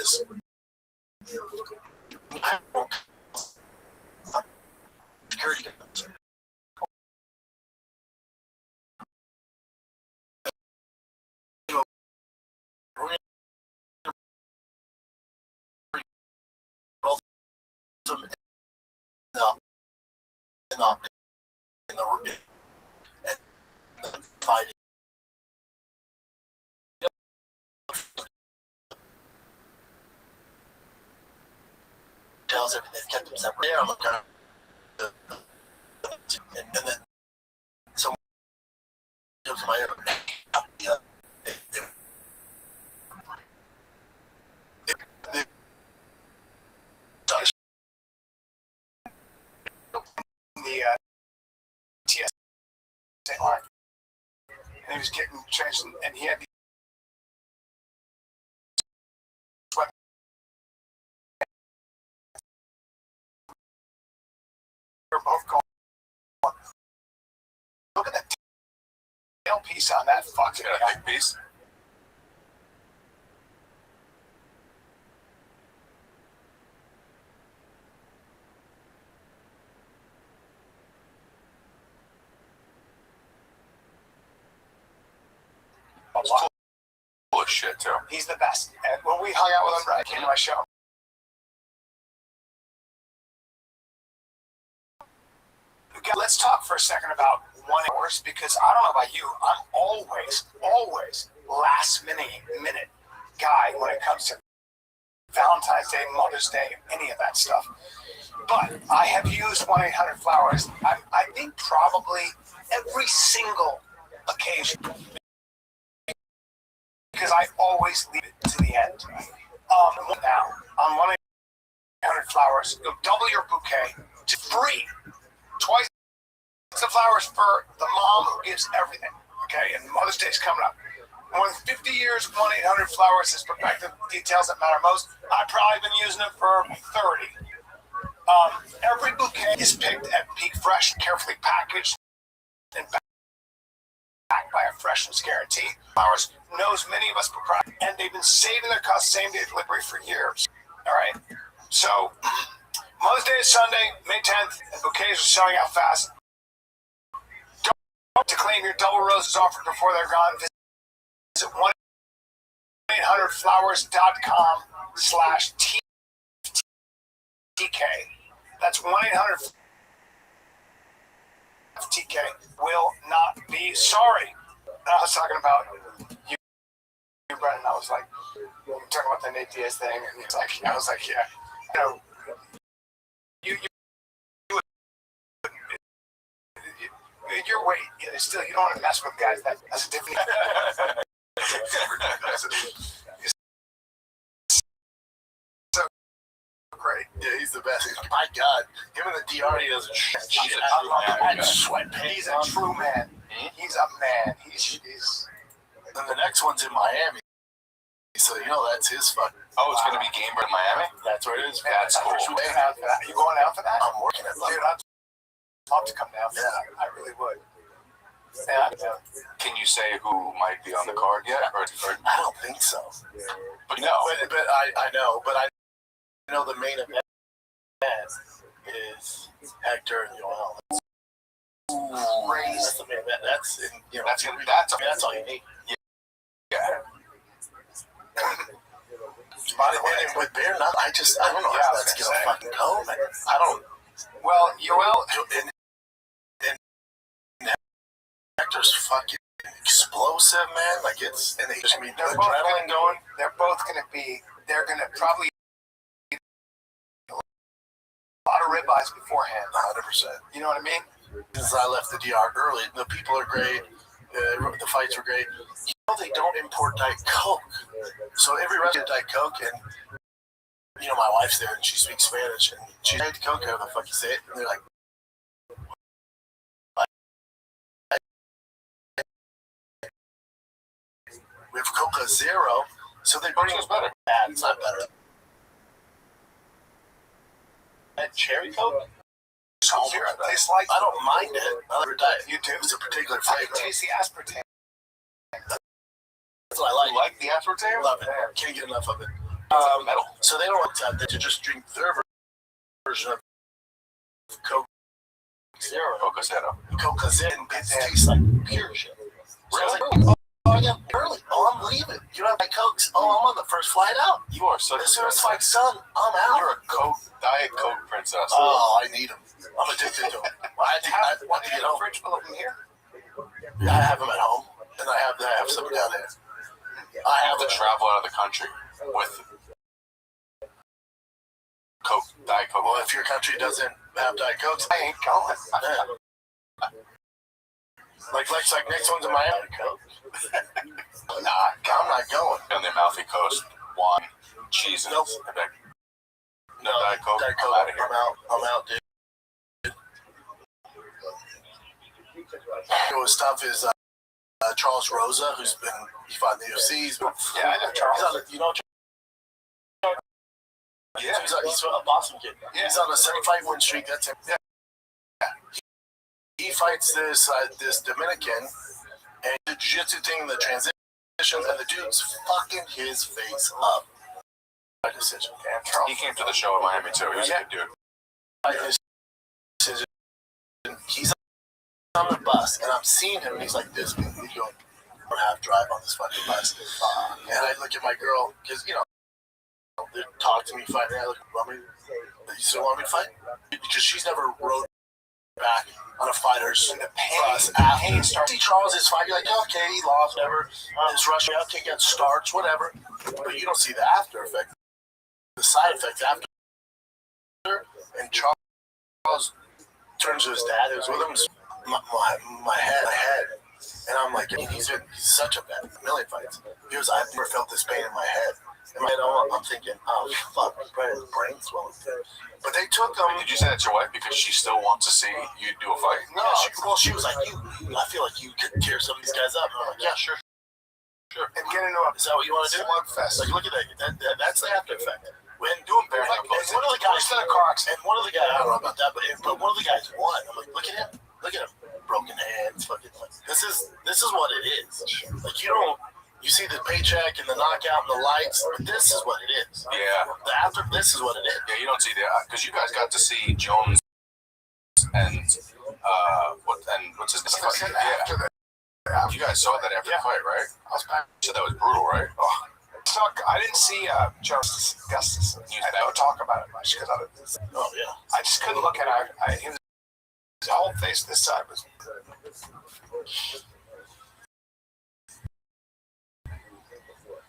is. I don't security guards. In the fighting. Tells everything, they've kept them separate. I'm looking at and then someone comes to my ear. The TSA line, and he was getting changed, and he had the we're both going. Look at the tailpiece on that fucking big piece. Full of shit too. He's the best. And when we hung out with him, right, came to my show. Okay, let's talk for a second about 1 hour, because I don't know about you, I'm always last minute guy when it comes to Valentine's Day, Mother's Day, any of that stuff. But I have used 1-800-Flowers, I think probably every single occasion, because I always leave it to the end. Now, on 1-800-Flowers, you'll double your bouquet to free. Twice the flowers for the mom who gives everything, okay? And Mother's Day's coming up. More than 50 years, 1-800-Flowers has perfected the details that matter most. I've probably been using it for 30. Every bouquet is picked at peak fresh, carefully packaged, and backed by a freshness guarantee. Flowers knows many of us proprietors, and they've been saving their cost same-day delivery for years. All right? So, Mother's Day is Sunday, May 10th, and bouquets are selling out fast. To claim your double roses offered before they're gone, visit 1-800-Flowers.com/TK. That's 1-800-TK. Will not be sorry. I was talking about you, Brennan. I was like, you're talking about the Nate Diaz thing, and he's like, I was like, yeah, you know, your weight, still, you don't want to mess with guys. That's a different. So great. Yeah, he's the best. My God, him in the DR, he doesn't shit. He's a true man. He's a man. He's. And the next one's in Miami. So you know that's his fun. Oh, it's gonna be game in Miami. That's where it is. That's cool. You going out for that? I'm working at. Dude, I'd love to come down. Yeah, I really would. Yeah. Can you say who might be on the card yet? Or I don't think so. But no, but I know. But I know the main event is Hector and Yoel. That's the main event. That's gonna be that's all you need. Yeah. And with Bear, I don't know how that's gonna fucking go, man. I don't. Well, Yoel and Hector's fucking explosive, man. Like it's, and they're adrenaline going. They're probably a lot of ribeyes beforehand. 100%. You know what I mean? Since I left the DR early, the people are great. The fights were great. You know they don't import Diet Coke, so every restaurant Diet Coke, and you know my wife's there and she speaks Spanish, and she Diet Coke, how the fuck you say it? And they're like, we have Coca Zero, so they bring us better. It's not better. That cherry Coke? Zero tastes like. I don't mind it. You do. It's a particular flavor. I taste the aspartame. That's what I like. You like the aspartame? Love it. Can't get enough of it. Metal. So they don't want that to just drink their version of Coke Zero. Coca Zero. Coca Zero. It tastes like pure shit. So really? Oh, yeah, early. Oh, I'm leaving. You don't have my Cokes. Oh, I'm on the first flight out. You are such a... As soon as it's like, son, I'm out. You're a Coke, Diet Coke princess. Oh, I need them. I'm addicted to them. I want to get home. Fridge full of them here? Yeah, I have them at home, and I have some down there. I have to travel out of the country with Coke, Diet Coke. Well, if your country doesn't have Diet Cokes, I ain't going. Like next one's in Miami. Nah, I'm not going. On the Amalfi Coast, wine, cheese, nope. No Diet Coke. Diet Coke. I'm out, dude. What was tough is Charles Rosa, who's been he fought in the UFC. Yeah, I know Charles. You know Charles? Yeah, he's a Boston kid. Yeah. He's on a 7-fight win streak. That's him. Yeah. He fights this Dominican, and the jiu-jitsu thing, the transitions, and the dude's fucking his face up. My decision. He came to the show in Miami too. He was a good dude. He's on the bus, and I'm seeing him, and he's like this big. He's going, I don't have drive on this fucking bus. And I look at my girl, because, you know, they talk to me, fight me. I look, you still want me to fight? Because she's never rode back on a fighter's bus after. See Charles' fight, you're like, okay, he lost, whatever. This Russian, okay, get starts, whatever. But you don't see the after effect, the side effects after. And Charles turns to his dad, who's with him, my head. And I'm like, he's such a bad million fights. He was, I've never felt this pain in my head. And I'm thinking, oh, fuck, his brain swelling. But they took him. Did you say that to your wife because she still wants to see you do a fight? No, she was like, I feel like you could tear some of these guys up. And I'm like, yeah, sure. And get into is that what you want to do? Slugfest. Like, look at that. That's the after effect. When doing bare knuckles. And one of the guys in a car accident. And one of the guys, I don't know about that, but one of the guys won. I'm like, look at him. Look at him. Broken hands. Fucking. This is what it is. Like, you see the paycheck and the knockout and the lights, but this is what it is. Yeah. After this is what it is. Yeah, you don't see that because you guys got to see Jones and what's his name? Yeah. You guys saw that after the fight, right? You said that was brutal, right? Oh. I didn't see Jones Augustus. I never talk about it much because I just couldn't look at it. His whole face this side was.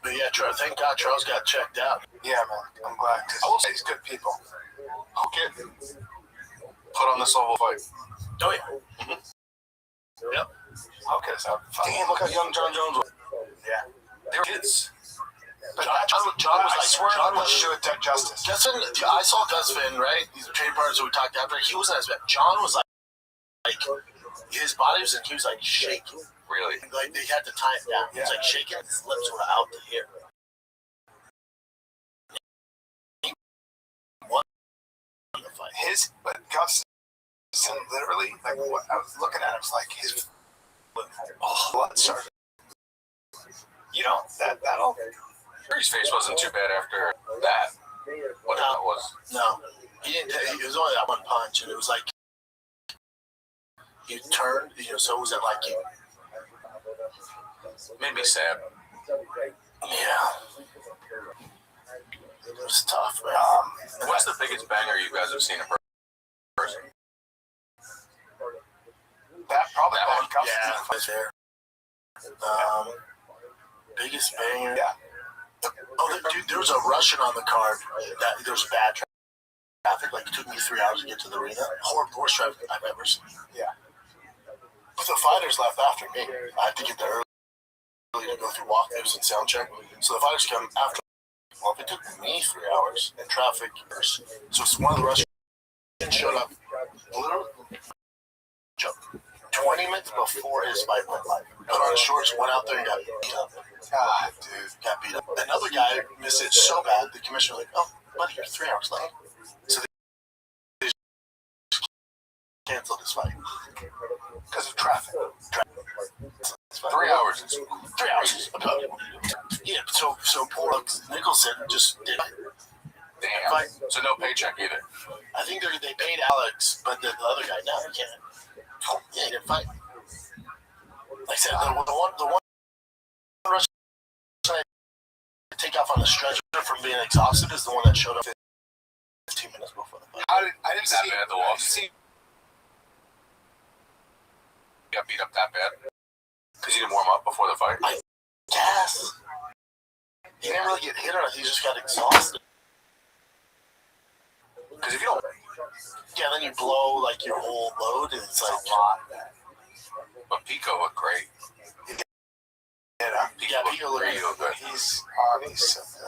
But yeah, thank God Charles got checked out. Yeah, man, I'm glad. I will say he's good people. Who get put on this level fight? Oh yeah. Mm-hmm. Yep. Okay, so damn, look how young John Jones was. Yeah, they were kids. But John was like, John was doing justice. I saw Gus Finn, right? These training partners who we talked after. He wasn't as bad. John was like his body was, and he was like shaking. Really? Like they had to tie it down. He was like shaking. His lips were out to here. But Gus, literally, like what I was looking at, it was like his blood started. You know that'll. His face wasn't too bad after that. What that was? No, he didn't. It was only that one punch, and it was like he turned. So it wasn't like he. Made me sad. Yeah. It was tough, man. What's the biggest banger you guys have seen in person? That probably that one. Yeah, was there. Biggest banger. Yeah. Dude, there was a Russian on the card. There was bad traffic. Like, it took me 3 hours to get to the arena. Worst traffic I've ever seen. Yeah. But the fighters left after me. I had to get there early to go through walkthroughs and sound check. So the fighters come after. Well, it took me 3 hours in traffic. So it's one of the Russians showed up literally 20 minutes before his fight went live. Put on his shorts, went out there and got beat up. God, dude, got beat up. Another guy missed it so bad, the commissioner was like, oh, buddy, you're 3 hours late. So they canceled his fight. Because of traffic. 3 hours. 3 hours. Yeah, so poor Nicholson just did. Damn. Fight. So no paycheck either. I think they paid Alex, but the other guy, no, he can't. Yeah, he didn't fight. Like I said, the one Russian I take off on the stretcher from being exhausted is the one that showed up 15 minutes before the fight. I didn't That see bad at the walls. Got beat up that bad because he didn't warm up before the fight. Gas. He didn't really get hit on it. He just got exhausted. Because if you don't, Yeah, then you blow like your whole load, and it's like a lot. but Pico looked great. Yeah, Pico looked Pico looked good. he's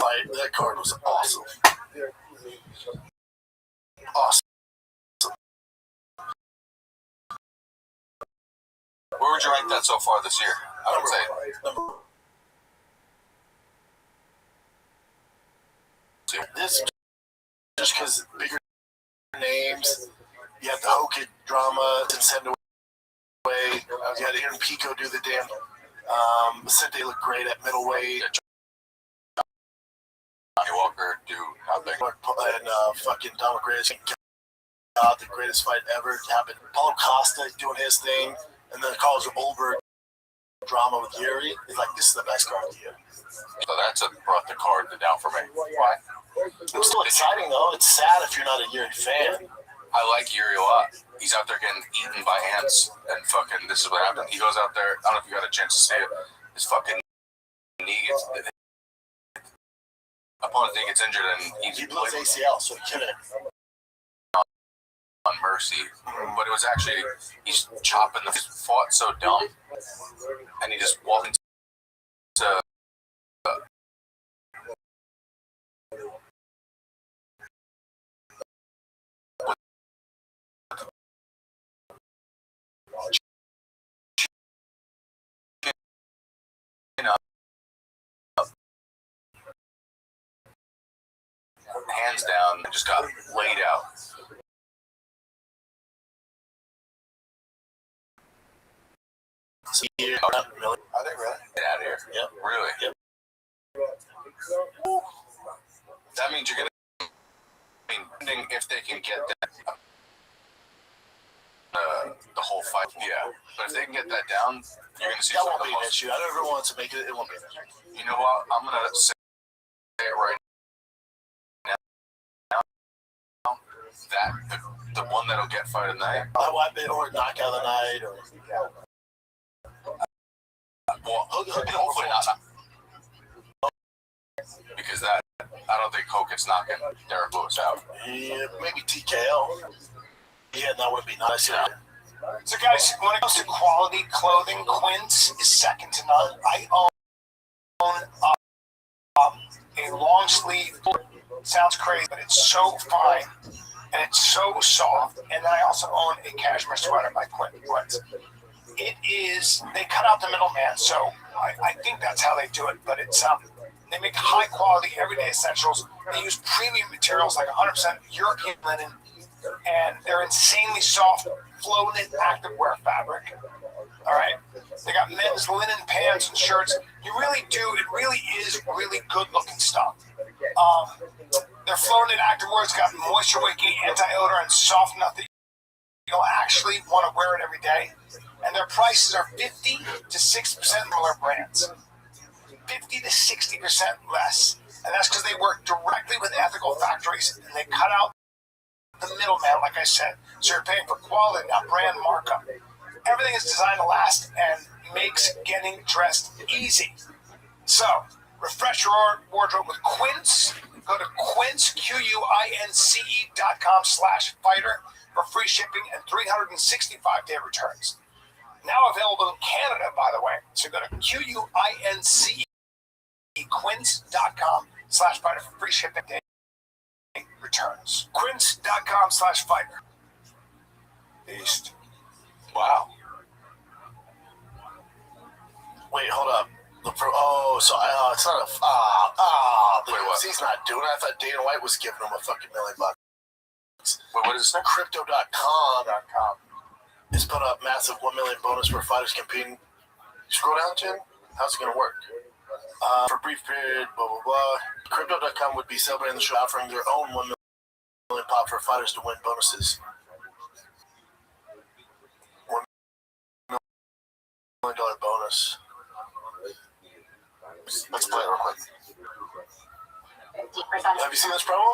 Like, that card was awesome. Awesome. Where would you rank that so far this year? I would say This just because bigger names, you had the Hokic drama and send away. You had Aaron Pico do the damn. Vicente looked great at middleweight. Johnny Walker do nothing. And fucking Dominic Reyes got the greatest fight ever happened. Paulo Costa doing his thing, and then Carlos Olberg drama with Yuri. He's like, this is the best card of the year. So that's brought the card down for me. Why? It was still exciting though. It's sad if you're not a Yuri fan. I like Yuri a lot. He's out there getting eaten by ants, and fucking this is what happened. He goes out there. I don't know if you got a chance to see it. His fucking knee gets. Opponent gets injured, and He blew his ACL, so he couldn't. on mercy. But it was actually he's chopping the fought so dumb, and he just walked into. Hands down, and just got laid out. Yeah, really. Are they really? Get out of here. Yep. Really? Yep. That means you're gonna. I mean, if they can get that, the whole fight, yeah. But if they can get that down, you're gonna see That some won't of be the an most. issue. I don't ever want to make it. It won't be an issue. You know what? I'm gonna say it right now. That the one that'll get fight of the night. Or knockout of the night, or Well, hopefully not. Because that I don't think Hokit's knocking Derek Lewis out. yeah, maybe TKO. Yeah, that would be nice. Yeah. So, guys, when it comes to quality clothing, Quince is second to none. I own a long sleeve. Sounds crazy, but it's so fine and it's so soft. And I also own a cashmere sweater by Quince. It is, they cut out the middleman, so I think that's how they do it. But it's they make high quality everyday essentials. They use premium materials like 100% European linen, and they're insanely soft, flow-knit activewear fabric. All right, they got men's linen pants and shirts. You really do. It really is really good-looking stuff. Their flow-knit activewear's got moisture-wicking, anti-odor, and soft enough that you'll actually want to wear it every day. And their prices are 50 to 60% lower brands. 50 to 60% less. And that's because they work directly with ethical factories and they cut out the middleman, like I said. So you're paying for quality, not brand markup. Everything is designed to last and makes getting dressed easy. So, refresh your wardrobe with Quince. Go to Quince, QUINCE.com/fighter for free shipping and 365-day returns. Now available in Canada, by the way. So go to QUINCE, Quince.com/fighter for free shipping day returns. Quince.com/fighter. Beast. Wow. Wait, hold up. It's not a. Wait, what? He's not doing it. I thought Dana White was giving him a fucking $1 million. Wait, what is it say? Crypto.com has put up massive $1 million bonus for fighters competing. Scroll down, Jen. How's it gonna work? For a brief period, blah, blah, blah. Crypto.com would be celebrating the show, offering their own 1 million pop for fighters to win bonuses. $1 million bonus. Let's play it real quick. Have you seen this promo?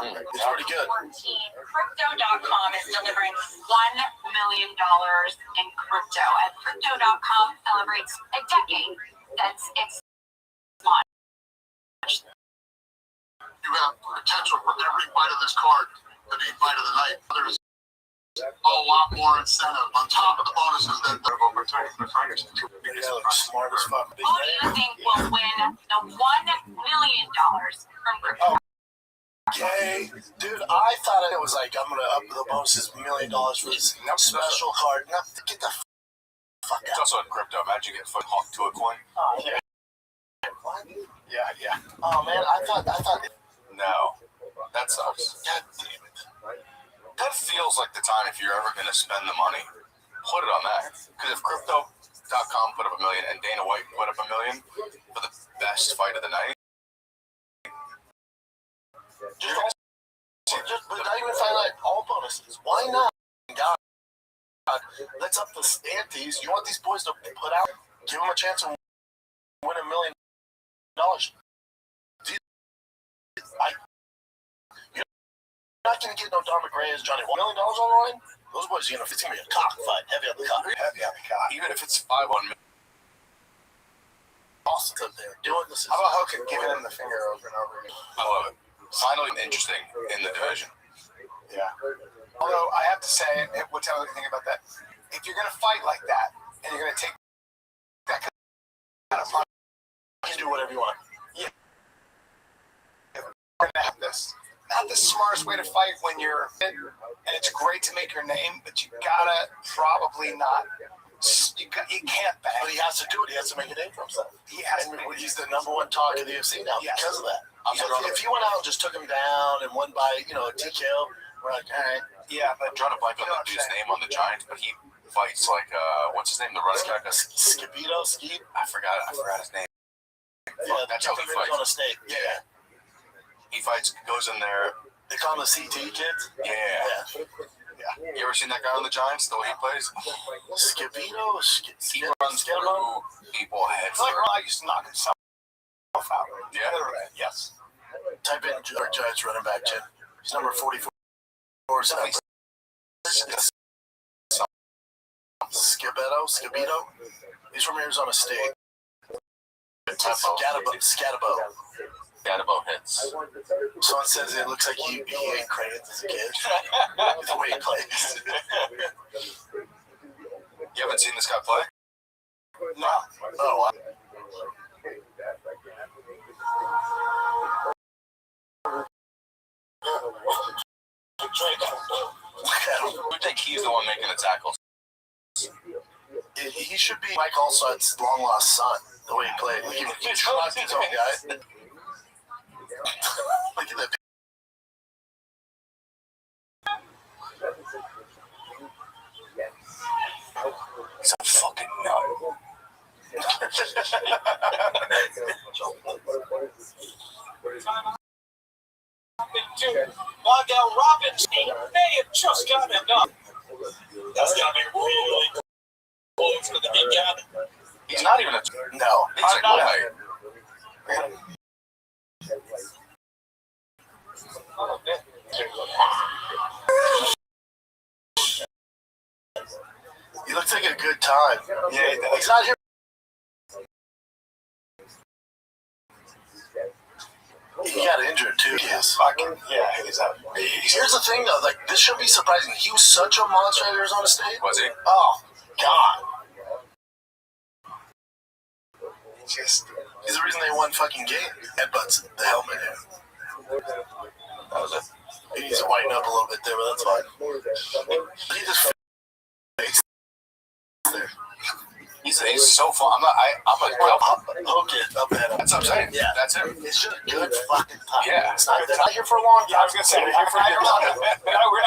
It's pretty good. Crypto.com is delivering $1 million in crypto, and Crypto.com celebrates a decade since its launch. You have potential for every bite of this card to be bite of the night. There's a lot more incentive on top of the bonuses that they're opportunity for fighters to be smart as fuck. Who do you think will win the $1 million from crypto? Okay, dude, I thought it was like I'm gonna up the bonuses $1 million for this special card. No, get the fuck It's out. also in crypto. Imagine getting fucking hawked to a coin. Oh yeah. What? Yeah. Oh man, I thought. No, that sucks. God damn it. That feels like the time if you're ever going to spend the money, put it on that. Because if Crypto.com put up $1 million and Dana White put up $1 million for the best fight of the night, But not even find out all bonuses. Why not? God, let's up the antes. You want these boys to put out? Give them a chance to win $1 million. You're not going to get no Don McRae as Johnny $1 million on the line. Those boys are going to. It's going to be a cockfight. Heavy on the cock. even if it's 5-1 million. Austin's up there doing this. How about Hogan giving him the finger over and over again? I love it. Finally interesting in the division. Yeah. Although I have to say, what's the other thing about that? If you're going to fight like that, and you're going to take that kind of money, You can do whatever you want. we're going to have this. Not the smartest way to fight when you're fit, and it's great to make your name, but you gotta probably not. You can't bang. But he has to do it. He has to make a name for himself. He has to And make he's the #1 talk of the UFC now Yes. because of that. I'm trying If he went out and just took him down and won by, a TKO, we're like, all right. Yeah, but I'm trying to blank on the dude's name on the Giants, but he fights like what's his name, the running back. Skibito, I forgot his name. Yeah, That's how he fights. on a stake. Yeah. He fights, goes in there. They call him the CT kids. Yeah. Yeah. You ever seen that guy on the Giants? The way he plays, Skibito, he runs through people head it's like first. I used to knock himself out. Yeah. Yes. Type in Giants running back, Jim. He's number 44. Skibito. He's from Arizona State. Scatabo. Gatabo hits. Someone says it looks like he ate crayons as a kid. The way he plays. You haven't seen this guy play? No. Oh, wow. You think he's the one making the tackles? He should be Mike Allson's long lost son. The way he played, he trusts his own guys. Look at that. He's a fucking nut. Log out Robinson may have just got enough. That's gotta be really close to the big guy. He's not even a. No. He's like, not hey. He looks like a good time. Yeah, He's not here. He got injured too. He is. fucking he's up. Here's the thing though, like this should be surprising. He was such a monster at Arizona State. Was he? Oh God. Just He's the reason they won fucking games. Headbutts the helmet in. That was it. He needs to whiten up a little bit there, but that's fine. He just fakes there. He's so fun. I'm Hook it up at him. That's what I'm saying. Yeah. That's him. It's just a good fucking time. Yeah. It's not, they're not here for a long time. I was gonna say They're here for a good time. we're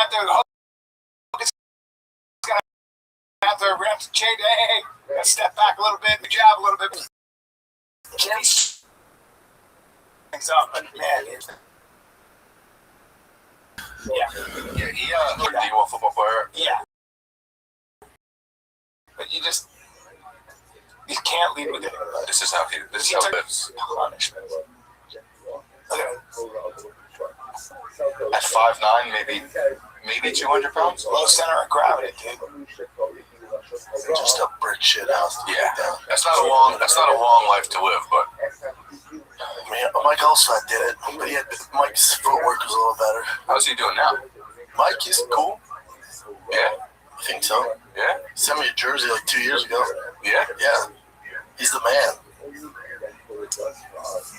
gonna have to change. Hey, step back a little bit, jab a little bit. can't things up, but man, Yeah, he D1 football player. yeah. But you can't lead with it. This is how he lives. Punishment. Okay. At 5'9", maybe 200 pounds. Low center of gravity, dude. Just a brick shit house. Yeah, that's not a long life to live, but I mean, Mike Allsfat did it, but Mike's footwork was a little better. how's he doing now? Mike is cool. Yeah, I think so. yeah, He sent me a jersey like 2 years ago. yeah. Yeah, he's the man.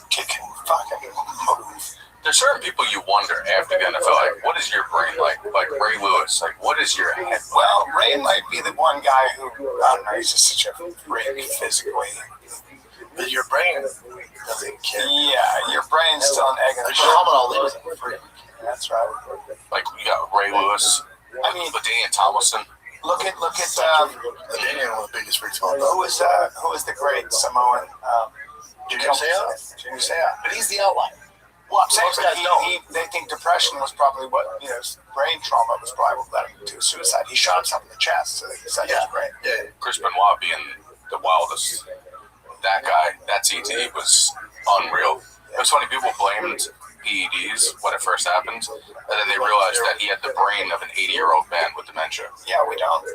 Kicking fucking move. There's certain people you wonder after the NFL, like, what is your brain like? Like Ray Lewis, like, what is your head? Well, Ray might be the one guy who, I don't know, he's just such a freak physically. But your brain doesn't care. Yeah, your brain's still an egg in the Muhammad Ali was a freak. That's right. Like, you got Ray Lewis, I mean, LaDainian Tomlinson. look at The Daniel one of the biggest freaks of all who time. was the great Samoan Junior Seau? Junior Seau. But he's the outlier. Well, I'm saying, Most but guys don't. they think depression was probably what, brain trauma was probably what led him to suicide. He shot himself in the chest, so they said his brain. Yeah. Chris Benoit being the wildest. That guy, that TT was unreal. It was funny, people blamed PEDs when it first happened, and then they realized that he had the brain of an 80-year-old man with dementia. Yeah, we don't.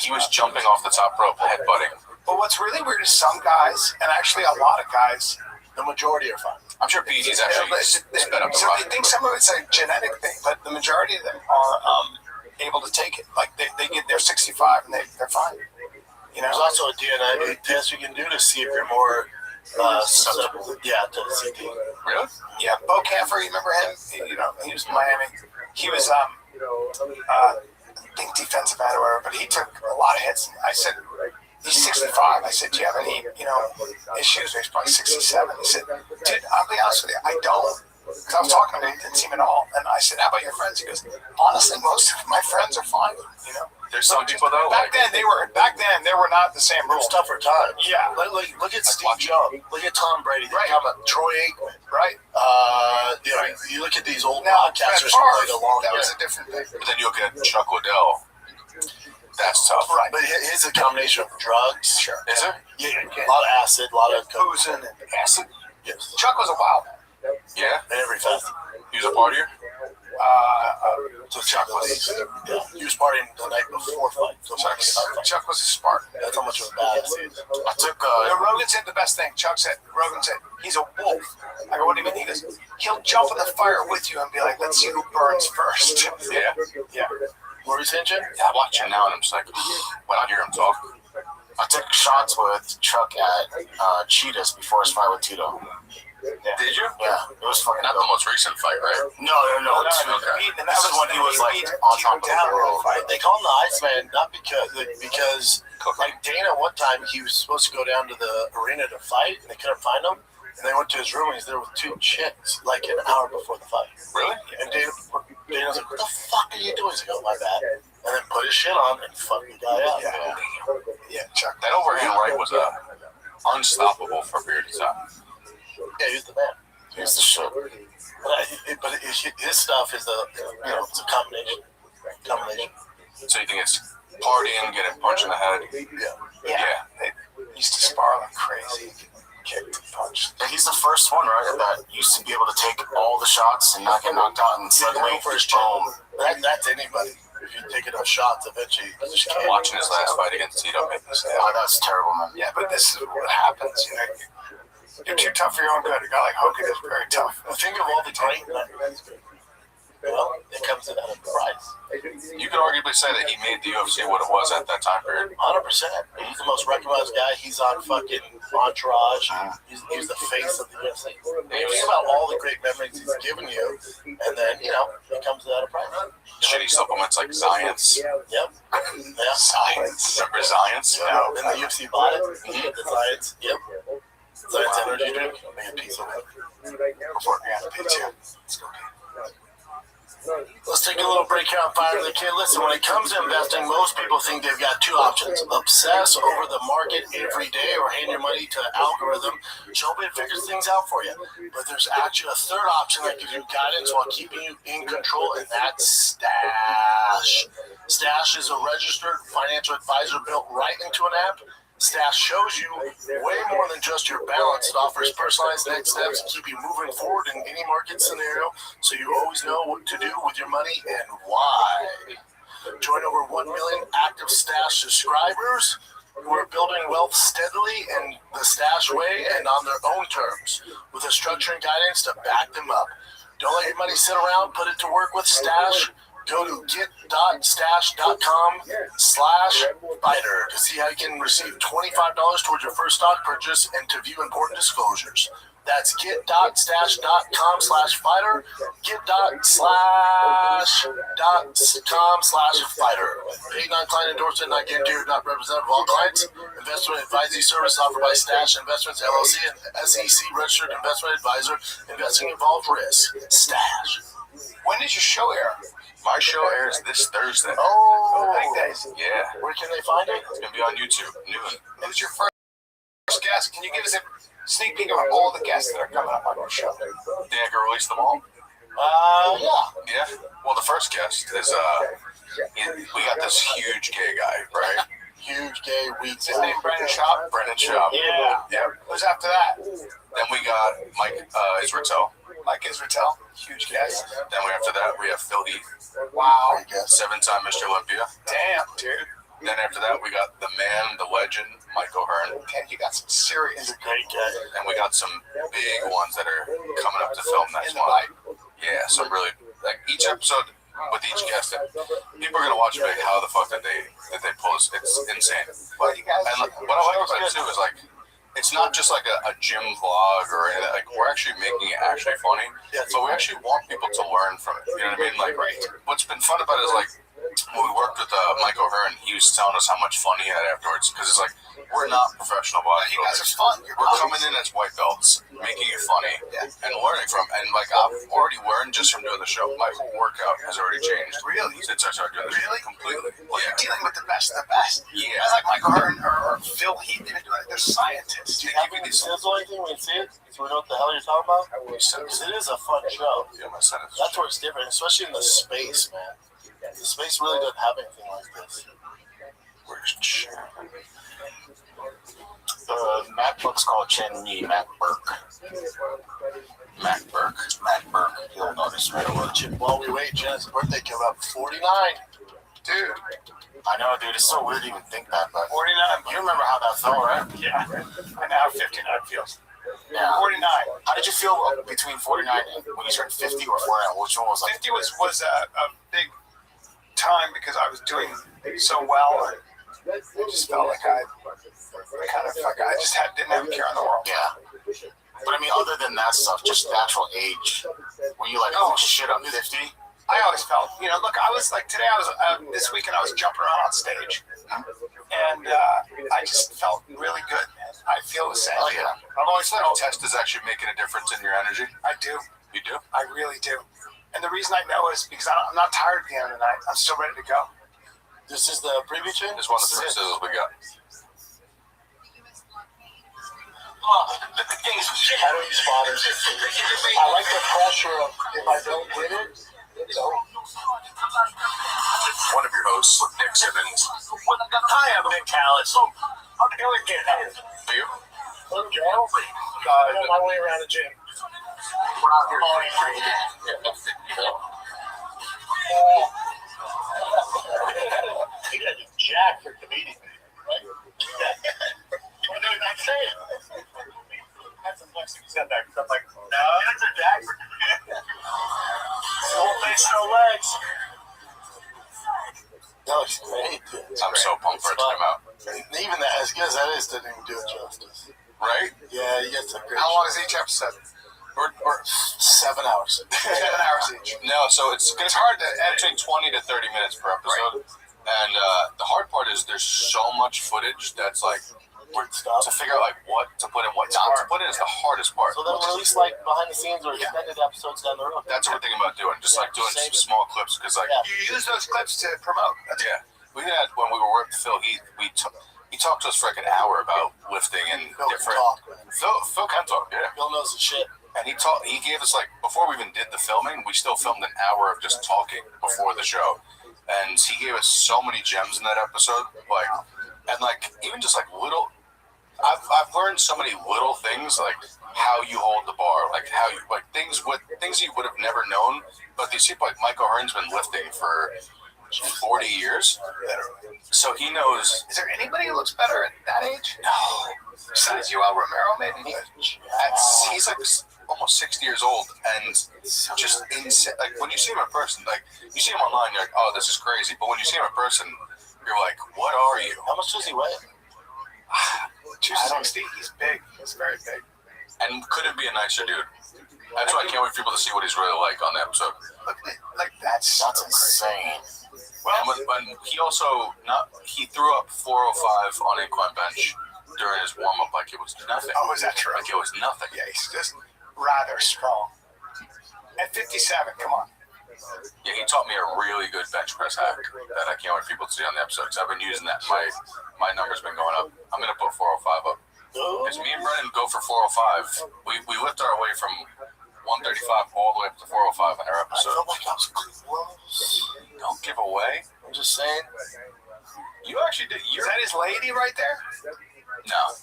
He was jumping off the top rope, headbutting. But what's really weird is some guys, and actually a lot of guys, The majority are fine. I'm sure PEDs actually sped up the so run. they think some of it's a genetic thing, but the majority of them are able to take it. Like they're 65 and they're fine. There's also a DNA test you can do to see if you're more susceptible to CT. Really? Yeah, Bo Camper, you remember him? He was in Miami. He was I think defensive end or whatever, but he took a lot of hits. And I said, he's 65. I said, do you have any, issues? He's probably 67. He said, dude, I'll be honest with you, I don't. Because I was talking to him, he didn't seem at all. And I said, how about your friends? He goes, honestly, most of my friends are fine. There's some people though. Back then they were not the same It was rules. tougher times. Yeah. Look at Steve Young. Look at Tom Brady. Right. How about Troy Aikman? Right. You look at these old Now, broadcasters Favre, who played a long that was time. a different thing. But then you look at Chuck Liddell. That's tough. Right. But his a combination of drugs. Sure. Is it? Yeah, a lot of acid, a lot of Boozing and Acid? Yes. Chuck was a wild man. Yeah. And every fast. He was a partier? So Chuck was, he was partying the night before fight. So Chuck was a spark. that's how much of a badass he is. I took Rogan said the best thing. Rogan said, he's a wolf. I go, what do you mean? He goes, he'll jump in the fire with you and be like, let's see who burns first. yeah. Yeah. What were you saying, Jim? Yeah, I watch him now and I'm just like, when I hear him talk. I took shots with Chuck at Cheetahs before his fight with Tito. Did you? Yeah, it was fucking Not the most recent fight, right? No. Okay. And This is when he was like on top of the world. They call him the Iceman not because like Dana one time he was supposed to go down to the arena to fight and they couldn't find him and they went to his room and he's there with two chicks like an hour before the fight. Really? And Dana's like, what the fuck are you doing? He's like, oh, my bad. And then put his shit on and fuck the guy up. Yeah, Chuck. That overhand right was unstoppable for a period of time. Yeah, he's the man. Here's the shit. But his stuff is it's a combination. So you think it's partying, getting punched in the head? Yeah. They used to spar like crazy. Kicked and punched. And he's the first one, right, that used to be able to take all the shots and not get knocked out and suddenly for his boom. That's anybody. If you take enough shots, eventually you just can't. Watching his last fight against Tito made me sad. Oh, that's terrible, man. Yeah, but this is what happens. You're too tough for your own good. A guy like Hogan is very tough. Think of all the great men. It comes at a price. You could arguably say that he made the UFC what it was at that time period. 100%. He's the most recognized guy. He's on fucking Entourage. He's the face of the UFC. Think about all the great memories he's given you, and then, it comes at a price. Shitty supplements like Science. Yep. Yeah. Science. Remember Science? Then the UFC bought it. The Science. Yep. Science energy drink. Make a piece of it. Before we got to pay too. Let's take take a little break here on Fire the Kid. Listen, when it comes to investing, most people think they've got two options. Obsess over the market every day or hand your money to an algorithm. Hope it figures things out for you. But there's actually a third option that gives you guidance while keeping you in control, and that's Stash. Stash is a registered financial advisor built right into an app. Stash shows you way more than just your balance. It offers personalized next steps to keep you moving forward in any market scenario, so you always know what to do with your money and why. Join over 1 million active Stash subscribers who are building wealth steadily in the Stash way and on their own terms, with a structure and guidance to back them up. Don't let your money sit around. Put it to work with Stash. Go to get.stash.com/fighter to see how you can receive $25 towards your first stock purchase and to view important disclosures. That's get.stash.com/fighter. Get.stash.com/fighter. Paid non-client endorsement, not guaranteed or not representative of all clients. Investment advisory service offered by Stash Investments LLC and SEC registered investment advisor. Investing involved risk. Stash. When did your show air? My show airs this Thursday. Oh, Big days. Yeah. where can they find it? It's going to be on YouTube, noon. And it's your first guest. Can you give us a sneak peek of all the guests that are coming up on your show? Think I can release them all? Yeah. Yeah. Well, the first guest is, we got this huge gay guy, right? Huge gay week. Is his name Brendan Schaub? Brendan Schaub. Yeah. Yeah. Who's after that? Then we got Mike Israel. Mike Israel. Huge guest. Then after that, we have Phil Heath, Wow. 7-time Mr. Olympia. Damn, dude. Then after that, we got the man, the legend, Michael Hearn. Man, you got some serious. He's a great guy. And we got some big ones that are coming up to film next In the month. Yeah, so really, like each episode with each guest, people are gonna watch it. Like, how the fuck did they pull this? It's insane. Well, you guys. And like, what I like about it too is like, it's not just like a gym vlog or anything. Like, we're actually making it actually funny. Yeah, So we actually want people to learn from it. You know what I mean? Like, what's been fun about it is like, when we worked with Michael Hearn, he was telling us how much fun he had afterwards. Because it's like, we're not professional You guys bodybuilders. are fun. You're We're coming in as white belts, making it funny, and learning from. And like, I've already learned just from doing the show. My whole workout has already changed. Really? Since I started doing the show. Really? Completely. Well, Yeah. you're dealing with the best of the best. Yeah. Guys like Michael Hearn or Phil Heath, they've been doing it. They're scientists. Do you have any sizzle or anything when you see it? So we know what the hell you're talking about? Because it is a fun show. Yeah, my son is. That's where it's different, especially in the space, man. The space really doesn't have anything like this. Where's Chen? The MacBook's called Chen Yi, Mac Burke. Mac Burke. Mac Burke. You'll notice right away. While we wait, Jen's birthday came up. 49. Dude, I know, dude. It's so weird to even think that, but 49. you remember how that felt, right? Yeah. I know how 59 feels. Yeah. 49. How did you feel between 49 and when you turned 50 or 49? Which one was like? 50 was a big time because I was doing so well. And I just felt like I just didn't have a care in the world. Yeah. But I mean, other than that stuff, just the actual age. Were you like, oh shit, I'm 50? I always felt, look, I was like, today I was, this weekend I was jumping around on stage. And I just felt really good, man. I feel the same. Oh yeah. I've always thought a test is actually making a difference in your energy. I do. You do? I really do. And the reason I know is because I'm not tired at the end of the night. I'm still ready to go. This is the preview chain? This is one of the three sizzles we got. The things how do you spot it? I like the pressure of if I don't get it, it's over. One of your hosts, Nick Simmons. Hi, I'm Nick Callis. I'm here again. Are you? Look, Joe. I'm on my way around the gym. We're out here fighting for you. You got to jack for comedian, right? What am I saying? That's some Mexican stuff back. I'm like, no, that's a jack for comedian. No face, no legs. That was great, dude. I'm so pumped for it to come out. And even that, as good as that is, didn't even do it justice. Right? Yeah, you get some great. How long is each episode? We're 7 hours. 7 hours each. no, so it's hard to between 20 to 30 minutes per episode. And the hard part is there's so much footage that's like weird stuff. To figure out like what to put in, what not to put in is the hardest part. So they'll release like behind the scenes or extended episodes down the road. That's what we're thinking about doing, just like doing some small clips, because like you use those clips to promote. we had when we were working with Phil, he talked to us for like an hour about lifting and different. Phil can talk, Phil knows the shit. And he gave us like, before we even did the filming, we still filmed an hour of just talking before the show, and he gave us so many gems in that episode, even just like little. I've learned so many little things, like how you hold the bar, like how you things you would have never known. But these people, like Michael Hearn's been lifting for 40 years, so he knows. Is there anybody who looks better at that age? No, besides Yoel Romero, maybe. He's like almost 60 years old, and just insane. Like when you see him in person, like you see him online, you're like, oh, this is crazy. But when you see him in person, you're like, what are you? How much does he weigh? 260. He's big. He's very big. And couldn't be a nicer dude. That's why I can't wait for people to see what he's really like on the episode. Look at like that's insane. Well, and he also he threw up 405 on incline bench during his warm up like it was nothing. Oh, is that true? Like it was nothing. Yeah, he's just rather strong. At 57, come on. Yeah, he taught me a really good bench press hack that I can't wait for people to see on the episode, because I've been using that. My number's been going up. I'm gonna put 405 up. Because me and Brennan go for 405. We lift our way from 135 all the way up to 405 in our episode. I feel like I was close. Don't give away. I'm just saying. You actually did. Is that his lady right there? No.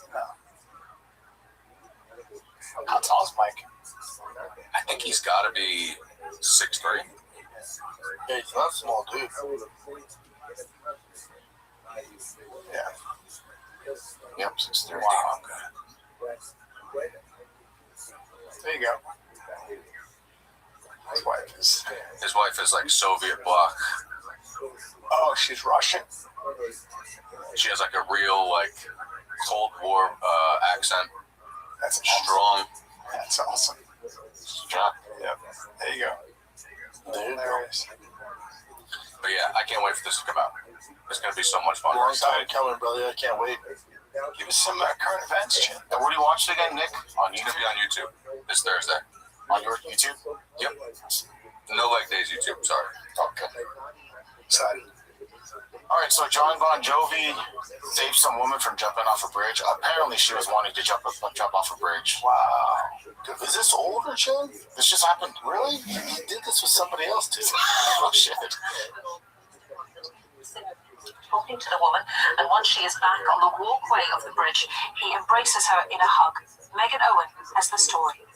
How tall is Mike? I think he's got to be 6'3". Yeah, he's not a small dude. Yeah. Yep, 6'3". Wow. There you go. His wife is like Soviet bloc. Oh, she's Russian. She has like a real like Cold War accent. That's strong. That's awesome. Yeah. Yep. There you go. There it is. But yeah, I can't wait for this to come out. It's gonna be so much fun. Long time coming, brother. I can't wait. Give us some current events, Chin. And where do you watch it again, Nick? It's gonna be on YouTube this Thursday. On your YouTube? Yep. No Leg Days YouTube. Sorry. Okay. Excited. All right, so John Bon Jovi saved some woman from jumping off a bridge. Apparently, she was wanting to jump off a bridge. Wow. Is this older, Jim? This just happened. Really? He did this with somebody else too. Oh shit. Talking to the woman, and once she is back on the walkway of the bridge, he embraces her in a hug. Megan Owen has the story.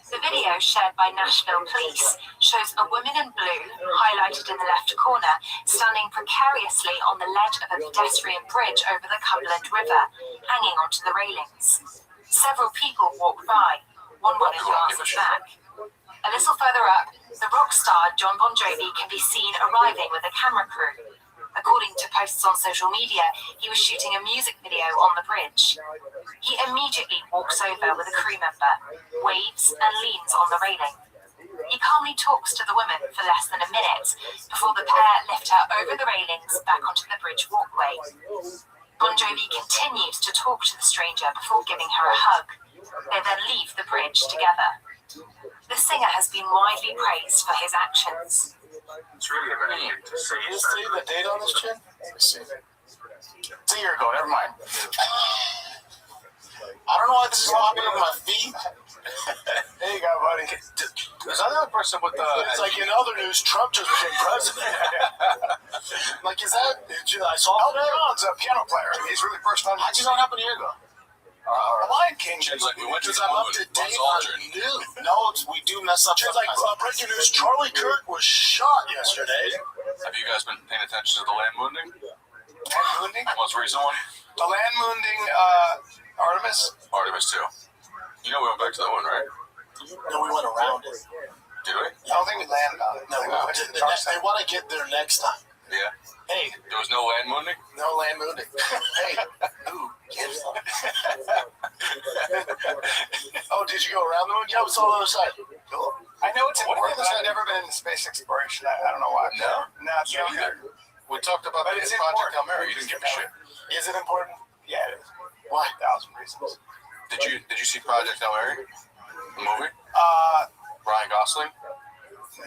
The video shared by Nashville police shows a woman in blue, highlighted in the left corner, standing precariously on the ledge of a pedestrian bridge over the Cumberland River, hanging onto the railings. Several people walk by. One glances back. A little further up, the rock star John Bon Jovi can be seen arriving with a camera crew. According to posts on social media, he was shooting a music video on the bridge. He immediately walks over with a crew member, waves and leans on the railing. He calmly talks to the woman for less than a minute before the pair lift her over the railings back onto the bridge walkway. Bon Jovi continues to talk to the stranger before giving her a hug. They then leave the bridge together. The singer has been widely praised for his actions. It's really amazing to see. Can you see the date on this, Chin? Let me see. It's a year ago. Never mind. I don't know why this is popping up my feed. There you go, buddy. Is that the other person with the... It's like in other news, Trump just became president. Like, is that... I saw Elton John's a piano player. He's really first on. How'd you know it happened a year ago? The Lion King. Like, we went to Because I'm up to date on news. No, we do mess up. It's like breaking news. Charlie Kirk was shot yesterday. Have you guys been paying attention to the land wounding? Land wounding? Most recent one? The land wounding, Artemis? Artemis 2. You know we went back to that one, right? No, we went around it. Did we? I don't think we landed on it. No, they want to get there next time. Yeah. Hey, There was no land wounding? no land moving. Hey, ooh, gives them. Oh, did you go around the moon? Yeah, it's all the other side. Cool. I know it's important, but I've never been in space exploration. I don't know why. No? No, it's not We talked about But the it's Project important. Almera. You didn't give a shit. Is it important? Yeah, it is. Why? 1,000 reasons. Did you see Project Hail Mary? The movie? Ryan Gosling?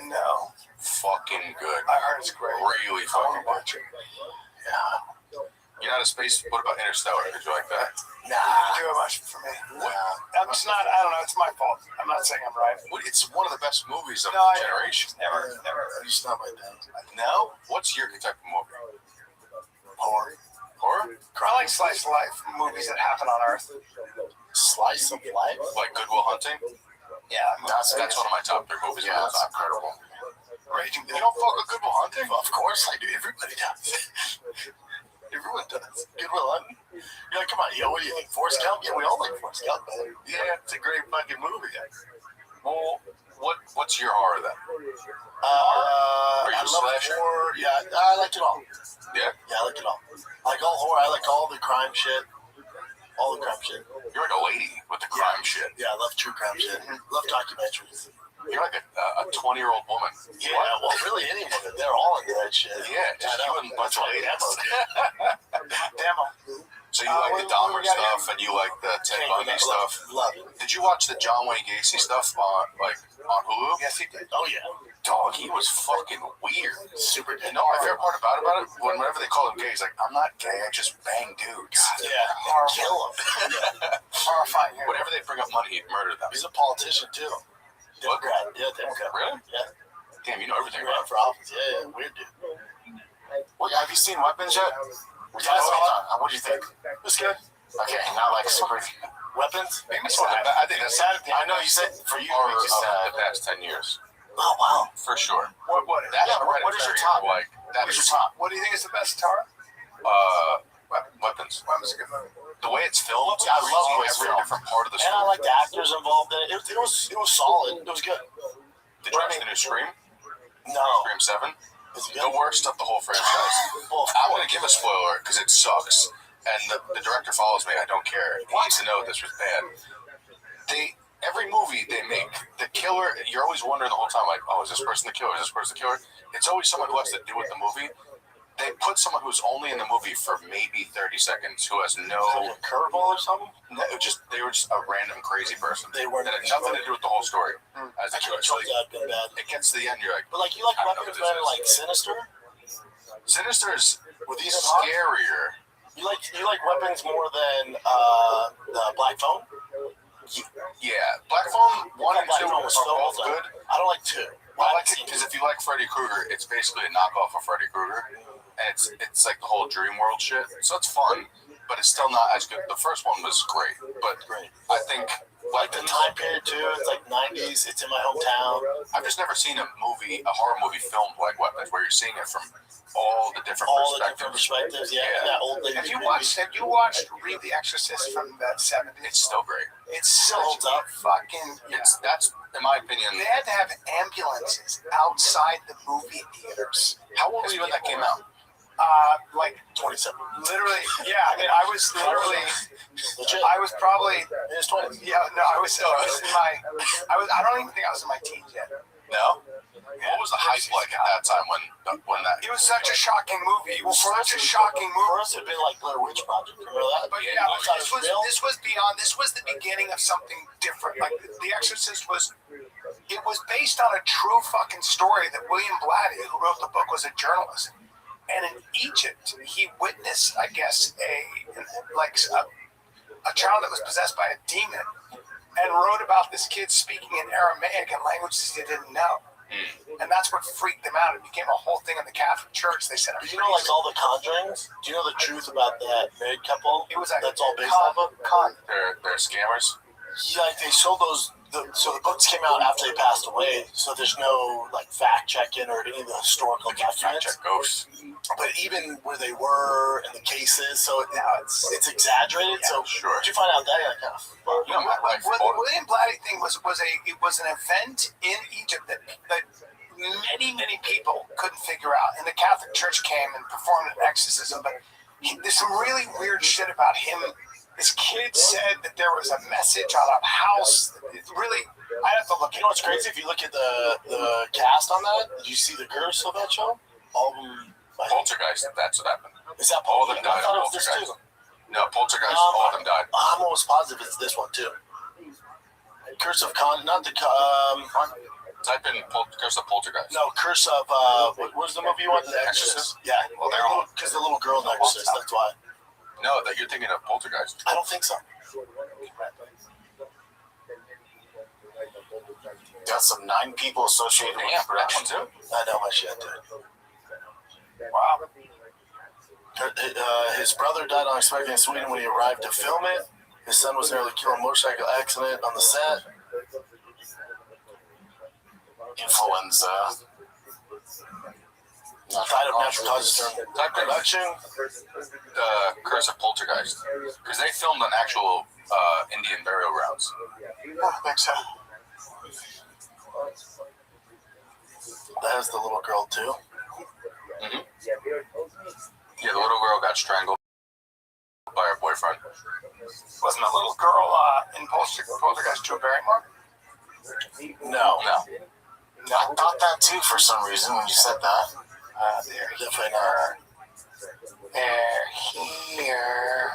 No. Fucking good. I heard it's great. Really fucking good. Watch it. Yeah. You're not a space. What about Interstellar? Did you like that? Nah. Too much for me. Nah. I'm just not, I don't know, it's my fault. I'm not saying I'm right. It's one of the best movies of No, the generation. Never. It's not my thing. No? What's your type of movie? Horror. Horror? I like slice of life movies that happen on Earth. Slice of life? Like Good Will Hunting? Yeah, That's one of my top 3 movies. Yeah, of all that's time. incredible. Raging You don't fuck with Good Will Hunting? Of course I do. Everybody does. Everyone does. Good Will Hunting. You're like, come on, yo, what do you think? Forrest Gump? Yeah, we all like Forrest Gump, man. Yeah, it's a great fucking movie. Well, what's your horror then? I you a love slasher? horror. Yeah, I like it all. Yeah? Yeah, I like it all. I like all horror. I like all the crime shit. All the crime shit. You're like a lady with the crime shit. Yeah, I love true crime shit. Love documentaries. You're like a 20-year-old woman. Yeah, well, really any woman. They're all into that shit. Yeah, just you and a bunch of ladies. Demo. So you like the Dahmer stuff and you like the Ted Bundy stuff. Love it. Did you watch the John Wayne Gacy stuff on Hulu? Yes, he did. Oh, yeah. Dog, he was fucking weird. Super dead. No, my favorite part about it, whenever they call him gay, he's like, I'm not gay, I just bang dudes. Yeah, kill him. Horrifying. Whenever they bring up money, he'd murder them. He's a politician, too. What? Democrat. Yeah, Democrat. Really? Yeah. Damn, you know everything Ran about for office. Yeah, weird dude. What, have you seen Weapons yet? Yeah, I saw it. What do you think? It was good. Okay, not like super. Weapons? Maybe it's one of the, I think that's I know you said for you, horror you of said. the past 10 years. Oh, wow. For sure. What? That Yeah, what is your top? Like, that What is is your top? What do you think is the best horror? Weapons. Weapons a good movie. The way it's filmed, Yeah, I love the way it's every filmed. different part of the And I story. like the actors involved in it. It was solid. It was good. Did you watch the new Scream? No. Scream 7? Is it The good? worst of the whole franchise. Well, I'm going to give a spoiler because it sucks. And the director follows me. I don't care. He needs to know this was bad. Every movie they make, the killer, you're always wondering the whole time, like, oh, is this person the killer? Is this person the killer? It's always someone who has to do with the movie. They put someone who's only in the movie for maybe 30 seconds, who has no, a curveball or something? they were just a random crazy person. They weren't. That had nothing to do with the whole story. As the killer. So, Told you I'd been bad. it gets to the end, you're like, But like, you like I don't know weapons what this better, is. like Sinister? Sinister is With Ethan Hawke? scarier. You like weapons more than the Black Phone? Yeah, Black Phone 1 and 2 are was both filmed, good. I don't like 2. I like it because if you like Freddy Krueger, it's basically a knockoff of Freddy Krueger, and it's like the whole dream world shit. So it's fun, but it's still not as good. The first one was great, but Great. I think Like the time period too, it's like 90s, it's in my hometown. I've just never seen a horror movie filmed like Weapons, where you're seeing it from all the different All the different perspectives. perspectives, yeah. That old lady. Have you watched Read the Exorcist from the 70s? It's still great. It's such holds a up. fucking. That's in my opinion. They had to have ambulances outside the movie theaters. How old were you when that came out? Like 27. literally, yeah. I mean, I was literally. Legit. I was probably. In his 20s. Yeah, no, I was in my. I don't even think I was in my teens yet. No. What was the hype like at that time when that? It was such a shocking movie. Well, such a shocking For movie. us, it'd been like Blair Witch Project. Remember that? But yeah, but this was beyond. This was the beginning of something different. Like The Exorcist was. It was based on a true fucking story that William Blatty, who wrote the book, was a journalist. And in Egypt, he witnessed, I guess, a child that was possessed by a demon, and wrote about this kid speaking in Aramaic and languages he didn't know. And that's what freaked them out. It became a whole thing in the Catholic Church. They said, Do you know like all the Conjurings? Do you know the truth about that married couple? It was a That's all based off of? They're scammers. Yeah, like they sold those. So the books came out after they passed away. So there's no like fact checking or any of the historical Fact documents. check ghosts. But even where they were and the cases, so now it's exaggerated. Yeah, so sure. did you find out that? You're like, oh, fuck. You know, my life. Well, the William Blatty thing was an event in Egypt that many people couldn't figure out. And the Catholic Church came and performed an exorcism. But there's some really weird shit about him. This kid said that there was a message on a house. It's really, I have to look. You know what's crazy? If you look at the cast on that, did you see the curse of that show? All of them. Poltergeist. That's what happened. Is that All of them I died thought of it was this poltergeist. too. No, Poltergeist, all of them died. I'm almost positive it's this one too. Curse of not the Type in Curse of Poltergeist. no, Curse of what was the movie you wanted? The Exorcist. Yeah, well, they're all because the little girl in Exorcist. That's why. No, that you're thinking of Poltergeist. I don't think so. Got some 9 people associated with Yeah, the that one production. too. I know my shit, dude. Wow. His brother died unexpectedly in Sweden when he arrived to film it. His son was nearly killed in a motorcycle accident on the set. Influenza. Died of natural causes during Type in production. Curse of Poltergeist. Because they filmed on actual Indian burial grounds. I think so. That has the little girl too. Mm-hmm. Yeah, the little girl got strangled by her boyfriend. Wasn't a little girl in Poltergeist 2 a Barrymore? No. No. I thought that too for some reason when you said that. They're Definitely not. here.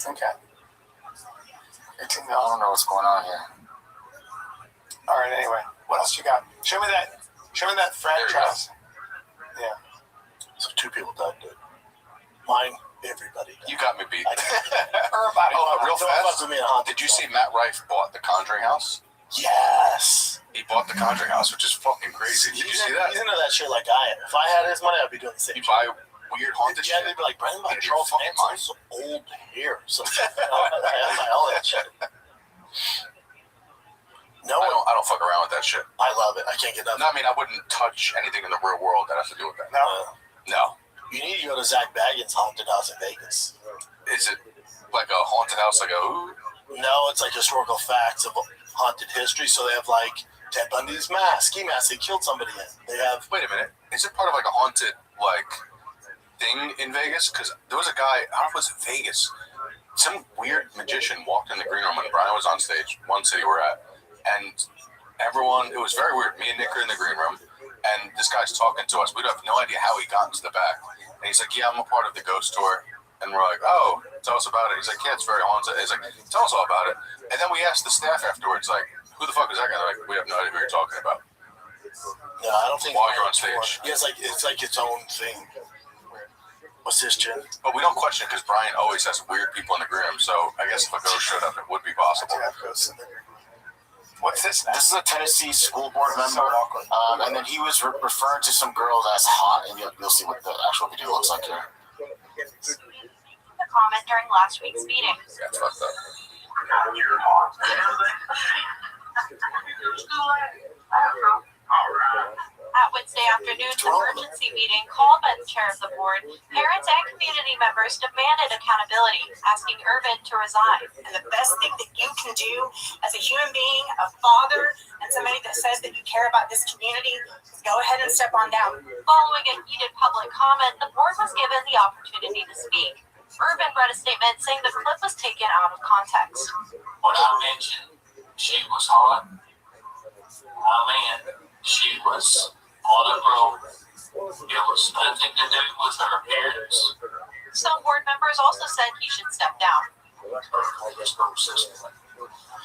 Okay. I don't know what's going on here. All right. Anyway, what else you got? Show me that franchise. Yeah. So 2 people died, dude. Mine, everybody died. You got me beat. Everybody. Oh, real Don't fuck fast. with me in a haunted Did you see Matt Rife bought the Conjuring house? Yes. He bought the Conjuring house, which is fucking crazy. Did you see that? He's into that shit like I am. If I had his money, I'd be doing the same You shit. buy weird haunted Yeah, shit. they'd be like, Brandon, Out like of your fucking mind. so old hair. So all that shit. No I one. don't fuck around with that shit. I love it. I can't get enough. No, I mean, I wouldn't touch anything in the real world that has to do with that. No. You need to go to Zach Bagans' haunted house in Vegas. Is it like a haunted house, like a who? No, it's like historical facts of haunted history. So they have like Ted Bundy's mask, ski mask. They killed somebody in. They have. Wait a minute. Is it part of like a haunted like thing in Vegas? Because there was a guy. I don't know if it was in Vegas. Some weird magician walked in the green room when Brian was on stage. One city we're at, and everyone. It was very weird. Me and Nick are in the green room, and this guy's talking to us. We have no idea how he got into the back. And he's like, "Yeah, I'm a part of the ghost tour." And we're like, "Oh, tell us about it." He's like, "Yeah, it's very haunted." He's like, "Tell us all about it." And then we asked the staff afterwards, like, "Who the fuck is that guy?" They're like, "We have no idea what you're talking about." No, I don't think. While you're on stage. Yeah, it's like its own thing. What's this, Jen? But we don't question it because Brian always has weird people in the green room. So I guess if a ghost showed up, it would be possible. What's this now? This is a Tennessee school board member, and then he was referring to some girls as hot, and you'll see what the actual video looks like here. The comment during last week's meeting. Yeah, it's fucked up. At Wednesday afternoon's emergency meeting called by the chair of the board, parents and community members demanded accountability, asking Irvin to resign. And the best thing that you can do as a human being, a father, and somebody that says that you care about this community, is go ahead and step on down. Following a heated public comment, the board was given the opportunity to speak. Irvin read a statement saying the clip was taken out of context. When I mentioned she was hot, I meant she was on a roll. It was nothing to do with her appearance. Some board members also said he should step down.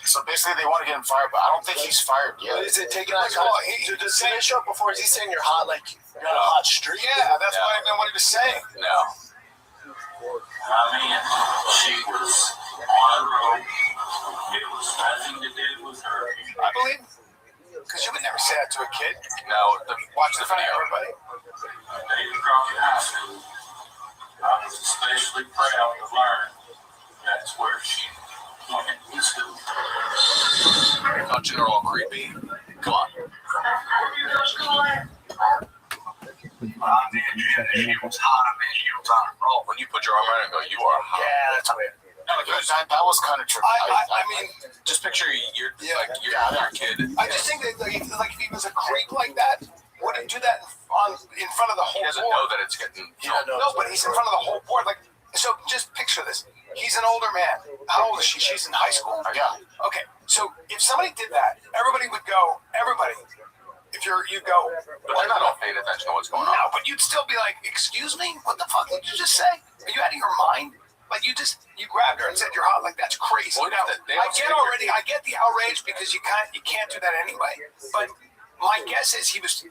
So basically, they want to get him fired, but I don't think he's fired yet. Is it taken out of context? Does he show up before? Is he saying you're hot, like you're on a hot streak? Yeah, that's what he was saying. No. I mean, she was on a roll. It was nothing to do with her. I believe. Because you would never say that to a kid. No. Watch the video. Everybody. David Crockett High School. I was especially proud to learn that's where she went to school. Touching her all creepy. Come on. Where you go to school at? She was hot. I mean, she was on a roll. When you put your arm around it and go, "You are hot." Yeah, that's weird. No, That was kind of tricky. I mean, just picture you're Yeah. like your kid. I just think that like if he was a creep like that, wouldn't do that in front of the whole He doesn't board. know that it's getting. No, but he's in front of the whole board. Like, so just picture this. He's an older man. How old is she? She's in high school. Yeah. Okay, so if somebody did that, everybody would go. Everybody. If if you go, But they're not all paying attention to what's going on. no, but you'd still be like, excuse me, what the fuck did you just say? Are you out of your mind? Like you grabbed her and said you're hot. Like that's crazy. Well, Now, I I get the outrage because you can't do that anyway. But my guess is he was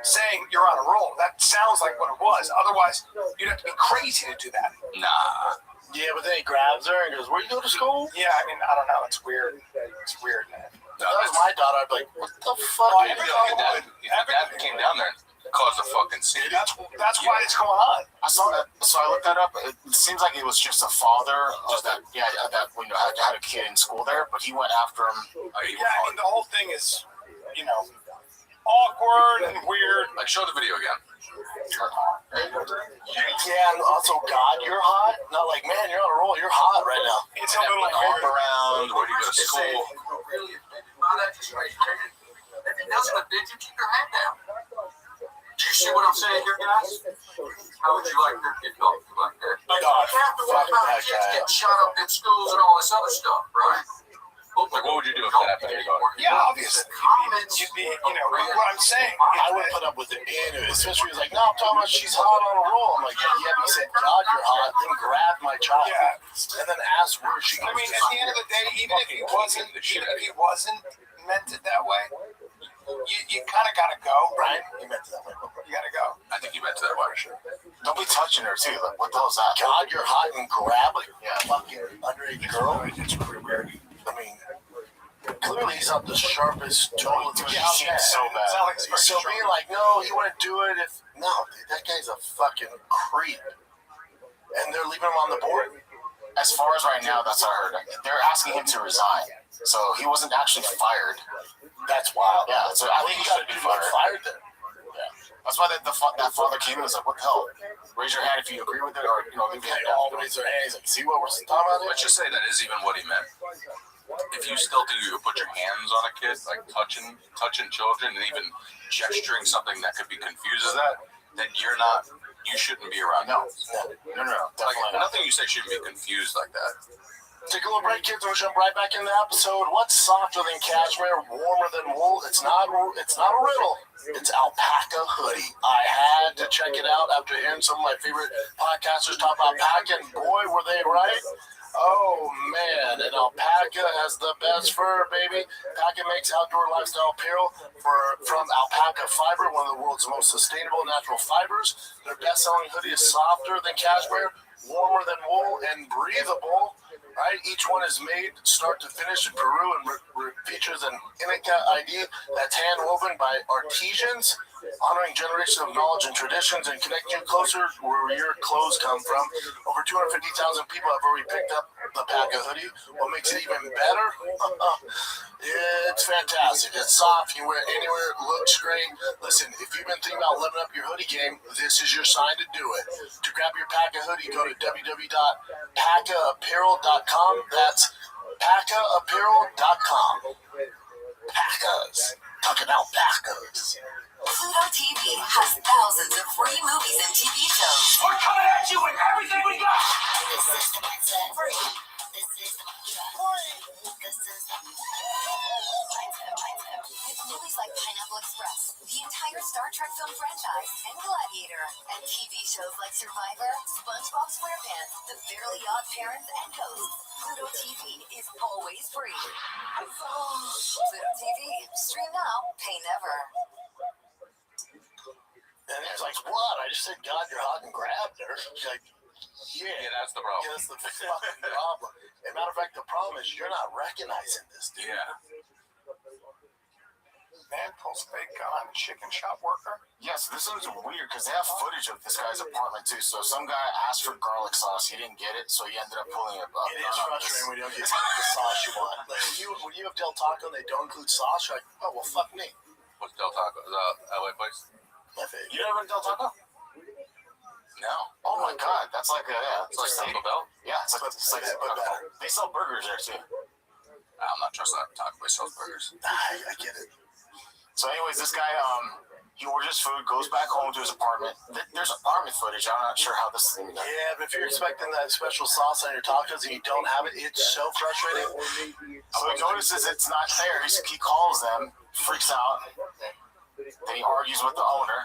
saying you're on a roll. That sounds like what it was. Otherwise, you'd have to be crazy to do that. Nah. Yeah, but then he grabs her and goes, "Where you go to school?" Yeah, I mean, I don't know. It's weird. It's weird, man. If that was my daughter, I'd be like, "What the fuck?" Well, Your dad came down there and caused a fucking scene. That's why it's going on. I saw that, so I looked that up. It seems like it was just a father that had a kid in school there, but he went after him. Oh, Yeah, I mean, the whole thing is, awkward and weird. Like, show the video again. Yeah, and also, God, you're hot. Not like, man, you're on a roll. You're hot right now. It's a little Like, weird. around, where do you go to school? Really, if he doesn't, did you keep your hand down? Do you see what I'm saying here, guys? How would you like your kid talking like that? God, You have to worry fuck about that kids guy. getting shot up in schools and all this other stuff, right? Like, what would you do if that happened to your daughter? Yeah, obviously. You'd be, what I'm saying. I would put up with it anyway. Especially he's like, "No, I'm talking about she's hot on a roll." I'm like, "Yeah, but he said, God, you're hot." Then grab my child, Yeah. and then ask where she goes. I mean, at the end of the day, even if he wasn't meant it that way, you kind of gotta go, Right? He meant it that way. You gotta go. I think you meant to that way. Don't be touching her too. Like, what the hell's that? God, you're hot, and grab like fucking underage girl. It's pretty weird. I mean, clearly he's not the sharpest tool. He seems so bad. So being like, "No, you wouldn't do it if..." No, dude, that guy's a fucking creep. And they're leaving him on the board. As far as right now, that's what I heard. They're asking him to resign, so he wasn't actually fired. That's wild. Yeah, so I think he should be fired. Fired then. Yeah, that's why that father came in and was like, "What the hell? Raise your hand if you agree with it, or leave your hand All down." raise their hands. Like, see what we're talking about here? Let's just say that is even what he meant. If you still think you could put your hands on a kid, like touching children, and even gesturing something that could be confused as that, then you shouldn't be around. No, Like, definitely not. nothing you say should be confused like that. Take a little break, kids. We'll jump right back into the episode. What's softer than cashmere, warmer than wool? It's not a riddle. It's alpaca hoodie. I had to check it out after hearing some of my favorite podcasters talk about alpaca, and boy, were they right. Oh man, an alpaca has the best fur, baby. Alpaca makes outdoor lifestyle apparel from alpaca fiber, one of the world's most sustainable natural fibers. Their best-selling hoodie is softer than cashmere, warmer than wool, and breathable. Right, each one is made start to finish in Peru and features an Inca ID that's hand woven by artisans, honoring generations of knowledge and traditions and connecting you closer where your clothes come from. Over 250,000 people have already picked up the Alpaca hoodie. What makes it even better? It's fantastic. It's soft. You wear it anywhere. It looks great. Listen, if you've been thinking about leveling up your hoodie game, this is your sign to do it. To grab your Alpaca hoodie, go to www.pacaapparel.com. That's pacaapparel.com. Pacas. Talking about Pacas. Pluto TV has thousands of free movies and TV shows. We're coming at you with everything we got. This is the mindset. Free. This is the mantra. Free. This is the mindset. With movies like Pineapple Express, the entire Star Trek film franchise, and Gladiator, and TV shows like Survivor, SpongeBob SquarePants, The Fairly Odd Parents, and Ghosts. Pluto TV is always free. Pluto TV. Stream now, pay never. And it's like, what? I just said, God, you're hot, and grabbed her. She's like, Yeah, that's the problem. Yeah, that's the fucking problem. As a matter of fact, the problem is you're not recognizing this, dude. Yeah. Man pulls fake gun on chicken shop worker. Yes, this is weird because they have footage of this guy's apartment too. So some guy asked for garlic sauce, he didn't get it, so he ended up pulling it up. It is frustrating when you don't get the sauce you want. Like when you have Del Taco and they don't include sauce, you're like, oh well, fuck me. What's Del Taco? LA place? My favorite. You never been to Del Taco? No. Oh my god, that's like It's like Taco Bell? yeah, it's like but better. they sell burgers there too. I'm not trusting that Taco Bell sells burgers. I get it. So anyways, this guy He orders food, goes back home to his apartment. There's apartment footage. I'm not sure how this is going to be done. Yeah, but if you're expecting that special sauce on your tacos and you don't have it, it's so frustrating. So he notices it's not there. He calls them, freaks out. Then he argues with the owner.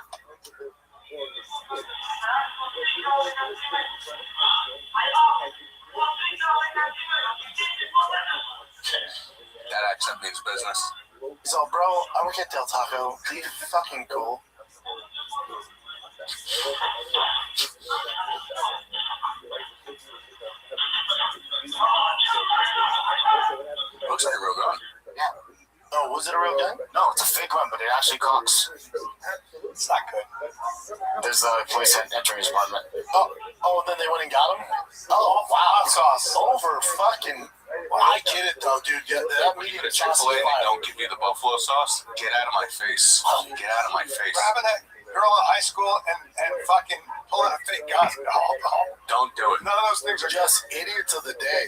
That accent means business. So, bro, I work at Del Taco. Be fucking cool. Looks like a real gun. Oh, was it a real gun? No, it's a fake one, but it actually cocks. It's not good. There's the police entering his apartment. Oh, then they went and got him? Oh, wow. Sauce. Over fucking... I get it, though, dude. Yeah, that When you medium go to sauce is Chick-fil-A and they fire. don't give you the buffalo sauce, get out of my face. Get out of my face. Grabbing that girl in high school and fucking pulling a fake gun. No. Don't do it. None of those things are Just idiots of the day.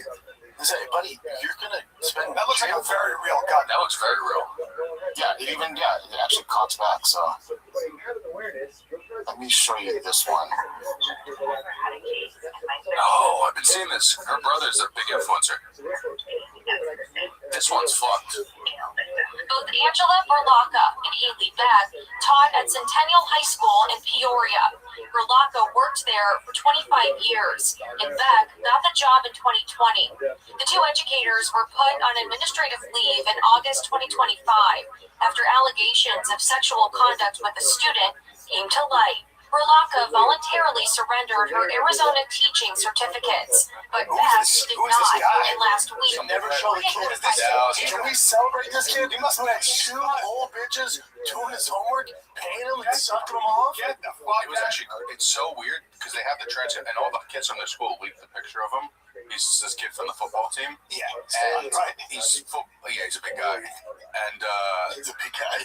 They say, buddy, you're going to spend... That looks like a very real gun. That looks very real. Yeah, it actually cocks back, so. Let me show you this one. Oh, I've been seeing this. Her brother's a big influencer. This one's fucked. Both Angela Berlacca and Haley Beck taught at Centennial High School in Peoria. Berlacca worked there for 25 years, and Beck got the job in 2020. The two educators were put on administrative leave in August 2025 after allegations of sexual conduct with a student came to light. Berlacca voluntarily surrendered her Arizona teaching certificates, but Beck did Who is this not. guy? And last week, Never show the kid. Who is this? Can we celebrate this kid? You must have had 2 old bitches doing his homework, paying him and sucking him off. Get the fuck It was actually, it's so weird because they have the transcript and all the kids from their school leaked the picture of him. He's this kid from the football team. Yeah. And Right. he's a big guy. And He's a big guy.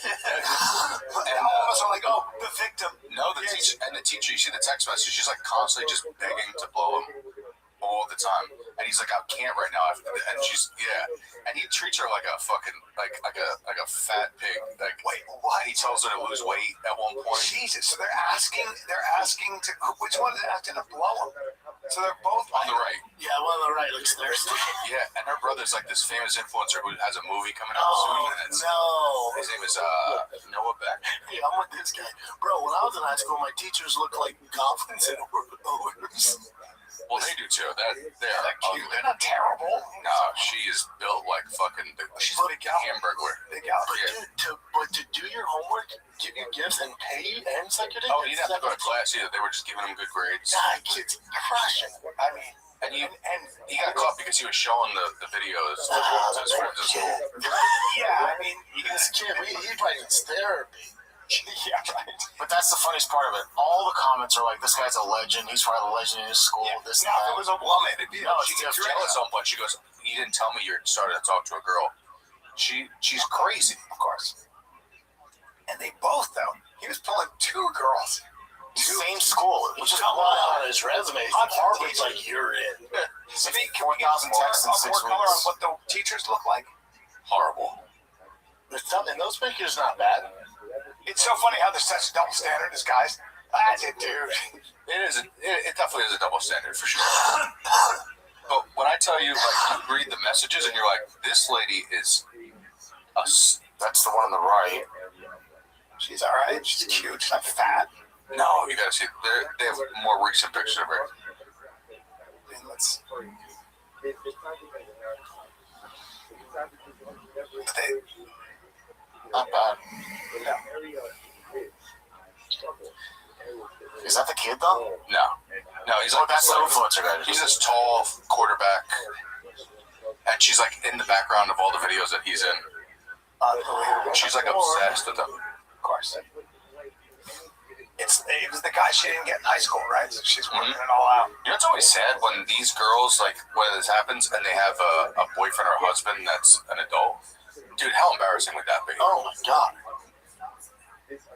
And all of us are like, oh, the victim. no, the teacher, you see the text message, she's like constantly just begging to blow him all the time. And he's like, I can't right now. And she's, and he treats her like a fucking, like a fat pig. Like, Wait, what? and he tells her to lose weight at one point. Jesus. So they're asking to, which one is asking to blow him? So they're both On the right. Yeah, one on the right looks thirsty. Yeah, and her brother's like this famous influencer who has a movie coming out Oh, soon. And it's, no. his name is Noah Beck. Hey, I'm with this guy. Bro, when I was in high school, my teachers looked like goblins and ogres. Well, they do too. They're Cute. They're not terrible. No, she is built like fucking She's a big gal. hamburger. Big gal. But Yeah. dude, to do your homework, give your gifts, and pay you and suck your dick. Oh, he didn't have to go to class either. They were just giving him good grades. God, kids crushing. I mean, And he got caught because he was showing the videos to his friends at school. yeah, I mean, This kid, he probably needs therapy. yeah, right. But that's the funniest part of it. All the comments are like, this guy's a legend. He's probably a legend in his school. Yeah. This Now, if it was a woman, it'd be, No, she she gets gets jealous on one. She goes, "You didn't tell me you're starting to talk to a girl." She's crazy. Of course. And they both, though. He was pulling 2 girls. same school, which is on his resume. Harvard's like, you're in. I mean, can we get 4,000 texts in 6 more color on weeks. what the teachers look like? Horrible. And those pictures not bad. It's so funny how there's such a double standard as guys. That's it, dude. It definitely is a double standard for sure. But when I tell you, like, you read the messages and you're like, this lady is That's the one on the right. She's all right. She's cute. She's not fat. no, you gotta see. They have more recent pictures of her. I mean, let's. They, Not bad. no. Is that the kid, though? No, he's Oh, like that's the influencer guy. he's this tall quarterback, and she's like in the background of all the videos that he's in. Unbelievable. She's like obsessed with him. Of course. It was the guy she didn't get in high school, right? So she's working it all out. You know, it's always sad when these girls, like, when this happens and they have a boyfriend or husband that's an adult. Dude, how embarrassing would that be? Oh my god.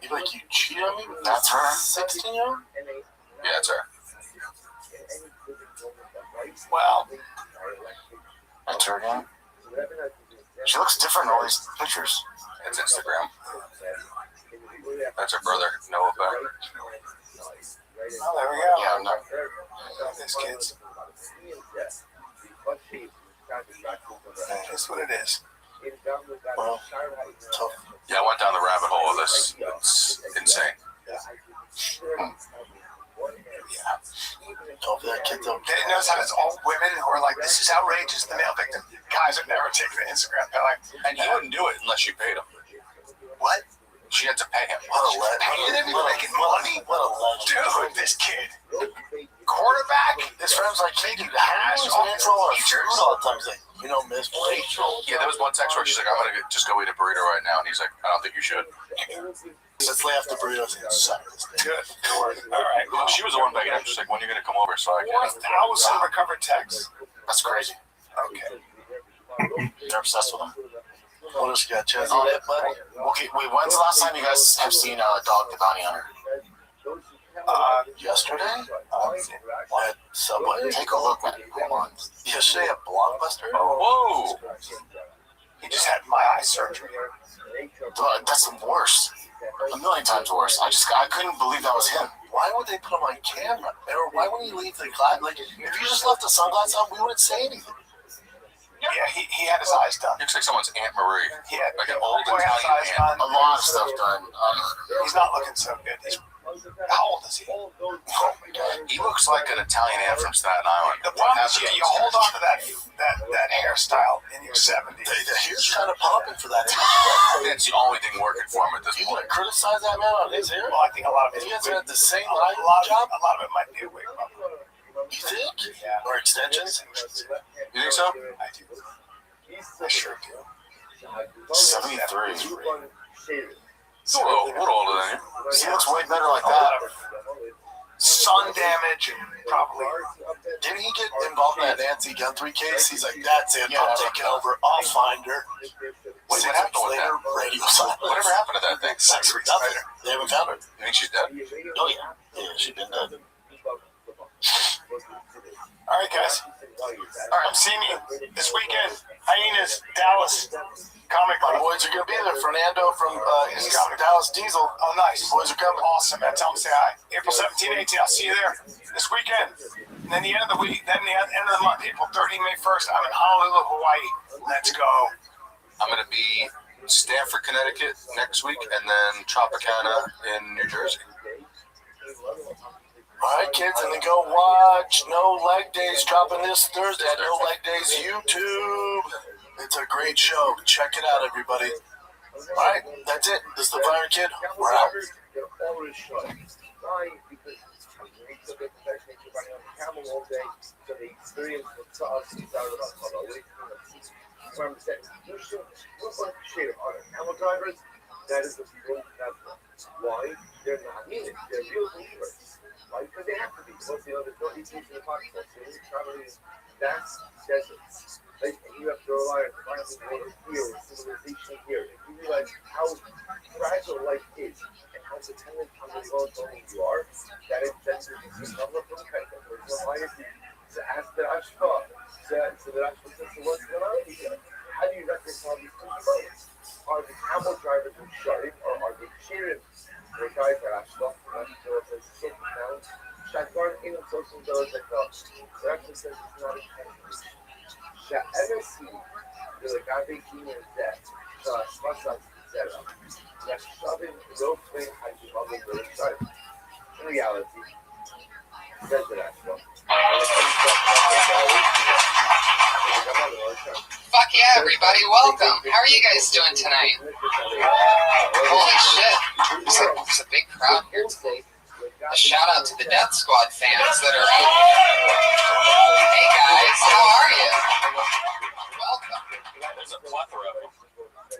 You like you cheated on me? That's her. 16-year-old? Yeah, it's her. Well, That's her again. She looks different in all these pictures. It's Instagram. That's her brother, Noah back. Oh, there we go. Yeah, I'm not. This kids. That's what it is. Well, tough. Yeah, I went down the rabbit hole of this. It's insane. Tough for that kid though. They notice how it's all women who are like, this is outrageous, the male victim. Guys would never take the Instagram. They're like, And he wouldn't do it unless you paid him. what? She had to pay him. Paying him? You're making money? What a legend. Dude, this kid. Quarterback. His friends like, hey, dude, Cash how off many people are teachers. food all the time? He's like, you know, Miss Rachel. Yeah, there was one text where she's like, I'm going to just go eat a burrito right now. And he's like, I don't think you should. Let's lay off the burritos and suck this thing. Good. All right. Well, she was the one begging him. She's like, when are you going to come over so I can... 4,000 recovered texts. That's crazy. Okay. You're obsessed with him. What else you got, Chaz? On it, buddy? Okay, wait, when's the last time you guys have seen Dog the Bounty Hunter? Yesterday? At Subway? Take a look, man. Hold on. Yesterday at Blockbuster? Whoa! He just had my eye surgery. That's the worst. A million times worse. I couldn't believe that was him. Why would they put him on camera? Or why wouldn't he leave the glass? Like, if you just left the sunglasses on, we wouldn't say anything. Yeah, he had his eyes done. Looks like someone's Aunt Marie. He had Like an old boy had his eyes Italian done. A lot of stuff done. He's not looking so good. How old is he? Oh my God. He looks like an Italian aunt from Staten Island. The problem is, you hold on to that hairstyle in your 70s. The hair's kind of popping for that. It's the only thing working for him at this You point. want to criticize that man on his hair? Well, I think a lot of it. You guys had the same A life lot job? of it might be a wig problem. You think? Yeah. Or extensions? You think so? I do. I sure do. 73. He's a little older than you. He looks way better like A lot that. of sun damage and probably. Didn't he get involved in that Nancy Guthrie case? He's like, that's it. I'm taking over. I'll find her. Wait, what happened with later, that? radio silence. Whatever happened to that thing? Nothing. They haven't found her. You think she's dead? Oh, yeah. Yeah, she's been dead. All right, guys. All right, I'm seeing you this weekend. Hyenas, Dallas, Comic My Con. boys are going to be there. Fernando from East Dallas Diesel. Oh, nice. Boys are coming. Awesome, man. Tell them to say hi. April 17, 18. I'll see you there this weekend. And then the end of the week, then the end of the month, April 30, May 1st, I'm in Honolulu, Hawaii. Let's go. I'm going to be Stamford, Connecticut next week, and then Tropicana in New Jersey. All right, kids, and then go watch No Leg Days dropping this Thursday at No Leg Days YouTube. It's a great show. Check it out, everybody. All right, that's it. This is the Fire Kid. We're out. That is the people that why they're not needed. They're real believers. Why? Because they have to be. Once you know, there's no easy to the podcast. So you're traveling vast deserts. Like, you have to rely on finding water here, civilization here. If you realize how fragile life is and how dependent on the world you are, that is the number from Kaitan. There's no higher to ask the Ashka. So the Ashka says, what's going on here? How do you reconcile these two modes? Are the camel drivers in Sharim or are they cheering the guys that are stuck and that's sitting down? Shadwan in a social does like that. So actually says it's not a tendency. Sha'emesi, the Gabi King is dead. Sha'asmasas, etc. That's shoving no flame as you love it very sharp. In reality, says it actually. Fuck yeah, everybody, welcome. How are you guys doing tonight? Holy shit, there's a big crowd here today. A shout out to the Death Squad fans that are out. Hey guys, how are you? Welcome. There's a plethora of them.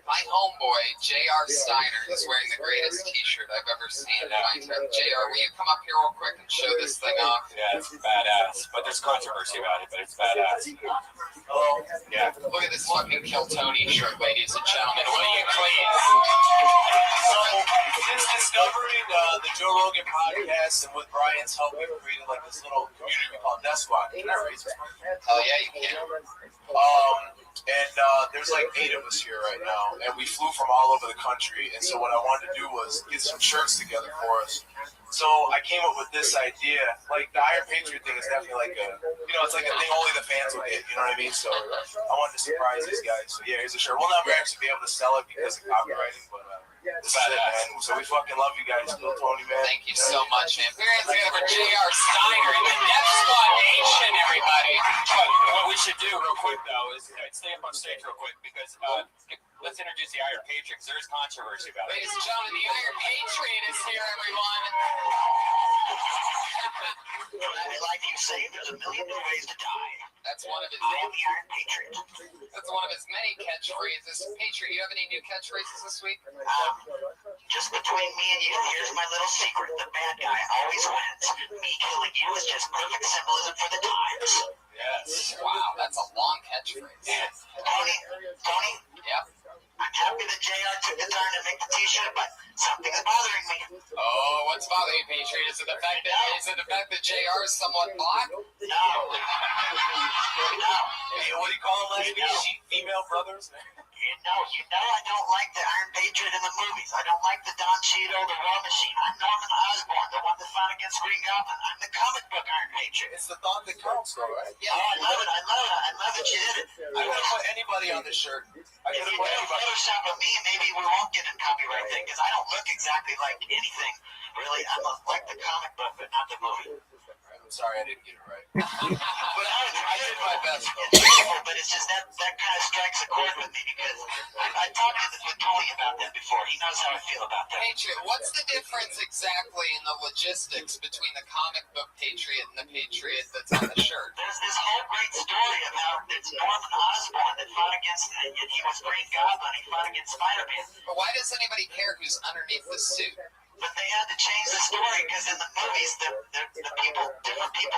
My homeboy, J.R. Steiner, is wearing the greatest t-shirt I've ever seen in my entire. J.R., will you come up here real quick and show this thing off? Yeah, it's badass. But there's controversy about it, but it's badass. Oh, Yeah. look at this fucking Kill Tony shirt, ladies and gentlemen. What do you claim? So, since discovering the Joe Rogan podcast and with Brian's help, we created like this little community we call Death Squad. Can I raise it? Oh yeah, you can. And there's like 8 of us here right now, and we flew from all over the country. And so what I wanted to do was get some shirts together for us. So I came up with this idea. Like the Iron Patriot thing is definitely like it's like a thing only the fans will get. You know what I mean? So I wanted to surprise these guys. So yeah, here's a shirt. We'll never actually be able to sell it because of copywriting, but this is it, man. So we fucking love you guys, still, Tony, man. Thank you so much, man. We're going to have J.R. Steiner in the Death Squad Nation, everybody. What we should do real quick, though, is stay up on stage real quick because let's introduce the Iron Patriot because there's controversy about it. Ladies and gentlemen, the Iron Patriot is here, everyone. Like you say, there's a million new ways to die. That's one of his. I am the Iron Patriot. That's one of his many catchphrases. Patriot, you have any new catchphrases this week? Just between me and you, here's my little secret. The bad guy always wins. Me killing you is just perfect symbolism for the times. Yes. Wow, that's a long catchphrase. Tony? Yep. I'm happy that JR took the time to make the t-shirt, but something's bothering me. Oh, what's bothering you, Patriot? Is it the fact that JR is somewhat black? No. Hey, what do you call them last week? Sheep female brothers? You know I don't like the Iron Patriot in the movies. I don't like the Don Cheadle, the War Machine. I'm Norman Osborn, the one that fought against Green Goblin. I'm the comic book Iron Patriot. It's the thought that counts, though, right? Yeah, I love it. I love that you did it. I could have put anybody on this shirt. I If could you have put do anybody. Photoshop of me, maybe we won't get a copyright thing, because I don't look exactly like anything. Really, I'm like the comic book, but not the movie. I'm sorry I didn't get it right. But I did my best. It's beautiful, but it's just that kind of strikes a chord with me because I talked with Tony about that before. He knows how I feel about that. Patriot, what's the difference exactly in the logistics between the comic book Patriot and the Patriot that's on the shirt? There's this whole great story about it's Norman Osborn that fought against, he was Green Goblin, he fought against Spider-Man. But why does anybody care who's underneath the suit? But they had to change the story because in the movies, different people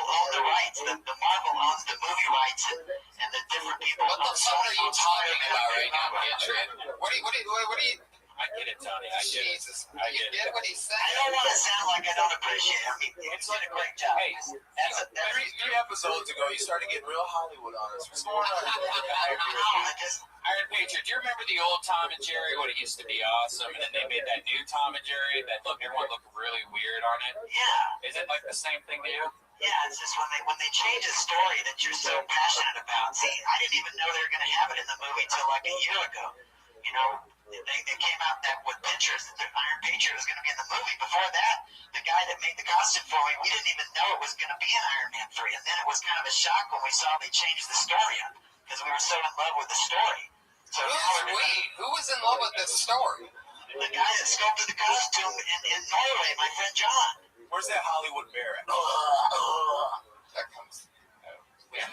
own the rights. The Marvel owns the movie rights, and the different people. What the fuck are you talking about right now, Patriot? What are you? I get it, Tony. I get it. Jesus, you get what he's saying? I don't want to sound like I don't appreciate it. I mean, it's done a great job. Hey, Three episodes ago, you started getting real Hollywood on us. What's going on? Iron Patriot, do you remember the old Tom and Jerry when it used to be awesome, and then they made that new Tom and Jerry that everyone looked really weird on it? Yeah. Is it like the same thing to you? Yeah, it's just when they change a story that you're so passionate about. See, I didn't even know they were going to have it in the movie till like a year ago. You know, they came out with pictures that the Iron Patriot was going to be in the movie. Before that, the guy that made the costume for me, we didn't even know it was going to be in Iron Man 3. And then it was kind of a shock when we saw they changed the story up because we were so in love with the story. So Who was in love with this story? The guy that sculpted the costume in Norway, my friend John. Where's that Hollywood bear at? That comes.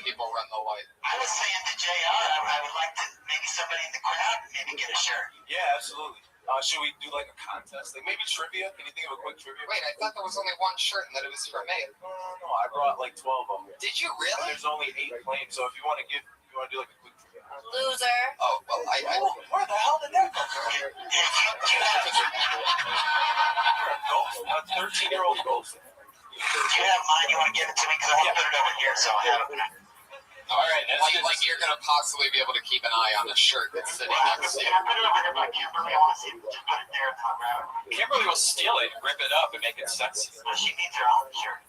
People run the light. I was saying to JR, I would like to maybe somebody in the crowd maybe get a shirt. Yeah, absolutely. Should we do like a contest? Like maybe trivia? Can you think of a quick trivia? Wait, I thought there was only one shirt and that it was for me. No, I brought like 12 of them. Did you And really? there's only 8 claims, so if you want to do like a quick trivia. Loser. Oh, well, Where the hell did that come from? You're a Ghost, a 13-year-old ghost. Do you have mine? You want to give it to me? Because I want to put it over here so I have it. All right, like you're gonna possibly be able to keep an eye on the shirt that's sitting next to you. Can I put it over here by Kimberly? I want to see it. Just put it there and then I'll grab it. Kimberly will steal it, rip it up, and make it sexy. No, she needs her own shirt.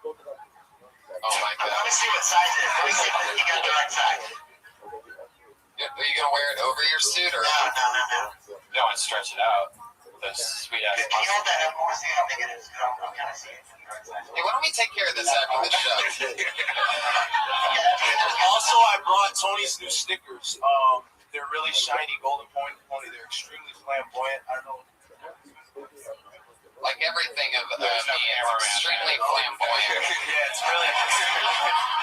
Oh my Let me god. see what size it is. Let me see if you got the right size. Are you gonna wear it over your suit or? No. You don't want to stretch it out. The sweet ass Can you hold that up? I want to see how big it is. I'm kind of seeing it. Hey, why don't we take care of this after the show? Also, I brought Tony's new stickers. They're really shiny, golden pony. They're extremely flamboyant. I don't know. Like everything of me, it's extremely flamboyant. Yeah, it's really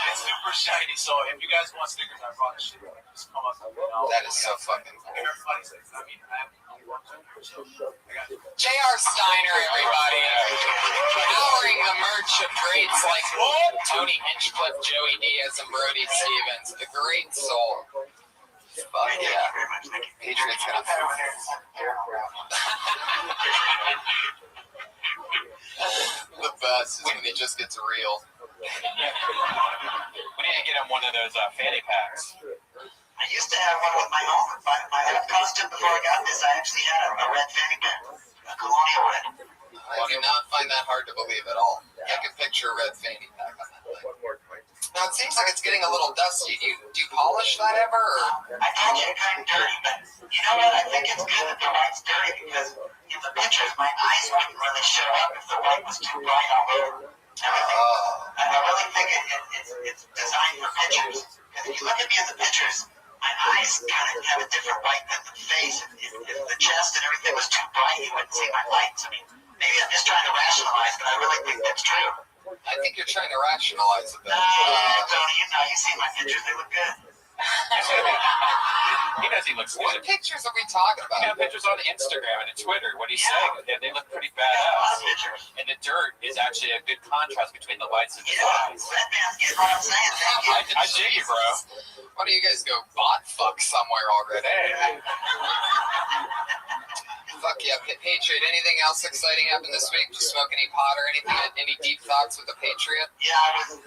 it's super shiny. So if you guys want stickers, I brought a shit. Just come up. That is so fucking cool. Everybody says, I mean, J.R. Steiner, everybody, powering the merch of greats like Tony Hinchcliffe, Joey Diaz, and Brody Stevens. The great soul. Fuck yeah. Patriots gonna the best is when he just gets real. We need to get him one of those fanny packs. I used to to have one with my own. My costume before I got this, I actually had a red fanny pack, a colonial red. I do not find that hard to believe at all. I can picture a red fanny pack on that thing. Now, it seems like it's getting a little dusty. Do you polish that ever? Or? I told you it's kind of dirty, but you know what? I think it's good that the white's dirty because in the pictures, my eyes wouldn't really show up if the white was too bright all over everything. I really think it's designed for pictures. Because if you look at me in the pictures, my eyes kind of have a different light than the face. If the chest and everything was too bright, you wouldn't see my lights. I mean, maybe I'm just trying to rationalize, but I really think that's true. I think you're trying to rationalize it. Tony, you see my pictures, they look good. He does. He looks What good. pictures are we talking about? You have pictures on Instagram and Twitter. What he's saying, they look pretty badass. And the dirt is actually a good contrast between the lights and the eyes. Get what I'm saying? Thank you. I dig you, bro. Why don't you guys go bot fuck somewhere already? Fuck yeah, Patriot. Anything else exciting happened this week? Did you smoke any pot or anything? Any deep thoughts with the Patriot? Yeah, I was on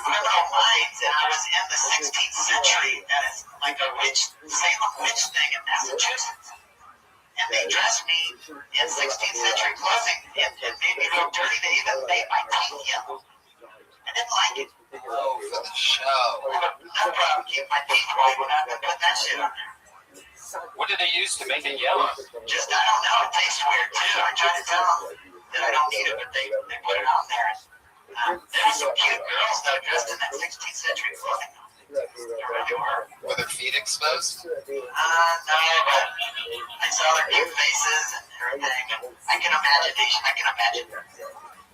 Criminal Minds, and I was in the 16th century at like a Salem witch thing in Massachusetts. And they dressed me in 16th century clothing and made me go dirty. They even made my teeth yellow. I didn't like it. Oh, for the show. No problem keeping my teeth white when I put that shit on there. What did they use to make it yellow? Just, I don't know. It tastes weird, too. I tried to tell them that I don't need it, but they put it on there. There were some cute girls, though, dressed in that 16th century clothing. Were their feet exposed? No, but I saw their cute faces and everything. I can imagine.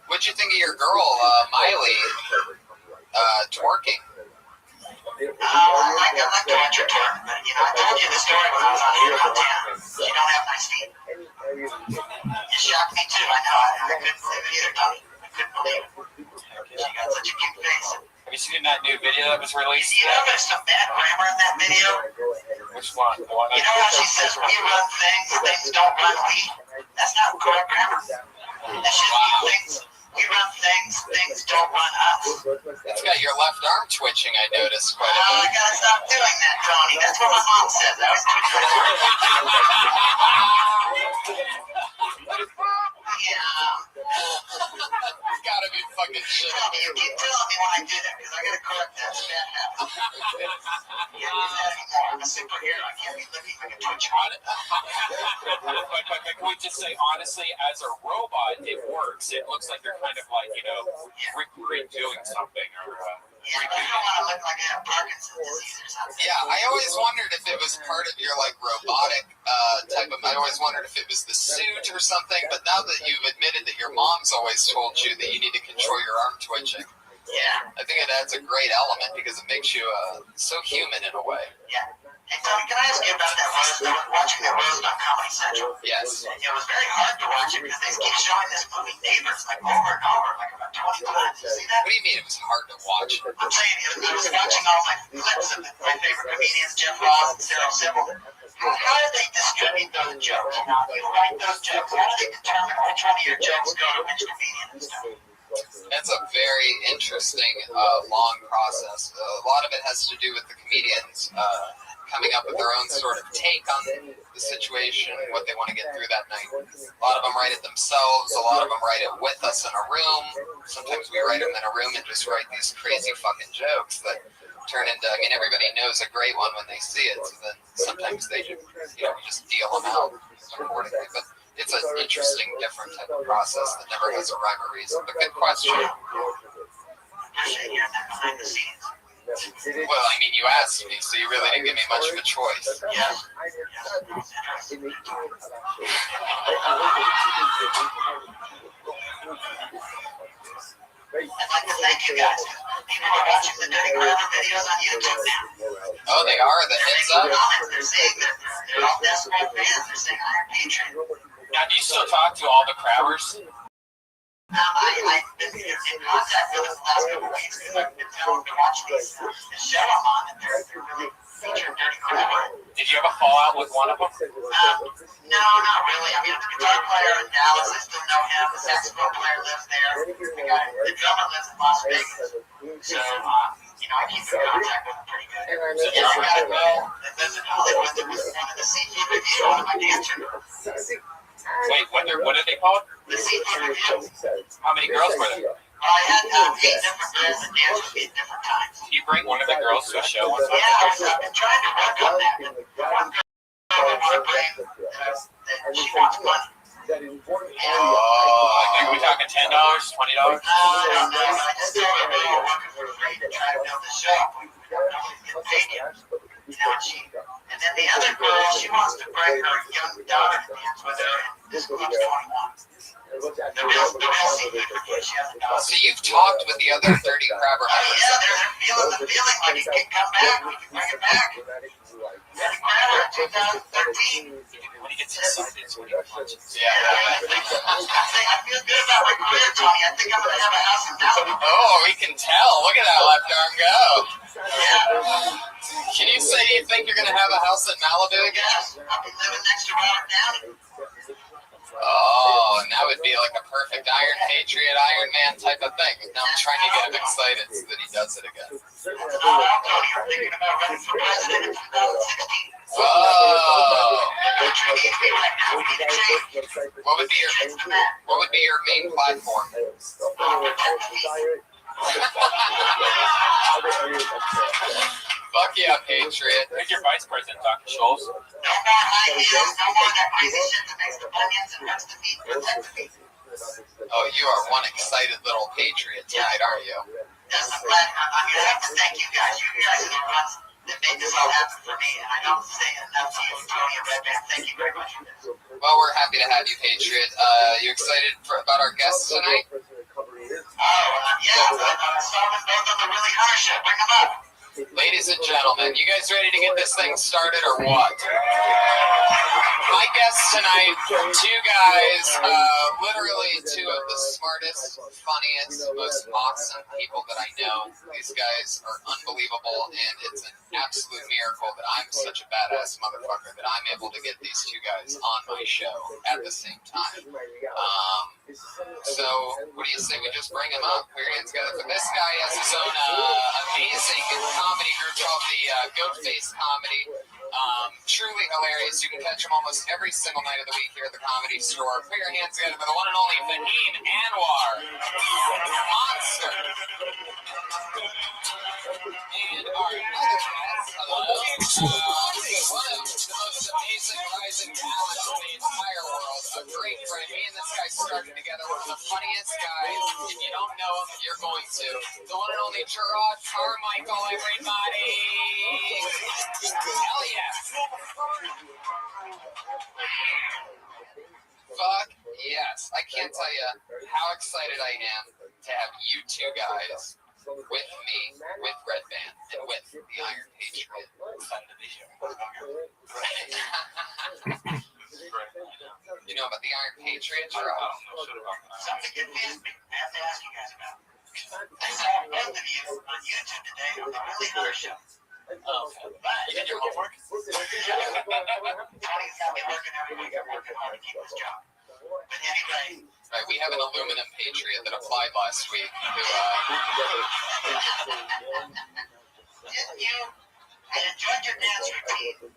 What'd you think of your girl, Miley, twerking? I like to watch her twerk, but, I told you the story when I was on here on town. She don't have nice feet. It shocked me, too. I know. I couldn't believe it either, Tony. I couldn't believe it. She got such a cute face. Have you seen that new video that was released? You know there's some bad grammar in that video? Which one? You know how she says, we run things don't run we? That's not correct grammar. That should be we run things don't run us. It's got your left arm twitching, I noticed quite a bit. I gotta stop doing that, Tony. That's what my mom says. I was You gotta be fucking shitting me. You keep telling me when I do that, because I gotta correct that bad habit. You can't use that anymore. I'm a superhero. I can't be looking like a twitch on it. But can we just say, honestly, as a robot, it works. It looks like they're kind of like, redoing something. Or, yeah, but I don't want to look like I have Parkinson's disease or something. Yeah, I always wondered if it was part of your, robotic type of... I always wondered if it was the suit or something, but now that you've admitted that your mom's always told you that you need to control your arm twitching, yeah, I think it adds a great element because it makes you so human in a way. Yeah. Hey, Tony, can I ask you about that roast? Watching that roast on Comedy Central? Yes. It was very hard to watch it because they keep showing this movie Neighbors over and over, about 20 times. You see that? What do you mean it was hard to watch? I'm saying, I was watching all my clips of my favorite comedians, Jeff Ross and Sarah Silverman. How do they distribute those jokes? You write those jokes. How do they determine which one of your jokes go to which comedian and stuff? It's a very interesting, long process. A lot of it has to do with the comedians coming up with their own sort of take on the situation, what they want to get through that night. A lot of them write it themselves. A lot of them write it with us in a room. Sometimes we write them in a room and just write these crazy fucking jokes that turn into, everybody knows a great one when they see it. So then sometimes they just, we just deal them out accordingly. But it's an interesting, different type of process that never has a rhyme or reason. But good question. Appreciate hearing that behind the scenes. Well, you asked me, so you really didn't give me much of a choice. Yeah. I'd like to thank you guys. People are watching the Dirty Grammar videos on YouTube now. Oh, they are? The hits up? They're saying they're all desperate fans. They're saying I'm Patreon. Now, do you still talk to all the crabbers? I've been in contact with them the last couple of weeks because I've been telling them to watch this show I'm on, and they're really featuring Dirty Grammar. Did you ever fall out with one of them? No, not really. The guitar player in Dallas, I still know him. The saxophone player lives there. The drummer lives in Las Vegas. So, I keep in contact with him pretty good. So you ever got a girl that lives in Hollywood that was wanted to see me review one of my dancers? Wait, what are they called? The seafood review. How many girls were there? I had 8 different girls that danced with me at different times. Do you bring one of the girls to a show once? Yeah, I've been trying to work on that. One girl I want to bring, that she wants money. Are we talking $10, $20? No, I just told her we were working for free to try to build the show. Nobody's getting paid yet. And then the other girl, she wants to bring her young daughter to dance with her. This club's 21. The real seafood review, she has a daughter. So you've talked with the other 30 crabber members. Yeah, they're feeling the feeling like it can come back. We can bring it back. Eddie Crabber in 2013. When he gets excited, it's when he punches. Yeah. I feel good about my career, Tony. I think I'm going to have a house in Malibu. Oh, we can tell. Look at that left arm go. Can you say you think you're going to have a house in Malibu again? Yes, I'll be living next to Robert Downey. Oh, and that would be like a perfect Iron Patriot, Iron Man type of thing. Now I'm trying to get him excited so that he does it again. Tony, you're thinking about running for president in 2016. Oh. What would be your main platform? Fuck yeah, Patriot. Who's your vice president, Dr. Scholes? No more high heels, no more that crazy shit that makes the bunions and hurts the feet, protect the feet. Oh, you are one excited little patriot tonight, aren't you? Yes, I'm glad. I mean, I have to thank you guys. You guys are the ones that made this all happen for me, and I don't say enough to you, Tony and Red Band. Thank you very much for this. Well, we're happy to have you, Patriot. You excited about our guests tonight? Oh, yeah, I saw them both on the Really Hunter show. Bring them up. Ladies and gentlemen, you guys ready to get this thing started or what? My guests tonight, two guys, literally two of the smartest, funniest, most awesome people that I know. These guys are unbelievable, and it's an absolute miracle that I'm such a badass motherfucker that I'm able to get these two guys on my show at the same time. So, what do you say we just bring them up? Put your hands together for this guy. Has his own amazing comedy group called the Goat Face Comedy. Truly hilarious. You can catch him almost every single night of the week here at the Comedy Store. Put your hands together for the one and only Fahim Anwar. Monster. And our other guest, hello. One of the most amazing rising talents in the entire world. A great friend. Me and this guy started together. One of the funniest guys. If you don't know him, you're going to. The one and only Gerard Carmichael, everybody. Hell yeah. Fuck yes. I can't tell you how excited I am to have you two guys with me, with Red Band, and with the Iron Patriot. You know about the Iron Patriot, or I don't know shit about that. Something confused me. I have to ask you guys about. I saw both of you on YouTube today on the Really Hunter show. You did your homework? Tony's got me working every week. I'm working hard to keep this job. But anyway. Right, we have an aluminum Patriot that applied last week. I enjoyed your dance routine.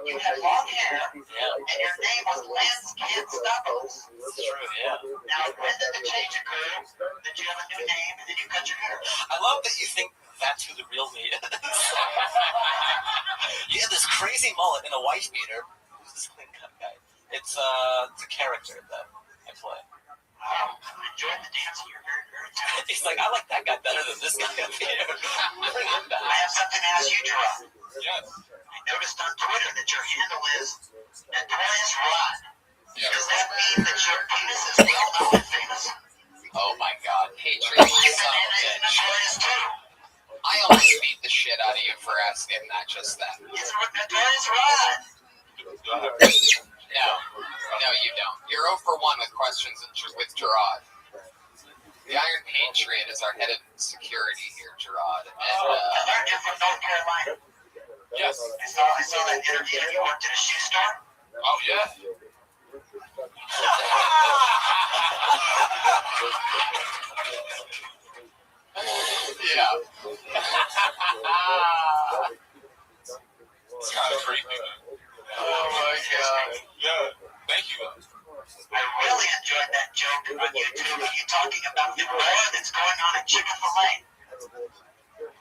You had long hair, and your name was Lance Can't Stop Us. True, yeah. Now, when did the change occur that you have a new name and then you cut your hair? I love that you think that's who the real me is. You have this crazy mullet and a wife beater. Who's this clean cut guy? It's a character that I play. I enjoyed the dancing. You're very, very talented. He's like, I like that guy better than this guy up here. Bring him back. I have something to ask you, Gerard. Yes. I noticed on Twitter that your handle is Notorious Rod. Yeah. Does that mean that your penis is well known and famous? Oh my god, Patriot, you son of a bitch. Notorious too. I almost beat the shit out of you for asking that just then. It's Notorious Rod. No, you don't. You're 0 for 1 with questions with Gerard. The Iron Patriot is our head of security here, Gerard. And, I learned you're from North Carolina. Yes. I saw that interview. You worked at a shoe store? Oh, yeah. Yeah. It's kind of creepy, man. Oh my god. Yeah. Thank you. I really enjoyed that joke on YouTube of you talking about the war that's going on in Chick-fil-A.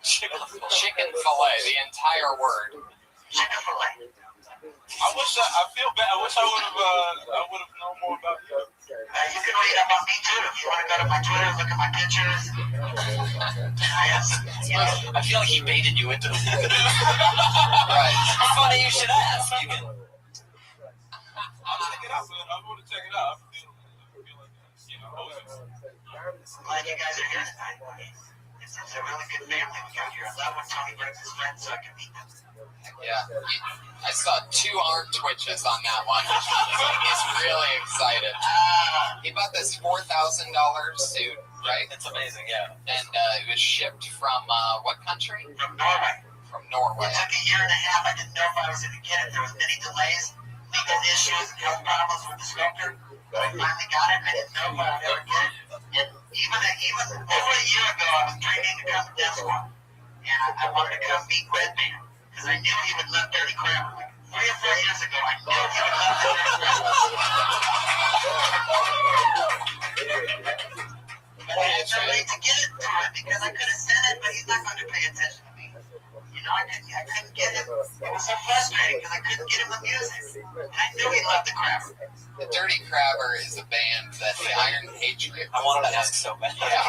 Chicken fillet, the entire word. Chick-fil-A. I feel bad. I wish I would have known more about you. You can read up on me too if you want to go to my Twitter, look at my pictures. I feel like he baited you into it. Right. Funny you should ask. You can. I'll check it out, man. I want to check it out. I feel like, I'm glad you guys are here tonight. It's a really good family we got here. I love when Tony brings his friends so I can meet them. Yeah. I saw 2 arm twitches on that one. He's really excited. He bought this $4,000 suit, right? It's amazing, yeah. And it was shipped from what country? From Norway. From Norway. It took a year and a half. I didn't know if I was going to get it. There was many delays, legal issues, and health problems with the sculptor. But I finally got it. I didn't know if I would ever get it. And even over a year ago, I was training to come to Death Squad. And I wanted to come meet Redman. Because I knew he would love Dirty Crab. Like 3 or 4 years ago, I knew he would love Dirty Crab. But I had no way to get it to him because I could have sent it, but he's not going to pay attention to me. You know, I couldn't get him. It was so frustrating because I couldn't get him the music. And I knew he loved the Crabber. The Dirty Crabber is a band that the Iron Patriot. I wanted to ask so bad. Yeah.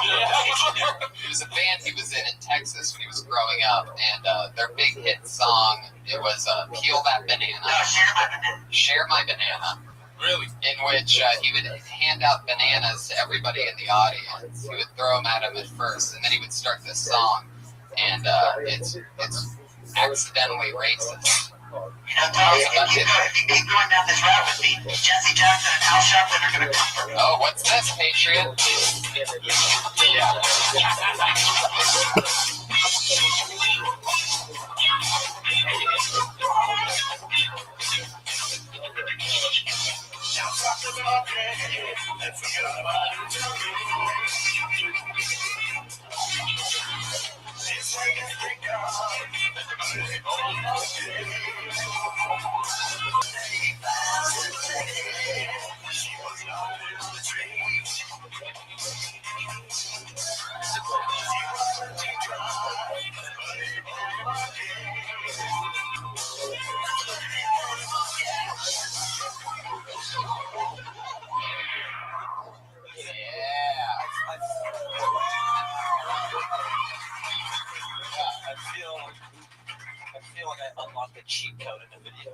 It was a band he was in Texas when he was growing up, and their big hit song, it was Peel That Banana. No, Share My Banana. Share My Banana. Really? In which he would hand out bananas to everybody in the audience. He would throw them at him at first, and then he would start this song. And it's accidentally racist. You know, Tony, if you keep going down this route with me, Jesse Jackson and Al Sharpton are going to come for me. Oh, what's this, Patriot? Yeah. I feel like I unlocked a cheat code in the video.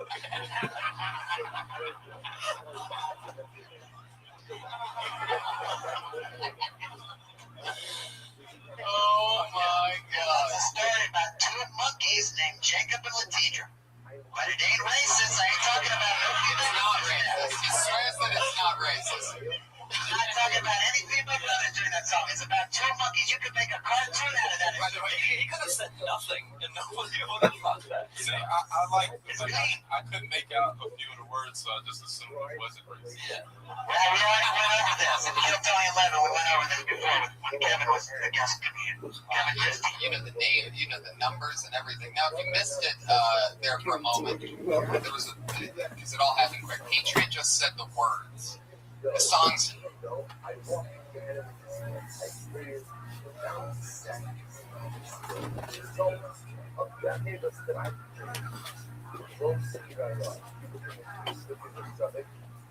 Oh my God. It's a story about 2 monkeys named Jacob and Latidra. But it ain't racist. I ain't talking about no female. It's not racist. He swears that it's not racist. I'm not talking about any female brothers during that song. It's about 2 monkeys. You could make a cartoon out of that. By the way, he could have said nothing, and nobody would have thought that. See, I like I couldn't make out a few of the words, so I just assumed it wasn't racist. Yeah. Well, we already went over this. In Kill Tony 11, we went over this before when Kevin was a guest comedian. Kevin Christie. You know the name, you know the numbers and everything. Now, if you missed it there for a moment, there was because it all happened quick. Patriot just said the words. The songs.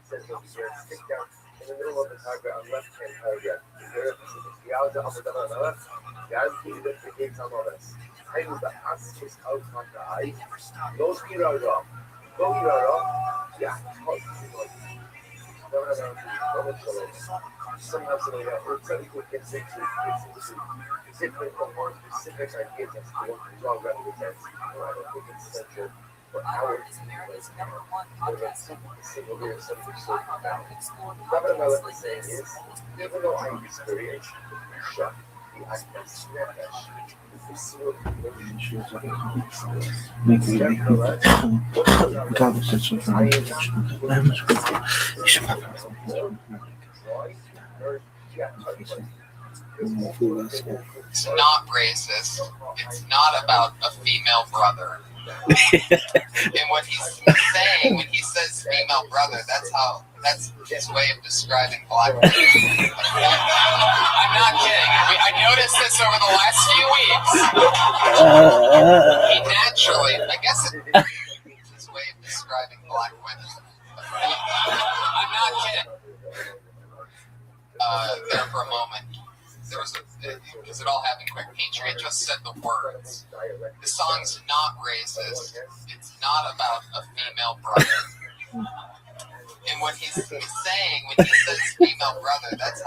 Says over here, stick down in the middle of the paragraph, left-hand paragraph. Sometimes it's different from more specific ideas as to what ViralRabbi represents. I don't think it's essential for our America's #1 podcast. single real subject so now. What I'm saying is, even though I experienced the shock, the actors, It's not racist. It's not about a female brother. And what he's saying when he says female brother, that's his way of describing black women. I'm not kidding. I noticed this over the last few weeks. He naturally, I guess it's his way of describing black women. I'm not kidding. There for a moment. There was because it all happened quick. Patriot just said the words. The song's not racist. It's not about a female brother. And what he's saying when he says female brother, that's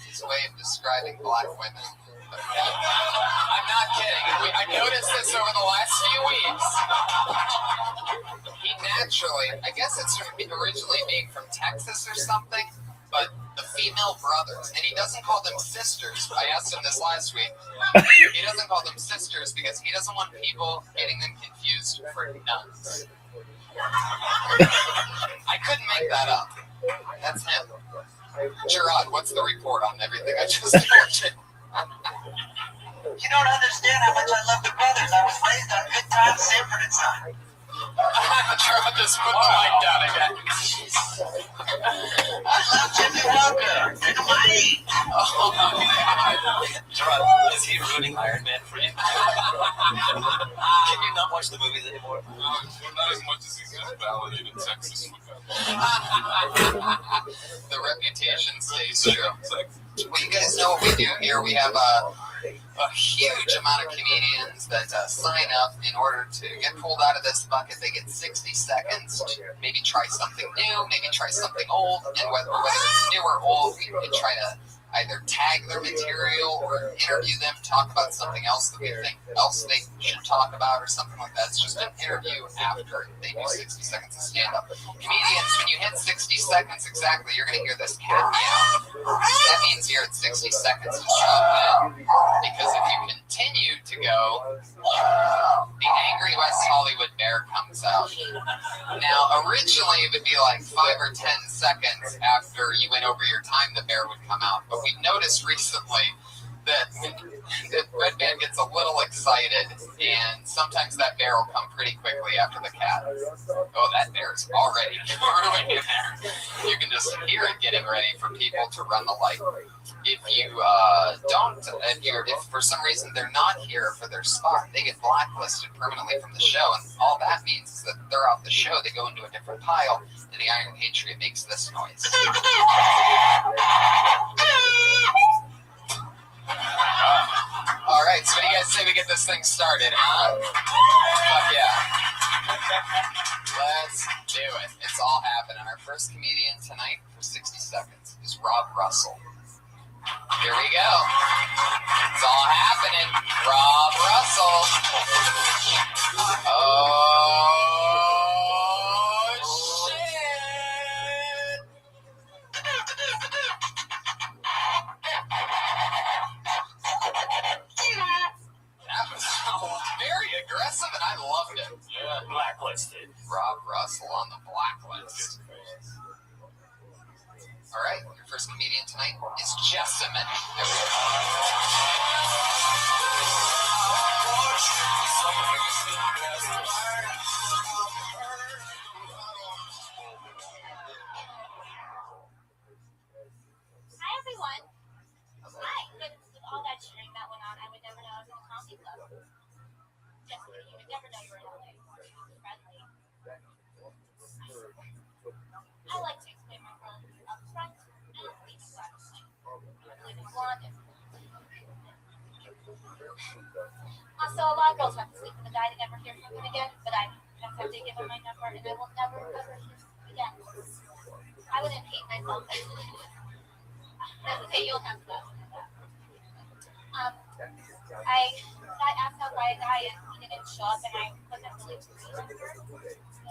his way of describing black women. I'm not kidding. I noticed this over the last few weeks. He naturally, I guess it's originally being from Texas or something, but the female brothers, and he doesn't call them sisters. I asked him this last week. He doesn't call them sisters because he doesn't want people getting them confused for nuns. I couldn't make that up. That's him. Gerard, what's the report on everything I just mentioned? You don't understand how much I love the brothers. I was raised on Good Times, Sanford and Son. Gerard, just put the mic down again. I love Jimmy Walker. Dynamite. Gerard, is he ruining Iron Man for you? Can you not watch the movies anymore? Not as much as he's validated Texas with that. The reputation stays true. Well, you guys know what we do here. We have a huge amount of comedians that sign up in order to get pulled out of this bucket. They get 60 seconds to maybe try something new, maybe try something old, and whether it's new or old, we try to either tag their material or interview them, talk about something else that we think else they should talk about or something like that. It's just an interview after they do 60 seconds of stand-up. Comedians, when you hit 60 seconds exactly, you're going to hear this cat meow. That means you're at 60 seconds to shut in. Because if you continue to go, the angry West Hollywood bear comes out. Now, originally it would be like 5 or 10 seconds after you went over your time, the bear would come out. But we've noticed recently that Red Band gets a little excited, and sometimes that bear will come pretty quickly after the cat. Oh, that bear's already growing in there. You can just hear it getting ready for people to run the light. If you if for some reason they're not here for their spot, they get blacklisted permanently from the show, and all that means is that they're off the show. They go into a different pile, and the Iron Patriot makes this noise. All right, so what do you guys say we get this thing started, huh? Fuck yeah. Let's do it. It's all happening. Our first comedian tonight for 60 seconds is Rob Russell. Here we go. It's all happening. Rob Russell. Oh, shit. That was very aggressive, and I loved it. Yeah, blacklisted. Rob Russell on the blacklist. All right, your first comedian tonight is Jessamine. Hi, everyone. Hi. With all that cheering that went on, I would never know I was in a comedy club. Jessamine, you would never know you were in LA. Friendly. I like to explain my feelings up front and leave it black and white. I believe in blonde and also, a lot of girls have to sleep with a guy to never hear from him again, but I just have to give him my number and I will never ever hear from him again. I wouldn't hate myself. That's okay, you'll have to go with that. I got asked out by a guy and he didn't show up, and I wasn't really pleased with her.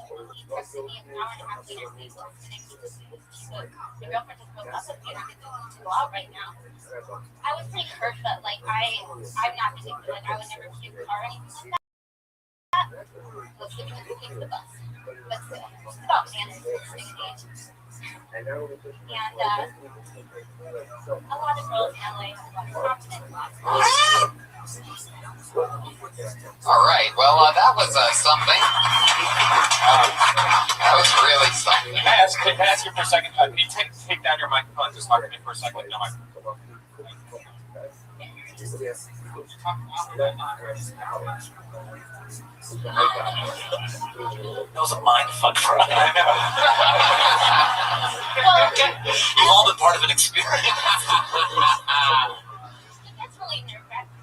He texted me an hour and a half later saying, and I keep this news. She goes, your girlfriend just broke up with me and I'm going to go out right now. I was pretty hurt, but like I'm not ridiculous. Like I would never keep a car or anything like that. Let's give it the bus. but still, it's about manners and dignity. And a lot of girls in LA have a lot of confidence. All right. Well, that was something. That was really something. Can I ask you for a second? Can you take down your microphone? Just talk to me for a second. Like, no microphone. That was a mind fuck for us. We've all been part of an experience. That's really nerve-wracking.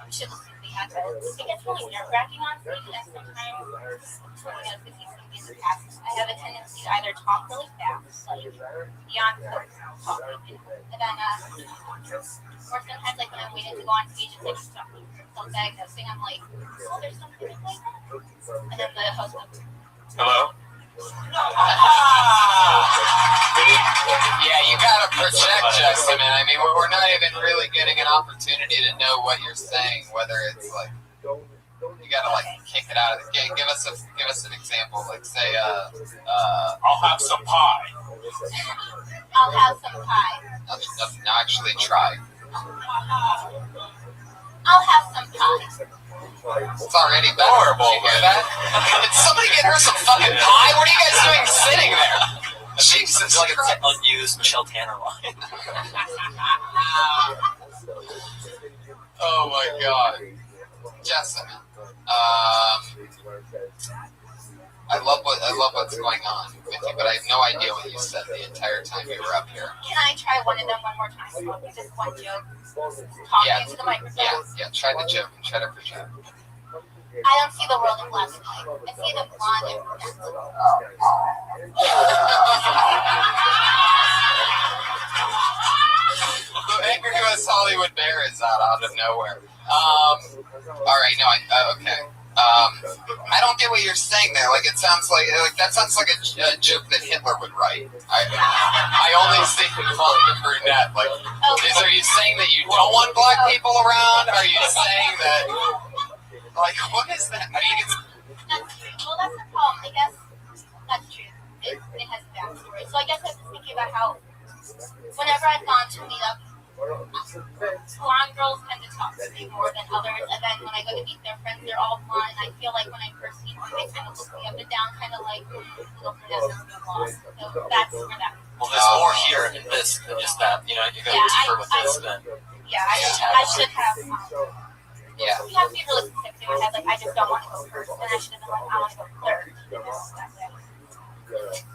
I'm sure this movie had that. It gets really nerve-wracking on stage, and sometimes when I see something in the past, I have a tendency to either talk really fast, like beyond talking, and then, or sometimes like when I'm waiting to go on stage, it's like self-diagnosing. I'm like, oh, there's something like that, and then the host goes, Hello? Yeah, you gotta project, Justin. I mean, we're not even really getting an opportunity to know what you're saying. Whether it's like you gotta like kick it out of the game. Give us an example. Like say, I'll have some pie. I'll have some pie. No, actually try. I'll have some pie. It's already better. Did you hear that? Did somebody get her some fucking pie? What are you guys doing sitting there? Jesus Like Christ. an unused Michelle Tanner line. Oh my God, Justin. I love what's going on with you, but I have no idea what you said the entire time you were up here. Can I try one of them one more time? Just one joke. Talking into the microphone. Yeah. Try the joke and try to project. I don't see the world in black and white. I see the blonde and brunette. The Angry US Hollywood Bear is out of nowhere. All right, no, okay. I don't get what you're saying there. Like it sounds like that sounds like a joke that Hitler would write. I only see blonde and brunette. Like, are you saying that you don't want black people around? Are you saying that? Like, what is that? I mean, Well, that's the problem. I guess that's true. It has a backstory. So I guess I was thinking about how whenever I've gone to meet up, blonde girls tend to talk to me more than others, and then when I go to meet their friends, they're all blonde, and I feel like when I first meet them, they kind of look me up and down, kind of like little princess and blonde. So that's where that. Well, there's more here in this than just that. You know, you go deeper with this than. Yeah, I should have. Yeah. You have to be really specific in my head. Like, I just don't want to go first, and I should have been like, I want to go third.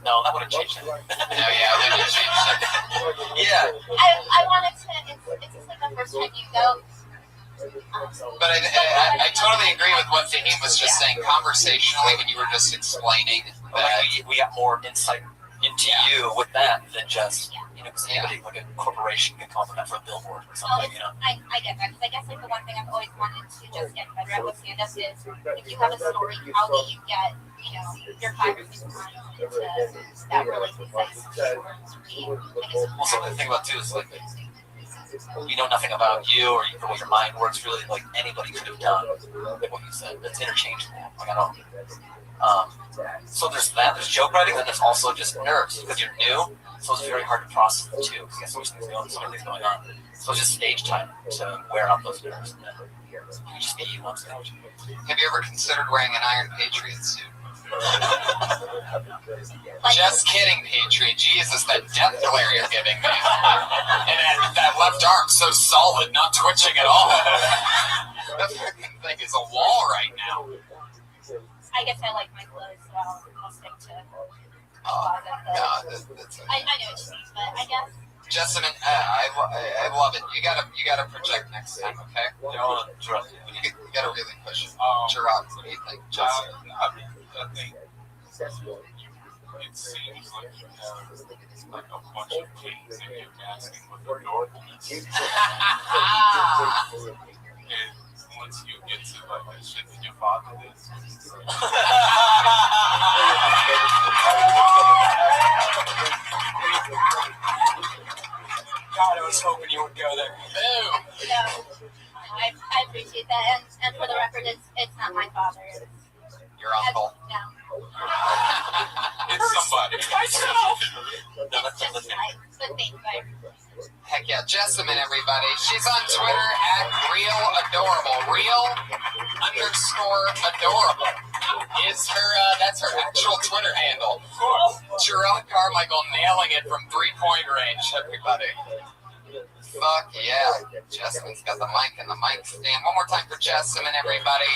No, that wouldn't change it. No, yeah, that would change it. Yeah. I wanted to. It's just like the first time you go. But I totally agree with what Fahim was just saying. Conversationally, when you were just explaining that we got more insight into you with that than just, you know, because anybody, like a corporation can come up with that for a billboard or something, you know. I get that, because I guess like the one thing I've always wanted to just get better at with stand-up is if you have a story, how do you get, you know, your 5 or 6 lines into that really concise short routine? Well, something to think about too is like, you know nothing about you or the way your mind works. Really, like anybody could have done like what you said. It's interchangeable. Like I don't. So there's that. There's joke writing, and there's also just nerves because you're new. So it's very hard to process them too. Because you have so many things going on. So it's just stage time to wear out those nerves. And then you can just be you on stage. Have you ever considered wearing an Iron Patriot suit? Just kidding, Patriot. Jesus, that death glare you're giving me. And that left arm so solid, not twitching at all. That fucking thing is a wall right now. I guess I like my clothes, so I'll stick to God, that's I know what you mean, but I guess. Justin, I love it. You gotta project next time, okay? You gotta really push it. Gerard, what do you think, Justin? I think it seems like you have like a bunch of kings and you're asking what the door is. And once you get to like the shit that your father did. God, I was hoping you would go there. Boom. No, I appreciate that, and for the record, it's not my father. Your uncle. No. Yeah, Jessamine, everybody. She's on Twitter at RealAdorable. Real_adorable is her, that's her actual Twitter handle. Gerard Carmichael nailing it from 3-point range, everybody. Fuck yeah. Jessamine's got the mic and the mic stand. One more time for Jessamine, everybody.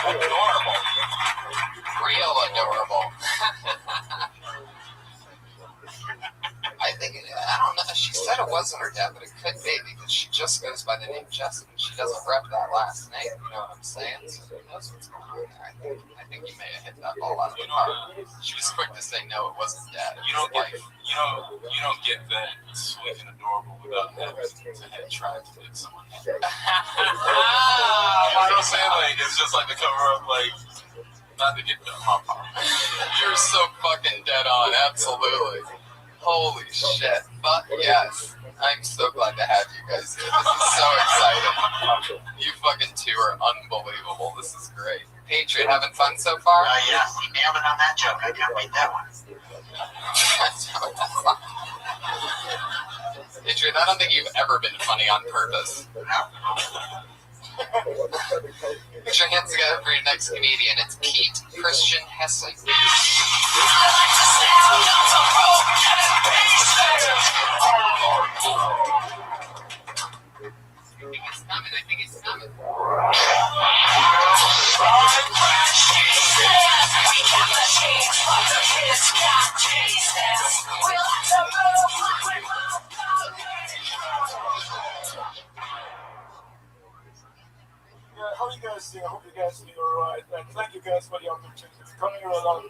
Adorable. Real adorable. I don't know. She said it wasn't her dad, but it could be because she just goes by the name Jessamine. She doesn't rep that last name. You know what I'm saying? So who knows what's going on there? I think you may have hit that ball out of the park. She was quick to say no, it wasn't dad. You don't get that sweet and adorable without having to have tried to hit someone. You know what I'm saying? Like it's just like the cover up, like not to get the pop. You're so fucking dead on. Absolutely. Holy shit. But yes, I'm so glad to have you guys here. This is so exciting. You fucking two are unbelievable. This is great. Patriot, having fun so far? Yeah, he nailed it on that joke. I can't beat that one. Patriot, I don't think you've ever been funny on purpose. Put your hands together for your next comedian. It's Pete Christian Hessing. I think it's coming. How are you guys doing? I hope you guys are doing all right. And thank you guys for the opportunity. It's coming here a lot,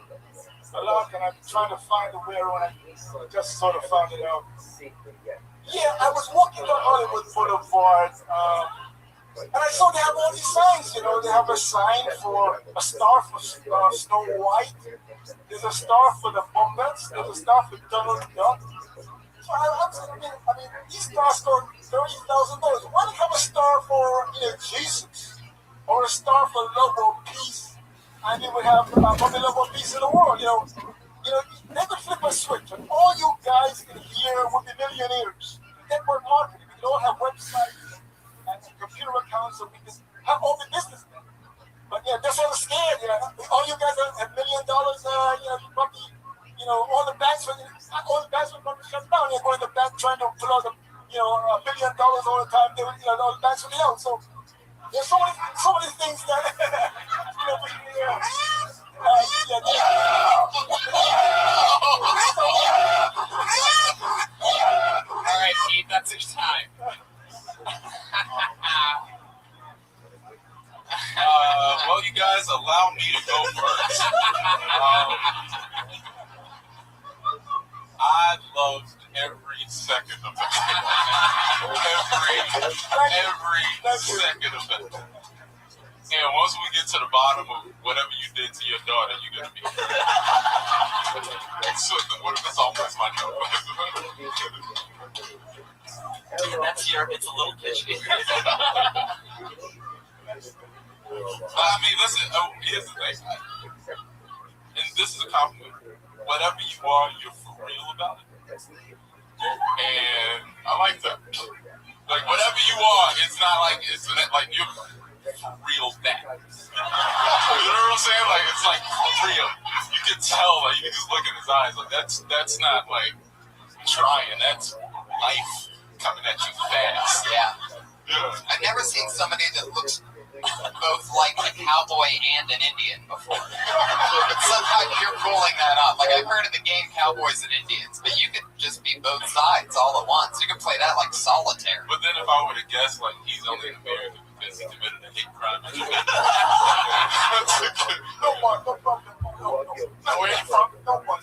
and I'm trying to find a way around. I just sort of found it out. Yeah, I was walking down Hollywood Boulevard, and I saw they have all these signs. You know, they have a sign for a star for Snow White. There's a star for the Muppets. There's a star for Donald Duck. So I'm saying, I mean, these stars cost $30,000. Why don't you have a star for Jesus? Or a star for love or peace, and you would have probably love or peace in the world. You know, they could flip a switch, and all you guys in here would be millionaires. Network marketing. We could all have websites and computer accounts, so we can have all the business done. But yeah, they're sort of scared. You know, all you guys have $1 million. You probably, all the banks would probably shut down. You're going to the bank trying to pull out $1 billion all the time. They would, all the banks would be out. So. There's so many things that, All right, Pete, that's your time. Well, you guys allow me to go first. I loved every second of it. every second of it. And once we get to the bottom of whatever you did to your daughter, you're gonna be. So, what if it's almost my joke? It's a little pitchy. I mean, listen. Here's the thing, and this is a compliment. Whatever you are, you're for real about it. And I like that. Like, whatever you are, it's not like you're real that. You know what I'm saying? Like, it's like real. You can tell, like, you can just look in his eyes. Like, that's not like trying. That's life coming at you fast. Yeah. I've never seen somebody that looks both like a cowboy and an Indian before. But somehow you're pulling that off. Like, I've heard of the game Cowboys and Indians, but you could just be both sides all at once. You can play that like solitaire. But then if I were to guess, like, he's only an American because he committed a hate crime. No problem. Where are you from? No one.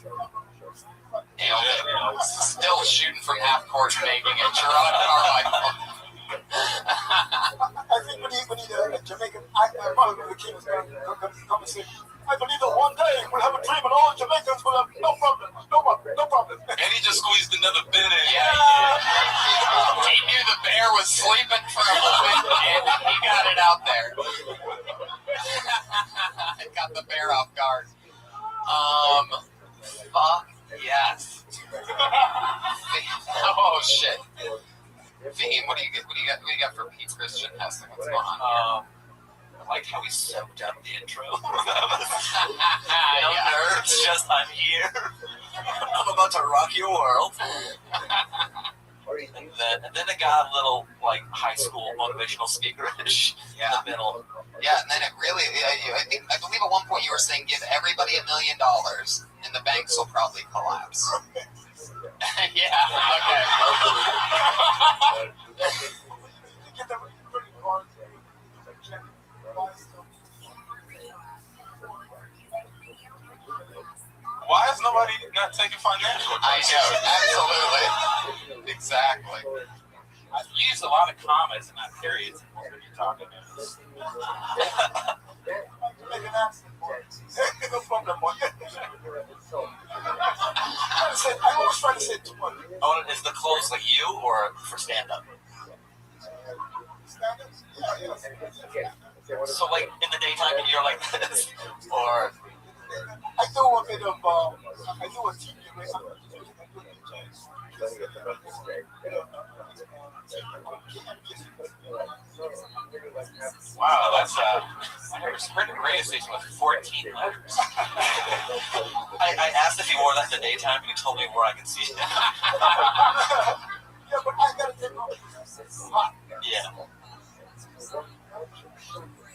Still shooting from half court, making it. Gerard Carmichael. I think we need a Jamaican actor. Probably the king is going to come and say, I believe that one day we'll have a dream and all Jamaicans will have no problem. And he just squeezed another bit in. Yeah. He knew the bear was sleeping for a moment, and he got it out there. It got the bear off guard. Fuck yes. Oh shit. Fiend, what do you got for Pete Christian Hessing? What's going on here? I like how he soaked up the intro. No Yeah. nerves, just I'm here. I'm about to rock your world. And then it got a little like high school motivational speakerish in the middle. Yeah, and then it really, I believe at one point you were saying give everybody $1 million and the banks will probably collapse. Yeah, okay. Why is nobody not taking financial advice? I know, absolutely. Exactly. I use a lot of commas and not periods when you're talking about this. No problem, boy. I always try to say too much. Oh, is the close like you or for stand-up? So like in the daytime you're like this, or I do a bit of I do a TV wow, that's I heard a radio station with 14 letters. I asked if he wore that in the daytime, and he told me where I could see it. Yeah, but I gotta take off. Yeah.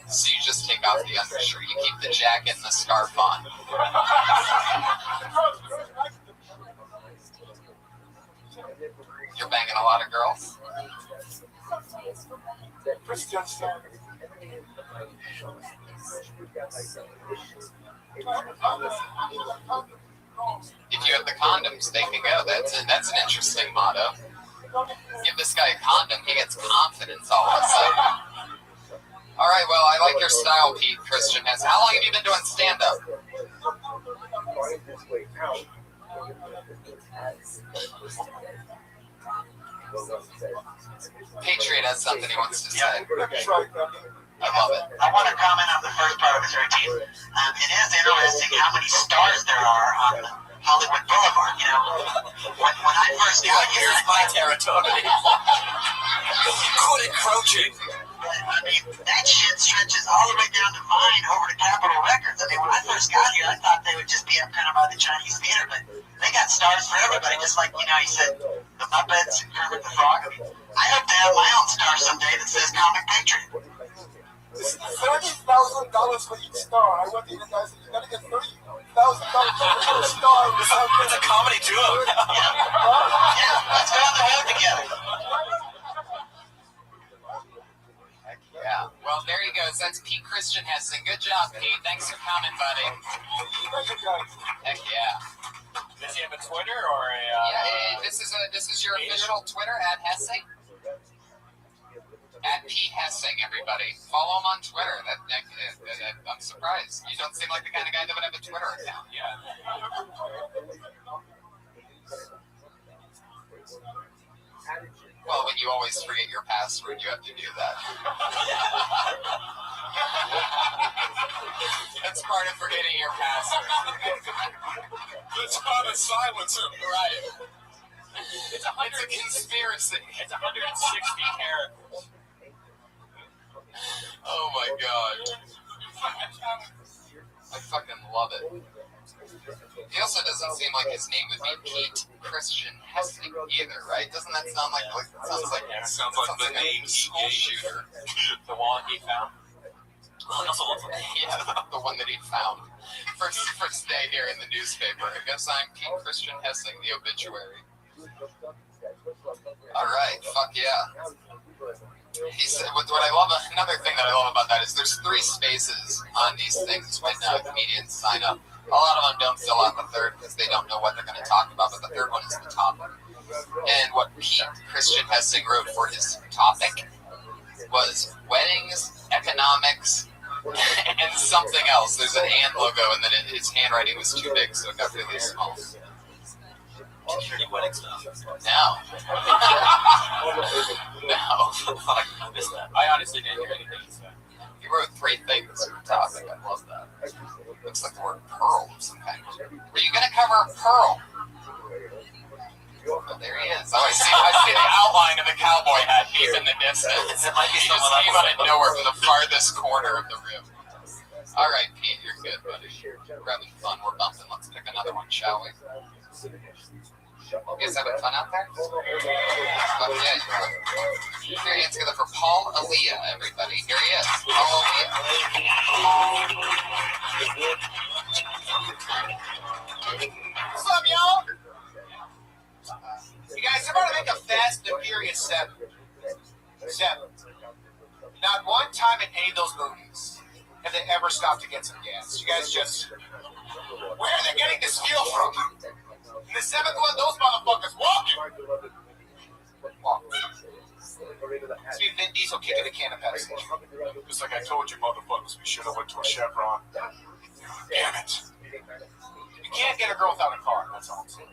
So you just take off the undershirt, you keep the jacket and the scarf on. You're banging a lot of girls? If you have the condoms, they can go. That's an interesting motto. Give this guy a condom, he gets confidence all of a sudden. All right, well, I like your style, Pete Christian Hess. How long have you been doing stand-up? Patriot has something he wants to say. I love it. I want to comment on the first part of his routine. It is interesting how many stars there are on Hollywood Boulevard. You know, when I first got here, here's my territory. Quit encroaching. I mean, that shit stretches all the way down to mine over to Capitol Records. I mean, when I first got here, I thought they would just be up kind of by the Chinese theater, but they got stars for everybody, just like, you know, you said, the Muppets and Kermit the Frog. I mean, I hope to have my own star someday that says Comic Patriot. It's $30,000 for each star. I went to the guys and you gotta get $30,000 for a star. It's a comedy duo. Yeah, let's go on the road together. Yeah. Well, there he goes. That's Pete Christian Hessing. Good job, Pete. Thanks for coming, buddy. Heck yeah. Does he have a Twitter or a? Yeah. This is your official Twitter at Hessing. At Pete Hessing, everybody. Follow him on Twitter. I'm surprised. You don't seem like the kind of guy that would have a Twitter account. Yeah. Well, when you always forget your password, you have to do that. That's part of forgetting your password. It's not a silencer. Right. It's a conspiracy. It's 160 characters. Oh my god. I fucking love it. He also doesn't seem like his name would be Pete Christian Hessing either, right? Doesn't that sound like sounds like the name school shooter? The one he found. Well, he also looks like the one that he found. First day here in the newspaper. I guess I'm Pete Christian Hessing, the obituary. All right, fuck yeah. He said, what I love, another thing that I love about that is there's 3 spaces on these things when comedians sign up. A lot of them don't fill out the third because they don't know what they're going to talk about, but the third one is the topic. And what Pete Christian Hessing wrote for his topic was weddings, economics, and something else. There's an and logo, and then his handwriting was too big, so it got really small. Wedding stuff. No. I missed that. I honestly didn't hear anything he said. He wrote 3 things for the topic. I love that. Looks like the word pearl of some kind. Were you going to cover pearl? distance. It might be He just someone came out of nowhere from the farthest corner of the room. All right, Pete, you're good, buddy. We're having fun. We're bumping. Let's pick another one, shall we? You guys having fun out there? Fuck yeah, you are. Put your hands together for Paul Aaliyah, everybody. Here he is. Paul Aaliyah. What's up, y'all? You guys ever make a Fast and Furious 7? 7. Not one time in any of those movies have they ever stopped to get some gas. You guys just... Where are they getting this fuel from? In the 7th one, those motherfuckers walking. See Vin Diesel kicking a can of Pepsi. Just like I told you, motherfuckers, we should have went to a Chevron. Damn it. You can't get a girl without a car. That's all I'm saying.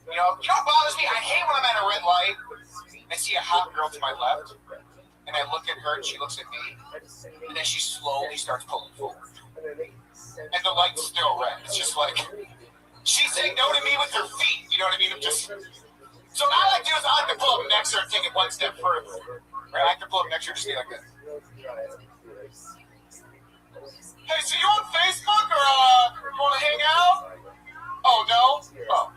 You know what bothers me? I hate when I'm at a red light. I see a hot girl to my left, and I look at her, and she looks at me, and then she slowly starts pulling forward. And the light's still red. It's just like, she's saying no to me with her feet. You know what I mean? So what I like to do is I like to pull up next to her and take it one step further. Right? I like to pull up next to her and just be like this. Hey, so you on Facebook, or you want to hang out? Oh, no? Oh.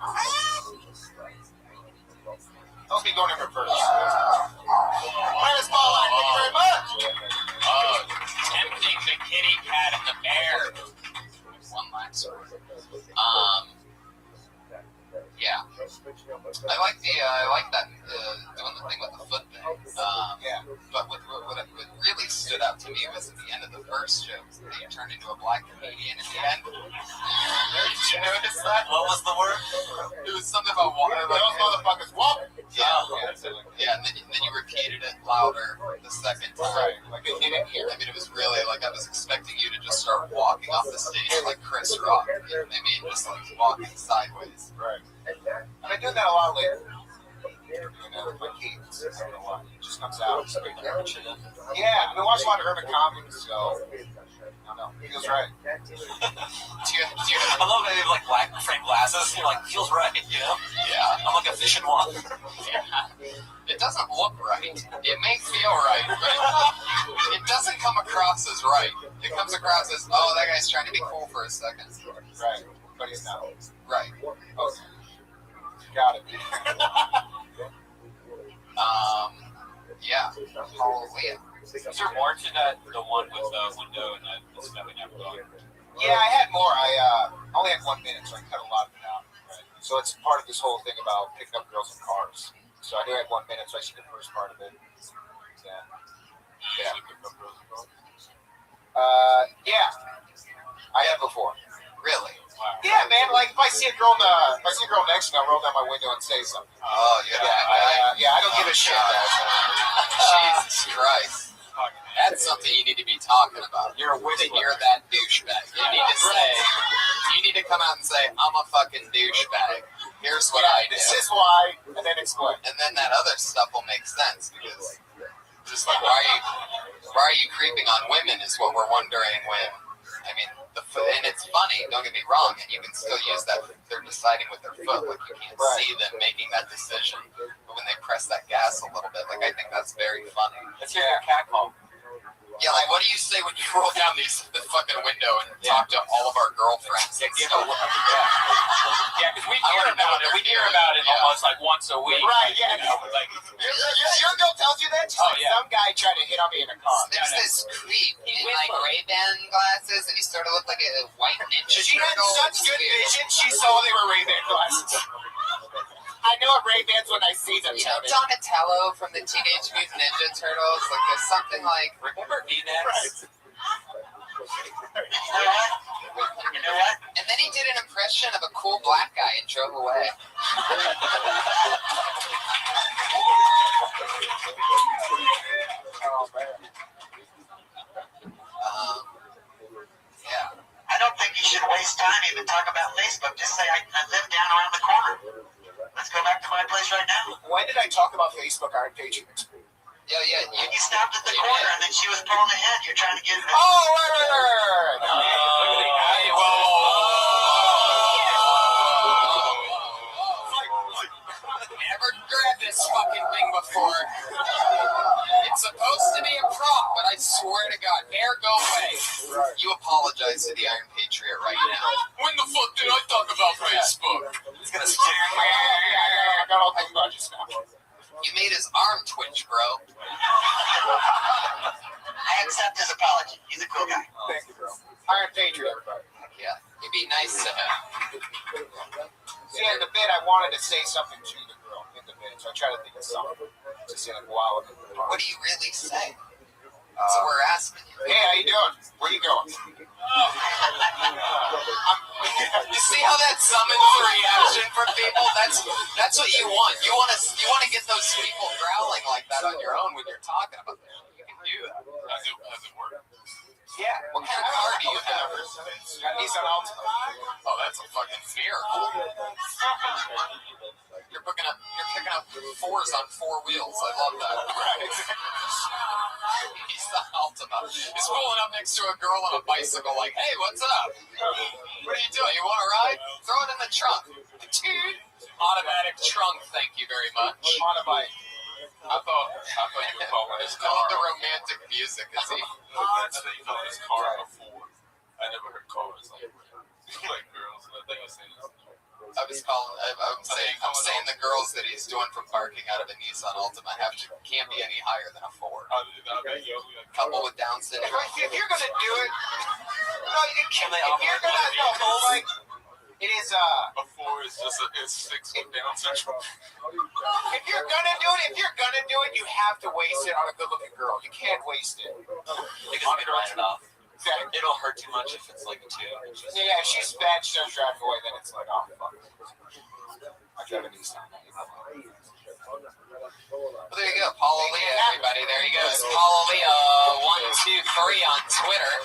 That was me going in reverse. Where's Paula? Thank you very much. Oh, tempting the kitty cat and the bear. One last one. Yeah. I like that doing the thing with the foot thing. Yeah. But what really stood out to me was at the end of the first show, he turned into a black comedian at the end. Did you notice that? What was the word? It was something about water. Those motherfuckers walk. Yeah, and then you repeated it louder the second time. Right. Like they didn't hear. I mean, it was really like I was expecting you to just start walking off the stage like Chris Rock. You know what I mean? Just like walking sideways. Right. I've been doing that a lot lately. You know, with my kids. I don't know why. It just comes out. Yeah, I've been watching a lot of urban comedies, so I don't know. Feels right. I love that they have like black frame glasses. You're like, feels right, you know? Yeah. I'm like a fishing wad. Yeah. It doesn't look right. It may feel right, but it doesn't come across as right. It comes across as, oh, that guy's trying to be cool for a second. Right. But he's not. Right. Okay. Got it. Yeah. Hallelujah. Is there more to that, the one with the window and the stepping up dog? Yeah, I had more. I only had 1 minute, so I cut a lot of it out. Right. So it's part of this whole thing about picking up girls in cars. So I do have 1 minute, so I see the first part of it. Yeah. Yeah. I have before. Really? Wow. Yeah, man. Like if I see a girl next to me, I'll roll down my window and say something. Oh, yeah. I don't give a shit, guys. Jesus Christ. That's something you need to be talking about. You're that douchebag. You need to come out and say, I'm a fucking douchebag. Here's what I do. This is why, and then explain. And then that other stuff will make sense because just like why are you creeping on women is what we're wondering when I mean and it's funny, don't get me wrong, and you can still use that they're deciding with their foot, like you can't see them making that decision. But when they press that gas a little bit, like I think that's very funny. Let's hear your cat call. Yeah, like what do you say when you roll down the fucking window and talk to all of our girlfriends? Yeah, because we hear about it. We hear about it almost like once a week. Right, yeah. You know, like, your girl tells you that? Some guy tried to hit on me in a car. There's this creep in like Ray-Ban glasses, and he sort of looked like a white ninja She had turtle. such good vision, she saw they were Ray-Ban glasses. I know Ray-Bans when I see them. You know Donatello from the Teenage Mutant Ninja Turtles? Like there's something like remember V-necks? You know what? And then he did an impression of a cool black guy and drove away. Yeah. I don't think you should waste time even talking about Facebook. Just say I live down around the corner. Let's go back to my place right now. When did I talk about Facebook? I paid you. Yeah. You stopped at the corner and then she was pulling ahead. You're trying to get. Oh, right. Never grab this this fucking thing before. It's supposed to be a prop, but I swear to God, Air, go away. You apologize to the Iron Patriot right now. When the fuck did I talk about Facebook? He's gonna stare. I got all things about you, Snap. You made his arm twitch, bro. I accept his apology. He's a cool guy. Thank you, bro. Iron Patriot, everybody. Yeah, you'd be nice to him. See, in the bit, I wanted to say something to the girl in the bit, so I tried to think of something to say like, wow. What do you really say? So we're asking you. Hey, how you doing? Where you going? You see how that summons a reaction from people? That's what you want. You want to get those people growling like that on your own when you're talking about them. You can do that. Has it worked? Yeah. What kind of car do you have? Nissan Altima. Oh, that's a fucking miracle. You're picking up fours on four wheels. I love that. He's the Altima. He's rolling up next to a girl on a bicycle like, hey, what's up? What are you doing? You want to ride? Throw it in the trunk. Automatic trunk, thank you very much. On a bike. I thought you were calling his I love the car. romantic music, is he? I said you called his car before. I never heard cars like girls. I think I said this. I'm saying the girls that he's doing from barking out of a Nissan Altima can't be any higher than a 4. Couple with Down syndrome. If you're gonna do it, if you're gonna like, it is A 4 is just it's 6 with Down syndrome. If you're gonna do it, you have to waste it on a good-looking girl. You can't waste it. Because you can write it off. Exactly. It'll hurt too much if it's like a 2. Yeah, if she's bad, she doesn't drive away, then it's like, oh, fuck. I drive a Nissan. Well, there you go, Paulo Leo, everybody. There he goes. Paulo Leo 123 on Twitter.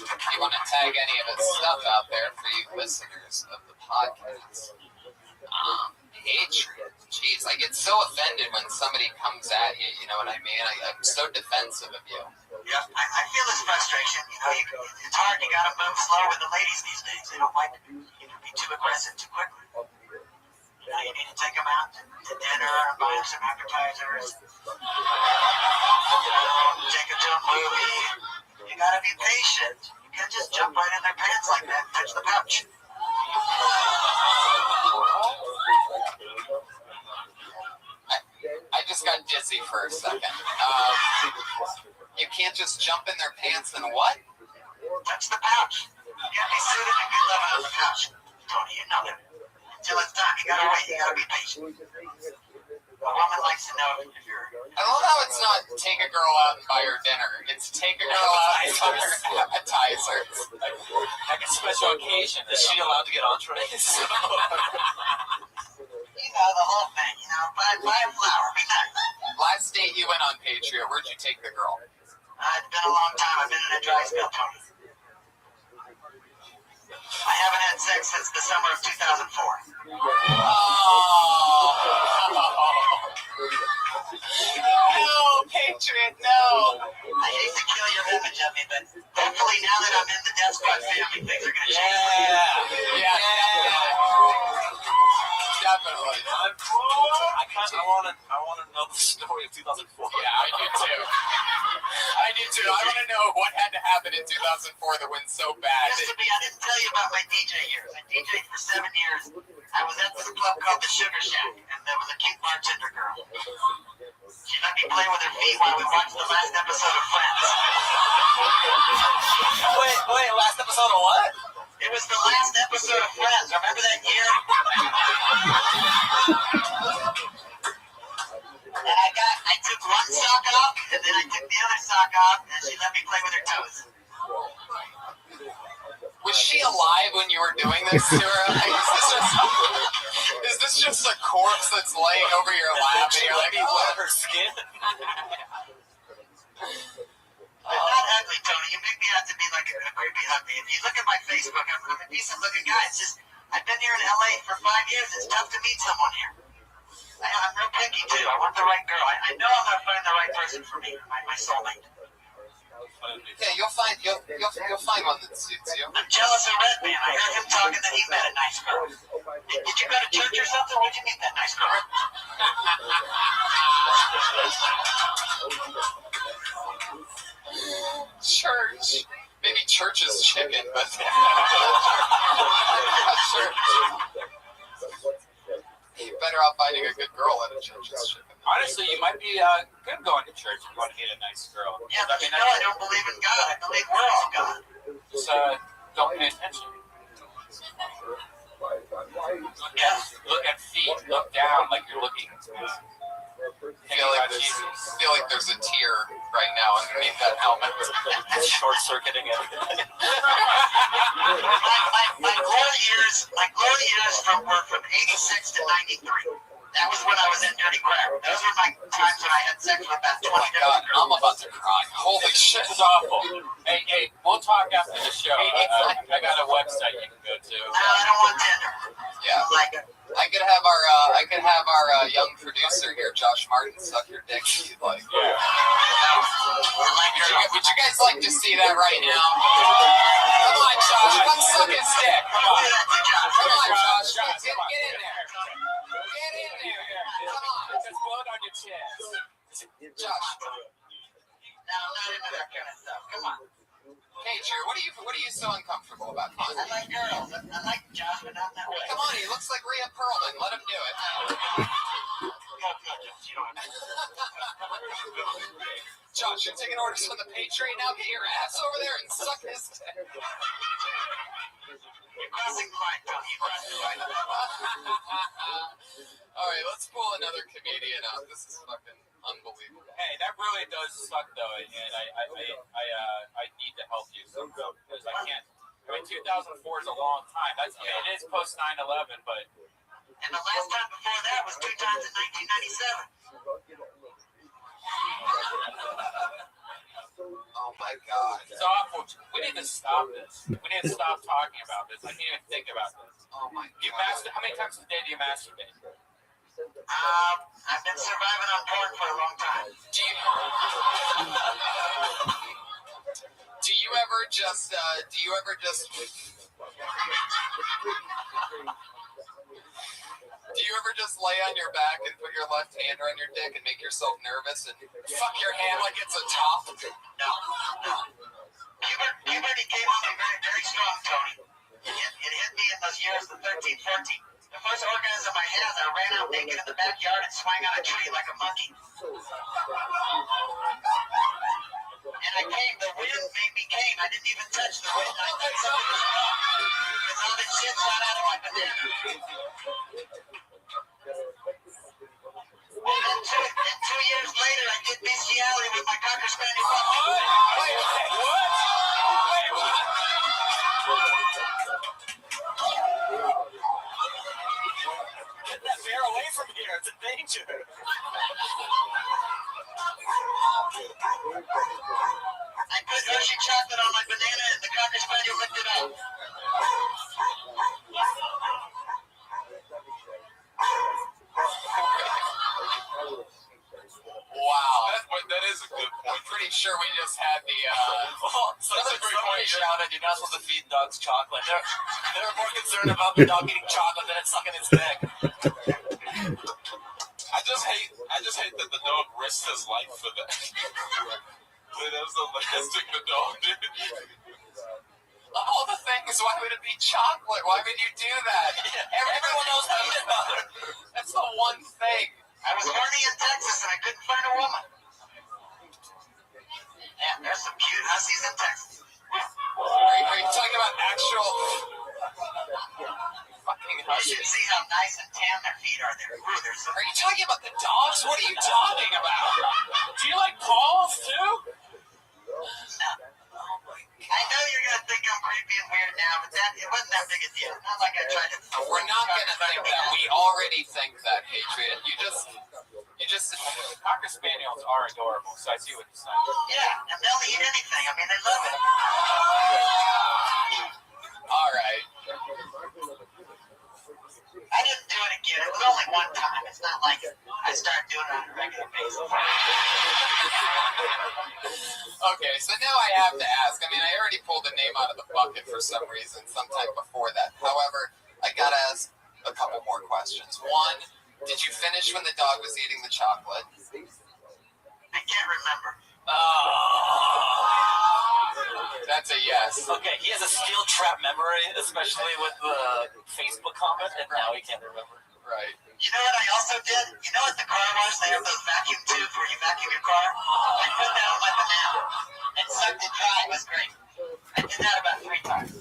If you want to tag any of his stuff out there for you listeners of the podcast. Hatred. Jeez, I get so offended when somebody comes at you, you know what I mean? I'm so defensive of you. Yeah, I feel his frustration. You know, it's hard. You gotta move slow with the ladies these days. They don't like you to be too aggressive too quickly. You know, you need to take them out to dinner, buy them some appetizers. Take them to a movie. You gotta be patient. You can't just jump right in their pants like that and touch the pouch. I just got dizzy for a second. You can't just jump in their pants and what? Touch the pouch. You gotta be suited and good loving on the pouch. Tony, you know that. Until it's time, you gotta wait. You gotta be patient. A woman likes to know if you're. I love how it's not take a girl out and buy her dinner. It's take a girl out and buy her appetizers. Like a special occasion. Is she allowed to get entrees? You know, the whole thing, you know, buy a flower, be nice. Last date you went on Patriot, where'd you take the girl? It's been a long time. I've been in a dry spell, Tony. I haven't had sex since the summer of 2004. No, Patriot, no. I hate to kill your image of me, but hopefully now that I'm in the Death Squad family, things are going to change. Yeah. Definitely. I want to know the story of 2004. Yeah, I do too. I want to know what had to happen in 2004 that went so bad. I didn't tell you about my DJ years. I DJed for 7 years. I was at this club called the Sugar Shack, and there was a cute bartender girl. She let me play with her feet while we watched the last episode of Friends. Wait, last episode of what? It was the last episode of Friends. Remember that year? And I took one sock off, and then I took the other sock off, and she let me play with her toes. Was she alive when you were doing this to her? Is this just a corpse that's laying over your lap and you're like, oh, her skin? I'm not ugly, Tony. You make me out to be like a creepy hubby. If you look at my Facebook, I'm a decent-looking guy. It's just, I've been here in LA for 5 years. It's tough to meet someone here. I'm real picky, too. I want the right girl. I know I'm going to find the right person for me, my soulmate. Yeah, you'll find one that suits you. I'm jealous of Red Man. I heard him talking that he met a nice girl. Did you go to church or something? Where'd you meet that nice girl? Church. Maybe church is chicken, but church. You're better off finding a good girl at a church is chicken. Honestly, you might be good going to church if you want to meet a nice girl. Yeah, but I don't believe in God. I believe we're all God. Just don't pay attention. Look at feet. Look down like you're looking. Feel like there's a tear right now underneath that helmet. Short circuiting everything. my glory years were from 86 to 93. That was when I was in Dirty Crap. Those were my times when I had sex with about 20 different girls. I'm about to cry. Holy shit. This is awful. Hey, we'll talk after the show. I got a website you can go to. No, I don't want Tinder. Yeah. I could have our young producer here, Josh Martin, suck your dick if you'd like. Yeah. Would you guys like to see that right now? Come on, Josh. Come suck his dick. Come on, Josh. Get in there. Get in there. Come on. Just blow it on your chest. Josh. No, I'm not into that kind of stuff. Come on. Hey, Drew, what are you so uncomfortable about? Come on. I like girls. I like Josh, but not that way. Come on, he looks like Rhea Perlman. Let him do it. Josh, you're taking orders from the Patriot now? Get your ass over there and suck his dick. You're crossing the line, Tony. You're crossing the line. All right, let's pull another comedian out. This is fucking unbelievable. Hey, that really does suck, though, and I need to help you somehow because I can't. I mean, 2004 is a long time. It is post 9/11, but. And the last time before that was 2 times in 1997. Oh my God. It's awful. We need to stop this. We need to stop talking about this. I can't even think about this. Oh my God. How many times a day do you masturbate? I've been surviving on porn for a long time. Do you ever just lay on your back and put your left hand around your dick and make yourself nervous and fuck your hand like it's a top? No. Puberty came on me very, very strong, Tony. It hit me in those years of 13, 14. The first orgasm I had, I ran out naked in the backyard and swung on a tree like a monkey. And I came, the wind made me came. I didn't even touch the wind. I thought something was wrong. Because all this shit shot out of my banana. And then 2 years later, I did bestiality with my Cocker Spaniel. Wait, what? Get that bear away from here. It's a danger. I put Hershey chocolate on my banana and the Cocker Spaniel licked it up. Wow. That is a good point. I'm pretty sure we just had the That's a great point. Shouted, you're not supposed to feed dogs chocolate. They're more concerned about the dog eating chocolate than it's sucking its dick. I just hate that the dog risked his life for that. That was the last thing the dog did. Of all the things, why would it be chocolate? Why would you do that? Everyone knows how you about it. That's the one thing. I was horny in Texas and I couldn't find a woman. Yeah, there's some cute hussies in Texas. Are you talking about actual fucking You hussies? should see how nice and tan their feet are there. Ooh, there's some... Are you talking about the dogs? What are you talking about? Do you like paws too? I know you're going to think I'm creepy and weird now, but it wasn't that big a deal. Not like I tried to... We're not going to think that. We already think that, Patriot. You just... Cocker Spaniels are adorable, so I see what you're saying. Yeah, and they'll eat anything. I mean, they love it. All right. I didn't do it again. It was only one time. It's not like I started doing it on a regular basis. Okay, so now I have to ask. I mean, I already pulled a name out of the bucket for some reason sometime before that. However, I gotta ask a couple more questions. One, did you finish when the dog was eating the chocolate? I can't remember. That's a yes. Okay, he has a steel trap memory, especially with the Facebook comment, and now he can't remember. Right. You know what I also did? You know at the car wash they have those vacuum tubes where you vacuum your car? I put that on my banana and sucked it dry. It was great. I did that about 3 times.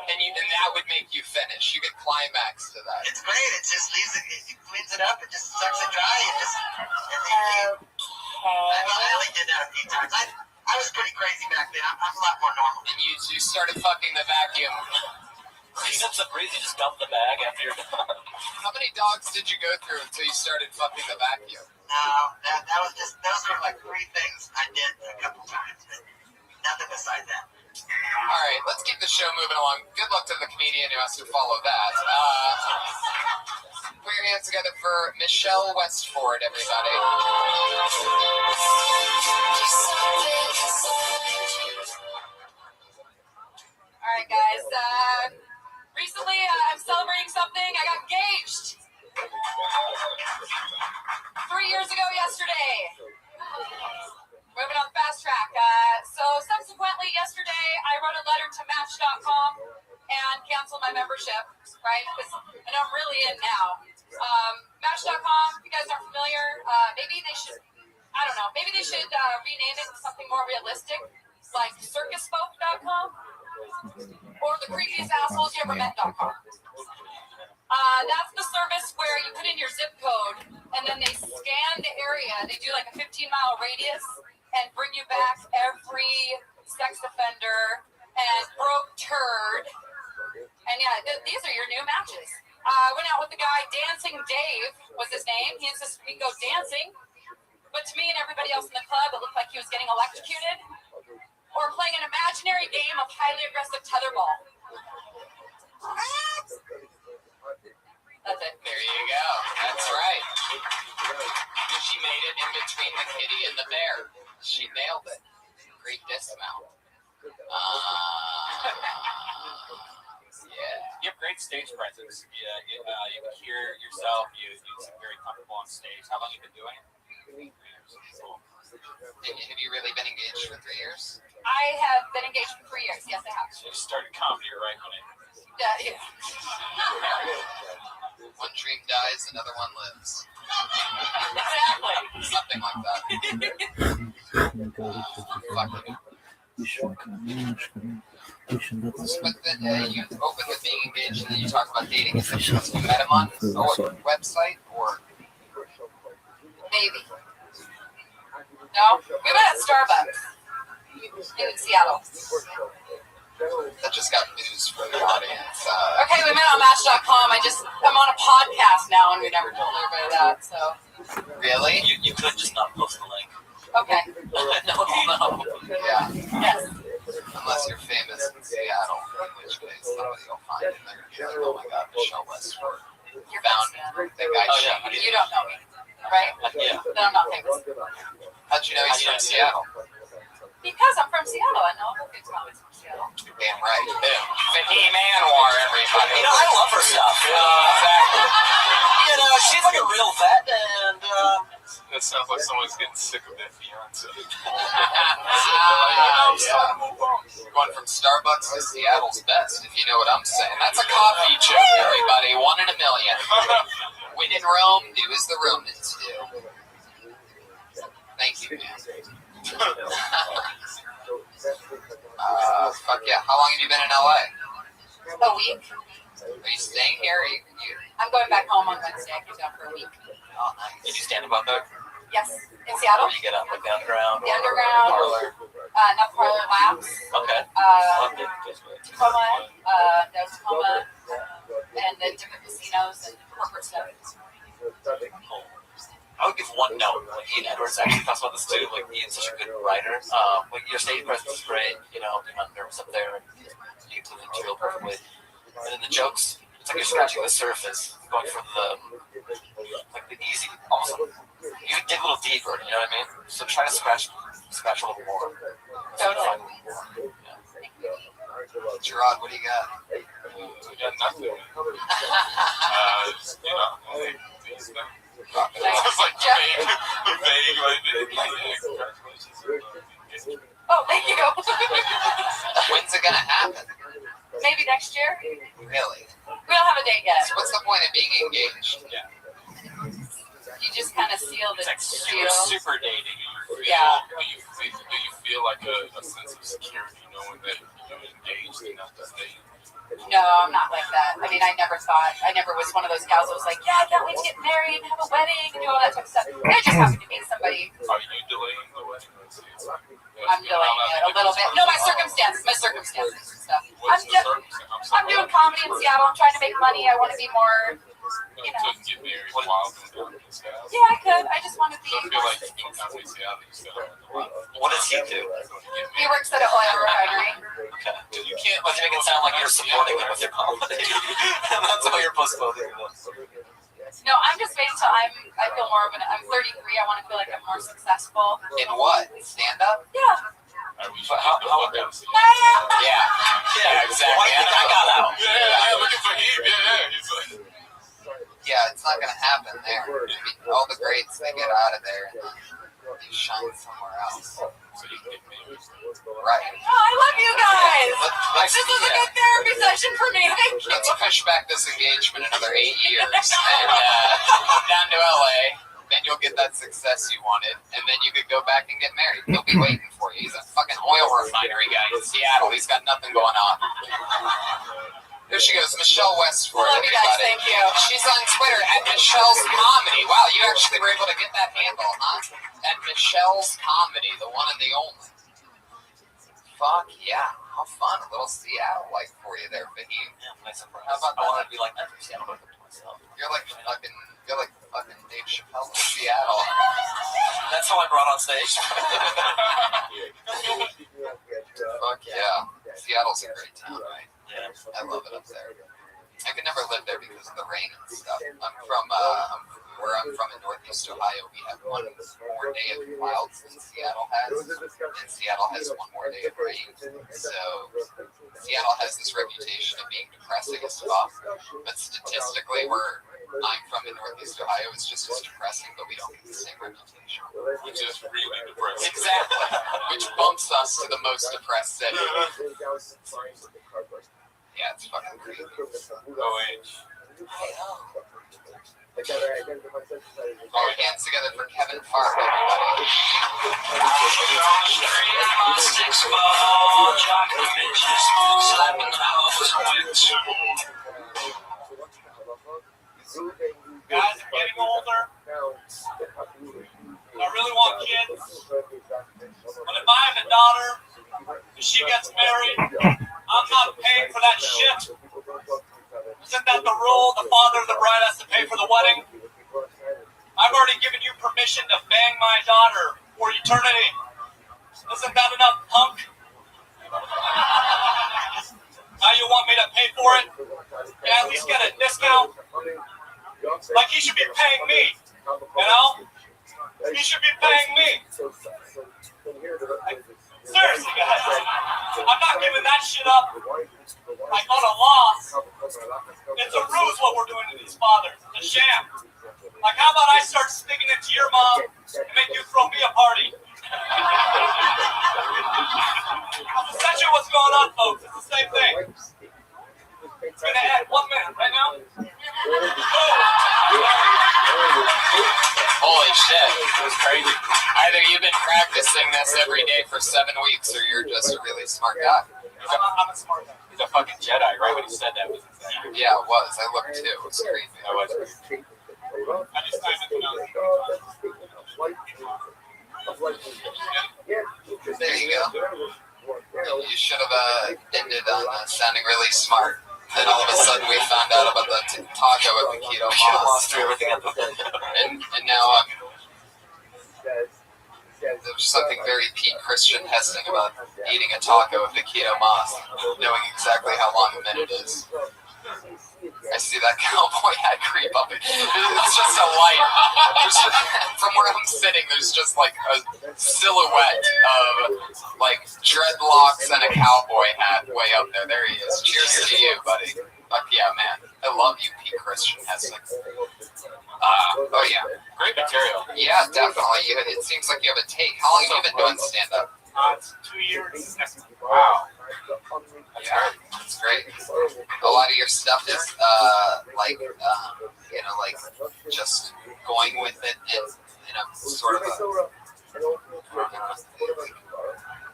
And that would make you finish. You could climax to that. It's great. It just leaves it. It cleans it up. It just sucks it dry. I only did that a few times. I was pretty crazy back then. I'm a lot more normal. And you started fucking the vacuum. He's up some breeze. You just dump the bag after you're done. How many dogs did you go through until you started fucking the vacuum? No, that was just, those were like 3 things I did a couple times. But nothing beside that. All right, let's keep the show moving along. Good luck to the comedian who has to follow that. Put your hands together for Michelle Westford, everybody. All right, guys. Recently, I'm celebrating something. I got engaged 3 years ago yesterday. Moving on the fast track. So subsequently yesterday, I wrote a letter to Match.com and canceled my membership, right? Because I know I'm really in now. Match.com, if you guys aren't familiar, maybe they should, I don't know, maybe they should rename it to something more realistic, like circusfolk.com or the creepiest assholes you ever met.com. That's the service where you put in your zip code and then they scan the area. They do like a 15-mile radius and bring you back every sex offender and broke turd. And yeah, these are your new matches. I went out with the guy, Dancing Dave was his name. He insisted we go dancing. But to me and everybody else in the club, it looked like he was getting electrocuted or playing an imaginary game of highly aggressive tetherball. That's it. There you go. That's right. She made it in between the kitty and the bear. She nailed it. Great dismount. Yeah. You have great stage presence. Yeah, you can hear yourself. You seem very comfortable on stage. How long have you been doing it? 3 years. Cool. Have you really been engaged for 3 years? I have been engaged for 3 years. Yes, I have. So you started comedy right when it. Yeah. One dream dies, another one lives. Exactly. Something like that. But then you open with being engaged and then you talk about dating. Is it because you met him on a website or? Maybe. No? We met at Starbucks in Seattle. That just got news for the audience. Okay, we met on Match.com. I'm on a podcast now, and we never told everybody that, so. Really? You could just not post the link. Okay. No. Yeah. Yes. Unless you're famous in Seattle, in which case somebody will find it and they're going to be like, oh my god, Michelle Westford. You're Found the guy cheated. You don't know me, right? Yeah. Then I'm not famous. How'd you know he's from Seattle? Because I'm from Seattle. I know who gets from Seattle. Damn right. Vicky Manwar, everybody. You know, I love her stuff. Exactly. You know, she's like a real vet, and That sounds like someone's getting sick of their fiance. Going from Starbucks to Seattle's best, if you know what I'm saying. That's a coffee joke, everybody. 1 in a million. When in Rome, do as the Romans do. Thank you, man. Fuck yeah. How long have you been in LA? A week. Are you staying here? I'm going back home on Wednesday. I came down for a week. Oh, nice. did you stand about there? Yes, in Seattle. Or you get up like the underground? The underground. Parlor? Not parlor, labs. Okay. Tacoma, there's Tacoma, and then different casinos and corporate stuff. I would give one note. Like Ian Edwards actually talks about this too. Like Ian's such a good writer. Like your stage presence is great. You know, you're not nervous up there, and you get to the material perfectly. And then the jokes, it's like you're scratching the surface, going for the easy, almost. You can dig a little deeper. You know what I mean? So try to scratch a little more. Totally. Gerard, what do you got? I got nothing. You know, these things. It's like vague, congratulations. Oh, thank you. When's it gonna happen? Maybe next year. Really? We don't have a date yet. So what's the point of being engaged? Yeah. You just kind of seal the It's like deal. super dating. Yeah. Do you feel like a sense of security knowing that you're engaged and not just dating? No, I'm not like that. I mean, I never was one of those gals that was like, yeah, I can't wait to get married and have a wedding and do all that type of stuff. I just happened to meet somebody. Are you delaying the wedding? I'm delaying it a little bit. No, my circumstances and stuff. I'm doing comedy in Seattle. I'm trying to make money. I want to be more, you know. Couldn't get married while doing comedy in Seattle. Yeah, I could. I just want to be. I feel like doing comedy in Seattle, you still have a lot. What does he do? He works at an oil refinery. Okay. You can't make it sound like you're supporting him with your comedy. That's what you're postponing. No, I'm just waiting until I feel more of an. I'm 33. I want to feel like I'm more successful. In what? Stand up? Yeah. How Yeah, exactly. I got out. Yeah, looking for him. Yeah. Yeah, it's not gonna happen there. All the greats, they get out of there and they shine somewhere else. So you can get married. Right. Oh, I love you guys. Let's This is a good therapy session for me. Thank you. Let's push back this engagement another 8 years and down to LA. Then you'll get that success you wanted, and then you could go back and get married. He'll be waiting for you. He's a fucking oil refinery guy in Seattle. He's got nothing going on. There she goes, Michelle Westford. Love you guys, thank you. She's on Twitter at Michelle's Comedy. Wow, you actually were able to get that handle, huh? At Michelle's Comedy, the one and the only. Fuck yeah. How fun. A little Seattle life for you there, Fahim. Yeah, nice surprise. How about I that? want to be like that for Seattle, but myself. You're like fucking Dave Chappelle in Seattle. That's how I brought on stage. Fuck yeah. Seattle's a great town, right? Yeah. I love it up there. I could never live there because of the rain and stuff. I'm from where I'm from in Northeast Ohio. We have one more day of clouds than Seattle has, and Seattle has one more day of rain. So Seattle has this reputation of being depressing as fuck. But statistically, where I'm from in Northeast Ohio, it's just as depressing, but we don't get the same reputation. Which is really depressing. Exactly. Which bumps us to the most depressed city. Yeah, it's fucking crazy. All right, hands together for Kevin Hart, everybody. Guys, I'm getting older. I really want kids. But if I have a daughter, if she gets married, I'm not paying for that shit. Isn't that the rule? The father of the bride has to pay for the wedding? I've already given you permission to bang my daughter for eternity. Isn't that enough, punk? Now you want me to pay for it? And at least get a discount? Like he should be paying me, you know? He should be paying me. Seriously, guys. I'm not giving that shit up. I got a loss. It's a ruse what we're doing to these fathers. It's a sham. Like, how about I start sticking it to your mom and make you throw me a party? That's essentially what's going on, folks. It's the same thing. It's going to end 1 minute right now. Holy shit. It was crazy. Either you've been practicing this every day for 7 weeks or you're just a really smart guy. I'm a smart guy. He's a fucking Jedi, right? When he said that was insane. Yeah, it was. I looked too. It was crazy. That was crazy. I just timed it down. There you go. You should have ended on sounding really smart. Then all of a sudden we found out about the taco at the keto I should have boss. lost everything at the And now There's something very Pete Christian Heston about eating a taco at the Keto Moss, knowing exactly how long a minute is. I see that cowboy hat creep up. It's just a light. From where I'm sitting, there's just like a silhouette of like dreadlocks and a cowboy hat way up there. There he is. Cheers to you, buddy. Fuck yeah, man. I love you, Pete Christian Heston. Oh yeah. Great material. Yeah, definitely. It seems like you have a take. How long have you been doing stand-up? It's 2 years. Wow. Yeah, it's great. A lot of your stuff is just going with it in a sort of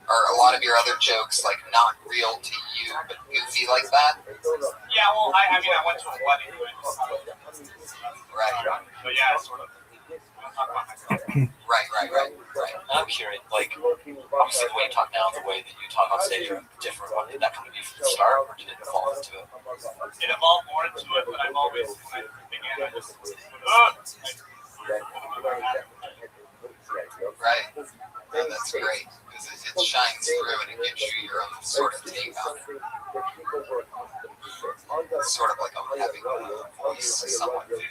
are a lot of your other jokes like not real to you but goofy like that? Yeah, well, I mean, I went to a wedding. Right. But yeah, sort of. Right. I'm curious, like, obviously the way you talk now and the way that you talk on stage are different. Did that come to you from the start, or did it evolve into it? It evolved more into it, but I'm always, when I began, I just, Right. Yeah, that's great, because it shines through and it gives you your own sort of take on it. It's sort of like having a voice somewhat. Yeah.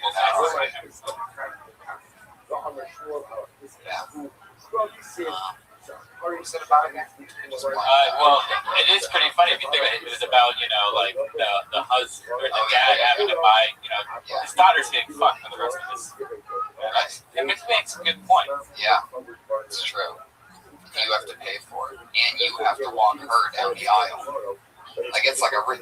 What was it about again? Well, it is pretty funny if you think about it. It was about, like the husband or the dad having to buy, his daughter's getting fucked for the rest of his life. It makes a good point. Yeah, it's true. You have to pay for it, and you have to walk her down the aisle. Like, it's like that would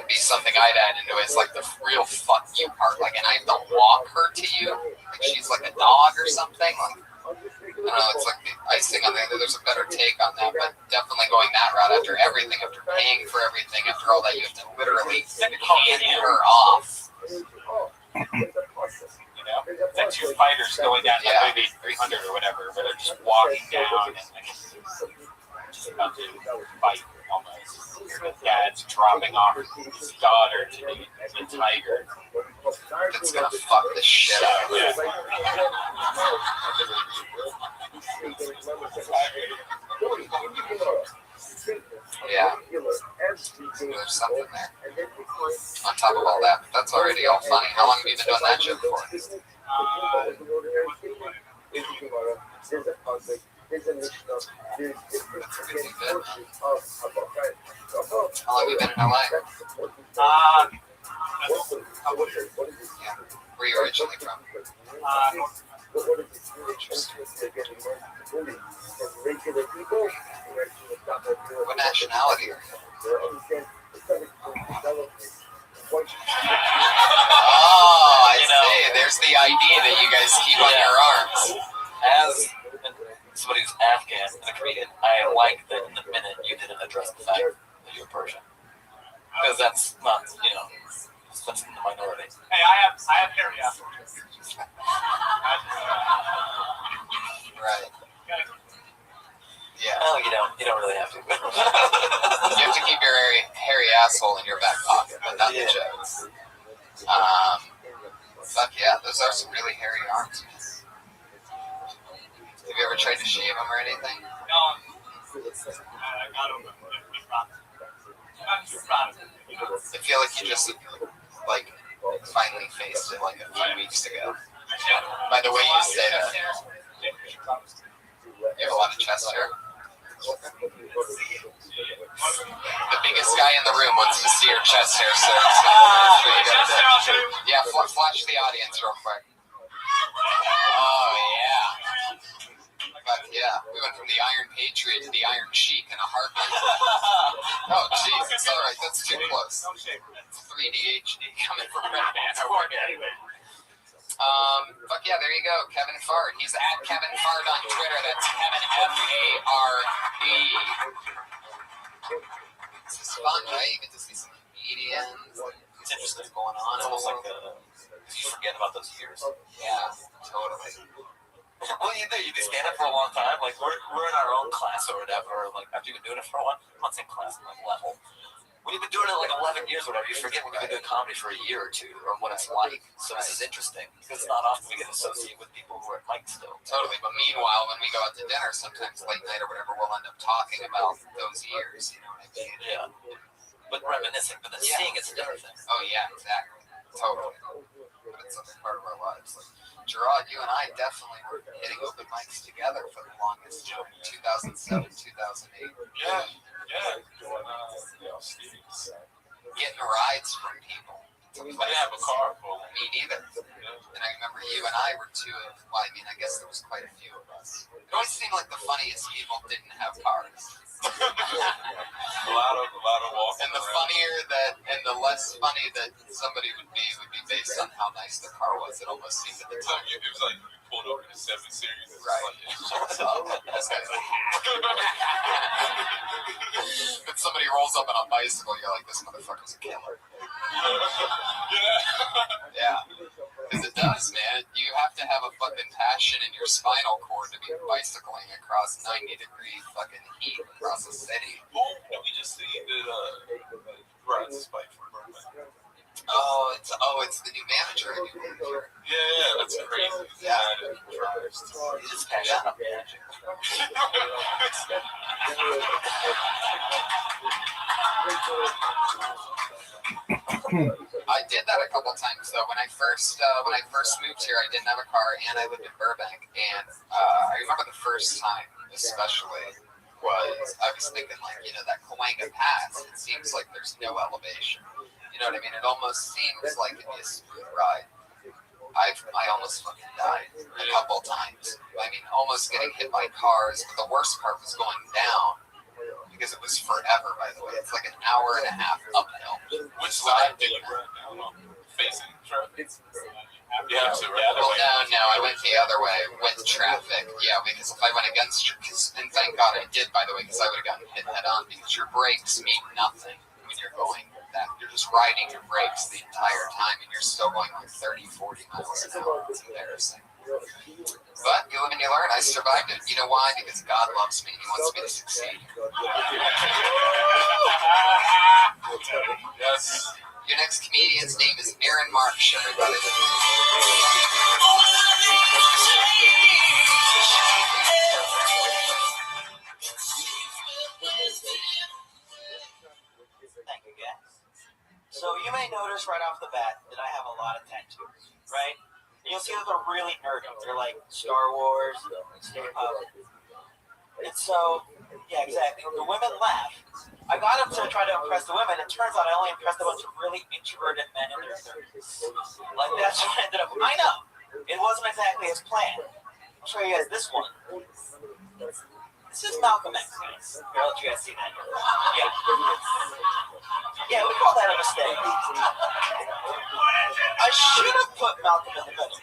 be something I'd add into it. It's like the real fuck you part. Like, and I have to walk her to you. Like, she's like a dog or something. Like, I don't know, it's like the icing on the end. There's a better take on that, but definitely going that route after everything, after paying for everything, after all that, you have to literally hand her off. It's like two fighters going down, like maybe 300 or whatever, where they're just walking down and like just about to fight almost. The dad's dropping off his daughter to the tiger. It's gonna fuck the shit out of her. Yeah. There's something there. On top of all that, that's already all funny. How long have you been doing that joke for? How long have you been in LA? Where are you originally from? What nationality are you? Oh, I see. There's the ID that you guys keep on your arms. As somebody who's Afghan and a Korean, I like that in the minute you didn't address the fact that you're Persian. Because that's not, that's in the minority. Hey, I have hairy apples. Right. Yeah. Oh, you don't really have to. You have to keep your hairy asshole in your back pocket, but not the jokes. Fuck yeah, those are some really hairy arms, man. Have you ever tried to shave them or anything? No. I got them. I'm too proud of it. I feel like you just, finally faced it, a few weeks ago. By the way you say that. You have a lot of chest hair? The biggest guy in the room wants to see your chest hair, sir. Yeah, flash the audience real quick. Oh, yeah. But yeah, we went from the Iron Patriot to the Iron Sheik in a heartbeat. Oh, jeez, it's all right. That's too close. 3D HD coming from Red Man. Fuck yeah, there you go. Kevin Fard. He's at Kevin Fard on Twitter. That's Kevin F-A-R-D. This is fun, right? You get to see some comedians. It's interesting going on. It's almost like you forget about those years. Yeah, totally. Well, you do stand up for a long time. Like we're in our own class or whatever. Like after you've been doing it for a while, I'm not saying class, like level. when you've been doing it like 11 years or whatever, you forget when you've been doing comedy for a year or two or what it's like. So this is interesting because it's not often we get associated with people who are at mics still. Totally. But meanwhile, when we go out to dinner, sometimes late night or whatever, we'll end up talking about those years. You know what I mean? Yeah. But reminiscing, but then seeing it's a different thing. Oh, yeah, exactly. Totally. But it's a part of our lives. Like, Gerard, you and I definitely were hitting open mics together for the longest. 2007, 2008. Yeah. Steve's. Getting rides from people. I didn't have a car for me neither. And I remember you and I were two of, well, I mean, I guess there was quite a few of us. It always seemed like the funniest people didn't have cars. a lot of walking. And the funnier that, and the less funny that somebody would be based on how nice the car was. It almost seemed at the time. It was like you pulled over in the 7 Series. Right. What's up? This guy's like, but somebody rolls up on a bicycle, you're like, this motherfucker's a killer. Yeah. Because it does, man. You have to have a fucking passion in your spinal cord to be bicycling across 90-degree fucking heat across a city. Did we just see that rides his bike from Burbank? It's the new manager. Yeah, that's crazy. Yeah. He's just passionate about managing. I did that a couple times though. When I first moved here, I didn't have a car and I lived in Burbank. And I remember the first time, especially, I was thinking like, that Cahuenga Pass. It seems like there's no elevation. You know what I mean? It almost seems like it'd be a smooth ride. I almost fucking died a couple times. I mean, almost getting hit by cars. But the worst part was going down. Because it was forever, by the way. It's like an hour and a half uphill. Which side did you run down on? Facing traffic? Yeah, well, no, I went the other way with traffic. Yeah, because if I went against and thank God I did, by the way, because I would have gotten hit head on because your brakes mean nothing when you're going that. You're just riding your brakes the entire time and you're still going like 30, 40 miles an hour. It's embarrassing. But you live and you learn. I survived it. You know why? Because God loves me. He wants me to succeed. Yes. Your next comedian's name is Aaron Marsh, everybody. Thank you, guys. So you may notice right off the bat that I have a lot of tattoos, right? And you'll see that they're really nerdy. They're like Star Wars, Stay Puft. And so, yeah, exactly. The women laugh. I got him to try to impress the women. It turns out I only impressed a bunch of really introverted men in their 30s. Like, that's what I ended up with. I know. It wasn't exactly his plan. I'll show you guys this one. This is Malcolm X, guys. Here, I'll let you guys see that. Yeah. Yeah, we call that a mistake. I should have put Malcolm in the middle.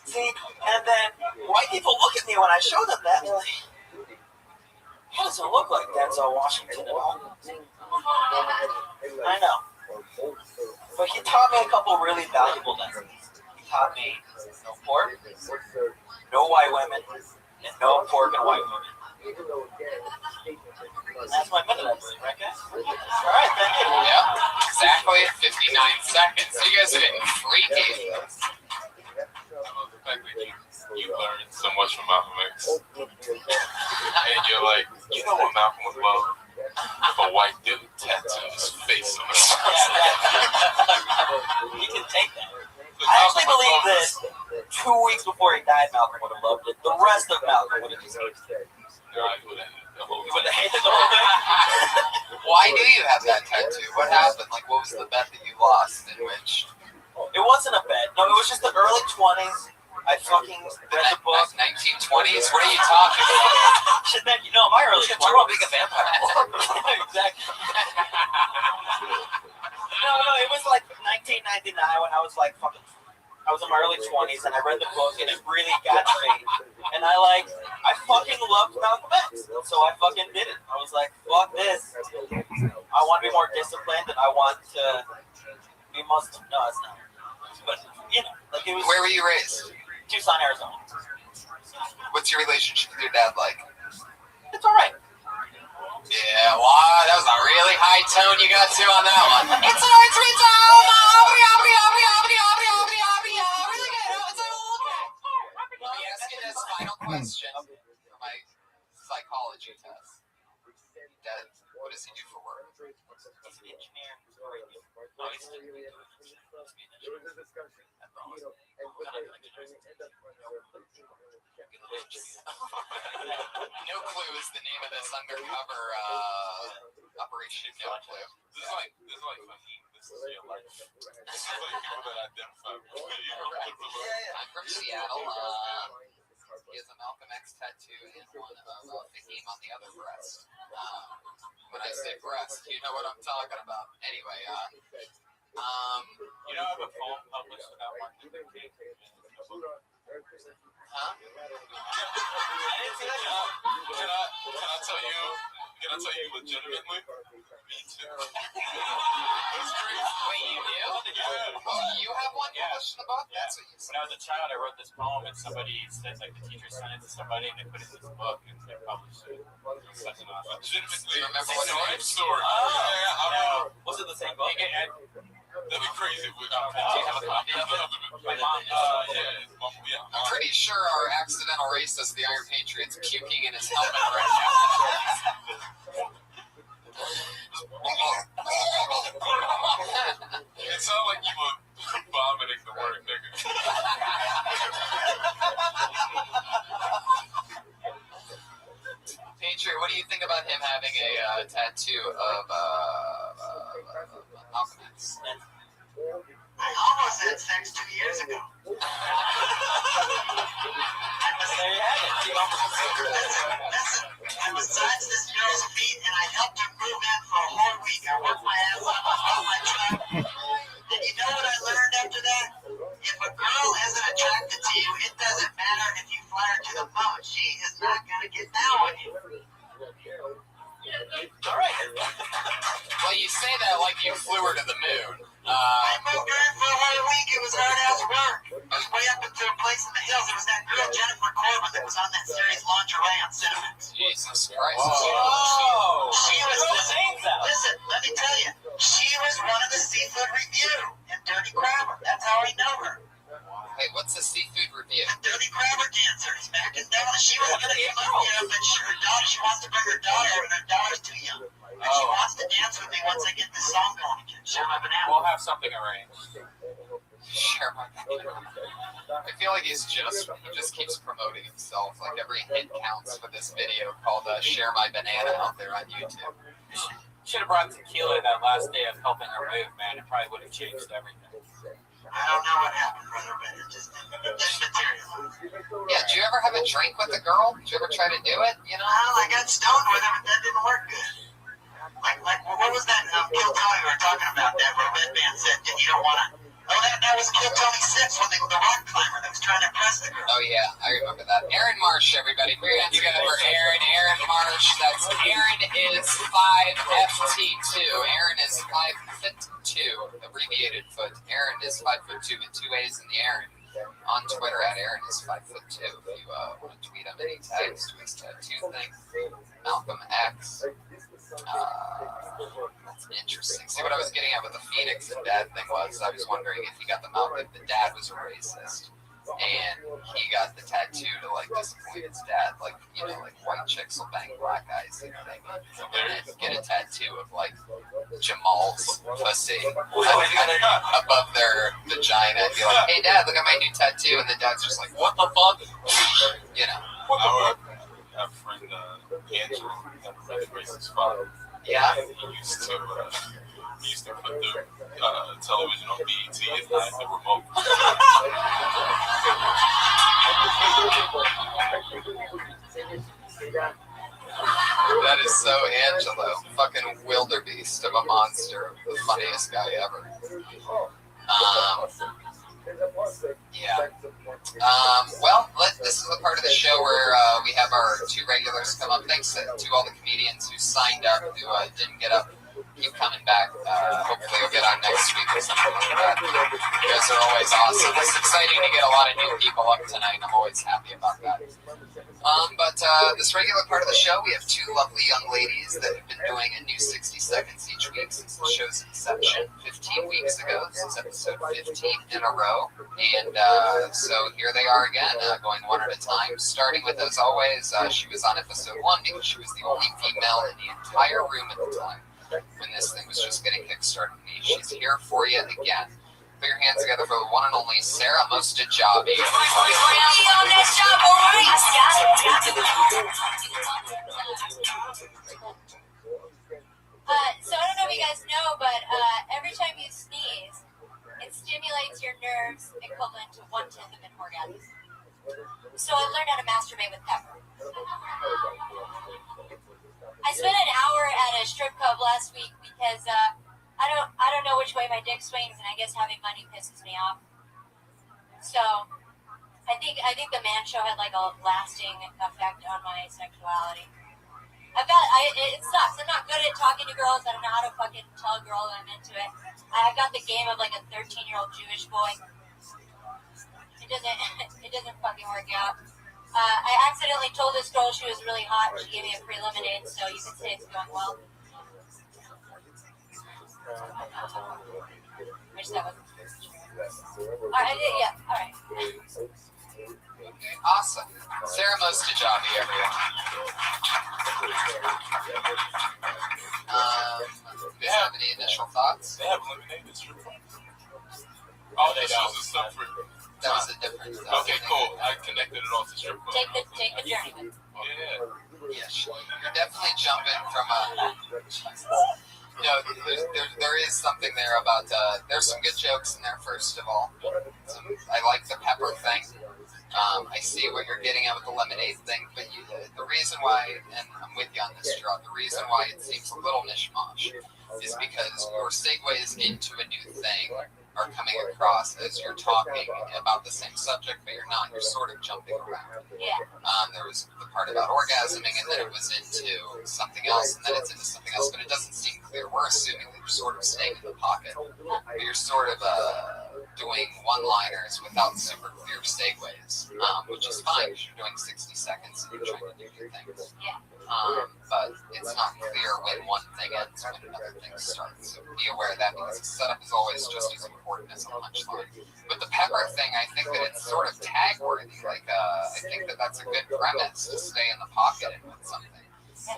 See, and then white people look at me when I show them that, and they're like, how does it look like Denzel Washington at all? I know. But he taught me a couple really valuable lessons. He taught me no pork, no white women, and no pork and white women. That's my minute, I believe, right, guys? All right, thank you. Yeah, exactly at 59 seconds. You guys are getting freaky. You learned so much from Malcolm X. And you're like, you know what Malcolm would love? If a white dude tattooed his face on his He can take that. I actually believe that 2 weeks before he died, Malcolm would have loved it. The rest of Malcolm would have just hated it. He would have hated the whole thing. Why do you have that tattoo? What happened? Like, what was the bet that you lost in which? It wasn't a bet. No, it was just the early 20s. I fucking read the book. 1920s? What are you talking about? Shit, man, you know, my early 20s. We're all big a vampire. Exactly. No, it was like 1999 when I was like fucking. I was in my early 20s and I read the book and it really got me. And I fucking loved Malcolm X. So I fucking did it. I was like, fuck this. I want to be more disciplined and I want to be Muslim. No, it's not. But, you know, like it was. Where were you raised? Tucson, Arizona. What's your relationship with your dad like? It's all right. Yeah, wow, that was a really high tone you got to on that one. It's an orange pizza! Really good. It's Let me ask you this final question for my psychology test. Dad, what does he do for work? He's an engineer. No, he's an engineer. No clue is the name of this undercover operation. No clue. This is like fucking, this is your life. This is like people that identify with you. I'm from Seattle. He has a Malcolm X tattoo and one of the game on the other breast. When I say breast, you know what I'm talking about. Anyway, You know, I have a poem published about Martin Luther King. Huh? Can I tell you legitimately? Me too. That's crazy. Wait, you do? Yeah. Oh, you have one published in the book? Yeah. That's what you said. When I was a child, I wrote this poem, and somebody said, like, the teacher sent it to somebody, and they put it in this book, and they published it. Such an awesome. Legitimately. Remember what it was? Story. No. Was it the same book? That'd be crazy. Do you have a copy of it? My mom Yeah. I'm pretty sure our accidental racist, the Iron Patriot's puking in his helmet right now. It sounded like you were vomiting the word nigga. Patriot, what do you think about him having a tattoo of Malcolm X? I almost had sex 2 years ago. Listen, I massaged this girl's feet and I helped her move in for a whole week. I worked my ass off, I bought my truck. And you know what I learned after that? If a girl isn't attracted to you, it doesn't matter if you fly her to the moon. She is not going to get down with you. All right. Well, you say that like you flew her to the moon. I moved her in for a whole week. It was hard-ass work. I was way up into a place in the hills. There was that girl, Jennifer Corbin, that was on that series Lingerie on Cinemax. Jesus Christ. She was, listen, let me tell you, she was one of the seafood review in Dirty Crabber. That's how I know her. Hey, what's the seafood review? The Dirty Crabber dancer. He's back in Devon. She was going to come up here, but her daughter, she wants to bring her daughter, and her daughter's too young. And she wants to dance with me once I get this song going again. Share my banana. We'll have something arranged. Share my banana. I feel like he just keeps promoting himself. Like every hit counts for this video called Share My Banana out there on YouTube. Should have brought tequila that last day of helping her move, man. It probably would have changed everything. I don't know what happened, brother, but it just didn't materialize. Yeah, did you ever have a drink with a girl? Did you ever try to do it? You know? Well, I got stoned with her, but that didn't work good. Like what was that Kill Tony we were talking about that where Red Band said that you don't want to... Oh, that was Kill Tony 6 when the rock climber that was trying to impress the girl. Oh, yeah, I remember that. Aaron Marsh, everybody. Put your hands together for Aaron. Aaron Marsh. That's Aaron is 5FT2. Aaron is 5'2", abbreviated foot. Aaron is 5'2" with 2 A's in the Aaron. On Twitter at Aaron is 5'2". If you want to tweet him any tags to his tattoo thing. Malcolm X. That's interesting. See, what I was getting at with the Phoenix and Dad thing was, I was wondering if he got the Malcolm, if the dad was a racist, and he got the tattoo to like disappoint his dad, like, you know, like white chicks will bang black guys, you know what I mean? And get a tattoo of like Jamal's pussy above their vagina and be like, hey Dad, look at my new tattoo, and the dad's just like, what the fuck? You know. I have a friend, Andrew, that was a racist father. Yeah. He used to put the television on BET at night, the remote. That is so Angelo. Fucking wildebeest of a monster. The funniest guy ever. Yeah. Well, this is the part of the show where we have our 2 regulars come up. Thanks to all the comedians who signed up, who didn't get up. Keep coming back. Hopefully you'll get on next week or something like that. You guys are always awesome. It's exciting to get a lot of new people up tonight. I'm always happy about that. But this regular part of the show, we have two lovely young ladies that have been doing a new 60 seconds each week since the show's inception 15 weeks ago. This is episode 15 in a row. And so here they are again, going one at a time, starting with, as always, she was on episode 1 because she was the only female in the entire room at the time when this thing was just getting kickstarted. She's here for you again. Put your hands together for the one and only Sarah Mostajabi. So I don't know if you guys know, but every time you sneeze, it stimulates your nerves equivalent to 1/10 of an orgasm. So I learned how to masturbate with pepper. I spent an hour at a strip club last week because I don't know which way my dick swings, and I guess having money pisses me off. So I think the man show had like a lasting effect on my sexuality. It sucks. I'm not good at talking to girls. I don't know how to fucking tell a girl that I'm into it. I've got the game of like a 13-year-old Jewish boy. It doesn't fucking work out. I accidentally told this girl she was really hot, and she gave me a free lemonade, so you could say it's going well. Which that was. Alright, yeah, alright. Awesome. Sarah Mostajabi, everyone. Do you have any initial thoughts? They have lemonade in strip club. Oh, they don't. That was a different. Okay, cool. I connected it all to strip club. Take the journey. Yeah. Yes, you're definitely jumping from a. You know, there is something there about. There's some good jokes in there. First of all, I like the pepper thing. I see what you're getting at with the lemonade thing, but the reason why, and I'm with you on this, Gerard, the reason why it seems a little mishmash is because your segues into a new thing are coming across as you're talking about the same subject, but you're not. You're sort of jumping around. Yeah. There was the part about orgasming, and then it was into something else, and then it's into something else, but it doesn't seem clear. We're assuming that you're sort of staying in the pocket, but you're sort of doing one-liners without super clear segues, which is fine because you're doing 60 seconds and you're trying to do new things. Yeah. But it's not clear when one thing ends when another thing starts. So be aware of that because the setup is always just as important as a punchline. With the pepper thing, I think that it's sort of tag-worthy. Like, I think that that's a good premise to stay in the pocket and with something.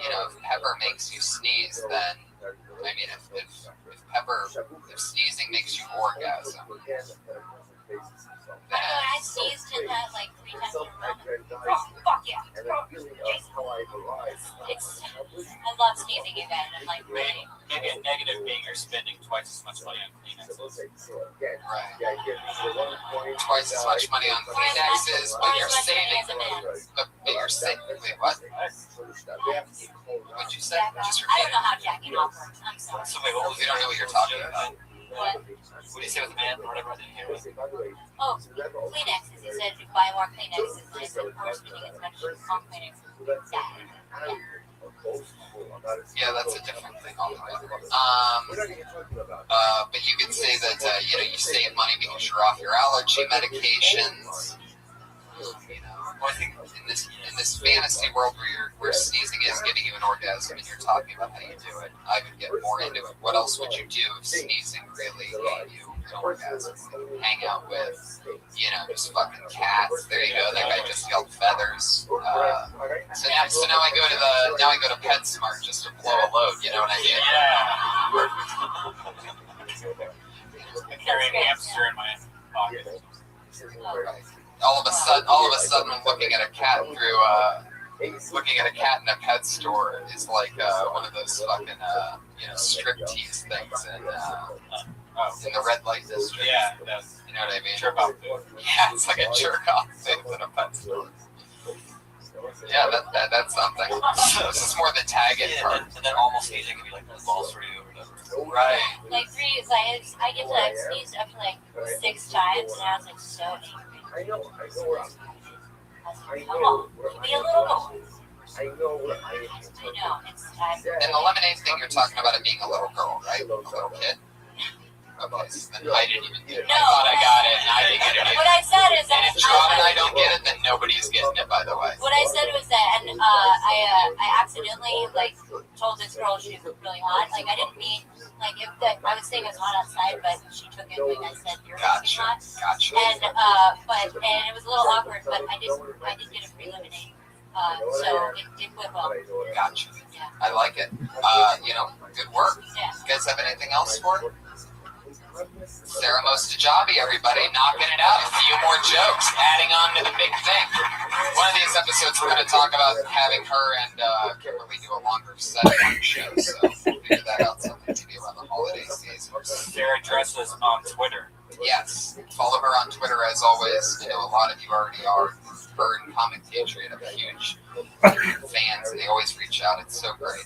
You know, if pepper makes you sneeze, then, I mean, if sneezing makes you orgasm, I sneezed in that like 3 times in a row. Oh, fuck yeah. I love sneezing again. And like, really. Maybe a negative being you're spending twice as much money on Kleenexes. Right. Twice as much money on Kleenexes, but you're saving. But you're saving. Wait, what? What'd you say? Just I repeat don't know how jacking off works. I'm sorry. So wait, what was You don't know what you're talking about. What? What do you say with the man or whatever? I didn't hear it. Oh, Kleenexes. He said to buy more Kleenexes. And I said, of course, we need as much on Kleenexes. Yeah, that's a different thing altogether. But you could say that you save money because you're off your allergy medications. Well, I think in this fantasy world where sneezing is giving you an orgasm and you're talking about how you do it, I would get more into it. What else would you do if sneezing really gave you an orgasm? Hang out with, just fucking cats. There you go. That guy just yelled feathers. So now I go to PetSmart just to blow a load. You know what I mean? I carry a hamster in my pocket. Right. All of a sudden, I'm looking at a cat looking at a cat in a pet store is like one of those fucking striptease things in the red light district. Yeah, you know what I mean. Jerk off thing. Yeah, it's like a jerk off thing in a pet store. Yeah, that's something. So this is more the tagging part. And then almost sneezing can be like balls for you or whatever. Right. Like I get to sneeze up to like 6 times, and I was like so angry. I know where I'm. Come on, be a little more. I know where I am. I know. It's time. And the lemonade thing, you're talking about it being a little girl, right? A little kid. Okay, so then I didn't even get it. No, I thought I got it, and I didn't get it. What I said is that And if John and I don't get it, then no nobody's getting it, by the way. What I said was that, and I accidentally like told this girl she was really hot. Like I didn't mean like if I was saying it was hot outside, but she took it like I said you're Gotcha. hot. Gotcha. And and it was a little awkward, but I did get a free lemonade. So it went well. Gotcha. Yeah. I like it. Good work. Yeah. You guys have anything else for it? Sarah Mostajabi, everybody, knocking it out. A few more jokes, adding on to the big thing. One of these episodes, we're going to talk about having her and Kimberly do a longer set on the show. So we'll figure that out sometime, maybe around the holiday season. Sarah dresses on Twitter. Yes, follow her on Twitter as always. I know a lot of you already are. Her and Comic Patriot, I'm huge fans, and they always reach out. It's so great.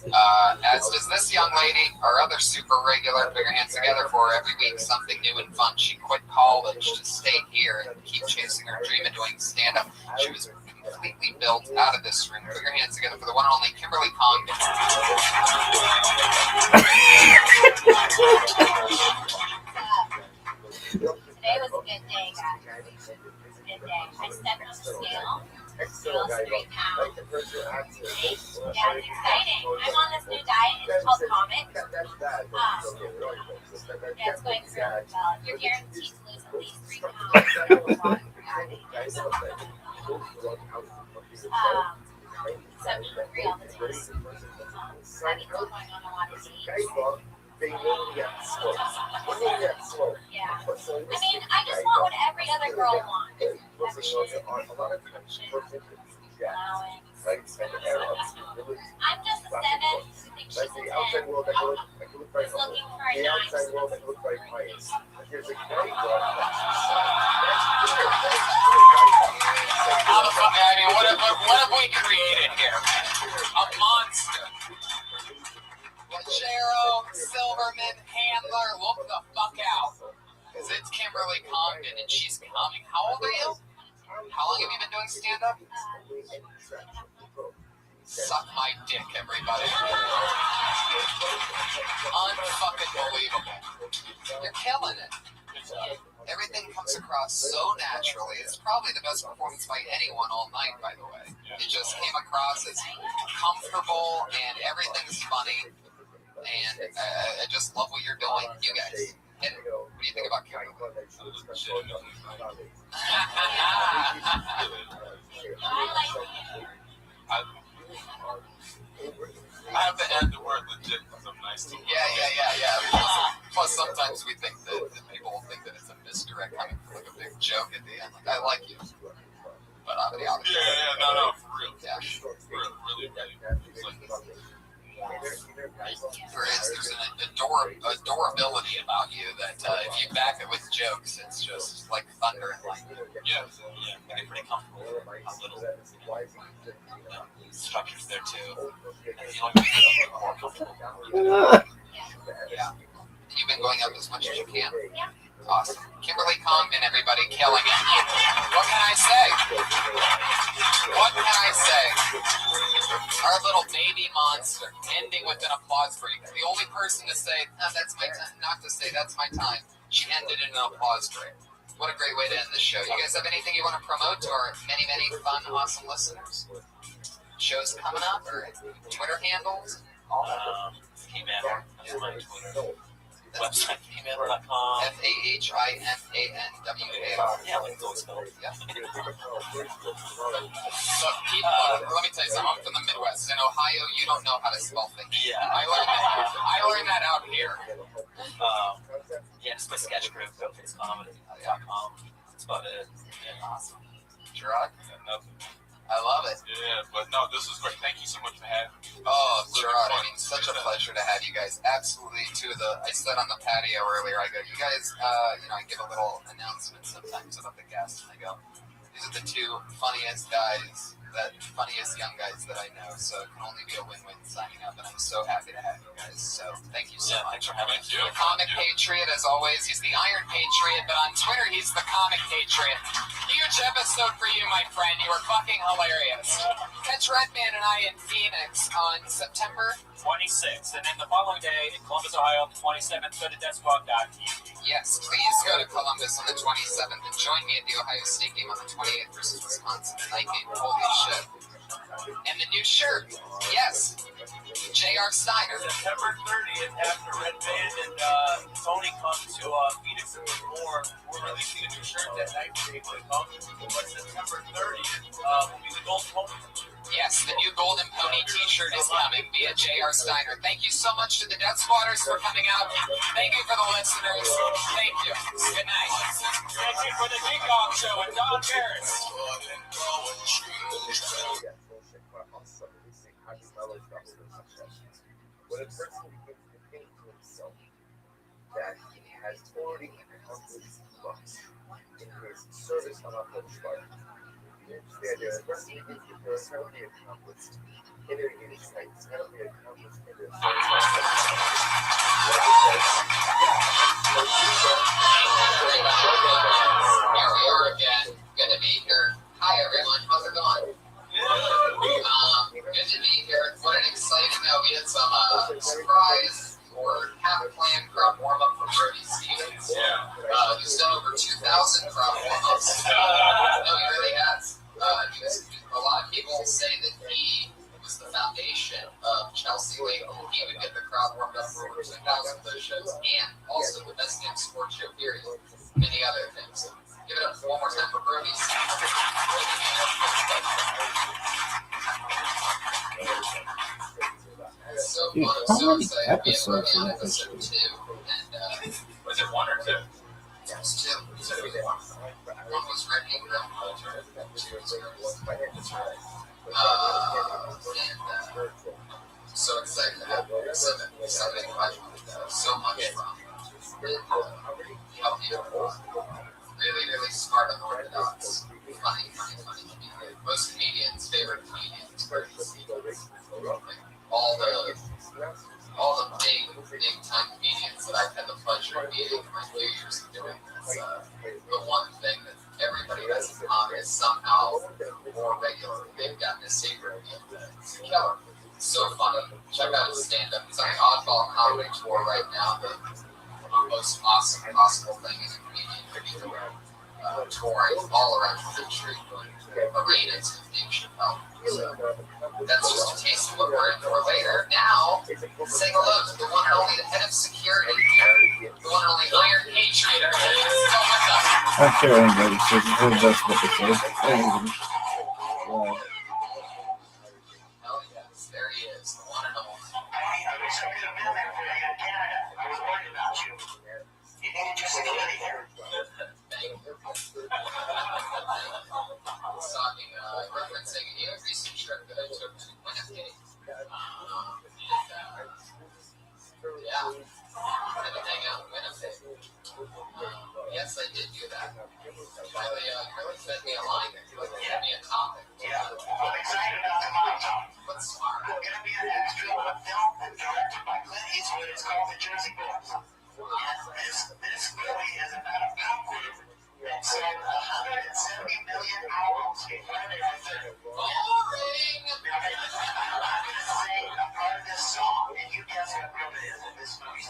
As does this young lady, our other super regular. Put your hands together for her every week, something new and fun. She quit college to stay here and keep chasing her dream of doing stand-up. She was completely built out of this room. Put your hands together for the one and only Kimberly Congdon. Today was a good day, guys. It was a good day. I stepped on the scale. Scale's 3 pounds. Yeah, it's exciting. I'm on this new diet. It's called Comic. Yeah, it's going through well. You're guaranteed to lose at least 3 pounds. Except free all the time. I've been going on a lot of dates. They will get slow. When they get slow. Yeah. I mean, I just want what every other girl wants. A lot of times, I'm just a 7. I think she's a 10. outside world that look very He's looking for a the 9. outside world that look very quiet. Here's a great one. How the fuck? I mean, what have we created here? A monster. Lajero, Silverman, Handler, look the fuck out. Because it's Kimberly Congdon and she's coming. How old are you? How long have you been doing stand-up? Suck my dick, everybody. Unfucking believable. You're killing it. Everything comes across so naturally. It's probably the best performance by anyone all night, by the way. It just came across as comfortable and everything's funny. And I just love what you're doing. You guys, hit it. What do you think about Kimberly? I have to add the word legit because I'm nice to you. Yeah. Plus, sometimes we think that people will think that it's a misdirect coming from like a big joke at the end. Like, I like you. But I'm the opposite. Yeah, no, for real. Yeah. Really. It's like, There's an adorability about you that if you back it with jokes, it's just like thunder and lightning. Yeah, make it pretty comfortable. A little, structures there too. And you don't make it more comfortable. Yeah. You've been going up as much as you can. Awesome. Kimberly Congdon, everybody, killing it. What can I say? Our little baby monster, ending with an applause break. The only person to say, that's my time, not to say, that's my time. She ended in an applause break. What a great way to end the show. You guys have anything you want to promote to our many, many fun, awesome listeners? Shows coming up, or Twitter handles? He-Man, that's my Twitter. Website, he-man.com. FAHIMANWAR. Yeah, like those spelled. Yeah. So, let me tell you something. I'm from the Midwest. In Ohio, you don't know how to spell things. Yeah. I learned that out here. Just my sketch group, GoFaceComedy.com. That's about it. Yeah. Awesome. Gerard? nothing. I love it. Yeah, but no, this was great. Thank you so much for having me. Oh, Gerard, I mean, such a pleasure to have you guys. Absolutely. I said on the patio earlier, I go, you guys, I give a little announcement sometimes about the guests, and I go, these are the two funniest young guys that I know, so it can only be a win-win signing up, and I'm so happy to have you guys, so thank you so much. Thanks for having me. The Comic Patriot, as always, he's the Iron Patriot, but on Twitter, he's the Comic Patriot. Huge episode for you, my friend. You were fucking hilarious. Catch Redman and I in Phoenix on September 26th. And then the following day in Columbus, Ohio, on the 27th, go to deathsquad.tv. Yes, please go to Columbus on the 27th and join me at the Ohio State game on the 28th versus Wisconsin. The night game. Holy shit. And the new shirt. Yes. J.R. Steiner. September 30th, after Red Band and Tony come to Phoenix and more, we're releasing a new shirt that night for people to come. But September 30th will be the Golden Pony. Yes, the new Golden Pony t-shirt is coming via J.R. Steiner. Thank you so much to the Death Squatters for coming out. Thank you for the listeners. Thank you. Good night. Thank you for the Big Dog Show and Don Barris. When a person begins to think to himself that he has already accomplished much in his service on our flesh life, you understand that a person begins to feel cannot be accomplished in their insights, cannot be accomplished in their service on our flesh Here we are again. Good to be here. Hi everyone. How's it going? Good to be here. What an exciting we had some surprise or half-planned crowd warm-up from Brody Stevens. He's done over 2,000 crowd warm-ups. No, he really has. A lot of people say that he was the foundation of Chelsea Lake. He would get the crowd warmed up for over 2,000 of those shows, and also the best damn sports show period. Many other things. Give it up one more time for Brody Stevens. So fun. I'm so excited to be able to be on episode 2. And, was it 1 or 2? It was 2. One was Rick Ingram. 2 was Chris. So excited to have somebody so much fun. Really, really smart and orthodox. Funny comedian. Most comedians' favorite comedians. All the big time comedians that I've had the pleasure of meeting in my few years of doing this. The one thing that everybody has in common is somehow more regular. They've got this secret. It's killer. So funny. Check out his stand-up. He's on the Oddball Comedy Tour right now. The most awesome possible thing is a comedian touring all around the country, arenas with Dave Chappelle. So that's just a taste of what we're in for later. Now, say hello to the one and only head of security here, the one and only Iron Patriot. I'm sure anybody says that's what they say. Hell yes, there he is, the one and only. I wish I could have been there for you in Canada. I was worried about you. You needed your security there. I was talking, referencing a recent trip that I took to Winnipeg. Yeah, I had to hang out in Winnipeg. Yes, I did do that. Really fed me a line there. You gave me a topic. Yeah, I'm excited about tomorrow, Tom. What's smart? I'm going to be an extra of a film directed by Clint Eastwood. It's called The Jersey Boys. And this movie is about a pop group that sold 170 million albums in Friday the 3rd. Boring! I'm going to sing a part of this song, and you guess what group it is in this movie.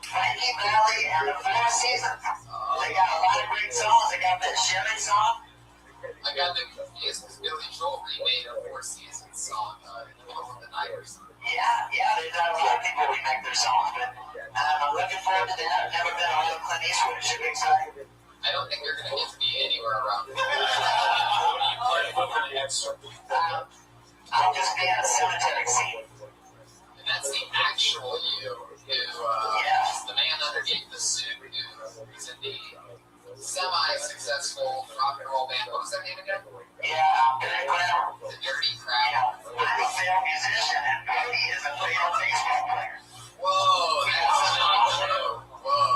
Frankie Valli and the Four Seasons. They got a lot of great songs. They got that Chevy song. I got them confused because Billy Joel remade a Four Seasons song in the middle of the night or something. Yeah, they've done a lot of people remake their songs, but I'm looking forward to that. I've never been on a Clint Eastwood. It should be exciting. I don't think you're going to get to be anywhere around here. I'll just be in a cemetery scene. And that's the actual you who is the man underneath the suit who's in the semi-successful rock and roll band. What was that name again? Yeah, the Dirty Crowd. Yeah, I'm a failed musician, and Brody is a failed baseball player. Whoa,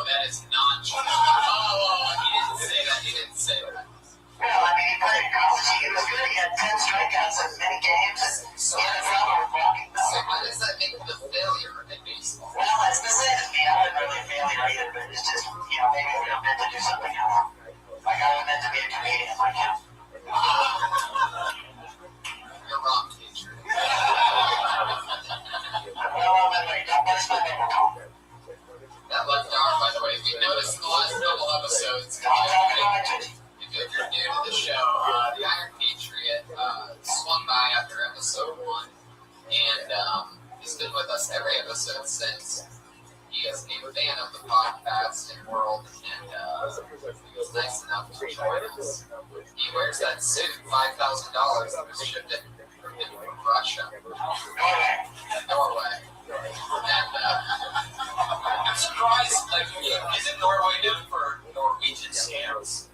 that is not true. Oh, he didn't say that. Well, I mean, he played in college. He was good. He had 10 strikeouts in many games. So he had a problem with walking. So how does that make him a failure in baseball? Well, it's the same as me. I wasn't really a failure either, but it's just, maybe that suit, $5,000 that was shipped in from Russia. Norway. And I'm surprised, like, isn't Norway known for Norwegian scams?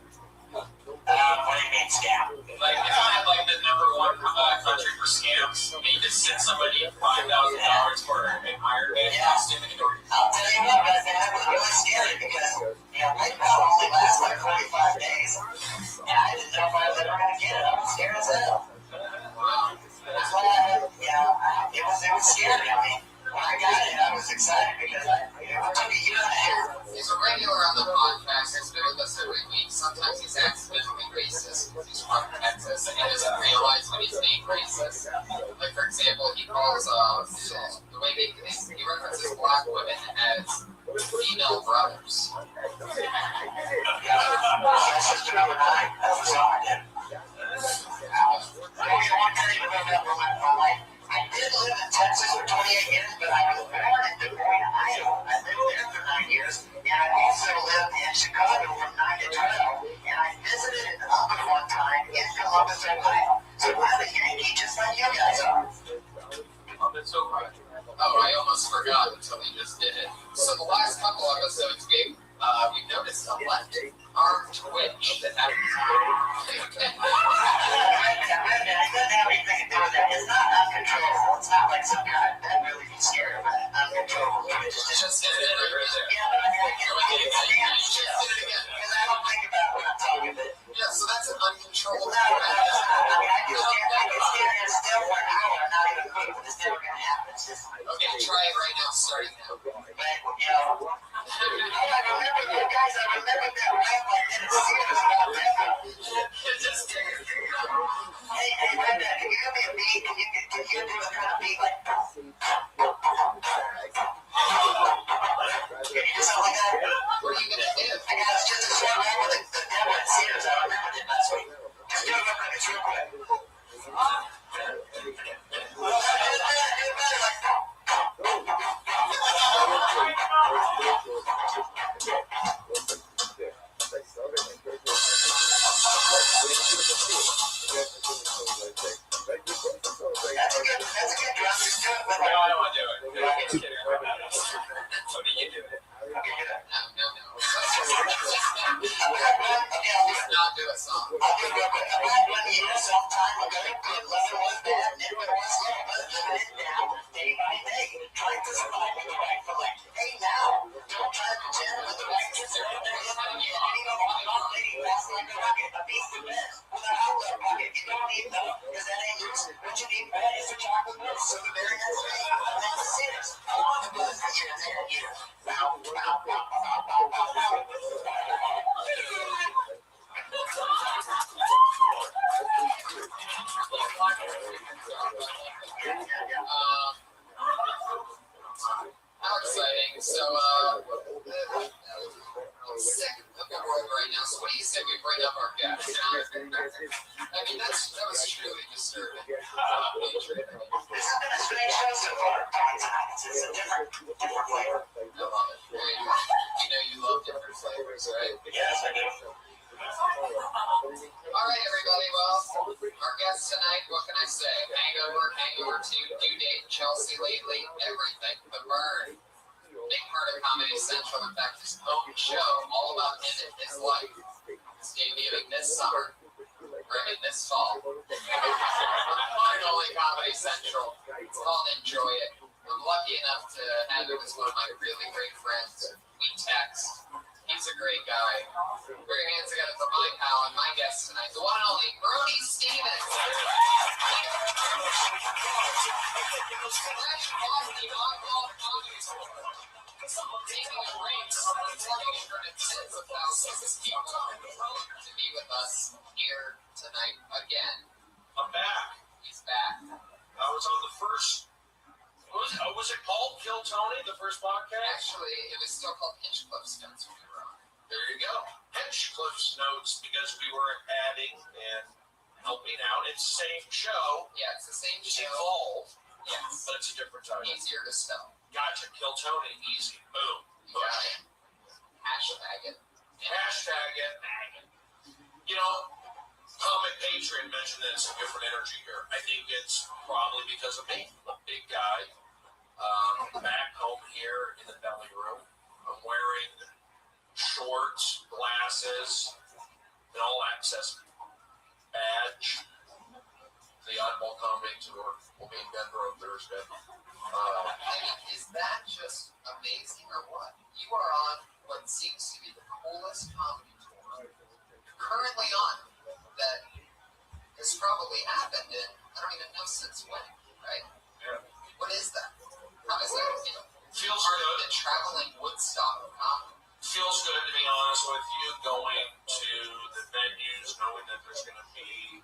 What do you mean scam? Like, it's not like the #1 country for scams. I mean, you just send somebody $5,000 for an Iron Man costume and I'll tell you what, man, that was really scary because, PayPal only lasts like 45 days. And I didn't know if I was ever going to get it. I was scared as hell. That's why, it was scary. I mean, when I got it, I was excited because it took a year and a half. he's a regular on the podcast. He's been with us every week. Sometimes he's accidentally racist because he's from Texas and he doesn't realize when he's being racist. Like, for example, he calls, the way he references black women as female brothers. That's sister number 9. That's the song I did. I did live in Texas for 28 years, but I was born in Des Moines, Iowa. I lived there for 9 years, and I also lived in Chicago from 9 to 12, and I visited an uncle one time in Columbus, Ohio. So I'm a Yankee just like you guys are. That's so right. Oh, I almost forgot until he just did it. So the last couple episodes, we've noticed a left arm twitch that happens. It doesn't have anything to do with that. It's not uncontrollable. It's not like some kind of really scared of it. Uncontrollable. Just did it right there. Yeah, but I mean, just did it again. Because I don't think about what I'm talking about. Yeah, so that's an uncontrollable. No, it's not. I mean, I can stand here still for an hour and not even move, but it's never going to happen. It's just. Okay, try it right now, starting now. But, I remember you guys, I remember that rap I did at Sears about Denver. Hey, Brenda, can you give me a beat? Can you do a kind of beat like. Can you do something like that? What are you going to do? I got just a short rap with the Denver at Sears. I remembered it last week. Just do it real quick. How exciting. So, sick of the world right now. So what do you say we bring up our guest? I mean, that was truly disturbing. This has been a strange show so far. It's a different flavor. I love it. You know you love different flavors, right? Yes, I do. All right, everybody. Well, our guest tonight, what can I say? Hangover 2, Due Date, Chelsea Lately, everything. The Burn. Big part of Comedy Central. In fact, his own show, all about him and his life, is debuting this summer. This fall. Finally, Comedy Central. It's called Enjoy It. I'm lucky enough to have it with one of my really great friends. We text. He's a great guy. Put your hands together for my pal and my guest tonight, the one and only Brody Stevens. Taking a break, tens of thousands of people to be with us here tonight again. I'm back. He's back. I was on the first. Was it called Kill Tony, the first podcast? Actually, it was still called Hinchcliffe's Notes when we were on. There you go. Hinchcliffe's Notes, because we were adding and helping out. It's the same show. Yeah, it's the same it's show. Evolved. Yes. But it's a different title. Easier to spell. Gotcha. Kill Tony, easy. Boom. Push. Hashtag it. Hashtag it. You know, Comic Patriot mentioned that it's a different energy here. I think it's probably because of me. I'm a big guy. Back home here in the belly room, I'm wearing shorts, glasses, an all-access badge. The Oddball Comedy Tour will be in Denver on Thursday. Is that just amazing or what? You are on what seems to be the coolest comedy tour you're currently on that has probably happened in, I don't even know since when, right? Yeah. What is that? How is that, Feels part good. of the traveling Woodstock of comedy? Feels good, to be honest with you, going to the venues, knowing that there's going to be,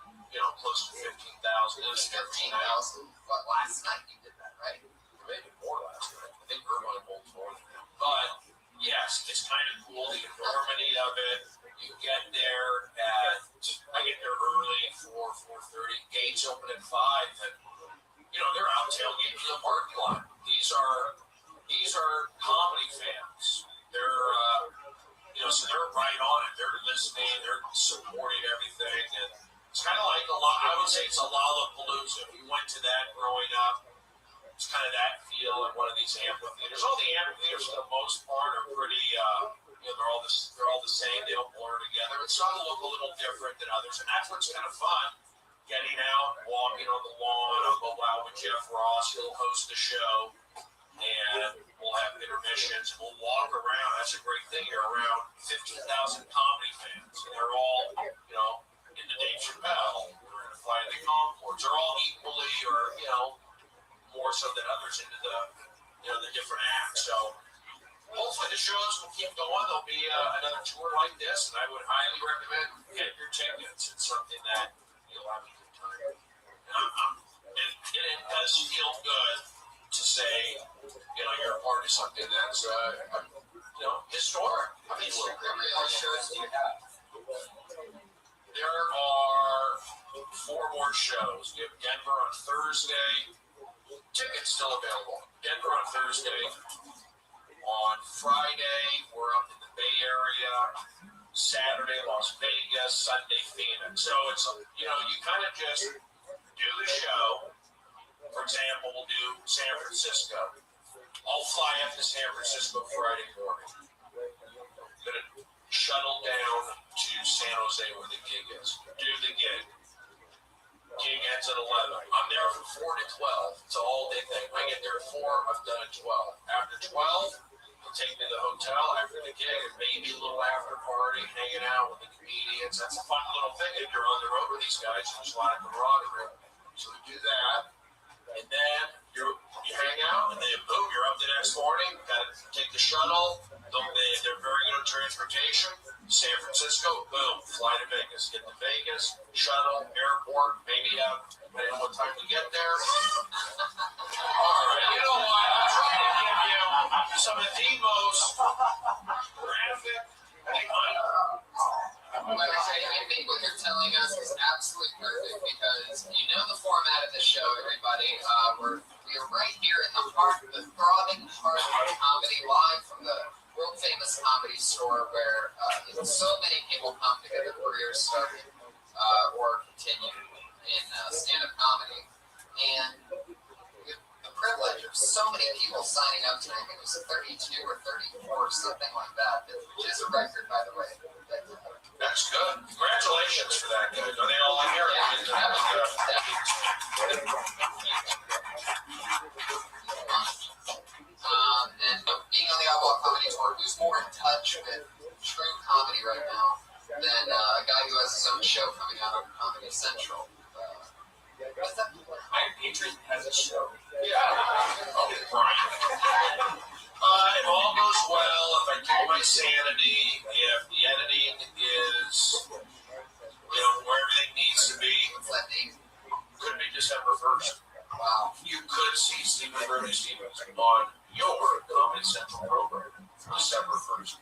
close to 15,000. It was 15,000. What, last night you did that, right? Maybe more last night. I think Irvine holds more than that. But, yes, it's kind of cool, the enormity of it. You get there I get there early, 4:30. Gates open at 5, and, they're out tailgating in the parking lot. These are comedy fans. They're, so they're right on it. They're listening. They're supporting everything. And it's kind of like I would say it's a Lollapalooza. We went to that growing up. It's kind of that feel at one of these amphitheaters. All the amphitheaters, for the most part, are pretty, they're all the same. They don't blur together. But some look a little different than others. And that's what's kind of fun. Getting out, walking on the lawn. I'll go out with Jeff Ross. He'll host the show. And we'll have intermissions, and we'll walk around. That's a great thing. You're around 15,000 comedy fans, and they're all, into Dave Chappelle, or into Flight of the Conchords. They're all equally, or, more so than others into the different acts. So hopefully the shows will keep going. There'll be another tour like this, and I would highly recommend getting your tickets. It's something that you'll have a good time. And it does feel good to say, you're a part of something that's, historic. How many shows do you have? There are 4 more shows. We have Denver on Thursday. Tickets still available. Denver on Thursday. On Friday, we're up in the Bay Area. Saturday, Las Vegas. Sunday, Phoenix. So it's, you kind of just do the show. For example, we'll do San Francisco. I'll fly up to San Francisco Friday morning. I'm going to shuttle down to San Jose where the gig is. Do the gig. Gig ends at 11. I'm there from 4 to 12. It's an all-day thing. I get there at 4. I've done it 12. After 12, they'll take me to the hotel after the gig and maybe a little after party, hanging out with the comedians. That's a fun little thing. If you're on the road with these guys, there's a lot of camaraderie. So we do that. And then you hang out, and then boom, you're up the next morning. Got to take the shuttle. They're very good at transportation. San Francisco, boom, fly to Vegas. Get to Vegas, shuttle, airport, maybe depending on what time we get there. All right, you know what? I'm trying to give you some of the most graphic I think what you're telling us is absolutely perfect because you know the format of the show, everybody. We're right here in the throbbing heart of comedy, live from the world famous Comedy Store, where so many people come to get their careers started or continue in stand-up comedy, and the privilege of so many people signing up tonight. I think it was 32 or 34, something like that, which is a record, by the way. That's good. Congratulations for that, guys. Are they all in here? And being on the Outlaw Comedy Tour, who's more in touch with true comedy right now than a guy who has his own show coming out on Comedy Central? What's that? Iron Patriot has a show. Yeah. Okay, Brian. If all goes well, if I keep my sanity, if the editing is, where everything needs to be, could be December 1st. Wow. You could see Stephen Brody Stevens on your Comedy Central program December 1st.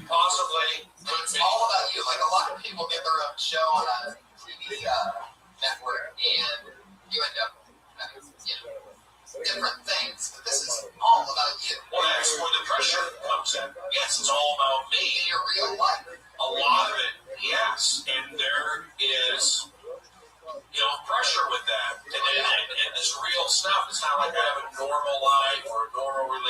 Possibly. It's all about you. Like a lot of people get their own show on a TV network, and you end up having, different things, but this is all about you. Well, that's where the pressure comes in. Yes, it's all about me. In your real life. A lot of it, yes. And there is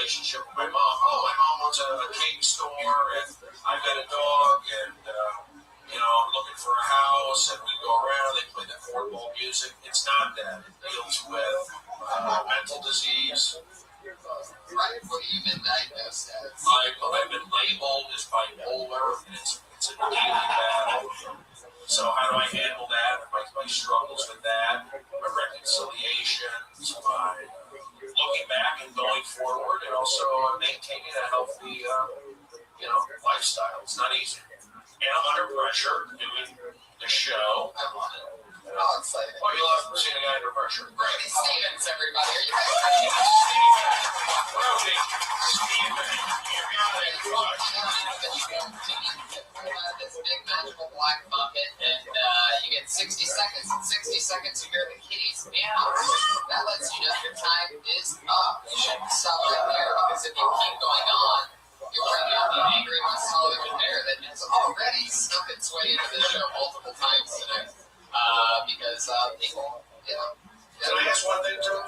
relationship with my mom. Oh, my mom owns a cake store, and I've got a dog, and I'm looking for a house, and we go around. They play the cornball music. It's not that. It deals with mental disease. Right. What have you been diagnosed as? I've been labeled as bipolar, and it's a daily battle. So how do I handle that? My struggles with that, my reconciliations, my looking back and going forward, and also maintaining a healthy, lifestyle. It's not easy. And I'm under pressure doing the show. I love it. Oh, exciting. Oh, you love seeing a guy under pressure. Rabbi Stevens, everybody. Are you Rabbi Stevens. This big magical black bucket, and you get 60 seconds. In 60 seconds, you hear the kitties meow. That lets you know your time is up. You shouldn't stop right there, because if you keep going on, you'll bring out the angry West Hollywood bear that has already snuck its way into the show multiple times today. Because people, Can I ask one thing, too?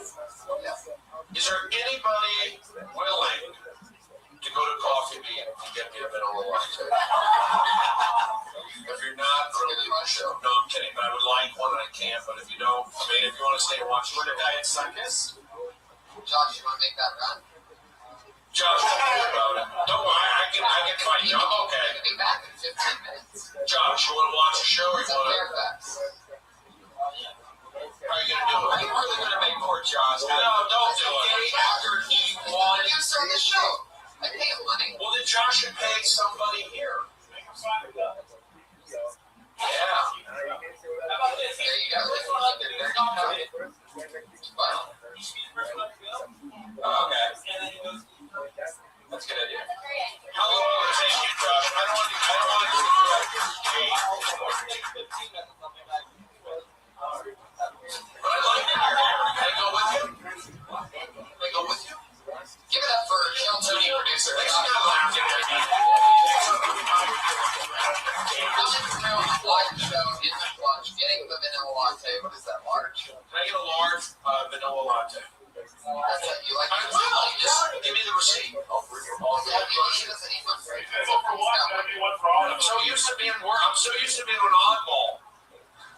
Is there anybody willing to go to Coffee Bean and get me a vanilla latte? If you're not, no, I'm kidding. I would like one, and I can't. But if you don't, if you want to stay and watch the Diet Suckers, Josh, you want to make that run? Josh, don't worry about it. Don't worry, I can fight you. I'm okay. I'll be back in 15 minutes. Josh, you want to watch a show or you want to? How are you going to do it? Are you really going to make poor Josh? No, don't do it. After he won. You start the show. I pay him money. Well, then Josh should pay somebody here. Yeah. There you go. Okay. That's a good idea. How long will it take you, Josh? I don't want to But I like it. Can I go with you? Can I go with you? Give it up for Kill Tony producer. Thanks for not laughing at me. Coming through on the live show in the clutch, getting the vanilla latte. What is that, large? Can I get a large vanilla latte? That's it. You like I will. Just give me the receipt. I'll bring it all. He doesn't need one. I'm so used to being an oddball.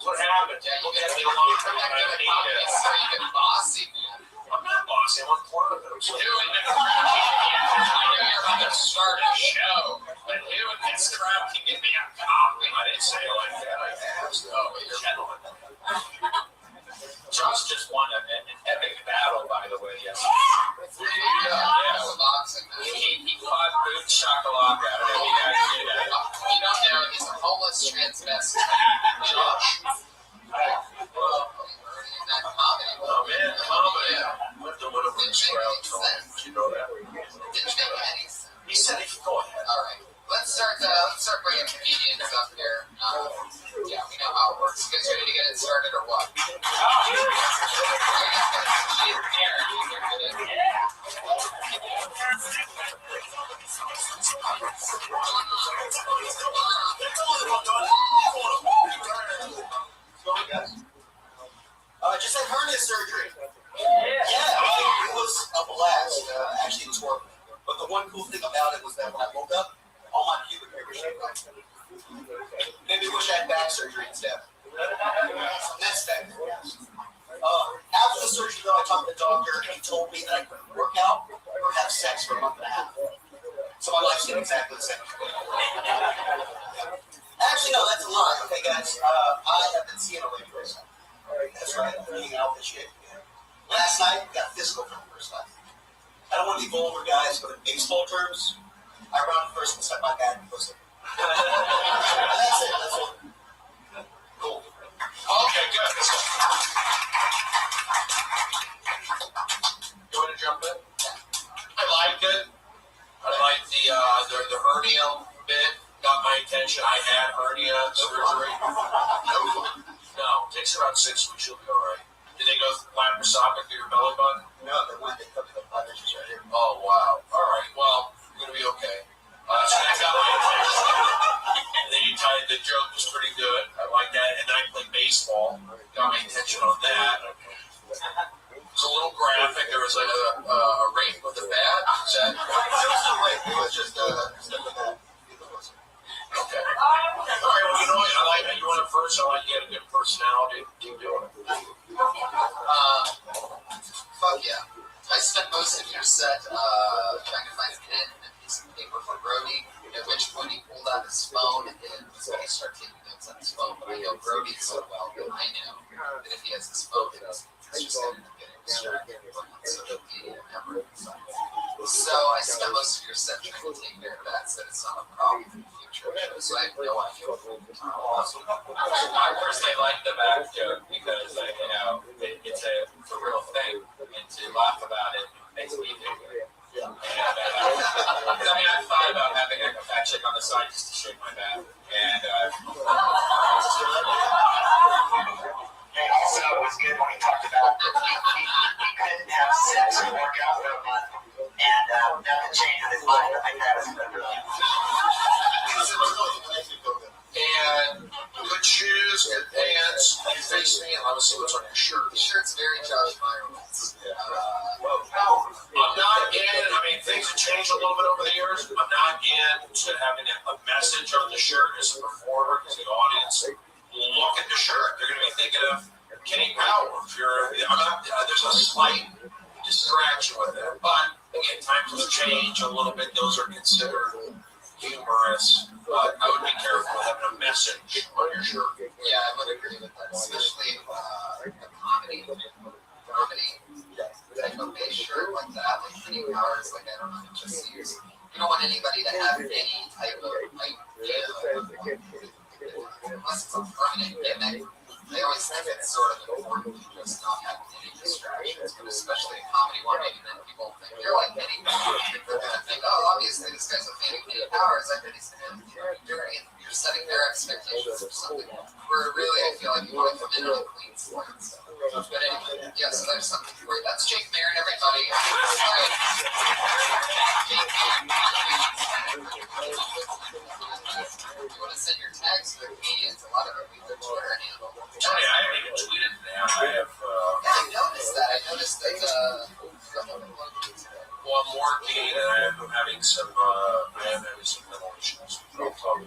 What happened? Look at me alone. So you get bossy. I'm not bossy. I'm on part of it. I'm doing it. I know you're about to start a show, but doing this crap can give me a copy. I didn't say it like that. I asked. Oh, but you're gentleman. Josh just won an epic battle, by the way, yesterday. He caught Boot Shakalaka. You don't know, he's a homeless transvestite. Josh. Oh, man, comedy. What a crowd tone. Did you know that? Didn't make any sense. He said he could go ahead. All right. Let's start bringing comedians up here. Yeah, we know how it works. You guys ready to get it started or what? Just had hernia surgery. Yeah, it was a blast. Actually, it was horrible. But the one cool thing about it was that when I woke up, all my pubic hair was shaved off. Maybe wish I had back surgery instead. Next thing. After the surgery, though, I talked to the doctor, and he told me that I couldn't work out or have sex for a month and a half. So my life's been exactly the same. Actually, no, that's a lie. Okay, guys, I have been seeing a lady recently. That's right, I'm hanging out with shit. Last night, we got physical for the first time. I don't want to be vulgar, guys, but in baseball terms, I rounded first and set my bat in the pussy. That's it. Cool. Okay, good. You want to jump in? I liked it. I liked the hernia bit. Got my attention. I had hernia surgery. No, it takes about 6 weeks. You'll be all right. Did they go laparoscopic through your belly button? No, they went. They cut the buttons right here. Oh, wow. All right. Well, you're going to be okay. So that got my attention. And then you tied the joke was pretty good. I like that. And then I played baseball. Got my attention on that. It was a little graphic. There was like a rape with a bat. It was too late. It was just Okay. All right, well, you know what? I like that you went up first. I like you had a good personality. Keep doing it. Fuck yeah. I spent most of your set trying to find a pen and a piece of paper for Brody, at which point he pulled out his phone and was going to start taking notes on his phone. But I know Brody so well that I know that if he has his phone, it's just going to get distracted on social media and never inside. So I spent most of your set trying to take care of that, so it's not a problem for future shows. So I have no idea what Awesome. I personally like the back joke because, it's a real thing, and to laugh about it makes me feel good. And, I thought about having a fat chick on the side just to shake my back. And also, it was good when he talked about that he couldn't have sex or work out for a month, and nothing changed in his mind. I think that was good. And good shoes, good pants. You face me, and let me see what's on your shirt. The shirt's very Josh Myron. I'm not in. Things have changed a little bit over the years. I'm not into having a message on the shirt as a performer because the audience will look at the shirt. They're going to be thinking of Kenny Powell. There's a slight distraction with it. But again, times have changed a little bit. Those are considered humorous. But I would be careful having a message on your shirt. Yeah, I would agree with that, especially a comedy type of base shirt like that, like Kenny Powers, like I don't know, it just seems you don't want anybody to have any type of idea unless it's a permanent gimmick. I always think it's sort of important to just not have any distractions, but especially in comedy one, maybe then people think you're like Kenny Powers. They're gonna think, oh, obviously this guy's a fan of Kenny Powers. I bet he's gonna you're setting their expectations for something where really I feel like you want to come in on a clean slate. But anyway, yeah, so there's something for you. That's Jake Marin, everybody. You want to send your tags to the comedians? A lot of them use their Twitter handle. Tony, I haven't even tweeted now. Yeah, I noticed that. I noticed that. Well, I'm working and I'm having some mental issues. I'm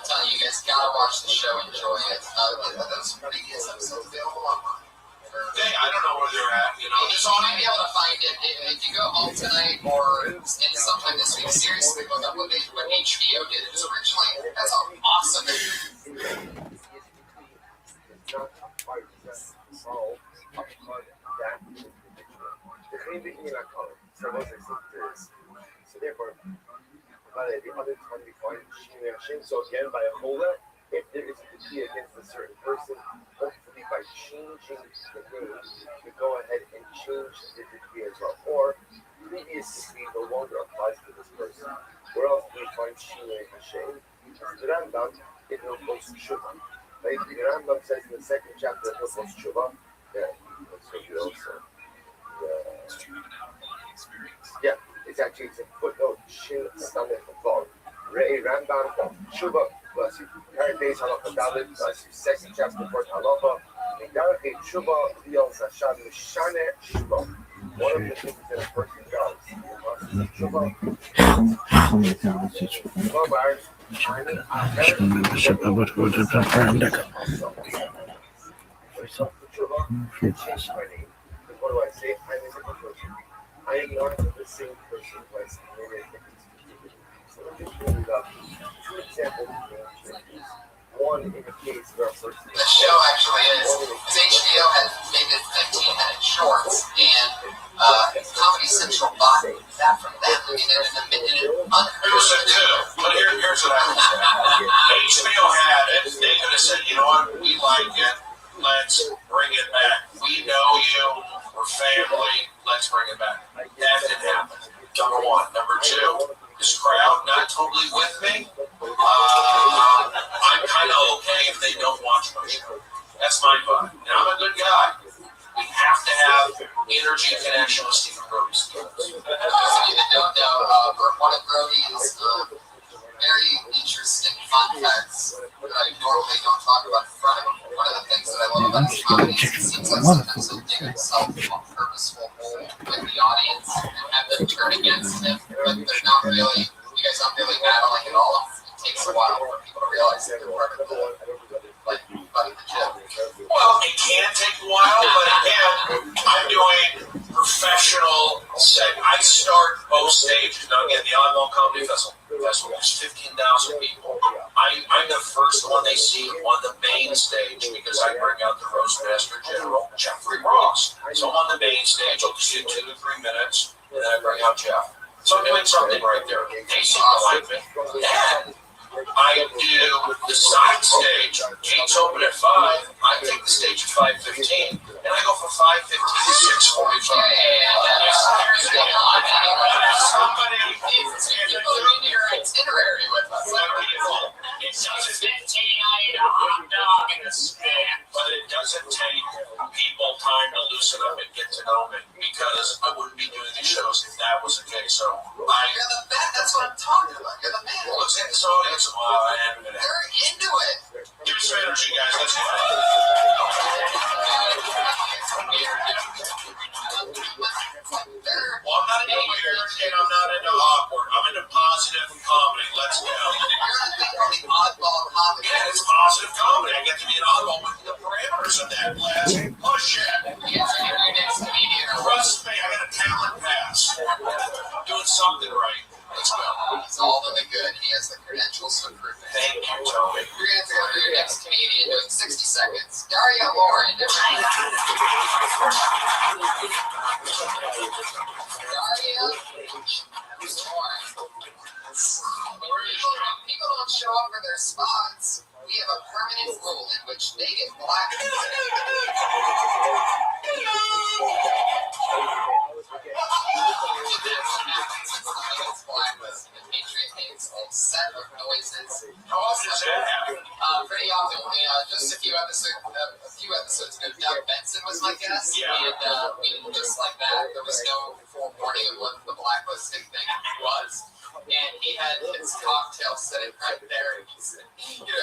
telling you guys, gotta watch the show, enjoy it. Those previous episodes available online. I don't know where they're at. You might be able to find it if you go home tonight or sometime this week. Seriously, look up what HBO did. It was originally that's awesome. So therefore, the other time we find Shin, so again by a holder, if there is a decree against a certain person, hopefully by changing the names, we go ahead and change the decree as well. Or previous decree no longer applies to this person. Where else do we find Shin and Hashem? The Rambam in Hilchos Tshuva. Right? The Rambam says in the second chapter of Hilchos Tshuva, it's actually a footnote. Shin Stamech Vav. Re'ei Rambam Tshuva. Bless you. Paradise Halacha Dalet. Bless you. Second chapter, fourth Halacha. Midarchei Tshuva Liel Zashad Mishane Tshuva. One of the things that a person does, Tshuva. What do I say? I'm a different person. I am not the same person who has committed activity. So let me bring it up. Two examples of changes. One in the case where a person. The show actually is HBO had made it 15-minute shorts, and Comedy Central bought that from them, and it Here's what happened. HBO had it. They could have said, you know what, we like it. Let's bring it back. We know you. We're family. Let's bring it back. That didn't happen. Number one. Number two, this crowd not totally with me. I'm kind of okay if they don't watch my show. That's my vibe. Now, I'm a good guy. We have to have energy connection with Stephen Brody's. For those of you that don't know, one of Brody's very interesting fun facts that I normally don't talk about in front of him. One of the things that I love about his comedy is it seems like sometimes he'll dig himself a purposeful hole. with the audience and have them turn against him, but they're not really, you guys aren't really battling at all. It takes a while for people to realize that they're part of the gym. Well, it can take a while, but again, I'm doing professional set. I start both stages. Now again, the Oddball Comedy Festival, there's 15,000 people. I'm the first one they see on the main stage because I bring out the Roastmaster General, Jeffrey Ross. So I'm on the main stage, I'll just do 2 to 3 minutes, and then I bring out Jeff. So I'm doing something right there. They seem to like me. Then I do the side stage. Gates open at 5. I take the stage at 5:15, and I go from 5:15 to 6:45. Somebody needs to include your itinerary with us. It doesn't take I eat a hot dog and a spin, but it doesn't take people time to loosen up and get to know me because I wouldn't be doing these shows if that was the case. So you're the best. That's what I'm talking about. You're the man. Let's get this audience. They're into it. Give me some energy, guys. Let's go. Well, I'm not into weird and I'm not into awkward. I'm into positive comedy. Let's go. You're the oddball comedy. Yeah, it's positive comedy. I get to be an oddball with the parameters of that. Let's push it. Trust me, I got a talent pass. I'm doing something right. Let's go. It's all in the good. He has the credentials to prove it. Thank you, Tony. You're going to go to your next comedian doing 60 seconds. Daria Lauren. Daria Lauren. People don't show up for their spots. We have a permanent rule in which they get blacklisted. Blacklisted. The Patriot makes a set of noises. How often does that happen? Pretty often. Just a few episodes ago, Doug Benson was my guest. Yeah. And just like that, there was no forewarning of what the blacklisting thing was. And he had his cocktail sitting right there. And he's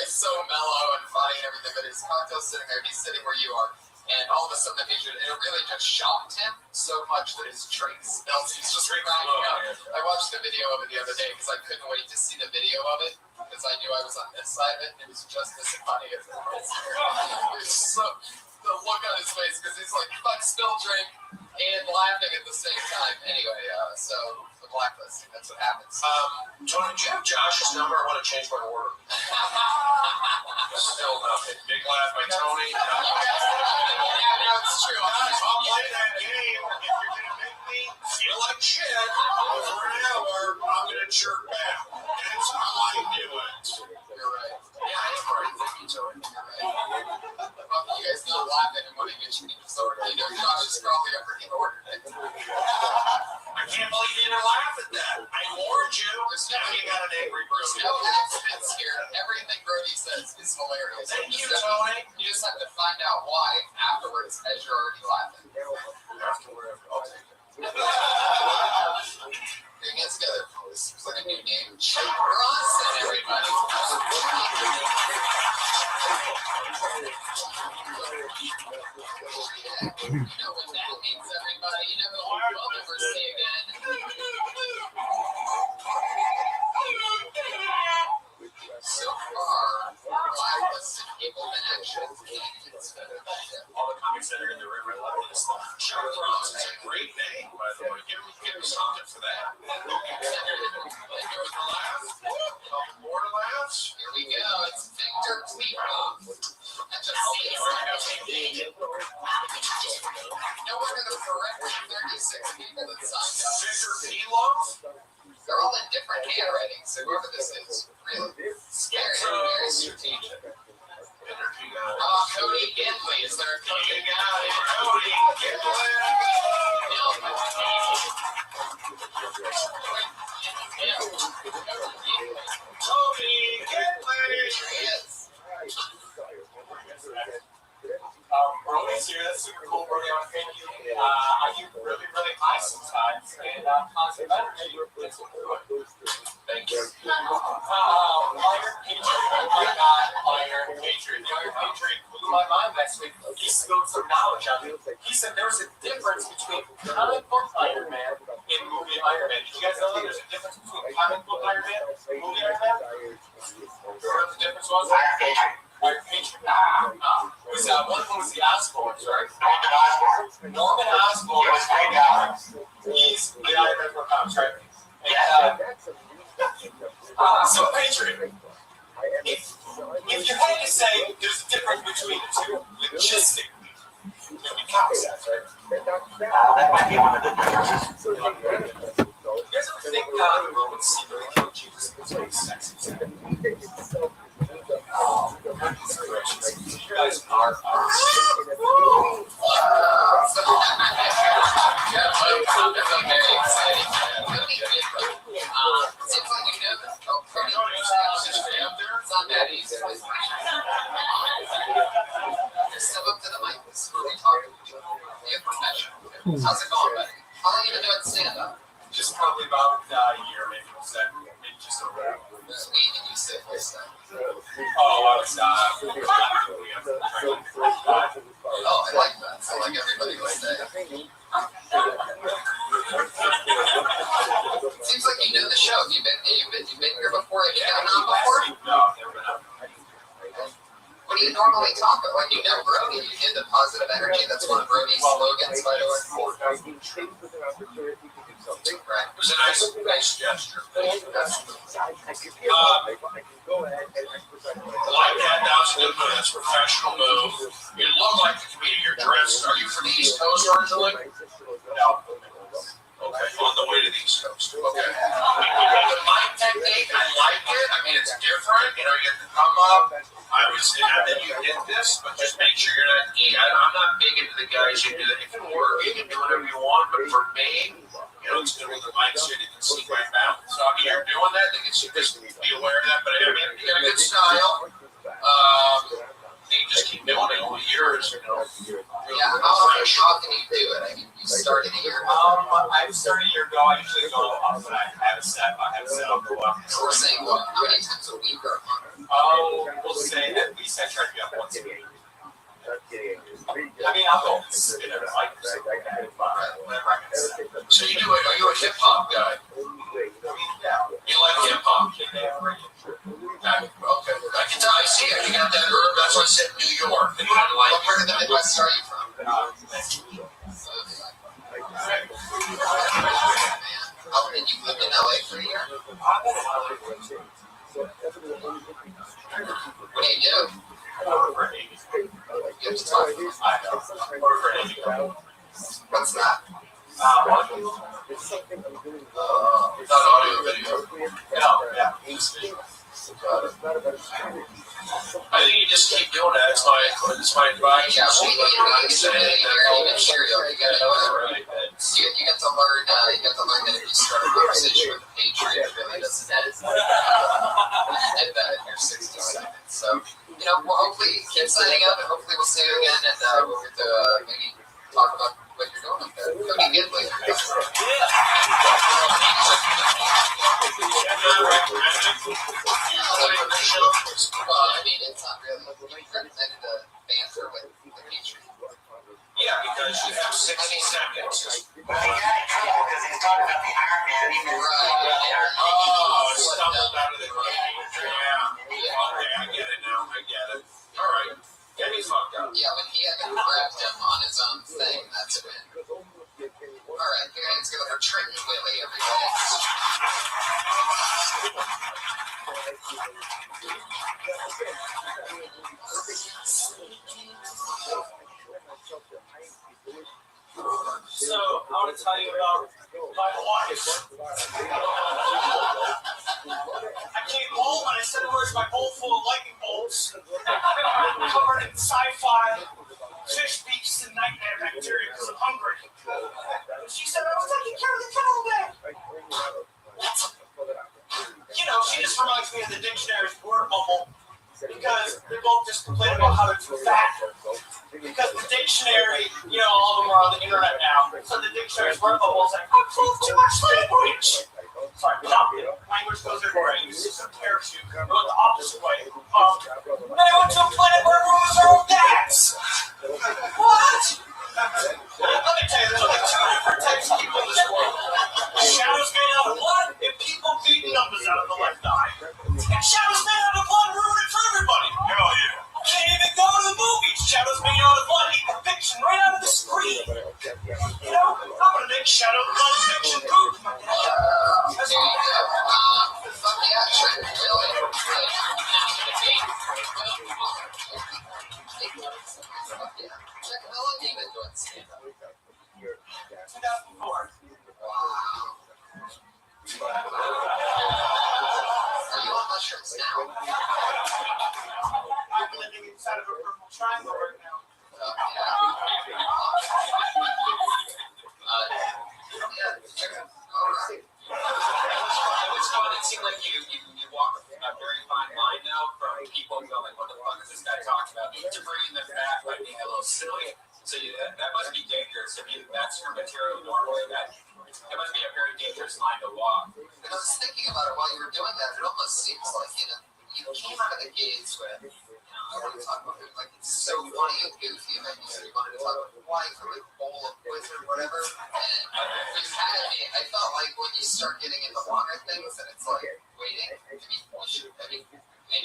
so mellow and funny and everything, but his cocktail's sitting there. He's sitting where you are. And all of a sudden, it really just shocked him so much that his drink spilled. He's just cracking up. I watched the video of it the other day because I couldn't wait to see the video of it because I knew I was on this side of it. And it was just as funny as it was. So the look on his face because he's like, fuck, spill drink and laughing at the same time. Anyway, so the blacklisting, that's what happens. Tony, do you have Josh's number? I want to change my order. Still nothing. Big laugh by Tony. No, it's true. Guys, I'll play that game. If you're going to make me feel like shit for an hour, I'm going to jerk back. That's how I do it. You're right. Yeah, I am right. Thank you, Tony. You're right. Well, you guys not laughing and wanting to change the order. You know, Josh is probably over the order. I can't believe you didn't laugh at that. I warned you. Now you got an angry Brody. No accidents here. Everything Brody says is hilarious. Thank you, Tony. You just have to find out why afterwards as you're already laughing. Afterward, I'll take it. Bring it together. This is like a new name. Chuck Bronson, everybody. You know what that means, everybody. You know who we'll never see again. So far, blacklisted people in action. All the comics that are in the river love this stuff. Chuck Bronson is a great name, by the way. Give me something for that. More laughs? Here we go. It's Victor Tweetball. And just see it. No wonder the correct 36 people that signed up. Victor Tweetball? They're all in different handwritings, so whoever this is, really scary, very strategic. Cody Ginley, is there a Cody? Cody Ginley. Cody Ginley. Here he is. Brody's here. That's super cool, Brody. I want to thank you. I get really, really high sometimes, and positive energy. That's what we're doing. Thank you. Iron Patriot. I got Iron Patriot. The Iron Patriot my mind last week. He spilled some knowledge on me. He said there was a difference between comic book Iron Man and movie Iron Man. Did you guys know that there's a difference between comic book Iron Man and movie Iron Man? Remember what the difference was? Iron Patriot. One was the Osborns, right? Norman Osborn was the guy. He's the Iron Man for comics, right? So Patriot. If you had to say there's a difference between the two, logistically, it would be comic sets, right? That might be one of the differences. You guys ever think Roman secretly killed Jesus because he was sexy? Oh, you guys are very exciting. Seems like you know this. It's not that easy. Step up to the mic. This is where we talk to each other. Be a professional. How's it going, buddy? How long have you been doing stand-up? Just probably about a year, maybe just over. Whose weed did you say first time? Oh, I was Oh, I like that. So like everybody would say. Seems like you know the show. You've been here before. Have you been on before? No, never been on. What do you normally talk about? Like you know Brody, you did the positive energy. That's one of Brody's slogans, by the way. Right. It was a nice gesture. I like that. That's a good move. That's a professional move. You look like the comedian. You're dressed. Are you from the East Coast originally? No. Okay, on the way to the East Coast. Okay. The mic technique, I like it. I mean, it's different. You know, you have to come up. I would say not that you did this, but just make sure you're not. I'm not big into the guys who do that. It can work. You can do whatever you want, but for me, you know, it's good with the mic so you can see my mouth. So I mean, you're doing that. I think it's just be aware of that. But I mean, you got a good style. You just keep doing it over years. You know. Yeah. How can you do it? I mean, you started a year ago. I started a year ago. I usually go up when I have a set. I'll go up. So we're saying what? How many times a week or a month? Oh, we'll say at least I try to be up once a week. I mean, I'll go spin it like whatever I can say. So you do it? Are you a hip hop guy? Yeah. You like hip hop? Okay. I can tell. I see it. You got that herb. That's what I said New York. And What part of the Midwest are you from? Oh, and you've lived in LA for a year? What do you do? You have to talk. What's that? not audio, video. No, yeah. I think you just keep doing that. It's my advice. Yeah, you don't get so many material. You got to know it. You get to learn. You get to learn that if you start a conversation with a patriot, it really doesn't end that in your 60 seconds. So, you know, we'll hopefully keep signing up, and hopefully we'll see you again, and we'll get to maybe talk about what you're doing up there. Cody Gidley. I mean, it's not really. You represented a banter with the Patriots. Yeah, because you have 60 seconds. Well, he got in trouble because he's talking about the Iron Man. He missed Oh, stumbled out of the road. Yeah. Okay, I get it now. I get it. All right. Get me fucked up. Yeah, when he had to grab him on his own thing, that's when. All right, here, let's go with our Trenton Willie, everybody. So, I want to tell you about my wife. I came home and I said, where's my bowl full of lightning bolts? Covered in sci-fi, fish beaks, and nightmare bacteria because I'm hungry. And she said, I was taking care of the cat all day. You know, she just reminds me of the dictionary's word bubble because they both just complain about how they're too fat. Because the dictionary, you know, all of them are on the internet now. So the dictionary's word bubble is like, I'm full of too much language. Sorry, no, language goes everywhere. You use a parachute, go the opposite way. Then I went to a planet where everyone's their own dad. Shadow's being out of blood, fiction right out of the screen. You know, I'm gonna make Shadow blood fiction poop. Fuck yeah, sure, really. Check how long you've been doing stand-up. 2004. Wow. Are you on mushrooms now? I'm living inside of a purple triangle right now. It's fun. It seemed like you walk a very fine line now from people going like, what the fuck is this guy talking about? To bringing them back by being a little silly. So that must be dangerous. If that's your material normally, that must be a very dangerous line to walk. And I was thinking about it while you were doing that. It almost seems like, you came out of the gates with, I want to talk about it, like, it's so funny and goofy, and then you said you wanted to talk about wife or like bowl of wizard or whatever, and you had me. I felt like when you start getting into longer things, and it's like, waiting, I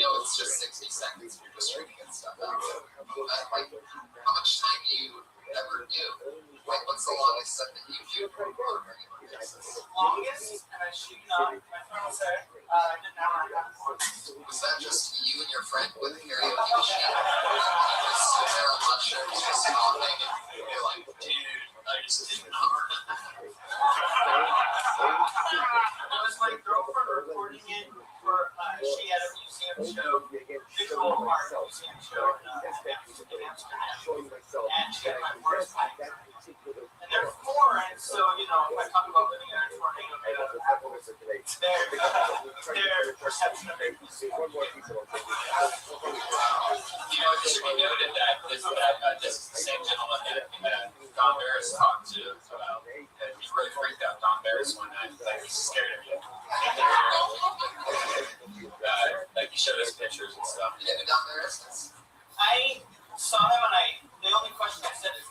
know it's just 60 seconds, you're just reading and stuff out. Like, how much time do you ever do? Like, what's the longest set that you do on a regular basis? Longest, and I shoot up. My friend was there. I did an hour and a half. Was that just you and your friend with a karaoke machine? You just sit there on mushrooms, just talking, and you're like, dude, I just did an hour and a half. It was my girlfriend recording it for, she had a museum show, visual art museum show in Amsterdam. And she had my first mic. And they're foreign, so, if I talk about living in a tornado, their perception of it is It should be noted that this is the same gentleman that Don Barris talked to about. And he really freaked out Don Barris one night. Like, he's scared of you. Like, he showed us pictures and stuff. Yeah, Don Barris. I saw him, and the only question I said is,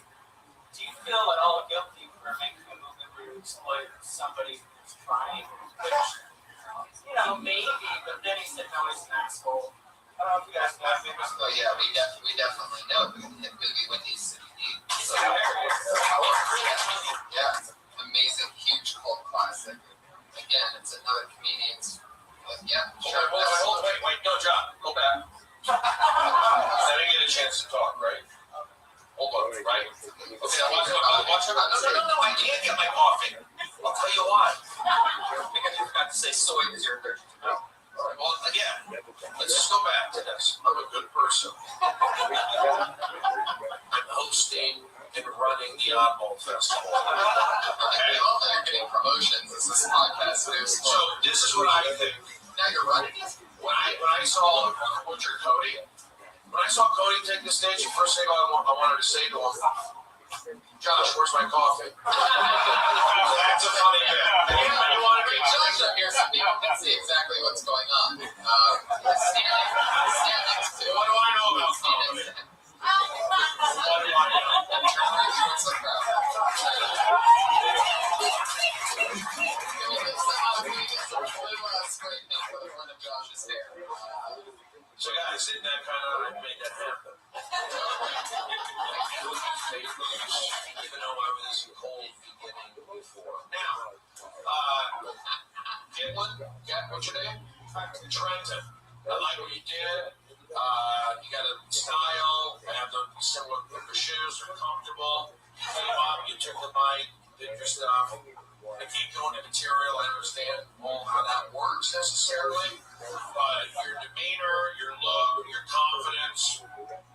do you feel at all guilty for making a movement where you exploit somebody who's trying? Which, maybe, but then he said, no, he's an asshole. I don't know if you guys know him. Oh, yeah, we definitely know the movie Wendy's City Deep. So, yeah, amazing, huge cult classic. Again, it's another comedian's. Yeah, sure. Wait, no, John, go back. I didn't get a chance to talk, right? Hold on, right? Okay, watch it. No, I can't get my coffee. I'll tell you why. Because you forgot to say soy because you're allergic to milk. All right, well, again, let's just go back to this. I'm a good person. I'm hosting and running the Oddball Festival. Okay, all that you're getting promotions is this podcast. So this is what I think. Now you're running it. When I saw Butcher Cody, when I saw Cody take the stage, the first thing I wanted to say to him, Josh, where's my coffee? That's a funny bit. You want to be Josh up here so people can see exactly what's going on. Stand next to. What do I know about comedy? What do I know? So guys, didn't that kind of make that happen? Even though I was cold beginning before. Now, what's your name? Trenton. I like what you did. You got a style. I have the similar pair of shoes. They're comfortable. You took the mic, did your stuff. I can't go into material. I understand how that works necessarily. But your demeanor, your look, your confidence,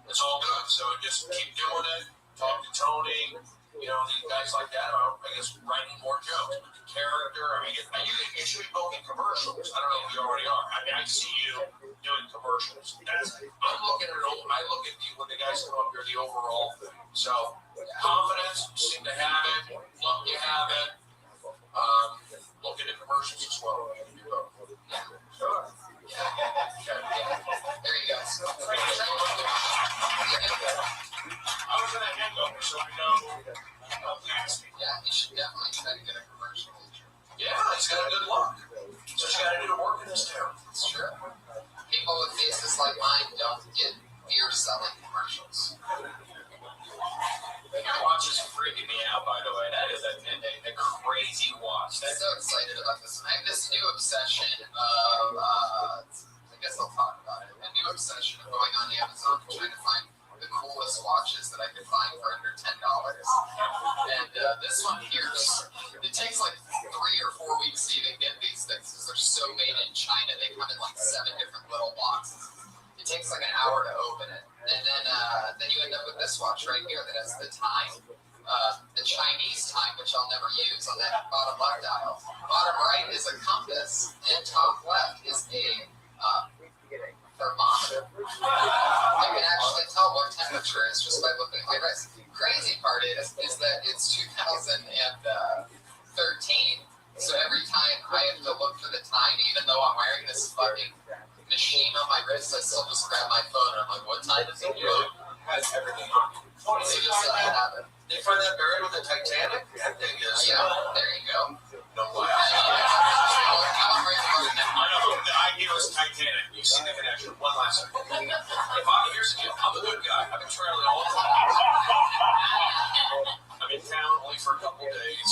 it's all good. So just keep doing it. Talk to Tony. These guys like that are, I guess, writing more jokes with the character. I mean, you should be booking commercials. I don't know if you already are. I mean, I see you doing commercials. I'm looking at it. I look at you when the guys come up here, the overall thing. So, confidence, you seem to have it. Look, you have it. Look at the commercials as well. You can do both. Yeah, sure. There you go. I was in a hangover, so we know. Yeah, you should definitely try to get a commercial. Yeah, he's got a good look. So you got to do to work in this town. It's true. People with faces like mine don't get beer selling commercials. Rolex watches that I could find for under $10. And this one here, it takes like 3 or 4 weeks to even get these things because they're so made in China. They come in like 7 different little boxes. It takes like an hour to open it. And then you end up with this watch right here that has the time. The Chinese time, which I'll never use, on that bottom left dial. Bottom right is a compass, and top left is a thermometer. I can actually tell what temperature is just by looking at my wrist. Crazy part is that it's 2013, so every time I have to look for the time, even though I'm wearing this fucking machine on my wrist, I still just grab my phone and I'm like, what time is it? Has everything on it. They just let it happen. They find that buried with the Titanic? That thing is. Yeah, there you go. No way. I know the idea was Titanic. You see the connection. One last thing. Here's the deal. I'm a good guy. I've been trailing all the time. I'm in town only for a couple days,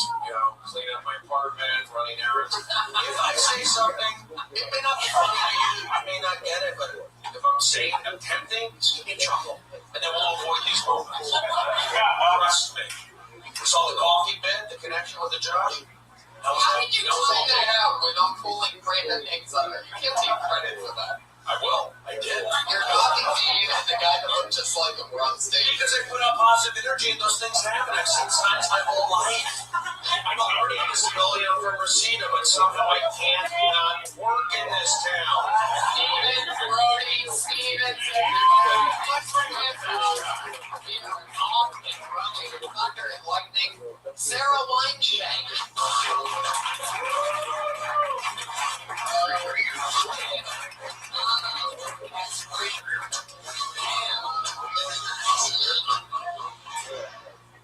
cleaning up my apartment, running errands. If I say something, it may not be funny to you, you may not get it, but if I'm saying I'm tempting, give me a chuckle. And then we'll avoid these moments. Trust me. We saw the coffee bit, the connection with the judge. How did you pull that out when I'm pulling Brandon eggs on it? You can't take credit for that. I will. I did. You're talking to you and the guy that looked just like him on stage. Because I put out positive energy and those things happen. I've seen signs my whole life. I'm already a disability. I'm from Reseda, but somehow I can't not work in this town. Steven, Brody, Steven, Thunder and Lightning, Sarah Wineshank.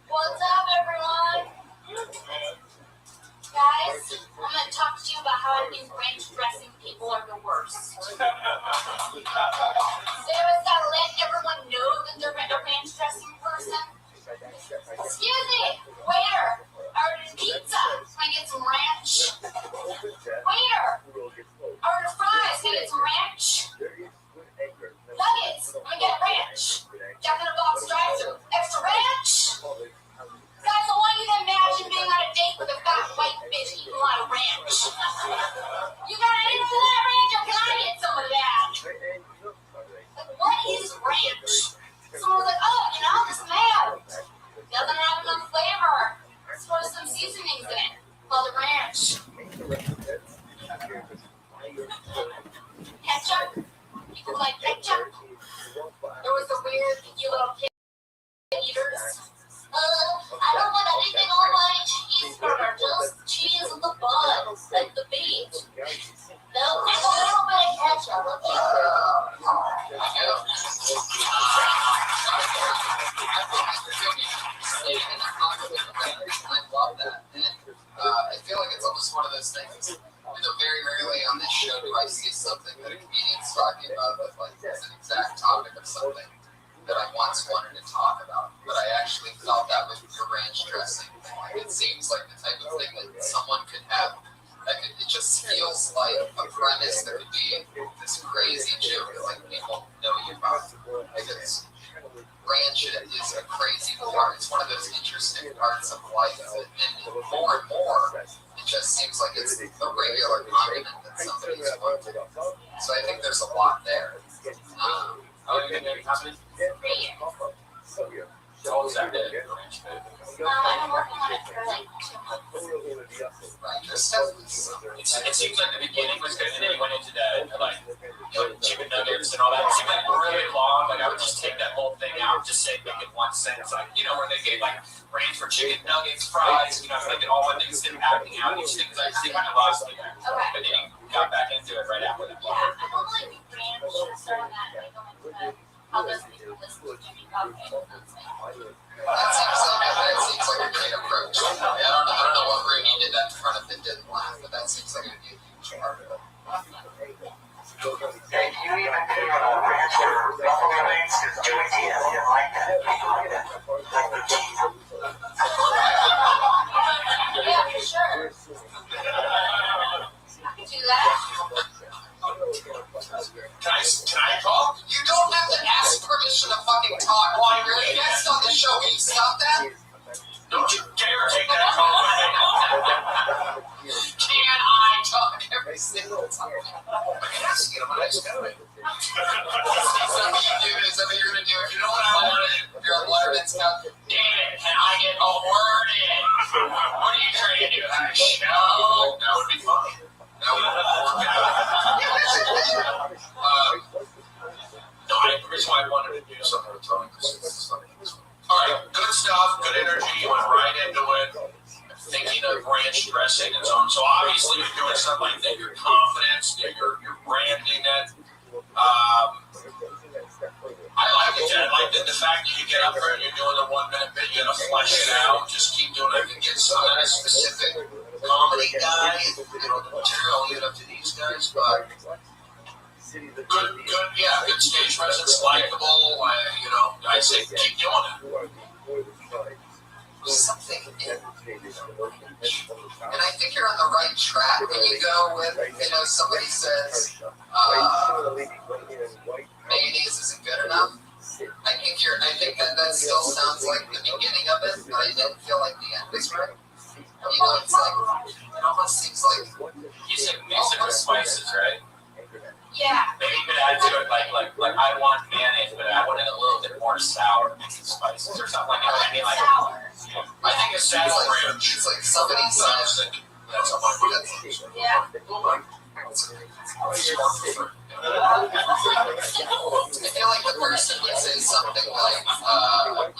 What's up, everyone? Guys, I'm going to talk to you about how I think ranch dressing people are the worst. Sarah's got to let everyone know that they're a ranch dressing person. Excuse me, waiter, I ordered pizza. Can I get some ranch? Waiter, I ordered fries. Can I get some ranch? Nuggets, I'm gonna get ranch. Jack in the Box drive-thru, extra ranch. Guys, I want you to imagine being on a date with a fat white bitch eating a lot of ranch. You got any of that ranch, or can I get some of that? Like, what is ranch? Someone was like, oh, this mayo doesn't have enough flavor. Let's throw some seasonings in it. Called it ranch. Ketchup. People like ketchup. There was the weird, picky little kid eaters. I don't want anything on my cheeseburger, just cheese in the bun, like the beef. No, and a little bit of ketchup, okay? I love that. And I feel like it's almost one of those things. Very rarely on this show do I see something that a comedian's talking about that is an exact topic of something that I once wanted to talk about. But I actually felt that with your ranch dressing thing. It seems like the type of thing that someone could have. It just feels like a premise that could be this crazy joke that people know you about. Ranch is a crazy part. It's one of those interesting parts of life, and more and more, it just seems like it's a regular condiment that somebody's wanted. So I think there's a lot there. How long have you been happening? 3 years. How old is that? I've been working on it for like 2 months. It seems like the beginning was good, and then you went into that, chicken nuggets and all that. It seemed like really long. I would just take that whole thing out, just say, make it one sentence, where they gave range for chicken nuggets, fries, making all one thing instead of acting out each thing, because I kind of lost me there. Okay. But then you got back into it right after that. Yeah, I don't like ranch. Starting that, I go into how those people listen to Jimmy Coffee and those things. That seems like a great approach. I don't know what room you did that in front of that didn't laugh, but that seems like it would be a huge part of it. Hey, you even do ranch or buffalo wings? Because Joey T doesn't like that. Yeah, for sure. I can do that. Can I talk? You don't have to ask permission to fucking talk. Well, I really show. Can you stop that? Don't you dare take that call with me. Can I talk every single time? I guess, I'm a nice guy. Is that what you do? Is that what you're going to do? If you don't want to learn it, if you're on Letterman's now, damn it, can I get a word in? What are you trying to do? Have a show? That would be fun. That would work out. No, the reason why I wanted to do something with Tony is all right, good stuff, good energy. You went right into it. Thinking of ranch dressing and so on. So obviously you're doing stuff like that. Your confidence, you're branding it. I like it. I like the fact that you get up there and you're doing the 1 minute bit. You gotta flesh it out. Just keep doing it. And get some of that specific comedy guy. You know, the material lead up to these guys, but. Good, yeah, good stage presence, likable. You know, I say keep doing it. Something in, and I think you're on the right track when you go with, you know, somebody says mayonnaise isn't good enough. I think that still sounds like the beginning of it, but I didn't feel like the end was right. You know, it's like it almost seems like you said mix it with spices, right? Yeah. Maybe you could add to it like I want mayonnaise, but I want it a little bit more sour mixed with spices or something like that. I mean, like sour. I think it's sour ranch. It's like somebody said That's on my yeah. I feel like the person would say something like,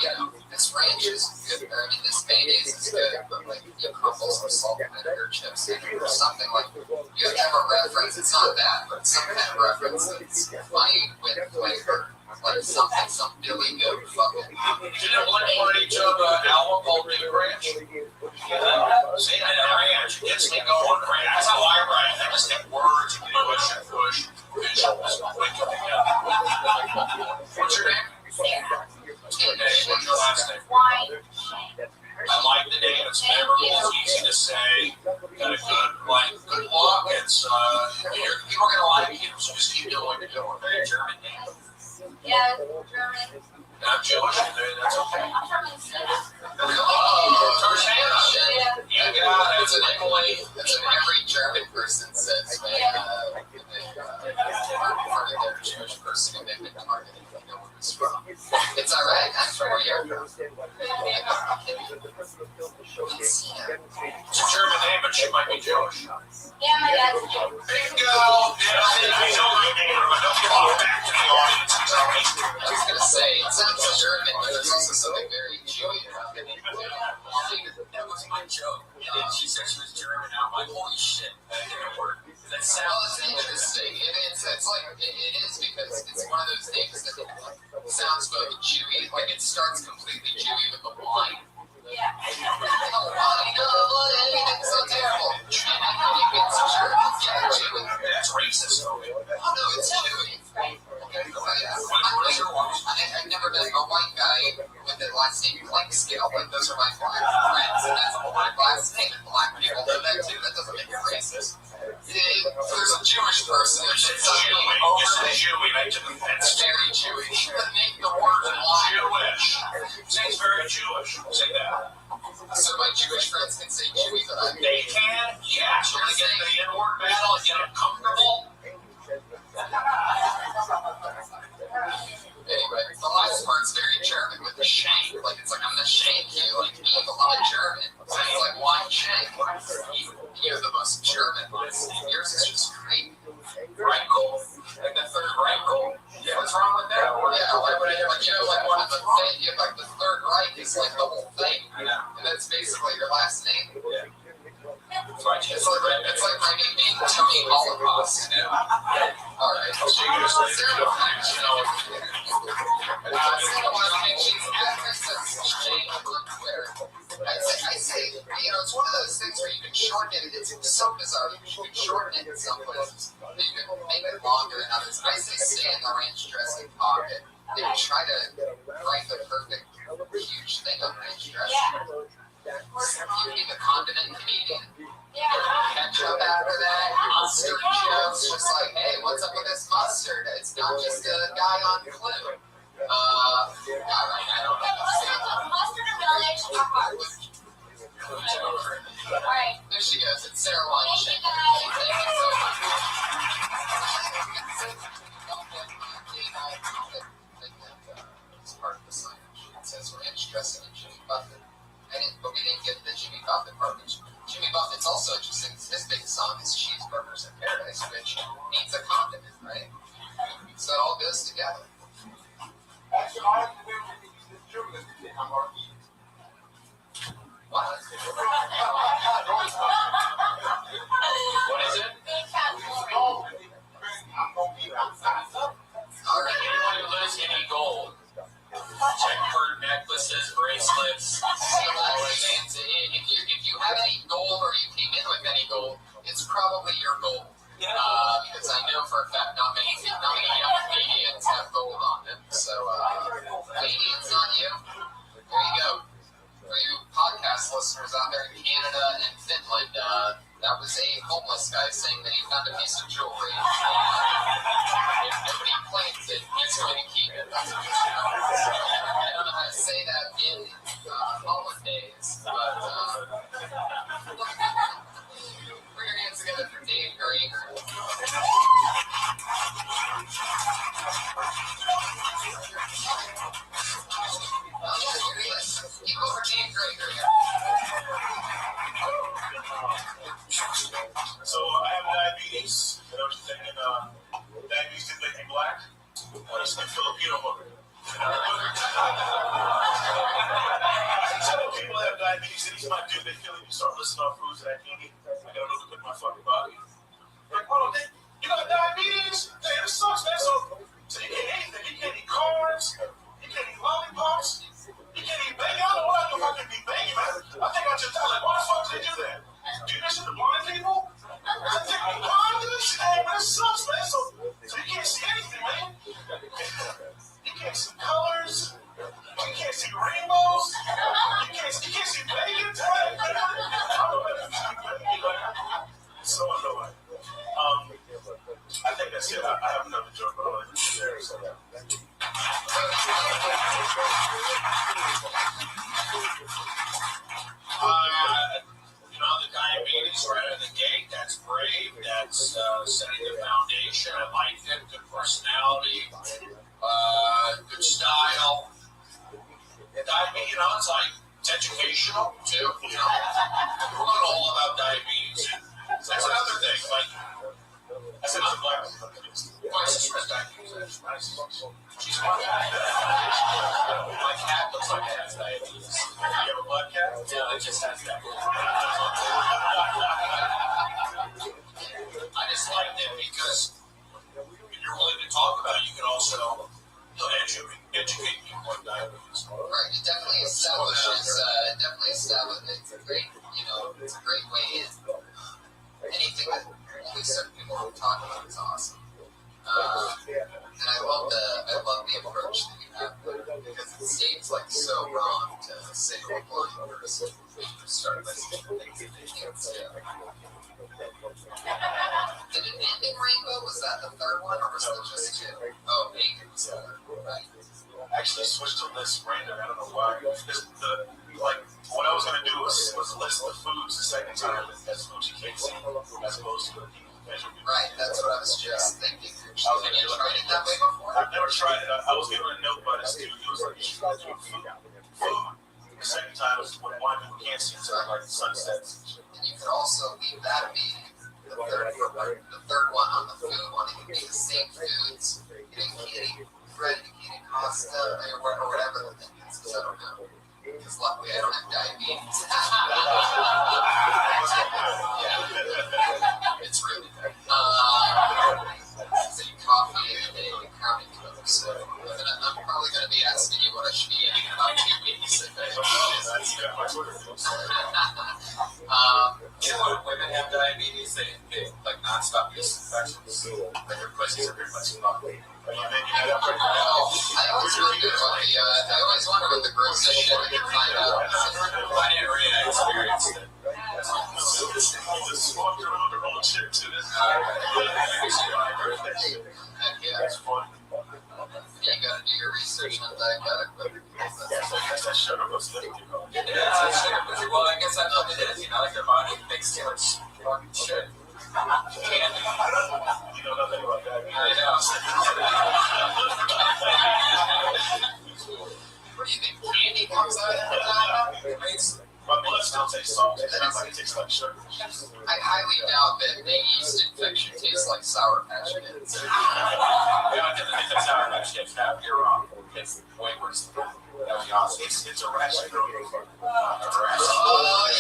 you know, this ranch is good, or I mean, this mayonnaise is good, but like, you crumble some salt and vinegar chips in it, or something like, you have to have a reference, it's not that, but some kind of reference that's funny with flavor, like something, some Billy Goat fucking. You didn't want each other album called Big Ranch? See, ranch gets me going. That's how I write. I just take words and push visuals. What's your name? Sarah. What's your last name? I like the name. It's memorable. It's easy to say. Got a good look. It's people are gonna like you. So just keep doing what you're doing. Very German name. Yeah, German. I'm Jewish. That's okay. I'm from Minnesota. Tarzana. Yeah, it's an Emily. That's what every German person says when they're a Jewish person and they've been targeted. You know where it's from. It's alright. That's from where you're from. It's a German name, but she might be Jewish. Yeah, my dad's Jewish. Bingo! I know my name, but don't talk back to the audience and tell me. I was going to say, it sounds German, but there's also something very Jewish about it. That was my joke. And she said she was German. I'm like, holy shit, that didn't work. That sounds interesting. It's like, it is because it's one of those names that sounds both Jewy, like it starts completely Jewy with the wine. Yeah. It's so terrible. It's German. Yeah, Jewy. That's racist. Oh no, it's Jewy. I've never been a white guy with the last name Plank Scale, but those are my black friends, and that's my last name, and black people know that too. That doesn't make it racist. There's a Jewish person that should suddenly Jewy, It's very Jewish. Make the word black. Jewish. Say it's very Jewish. Say that. So my Jewish friends can say Jewy, but they can? Yeah. You're going to get into the N-word battle and get uncomfortable? Anyway, the last part's very German with the shank. Like, it's like, I'm gonna shank you, like, being a lot of German. So it's like, why shank? You're the most German last name. Yours is just great. Reichel? Like the third Reichel? Yeah, what's wrong with that? Yeah, why would I have, like, you know, like one of the things, you have, like, the third Reich is like the whole thing. And that's basically your last name. Yeah. It's like my name being Tony Holocaust, you know? Alright, so you're just like, Sarah, you know, she's actress that's Jane on Twitter. I say, you know, it's one of those things where you can shorten it. It's so bizarre. You can shorten it in some places. You can make it longer in others. I say stay in the ranch dressing pocket. They try to write the perfect huge thing on ranch dressing. You need a condiment comedian. Ketchup after that, mustard jokes, just like, hey, what's up with this mustard? It's not just a guy on Clue. Alright, I don't know. Alright. There she goes. It's Sarah Weinstein. Thank you so much. It's part of the signage. It says ranch dressing and Jimmy Buffett. But we didn't get the Jimmy Buffett part. Jimmy Buffett's also interesting. His big song is Cheeseburgers in Paradise, which needs a condiment, right? So it all goes together. Actually, I have to be able to use this journalist to get our What? What is it? Alright, anyone who lives any gold, check her necklaces, bracelets, If you have any gold or you came in with any gold, it's probably your gold. Because I know for a fact not many young Canadians have gold on them. So, Canadians on you. There you go. For you podcast listeners out there in Canada and Finland, that was a homeless guy saying that he found a piece of jewelry. If nobody claims it, he's going to keep it. I don't know how to say that in Hollandaise, but put your hands together for Dave Granger. Keep over Dave Granger here. So I have diabetes. I know what you're thinking. Diabetes didn't make me black. I just like Filipino woman. I tell people that have diabetes, and these my dude, they feel like you start listing off foods that I can't eat. I gotta know to put in my fucking body. Like, oh, you got diabetes? Hey, this sucks, man. So you can't eat anything. You can't eat carbs. You can't eat lollipops. You can't eat bacon. I don't know why I can eat bacon, man. I think I just thought, like, why the fuck did they do that? Do you listen to blind people? I think we blind to this shit. Hey, man, this sucks, man. So you can't see anything, man. You can't see colors. You can't see rainbows. You can't see bacon. I don't know if you see bacon. So annoying. I think that's it. I have another joke, but I'll let you share. So. The diabetes right out of the gate, that's brave, that's setting the foundation. I like it, good personality, good style. Diabetes, it's like, it's educational too, We're learning all about diabetes. That's another thing, like, I said it's a black my sister has diabetes. She's my cat looks like it has diabetes. You have a blood cat? Yeah, it just has that. I just liked it because if you're willing to talk about it, you can also educate people on diabetes. Right, it definitely establishes. It's a great, it's a great way in. Anything that only certain people will talk about is awesome. And I love the approach that you have because it seems like so wrong to say to a blind person when you start listening to things that they can't see. Did it end in Rainbow? Was that the third one, or was it just two? Oh, Bacon was the third one, right? I actually switched to list random. I don't know why. What I was going to do was list the foods the second time as foods you can't see, as opposed to the measurement. Right, that's what I was just thinking. Have you tried it that way before? I've never tried it. I was given a note by the student. It was like, you should do food. The second time was when blind people can't see until like sunsets. And you could also leave that be the third one on the food one. It could be the same foods. You can eat bread, you can eat pasta, or whatever the thing is. I don't know. Because luckily I don't have diabetes. It's really good. So you coffee and a Crown and Coke. So I'm probably going to be asking you what I should be eating in about 2 weeks. When women have diabetes, they like non-stop use infections. Like their pussies are pretty much ugly. I always wonder what the gross shit I can find out. I didn't really experience it. You gotta do your research on diabetic, but sugar was lifted. Yeah, sugar. Well, I guess that's what it is. You know, like their body thinks too much fucking shit. Candy. You know nothing about that. I know. What do you think? Candy comes out of that? My blood still tastes salty. It tastes like sugar. I highly doubt that the yeast infection tastes like Sour Patch Kids. Yeah, I didn't think that's Sour Patch Kids have. You're wrong. It's way worse than that. That would be awesome. It's a ratchet. Oh,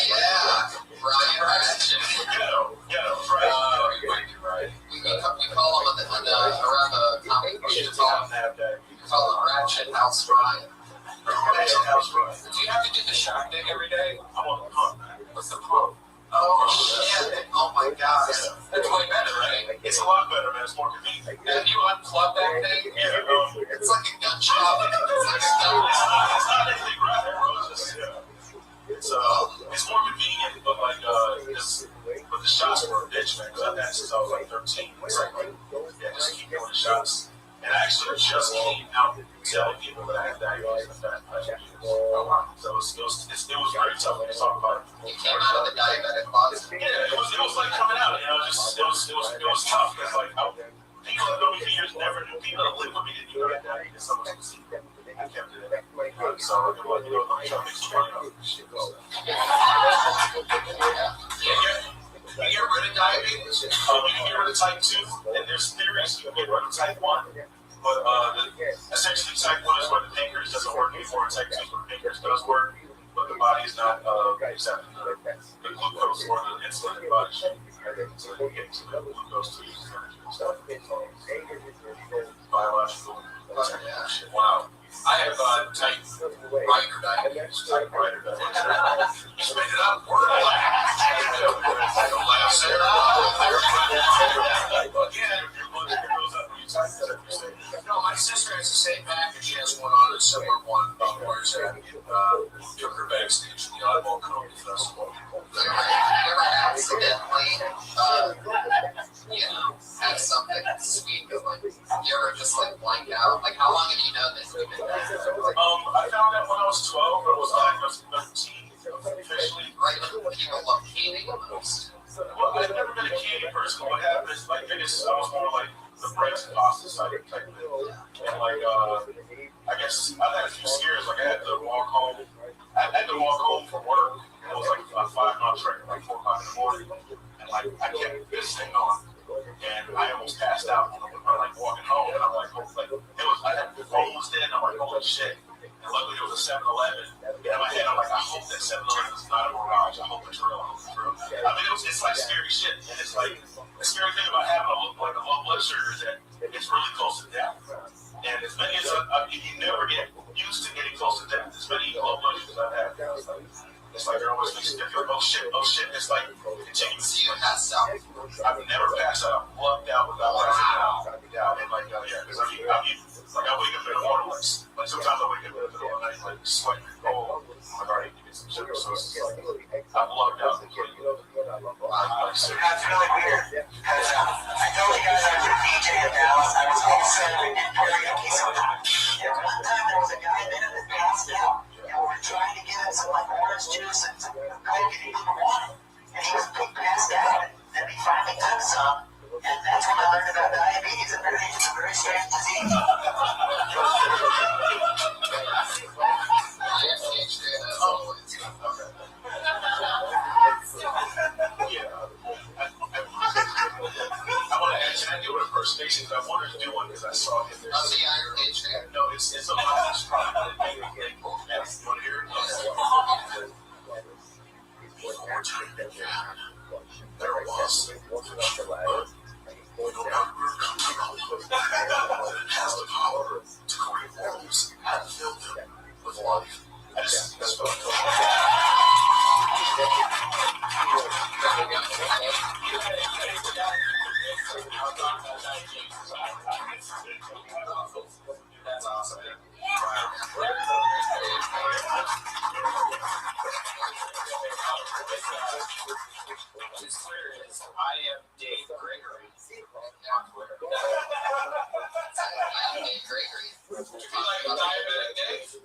yeah. Brian Ratchet. Ghetto, right? Right. We call him around the comic book. We call him Ratchet House Brian. Ratchet House Brian. Do you have to do the shot thing every day? I'm on the pump. What's the pump? Oh, shit. Oh, my God. That's way better, right? It's a lot better, man. It's more convenient. Have you unplugged that thing? Yeah, it's like a gun shop. It's like a gun shop. It's not anything right there, bro. It's more convenient, but like, but the shots were a bitch, man. Because I've had since I was like 13. It's like, yeah, just keep doing the shots. And I actually just came out telling people that I had diabetes in the past few years. So it was very tough to talk about it. You came out of the diabetic box. Yeah, it was like coming out, you know, it was tough. Because like, people that know me for years never knew. People that lived with me didn't even know that diabetes. Someone could see that. I kept it in. So, you know, I'm trying to make some money off this shit. You get rid of diabetes? You can get rid of type 2, and there's theories you can get rid of type 1. But essentially, type 1 is where the pancreas doesn't work before, and type 2 is where the pancreas does work, but the body is not accepting the glucose or the insulin in the body. So you get to the glucose to use energy and stuff. Biological. Wow. I have type writer diabetes. Type writer diabetes. You just made it up. Word No, my sister has the same package. She has one on a similar one. Took her backstage to the Oddball Comedy Festival. Never accidentally, had something sweet going. You ever just like blank out? Like, how long have you known this? I found out when I was 12. I was diagnosed at 13. Officially. Right when people love candy the most. Well, I've never been a candy person. What happened is, like, I was more like the breads and pasta side type of thing. And, like, I guess I've had a few scares. Like, I had to walk home. I had to walk home from work. It was like a 5-mile trek, like 4 o'clock in the morning. And, like, I kept this thing on. And I almost passed out when I'm like walking home. And I'm like, I had almost in. I'm like, holy shit. And luckily it was a 7-Eleven. And in my head, I'm like, I hope that 7-Eleven is not a mirage. I hope it's real. I hope it's real. I mean, it's like scary shit. And it's like, the scary thing about having a low blood sugar is that it's really close to death. And as many as you never get used to getting close to death, as many low blood sugars I've had. It's like they're almost makes you feel, oh shit. It's like continuing. So you passed out. I've never passed out. I'm lucked out without passing out. And like, because I mean, like I wake up in the morning, like sometimes I wake up in the middle of the night, like sweating cold. I'm already to get some sugar, so it's like I'm lucked out. That's really weird. Because I know you guys are a DJ in Dallas. I was also in karaoke sometimes. And one time there was a guy there that passed out. And we were trying to get him some like orange juice and some Coke, and he didn't want it. And he was big passed out. And then we finally took some. And that's when I learned about diabetes. Apparently it's a very strange disease. I want to actually do an impersonation. I wanted to do one because I saw him there. Oh, the Iron Age there? No, it's a lot. You want to hear it? One more time. There it was. Has the power to create worlds and fill them with life. That's what I'm That's awesome. What's clear is I am Dave Gregory on Twitter. I am Dave Gregory. Would you like a diabetic Dave?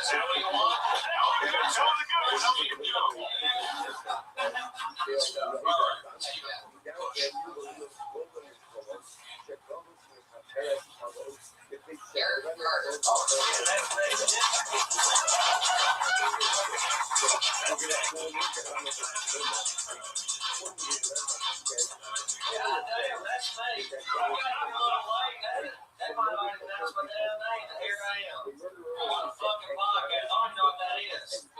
Is that what you want? Tell the good. Tell me you do. Good stuff. All right. Let's keep it. Push. God damn, that's me. I got here a little late. That might not even know my damn name, and here I am. On a fucking podcast. I don't know what that is. I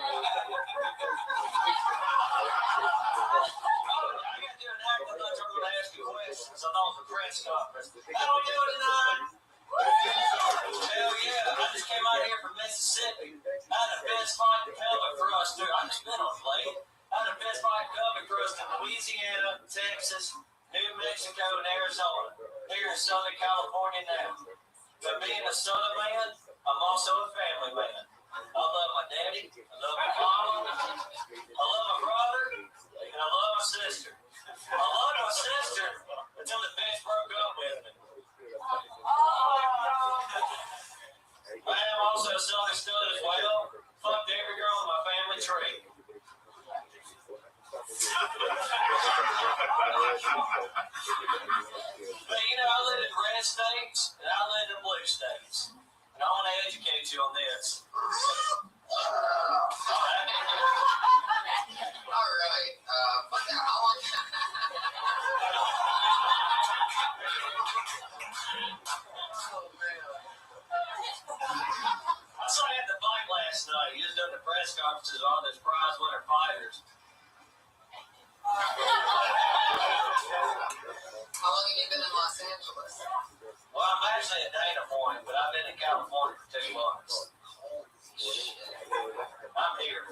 got to do an act. I thought you were going to ask you questions. I'm on the press conference. How are you tonight? Hell yeah. I just came out here from Mississippi. I had a best fight in pelvic thrust, dude. I just been on late. I had a best fight in pelvic thrust in Louisiana, Texas, New Mexico, and Arizona. Here in Southern California now. But being a Southern man, I'm also a family man. I love my daddy, I love my mama, I love my brother, and I love my sister. I love my sister until the bitch broke up with me. I am also a Southern stud as well. Fucked every girl in my family tree. But you know, I live in red states and I live in blue states. And I want to educate you on this. All right. How long? I saw you at the fight last night. You was doing the press conferences on those prize winner fighters. How long have you been in Los Angeles? Well, I'm actually at Dana Point, but I've been in California for 2 months. I'm here.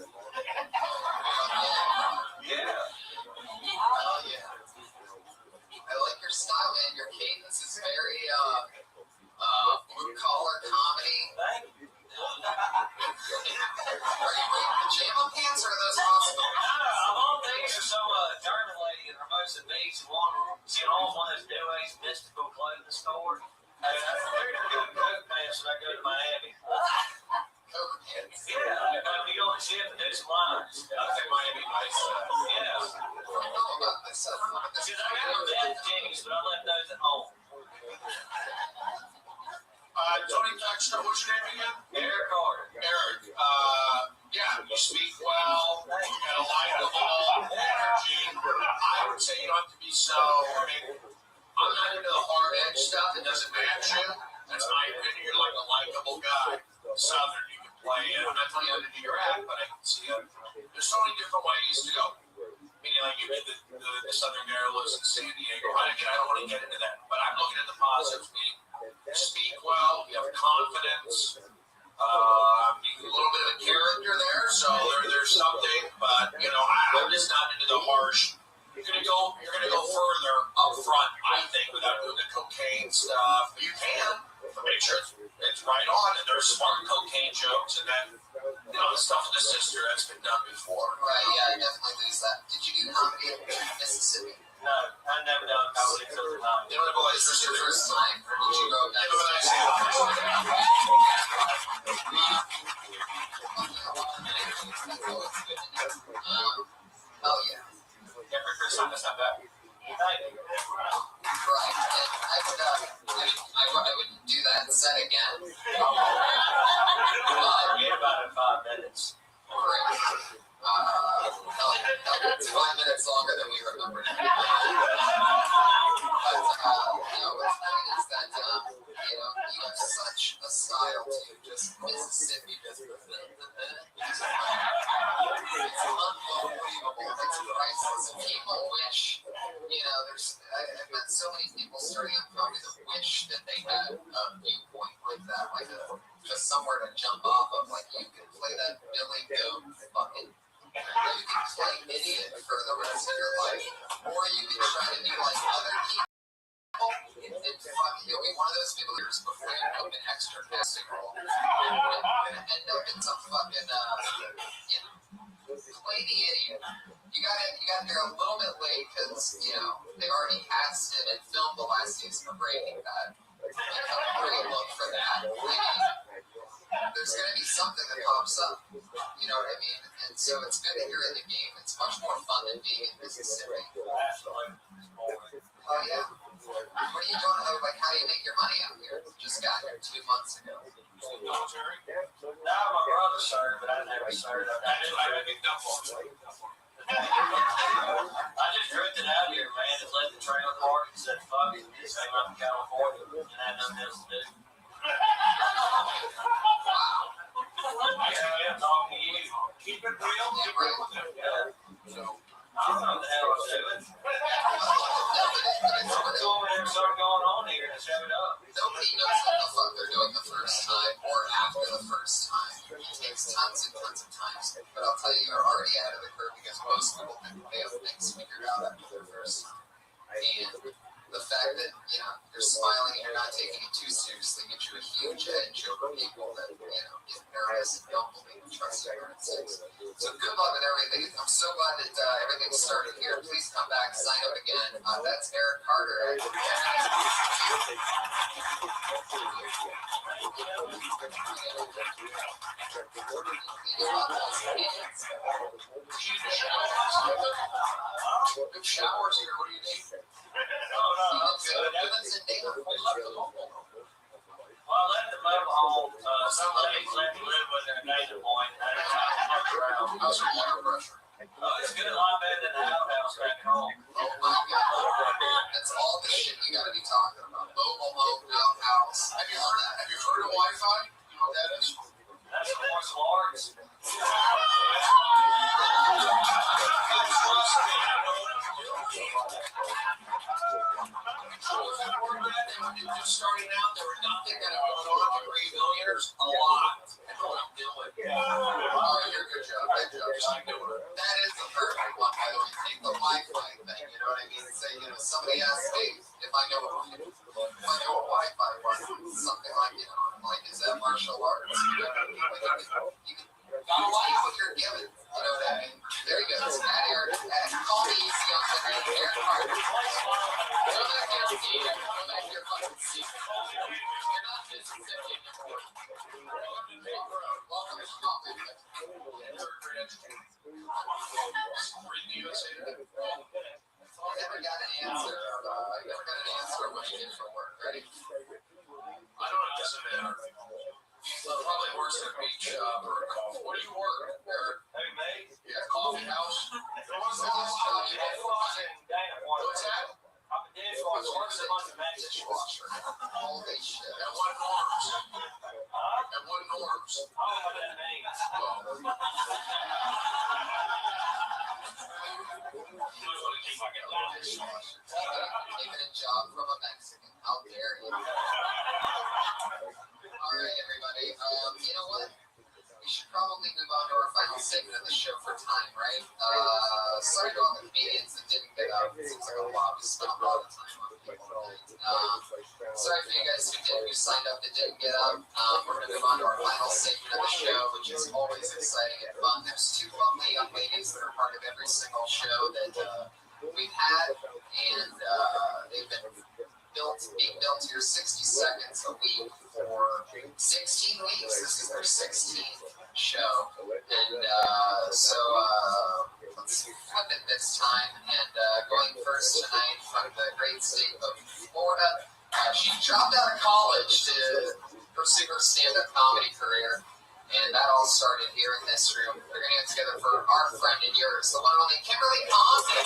Yeah. Oh, yeah. I like your style, man. Your cadence is very blue-collar comedy. Thank you. Are you wearing pajama pants or are those hospital? No, of all things, there's some German lady in Hermosa Beach who she owns one of those New Age mystical clothing stores. And I wear the good coat pants when I go to Miami. Coat pants? Yeah, we go on the ship and do some lines. I think Miami nice. Yeah. I don't know about this. Because I got death jeans, but I left those at home. Tony Texter, what's your name again? Eric Carter. Eric, yeah, you speak well, you got a likable energy. I would say you don't have to be so, I'm not into the hard edge stuff, it doesn't match you. That's my opinion, you're like a likable guy. Southern, you can play it. I'm not telling you how to do your act, but I can see it. There's so many different ways to go. Meaning, like, you did the Southern Maryland in San Diego. I don't want to get into that, but I'm looking at the positives, meaning you speak well, you have confidence, a little bit of a character there, so there's something, but, I'm just not into the harsh. You're gonna go further up front, I think, without doing the cocaine stuff. You can, but make sure it's right on, and there's smart cocaine jokes, and then, the stuff with the sister that's been done before. Right, yeah, I definitely lose that. Did you do comedy in Mississippi? No, I never done comedy till tonight. You know what, is this your first time, or did you go down? Oh, yeah. Yeah, for first time, that's not bad. Thank you. Right, and I wouldn't do that set again. Forget about it in 5 minutes. Great. It's 5 minutes longer than we remembered. But, what's nice is that, you have such a style to just Mississippi, just it's unbelievable. It's priceless. And people wish, I've met so many people starting out comedy that wish that they had a viewpoint like that, just somewhere to jump off of. Like, you can play that Billy Goat fucking. You can play idiot for the rest of your life, or you can try to be like other people. And fucking, you'll be one of those people years before you put an extra casting role. You're gonna end up in some fucking, play the idiot. You got there a little bit late because, they already cast it and filmed the last season of Breaking Bad. You have a great look for that. There's going to be something that pops bumps up. You know what I mean? And so it's good that you're in the game. It's much more fun than being in Mississippi. Oh yeah. What are you doing? Like, how do you make your money out here? Just got here 2 months ago. Military? No, my brother started, but I never started. I picked up on it. I just drifted out here, man, and led the trail park and said, fuck it, just came up to California and had nothing else to do. Wow. Yeah, talking to you. Keep it real. Yeah. So, I don't know what the hell I was doing. Somebody told me there was something going on here and showed up. Nobody knows what the fuck they're doing the first time or after the first time. It takes tons and tons of times. But I'll tell you, you're already ahead of the curve because most people think they have things figured out after their first time. And the fact that, you know, you're smiling and you're not taking it too seriously gives you a huge edge over people that, you know, get nervous and don't believe in trust assurances. So good luck with everything. I'm so glad that everything started here. Please come back, sign up again. That's Eric Carter. Good showers here. What do you think? Evans and Dana. We left the mobile home. Well, I left the mobile home. Some ladies let me live with their data point. How's your water pressure? Oh, it's good. A lot better than the outhouse back home. Oh my God. That's all the shit you gotta be talking about. Mobile home, outhouse. Have you heard of that? Have you heard of Wi-Fi? You know what that is? That's the voice of Lawrence. Just starting out, there were nothing that I was on to $3 million. A lot. That's what I'm doing. You're good job. Good job. Just doing it. That is the perfect one, by the way. Take the Wi-Fi thing, you know what I mean? Say, you know, somebody asks me if I know what Wi-Fi was. Something like, you know, like, is that martial arts? You know what I mean? Like, you can like what you're given. You know what I mean? There you go. It's Matt Eric. Call me easy on the name, Eric Carter. You're not guaranteed. I'm gonna make your fucking secret. You're not Mississippi anymore. Welcome to Scotland. Read the USA Today. Never got an answer. Never got an answer what you did for work. Ready? I don't know, it doesn't matter. Probably works at a beach or a coffee. What do you work, Eric? Hey, mate. Yeah, coffee house. What's the last job you had? What's that? I'm a dishwasher. Works a bunch of dishwasher. Holy shit. At what norms? At what norms? I don't know what that means. Taking a job from a Mexican. How dare you? All right, everybody. You know what? We should probably move on to our final segment of the show for time, right? Sorry to all the comedians that didn't get up. It seems like a lot. We spent a lot of time on people. Sorry for you guys who signed up that didn't get up. We're going to move on to our final segment of the show, which is always exciting and fun. There's two lovely young ladies that are part of every single show that we've had, and they've been being built here 60 seconds a week for 16 weeks. This is their 16th show. And so let's flip it this time. And going first tonight from the great state of Florida. She dropped out of college to pursue her stand-up comedy career. And that all started here in this room. We're going to get together for our friend and yours, the one and only Kimberly Condon.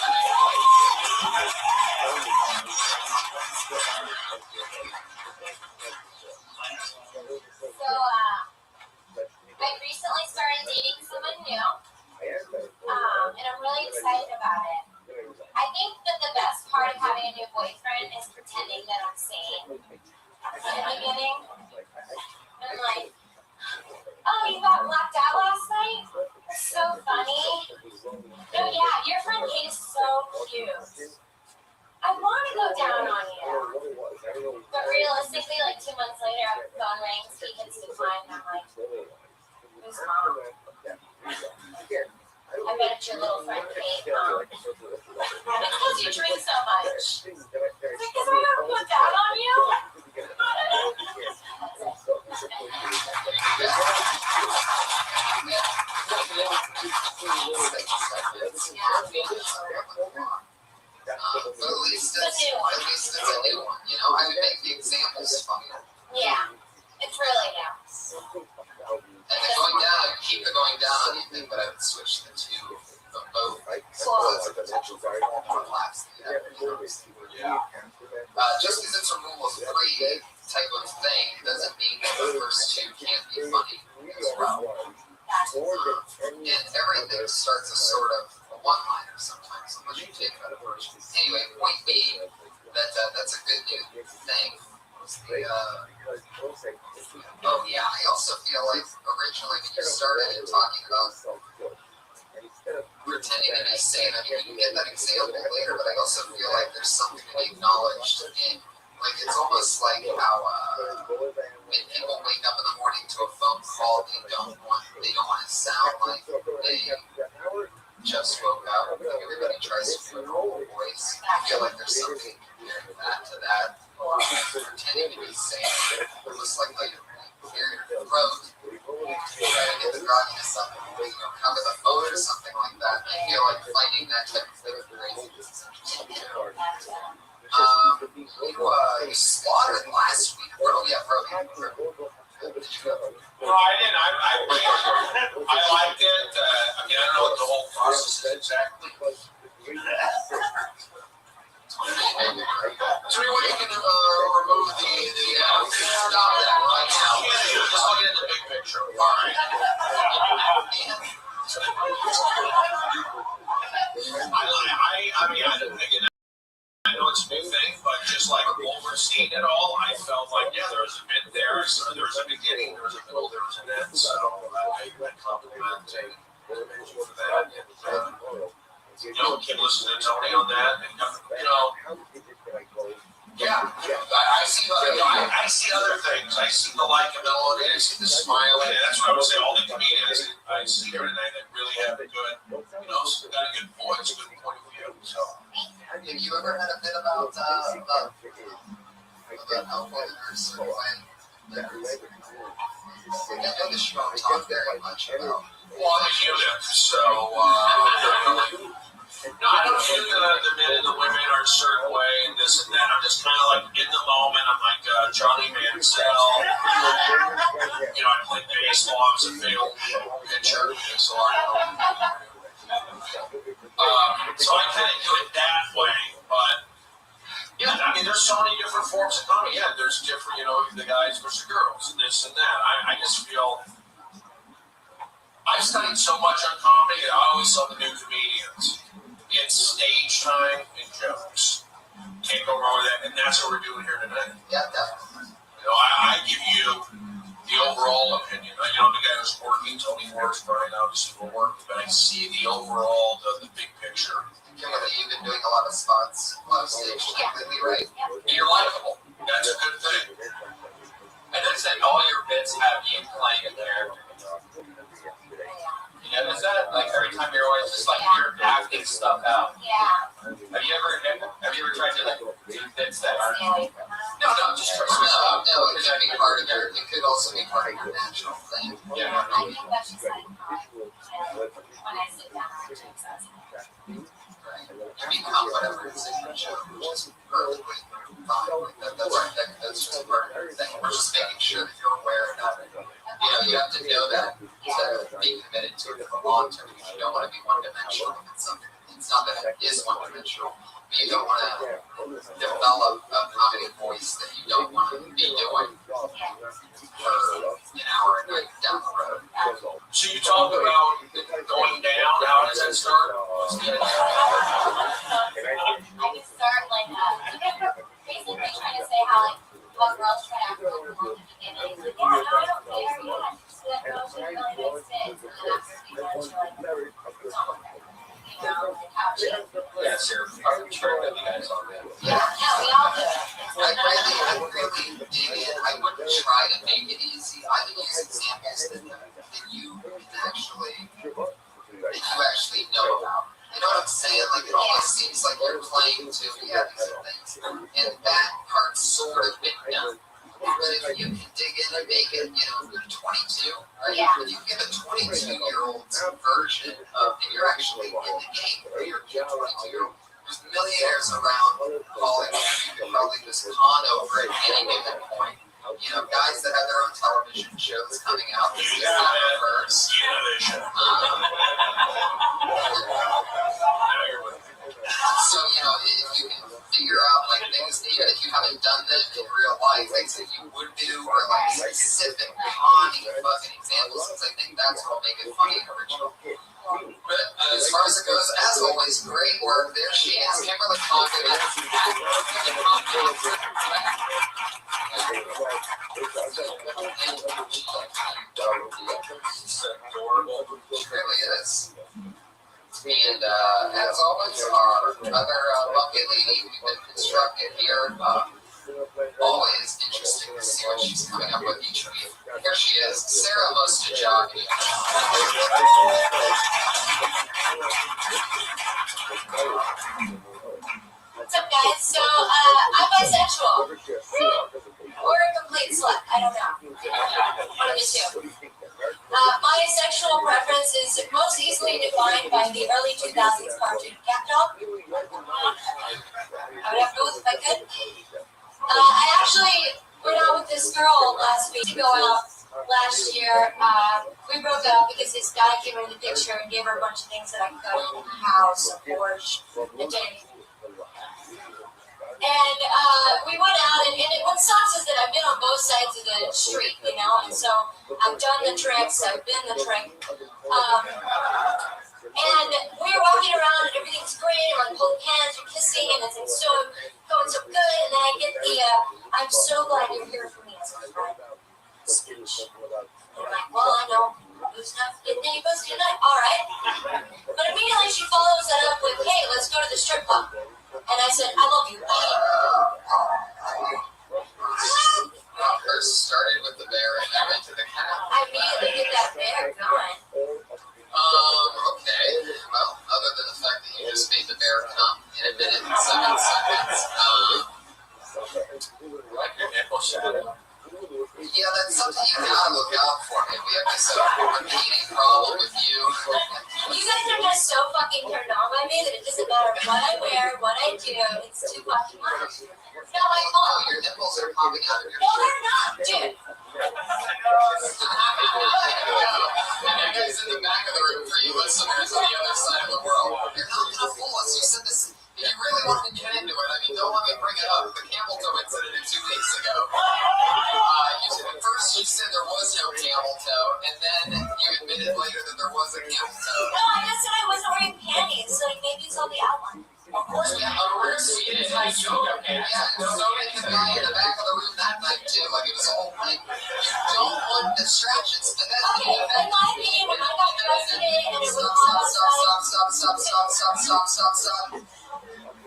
So, I recently started dating someone new, and I'm really excited about it. I think that the best part of having a new boyfriend is pretending that I'm sane. In the beginning, I'm like, oh, you got blacked out last night? That's so funny. No, yeah, your friend Kate is so cute. I want to go down on you. But realistically, like 2 months later, phone rings, he hits decline, and I'm like, who's mom? I bet it's your little friend Kate, Mom. Because you drink so much. Is it because I gotta go down on you? And then going down, keep it going down on anything, but I would switch the two of both. So that's a potential for more laps. Just because it's a rule of three type of thing doesn't mean that the first two can't be funny as well. And everything starts as sort of a one-liner sometimes, unless you take that approach. Anyway, point being that that's a good new thing. Oh yeah, I also feel like originally when you started and talking about pretending to be sane, I mean, you can get that example later, but I also feel like there's something to be acknowledged in, like, it's almost like how when people wake up in the morning to a phone call, they don't want to sound like they just woke up. Like everybody tries to do a normal voice. I feel like there's something compared to that. Pretending to be sane, almost like how you clear your throat, try to get the grogginess up and cover the phone or something like that. I feel like finding that type of thing crazy is interesting too. You slaughtered last week, bro. Yeah, bro. No, I didn't. I liked it. I mean, I don't know what the whole process is exactly. So anyway, you can remove the stop that right now. Just looking at the big picture. All right. I know it's a big thing, but just like overseeing it all, I felt like, yeah, there was a bit there. So there was a beginning, there was a middle, there was an end. So I compliment for that. And, keep listening to Tony on that. And, yeah, I see. I see other things. I see the likability. I see the smiling. And that's what I would say. All the comedians I see here tonight that really have a good, got a good voice, good point of view. So, have you ever had a bit about alcoholism or when? I know this you don't talk very much about. Well, I'm a unit, so no, I don't view the men and the women are a certain way and this and that. I'm just kind of like in the moment. I'm like Johnny Manziel. I played baseball. I was a failed pitcher, so so I kind of do it that way. But yeah, I mean, there's so many different forms of comedy. Yeah, there's different, the guys versus the girls and this and that. I just feel I've studied so much on comedy. I always saw the new comedians. It's stage time and jokes. Can't go wrong with that, and that's what we're doing here tonight. Yeah, definitely. I give you the overall opinion. The guy who's working, Tony works, Brian obviously will work, but I see the overall, the big picture. Kimberly, you've been doing a lot of spots on stage lately, right? You're likable. That's a good thing. And then said all your bits have you playing a character. Is that like every time you're always just like you're acting stuff out? Yeah. Have you ever tried to do bits that aren't? No, just trust me. No, it could be part of it. It could also be part of your natural thing. Yeah. I think that's just like when I sit down, I take that. You become whatever it's in your show, which is perfectly fine. That's just part of everything. We're just making sure that you're aware of it. You have to know that to be committed to it for the long term. You don't want to be one-dimensional. It's not that it is one-dimensional, but you don't want to develop a comedy voice that you don't want to be doing for an hour a night down the road. So you talk about going down. How does that start? I can start like basically trying to say how girls try to act like the whole beginning. Like, yeah, no, I don't care. Yeah, just that girl, she's really nice fit. And then after a few months, you're like, oh, okay. Like how she. Yeah, sure. I'm sure that you guys all do. Yeah, we all do it. I really dig it. I wouldn't try to make it easy. I would use examples that you actually know about. You know what I'm saying? Like, it almost seems like you're playing to these things. And that part's sort of been done. But if you can dig in and make it, you're 22, right? Yeah. If you give a 22-year-old's version of, and you're actually in the game, right? You're a 22-year-old. There's millionaires around calling you can probably just con over at any given point. you know, guys that have their own television shows coming out. This is the first. So, you know, if you can figure out like things, even if you haven't done them in real life, things that you would do, or like specific funny fucking examples, because I think that's what'll make it funny and original. But as far as it goes, as always, great work. There she is, Kimberly Condon. Adorable. She really is. And as always, our other lovely lady we've been constructed here. Always interesting to see what she's coming up with each week. Here she is, Sarah Mostajaki. What's up, guys? So, I'm bisexual. Or a complete slut. I don't know. One of the two. My sexual preference is most easily defined by the early 2000s cartoon Cat Dog. I would have to go with if I could. I actually went out with this girl last week to go out last year. We broke up because this guy came in the picture and gave her a bunch of things that I could got in the house, a Porsche, a day. And we went out, and what sucks is that I've been on both sides of the street, you know, and so I've done the tricks, I've been the trick. And we were walking around, and everything's great, and we're like holding hands, we're kissing, and it's so going so good, and then I get the, I'm so glad you're here for me, speech. I'm like, well, I know who's not getting any pussy tonight, alright. But immediately she follows that up with, hey, let's go to the strip club. And I said, I love you. First started with the bear and then went to the cat. I immediately get that bear going. Okay. Well, other than the fact that you just made the bear come in a minute and 7 seconds. Like your nipple shadow. Yeah, that's something you gotta look out for, man. We have this repeating problem with you. You guys are just so fucking turned on by me that it doesn't matter what I wear, what I do, it's too fucking much. It's not my fault. Your nipples are popping out of your No, they're not, dude. And you guys in the back of the room for you listeners on the other side of the world. You're not gonna fool us. You said this. If you really want to get into it, I mean, don't let me bring it up. The camel toe incident 2 weeks ago. First you said there was no camel toe, and then you admitted later that there was a camel toe. No, I just said I wasn't wearing panties, so like maybe it's on the outline. Of course we have underwear, so you didn't have yoga pants. Yeah, so did the guy in the back of the room that night too. Like it was a whole thing. You don't want distractions. But that's okay, in my opinion, when I got dressed today and it was Stop.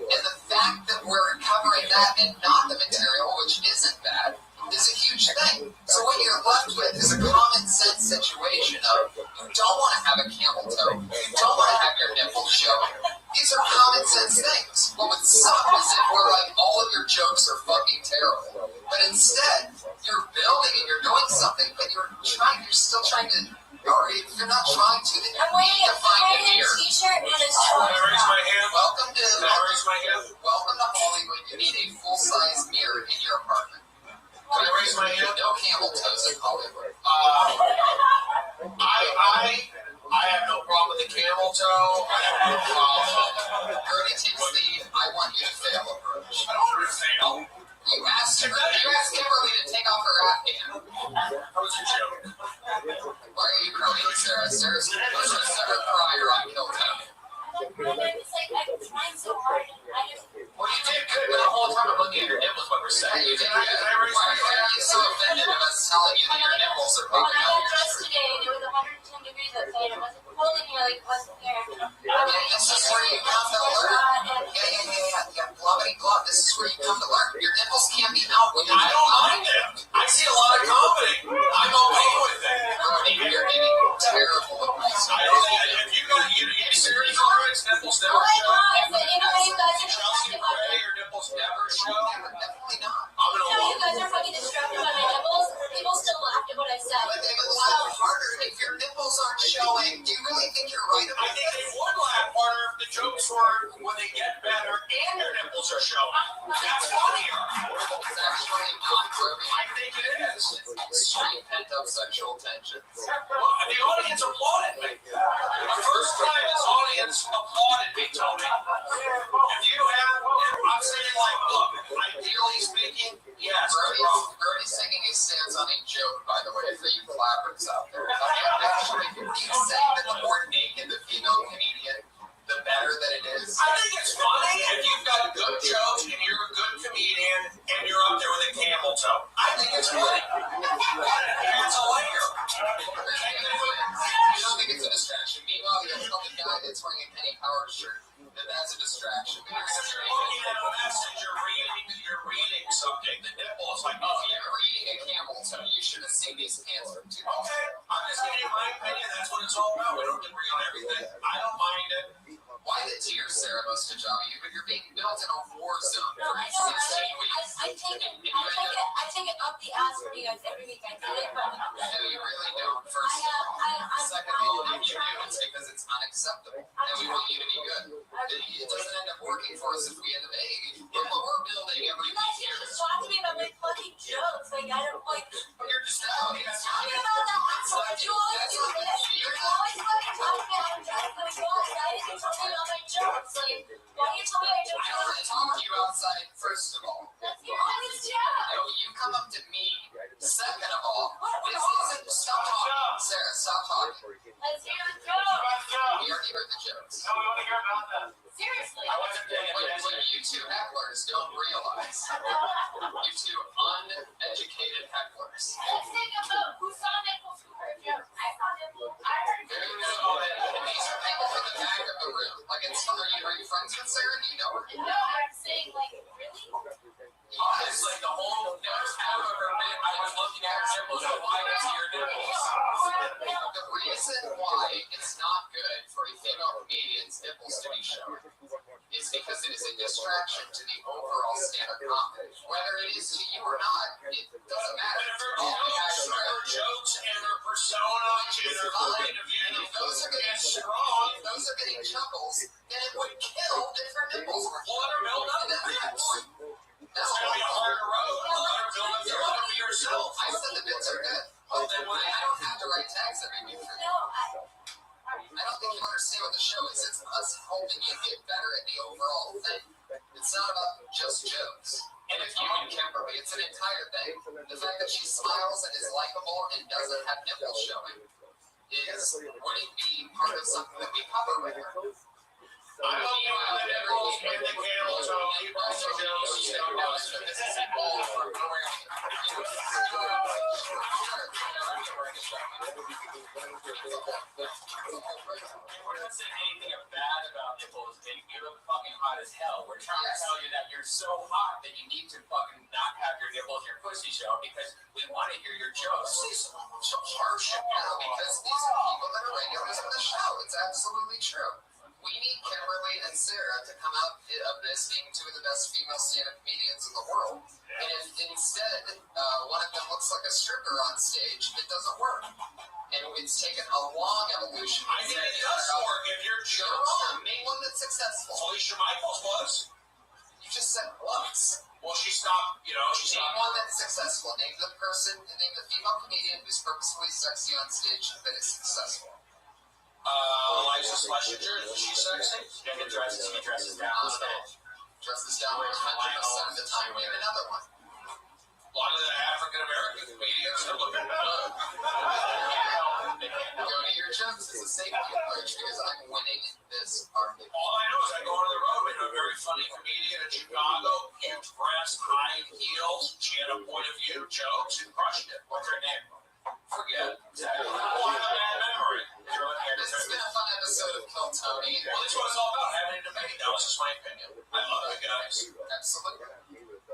And the fact that we're covering that and not the material, which isn't bad, is a huge thing. So what you're left with is a common sense situation of you don't want to have a camel toe, you don't want to have your nipples showing. These are common sense things. What would suck is if we're like all of your jokes are fucking terrible, but instead you're building and you're doing something, but you're still trying to. Or if you're not trying to, then you need to find it here. T-shirt and a Can I raise my hand? Welcome to Hollywood. You need a full-size mirror in your apartment. Can I raise my hand? No camel toes in Hollywood. I have no problem with the camel toe. I have no problem. Bernie takes the I want you to fail approach. I don't want her to fail. You asked Kimberly to take off her Afghan. That was a joke. Why are you crying, Sarah? Sarah's Sarah Pryor on Hilltown. I'm trying so hard. Well, you did good, but the whole time I'm looking at your nipples when we're saying you did good. Why are you so offended of us telling you that your nipples are When popping I out got of your dressed shirt? today and it was 110 degrees outside, it wasn't cold in here like it was in there. This is where you come to learn. Yeah. Glove. This is where you come to learn. Your nipples can't be out when you're I don't mind them. I see a lot of comedy. I'm okay with it. You're getting terrible advice. I don't think if you got you serious Chris nipples never show. Chelsea Gray, your nipples never show. Definitely not. I'm gonna You guys are fucking distracted by my nipples. People still laughed at what I But they would laugh harder if your nipples aren't showing. Do you really think you're right I about think they would laugh harder if the jokes were when they get better and your nipples are showing. That's funnier. It's actually not grooming. I think it is. Extreme pent-up sexual tension. Well, the audience applauded me. The first time this audience applauded me, Tony. If you have, I'm saying like, look, ideally speaking, yes. Brody's singing his stance on a joke, by the way, for you clappers out there. Actually, he's saying that the more naked the female comedian, the better that it is. I think it's funny if you've got a good joke and you're a good comedian and you're up there with a camel toe. I think it's funny. It's a layer. You don't think it's a distraction. Meanwhile, you tell the guy that's wearing a Kenny Powers shirt that that's a distraction. You're looking at a message, you're reading something. The nipple is like, Oh, you're reading a camel toe. You should have seen these pants from 2000. okay, I'm just giving you my opinion. That's what it's all about. We don't agree on everything. I don't mind it. Why the tears, Sarah Mostajabi? You're being built in a war zone No, for I know. 16 weeks. I take it up the ass for you guys every week. I did it, but No, you really don't, first of all. Second of all, if you do, it's because it's unacceptable. And we want you to be good. It doesn't end up working for us if we end up, hey, look what we're building every you guys week here. keep distracting me about my fucking jokes. Like I don't like. You're just talking Talking about that asshole. You always do this. You're always fucking talking about jokes. Like God, I didn't tell me about my jokes. Like why do you tell me my jokes? I don't talk to you outside, first of all. That's your honest job. No, you come up to me. Second of all, this isn't. Stop talking. Sarah, stop talking. Let's hear the joke. We already heard the jokes. No, we want to hear about that. Seriously. What you two hecklers don't realize, you two uneducated hecklers. Let's think about who saw nipples, who heard jokes. I saw nipples. I heard There you jokes. go. These are people in the back of the room. Like, are you friends with Sarah? Do you know her? No, I'm saying like really. Honestly, the whole never have ever been. I was looking at her nipples. Why is your nipples? The reason why it's not good for a female comedian's nipples to be shown is because it is a distraction to the overall stand-up comedy. Whether it is to you or not, it doesn't matter. Her jokes and her persona and her point of view. If those are getting strong, if those are getting chuckles, then it would kill if her nipples were Watermelon up the bits. It's going to be a harder road. Watermelon, you want to be yourself. I said the bits are good. Well, then I don't have to write tags every week for you. I don't think you understand what the show is. It's us helping you get better at the overall thing. It's not about just jokes. And if you and Kimberly, it's an entire thing. The fact that she smiles and is likable and doesn't have nipples showing wouldn't be part of something that we cover with her. I don't know how the nipples and the camel toe keep us to jokes. This is all for We're not saying anything bad about nipples. You're fucking hot as hell. We're trying to tell you that you're so hot that you need to fucking not have your nipples, your pussy show, because we want to hear your jokes. So harsh now because these are people that are regulars of the show. It's absolutely true. We need Kimberly and Sarah to come out of this being two of the best female stand-up comedians in the world. And if instead one of them looks like a stripper on stage, it doesn't work. And it's taken a long evolution. I think it does work if you're wrong. Name one that's successful. Alicia Michaels was. You just said once. Well, she stopped, she Name stopped. one that's successful. Name the female comedian who's purposefully sexy on stage that is successful. Liza Schlesinger, is she sexy? He dresses down on stage. Dresses down 100% of the time. Name another one. A lot of the African American comedians are looking good. Go to your jokes as a safety approach because I'm winning this argument. All I know is I go on the road with a very funny comedian in Chicago, huge breasts, high heels. She had a point of view, jokes, and crushed it. What's her name? Forget. Exactly. Well, I have a bad memory. This has been a fun episode of Kill Tony. Well, that's what it's all about, having a debate. That was just my opinion. I love the guys. Absolutely.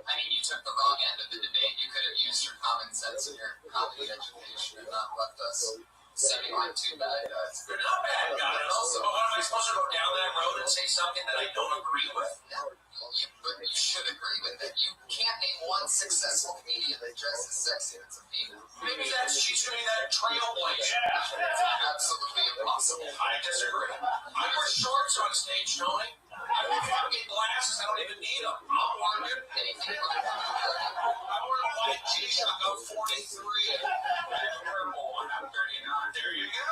I mean, you took the wrong end of the debate. You could have used your common sense and your comedy education and not left us seeming like two bad guys. They're not bad guys. Also, am I supposed to go down that road and say something that I don't agree with? No, you But you should agree with it. You can't name one successful comedian that dresses sexy that's a female. Maybe she's doing that trailblazer. That's absolutely impossible. I disagree. I wear shorts on stage, Tony. I wear fucking glasses. I don't even need them. I'm working. Anything other than I wear a white G-shirt. I'm 43. Purple one. I'm 39. There you go.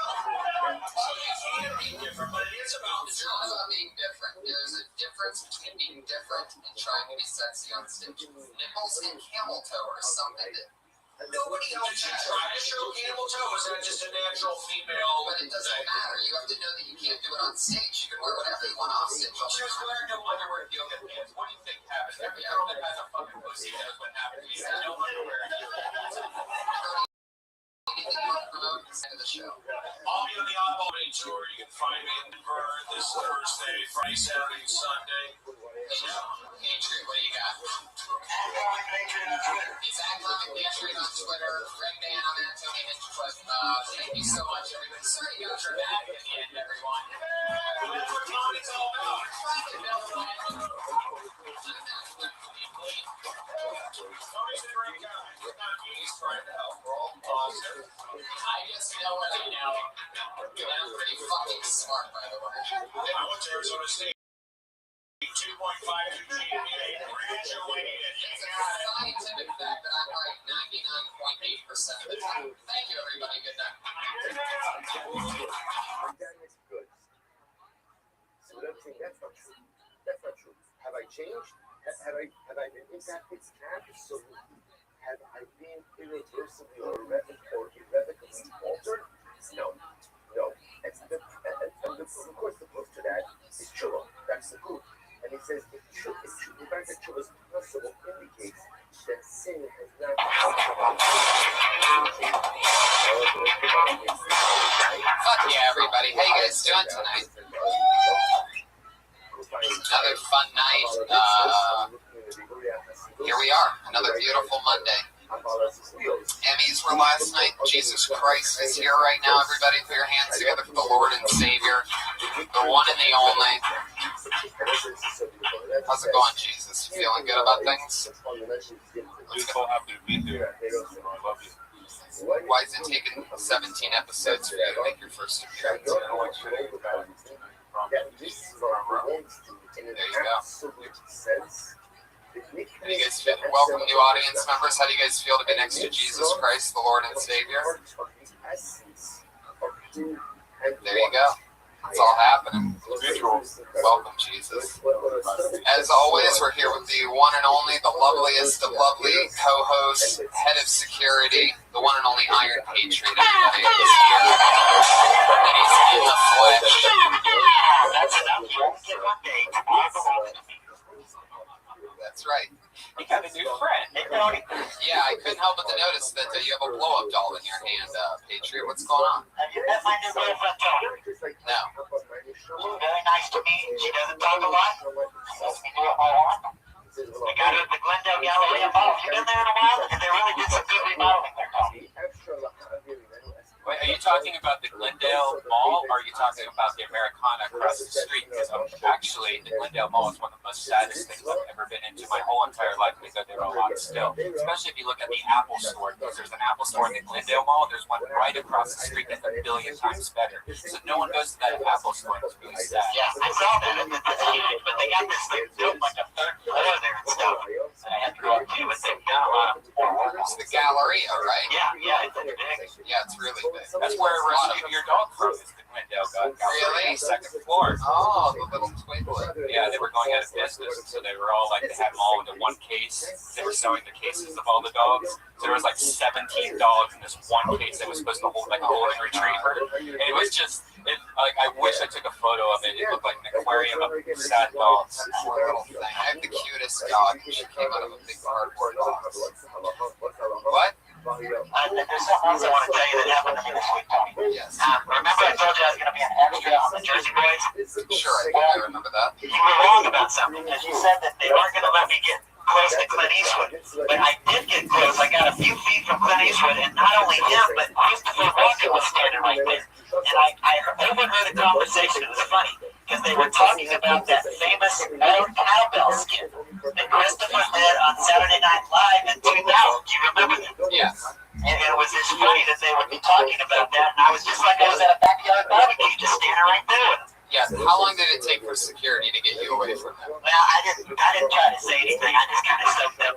So you can be different, but it is about the It's not about being different. There's a difference between being different and trying to be sexy on stage. Nipples and camel toe are something that nobody else Did you try to show camel toe? Is that just a natural female? But it doesn't matter. You have to know that you can't do it on stage. You can wear whatever you want off stage. She was wearing no underwear and yoga pants. What do you think happened? Every girl that has a fucking pussy knows what happened. She had no underwear and yoga pants. Anything you want to promote is the show. I'll be on the Albany tour. You can find me in Denver this Thursday, Friday, Saturday, Sunday. Patriot, what do you got? It's @Patriot on Twitter. Greg Dan, I'm at Tony Hinchcliffe. Thank you so much, everybody. Sorry you got dramatic at the end, everyone. That's what Tony's all about. Tony's a great guy. He's trying to help. We're all positive. I just know what I know. And I'm pretty fucking smart, by the way. I went to Arizona State. 2.5 GPA. Graduated. It's a scientific fact that I'm right 99.8% of the time. Thank you, everybody. Good night. Dynamics good. So what I'm saying, that's not true. That's not true. Have I changed? Have I been impacted? Absolutely. Have I been irreversibly or irrevocably altered? No. No. And of course the proof to that is tshuva. That's the proof. And he says the fact that tshuva is possible indicates that sin has not. Fuck yeah, everybody. How you guys doing tonight? Another fun night. Here we are. Another beautiful Monday. Emmys were last night. Jesus Christ is here right now, everybody. Put your hands together for the Lord and Savior, the one and the only. How's it going, Jesus? Feeling good about things? I'm so happy to be here. I love you. Why is it taking 17 episodes for you to make your first appearance? There you go. How do you guys feel? Welcome, new audience members. How do you guys feel to be next to Jesus Christ, the Lord and Savior? There you go. It's all happening. Welcome, Jesus. As always, we're here with the one and only, the loveliest of lovely co-hosts, head of security, the one and only Iron Patriot. Everybody is here. And he's in the flesh. That's enough. That's right. You got a new friend. Yeah, I couldn't help but to notice that you have a blow-up doll in your hand, Patriot. What's going on? Have you met my new girlfriend, Tony? No. She's very nice to me. She doesn't talk a lot. Lets me do it all I want. I got her at the Glendale Gallery in Ball. You've been there in a while, and they really did some good remodeling there, Tony. Wait, are you talking about the Glendale Mall, or are you talking about the Americana across the street? Because actually, the Glendale Mall is one of the most saddest things I've ever been into my whole entire life, because there are a lot still. Especially if you look at the Apple Store, because there's an Apple Store in the Glendale Mall, there's one right across the street that's a billion times better. So no one goes to that Apple Store, and it's really sad. Yeah, I saw that. It's huge, but they got this thing built like a third floor there and stuff. And I had to go up to it. They've got a lot of It's the Galleria, right? Yeah, it's big. Yeah, it's really big. That's where I rescued your dog from, is the Glendale Gallery, Really? second floor. Oh, the little twiglet. Yeah, they were going out of business, so they were all like, they had them all into one case. They were selling the cases of all the dogs. So there was like 17 dogs in this one case that was supposed to hold like a golden retriever. And it was just, like, I wish I took a photo of it. It looked like an aquarium of sad dogs. Poor little thing. I have the cutest dog. She came out of a big cardboard box. What? There's something else I want to tell you that happened to me this week, Tony. Yes. Remember I told you I was going to be an extra on the Jersey Boys? Sure, I remember that. You were wrong about something, because you said that they weren't going to let me get close to Clint Eastwood. But I did get close. I got a few feet from Clint Eastwood, and not only him, but Christopher Walken was standing right there. And I overheard a conversation. It was funny. because they were talking about that famous old cowbell skit that Christopher did on Saturday Night Live in 2000. Do you remember that? Yes. And it was just funny that they would be talking about that, and I was just like I was at a backyard barbecue, just standing right there with them. Yeah. How long did it take for security to get you away from them? Well, I didn't try to say anything. I just kind of soaked up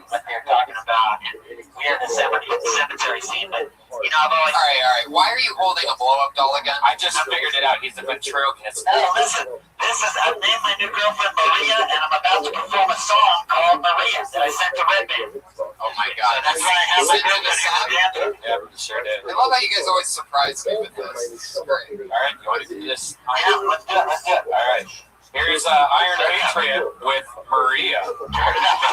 what they were talking about. And we are in the cemetery scene, but you know, I've always. All right. Why are you holding a blow-up doll again? I just figured it out. He's a ventriloquist. No, listen. I've named my new girlfriend Maria, and I'm about to perform a song called Maria that I sent to Redman. Oh my God! So that's why I have my girlfriend in the Yeah, we sure did. I love how you guys always surprise me with this. This is great. All right, you want to do this? Yeah, let's do it. Let's do it. All right. Here's Iron Patriot with Maria. Turn it up.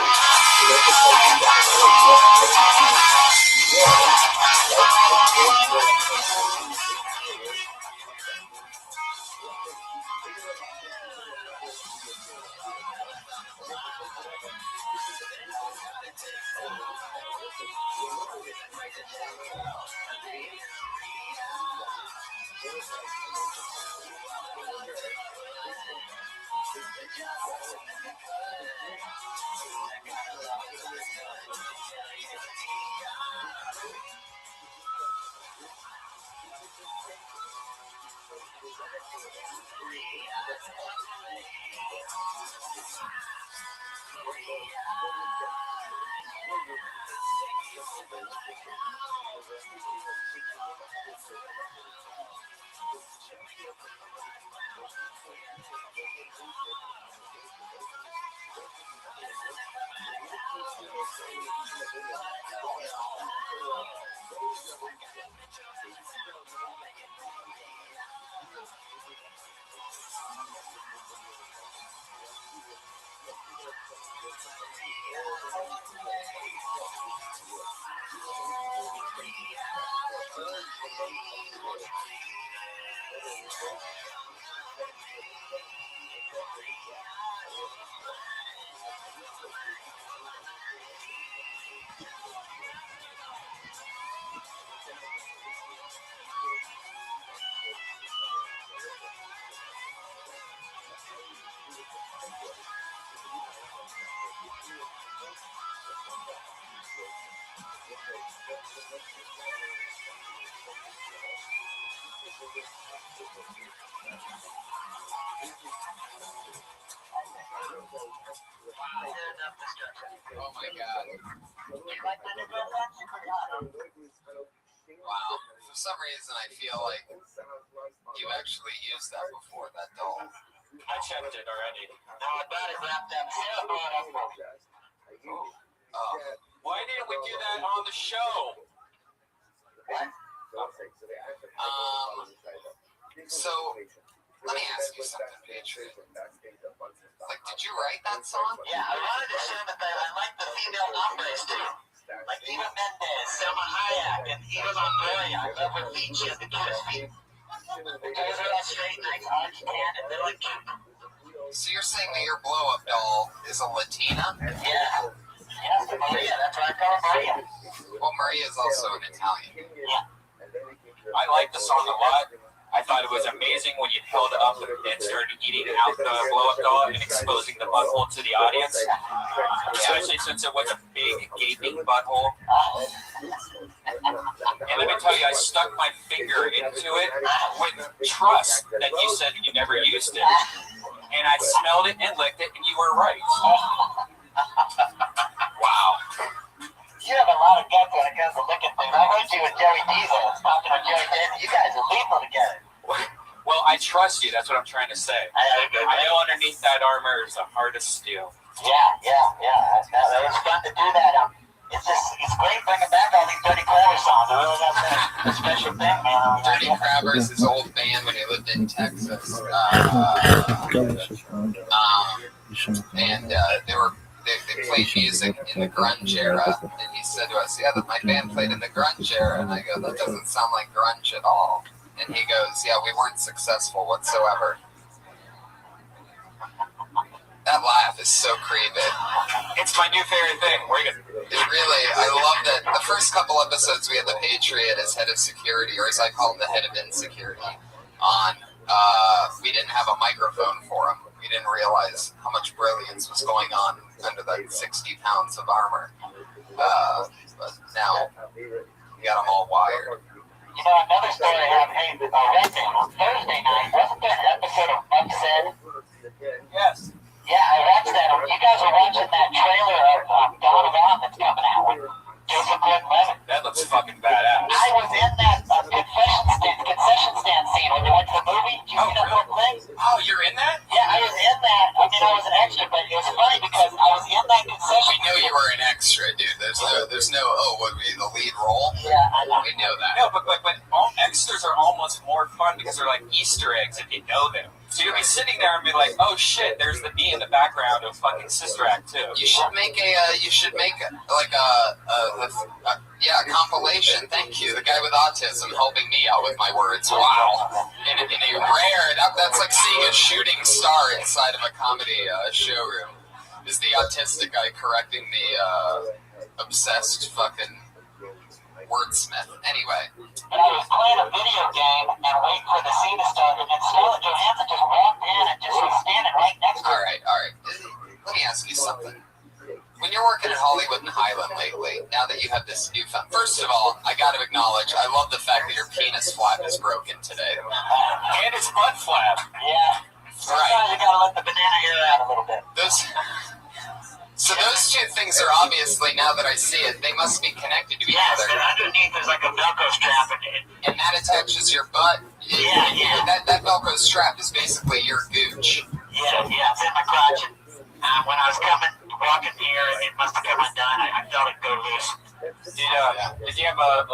Oh my God! Wow. For some reason, I feel like you actually used that before, that doll. I checked it already. No, I got it wrapped up. Why didn't we do that on the show? So, let me ask you something, Patriot. Like, did you write that song? Yeah, I wanted to show that I like the female hombres too. Like Eva Mendes, Selma Hayek, and Eva Longoria. I love her feet. She has the cutest feet. The toes are all straight, nice, arched, and they're like cute. So you're saying that your blow-up doll is a Latina? Yeah. Yes, Maria. That's what I call her, Maria. Well, Maria is also an Italian. Yeah. I like the song a lot. I thought it was amazing when you held it up and started eating out the blow-up doll and exposing the butthole to the audience. Especially since it was a big, gaping butthole. And let me tell you, I stuck my finger into it with trust that you said you never used it. And I smelled it and licked it, and you were right. Wow. You have a lot of guts when it comes to licking things. I heard you with Jerry Diesel talking to Jerry Diesel. You guys are lethal together. Well, I trust you. That's what I'm trying to say. I know underneath that armor is a heart of steel. Yeah. It was fun to do that. It's great bringing back all these Dirty Crabbers songs. I really that's a special thing, man. Dirty Crabbers, his old band when he lived in Texas. And they played music in the grunge era. And he said to us, yeah, that my band played in the grunge era. And I go, that doesn't sound like grunge at all. And he goes, yeah, we weren't successful whatsoever. That laugh is so creepy. It's my new favorite thing. I love that the first couple episodes we had the Patriot as head of security, or as I call him, the head of insecurity, on. we didn't have a microphone for him. We didn't realize how much brilliance was going on under that 60 pounds of armor. But now, we got them all wired. You know, another story I have, hey, Wednesday, on Thursday night, wasn't there an episode of Upset? Yes. Yeah, I watched that. You guys were watching that trailer of Dawn of On that's coming out with Joseph Gordon-Levitt. That looks fucking badass. I was in that concession stand scene when they went to the movie. Did you see that little thing? Oh, you're in that? Yeah, I was in that. I mean, I was an extra, but it was funny because I was in that concession. We know you were an extra, dude. There's no, what would be the lead role? Yeah, I know. We know that. No, but all extras are almost more fun because they're like Easter eggs if you know them. So you'll be sitting there and be like, oh shit, there's the bee in the background of fucking Sister Act 2. You should make a compilation. Thank you. The guy with autism helping me out with my words. Wow. In a rare, that's like seeing a shooting star inside of a comedy showroom. Is the autistic guy correcting the obsessed fucking wordsmith. Anyway. And I was playing a video game and waiting for the scene to start, and then Scarlett Johansson just walked in and just was standing right next to me. All right. Let me ask you something. When you're working at Hollywood and Highland lately, now that you have this newfound... First of all, I got to acknowledge, I love the fact that your penis flap is broken today. And it's butt flap. Yeah. Sometimes you got to let the banana hair out a little bit. So those two things are obviously, now that I see it, they must be connected to each other. Yes, and underneath there's like a Velcro strap. And that attaches your butt? Yeah. That Velcro strap is basically your gooch. Yeah, it's in my crotch. And when I was walking here, it must have come undone. I felt it go loose. Did you have a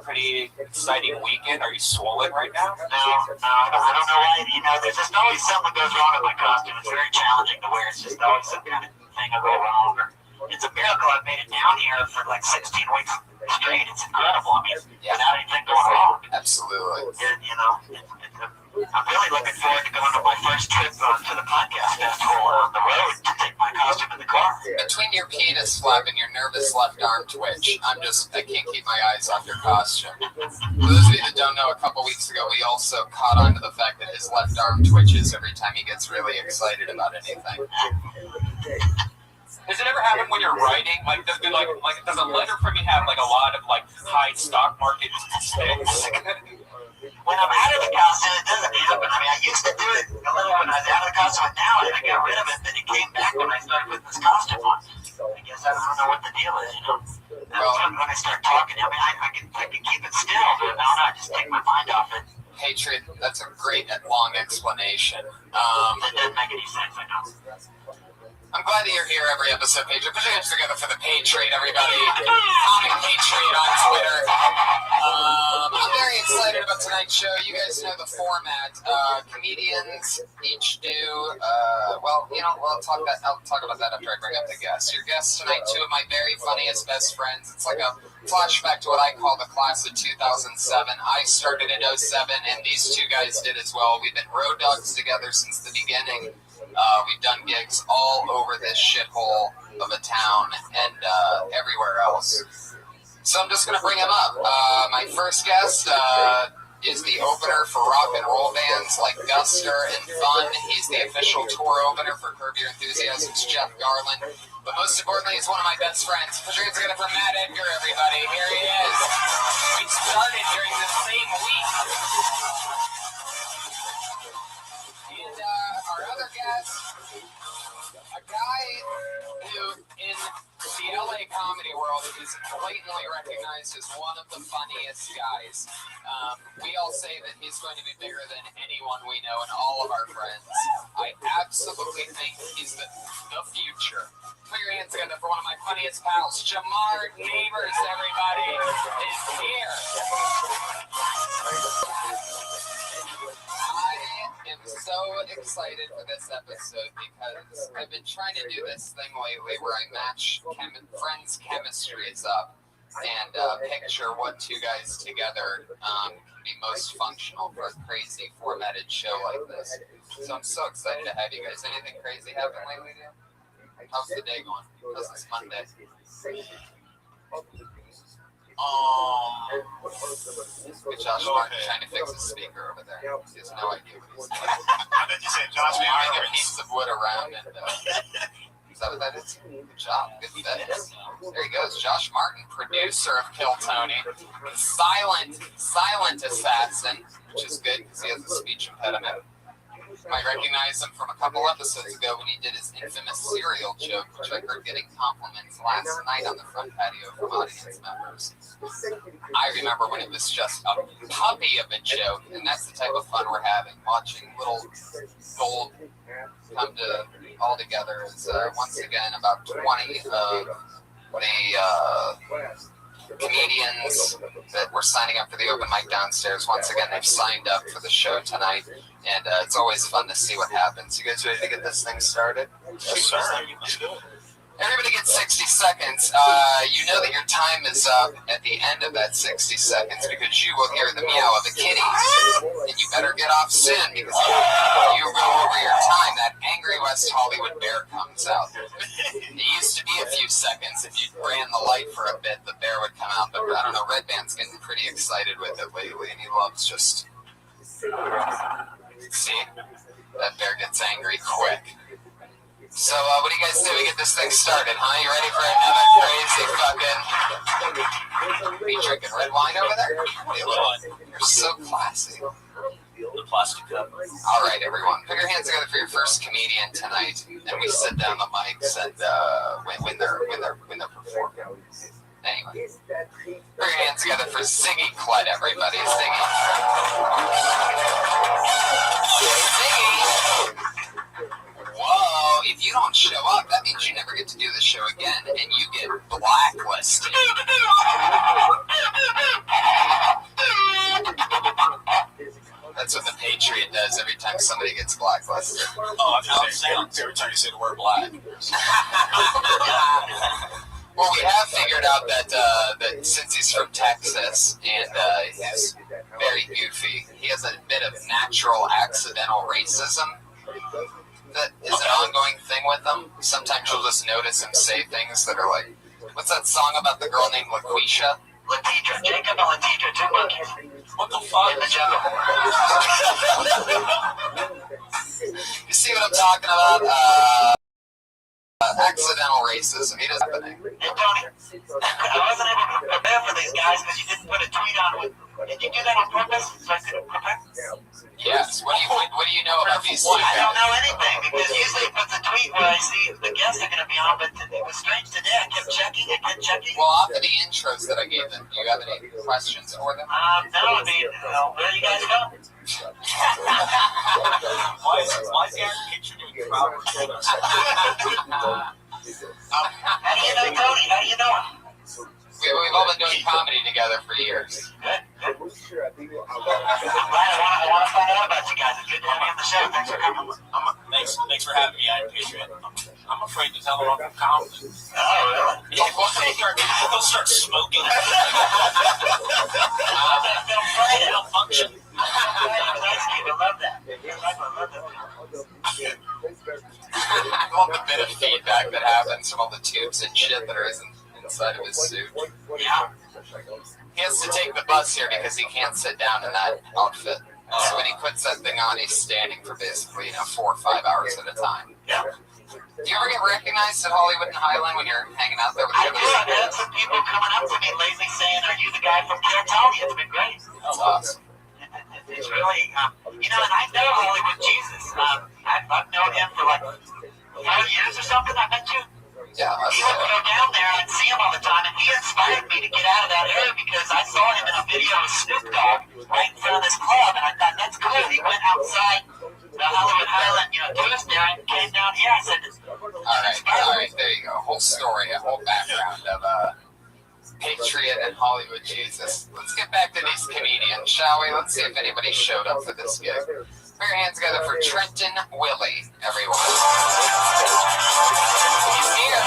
pretty exciting weekend? Are you swollen right now? No, I don't know why. You know, there's just always something goes wrong with my costume. It's very challenging to wear. It's just always some kind of thing will go wrong. It's a miracle I've made it down here for like 16 weeks straight. It's incredible. I mean, without anything going wrong. Absolutely. I'm really looking forward to going on my first trip to the podcast festival on the road to take my costume in the car. Between your penis flap and your nervous left arm twitch, I can't keep my eyes off your costume. For those of you that don't know, a couple weeks ago, we also caught on to the fact that his left arm twitches every time he gets really excited about anything. Does it ever happen when you're writing? Does a letter from you have like a lot of like high stock market sticks? When I'm out of the costume, it doesn't happen. I mean, I used to do it a little when I was out of the costume, but now I got rid of it, then it came back when I started putting this costume on. I guess I don't know what the deal is, you know. When I start talking, I mean, I can keep it still, but I don't know, I just take my mind off it. Hatred, that's a great and long explanation. That doesn't make any sense, I know. I'm glad that you're here every episode, Patriot. Put your hands together for the Patriot, everybody. Comic Patriot on Twitter. I'm very excited about tonight's show. You guys know the format. Comedians each do, I'll talk about that after I bring up the guests. Your guests tonight, two of my very funniest best friends. It's like a flashback to what I call the class of 2007. I started in 07, and these two guys did as well. We've been road dogs together since the beginning. We've done gigs all over this shithole of a town and everywhere else. So I'm just going to bring him up. My first guest is the opener for rock and roll bands like Guster and Fun. He's the official tour opener for Curb Your Enthusiasm's Jeff Garland. But most importantly, he's one of my best friends. Put your hands together for Matt Edgar, everybody. Here he is. We started during the same week. And our other guest, a guy who in the LA comedy world is blatantly recognized as one of the funniest guys. We all say that he's going to be bigger than anyone we know and all of our friends. I absolutely think he's the future. Put your hands together for one of my funniest pals, Jamar Neighbors, everybody, is here. I am so excited for this episode because I've been trying to do this thing lately where I match friends' chemistries up and picture what two guys together can be most functional for a crazy formatted show like this. So I'm so excited to have you guys. Anything crazy happen lately, dude? How's the day going? How's this Monday? Josh Martin trying to fix his speaker over there. He has no idea what he's doing. I bet you said Josh Moving Martin. a piece of wood around and is that what that is? Good job. Good fitness. There he goes. Josh Martin, producer of Kill Tony. Silent assassin, which is good because he has a speech impediment. You might recognize him from a couple episodes ago when he did his infamous cereal joke, which I heard getting compliments last night on the front patio from audience members. I remember when it was just a puppy of a joke, and that's the type of fun we're having, watching little gold come to all together. Is once again about 20 of the comedians that were signing up for the open mic downstairs. Once again, they've signed up for the show tonight, and it's always fun to see what happens. You guys ready to get this thing started? Yes, sir. Let's do it. Everybody gets 60 seconds. You know that your time is up at the end of that 60 seconds because you will hear the meow of the kitties. And you better get off soon because if you go over your time, that angry West Hollywood bear comes out. It used to be a few seconds. If you ran the light for a bit, the bear would come out. But I don't know, Red Band's getting pretty excited with it lately, and he loves just... See? That bear gets angry quick. So, what do you guys do? We get this thing started, huh? You ready for another crazy fucking... Are you drinking red wine over there? What are you doing? You're so classy. The plastic cup. All right, everyone. Put your hands together for your first comedian tonight, and we sit down the mics and when they're performing. Anyway, put your hands together for Ziggy Cled, everybody. Ziggy. Ziggy. Whoa, if you don't show up, that means you never get to do the show again, and you get blacklisted. That's what the Patriot does every time somebody gets blacklisted. Oh, I'm saying every time you say the word black. Well, we have figured out that since he's from Texas and he's very goofy, he has a bit of natural accidental racism that is an ongoing thing with him. Sometimes you'll just notice him say things that are like, what's that song about the girl named LaQuisha? Latitra, Jacob and Latitra, two monkeys. What the fuck? In the jungle. You see what I'm talking about? Accidental racism. He doesn't have anything. Hey, Tony, I wasn't able to prepare for these guys because you didn't put a tweet on with. Did you do that on purpose so I couldn't prepare? Yes. What do you know about these two I don't guys? know anything because usually it puts a tweet where I see the guests are going to be on, but it was strange today. I kept checking. Well, after the intros that I gave them, do you have any questions for them? That would be, where are you guys going? Why is Aaron picture doing proper? How do you know Tony? How do you know him? We've all been doing comedy together for years. Good. I'm glad I want to find out about you guys. It's good to have you on the show. Thanks for coming. Thanks for having me. I appreciate it. I'm afraid to tell them I'm from Compton. Oh, really? They'll start smoking. They'll play it. They'll function. I love that. I love the bit of feedback that happens from all the tubes and shit that are inside of his suit. Yeah. He has to take the bus here because he can't sit down in that outfit. So when he puts that thing on, he's standing for basically 4 or 5 hours at a time. Yeah. Do you ever get recognized at Hollywood and Highland when you're hanging out there with I the do. others? I've had some people coming up to me lately saying, "Are you the guy from Kill Tony?" It's been great. That's awesome. It's really, and I know Hollywood Jesus. I've known him for like 5 years or something. I met you. Yeah, I used to go down there and see him all the time, and he inspired me to get out of that area because I saw him in a video of Snoop Dogg right in front of this club, and I thought, that's cool. He went outside the Hollywood Highland, tourist area, and came down here. I said, all right, there you go. A whole story, a whole background of Patriot and Hollywood Jesus. Let's get back to these comedians, shall we? Let's see if anybody showed up for this gig. Put your hands together for Trenton Willie, everyone. He's here.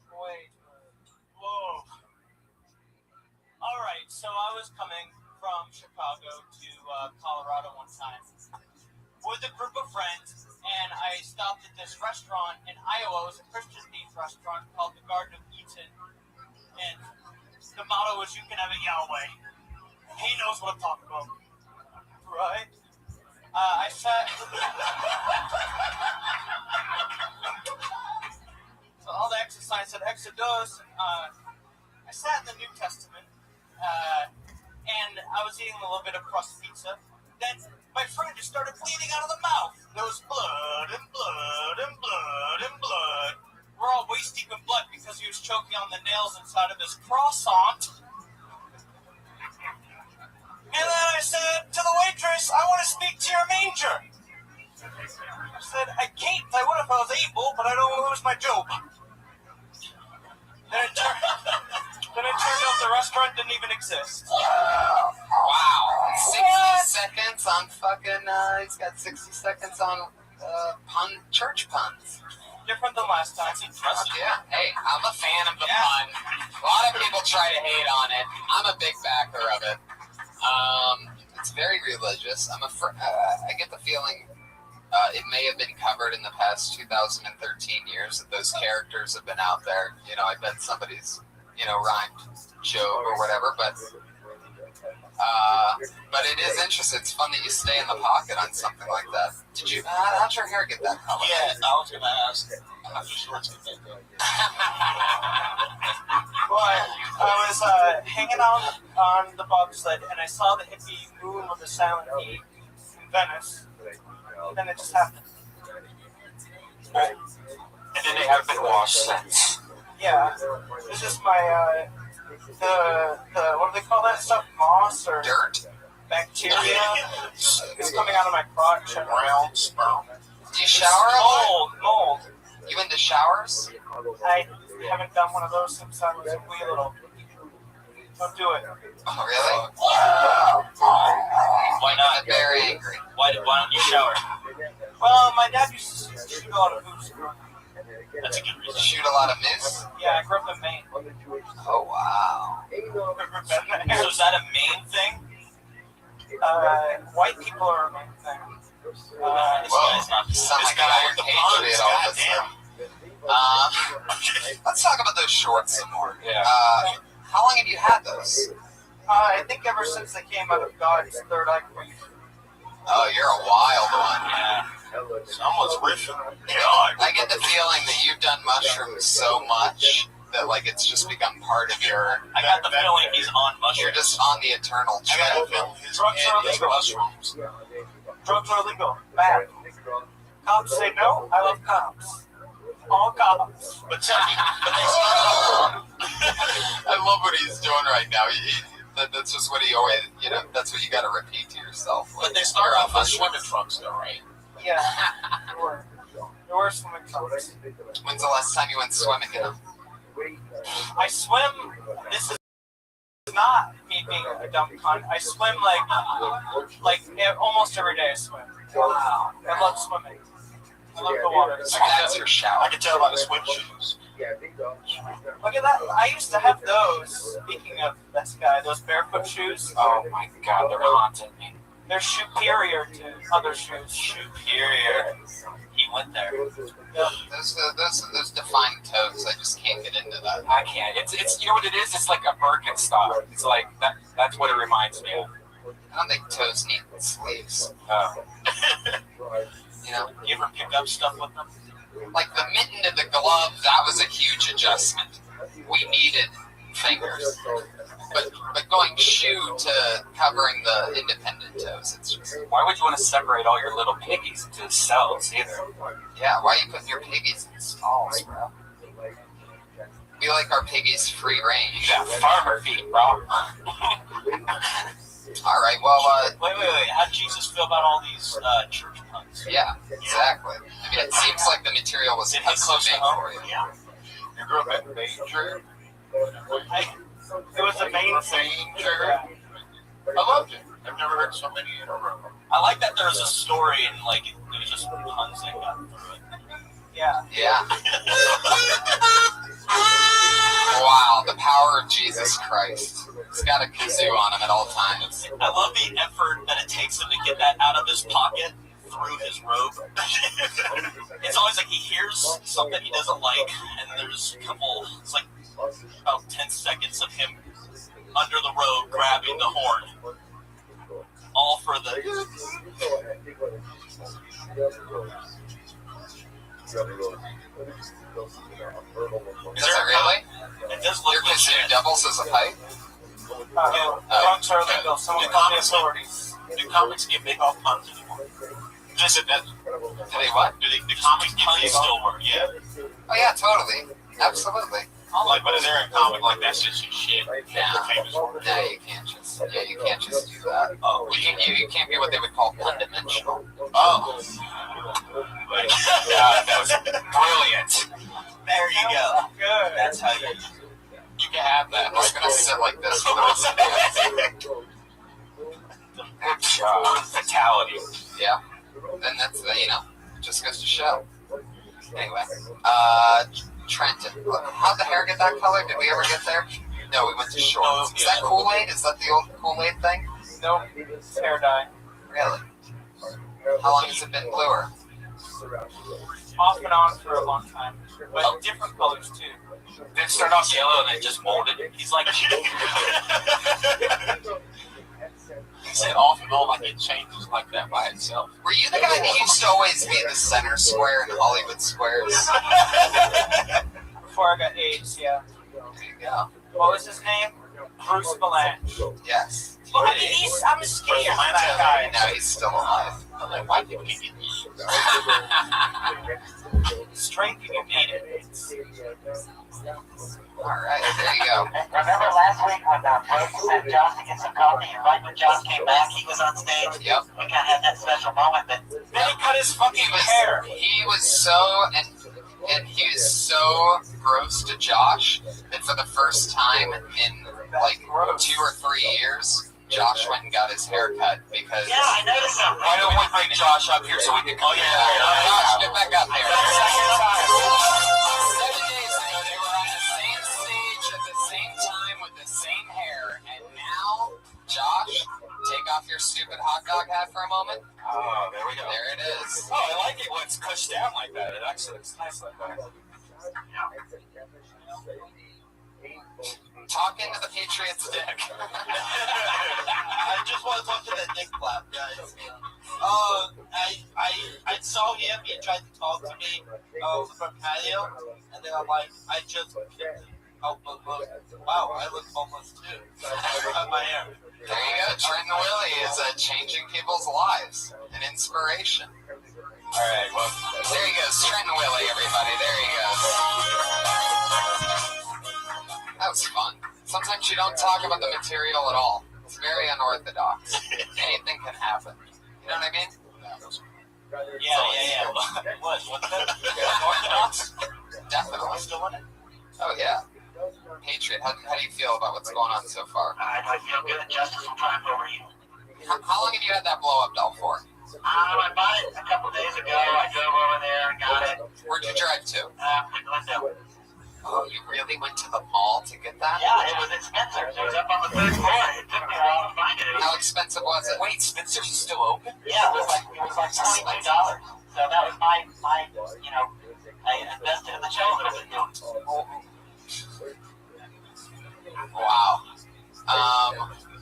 Wait. Whoa. All right, so I was coming from Chicago to Colorado one time with a group of friends, and I stopped at this this restaurant in Iowa. It was a Christian-themed restaurant called the Garden of Eden, and the motto was, "You can have it Yahweh." He knows what I'm talking about, right? I sat. So all the exercise at Exodus. I sat in the New Testament, and I was eating a little bit of crust pizza. Then my friend just started bleeding out of the mouth. There was blood and blood and blood and blood. We're all waist deep in blood because he was choking on the nails inside of his croissant. And then I said to the waitress, "I want to speak to your manger." I said, "I can't. I would if I was able, but I don't want to lose my job." Then it turned out the restaurant didn't even exist. Wow. 60 seconds on fucking, he's got 60 seconds on church puns. Different than last time. Yeah. Hey, I'm a fan of the pun. A lot of people try to hate on it. I'm a big backer of it. It's very religious. I get the feeling it may have been covered in the past 2013 years that those characters have been out there. I bet somebody's, rhymed Job or whatever, but it is interesting. It's fun that you stay in the pocket on something like that. Did you? How'd your hair get that color? Yeah, I was gonna ask. How your shorts get that color? But I was hanging out on the bobsled, and I saw the hippie moon with the silent E in Venice. And then it just happened. And then they haven't been washed since. Yeah. This is my, the what do they call that stuff? Moss or dirt? Bacteria? It's coming out of my crotch. Brown sperm. Do you shower a lot? Mold. You into showers? I haven't done one of those since I was a wee little. Don't do it. Oh, really? Why not? I'm very angry. Why don't you shower? Well, my dad used to shoot a lot of moose. That's a good reason. Shoot a lot of moose? Yeah, I grew up in Maine. Oh, wow. So is that a Maine thing? White people are a Maine thing. This guy's not. You sound like an Iron Patriot all of a sudden. Let's talk about those shorts some more. Yeah. How long have you had those? I think ever since they came out of God's third eye cream. Oh, you're a wild one. Yeah. Someone's riffing. I get the feeling that you've done mushrooms so much that, like, it's just become part of your... I got the feeling he's on mushrooms. You're just on the eternal I got trail. a feeling his Drugs head are is illegal. mushrooms. Drugs are illegal. Bad. Cops say no. I love cops. All cops. But tell me, I love what he's doing right now. That's just what he always, that's what you got to repeat to yourself. but they start off with swimming trunks, though, right? Yeah. There were swimming trunks. When's the last time you went swimming in them? I swim. This is not me being a dumb cunt. I swim like almost every day. I swim. Wow. I love swimming. I love the water. That's your shower. I can tell by the swim shoes. Look at that. I used to have those. Speaking of this guy, those barefoot shoes. Oh my god, they're haunting me. They're superior to other shoes. Superior. He went there. Yep. Those defined toes, I just can't get into that. I can't. It's you know what it is? It's like a Birkenstock. It's like that's what it reminds me of. I don't think toes need sleeves. You ever pick up stuff with them? Like the mitten to the glove, that was a huge adjustment. We needed fingers. But going shoe to covering the independent toes, it's just... Why would you want to separate all your little piggies into cells either? Yeah, why are you putting your piggies in stalls, bro? We like our piggies free range. Yeah, farmer feet, bro. All right, well, Wait. How did Jesus feel about all these church puns? Yeah, exactly. I mean, it seems like the material was custom made for you. Yeah. You grew up in Manger? It was a main thing. I loved it. I've never heard so many in a row. I like that there was a story and like it was just puns that got through it. Yeah. Yeah. Wow, the power of Jesus Christ. He's got a kazoo on him at all times. I love the effort that it takes him to get that out of his pocket, throw through his robe. It's always like he hears something he doesn't like, and there's a couple, it's like about 10 seconds of him under the robe grabbing the horn. All for the... Is it really? It does look You're considering doubles as a pipe? Drugs are illegal. Someone call the authorities. Do comics get big off puns anymore? Listen, do they what? Do comics get big still work? Yeah. Oh yeah, totally. Absolutely. Like, but is there a comic like that's just shit? No, you can't just. Yeah, you can't just do that. Oh, you can't be what they would call one-dimensional. Oh. That was brilliant. There you go. Good. That's how you can have that. I'm just gonna sit like this for the rest of the day. Fatality. Yeah. Then that's just goes to show. Anyway, Trenton, how'd the hair get that color? Did we ever get there? No, we went to shorts. Is that Kool-Aid? Is that the old Kool-Aid thing? No, it's hair dye. Really? How long has it been bluer? Off and on for a long time, but different colors too. It started off yellow and it just molded. He's like, he said off and on like it changes like that by itself. Were you the guy that used to always be in the center square in Hollywood Squares? Before I got AIDS, yeah. There you go. What was his name? Bruce Belange. Yes. I'm scared of that guy. No, he's still alive. I'm like, why did he get strength you need it. Alright, there you go. Remember last week when Brooke sent Josh to get some coffee, and right when Josh came back, he was on stage? Yep. We kind of had that special moment, but then he cut his fucking hair. He was so, and he was so gross to Josh that for the first time in like 2 or 3 years, Josh went and got his hair cut because... Yeah, I noticed something. Why don't we bring Josh up here so we can... Josh, get back up here. 7 days ago, they were on the same stage at the same time with the same hair, and now, Josh, take off your stupid hot dog hat for a moment. Oh, there we go. There it is. Oh, I like it when it's pushed down like that. It actually looks nice like that. Talk into the Patriots' dick. I just want to talk to that dick flap, guys. I saw him. He tried to talk to me from patio, and then I'm like, I just kicked him. Oh, wow, I look homeless too. So I cut my hair. There you go. Trenton Willie is changing people's lives. An inspiration. All right, well, there he goes. Trenton Willie, everybody. There he goes. That was fun. Sometimes you don't talk about the material at all. It's very unorthodox. Anything can happen. You know what I mean? Yeah. What's that? Orthodox? Definitely. Still in it? Oh, yeah. Patriot, how do you feel about what's going on so far? I feel good. Justice will triumph over evil. How long have you had that blow-up doll for? I bought it a couple days ago. I drove over there and got it. Where'd you drive to? Glendale. Oh, you really went to the mall to get that? Yeah, it was at Spencer's. It was up on the 3rd floor. It took me a while to find it. How expensive was it? Wait, Spencer's is still open? Yeah, it was like $22. So that was my I invested in the children. Wow.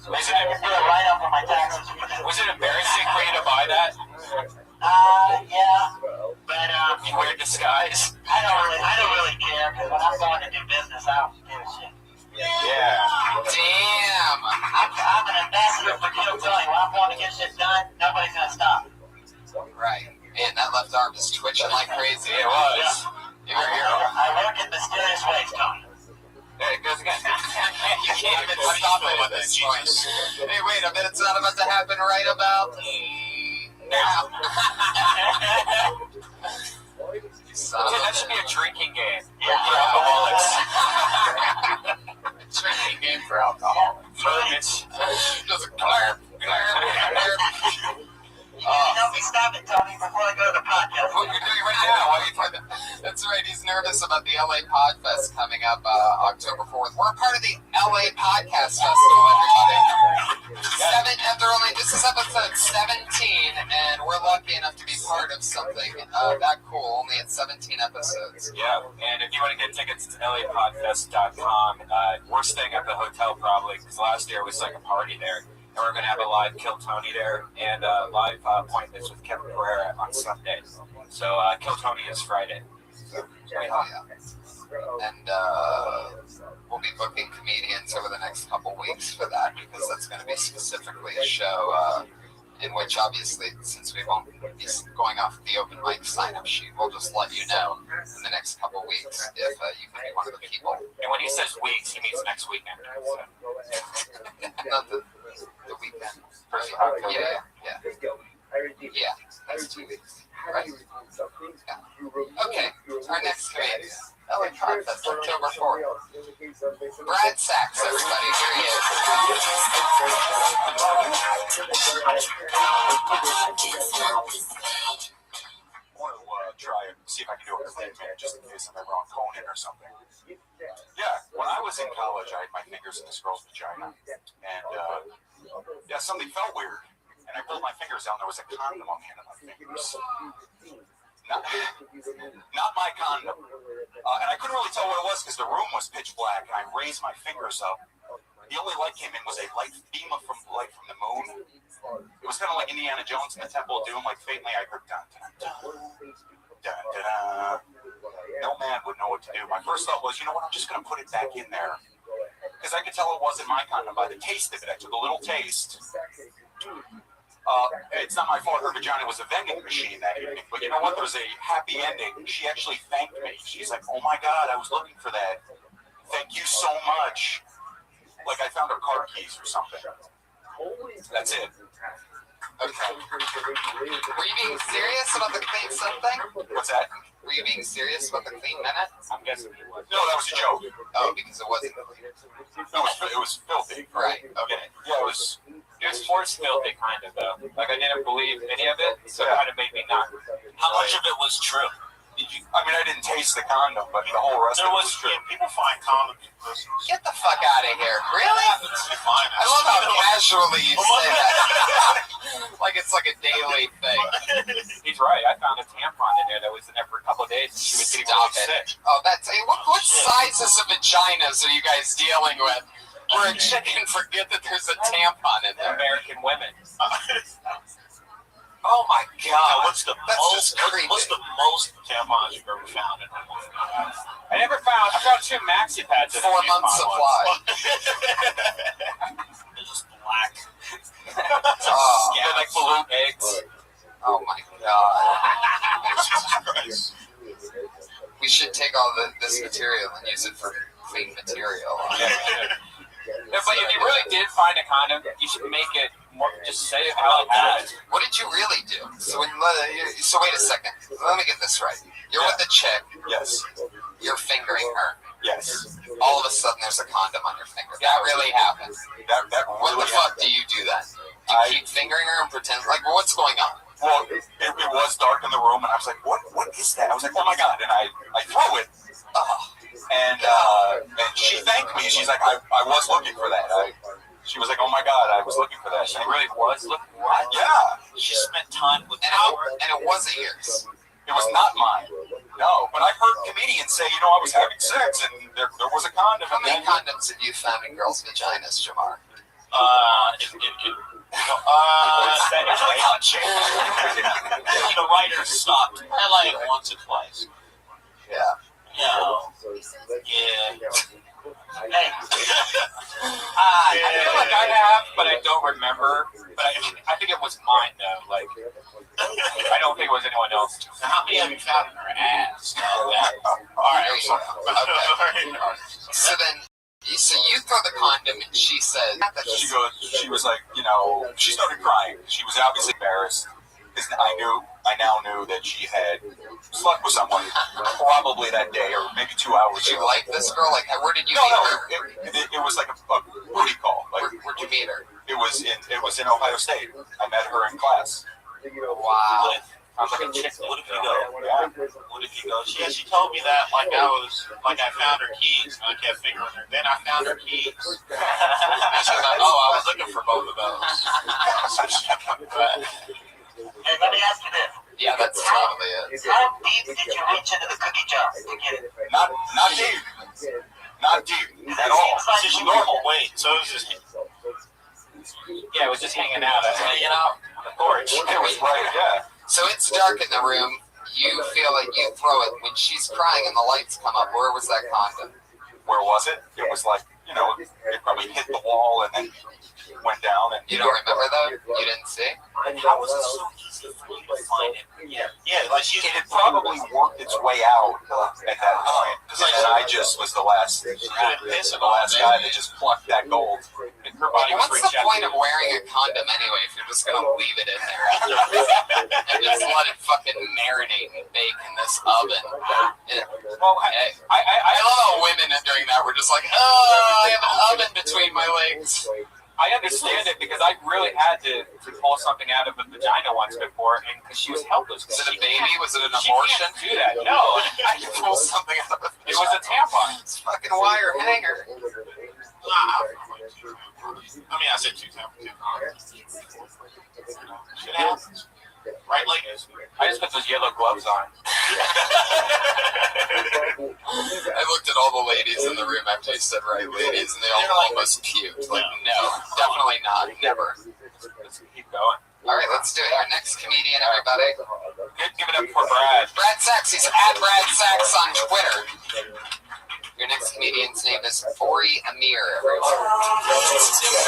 Was it right up on my taxes? Was it embarrassing for you to buy that? Yeah, but you wear disguise. I don't really care because when I'm going to do business, I don't give a shit. Yeah. Damn. I'm an ambassador for Kill Tony. When I'm going to get shit done, nobody's gonna stop. Right. Man, that left arm is twitching like crazy. It was. You're a hero. I work in mysterious ways, Tony. There it goes again. You can't even stop it at this point. Hey, wait a minute. It's not about to happen right about now. That should be a drinking game for alcoholics. Drinking game for alcoholics. Just glare. Help me stop it, Tony, before I go to the podcast. What you're doing right now. That's right. He's nervous serious about the LA Podfest coming up October 4th. We're a part of the LA Podcast Festival, everybody. This is episode 17, and we're lucky enough to be part of something that cool, only at 17 episodes. Yeah, and if you want to get tickets, it's lapodfest.com. We're staying at the hotel probably, because last year was like a party there. And we're going to have a live Kill Tony there, and a live appointments with Kevin Pereira on Sunday. So Kill Tony is Friday. So, And we'll be booking comedians over the next couple weeks for that, because that's going to be specifically a show in which, obviously, since we won't be going off the open mic sign-up sheet, we'll just let you know in the next couple weeks if you can be one of the people. And when he says weeks, he means next weekend. So. Not the weekend. Yeah. That's 2 weeks. Right. Yeah. Okay. Our next comedian. LA Podfest, October 4th. Brad Sachs, everybody. Here he is. I want to try and see if I can do a clean man, just in case I'm ever on Conan or something. Yeah, when I was in college, I had my fingers in this girl's vagina, and something felt weird, and I pulled my fingers out, and there was a condom on the end of my fingers. Not my condom. And I couldn't really tell what it was because the room was pitch black, and I raised my fingers up. The only light came in was a light beam of light from the moon. It was kind of like Indiana Jones in the Temple of Doom, like faintly I heard dun dun dun dun dun. No man would know what to do. My first thought was, you know what, I'm just going to put it back in there. Because I could tell it wasn't my condom by the taste of it. I took a little taste. It's not my fault her vagina was a vending machine that evening. But you know what? There was a happy ending. She actually thanked me. She's like, oh my God, I was looking for that. Thank you so much. Like I found her car keys or something. That's it. Okay. Were you being serious about the clean something? What's that? Were you being serious about the clean minute? I'm guessing it was. No, that was a joke. Oh, because it wasn't. No, it was filthy. Right. Okay. Yeah, it was force filthy, kind of, though. Like, I didn't believe any of it, so it kind of made me not. How much of it was true? I mean, I didn't taste the condom, but the whole rest of it was true. People find condoms in prisons. Get the fuck out of here. Really? I love how casually you say that. Like it's like a daily thing. He's right. I found a tampon in there that was in there for a couple of days, and she was getting really sick. Oh, that's what sizes of vaginas are you guys dealing with? Where a chick can forget that there's a tampon in there. American women. Oh my God! What's the most tampons you've ever found in one? I found 2 maxi pads. 4 months supply. They're just black. They're like blue eggs. Oh my God! We should take all this material and use it for clean material. No, but if you really did find a condom, you should make it more, just say it how it happened. What did you really do? So wait a second. Let me get this right. You're with a chick. Yes. You're fingering her. Yes. All of a sudden, there's a condom on your finger. That really happened. When the fuck do you do that? Do you keep fingering her and pretend like what's going on? Well, it was dark in the room, and I was like, "What is that?" I was like, "Oh my God!" And I throw it. And she thanked me. She's like, I was looking for that. She was like, oh my God, I was looking for that. She really was looking for it? Yeah. She spent time with and it wasn't yours. It was not mine. No, but I've heard comedians say, I was having sex and there was a condom. How many condoms have you found in girls' vaginas, Jamar? The writer stopped. I like it once or twice. Yeah. Hey. I feel like I have, but I don't remember. But I think it was mine, though. Like, I don't think it was anyone else. Now, how many have you found in her ass? All right. Okay. So you throw the condom, and she said... She was like, she started crying. She was obviously embarrassed. Because I now knew that she had slept with someone probably that day or maybe 2 hours. Did you like this girl? Like, where did you meet her? It was like a booty call. Like, where'd you meet her? It was in Ohio State. I met her in class. Wow. Sounds like a chick. What if you go? Yeah. What if you go? She told me that like I found her keys and I kept figuring her. Then I found her keys. And she was like, oh, I was looking for both of those. Hey, let me ask you this. Yeah, that's totally it. How deep did you reach into the cookie jar to get it? Not deep. Not deep at all. It's just normal weight, so it was just. Yeah, it was just hanging out. Hanging out on the porch. It was right, yeah. So it's dark in the room. You feel like you throw it. When she's crying and the lights come up, where was that condom? Where was it? It was like, it probably hit the wall and then went down. And you don't remember though? You didn't see? How was it so easy for you to find it? Yeah, like it had probably worked its way out at that point. And I just was the last guy that just plucked that gold. And her body was what's the point of wearing a condom anyway if you're just gonna leave it in there and just let it fucking marinate and bake in this oven? Well, I love how women during that were just like, oh, I have an oven between my legs. I understand it because I really had to pull something out of a vagina once before, and because she was helpless. Was it a baby? Was it an abortion? She can't do that. No, I can pull something out of a vagina. It was a tampon. It's fucking wire hanger. I mean, I said 2 tampons. Shit happens. Right leg is. I just put those yellow gloves on. I looked at all the ladies in the room after you said right ladies, and they all almost puked. Like, no, definitely not. Never. Let's keep going. All right, let's do it. Our next comedian, everybody. Give it up for Brad. Brad Sachs. He's at Brad Sachs on Twitter. Your next comedian's name is Ori Amir, everyone.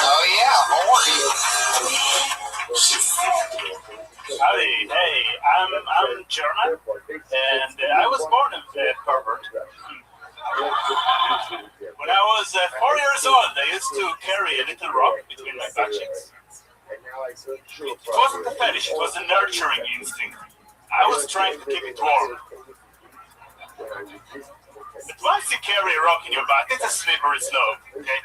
Oh, yeah, Ori. Howdy, hey, I'm German, and I was born in Pervert. When I was 4 years old, I used to carry a little rock between my butt cheeks. It wasn't a fetish, it was a nurturing instinct. I was trying to keep it warm. But once you carry a rock in your butt, it's a slippery slope, okay?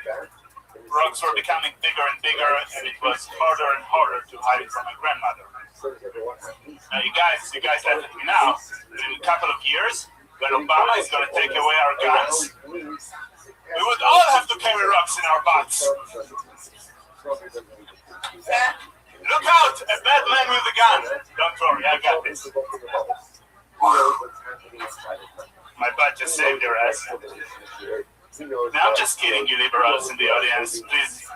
Rocks were becoming bigger and bigger, and it was harder and harder to hide it from my grandmother. Now, you guys laugh at me now, but in a couple of years, when Obama is going to take away our guns, we would all have to carry rocks in our butts. Look out! A bad man with a gun! Don't worry, I got this. My butt just saved your ass. Now, I'm just kidding, you liberals in the audience. Please,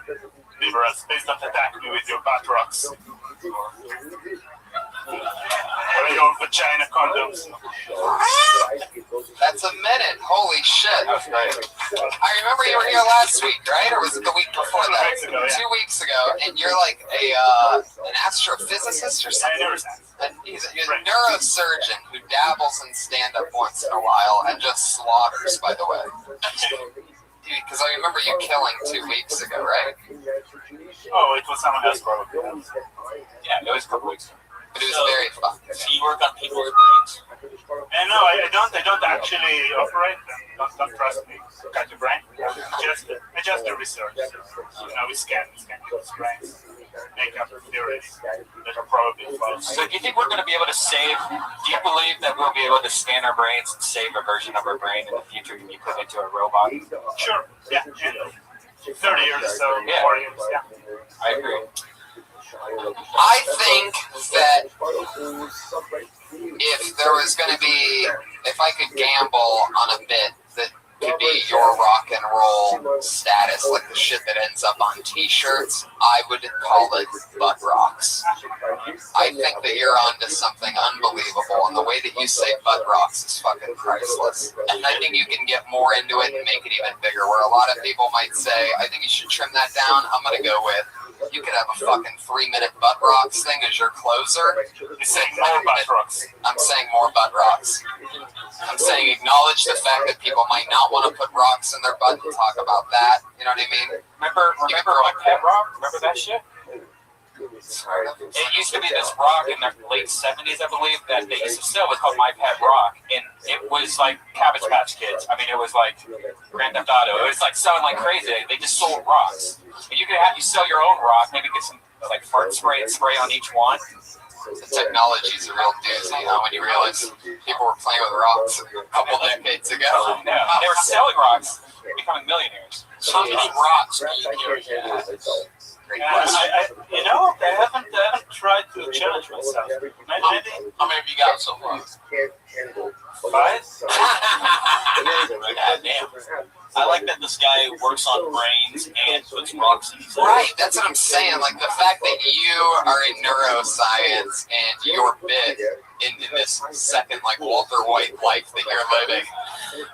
liberals, please don't attack me with your butt rocks. Or your vagina condoms. That's a minute. Holy shit. That's great. I remember you were here last week, right? Or was it the week before that? 2 weeks ago, yeah. 2 weeks ago, and you're like an astrophysicist or something? And he's a neurosurgeon who dabbles in stand-up once in a while and just slaughters, by the way. Because I remember you killing 2 weeks ago, right? Oh, it was someone else probably. Yeah, it was a couple weeks ago. But it was very fun. So you work on people's brains? No, I don't actually operate them. Don't trust me. Cut your brain. Just the research. We scan people's brains, make up theories that are probably false. So do you think we're going to be able to save, do you believe that we'll be able to scan our brains and save a version of our brain in the future to be put into a robot? Sure, yeah. 30 years or so, 4 years, yeah. I agree. I think that if there was going to be, if I could gamble on a bit that could be your rock and roll status, like the shit that ends up on t-shirts, I would call it butt rocks. I think that you're onto something unbelievable, and the way that you say butt rocks is fucking priceless. And I think you can get more into it and make it even bigger, where a lot of people might say, I think you should trim that down. I'm going to go with, you could have a fucking 3-minute butt rocks thing as your closer. You're saying more butt rocks. I'm saying more butt rocks. I'm saying acknowledge the fact that people might not want to put rocks in their butt and talk about that. You know what I mean? Remember my pet rock? Remember that shit? It used to be this rock in the late 70s, I believe, that they used to sell. It was called My Pet Rock, and it was like Cabbage Patch Kids. I mean, it was like Grand Theft Auto. It was like selling like crazy. They just sold rocks. And you sell your own rock, maybe get some like fart spray and spray on each one. The technology's a real doozy, when you realize people were playing with rocks a couple decades ago. Yeah, they were selling rocks, becoming millionaires. How many rocks do you carry? Great question. I haven't tried to challenge myself. Maybe. How many have you got so far? 5? God damn. I like that this guy works on brains and puts rocks in his head. Right, that's what I'm saying. Like the fact that you are in neuroscience and your bit in this second, like Walter White life that you're living,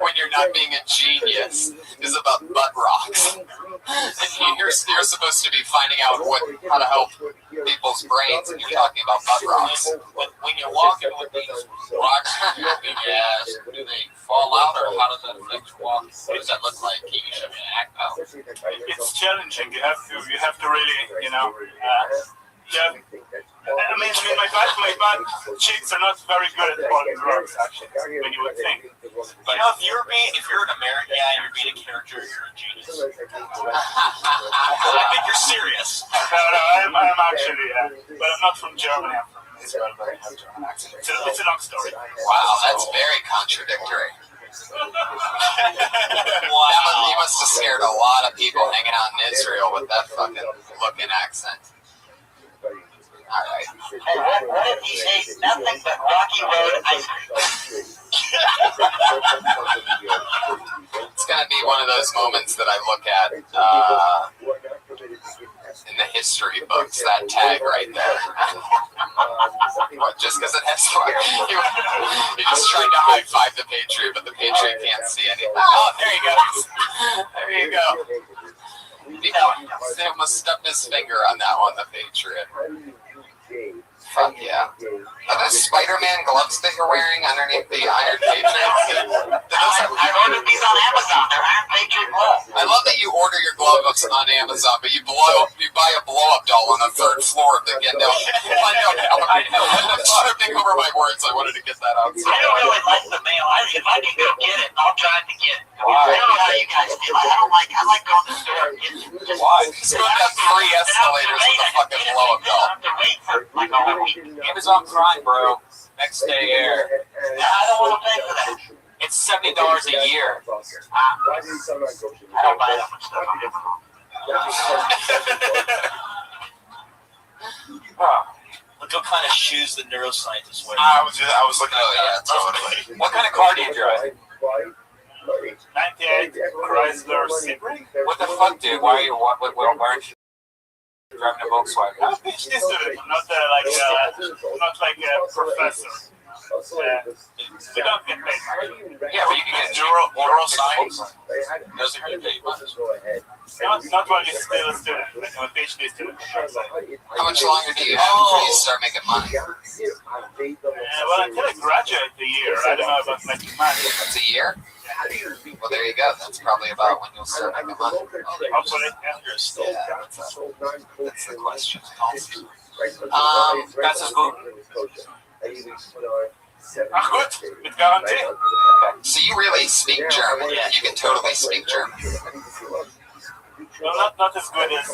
when you're not being a genius, is about butt rocks. And you're supposed to be finding out how to help people's brains, and you're talking about butt rocks. When you're walking with these rocks in your ass, do they fall out, or how does that affect your walk? What does that look like? Can you show me an act out? It's challenging. You have to really, I mean, my butt cheeks are not very good at falling rocks, actually, when you would think. But if you're an American guy and you're being a character, you're a genius. I think you're serious. No, I'm actually, but I'm not from Germany. I'm from Israel, but I have a German accent. It's a long story. Wow, that's very contradictory. Wow. He must have scared a lot of people hanging out in Israel with that fucking looking accent. All right. Hey, what if he says nothing but Rocky Road ice cream? It's gonna be one of those moments that I look at in the history books. That tag right there. What? Just because it has he just tried to high five the Patriot, but the Patriot can't see anything. Oh, there you go. There you go. He almost stubbed his finger on that one, the Patriot. Fuck yeah. Are those Spider-Man gloves that you're wearing underneath the Iron Patriot? I ordered these on Amazon. They're Iron Patriot gloves. I love that you order your gloves on Amazon, but you buy a blow-up doll on the 3rd floor of the Gendo. I know. I'm tripping over my words. I wanted to get that out. I don't really like the mail. If I can go get it, I'll try to get it. I don't know how you guys feel. I like going to the store and getting it. Why? Just go to that 3 escalators with a fucking blow-up doll. I have to wait for like a whole week. Amazon Prime, bro. Next day air. I don't want to pay for that. It's $70 a year. I don't buy that much stuff on Amazon. Look what kind of shoes the neuroscientists wear. I was looking at that. Totally. What kind of car do you drive? 98 Chrysler Sebring. What the fuck, dude? Why aren't you driving a Volkswagen? I'm a PhD student. I'm not like a professor. We don't get paid. Yeah, but you can get neuroscience. Doesn't get paid much. Not while you're still a student. Like I'm a PhD student. How much longer do you have before you start making money? Well, until I graduate the year, I don't know about making money. It's a year? Well, there you go. That's probably about when you'll start making money. Hopefully, Yeah, that's the question. That's his boot. Ach gut, mit Garantie. So you really speak German? Yeah. You can totally speak German. Well, not as good as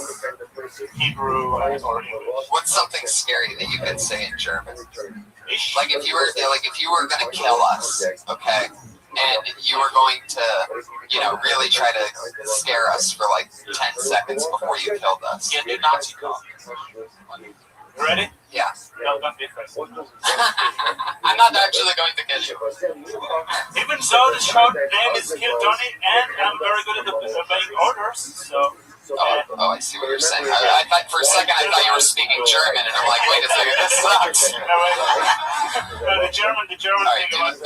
Hebrew or English. What's something scary that you could say in German? Like if you were going to kill us, okay, and you were going to, really try to scare us for like 10 seconds before you killed us. Yeah, do Nazi talk. Ready? Yeah. No, don't be afraid. I'm not actually going to kill you. Even though the show name is Kill Tony, and I'm very good at obeying orders, so. Oh, I see what you're saying. I thought for a second I thought you were speaking German, and I'm like, wait a second, this sucks. No, the German thing was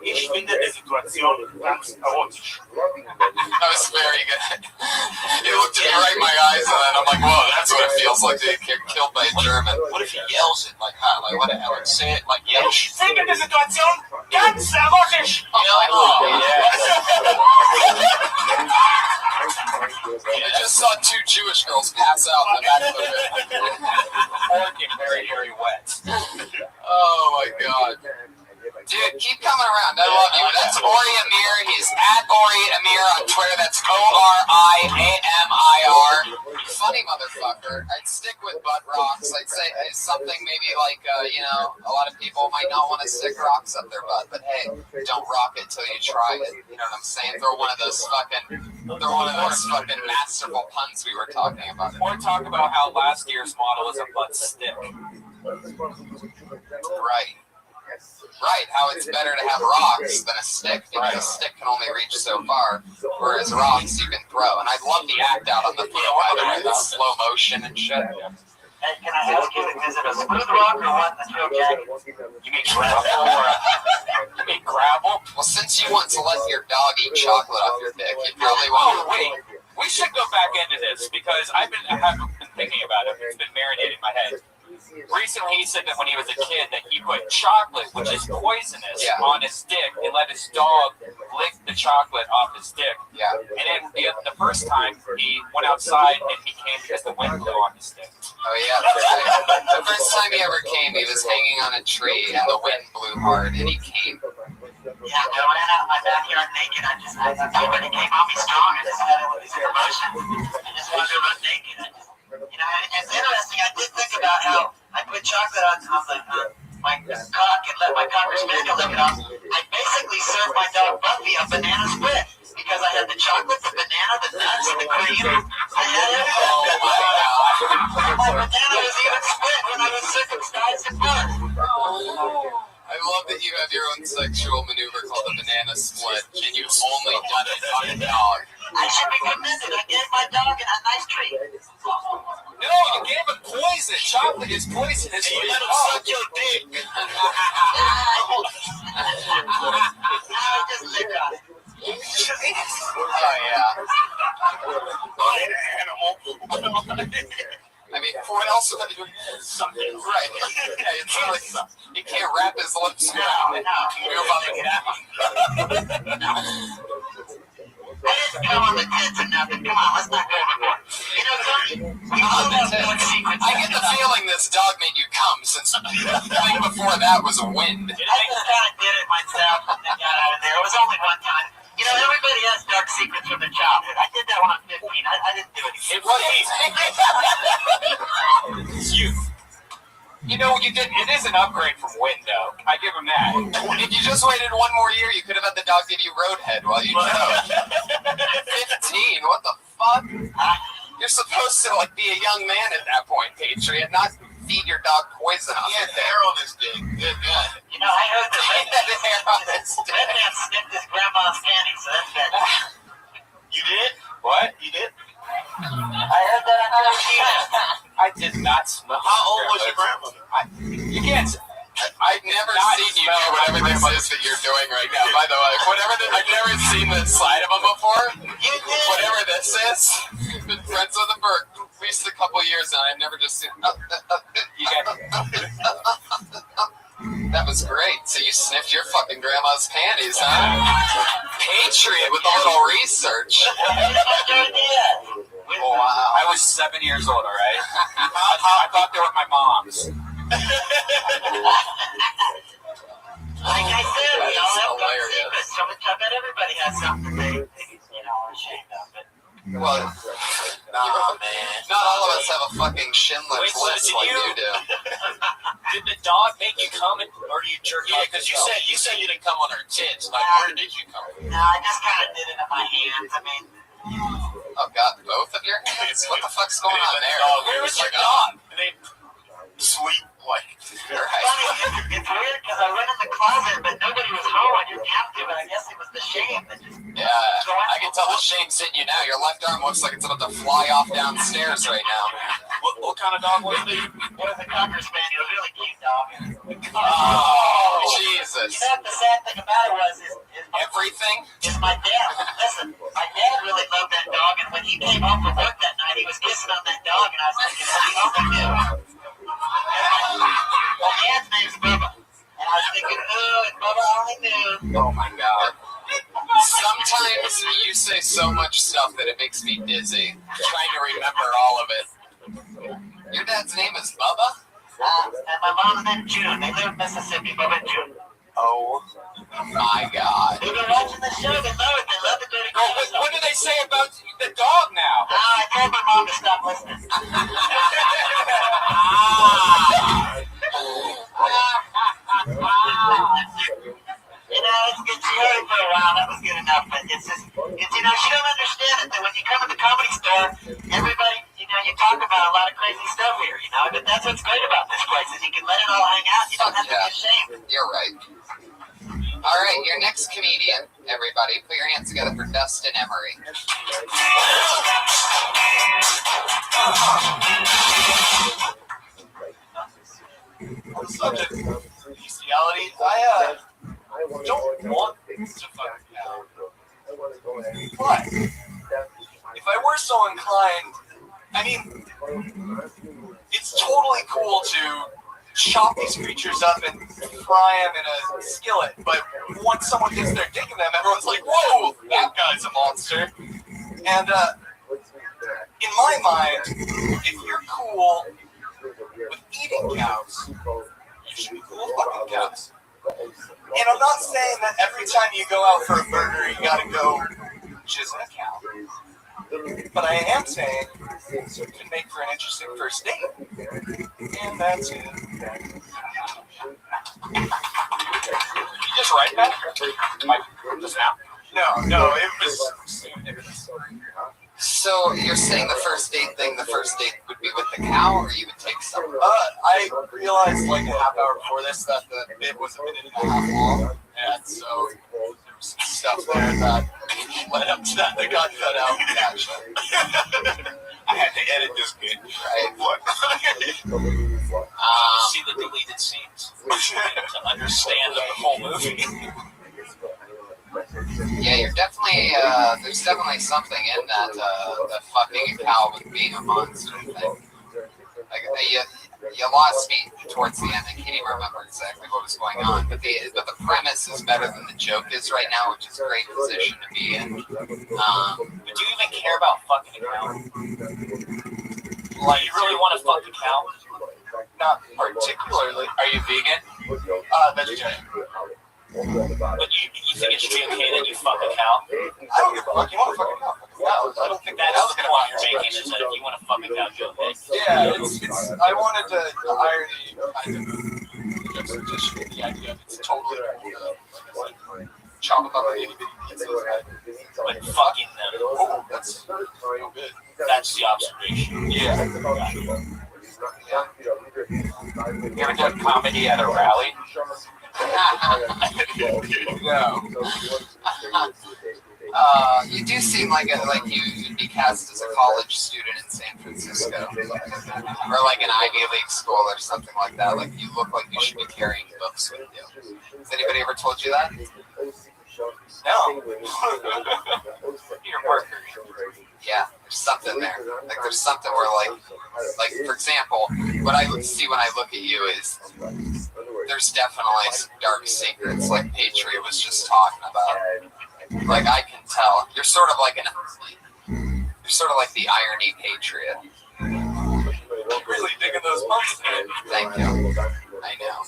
ich finde die Situation ganz erotisch. That was very good. You looked at me right in my eyes, and then I'm like, whoa, that's what it feels like to get killed by a German. What if he yells it like how? Like what the hell? Say it like yell. Ich finde die Situation ganz erotisch. I just saw 2 Jewish girls pass out in the back of the bed. Or get very, very wet. Oh my god. Dude, keep coming around. I love you. That's Ori Amir. He's at Ori Amir on Twitter. That's ORIAMIR. funny motherfucker. I'd stick with butt rocks. I'd say something maybe like, a lot of people might not want to stick rocks up their butt, but hey, don't rock it till you try it. You know what I'm saying? Throw one of those fucking masterful puns we were talking about. Or talk about how last year's model is a butt stick. Right, how it's better to have rocks than a stick, because a stick can only reach so far, whereas rocks you can throw. And I love the act out on the field, by the way, the slow motion and shit. Hey, can I ask you, is it a smooth rock or one that's real jagged? You mean gravel? You mean gravel? Well, since you want to let your dog eat chocolate off your dick, you probably want wait. We should go back into this, because I haven't been thinking about it. It's been marinating in my head. Recently, he said that when he was a kid that he put chocolate, which is poisonous, on his dick and let his dog lick the chocolate off his dick. Yeah. And then the first time he went outside and he came because the wind blew on his dick. Oh yeah, that's right. The first time he ever came, he was hanging on a tree and the wind blew hard and he came. Yeah, I ran out in my backyard naked. Nobody came on me strong. I just had this emotion. I just wanted to run naked. It's interesting. I did think about how I put chocolate on my cock and let my cocker spaniel lick it off. I basically served my dog Buffy a banana split because I had the chocolate, the banana, the nuts, and the cream. I had everything. Oh my god! My banana was even split when I was circumcised at birth. I love that you have your own sexual maneuver called a banana split, and you've only done it on a dog. I should be commended. I gave my dog a nice treat. No, you gave him poison. Chocolate is poisonous. You let him suck your dick. I just lick on it. Oh yeah. I mean, what else would you something? Right. Yeah, it's not like he can't wrap his lips around it. Move up and down. I didn't come on the tits or nothing. Come on, let's not go overboard. You know, Tony, we all have good secrets. I get the feeling this dog made you come since the thing before that was a wind. I just kind of did it myself and got out of there. It was only one time. You know, everybody has dark secrets from their childhood. I did that when I was 15. I didn't do it. It was it's youth. You know, you did. It is an upgrade from wind, though. I give him that. If you just waited one more year, you could have had the dog give you roadhead while you chose. 15? What the fuck? You're supposed to be a young man at that point, Patriot, not feed your dog poison off He had your hair on his dick. Good. You know, I heard that hair on his dick. Redman sniffed his grandma's panties, so that's bad. You did? What? You did? I heard that on TV. I did not smell. How old was your grandmother? You can't. I've never seen you do whatever this is that you're doing right now. By the way, I've never seen this side of him before. Whatever this is, been friends with him for at least a couple years now. I've never just seen. That was great. So you sniffed your fucking grandma's panties, huh? Patriot with a little research. Wow. I was 7 years old, all right? I thought they were my mom's. Like I said, we all have dark secrets. So I bet everybody has something they are ashamed of. Well, nah, man. Not all of us have a fucking Schindler's List like you do. Did the dog make you come, or do you jerk off? Because you said you didn't come on her tits. Like, where did you come? No, I just kind of did it in my hands. I mean, oh god, both of your hands? What the fuck's going on there? Where was your dog? They sleep like. It's weird because I went in the closet, but nobody was home. I didn't have to, but I guess it was the shame that just. Yeah, I can tell the shame's hitting you now. Your left arm looks like it's about to fly off downstairs right now. What kind of dog was it? It was a cocker spaniel, a really cute dog. Oh, Jesus. You know what the sad thing about it was? Everything? Is my dad. Listen, my dad really loved that dog, and when he came home from work that night, he was kissing on that dog, and I was thinking, what do you only do? My dad's name's Bubba. And I was thinking, oh, if Bubba only knew. Oh my god. Sometimes you say so much stuff that it makes me dizzy, trying to remember all of it. Your dad's name is Bubba? And my mom's name June. They live in Mississippi, Bubba and June. Oh my god. They've been watching the show, they know it. They love the dirty What do they say about the dog now? I told my mom to stop listening. It's just, you know, she don't understand it that when you come to the Comedy Store, everybody, you know, you talk about a lot of crazy stuff here, you know. But that's what's great about this place is you can let it all hang out. You don't have to be ashamed. You're right. All right, your next comedian, everybody. Put your hands together for Dustin Emery. On the subject of bestiality, I don't want to fuck now. But if I were so inclined, I mean, it's totally cool to chop these creatures up and fry them in a skillet. But once someone gets their dick in them, everyone's like, "Whoa, that guy's a monster." And in my mind, if you're cool with eating cows, you should be cool with fucking cows. And I'm not saying that every time you go out for a burger, you gotta go jizz in a cow. But I am saying it can make for an interesting first date. And that's it. You just write that? Just now? No, it was. So you're saying the first date would be with the cow, or you would take some? I realized like a half hour before this that the bit was a minute and a half long, and so there was some stuff there that led up to that got cut out. I had to edit this bit. Right. What? See the deleted scenes to understand the whole movie. Yeah, you're definitely, there's definitely something in that, the fucking a cow with being a monster thing. Like, you lost me towards the end. I can't even remember exactly what was going on. But the premise is better than the joke is right now, which is a great position to be in. But do you even care about fucking a cow? Like, you really want to fuck a cow? Not particularly. Are you vegan? Vegetarian. But you think it should be okay that you fuck a cow? I don't give a fuck. You want to fuck a cow? I don't think That's the point you're making, is that if you want to fuck a cow, go ahead. Yeah, it's I wanted to irony kind of juxtaposition the idea of it's totally chop up the itty bitty pizzas. But fucking them. Oh, that's real good. That's the observation. Yeah. You ever done comedy at a rally? No. You do seem like you'd be cast as a college student in San Francisco, or like an Ivy League school or something like that. Like you look like you should be carrying books with you. Has anybody ever told you that? No. You're Parker. Yeah, there's something there. Like there's something where like for example, what I see when I look at you is there's definitely some dark secrets, like Patriot was just talking about. Like I can tell, you're sort of like the irony Patriot. Really digging those puns. Thank you. I know.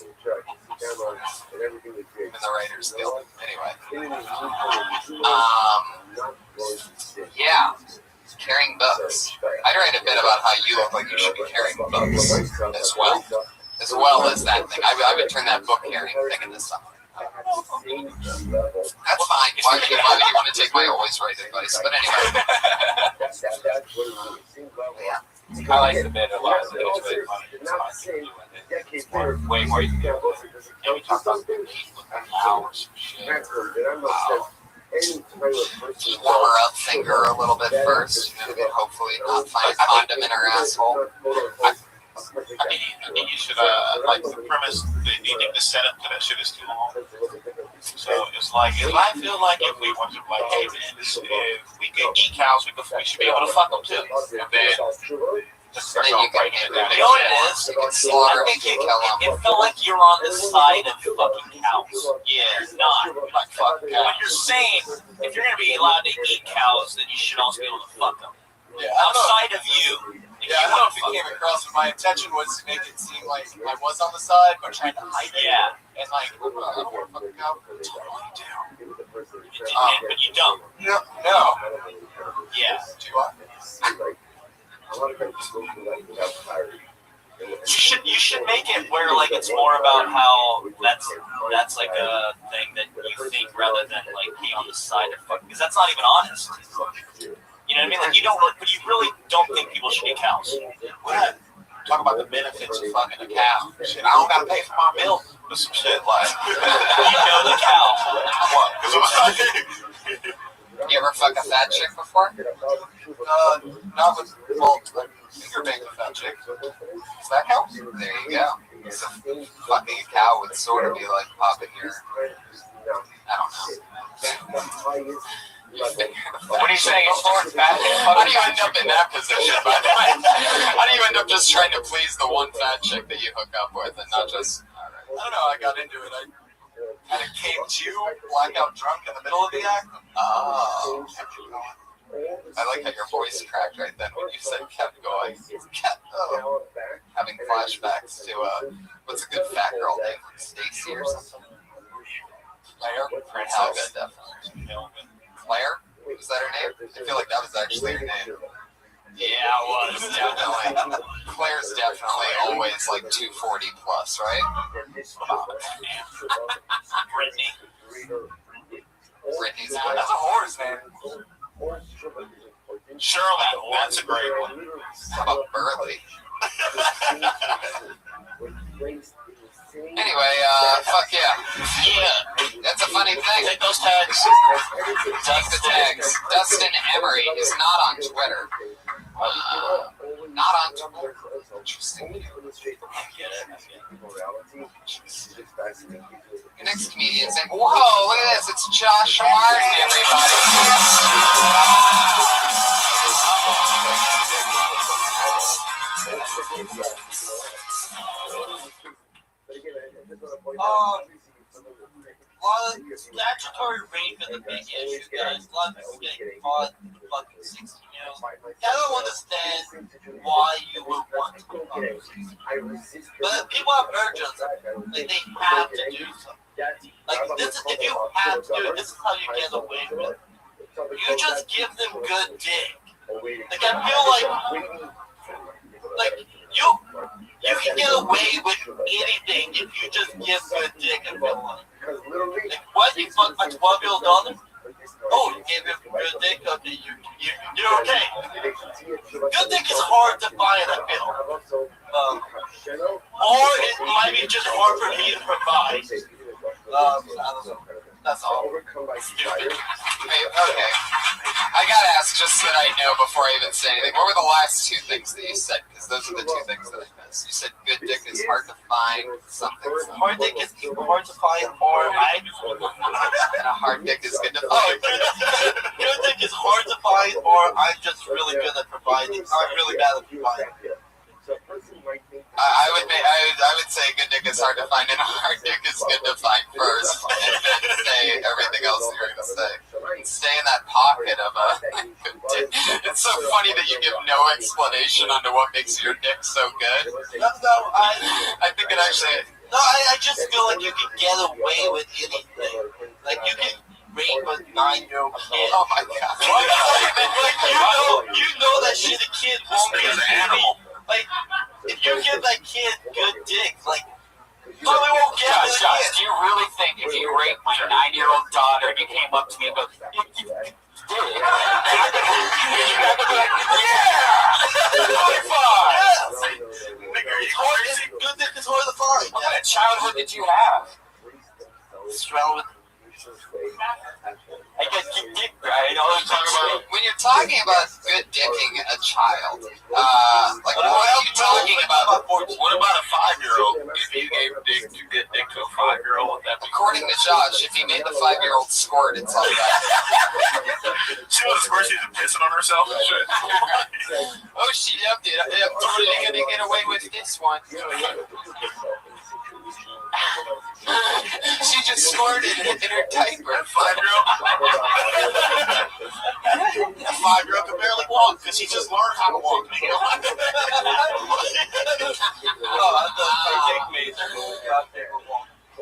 In the Writers Guild. Anyway. Yeah. Carrying books. I'd write a bit about how you look like you should be carrying books as well as that thing. I would turn that book carrying thing into something. That's fine. Why would you want to take my always right advice? But anyway. I like the bit a lot. It's really funny. It's fun to do with it. It's way more you can do with it. And we talk about the heat with hours and shit. Wow. Just warm her up, finger her a little bit first, and then hopefully not find a condom in her asshole. I mean, you should, like, the premise, the setup to that shit is too long. So it's like, if I feel like if we want to, like, hey, man, if we can eat cows, we should be able to fuck them too. And then Then you can You know what it is? I think it felt like you're on the side of fucking cows. Yeah, you're not. You're like, fuck cows. But you're saying, if you're going to be allowed to eat cows, then you should also be able to fuck them. Yeah, outside of you. Yeah, I don't know if it came across, but my intention was to make it seem like I was on the side, but trying to hide it. Yeah. And like, I don't want to fucking cow. Totally do. But you don't. No. Yeah. Do you want? You should make it where like it's more about how that's like a thing that you think rather than like be on the side of fucking, because that's not even honest. You know what I mean? Like you don't, but you really don't think people should get cows. What? Talk about the benefits of fucking a cow. Shit, I don't gotta pay for my milk or some shit like. You know the cow. What? You ever fuck a fat chick before? Not with finger bang a fat chick. Does that help? There you go. So fucking a cow would sort of be like popping your, I don't know. What are you saying? It's fat? How do you end up in that position, by the way? How do you end up just trying to please the one fat chick that you hook up with and not just... I don't know, I got into it. I kind of came to, blackout drunk in the middle of the act. Oh. I like how your voice cracked right then when you said kept going. Having flashbacks to, what's a good fat girl name? Stacy or something? Claire? Helga, definitely. Claire? Was that her name? I feel like that was actually her name. Yeah, it was. Definitely. Claire's definitely always like 240 plus, right? Brittany. Brittany's That's a horse name. Shirley, that's a great one. How about Burley? Anyway, fuck yeah. Yeah. That's a funny thing. Take those tags. Take the tags. Dustin Emery is not on Twitter. Not on Twitter. Interesting. Your next comedian's in. Whoa, look at this. It's Josh Martin, everybody. Statutory rape is a big issue, guys. A lot of people getting caught in the fucking 16-year-olds. I don't understand why you would want to go but people have urges. Like, they have to do something. Like, this is, if you have to do it, this is how you get away with it. You just give them good dick. Like, I feel like you can get away with anything if you just give good dick in real life. Like, what? You fucked my 12-year-old daughter? Oh, you gave him good dick? Okay, you're okay. Good dick is hard to find, I feel. Or it might be just hard for me to provide. I don't know. That's all. Stupid. Hey, okay. I gotta ask just so that I know before I even say anything. What were the last two things that you said? Because those are the two things that I missed. You said good dick is hard to find something. Hard dick is hard to find, or and a hard dick is good to find. Good dick is hard to find, or I'm just really good at providing. I'm really bad at providing. I would say good dick is hard to find, and a hard dick is good to find first, and then say everything else that you're going to say. Stay in that pocket of a good dick. It's so funny that you give no explanation onto what makes your dick so good. No, I think it actually... No, I just feel like you can get away with anything. Like, you can rape a 9-year-old kid. Oh my god. Like, you know that shit a kid won't be an animal. Like, if you give that kid good dick, like, probably won't get it. Josh, do you really think if you raped my 9-year-old daughter and you came up to me and go, you did? Good dick is hard to find. What kind of childhood did you have? Surrounded with... I guess you dick, right? When you're talking about good dicking a child, like what are you talking about? What about a 5-year-old? If you gave good dick to a 5-year-old, would that be... According to Josh, if he made the 5-year-old squirt, it's all that. She was first, she's pissing on herself and shit. Oh, she loved it. I'm totally gonna get away with this one. She just squirted in her diaper. A 5-year-old? A 5-year-old can barely walk because she just learned how to walk.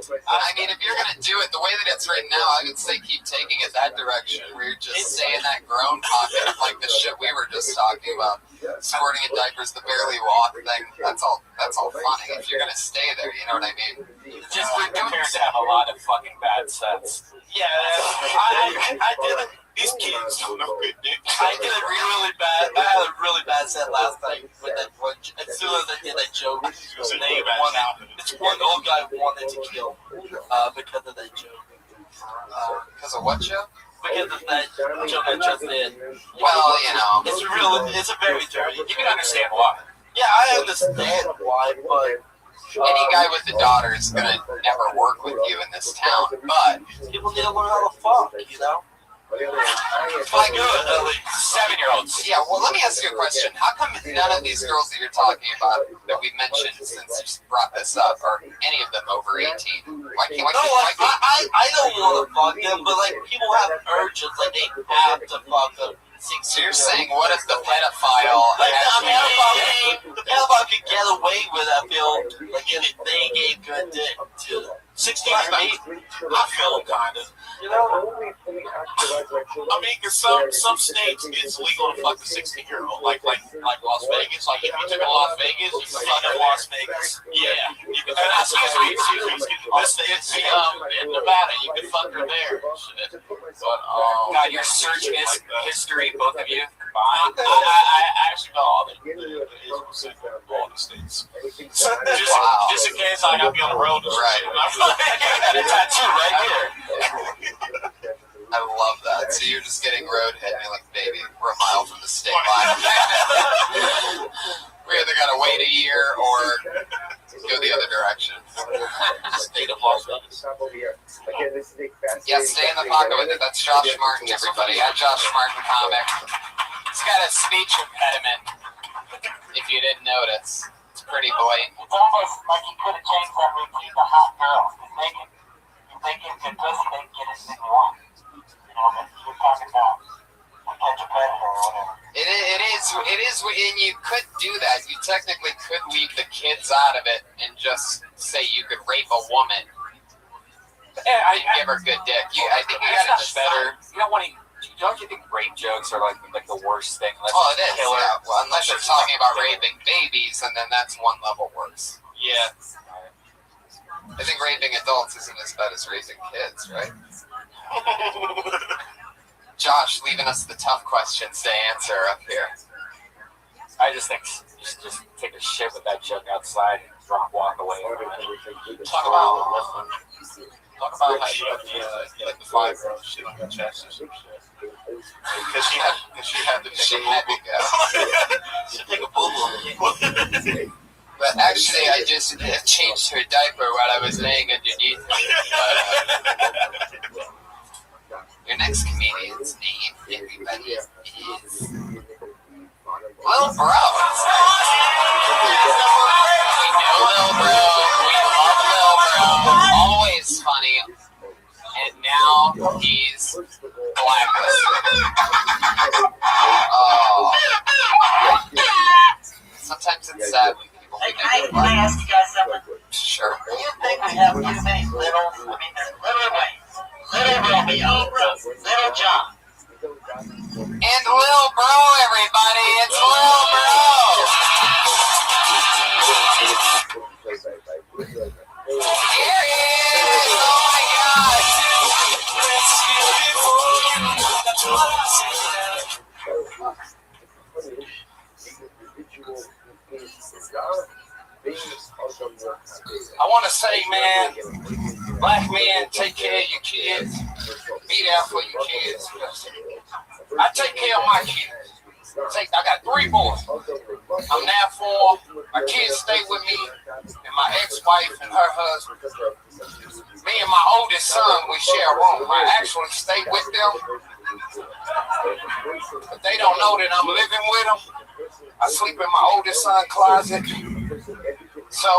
I mean, if you're gonna do it the way that it's written now, I would say keep taking it that direction, where you're just saying that grown pocket of like the shit we were just talking about, squirting in diapers, the barely walk thing. That's all funny. If you're gonna stay there, you know what I mean? Just prepared to have a lot of fucking bad sets. Yeah, I did it. These kids don't know good dick. I did it really bad. I had a really bad set last night with that one. As soon as I did that joke, this one old guy wanted to kill because of that joke. Because of what joke? Because of that joke I just did. Well, you know, it's a very dirty. You can understand why. Yeah, I understand why, but any guy with a daughter is gonna never work with you in this town. But people need to learn how to fuck, you know. Like 7-year-olds. Yeah, well, let me ask you a question. How come none of these girls that you're talking about that we mentioned since you brought this up are any of them over 18? Why can't I don't want to fuck them, but like people have urges, like they have to fuck them. So you're saying, what if the pedophile? Like the pedophile could get away with that, feel like if they gave good dick to them. 16 is not. I feel kind of. You know, I mean, because some states it's legal to fuck a 16-year-old, like Las Vegas. Like if you took to Las Vegas, you can fuck in Las Vegas. Yeah, you can. Excuse me. It's in Nevada. You can fuck her there. Shit. But God, your search history, both of you. I actually know all the states. Just in case I'll be on the road. Right. I got a tattoo right here. I love that. So you're just getting roadhead and you're like, baby, we're a mile from the state line. We either gotta wait a year or go the other direction. State of Las Vegas. Yeah, stay in the pocket with it. That's Josh Martin, everybody. At Josh Martin Comic. He's got a speech impediment, if you didn't notice. It's pretty blatant. It's almost like he could have changed that routine to hot girls. They can get pussy, they can get anything they want. You know, but you're talking about catch a predator or whatever. It is, and you could do that. You technically could leave the kids out of it and just say you could rape a woman and give her good dick. I think you gotta just better. You don't you think rape jokes are like the worst thing? Well, it is. Yeah. Well, unless you're talking about raping babies, and then that's one level worse. Yeah. I think raping adults isn't as bad as raping kids, right? Josh, leaving us the tough questions to answer up here. I just think just take a shit with that joke outside and walk away. Talk about how you have the 5-year-old shit on your chest or some shit. Because she had to take a boo-boo. But actually, I just changed her diaper while I was laying underneath her. Your next comedian's name, everybody, is Lil Bro. We know Lil Bro. We love Lil Bro. Always funny. And now he's blacklisted. Oh. Sometimes it's sad when people think Can I ask you guys something? Sure. Do you think we have too many little, there's Little Wayne, Little Romeo, Little John? And Lil Bro, everybody. It's Lil Bro. Here he is. Oh my God. I want to say, man, black men, take care of your kids. Be there for your kids. I take care of my kids. I got 3 boys. I'm there for them. My kids stay with me, and my ex-wife and her husband. Me and my oldest son, we share a room. I actually stay with them, but they don't know that I'm living with them. I sleep in my oldest son's closet. So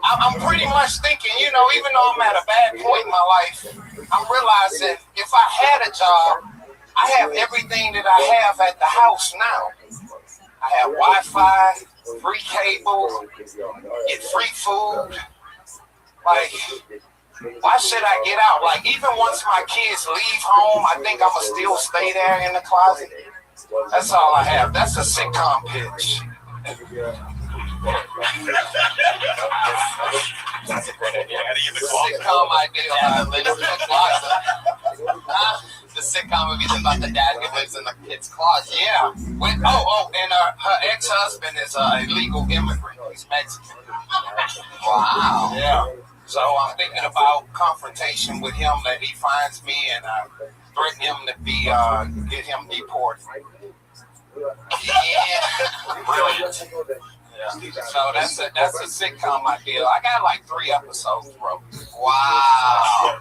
I'm pretty much thinking, even though I'm at a bad point in my life, I'm realizing if I had a job, I have everything that I have at the house now. I have Wi-Fi, free cable, get free food. Like, why should I get out? Like, even once my kids leave home, I think I'ma still stay there in the closet. That's all I have. That's a sitcom pitch. That's a great idea. The sitcom idea that lives in the closet. The sitcom would be about the dad who lives in the kid's closet. Yeah. And her ex-husband is an illegal immigrant. He's Mexican. Wow. Yeah. So I'm thinking about confrontation with him, that he finds me and threaten him to get him deported. Yeah. Brilliant. Yeah. So that's a sitcom idea. I got like 3 episodes, bro. Wow.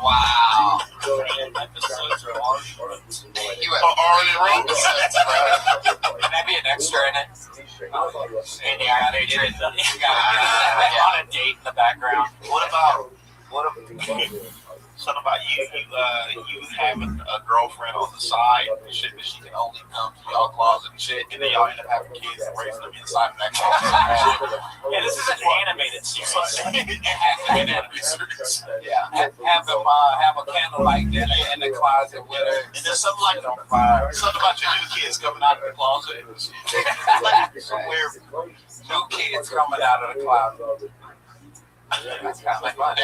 Wow. Episodes are already wrote. You have already wrote episodes, bro. Can I be an extra in it? And you got to get on a date in the background. What about something about you having a girlfriend on the side and shit that she can only come to y'all closet and shit, and then y'all end up having kids and raising them inside of that closet and shit. Yeah, this is an animated series. Yeah, have them have a candlelight dinner in the closet with her. And there's something like something about your new kids coming out of the closet. Some weird new kids coming out of the closet. That's kind of fun.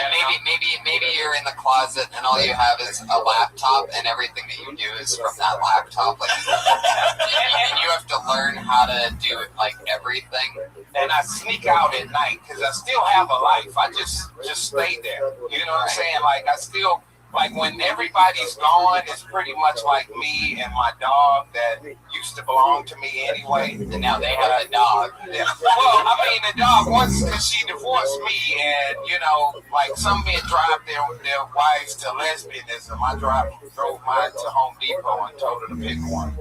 Maybe you're in the closet and all you have is a laptop and everything that you do is from that laptop. Like, and you have to learn how to do like everything. And I sneak out at night because I still have a life. I just stay there. You know what I'm saying? Like, I still, like, when everybody's gone, it's pretty much like me and my dog that used to belong to me anyway. And now they have a dog. Yeah. Well, I mean, the dog, once she divorced me, and, you know, like, some men drive their wives to lesbianism. I drove mine to Home Depot and told her to pick one.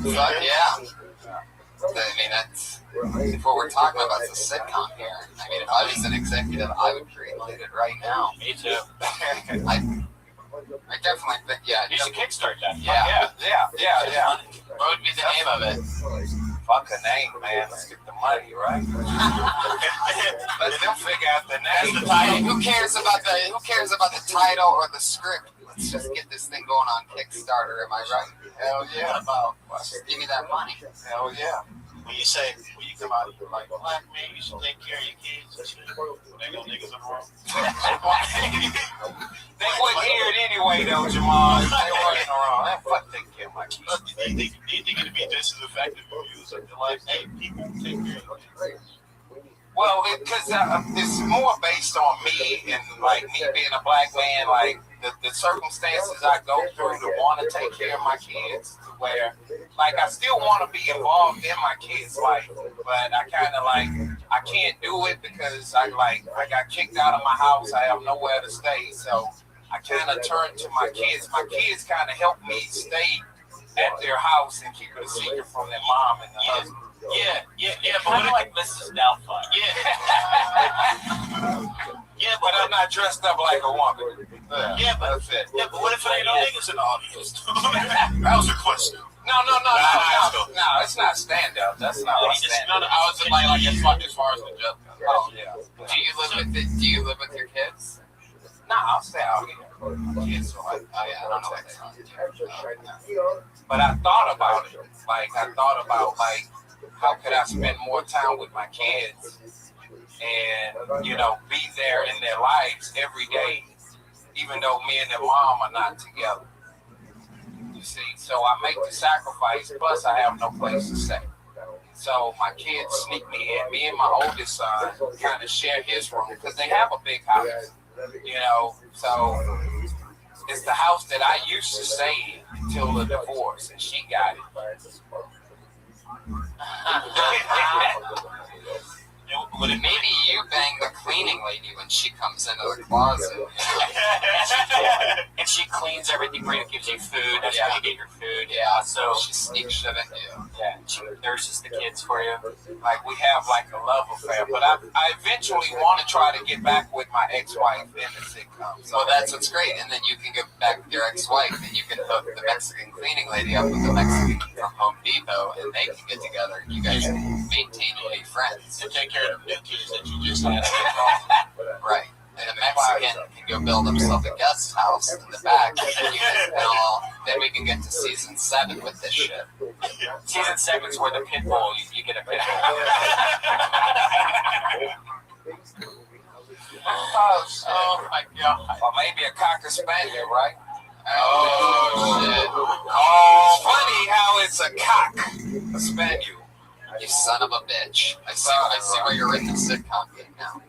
But yeah. I mean, that's what we're talking about. It's a sitcom here. I mean, if I was an executive, I would greenlight it right now. Me too. I definitely think, yeah. You should kickstart that. Yeah. What would be the name of it? Fuck a name, man. Let's get the money, right? Let them figure out the name. Who cares about the title or the script? Let's just get this thing going on Kickstarter. Am I right? Hell yeah. Just give me that money. Hell yeah. When you come out, you're like, black man, you should take care of your kids and shit. They go niggas in the room. They wouldn't hear it anyway, though, Jamal. They wasn't wrong. That fuck take care of my kids. Do you think it'd be just as effective if you was like, hey, people take care of your kids? Well, because it's more based on me and, like, me being a black man, like, the circumstances I go through to want to take care of my kids, to where, like, I still want to be involved in my kids' life, but I kind of, like, I can't do it because I got kicked out of my house. I have nowhere to stay, so I kind of turn to my kids. My kids kind of help me stay at their house and keep it a secret from their mom and the husband. Yeah, but kind of like Mrs. Doubtfire. Yeah, but I'm not dressed up like a woman. Yeah, but that's it. Yeah, but what if there ain't no niggas in the audience? That was a question. No, it's not stand up. That's not what stand up. I was like as far as the joke goes. Oh yeah. Do you live with your kids? Nah, I'll stay out here. Kids are like, oh yeah, I don't know what they are. But I thought about it. Like, how could I spend more time with my kids and, you know, be there in their lives every day, even though me and their mom are not together. You see, so I make the sacrifice, plus I have no place to stay. So my kids sneak me in. Me and my oldest son kind of share his room because they have a big house, you know, so it's the house that I used to stay in until the divorce, and she got it. Maybe you bang the cleaning lady when she comes into the closet. And she cleans everything for you, gives you food. That's how you get your food. Yeah, So she sneaks shit into you. Yeah, she nurses the kids for you. Like we have like a love affair, but I eventually want to try to get back with my ex-wife in the sitcom. So that's what's great, and then you can get back with your ex-wife, and you can hook the Mexican cleaning lady up with the Mexican from Home Depot, and they can get together. You guys can maintain and be friends. And take care of the kids that you just had. Right. And the Mexican can go build himself a guest house in the back, and then we can get to season 7 with this shit. Season 7 is where the pit bull, you get a pit bull. Oh my god. Or maybe a cocker spaniel, right? Oh, shit. Oh, funny how it's a cock, a spaniel. You son of a bitch. I see why you're in the sitcom game now.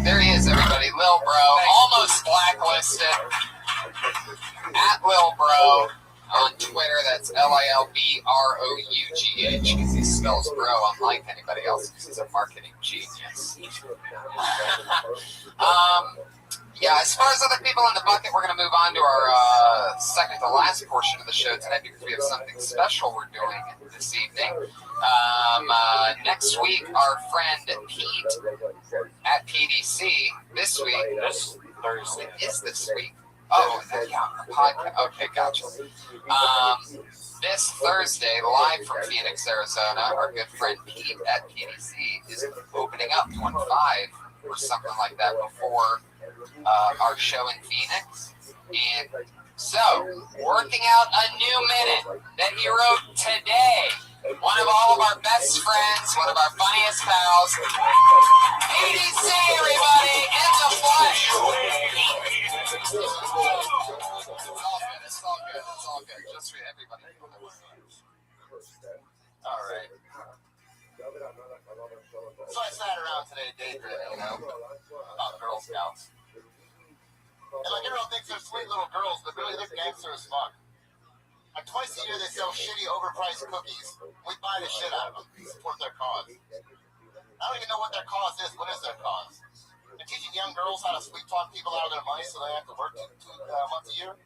There he is, everybody. Lil Bro. Almost blacklisted. At Lil Bro on Twitter. That's LILBROUGH, because he spells bro unlike anybody else, because he's a marketing genius. Yeah, as far as other people in the bucket, we're going to move on to our second to last portion of the show tonight, because we have something special we're doing this evening. Next week, our friend Pete at PDC, this Thursday. It is this week. Oh, yeah, the podcast. Okay, gotcha. This Thursday, live from Phoenix, Arizona, our good friend Pete at PDC is opening up 1-5 or something like that before our show in Phoenix. And so, working out a new minute that he wrote today. One of all of our best friends, one of our funniest pals, PDC, everybody, in the flesh. It's all good. Just for everybody. All right. So I sat around today daydreaming, about Girl Scouts. And like everyone thinks they're sweet little girls, but really they're gangster as fuck. Like twice a year they sell shitty overpriced cookies. We buy the shit out of them to support their cause. I don't even know what their cause is. What is their cause? They're teaching young girls how to sweet talk people out of their money so they have to work 2 months a year.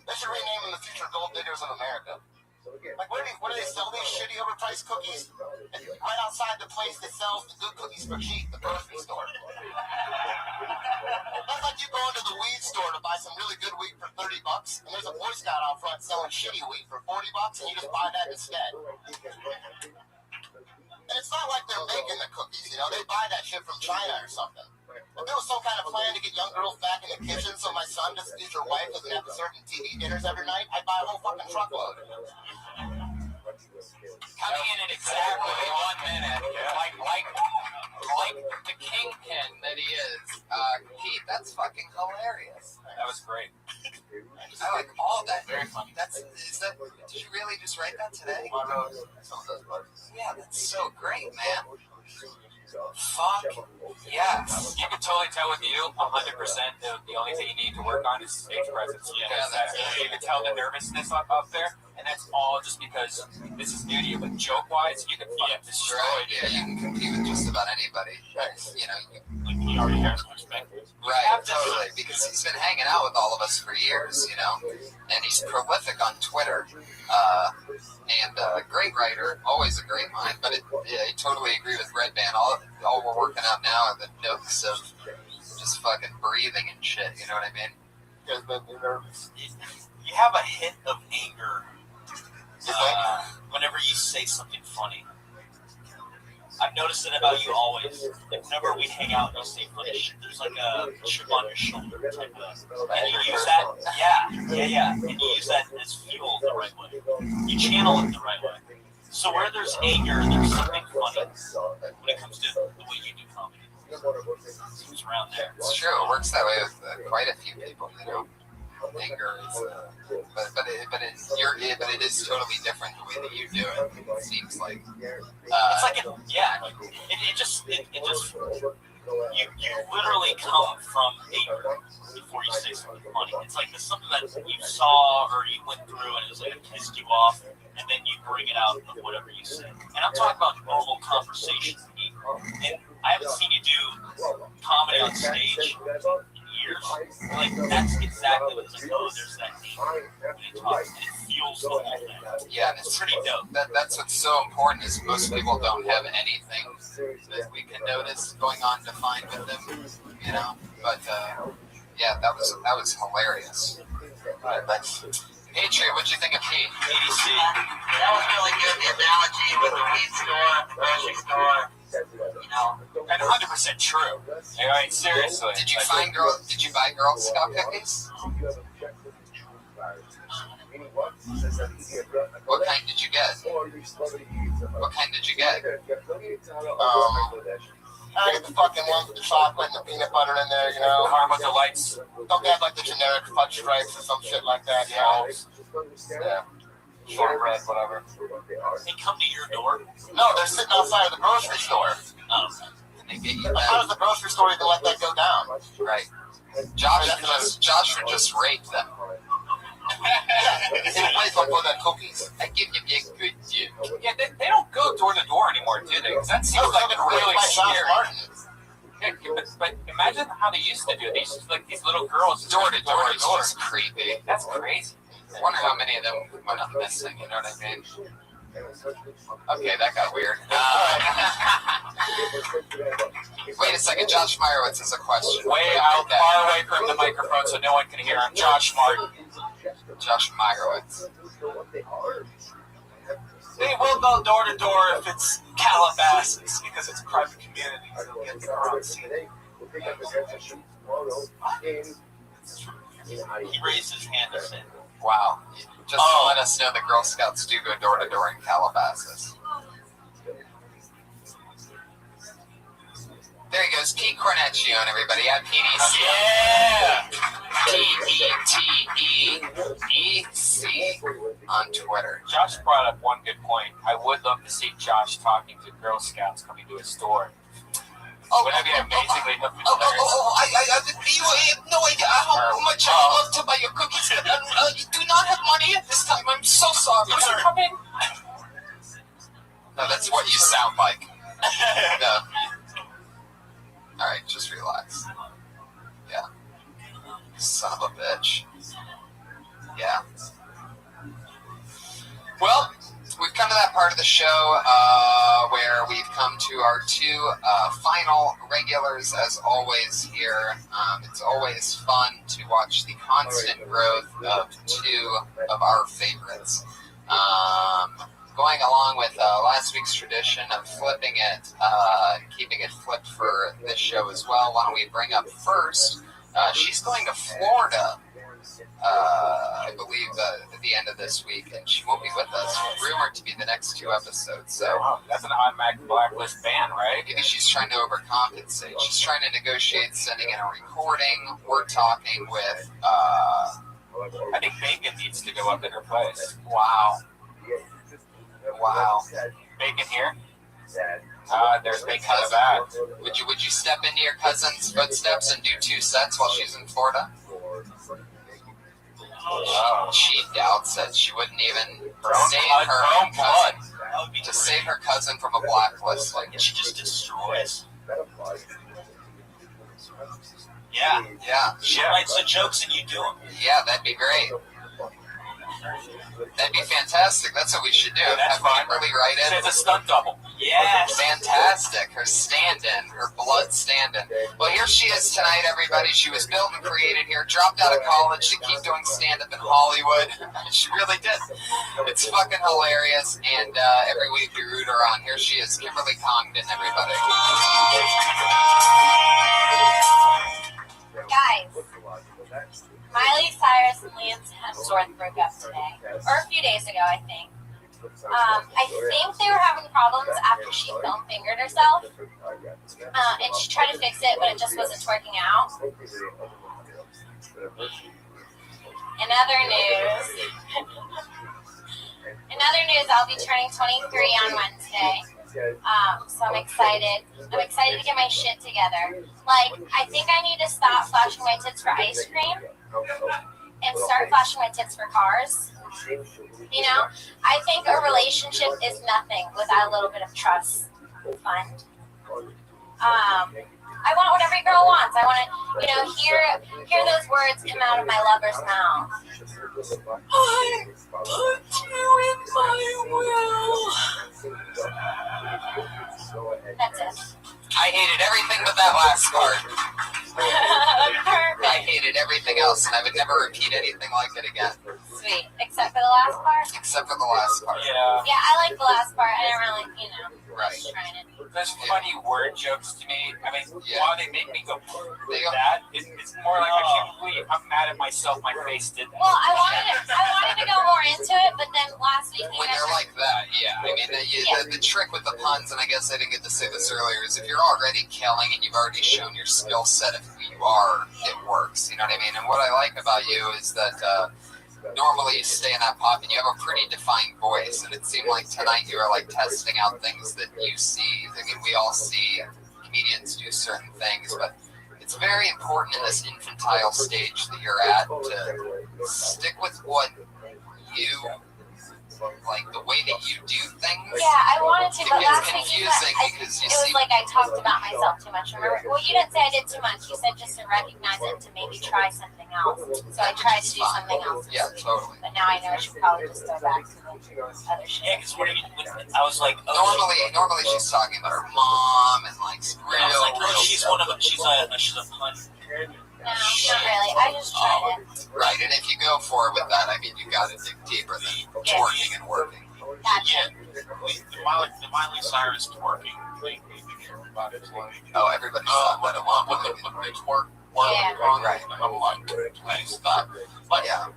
They should rename them the future gold diggers of America. Like, what do they sell these shitty overpriced cookies? And right outside the place that sells the good cookies for cheap, the grocery store. That's like you go into the weed store to buy some really good weed for $30, and there's a Boy Scout out front selling shitty weed for $40, and you just buy that instead. And it's not like they're making the cookies, they buy that shit from China or something. If there was some kind of plan to get young girls back in the kitchen so my son, just future wife, doesn't have to serve them TV dinners every night, I'd buy a whole fucking truckload. Coming in at exactly 1 minute, like the kingpin that he is. Pete, that's fucking hilarious. That was great. I like all that. Very funny. Did you really just write that today? Yeah, that's so great, man. Fuck yes. You can totally tell with you 100%. The only thing you need to work on is stage presence. You can tell the nervousness up there, and that's all just because this is new to you. But joke-wise, you can fucking destroy it. Yeah, you can compete with just about anybody. He already has respect. Right, totally. Because he's been hanging out with all of us for years, and he's prolific on Twitter. And a great writer, always a great mind. But I totally agree with Red Band. All we're working out now are the nooks of just fucking breathing and shit. You know what I mean? You guys been nervous? You have a hint of anger whenever you say something funny. I've noticed it about you always. Like whenever we hang out and you say funny shit, there's like a chip on your shoulder type of. And you use that, yeah. And you use that as fuel the right way. You channel it the right way. So where there's anger, there's something funny when it comes to the way you do comedy. It's around there. It's true. It works that way with quite a few people. Anger is, but it is totally different the way that you do it. It seems like it's like it just you literally come from a before you say something funny. It's like this is something that you saw or you went through and it was like it pissed you off, and then you bring it out of whatever you say. And I'm talking about normal conversations. And I haven't seen you do comedy on stage in years. Like that's exactly what it's like. Oh, there's that thing when you talk, and it feels the whole thing. Yeah, and it's pretty dope. That's what's so important is most people don't have anything that we can notice going on defined with them, you know. But yeah, that was hilarious. Patriot, what'd you think of Pete? EDC. That was really good. The analogy with the weed store, grocery store. You know, and 100% true. I mean, seriously. Did you buy Girl Scout cookies? What kind did you get? What kind did you get? I get the fucking ones with the chocolate and the peanut butter in there, you know. Caramel Delights. Don't they have like the generic fudge stripes or some shit like that? Yeah. Yeah. Shortbread, whatever. They come to your door? No, they're sitting outside of the grocery store. Oh. And they get you Like, how does the grocery store even let that go down? Right. Josh would just rape them. Is it a place like for the cookies? I give you a good deal. Yeah, they don't go door to door anymore, do they? 'Cause that seems No, like they've really been raped by scary. Josh Martin. Yeah, but imagine how they used to do it. These little girls Door to door is just creepy. That's crazy. I wonder how many of them went up missing, you know what I mean? Okay, that got weird. Wait a second, Josh Meyerowitz has a question. Way out, far away from the microphone so no one can hear him. Josh Martin. Josh Meyerowitz. They will go door to door if it's Calabasas because it's private community. They'll get the around scene. He raised his hand and said, Wow. Just to let us know the Girl Scouts do go door to door in Calabasas. There he goes, Pete Cornecchione, everybody, at PDC. yeah! PETEEC on Twitter. Josh brought up one good point. I would love to see Josh talking to Girl Scouts coming to a store. Wouldn't that be amazingly hilarious? I you have no idea how much I love to buy your cookies. You do not have money at this time. I'm so sorry. Come in. No, that's what you sound like. No. All right, just relax. Yeah. Son of a bitch. Yeah. Well, we've come to that part of the show where we've come to our two final regulars, as always, here. It's always fun to watch the constant growth of two of our favorites. Going along with last week's tradition of flipping it, keeping it flipped for this show as well, why don't we bring up first, she's going to Florida, I believe, at the end of this week, and she won't be with us. Rumored to be the next two episodes, so that's an automatic blacklist ban, right? Maybe she's trying to overcompensate. She's trying to negotiate sending in a recording. We're talking with, I think Bacon needs to go up in her place. Wow. Bacon here? There's Bacon in the back. Would you step into your cousin's footsteps and do 2 sets while she's in Florida? She doubts it. She wouldn't even save her own cousin. To save her cousin from a blacklist, like she just destroys. Yeah. She writes the jokes and you do them. Yeah, that'd be great. That'd be fantastic. That's what we should do. That's Have Kimberly write it. It's a stunt double. Yes. Fantastic. Her stand-in. Her blood stand-in. Well, here she is tonight, everybody. She was built and created here. Dropped out of college to keep doing stand-up in Hollywood. She really did. It's fucking hilarious. And every week we root her on. Here she is, Kimberly Congdon, everybody. Guys, Miley Cyrus and Liam Hemsworth broke up today, or a few days ago, I think. I think they were having problems after she film fingered herself, and she tried to fix it, but it just wasn't working out. In other news, I'll be turning 23 on Wednesday. So I'm excited. I'm excited to get my shit together. Like, I think I need to stop flashing my tits for ice cream and start flashing my tits for cars. You know, I think a relationship is nothing without a little bit of trust and fun. I want what every girl wants. I want to, hear those words come out of my lover's mouth. I put you in my will. That's it. I hated everything but that last part. I hated everything else, and I would never repeat anything like it again. Sweet. Except for the last part? Except for the last part. Yeah. Yeah, I like the last part. I didn't really, Right. trying it. There's funny word jokes to me. I mean, while they make me go that, it's more like I can't believe I'm mad at myself. My face did that. Well, I wanted to go more into it, but then last week When they're like that, yeah. I mean, the trick with the puns, and I guess I didn't get to say this earlier, is if you're already killing and you've already shown your skill set of who you are, it works. You know what I mean? And what I like about you is that normally you stay in that pop and you have a pretty defined voice, and it seemed like tonight you were like testing out things that you see. I mean, we all see comedians do certain things, but it's very important in this infantile stage that you're at to stick with what you like, the way that you do things. Yeah, I wanted to, but last week confusing because it was like I talked about myself too much. Remember? Well, you didn't say I did too much. You said just to recognize it, to maybe try something else. So I tried to do something else. Yeah, totally. But now I know I should probably just go back to the other shit. Yeah, because I was like, normally she's talking about her mom and like she's one of them. She's a pun. No, not really. I just tried it. Right, and if you go for it with that, I mean, you got to dig deeper than twerking and working. Gotcha. The Miley Cyrus twerking. Oh, everybody's thought that at one point. When they twerk, Yeah. right? I'm like, please stop. Like, Yeah.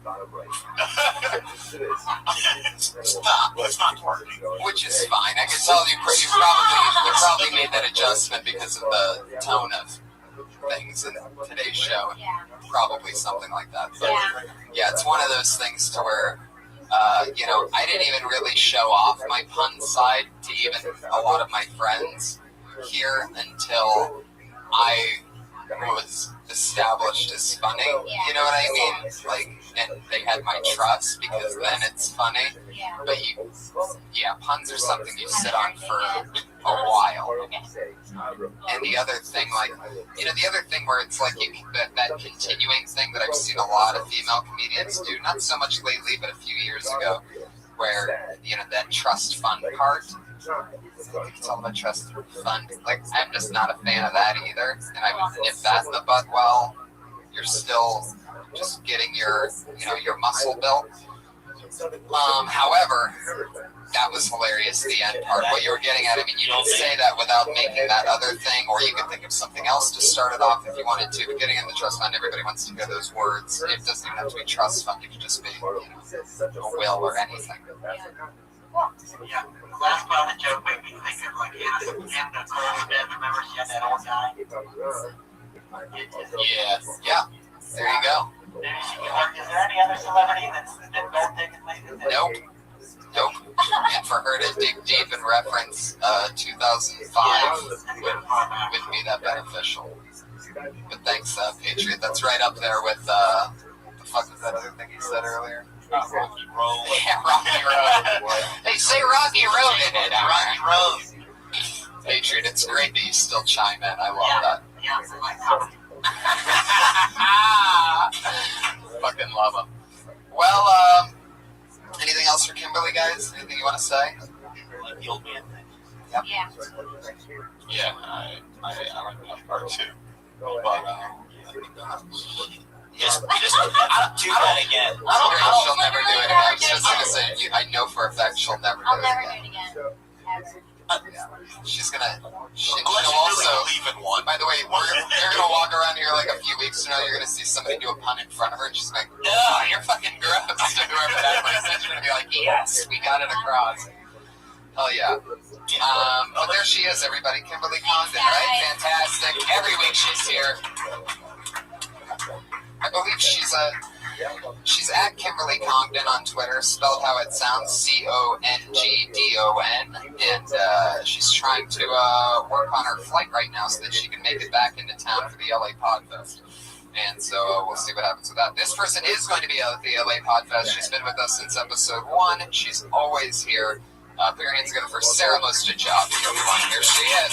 stop. It's not twerking. Which is fine. I can tell you probably made that adjustment because of the tone of things in today's show. Probably something like that. But yeah, it's one of those things to where, I didn't even really show off my pun side to even a lot of my friends here until I was established as funny. You know what I mean? Like, and they had my trust because then it's funny. But puns are something you sit on for a while. And the other thing, the other thing where it's like that continuing thing that I've seen a lot of female comedians do, not so much lately, but a few years ago, where, that trust fund part. It's all about trust and fun. Like, I'm just not a fan of that either. And I would nip that in the bud while you're still just getting your muscle built. However, that was hilarious, the end part. What you were getting at, I mean, you can say that without making that other thing, or you could think of something else to start it off if you wanted to. But getting in the trust fund, everybody wants to hear those words. It doesn't even have to be trust fund. It could just be, a will or anything. Yeah, last part of the joke made me think of like in the Cold Dead. Remember she had that old guy? Yeah. There you go. Is there any other celebrity that's been gold digging lately? Nope. And for her to dig deep and reference 2005 would be that beneficial. But thanks, Patriot. That's right up there with what the fuck was that other thing you said earlier? Rocky Road. Yeah, Rocky Road. They say Rocky Road in it. Rocky Road. Patriot, it's great that you still chime in. I love that. Yeah, it's like comedy. Fucking love them. Well, anything else for Kimberly, guys? Anything you want to say? The old man thing. Yep. Yeah, I like that part too. But Just don't do that again. She'll never do it again. I was just gonna say, I know for a fact she'll never do it I'll again. never do it again. Ever. She's gonna. She'll unless you also really believe in one. By the way, you're gonna walk around here like a few weeks from now. You're gonna see somebody do a pun in front of her, and she's like, "Oh, you're fucking gross." To whoever that person is, you're gonna be like, "Yes, we got it across." Hell yeah. Oh, there she is, everybody. Kimberly Condon, right? Fantastic. Every week she's here. I believe she's a She's at Kimberly Congdon on Twitter, spelled how it sounds, Congdon, and she's trying to work on her flight right now so that she can make it back into town for the LA Podfest. And so we'll see what happens with that. This person is going to be at the LA Podfest. She's been with us since episode 1. She's always here. Put your hands together for Sarah Mostajab, everyone. Here she is.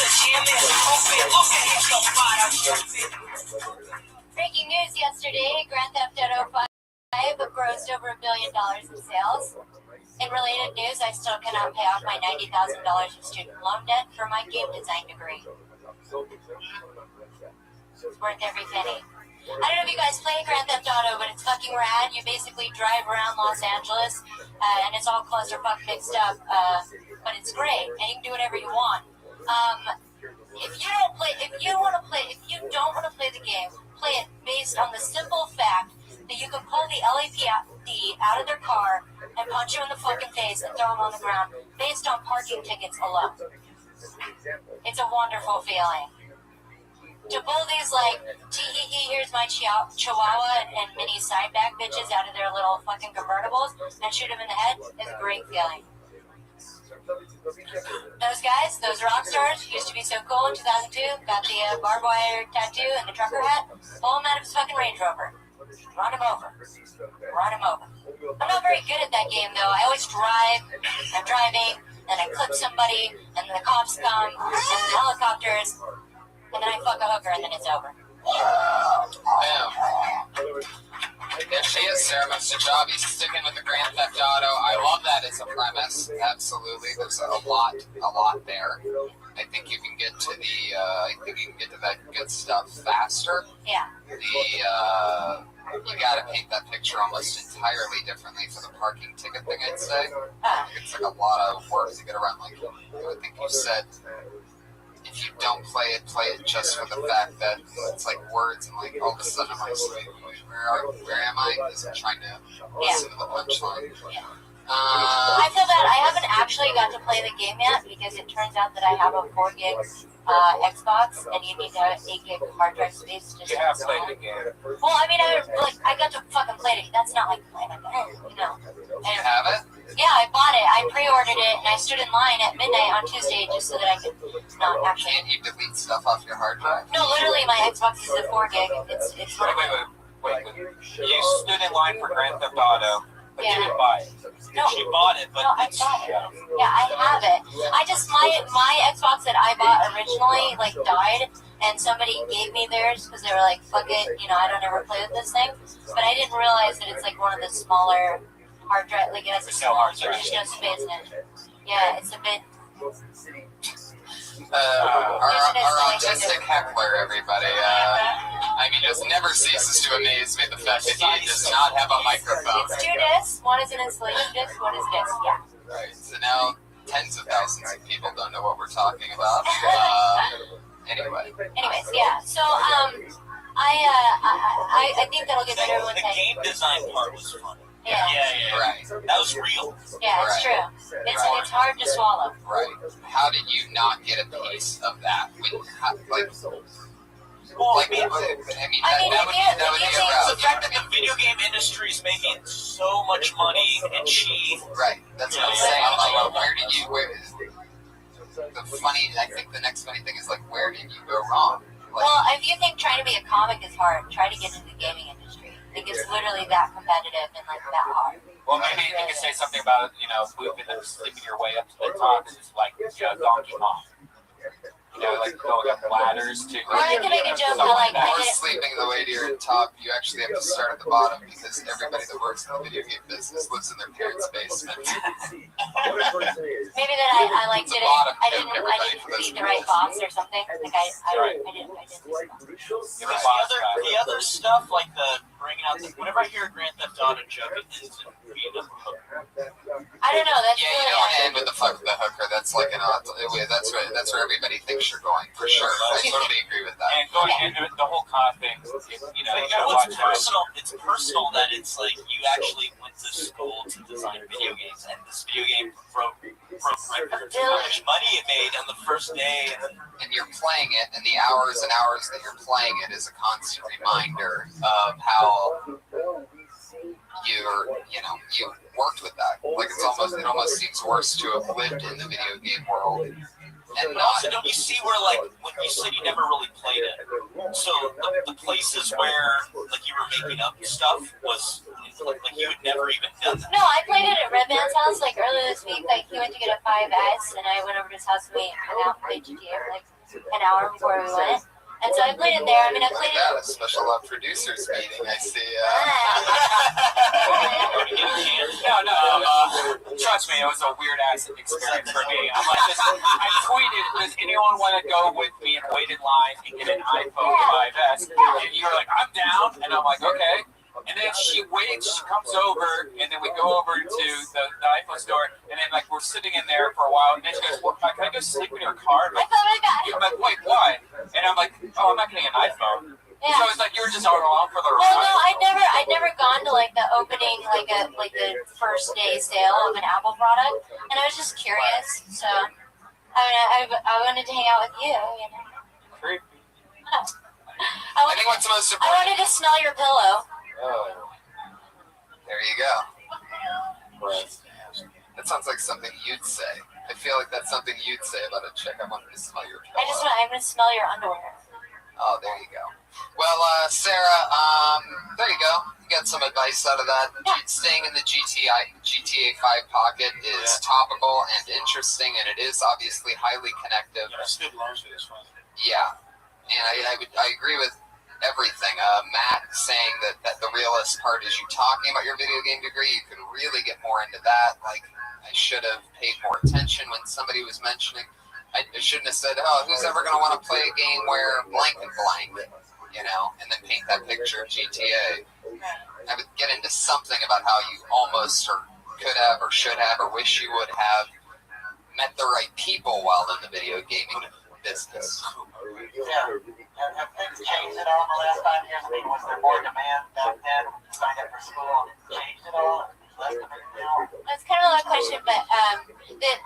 Breaking news yesterday, Grand Theft Auto 5 grossed over $1 billion in sales. In related news, I still cannot pay off my $90,000 of student loan debt for my game design degree. It's worth every penny. I don't know if you guys play Grand Theft Auto, but it's fucking rad. You basically drive around Los Angeles, and it's all clusterfuck mixed up, but it's great, and you can do whatever you want. If you don't want to play the game, play it based on the simple fact that you can pull the LAPD out of their car and punch you in the fucking face and throw them on the ground based on parking tickets alone. It's a wonderful feeling. To pull these, like, tee-hee-hee, here's my chihuahua and mini sideback bitches out of their little fucking convertibles and shoot them in the head is a great feeling. Those guys, those rock stars, used to be so cool in 2002, got the barbed wire tattoo and the trucker hat, pull him out of his fucking Range Rover. Run him over. I'm not very good at that game, though. I always drive, I'm driving, and I clip somebody, and the cops come, and the helicopters, and then I fuck a hooker, and then it's over. Yeah, she is Sarah Mostajab. He's sticking with the Grand Theft Auto. I love that as a premise. Absolutely, there's a lot there. I think you can get to that good stuff faster. Yeah. You gotta paint that picture almost entirely differently for the parking ticket thing. I'd say it's like a lot of work to get around. Like I think you said. If you don't play it just for the fact that it's like words and like all of a sudden I'm like, where am I? Because I'm trying to listen to the punchline. I feel bad. I haven't actually got to play the game yet because it turns out that I have a 4 gig Xbox and you need to have 8 gig hard drive space. You have played the game. Well, I mean, I got to fucking play it. That's not like playing it, you know. You have it? Yeah, I bought it. I pre-ordered it, and I stood in line at midnight on Tuesday just so that I could not actually. Can't you delete stuff off your hard drive? No, literally, my Xbox is a 4 gig. It's Wait. You stood in line for Grand Theft Auto, but you didn't buy it. No, she bought it, but I bought it. Yeah, I have it. I just my Xbox that I bought originally died, and somebody gave me theirs because they were like, "Fuck it, I don't ever play with this thing." But I didn't realize that it's like one of the smaller hard drive. Like it has there's no space in it. Yeah, it's a bit. Our autistic heckler, everybody. Just never ceases to amaze me the fact that he does not have a microphone. It's 2 discs. One is an installation disc. One is disc. Yeah. Right. So now tens of thousands of people don't know what we're talking about. Anyways, yeah. So I think that'll get better with the game design part was fun. Yeah. Right. That was real. Yeah, it's true. It's hard to swallow. Right. How did you not get a piece of that? That would be a route. The fact that the video game industry is making so much money and cheap. Right. That's what I'm saying. I think the next funny thing is where did you go wrong? Well, if you think trying to be a comic is hard, try to get into the gaming industry. It's literally that competitive and that hard. Well, maybe you can say something about moving and sleeping your way up to the top. It's like Donkey Kong. Going up ladders to. Or I can make a joke or sleeping the way to your top. You actually have to start at the bottom because everybody that works in the video game business lives in their parents' basement. Maybe that I didn't read the right box or something. I didn't. The other stuff like the bringing out. Whenever I hear a Grand Theft Auto joke, it is being a hooker. I don't know. That's you don't want to end with the fuck the hooker. That's like that's where everybody thinks you're going for sure. I totally agree with that. And going into the whole con thing, It's personal. It's personal that it's like you actually went to school to design video games, and this video game broke records. How much money it made on the first day, and you're playing it, and the hours and hours that you're playing it is a constant reminder of how you worked with that. Like it almost seems worse to have lived in the video game world. And also, don't you see where, like, when you said you never really played it, so the places where, like, you were making up stuff was, like you had never even done that? No, I played it at Redman's house, like, earlier this week. Like, he went to get a 5S, and I went over to his house and we hung out and played GTA for, like, an hour before we went. And so I played it there. I mean, I played it. A special producers meeting, I see. No. Trust me, it was a weird ass experience for me. I'm like, I tweeted, does anyone want to go with me and wait in line and get an iPhone 5S? And you're like, I'm down. And I'm like, okay. And then she waits, she comes over, and then we go over to the iPhone store, and then, like, we're sitting in there for a while, and then she goes, well, can I go sleep in your car? I'm like, wait, why? And I'm like, oh, I'm not getting an iPhone. Yeah. So it's like you were just all along for the ride. Well, no, I'd never gone to, like, the opening, like the first day sale of an Apple product, and I was just curious, so, I wanted to hang out with you, you know. Creepy. I think what's most important. I wanted to smell your pillow. Oh. There you go. That sounds like something you'd say. I feel like that's something you'd say about a chick. I wanted to smell your pillow. I'm going to smell your underwear. Oh, there you go. Well, Sarah, there you go. You got some advice out of that. Yeah. Staying in the GTA 5 pocket is topical and interesting, and it is obviously highly connective. Yeah. And I agree with everything. Matt saying that the realist part is you talking about your video game degree. You could really get more into that. Like, I should have paid more attention when somebody was mentioning. I shouldn't have said, oh, who's ever going to want to play a game where blank and blank, you know, and then paint that picture of GTA. I would get into something about how you almost or could have or should have or wish you would have met the right people while in the video gaming business. Yeah. Have things changed at all in the last 5 years? I mean, was there more demand back then signed up for school? Changed at all? Less demand now? That's kind of a lot of question, but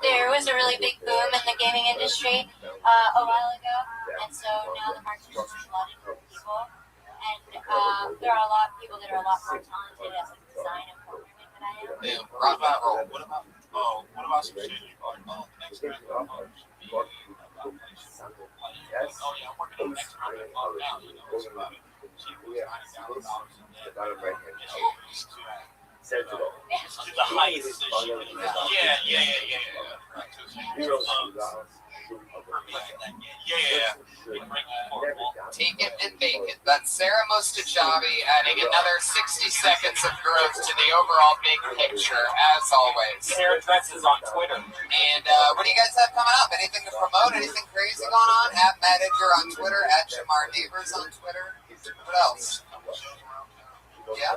there was a really big boom in the gaming industry a while ago, and so now the market is flooded with people, and there are a lot of people that are a lot more talented at design and programming than I am. Yeah, what about some shit you like? Oh, next time Oh yeah, I'm working on the next project now. You know, it's about $90,000 in debt. The heist that she was Take it and bake it. That's Sarah Mostajabi adding another 60 seconds of growth to the overall big picture, as always. Sarah dresses on Twitter. And what do you guys have coming up? Anything to promote? Anything crazy going on? At Matt Edgar on Twitter, at Jamar Neighbors on Twitter. What else? Yeah.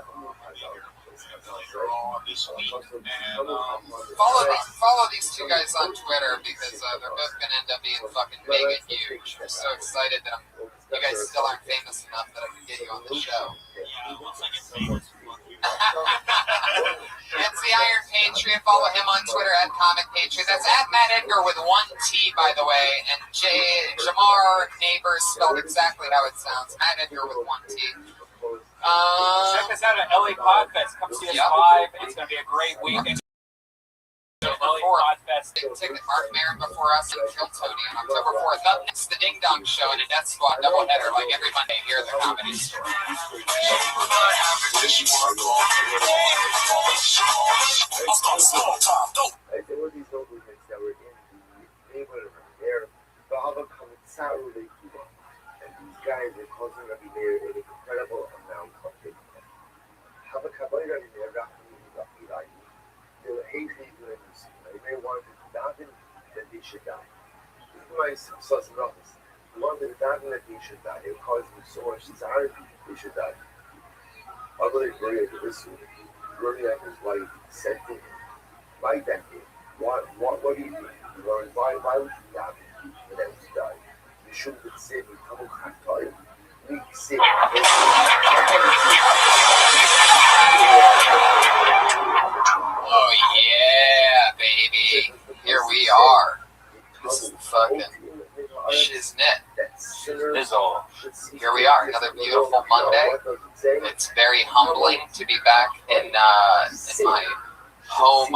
Follow these two guys on Twitter because they're both going to end up being fucking mega huge. We're so excited that you guys still aren't famous enough that I can get you on the show. It's the Iron Patriot. Follow him on Twitter at Comic Patriot. That's at Matt Edgar with 1 T, by the way. And Jamar Neighbors spelled exactly how it sounds. Matt Edgar with 1 T. Check us out at LA Podfest. Come see us live. It's going to be a great weekend. LA Podfest. Big ticket. Mark Maron before us and Kill Tony on October 4th. Up next, the Ding Dong Show and a Death Squad doubleheader like every Monday here at the Comedy Store. There were these old women that were in the neighborhood around there. The other commissar they do that. And these guys are causing Rabbi Meir an incredible amount of pain. Have a kabbalah Rabbi Meir, they were hating doing this. They wanted to daven that they should die. This is my source of office. They wanted to daven that they should die. They were causing so much desire they should die. Although they buried this one, Gloria and his wife said to him, "Why that day? What do you do? Why would you daven for them to die? You shouldn't have said we come and die. We say." Oh yeah, baby. Here we are. This is fucking shiznit. Dizzle. Here we are, another beautiful Monday. It's very humbling to be back in my home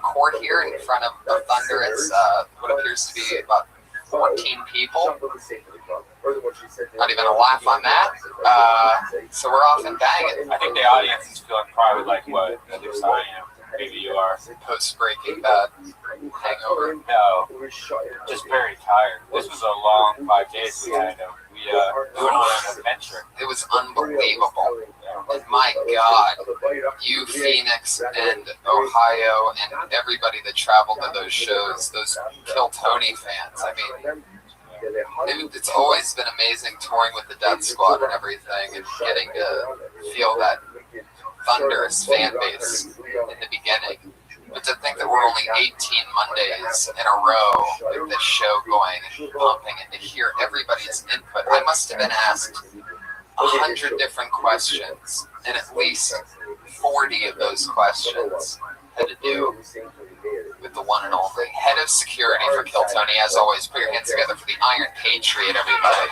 court here in front of the Thunder. It's what appears to be about 14 people. Not even a laugh on that. So we're off and banging. I think the audience is feeling probably like what at least I am. Maybe you are. Post-Breaking Bad hangover. No, just very tired. This was a long 5 days we had. We went on an adventure. It was unbelievable. And my God, you, Phoenix, and Ohio, and everybody that traveled to those shows, those Kill Tony fans. I mean, it's always been amazing touring with the Death Squad and everything, and getting to feel that thunderous fan base in the beginning. But to think that we're only 18 Mondays in a row with this show going and pumping, and to hear everybody's input. I must have been asked 100 different questions, and at least 40 of those questions had to do with the one and only head of security for Kill Tony. As always, put your hands together for the Iron Patriot, everybody.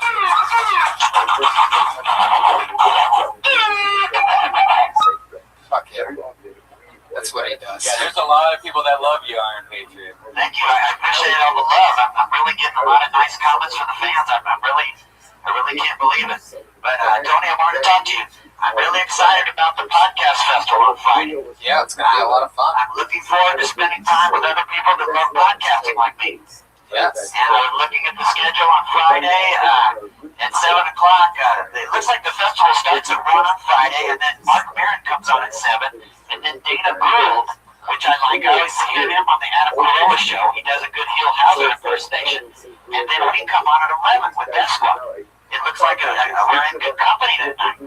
Fuck yeah. That's what he does. Yeah, there's a lot of people that love you, Iron Patriot. Thank you. I appreciate all the love. I'm really getting a lot of nice comments from the fans. I really can't believe it. But Tony, I wanted to talk to you. I'm really excited about the podcast festival on Friday. Yeah, it's going to be a lot of fun. I'm looking forward to spending time with other people that love podcasting like me. Yes. And I'm looking at the schedule on Friday at 7 o'clock. It looks like the festival starts at 1 on Friday, and then Mark Maron comes on at 7, and then Dana Gould, which I like. I always hear him on the Adam Carolla show. He does a good Heel Hauser impersonation. And then we come on at 11 with Death Squad. It looks like we're in good company tonight.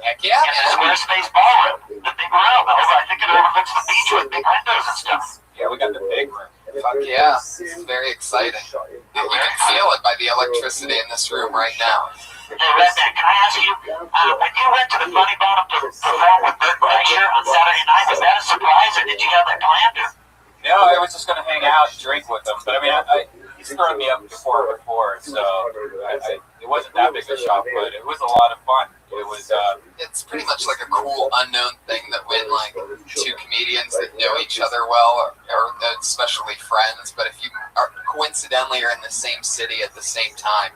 Heck yeah, in the Squarespace ballroom, the big room. I think it overlooks the beach with big windows and stuff. Yeah, we got the big room. Fuck yeah, it's very exciting. You can feel it by the electricity in this room right now. Hey, Redneck, can I ask you, when you went to the Funny Bone to perform with Bert Kreischer on Saturday night, was that a surprise, or did you have that planned? No, I was just going to hang out and drink with him. But I mean, he's thrown me up before, so it wasn't that big a shock, but it was a lot of fun. It was. It's pretty much like a cool unknown thing that when like two comedians that know each other well, or especially friends, but if you are coincidentally are in the same city at the same time,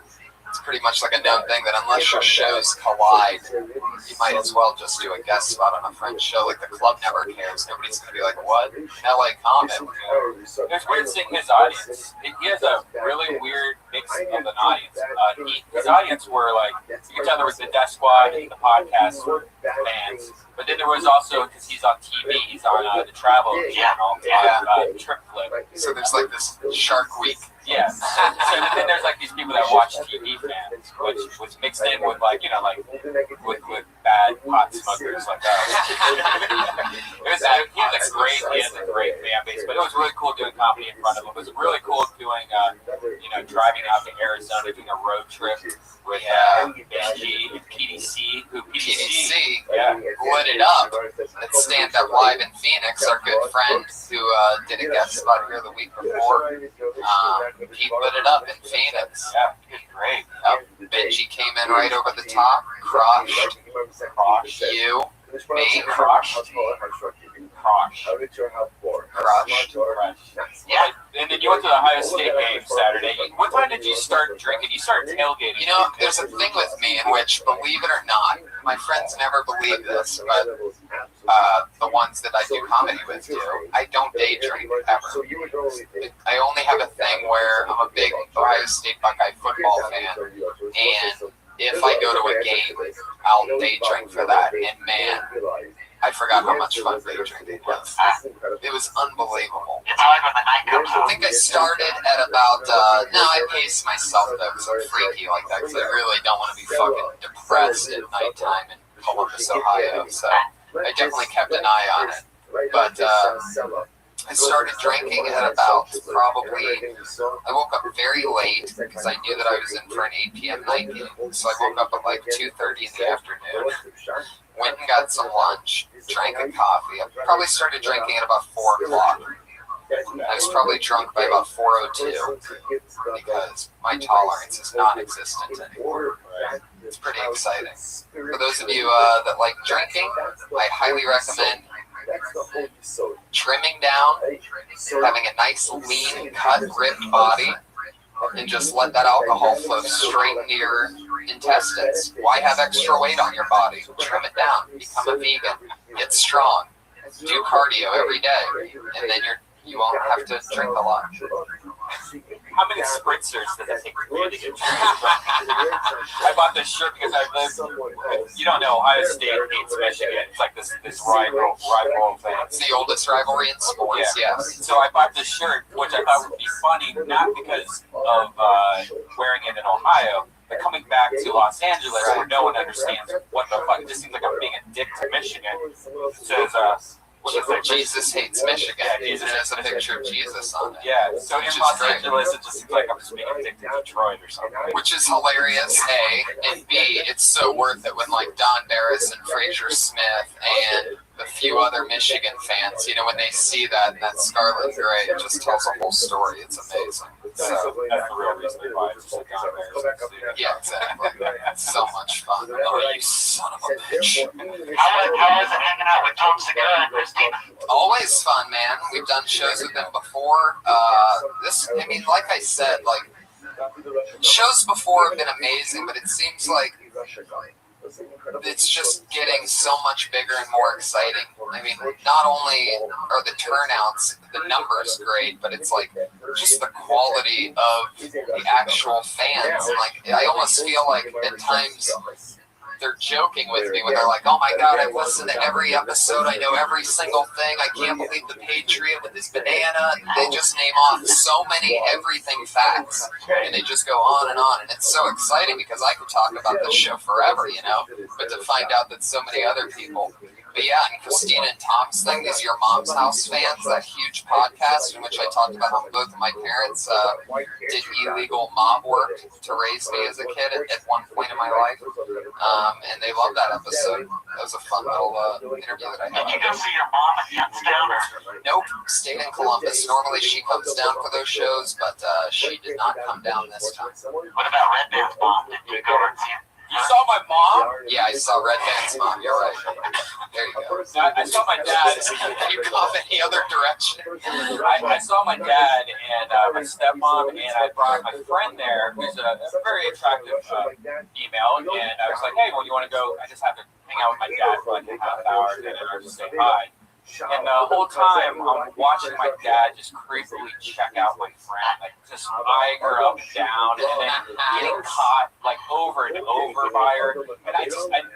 it's pretty much like a known thing that unless your shows collide, you might as well just do a guest spot on a friend's show. Like the club never cares. Nobody's going to be like, what? LA comic. It's weird seeing his audience. He has a really weird mix of an audience. His audience were like, you could tell there was the Death Squad and the podcast fans. But then there was also, because he's on TV, he's on the Travel Channel, Trip Flip. So there's like this Shark Week. Yeah. So then there's like these people that watch TV fans, which was mixed in with like, you know, like with bad pot smokers like that. He has a great fan base, but it was really cool doing comedy in front of him. It was really cool doing, driving out to Arizona, doing a road trip with Benji and PDC, lit it up at Stand Up Live in Phoenix. Our good friend who did a guest spot here the week before. He lit it up in Phoenix. Yeah, it's great. Benji came in right over the top, crushed you, me, crushed. Yeah. And then you went to the Ohio State game Saturday. What time did you start drinking? You started tailgating. You know, there's a thing with me in which, believe it or not, my friends never believe this, but the ones that I do comedy with do, I don't day drink ever. I only have a thing where I'm a big Ohio State Buckeye football fan, and if I go to a game, I'll day drink for that, and man, I forgot how much fun day drinking was. It was unbelievable. It's hard when the night comes I think I started at about, I pace myself though because I'm freaky like that because I really don't want to be fucking depressed at nighttime in Columbus, Ohio. So I definitely kept an eye on it. But I started drinking at about I woke up very late because I knew that I was in for an 8 p.m. night game. So I woke up at like 2:30 in the afternoon. Went and got some lunch, drank a coffee. I probably started drinking at about 4 o'clock. I was probably drunk by about 4:02 because my tolerance is non-existent anymore. It's pretty exciting. For those of you that like drinking, I highly recommend trimming down, having a nice lean cut ripped body, and just let that alcohol flow straight into your intestines. Why have extra weight on your body? Trim it down, become a vegan, get strong, do cardio every day, and then you won't have to drink a lot. How many spritzers does it take for you to get I bought this shirt because I live, you don't know, Ohio State hates Michigan. It's like this rival thing. It's the oldest rivalry in sports, yes. So I bought this shirt, which I thought would be funny, not because of wearing it in Ohio, but coming back to Los Angeles where no one understands what the fuck. It just seems like I'm being a dick to Michigan. It says, Jesus hates Michigan. Yeah, Jesus has a picture of Jesus on it. Yeah, so in Los Angeles, it just seems like I'm just being a dick to Detroit or something. Which is hilarious, A, and B, it's so worth it when like Don Barris and Fraser Smith and the few other Michigan fans, when they see that and that scarlet and gray, it just tells a whole story. It's amazing. So that's the real reason why it's like Don Barris. Yeah, exactly. It's so much fun. Oh, you son of a bitch. How is it hanging out with Tom Segura and Christina? Always fun, man. We've done shows with them before. Like I said, like shows before have been amazing, but it seems like it's just getting so much bigger and more exciting. I mean, not only are the turnouts, the numbers great, but it's like just the quality of the actual fans. And like, I almost feel like at times they're joking with me when they're like, "Oh my God, I've listened to every episode. I know every single thing. I can't believe the Patriot with his banana." And they just name off so many everything facts, and they just go on, and it's so exciting because I could talk about this show forever, but to find out that so many other people. But yeah, and Christina and Tom's thing, these Your Mom's House fans, that huge podcast in which I talked about how both of my parents did illegal mob work to raise me as a kid at one point in my life. And they loved that episode. That was a fun little interview that I had. Did you go see your mom at Youngstown? Nope, stayed in Columbus. Normally she comes down for those shows, but she did not come down this time. What about Red Band's mom? Did you go and see her? You saw my mom? Yeah, I saw Red Band's mom. You're right. There you go. I saw my dad. You cough any other direction? I saw my dad and my stepmom, and I brought my friend there, who's a very attractive female, and I was like, "Hey, well, you want to go?" I just have to hang out with my dad for like a half hour, and then I just say hi. And the whole time I'm watching my dad just creepily check out my friend, like just eyeing her up and down, and then getting caught like over and over by her. And I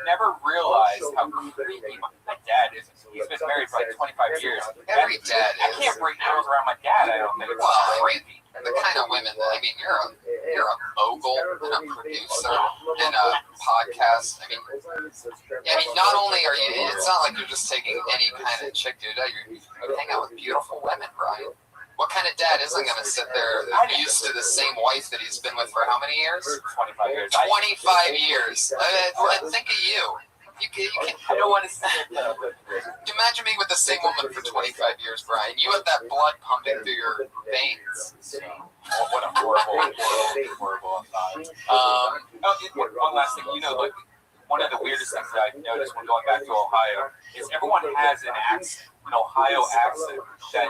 never realized how creepy my dad is. He's been married for like 25 years. Every dad is. I can't bring girls around my dad. I don't think it's creepy. The kind of women that, you're a mogul and a producer and a podcast. I mean, not only are you, it's not like you're just taking any kind of chick, dude. You hang out with beautiful women, Brian. What kind of dad isn't going to sit there used to the same wife that he's been with for how many years? 25 years. 25 years. Think of you. You can't, I don't want to say it. Imagine me with the same woman for 25 years, Brian. You have that blood pumping through your veins. What a horrible thought. One last thing. Like one of the weirdest things that I've noticed when going back to Ohio is everyone has an Ohio accent that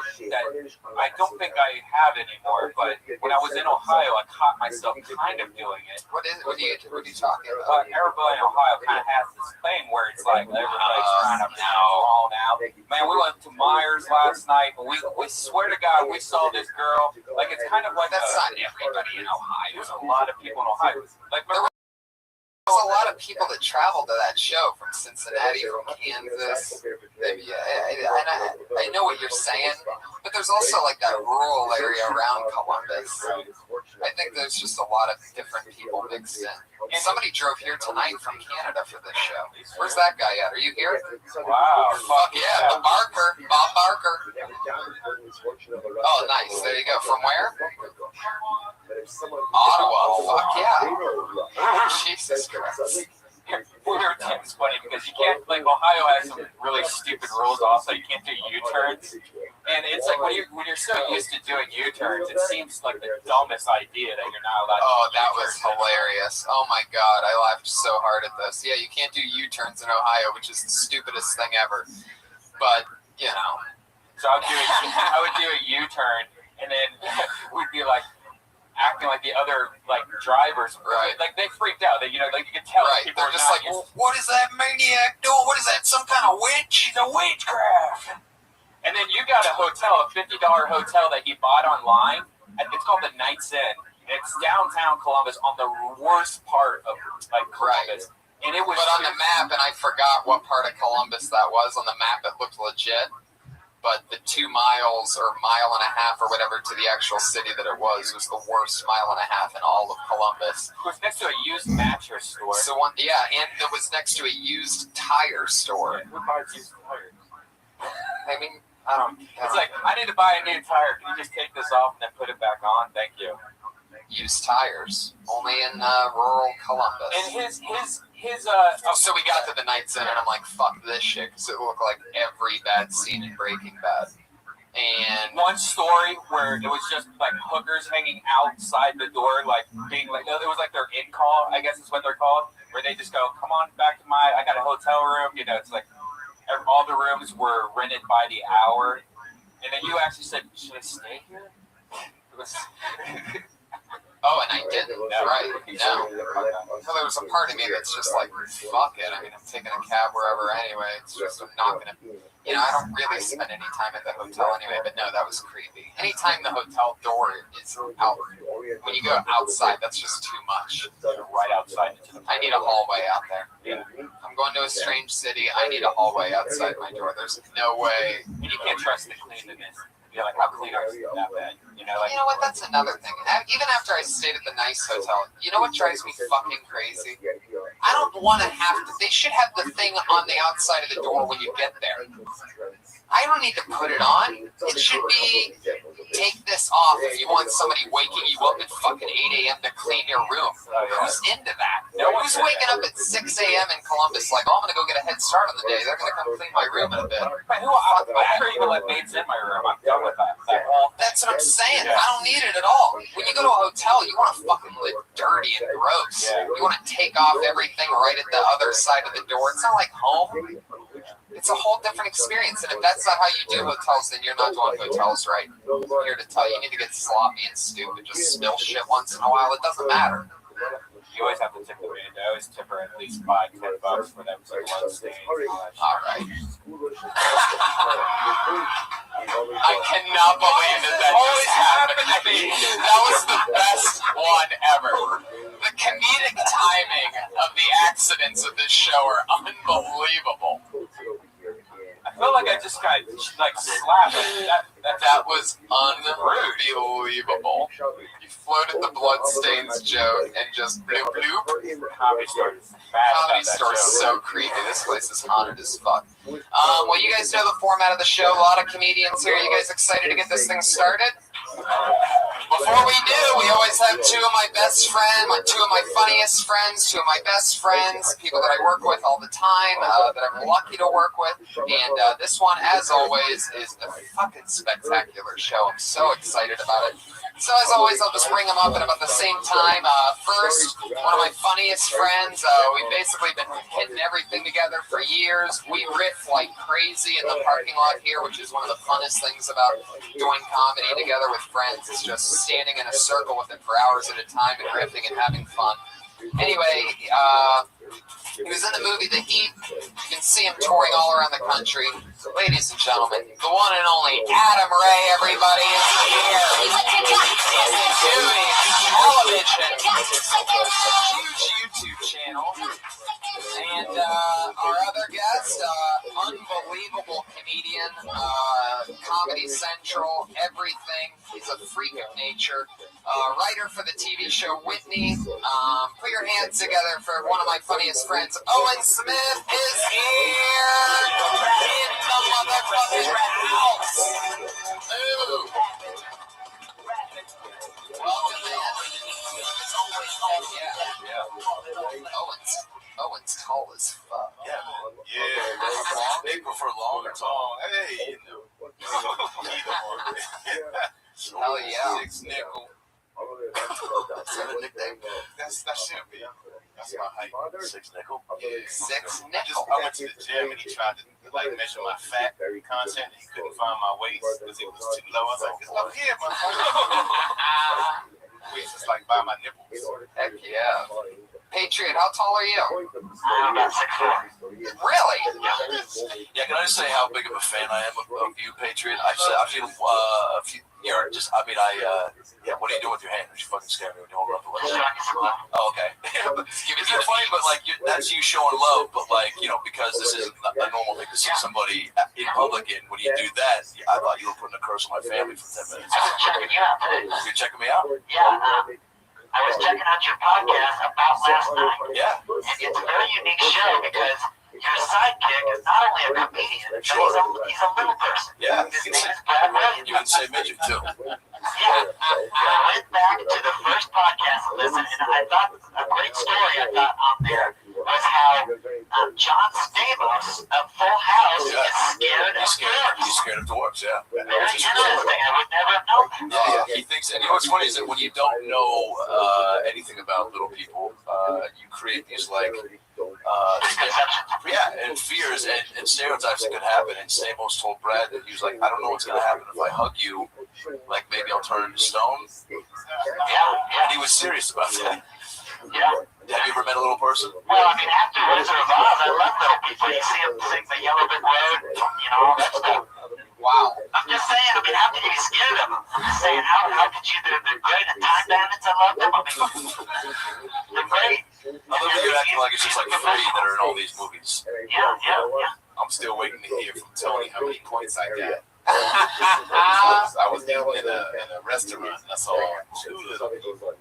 I don't think I have anymore. But when I was in Ohio, I caught myself kind of doing it. What are you talking about? Everybody in Ohio kind of has this thing where it's like everybody's trying to crawl now. Man, we went to Myers last night, but we swear to God we saw this girl. Like it's kind of like that's not everybody in Ohio. There's a lot of people in Ohio. Like there's a lot of people that travel to that show from Cincinnati, from Kansas. I know what you're saying, but there's also like that rural area around Columbus. I think there's just a lot of different people mixed in. Somebody drove here tonight from Canada for this show. Where's that guy at? Are you here? Wow. Fuck yeah, Bob Barker. Oh, nice. There you go. From where? Ottawa. Fuck yeah. Jesus Christ. It's funny because you can't, like, Ohio has some really stupid rules also. You can't do U-turns. And it's like when you're so used to doing U-turns, it seems like the dumbest idea that you're not allowed to Oh, do that was U-turns. hilarious. Oh my god, I laughed so hard at this. Yeah, you can't do U-turns in Ohio, which is the stupidest thing ever. But, you know. So I would do a U-turn, and then we'd be like acting like the other like drivers, right? Like they freaked out. That you know, like you could tell. Right. People They're just like, well, what is that maniac doing? What is that? Some kind of witch? He's a witchcraft. And then you got a hotel, a $50 hotel that he bought online. It's called the Knights Inn. It's downtown Columbus on the worst part of like Columbus. Right. And it was. But on the map, and I forgot what part of Columbus that was. On the map, it looked legit. But the 2 miles or mile and a half or whatever to the actual city that it was the worst mile and a half in all of Columbus. It was next to a used mattress store. So and it was next to a used tire store. Who buys used tires? I mean, It's like, I need to buy a new tire. Can you just take this off and then put it back on? Thank you. Used tires, only in rural Columbus. And his so we got to the Knights Inn, and I'm like, fuck this shit, because it looked like every bad scene in Breaking Bad. And one story where it was just like hookers hanging outside the door, like being like, no, it was like their in call, I guess is what they're called, where they just go, come on back to I got a hotel room. You know, it's like all the rooms were rented by the hour. And then you actually said, should I stay here? It was. Oh, and I didn't. Right. No. So there was a part of me that's just like, fuck it. I mean, I'm taking a cab wherever anyway. It's just, I'm not going to, I don't really spend any time at the hotel anyway, but no, that was creepy. Anytime the hotel door is out, when you go outside, that's just too much. Right outside. I need a hallway out there. Yeah. I'm going to a strange city. I need a hallway outside my door. There's no way. And you can't trust the cleanliness. You're like, how clean are you that bad? You know what? That's another thing. Even after I stayed at the nice hotel, you know what drives me fucking crazy? I don't want to have to. They should have the thing on the outside of the door when you get there. I don't need to put it on. It should be, take this off if you want somebody waking you up at fucking 8 a.m. to clean your room. Who's into that? Who's waking up at 6 a.m. in Columbus like, oh, I'm going to go get a head start on the day. They're going to come clean my room in a bit. I never even let maids in my room. I'm done with that. That's what I'm saying. I don't need it at all. When you go to a hotel, you want to fucking live dirty and gross. You want to take off everything right at the other side of the door. It's not like home. It's a whole different experience. And if that's not how you do hotels, then you're not doing hotels right. I'm here to tell you, you need to get sloppy and stupid. Just spill shit once in a while. It doesn't matter. You always have to tip the maid. I always tip her at least $5-10 for them to blood stains. All right. I cannot believe that always happened to me. That was the best one ever. The comedic timing of the accidents of this show are unbelievable. I feel like I just got like slapped. That was unbelievable. You floated the bloodstains joke and just bloop bloop. Comedy Store is so creepy. This place is haunted as fuck. Well, you guys know the format of the show. A lot of comedians here. You guys excited to get this thing started? Before we do, we always have two of my best friends, two of my funniest friends, two of my best friends, people that I work with all the time, that I'm lucky to work with. And this one, as always, is a fucking spectacular show. I'm so excited about it. So as always, I'll just bring them up at about the same time. First, one of my funniest friends. We've basically been hitting everything together for years. We riff like crazy in the parking lot here, which is one of the funnest things about doing comedy together with friends. Is just standing in a circle with it for hours at a time and riffing and having fun. Anyway, he was in the movie The Heat. You can see him touring all around the country. Ladies and gentlemen, the one and only Adam Ray, everybody, is here. He's doing television, huge YouTube channel. And our other guest, unbelievable comedian, Comedy Central, everything. He's a freak of nature. Writer for the TV show Whitney. Put your hands together for one of my funniest friends. Owen Smith is here in the motherfucking house. Ooh. Welcome, man. Owen's tall as fuck. Yeah, big before long or tall. Hey, you know. that a nickname? That should be. That's my height. 6 nickel. Yeah. 6 I nickel. went to the gym and he tried to measure my fat content. And he couldn't find my waist because it was too low. I was like, it's up here, motherfucker. Waist is like by my nipples. Heck yeah. Patriot, how tall are you? I'm about 6'4". Really? Yeah, can I just say how big of a fan I am of you, Patriot? I feel, you're just, what do you do with your hand? You fucking scare me when you hold it up the leg. Oh, okay. It's funny, but like, that's you showing love, but like, because this isn't a normal thing to see somebody in public, and when you do that, I thought you were putting a curse on my family for 10 minutes. I was checking you out today. You're checking me out? Yeah, I was checking out your podcast about last night. Yeah. And it's a very unique show because your sidekick is not only a comedian, but he's a little person. Yeah. His name is Brad Redden. You can say midget, too. Yeah. I went back to the first podcast and listened, and I thought a great story I thought on there was how John Stamos of Full House is scared of dwarves. He's scared of dwarves, yeah. Very interesting. I would never have known that. Yeah, he thinks, and what's funny is that when you don't know anything about little people, you create these and fears and stereotypes that could happen. And Stamos told Brad that he was like, I don't know what's going to happen if I hug you. Like maybe I'll turn into stone. Yeah. And he was serious about that. Yeah. Have you ever met a little person? Well, I mean, after Wizard of Oz, I love little people. You see them sing the Yellow Brick Road, all that stuff. Wow. I'm just saying, how could you be scared of them? I'm just saying, how could you? They're great. And Time Bandits, I love them. I mean, they're great. I love that you're acting like it's just like 3 that are in all these movies. Yeah. I'm still waiting to hear from Tony how many points I got. I was eating in a restaurant and I saw 2 little people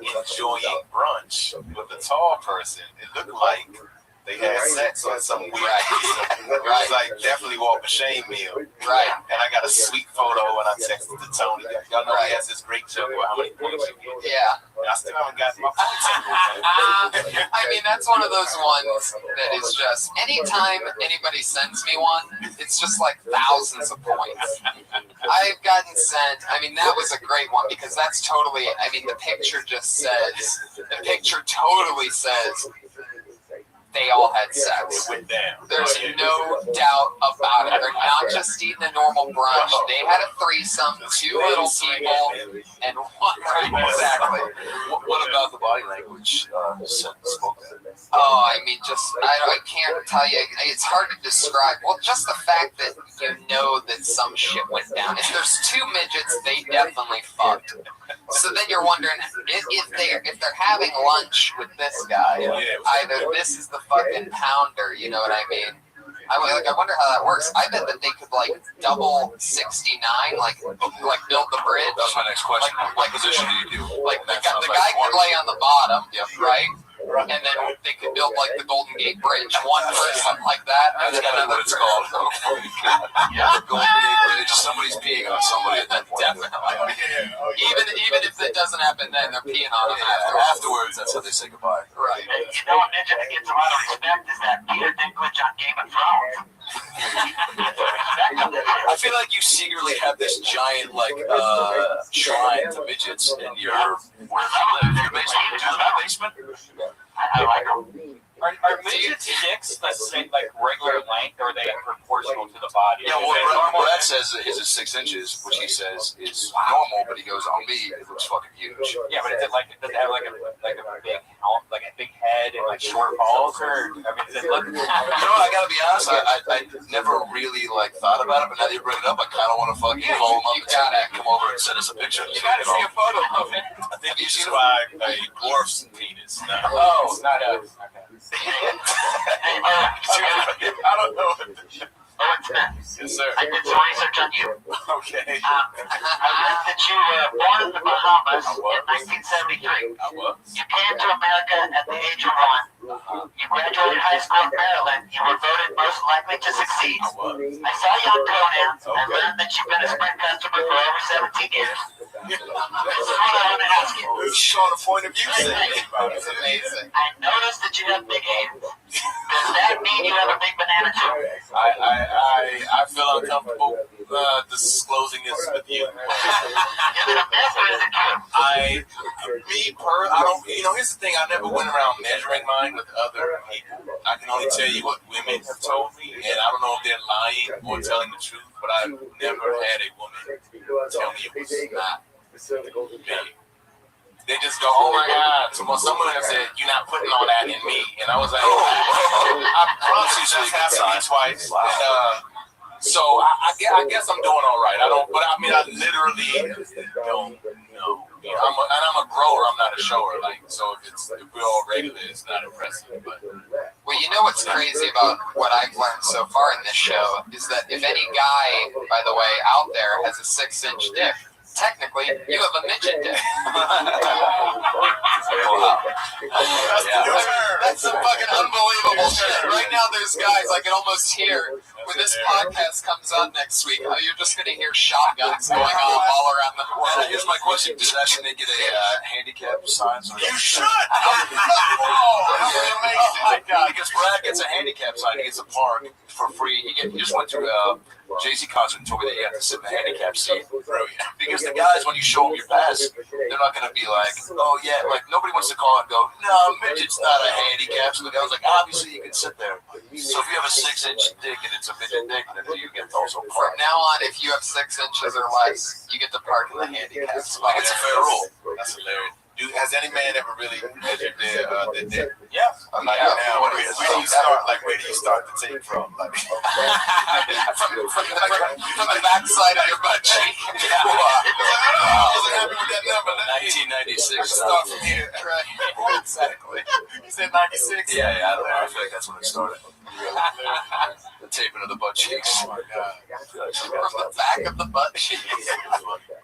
enjoying brunch with a tall person. It looked like they had sex on some weird It was like definitely walk a shame meal. Right. And I got a sweet photo and I texted to Tony. Y'all know he has this great joke about how many points you get. Yeah. And I still haven't got my points. I mean, that's one of those ones that is just, anytime anybody sends me one, it's just like thousands of points. I've gotten sent, that was a great one because that's totally, the picture totally says they all had sex. It went down. There's no doubt about it. They're not just eating a normal brunch. They had a threesome, 2 little people, and one. Exactly. What about the body language? Spoke that? Oh, I can't tell you. It's hard to describe. Well, just the fact that that some shit went down. If there's 2 midgets, they definitely fucked. So then you're wondering if they're having lunch with this guy, either this is the fucking pounder, you know what I mean? I wonder how that works. I bet that they could double 69, like build the bridge. That's my next question. What position do you do? Like the guy could lay on the bottom, right? And then they could build the Golden Gate Bridge, one person like that, and then another. What it's called? Yeah, the Golden Gate Bridge. Somebody's peeing on somebody at that point. Definitely. Even if it doesn't happen, then they're peeing on them afterwards. That's how they say goodbye. Right. A ninja that gets a lot of respect is that Peter Dinklage on Game of Thrones. I feel like you secretly have this giant shrine to midgets in your where you live. Your basement. Do you live in a basement? I like them. Are midgets' dicks the same, regular length, or are they proportional to the body? Yeah, well, Brad says that his is 6 inches, which he says is normal, but he goes, on me, it looks fucking huge. Yeah, but does it have a big head and short balls, or does it look? I gotta be honest, I never really thought about it, but now that you bring it up, I kind of want to fucking call him up and come over and send us a picture. You gotta see a photo of it. I think you described a dwarf's penis. Oh, not a. I don't know. Yes, sir. I did some research on you. Okay. I read that you were born in the Bahamas in 1973. You came to America at the age of 1. You graduated high school in Maryland. You were voted most likely to succeed. I saw you on Conan. I learned that you've been a Sprint customer for over 17 years. This is what I want to ask you. Saw the point of view. It's amazing. I noticed that you have big hands. Does that mean you have a big banana too? I feel uncomfortable disclosing this with you. Is it a myth or is it true? I don't, here's the thing, I never went around measuring mine with other people. I can only tell you what women have told me, and I don't know if they're lying or telling the truth, but I've never had a woman tell me it was not me. They just go, oh my God. So someone has said, you're not putting all that in me. And I was like, I promise you that's happened to me twice. And, so I guess I'm doing all right. I literally don't know. I'm a grower, I'm not a shower. So if we're all regular, it's not impressive. But well, you know what's crazy about what I've learned so far in this show is that if any guy, by the way, out there has a 6-inch dick, technically, you have a midget dick. That's some fucking unbelievable shit. Right now, there's guys I can almost hear when this podcast comes on next week. You're just going to hear shotguns going off all around the world. So here's my question: does that mean they get a handicap sign? You should. Because Brad gets a handicap sign. He gets a park for free. He just went to Jay-Z concert and told me that you have to sit in the handicap seat. Because the guys, when you show them your pass, they're not going to be like, oh yeah, nobody wants to call and go, no, midget's not a handicap. So the guy was like, obviously you can sit there. So if you have a 6-inch dick and it's a midget dick, then you get also From park. now on, if you have 6 inches or less, you get to park in the handicap spot. It's a fair rule. That's hilarious. Has any man ever really measured their dick? Yeah. Now, where do you start? Where do you start the tape from? From the backside of your butt cheek. I wasn't happy with that number. 1996. Start from here. Right. Exactly. You said 96? Yeah, I don't know. I feel like that's when it started. The taping of the butt cheeks. Oh my God. From the back of the butt cheeks.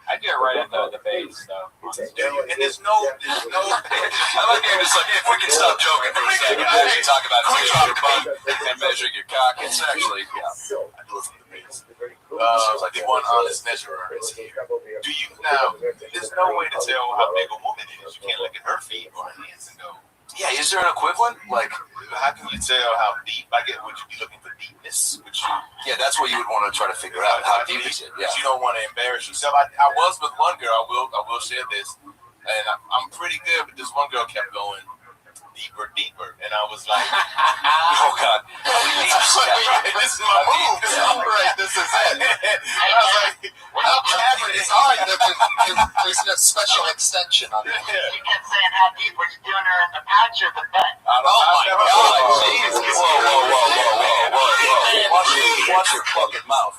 I do it right at the base, though. And there's no. I like it. It's like, if we can stop joking for a second, I actually talk about measuring your butt and measuring your cock. It's actually, I do it from the base. The one honest measurer is here. Do you now? There's no way to tell how big a woman is. You can't look at her feet or her hands and go, yeah, is there an equivalent? How can you tell how deep? Would you be looking for deepness? Yeah, that's what you would want to try to figure out. How deep is it? Yeah. You don't want to embarrass yourself. I was with one girl. I will share this, and I'm pretty good. But this one girl kept going deeper, and I was like, oh God, this is my move. This is it. And I was like, It's hard. There's no special extension on it. You kept saying how deep were you doing her in the pouch or the butt? Oh my God, Jesus. Whoa. Watch your fucking mouth.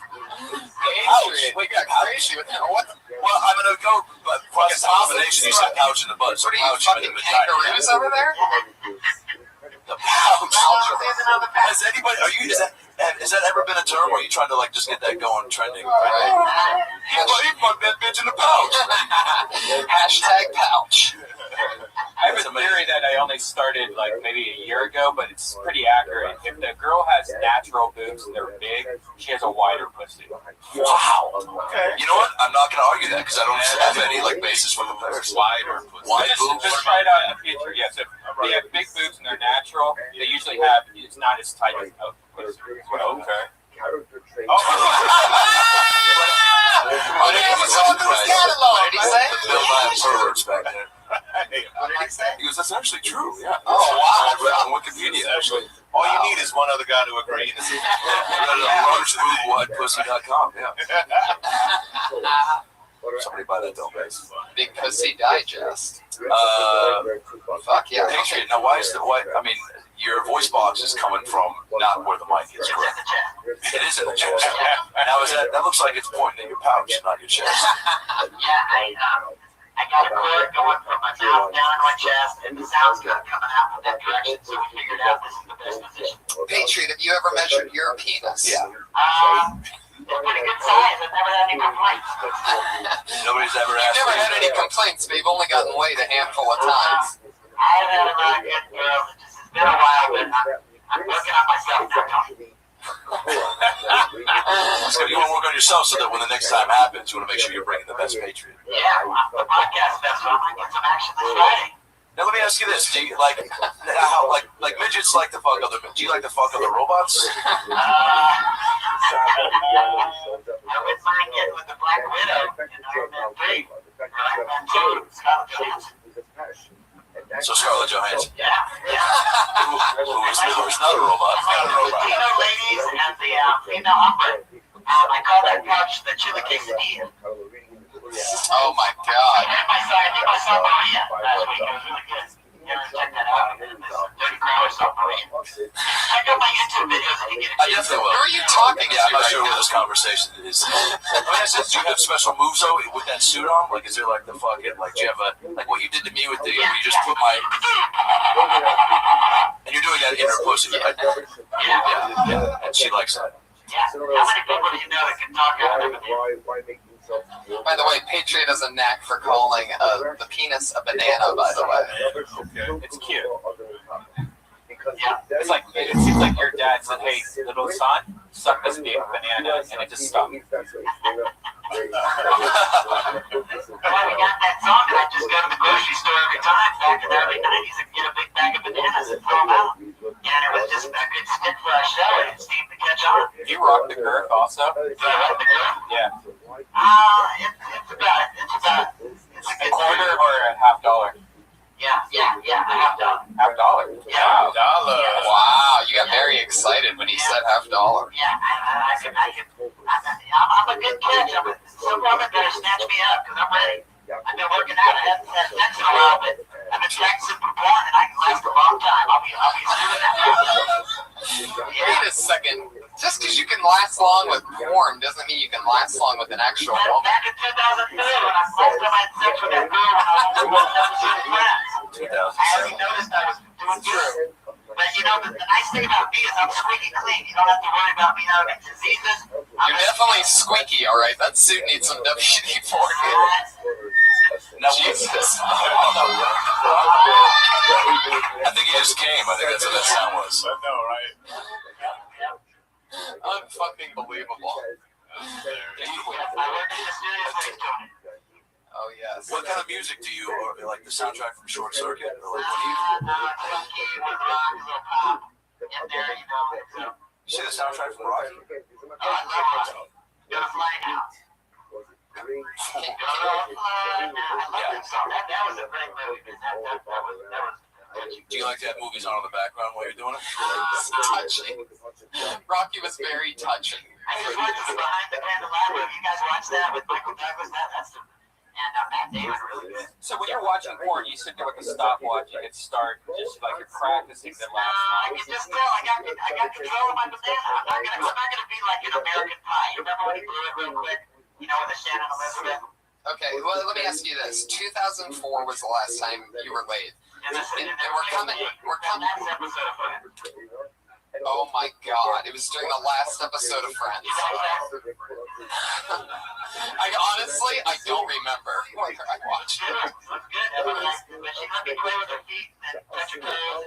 We got crazy with that. What? Well, I'm going to go process combination. You said pouch in the butt. So What are you, pouch in fucking the vagina. kangaroos over there? The pouch. Has anybody, has that ever been a term where you trying to just get that going, trending? he fucked that bitch in the pouch. Hashtag pouch. I have a theory that I only started maybe a year ago, but it's pretty accurate. If the girl has natural boobs and they're big, she has a wider pussy. Wow. Okay. You know what? I'm not going to argue that because I don't have any basis for comparison. Wider pussy. Wide boobs. Just try it out in the future. Yes, if they have big boobs and they're natural, they usually have, it's not as tight as a pussy. Okay. What did he say? Bill Nye perverts back there. What did he say? He goes, that's actually true. Yeah. Oh, wow. I read on Wikipedia, actually. All you need is one other guy to agree. Largeboob.pussy.com. Yeah. Somebody buy that dope base. Big Pussy Digest. Fuck yeah. Patriot. Now, why? I mean, your voice box is coming from not where the mic is, correct? It is in the chest. Now, that looks like it's pointing at your pouch, not your chest. I got a cord going from my mouth down in my chest, and the sound's not coming out from that direction, so we figured out this is the best position. Patriot, have you ever measured your penis? Yeah. They're pretty good size. I've never had any complaints. Nobody's ever asked. You've never had any complaints, but you've only gotten laid a handful of times. I've had a lot of good girls. It's been a while, but I'm working on myself now. So you want to work on yourself so that when the next time happens, you want to make sure you're bringing the best Patriot. Yeah, the podcast festival. I might get some action this Friday. Now let me ask you this: do you like how like midgets like to fuck other? Do you like to fuck other robots? I wouldn't mind getting with the Black Widow in Iron Man 3. Iron Man 2, Scarlett Johansson. So Scarlett Johansson. Yeah. who is not a robot. Latino ladies and the female opera. I call that couch the Chili Quesadilla. Oh my God. I saw Maria last week. It was really good. You ever check that out? Dirty Growers saw Maria. Check out my YouTube videos and you get I definitely will. Who are you talking Yeah, I'm to not right sure now? where this conversation is. Let me ask you this: do you have special moves though with that suit on? Like, is there like the fucking like? Do you have a like what you did to me with the? Where you just put my and you're doing that in her pussy, right? Yeah. And she likes that. Yeah. How many people do you know that can talk out of it? By the way, Patriot has a knack for calling the penis a banana, by the way. It's cute. It's like, it seems like your dad said, hey, little son, suck this big banana, and it just stopped. Well, we got that song that I just go to the grocery store every time back in the early 90s and get a big bag of bananas and throw them out. And it was just a good stick for our show and it seemed to catch on. You rock the girth also? Yeah. It's a quarter or a $half dollar? Yeah, a $half dollar. $half dollar? Yeah. Wow, you got very excited when he said $half dollar. Yeah, I'm a good catch. Some woman better snatch me up because I'm ready. I've been working out. I haven't had sex in a while, but I've been practicing for porn and I can last a long time. I'll be doing that. Wait a second. Just because you can last long with porn doesn't mean you can last long with an actual woman. Back in 2002, when last time I had sex with that girl when I was 17 friends, I already noticed I was doing good. But you know, the nice thing about me is I'm squeaky clean. You don't have to worry about me having diseases. You're definitely squeaky, all right. That suit needs some WD-40. Now, Jesus. I think he just came. I think that's what that sound was. I know, right? Unfucking believable. Oh, yes. What kind of music do you, or like the soundtrack from Short Circuit? Or like, what do you see the soundtrack from Rocky? Do you like to have movies on in the background while you're doing it? Touching. Rocky was very touching. I just watched this Behind the Candelabra. You guys watch that with Michael Douglas? That's and Matt Damon really good. So when you're watching porn, you sit there with a stopwatch, you hit start, just like you're practicing the last I can just tell I got control of my banana. I'm not gonna be like an American Pie. You remember when he blew it real quick? You know, with the Shannon Elizabeth. Okay, well, let me ask you this. 2004 was the last time you were laid. And we're coming. Oh my God! It was during the last episode of Friends. I don't remember whether I watched it. But she let me play with her feet and touch her toes.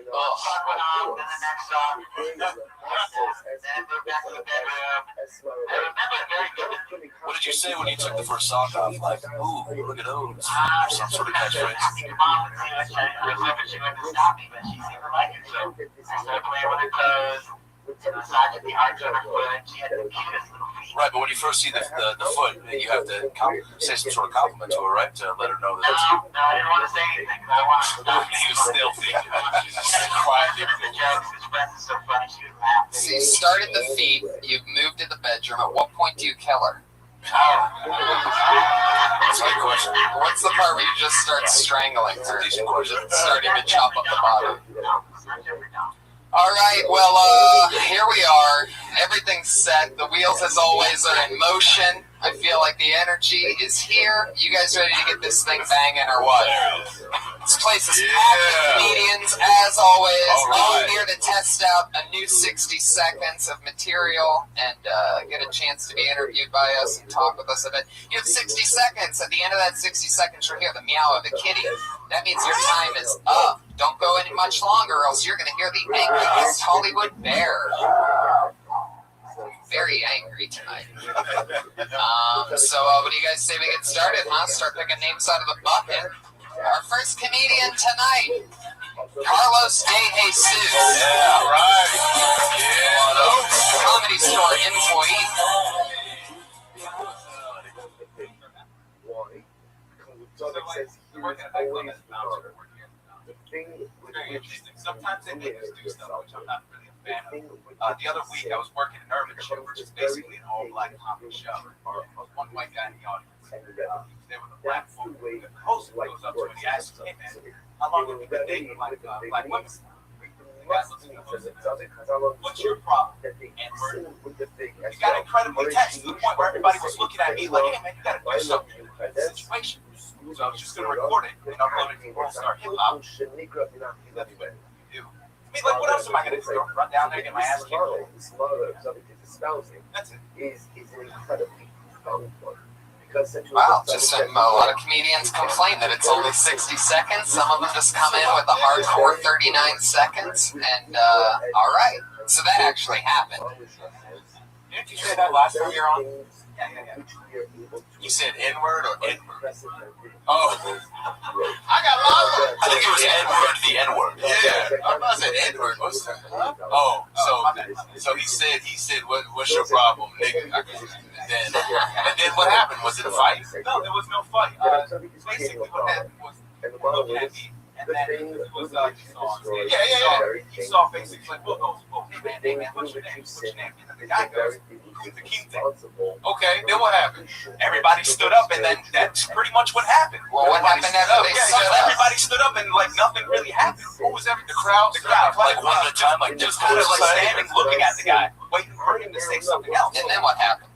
Song went on, then the next song. Then moved back to the bedroom. I remember it very vividly. What did you say when you took the first sock off? Like, ooh, look at those. Some sort of catchphrase. Mom would see what I was hoping she wouldn't stop me, but she seemed to like it, so I started playing with her toes. Massaging the arch of her foot. She had the cutest little feet. Right, but when you first see the foot, you have to say some sort of compliment to her, right? To let her know that it's No, I didn't want to say anything because I wanted to stop. She was still thinking. Quietly with the jokes. His friends are so funny. She was laughing. So you started the feet. You've moved to the bedroom. At what point do you kill her? That's a good question. What's the part where you just start strangling her? Just starting to chop up the bottom. All right, well, here we are. Everything's set. The wheels, as always, are in motion. I feel like the energy is here. You guys ready to get this thing banging or what? This place is packed with comedians, as always. All here to test out a new 60 seconds of material and get a chance to be interviewed by us and talk with us a bit. You have 60 seconds. At the end of that 60 seconds, you'll hear the meow of the kitty. That means your time is up. Don't go any much longer, or else you're going to hear the angriest Hollywood bear. Very angry tonight. So what do you guys say we get started, huh? Start picking names out of the bucket. Our first first comedian tonight, Carlos De Jesus. Yeah, right. Yeah. Comedy Store employee. Why? Because Sonic says he was always the thing with which sometimes they make us do stuff which I'm not really a fan of. The other week I was working in Urban Show, which is basically an all-black comedy show. One white guy in the audience. There was a black woman. The host goes up to him and he asks him, hey man, how long have you been dating black women? The guy looks at him and says, what's your problem? And you got incredibly tense to the point where everybody was looking at me like, hey man, you gotta do something in this situation. So I was just gonna record it and upload it to World Star Hip Hop. He let me what you do. I mean, like, what else am I gonna do? Run down there and get my ass kicked? This mother of something is espousing. That's it. Is an incredibly profound one. Wow, just a lot of comedians complain that it's only 60 seconds. Some of them just come in with a hardcore 39 seconds. And, all right. So that actually happened. Didn't you say that last time you're on? Yeah. You said N-word or N-word? Oh. I got lost. I think it was N-word, the N-word. Yeah. I thought I said N-word. What's that? Oh, so he said, what's your problem, nigga? And then what happened? Was it a fight? No, there was no fight. Basically what happened was looking at me, and then it was he saw basically like, whoa, hey man, what's your name? And the guy goes, the king thing. Okay, then what happened? Everybody stood up, and then that's pretty much what happened. Well, what happened after they stood up? Everybody stood up, and like nothing really happened. Who was every? The crowd. Like one at a time, like just kind of like standing, looking at the guy, waiting for him to say something else. And then what happened?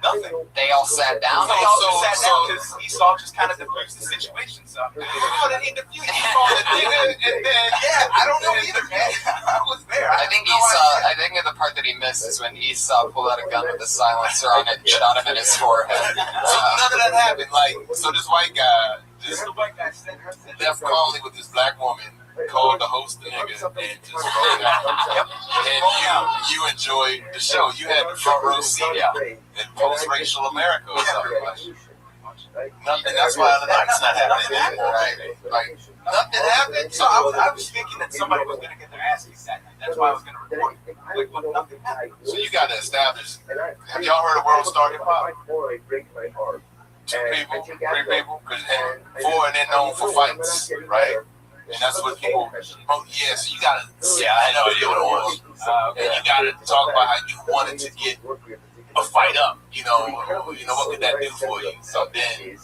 Nothing. They all sat down. They all sat down because Esau just kind of diffused the situation. So how did he diffuse? He saw the nigga, and then I don't know either, man. I was there. I think the part that he missed is when Esau pulled out a gun with a silencer on it and shot him in his forehead. So none of that happened. Like, so this white guy just left calmly with this black woman, called the host the nigga, and just rolled out. And you enjoyed the show. You had the front row seat in post-racial America or something. Nothing. That's why other nights not happening. Right. Like nothing happened. So I was thinking that somebody was going to get their ass kicked that night. That's why I was going to report it. Like, but nothing happened. So you got to establish. Have y'all heard of World Star Hip Hop? 2 people, 3 people, and 4, and they're known for fights, right? And that's what people. Oh yeah, so you gotta. Yeah, I had no idea what it was. And you gotta talk about how you wanted to get a fight up. You know what could that do for you? So then,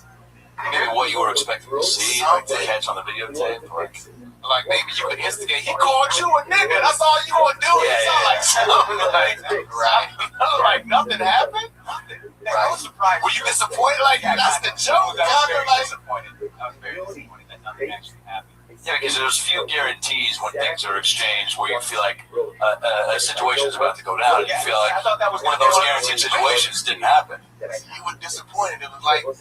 maybe what you were expecting to see, like the catch on the videotape, like maybe you could instigate. He called you a nigga. That's all you want to do. Like nothing happened. I was surprised. Were you disappointed? Like that's the joke. I was very disappointed that nothing actually happened. Yeah, because there's few guarantees when things are exchanged where you feel like a situation is about to go down, and you feel like one of those guaranteed situations didn't happen. You were disappointed. It was like you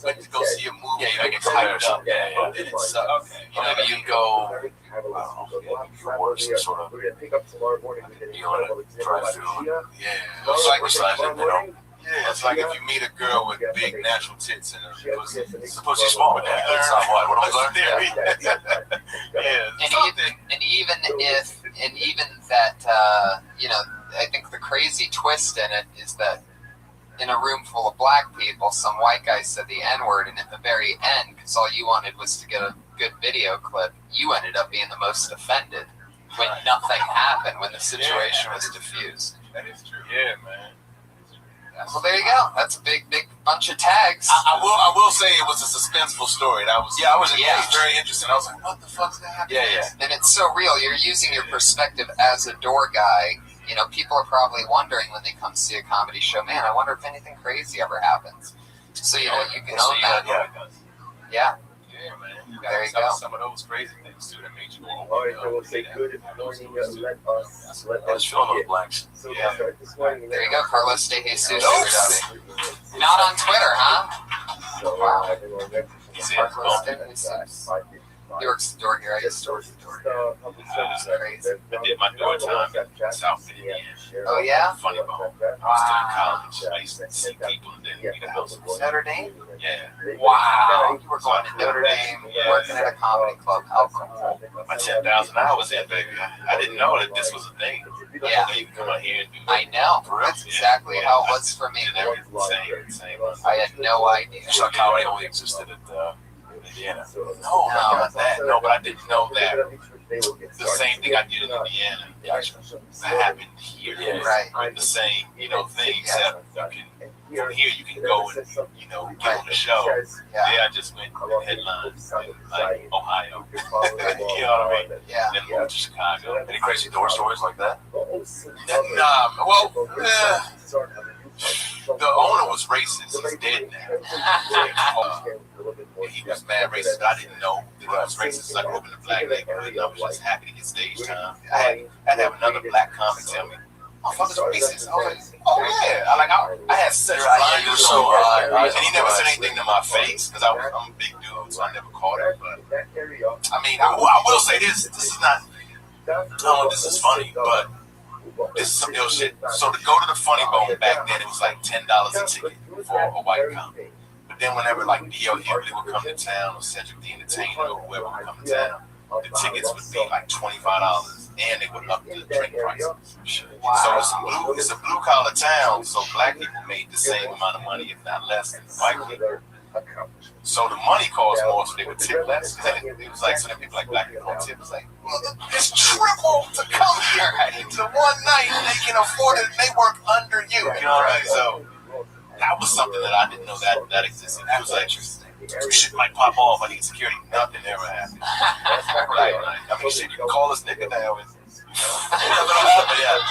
went to go see a movie. Yeah, you make a comparison. Yeah. And it sucked. Maybe you go, I don't know, your worst sort of dealing at drive-through. Yeah, it's like it's like if you meet a girl with big natural tits and her pussy. It's pussy small. It's not what we learned. And even that, I think the crazy twist in it is that in a room full of black people, some white guy said the N-word, and at the very end, because all you wanted was to get a good video clip, you ended up being the most offended when nothing happened, when the situation was diffused. That is true. Yeah, man. Well, there you go. That's a big bunch of tags. I will say it was a suspenseful story. It was very interesting. I was like, what the fuck's that happening? Yeah. And it's so real. You're using your perspective as a door guy. People are probably wondering when they come see a comedy show, man, I wonder if anything crazy ever happens. So, you can own that. Yeah. Yeah, man. There you go. Some of those crazy things too that made you go, all right, I will say good morning. Let us fill in the blanks. So start this morning. There you go, Carlos De Jesus, everybody. Not on Twitter, huh? So, wow. Carlos De Jesus. You work store here, I used to work store here. I did my door time in South Indiana. Oh, yeah? Funny bone. I was still in college. I used to see people and then meet the houses. Notre Dame? Yeah. Wow. You were going to Notre Dame, working at a comedy club. How cool. My 10,000 hours in, baby. I didn't know that this was a thing. Yeah. You can come out here and do I know. That's exactly how it was for me. Same. I had no idea. So comedy only existed at Indiana. No, not that. No, but I didn't know that the same thing I did in Indiana happened here. Right. The same, thing, except you can, from here you can go and, get on the show. Yeah. There I just went headlines in, like, Ohio. You know what I mean? Yeah. Then moved to Chicago. Any crazy door stories like that? Nah, well, the owner was racist. He's dead now. He was mad racist, but I didn't know that he was racist. So I grew up in the black neighborhood, and I was just happy to get stage time. I had to have another black comic tell me, "Oh, fuck's racist." I was like, "Oh yeah." I had such blinders so high, and he never said anything to my face because I'm a big dude, so I never caught it. But I mean, I will say this: this is not. I don't know if this is funny, but this is some ill shit. So to go to the Funny Bone back then, it was like $10 a ticket for a white comic. But then whenever like D.L. Hughley would come to town, or Cedric the Entertainer, or whoever would come to town, the tickets would be like $25, and they would up the drink prices. So it's a blue collar town, so black people made the same amount of money, if not less, than white people. So the money cost more, so they would tip less. It was like, so then people like black people don't tip. It's like, it's triple to come here to one night, and they can afford it, and they work under you. You know what I mean? So that was something that I didn't know that existed. It was like, shit might pop off. I need security. Nothing ever happened. I mean, shit, you can call us nigga now. And,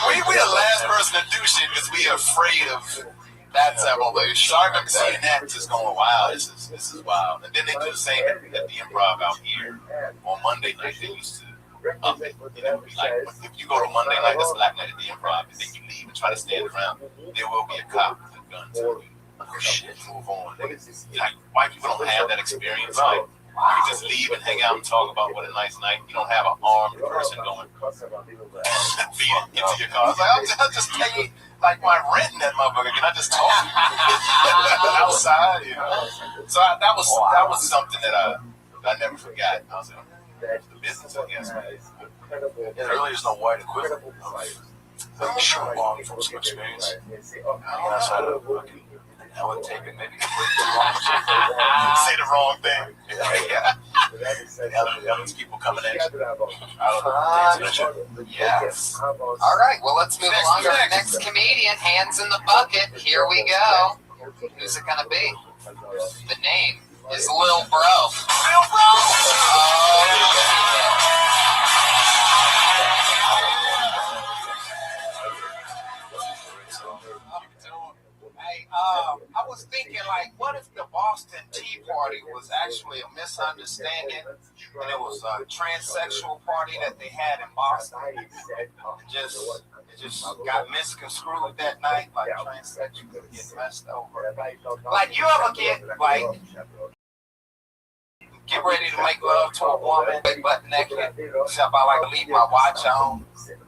we the last person to do shit because we are afraid of. That's evolution. So I remember seeing that just going, wow, this is wild. And then they do the same at the Improv out here on Monday night. They used to up it. Like, if you go to Monday night, that's Black Night at the Improv, and then you leave and try to stand around, there will be a cop with a gun to you. Oh shit, move on. Like, white people don't have that experience. Like, you can just leave and hang out and talk about what a nice night. You don't have an armed person going beating into your car. I was like, I'll just tell you, like, my rent in that motherfucker. Can I just talk outside? So that was something that I never forgot. I was like, the business, I guess. There really is no white equivalent of short long from some experience. Outside of fucking. I would take it maybe completely wrong. Say the wrong thing. These people coming at you. Yes. All right, well, let's move along to our next comedian. Hands in the bucket. Here we go. Who's it going to be? The name is Lil Bro. Lil Bro! I was thinking, like, what if the Boston Tea Party was actually a misunderstanding and it was a transsexual party that they had in Boston? It just got misconstrued that night, like transsexuals get messed over. Like, you ever get ready to make love to a woman butt naked, except I like to leave my watch on,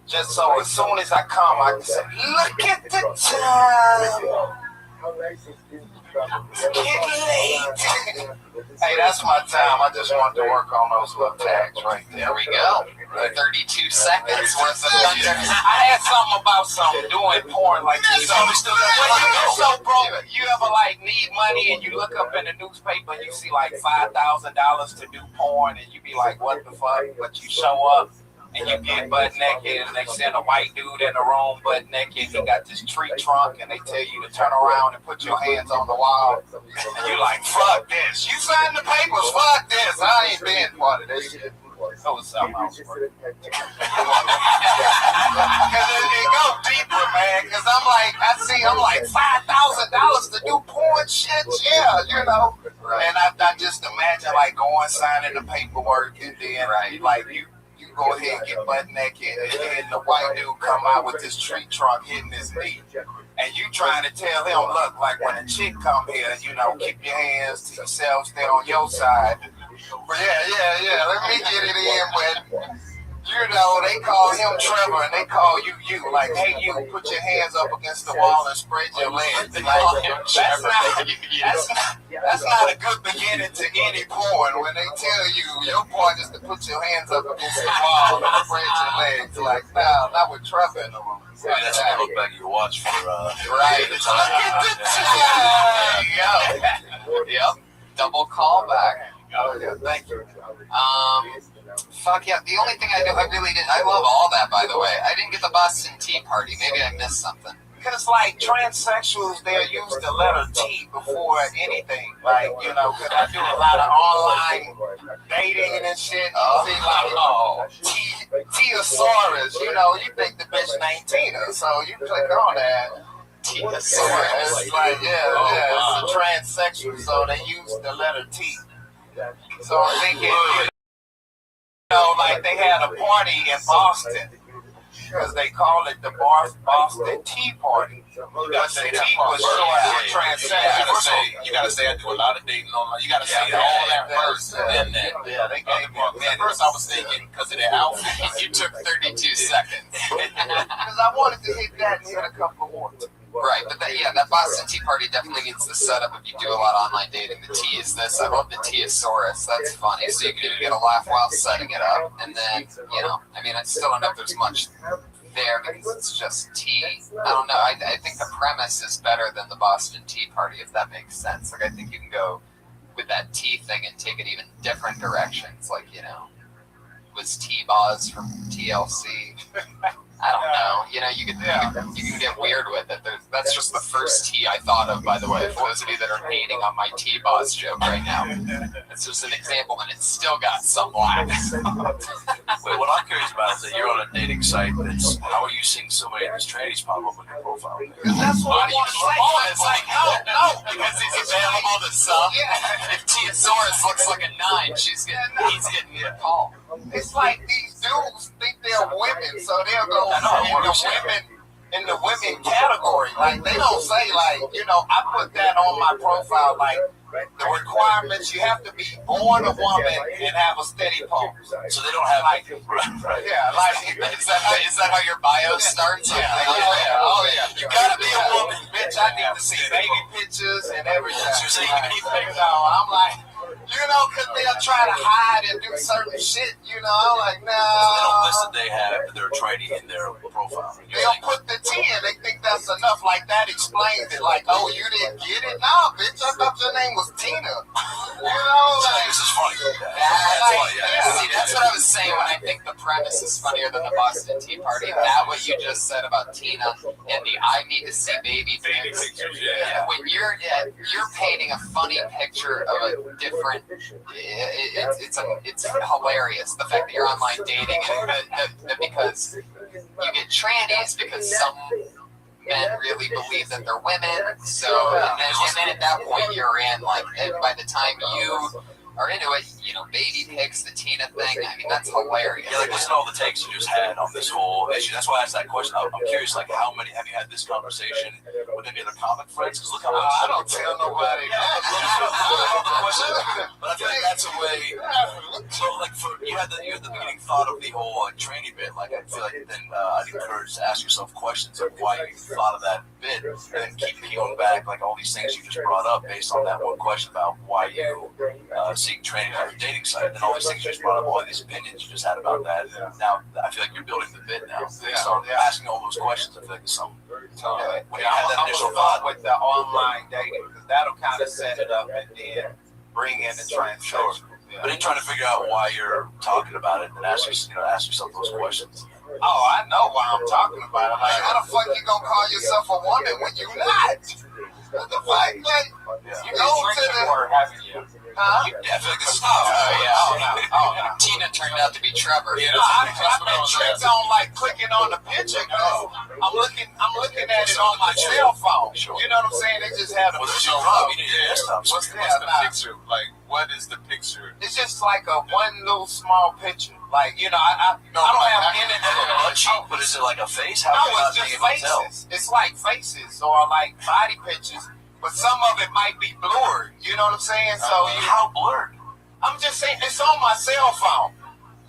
just so as soon as I come, I can say, look at the time. It's getting late. Hey, that's my time. I just wanted to work on those little tags right there. There we go. 32 seconds worth of thunder. I had something about doing porn like this. So broke, you ever like need money and you look up in the newspaper and you see like $5,000 to do porn and you be like, what the fuck? But you show up and you get butt naked and they send a white dude in the room butt naked. He got this tree trunk and they tell you to turn around and put your hands on the wall. And you're like, fuck this. You signed the papers. Fuck this. I ain't being part of this shit. So it's something else. Because it goes deeper, man. Because I'm like, $5,000 to do porn shit? Yeah, you know. And I just imagine like going signing the paperwork and then like you go ahead and get butt naked and then the white dude come out with this tree trunk hitting his knee. And you trying to tell him, look, like when a chick come here, you know, keep your hands to yourself, stay on your side. But yeah. Let me get it in when. They call him Trevor and they call you. Like, hey, you put your hands up against the wall and spread your legs. Like, that's not a good beginning to any porn when they tell you your point is to put your hands up against the wall and spread your legs. Like, no, not with Trevor in the room. Yeah, that's when you look back at your watch for right. the time. Yep. Double callback. Oh, yeah, thank you. Fuck yeah. The only thing I love all that, by the way. I didn't get the Boston Tea Party. Maybe I missed something. Because, like, transsexuals, they'll use the letter T before anything. Like, because I do a lot of online dating and shit. Teosaurus, you think the bitch named Tina, so you click on that. Teosaurus. It's like, it's a transsexual, so they use the letter T. So I'm thinking, like they had a party in Boston. Because they call it the Boston Tea Party. But the tea was short for transsexual. You gotta say I do a lot of dating online. You gotta say all that first, and then that. Yeah, they gave me a minute. At first I was thinking because of their outfit. You took 32 seconds. Because I wanted to hit that and hit a couple more. Right, but that Boston Tea Party definitely needs the setup if you do a lot of online dating. The tea is this. I love the Teosaurus. That's funny. So you can get a laugh while setting it up. And then, I still don't know if there's much there because it's just tea. I don't know. I think the premise is better than the Boston Tea Party, if that makes sense. Like, I think you can go with that tea thing and take it even different directions. Like, was T-Boz from TLC? I don't know. You can get weird with it. That's just the first tea I thought of, by the way, for those of you that are hating on my T-Boz joke right now. It's just an example, and it's still got some laughs. Wait, what I'm curious about is that you're on a dating site. How are you seeing so many of these trannies pop up on your profile? That's what I want to say. It's like, no, because he's available to sub. If Teosaurus looks like a 9, he's getting a call. It's like these dudes think they're women, so they'll go in the women category. Like, they don't say, like, I put that on my profile, like, the requirements, you have to be born a woman and have a steady pulse. So they don't have, like, yeah, like, is that how your bio starts? Yeah, oh yeah. You gotta be a woman, bitch. I need to see baby pictures and everything. I'm like, because they'll try to hide and do certain shit, I'm like, nah. They don't list that they have their tranny in their profile. They'll put the T in, they think that's enough, like that explains it, like, oh, you didn't get it? Nah, bitch, I thought your name was Tina. This is funny. See, that's what I was saying when I think the premise is funnier than the Boston Tea Party. That what you just said about Tina and the I need to see baby pics. When you're painting a funny picture of a different, it's hilarious the fact that you're online dating and because you get trannies because some men really believe that they're women. So and then at that point you're in, like, and by the time you are into it, baby pics, the Tina thing. I mean, that's hilarious. Yeah, like, listen to all the takes you just had on this whole issue. That's why I asked that question. I'm curious, like, how many have you had this conversation with any other comic friends? Because look how much. I don't tell nobody. But I feel like that's a way. So, like, you had the beginning thought of the whole tranny bit. Like, I feel like then I'd encourage to ask yourself questions of why you thought of that bit, and then keep peeling back like all these things you just brought up based on that one question about why you seeing training on your dating site, and all these things you just brought up, all these opinions you just had about that. Now I feel like you're building the bit now. Based on asking all those questions, I feel like it's something. When you had that initial thought with the online dating, because that'll kind of set it up and then bring in the transaction. But in trying to figure out why you're talking about it, and ask yourself those questions. Oh, I know why I'm talking about it. Like, how the fuck you gonna call yourself a woman when you not? What the fuck? Like, you go to the... You definitely can stop. Oh, no. Tina turned out to be Trevor. I tripped on, like, clicking on the picture. I'm looking at it on my cell phone. You know what I'm saying? They just had a picture up. What's the picture? Like, what is the picture? It's just like a one little small picture. Like, I don't have anything. But is it like a face? How no, it's just faces. It's like faces or like body pictures. But some of it might be blurred. You know what I'm saying? So how blurred? I'm just saying, it's on my cell phone.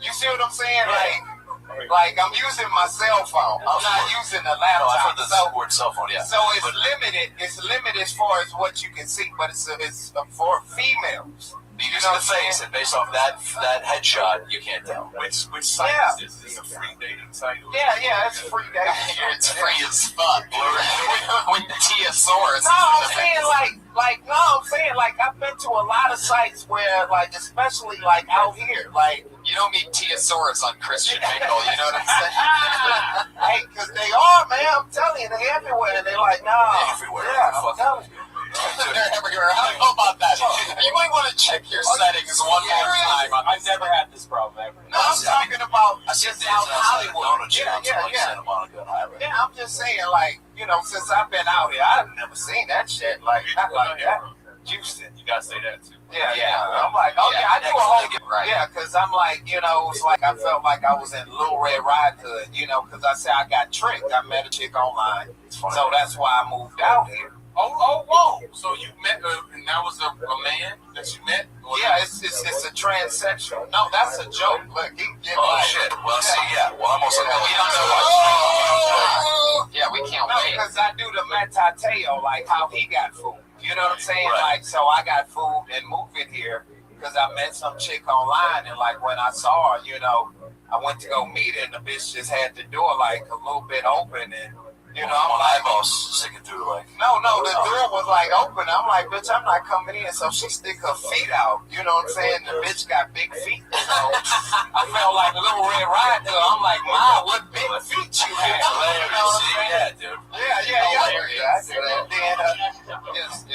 You see what I'm saying? Like I'm using my cell phone. I'm not using the laptop. I've heard the word cell phone, yeah. So it's limited. It's limited as far as what you can see, but it's for females. You know what I'm saying? Based off that headshot, you can't tell. Which site is this? Is a free dating site? Yeah, it's free dating. It's free as fuck. With the T-Saurus. No, I'm saying I'm saying I've been to a lot of sites where especially out here, you don't meet T-Saurus on Christian Mingle, you know what I'm saying? Hey, cause they are, man. I'm telling you, they everywhere. They nah. Everywhere. Yeah, I'm telling you. They're everywhere. How about that? You might want to check your settings one more time. I've never had this problem ever. No, I'm talking about just out Hollywood. Yeah. Yeah, I'm just saying, since I've been out here, I've never seen that shit. Not like that. Houston. You gotta say that too. Yeah. I'm like, okay, I do a whole yeah, because I'm like, it's like I felt like I was in Little Red Riding Hood, because I said I got tricked. I met a chick online, so that's why I moved out here. Whoa! So you met, and that was a man that you met? Yeah, it's a transsexual. No, that's a joke. Look, he did shit. Well, see, yeah. Well, I'm also we don't know what. Yeah, we can't wait. Because I do the metateo, how he got food. You know what I'm saying? Right. So I got food and moved in here because I met some chick online, and when I saw her, I went to go meet her, and the bitch just had the door a little bit open, and I'm like, eyeballs sticking through no, the door was open. I'm like, bitch, I'm not coming in. So she stick her feet out. You know what I'm saying? The bitch got big feet. So I felt like Little Red Riding Hood. I'm like, Ma, what big feet you have? You know what I'm saying? Yeah, dude. Yes.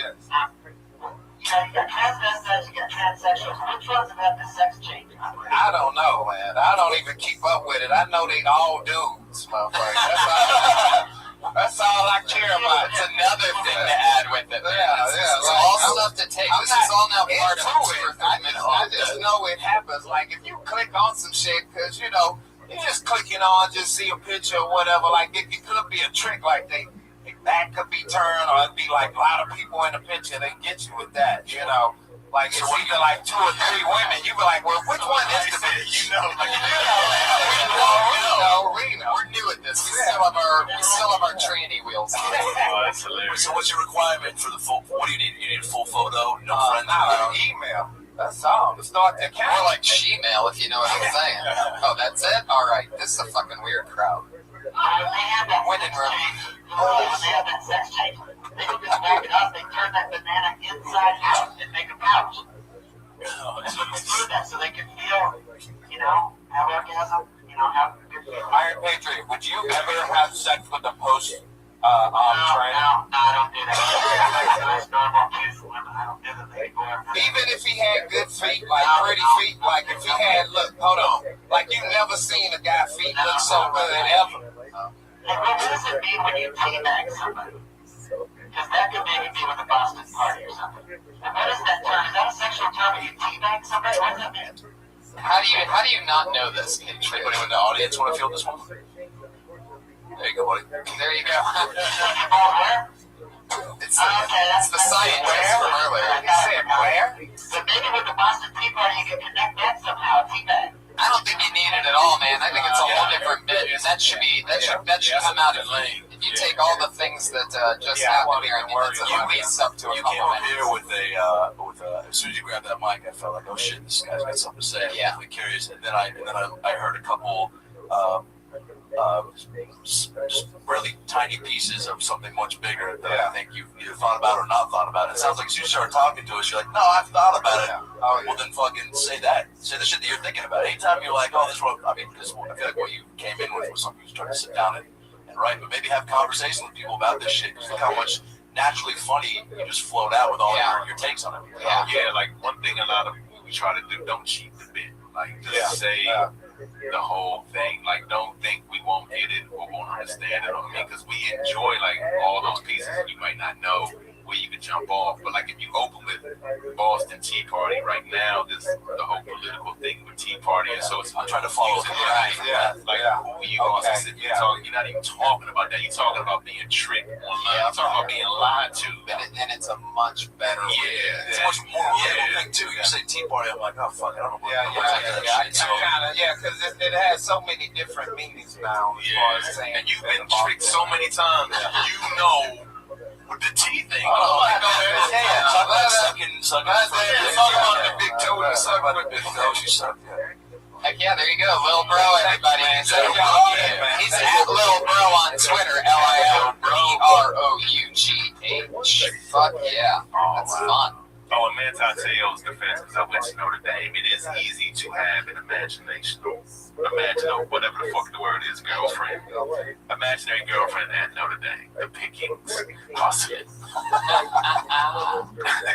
You got transvestites, you got transsexuals. Which ones have had the sex change? I don't know, man. I don't even keep up with it. I know they all dudes, motherfucker. That's all I care about. It's another thing to add with it. It's all stuff to take. This is all now part of it. I just know it happens. If you click on some shit, because, you're just clicking on, just see a picture or whatever. It could be a trick. They back could be turned, or it'd be a lot of people in the picture. They get you with that, It's either 2 or 3 women. You be like, well, which one is the bitch? We're new at this. We still have our tranny wheels. That's hilarious. So what's your requirement for the full? What do you need? You need a full photo? No friends? Not email. That's all. To start the account. More like Gmail, if you know what I'm saying. Oh, that's it? All right. This is a fucking weird crowd. They have that Women sex room. change. When they have that sex change, they can just back it up. They turn that banana inside out and make a pouch. Through that so they can feel, have orgasm, have a good feeling. Iron Patriot, would you ever have sex with a post train? No, I don't do that. It's normal too for women. I don't do that. They go after Even if he had good feet, pretty feet, if he had, hold on, you never seen a guy feet look so good ever. And what does it mean when you teabag somebody? Because that could maybe be with a Boston party or something. And what is that term? Is that a sexual term when you teabag somebody? What does that mean? How do you not know this? Anybody in the audience want to feel this one? There you go, buddy. There you go. It's the scientist from earlier. You said where? So maybe with the Boston Tea Party you can connect that somehow, teabag. I don't think you need it at all, man. I think it's a whole different bit, and that should come out of lane. If you take all the things that just happened here, it's at least up to a You couple came up minutes. here with as soon as you grabbed that mic, I felt like, oh shit, this guy's got something to say. Yeah. I'm curious, and then I heard a couple just really tiny pieces of something much bigger that I think you've either thought about or not thought about. It sounds like as you start talking to us, you're like, no, I've thought about it. Well, then fucking say that. Say the shit that you're thinking about. Anytime you're like, oh, this one, I feel like what you came in with was something you was trying to sit down and write, but maybe have conversations with people about this shit. Just look how much naturally funny you just float out with all your takes on it. Yeah, one thing a lot of we try to do, don't cheat the bit. Just say the whole thing. Don't think we won't get it or won't understand it. Because we enjoy all those pieces. You might not know where you can jump off, but if you open with Boston Tea Party right now, the whole political thing with Tea Party, and so it's I'm trying to follow the grind. Yeah, like who you Okay. you're not even talking about that. You're talking about being tricked online. You're talking about being lied to. And it's a much better. Yeah, It's a much more relatable thing too. You say Tea Party, I'm like, oh fuck, I don't know. Because it has so many different meanings now. As far as saying, and you've been tricked so many times. You know. With the tea thing. Oh my God, talk about the big toe. Suck on the big toe. She sucked. Heck yeah, there you go. Lil Bro, everybody. He's at Lil Bro on Twitter, LILBROUGH. Fuck yeah. That's fun. Oh, and Manti Te'o's defense, because I went to Notre Dame, it is easy to have an imaginary, whatever the fuck the word is, girlfriend. Imaginary girlfriend at Notre Dame. The pickings possible.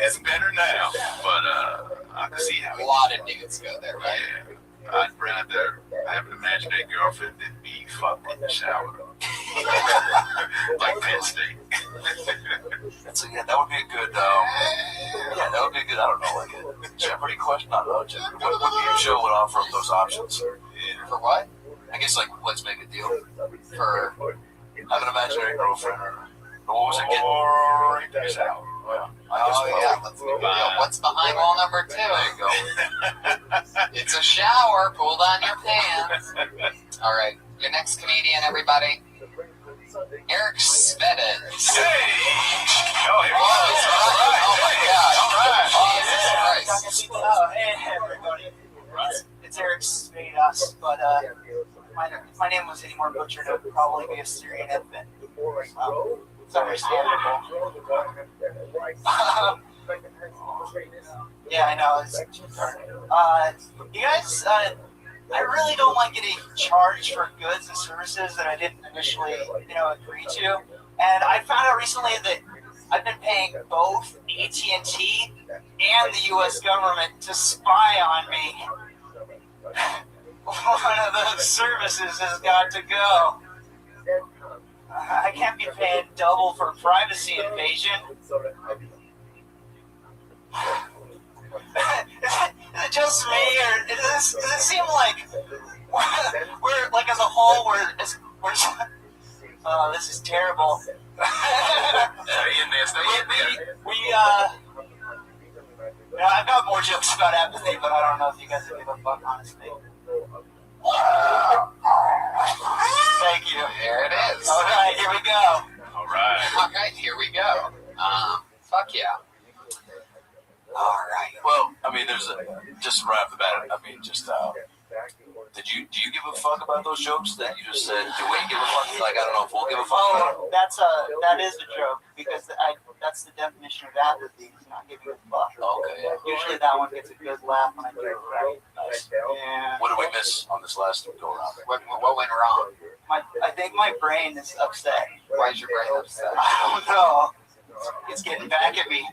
It's better now, but I can see how a lot of dudes go there, right? Yeah. I'd rather have an imaginary girlfriend than be fucked in the shower. Like Penn State. That would be a good, that would be a good, I don't know, like a Jeopardy question. I don't know, Jeopardy. What game show would offer up those options? For what? I guess, like, let's make a deal. For have an imaginary girlfriend, or what was it again? Or in the shower. Let's make a deal. What's behind wall number 2? There you go. It's a shower. Pull down your pants. All right. Your next comedian, everybody. Eric Svedens. Hey! Oh, here Oh my God. Jesus Christ. Oh, hey, everybody. It's Eric Svedens, but if my name was any more butchered, it would probably be a Syrian infant. It's understandable. Yeah, I know. You guys, I really don't like getting charged for goods and services that I didn't initially, agree to. And I found out recently that I've been paying both AT&T and the U.S. government to spy on me. One of those services has got to go. I can't be paying double for privacy invasion. Is it just me, or does it seem like we're like as a whole we're this is terrible. I've got more jokes about empathy, but I don't know if you guys would give a fuck, honestly. Thank you. There it is. All right, here we go. All right, here we go. Fuck yeah. All right. Well, I mean, just right off the bat, I mean, do you give a fuck about those jokes that you just said? Do we give a fuck? Like, I don't know if we'll give a fuck. Oh, that is a joke, because that's the definition of apathy, is not giving a fuck. Okay, yeah. Usually that one gets a good laugh when I do it right. Yeah. What did we miss on this last go around? What went wrong? I think my brain is upset. Why is your brain upset? I don't know. It's getting back at me.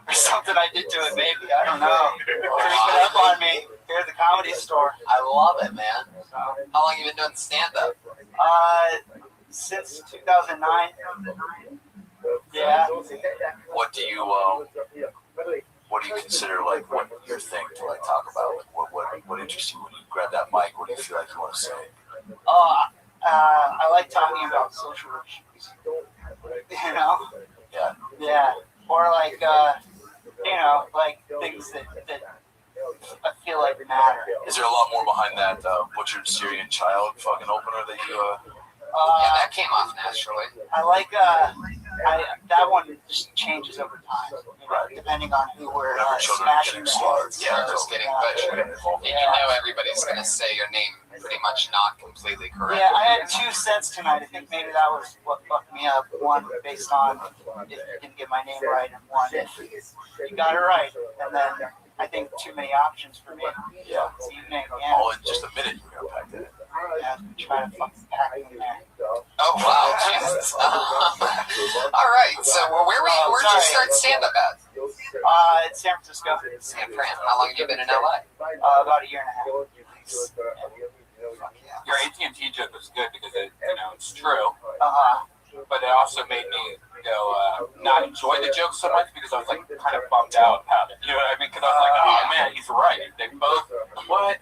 Or something I did to it, maybe. I don't know. Creeping up on me here at the Comedy Store. I love it, man. How long have you been doing stand-up? Since 2009. Yeah. What do you consider, like, what your thing to, like, talk about? Like, what interests you when you grab that mic? What do you feel like you want to say? I like talking about social issues. Yeah. Yeah. Or like, like things that I feel like matter. Is there a lot more behind that butchered Syrian child fucking opener that you? Yeah, that came off naturally. I like that one just changes over time, depending on who we're smashing. Yeah, just getting butchered. And you know everybody's gonna say your name pretty much not completely correct. Yeah, I had 2 sets tonight. I think maybe that was what fucked me up. One based on if you didn't get my name right, and one if you got it right. And then I think too many options for me. Yeah. This evening. Yeah. All in just a minute, you're gonna pack that in. Yeah, try to fucking pack it in there. Oh wow, Jesus. All right, so where'd you start stand-up at? It's San Francisco. San Fran. How long have you been in LA? About a year and a half. Nice. Your AT&T joke was good because it's true. Uh-huh. But it also made me not enjoy the joke so much because I was like kind of bummed out about it. You know what I mean? Because I was like, oh man, he's right. They both what?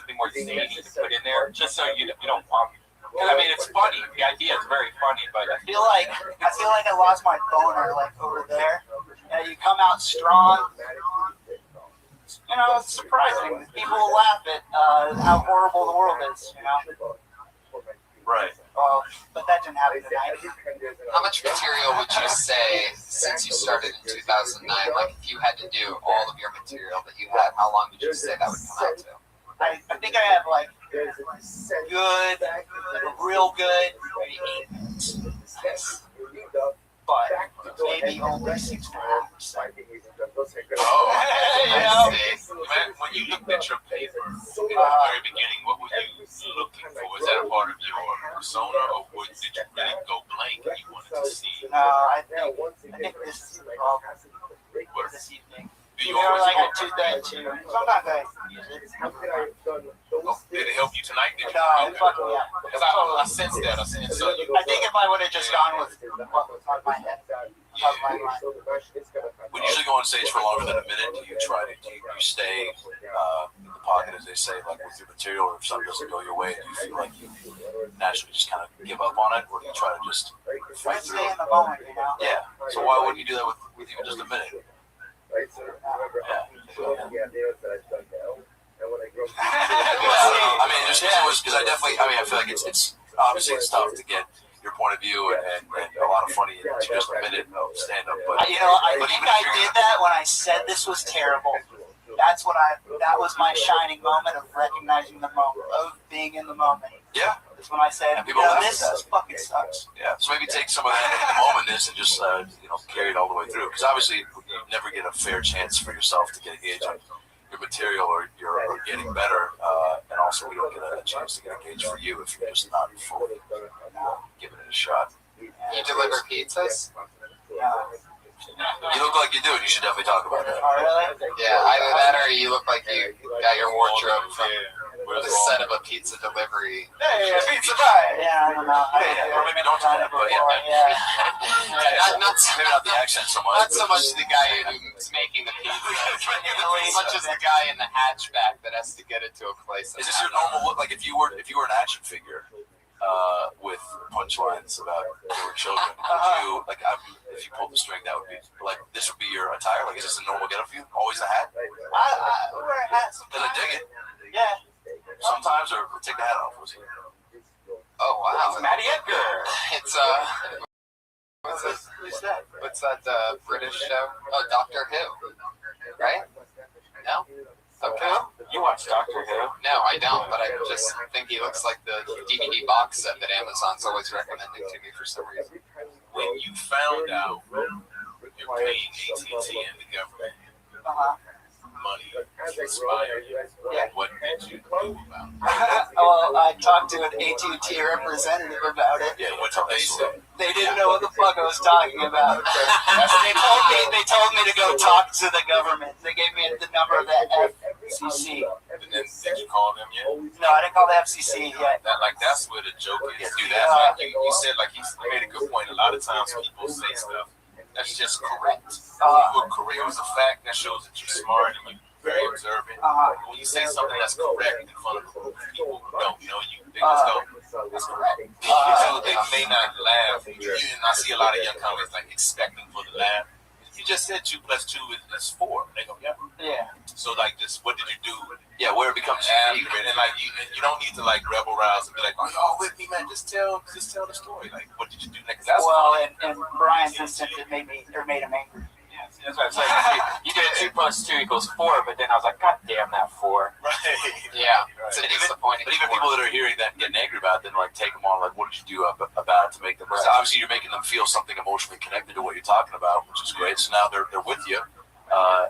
something more zany to put in there, just so you don't. Because I mean, it's funny. The idea is very funny, but I feel like I lost my boner like over there. You come out strong. You know, it's surprising. People will laugh at how horrible the world is. You know. Right. Well, but that didn't happen tonight. How much material would you say, since you started in 2009, like if you had to do all of your material that you had, how long would you say that would come out to? I think I have like good, real good, maybe 8 minutes. But maybe only 6.5%. Oh, You know? man, when you looked at your paper in the very beginning, what were you looking for? Was that a part of your persona, or did you really go blank and you wanted to see? No, I think this is the problem for this evening. Do you They were always like go? a 2 too. Sometimes I use it. Did it help you tonight? Did you? No, fuck yeah. Because I sensed that. I sensed so you. I think if I would have just gone with what was on my head, on my mind. When you usually go on stage for longer than a minute, do you stay in the pocket, as they say, like with your material, or if something doesn't go your way, do you feel like you naturally just kind of give up on it, or do you try to just fight through Stay it? in the moment, you know? Yeah. So why wouldn't you do that with even just a minute? I mean, there's because I feel like it's obviously it's tough to get your point of view and a lot of funny in just a minute of stand up. But You know, I think I did that when I said this was terrible. That was my shining moment of recognizing the moment, of being in the moment. Yeah. That's when I said, And people laugh at this that. fucking sucks. Yeah, so maybe take some of that in the momentness and just carry it all the way through. Because obviously you never get a fair chance for yourself to get a gauge on your material or you're getting better. And also we don't get a chance to get a gauge for you if you're just not fully giving it a shot. You deliver pizzas? You look like you do, and you should definitely talk about that. Oh, really? Yeah, either that or you look like you got your wardrobe from the set of a pizza delivery. Hey, pizza pie! Yeah, I don't know. Or maybe don't talk about it. Yeah. Not Maybe not the accent so much. Not so much the guy who's making the pizza, as much as the guy in the hatchback that has to get it to a place. Is this your normal look? Like if you were an action figure with punchlines about there were children, if you pulled the string, that would be like this would be your attire. Like is this a normal getup for you? Always a hat? I wear a hat sometimes. Because I dig it. Yeah. Sometimes, or take the hat off. Oh wow, It's Matty Edgar. It's Who's that? what's that British show? Oh, Doctor Who, right? No. Okay. You watch Doctor Who? No, I don't, but I just think he looks like the DVD box set that Amazon's always recommending to me for some reason. When you found out you're paying AT&T and the government money to inspire you, what did you do about it? Well, I talked to an AT&T representative about it. Yeah, what did they say? They didn't know what the fuck I was talking about. They told me to go talk to the government. They gave me the number of the FCC. And then did you call them yet? No, I didn't call the FCC yet. That's where the joke is. Do that. Like you said, like he made a good point. A lot of times people say stuff that's just correct. You were correct. It was a fact that shows that you're smart and you're very observant. When you say something that's correct in front of people who don't know you, they just go, that's correct. So they may not laugh. And I see a lot of young comics like expecting for the laugh. You just said 2 + 2 is 4. They go, yeah. Yeah. So like this, what did you do? Yeah, where it becomes unique, and like you don't need to like rebel rouse and be like, oh, with me, man, just tell the story. Like, what did you do next? That's in Brian's instance, it made him angry. That's what I'm saying. You did 2 + 2 = 4, but then I was like, God damn that 4. Right. Yeah. It's disappointing. But even people that are hearing that and getting angry about it, then like take them on. Like, what did you do about it to make them? Because obviously you're making them feel something emotionally connected to what you're talking about, which is great. So now they're with you,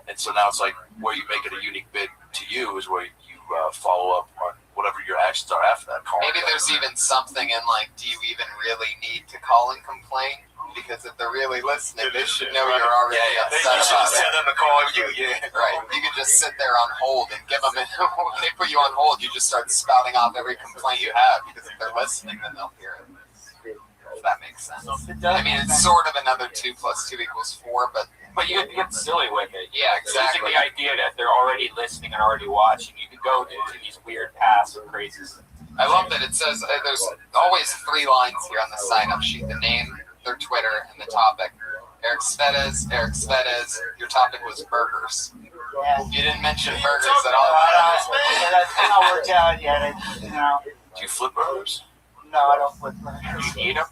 and so now it's like where you make it a unique bit to you is where you follow up on whatever your actions are after that call. Maybe there's even something in like, do you even really need to call and complain? Because if they're really listening, they should know you're already upset about it. Tell them to call you, Right. You can just sit there on hold and give them. When they put you on hold, you just start spouting off every complaint you have. Because if they're listening, then they'll hear it. If that makes sense. I mean, it's sort of another 2 + 2 = 4, but you get silly with it. Yeah, exactly. Using the idea that they're already listening and already watching, you can go to these weird paths and crazes. I love that it says there's always 3 lines here on the sign-up sheet: the name, their Twitter, and the topic. Eric Svedes, your topic was burgers. Yeah. You didn't mention burgers at all. Yeah, that's not worked out yet. Do you flip burgers? No, I don't flip burgers. You eat them?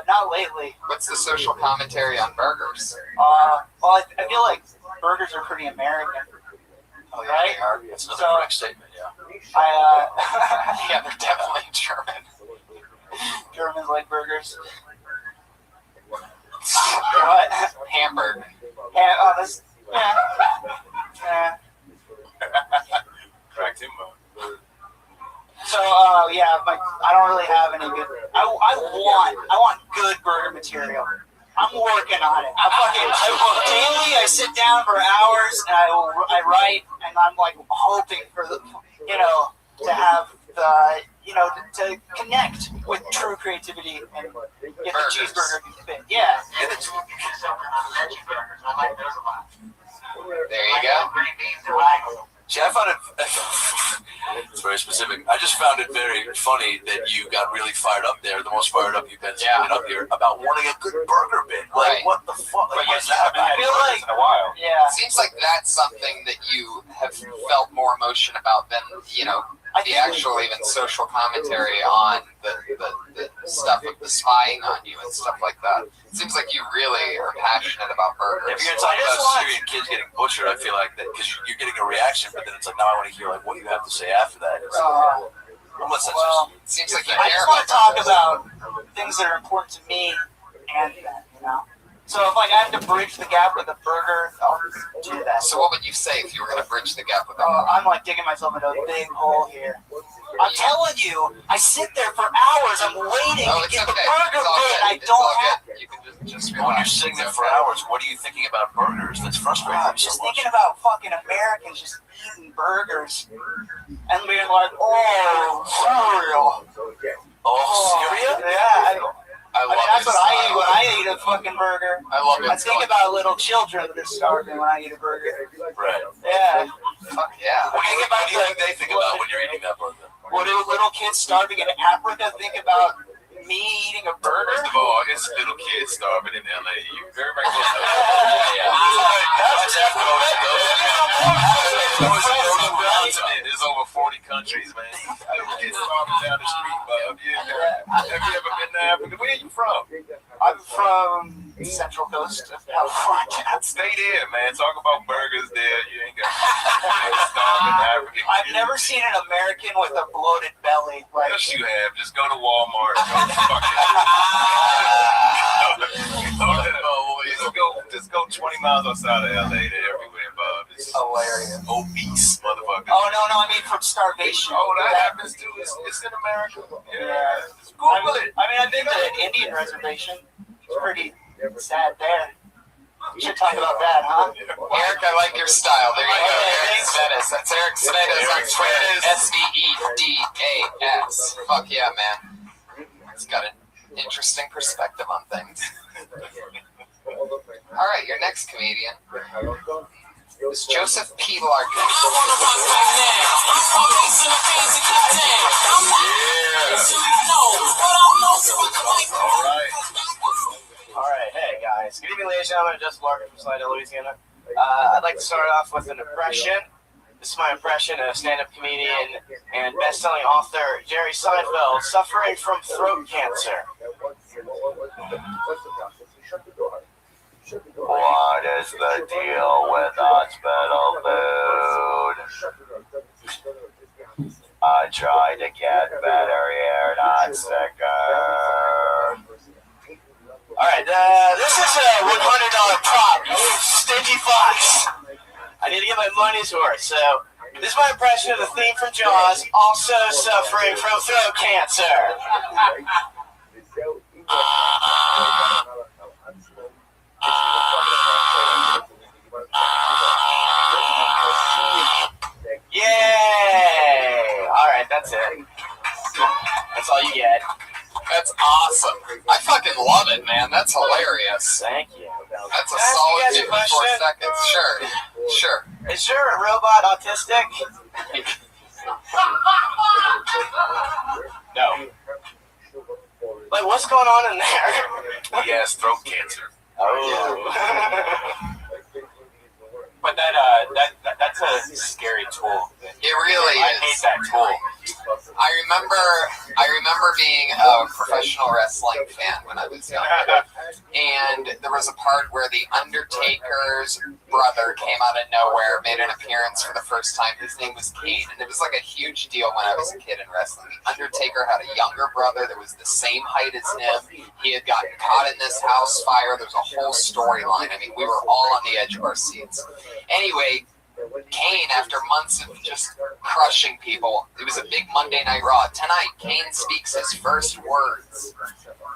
Not lately. What's the social commentary on burgers? Well, I feel like burgers are pretty American. Oh, yeah, right? they are. That's another correct statement, yeah. Yeah, they're definitely German. Germans like burgers. What? Hamburger. Oh, this. Yeah. Cracked him up. So, I don't really have any good. I want good burger material. I'm working on it. Daily, I sit down for hours and I write, and I'm like hoping for to have the, to connect with true creativity and get the cheeseburger to fit. Yeah. There you go. See, I found it, it's very specific. I just found it very funny that you got really fired up there, the most fired up you've been up here, about wanting a good burger bit. Like, what the fuck? Like, what's that? I feel like, in a while. Yeah. It seems like that's something that you have felt more emotion about than, the actual even social commentary on the stuff of the spying on you and stuff like that. It seems like you really are passionate about burgers. If you're talking about Syrian kids getting butchered, I feel like that because you're getting a reaction, but then it's like, now I want to hear like what you have to say after that. It's unless that's it seems like you I care just want to about talk about things that are important to me and that, So if I have to bridge the gap with a burger, I'll do that. So what would you say if you were going to bridge the gap with a I'm like digging myself into a big hole here. I'm telling you, I sit there for hours. I'm waiting to get the burger bit. I don't have. You can just when you're sitting there for hours, what are you thinking about burgers? That's frustrating. I'm just thinking about fucking Americans just eating burgers and being like, oh, cereal. Syria? Yeah. I love that's what I eat when I eat a fucking burger. I love it. I think about little children that are starving when I eat a burger. Right. Yeah. Fuck yeah. What do you think they think about when you're eating that burger? What do little kids starving in Africa think about me eating a burger? First of all, it's little kids starving in LA. You very much close to There's over 40 countries, man. Kids starving down the street, Bob. Have you ever been to Africa? Where are you from? I'm from the Central Coast of California. Stay there, man. Talk about burgers there. You ain't got starving African kids. I've never seen an American with a bloated belly. Like, yes, you have. Just go to Walmart. Just go 20 miles outside of LA. They're everywhere, Bob. It's hilarious. Obese motherfuckers. Oh, no, I mean from starvation. Oh, that happens too. It's in America. Yeah. Just Google it. I mean, I've been to an Indian reservation. It's pretty sad there. We should talk about that, huh? Eric, I like your style. There you go. Eric Svedes. That's Eric Svedes on Twitter. Svedas. Fuck yeah, man. He's got an interesting perspective on things. All right, your next comedian is Joseph P. Larkin. All right, hey guys. Good evening, ladies and gentlemen. Joseph Larkin from Slidell, Louisiana. I'd like to start off with an impression. This is my impression of stand-up comedian and best-selling author Jerry Seinfeld suffering from throat cancer. What is the deal with hospital food? I try to get better here, not sicker. Alright, this is a $100 prop, you stingy fox. I need to get my money's worth, so this is my impression of the theme from Jaws, also suffering from throat cancer. Yay! Alright, that's it. That's all you get. That's awesome. I fucking love it, man. That's hilarious. Thank you. That's a solid 54 seconds. Sure. Is your robot autistic? No. Like, what's going on in there? He has throat cancer. Oh. But that's a scary tool. It really I is. hate that tool. I remember being a professional wrestling fan when I was younger, and there was a part where the Undertaker's brother came out of nowhere, made an appearance for the first time. His name was Kane, and it was like a huge deal when I was a kid in wrestling. The Undertaker had a younger brother that was the same height as him. He had gotten caught in this house fire. There's a whole storyline. I mean, we were all on the edge of our seats. Anyway, Kane, after months of just crushing people, it was a big Monday Night Raw. Tonight, Kane speaks his first words,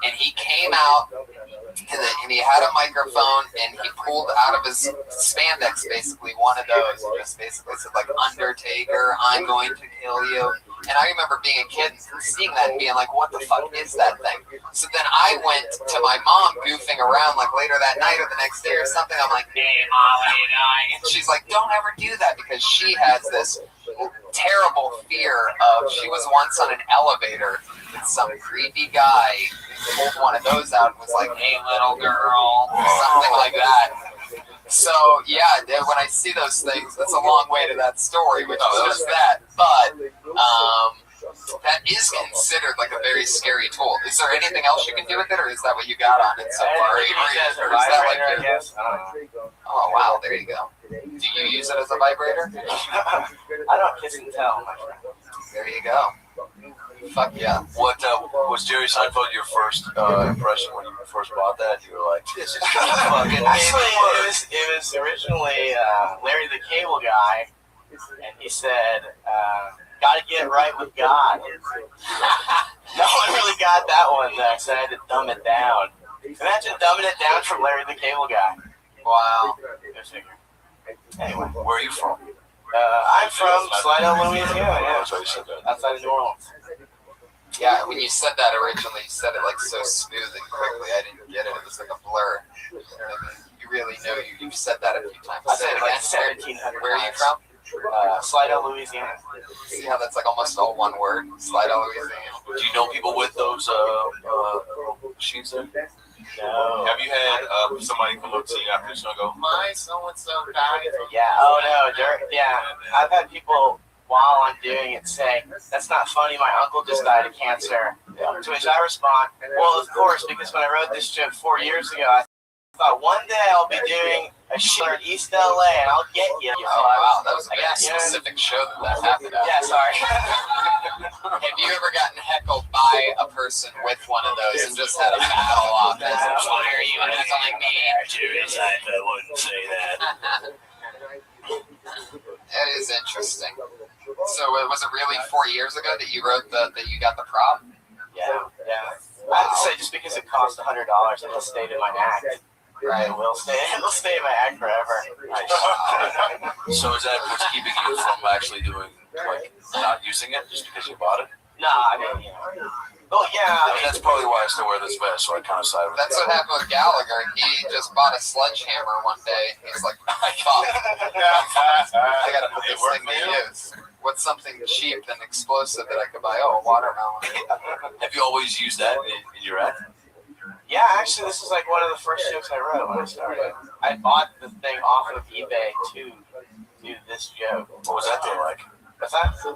and he came out, and he had a microphone, and he pulled out of his spandex, basically, one of those, and just basically said, like, Undertaker, I'm going to kill you. And I remember being a kid and seeing that and being like, what the fuck is that thing? So then I went to my mom goofing around like later that night or the next day or something. I'm like, hey, Molly, and she's like, don't ever do that, because she has this terrible fear of, she was once on an elevator with some creepy guy who pulled one of those out and was like, hey, little girl, or something like that. So, yeah, when I see those things, that's a long way to that story, which is just that. But that is considered like a very scary tool. Is there anything else you can do with it, or is that what you got on it so far? Or is that like your... Oh, wow, there you go. Do you use it as a vibrator? I don't kiss and tell, my friend. There you go. Fuck yeah. What was Jerry Seinfeld your first impression when you first bought that? You were like, this is fucking Actually, it was originally Larry the Cable Guy, and he said, gotta get right with God. No one really got that one, though, so I had to dumb it down. Imagine dumbing it down from Larry the Cable Guy. Wow. Go figure. Anyway. Where are you from? I'm from Slidell, Louisiana, yeah. Outside of New Orleans. Yeah, when you said that originally, you said it like so smooth and quickly. I didn't get it. It was like a blur. I mean, you really know you've said that a few times. I said it like 1,700 Where are you from? Slidell, Louisiana. See how that's like almost all one word? Slidell, Louisiana. Do you know people with those machines there? No. Have you had somebody come up to you after the show and go, my so-and-so died? Yeah, oh no, yeah. I've had people, while I'm doing it, say, that's not funny, my uncle just died of cancer. To which I respond, well, of course, because when I wrote this joke 4 years ago, I thought one day I'll be doing a show in East LA and I'll get you. Oh, wow, that was a very specific show that happened at. Yeah, sorry. Have you ever gotten heckled by a person with one of those and just had a battle off it? Why are you heckling me? I wouldn't say that. That is interesting. So was it really 4 years ago that you wrote that you got the prop? Yeah. I have to say, just because it cost $100, it'll stay in my act. Right. It'll stay in my act forever. So is that what's keeping you from actually doing, like, not using it just because you bought it? No, I mean, oh yeah. I mean, that's probably why I still wear this vest, so I kind of side with That's what happened with Gallagher. He just bought a sledgehammer one day. He's like, fuck. I gotta put this thing to use. What's something cheap and explosive that I could buy? Oh, a watermelon. Have you always used that in your act? Yeah, actually, this is like one of the first jokes I wrote when I started. I bought the thing off of eBay to do this joke. What was that deal like? What's that? $100,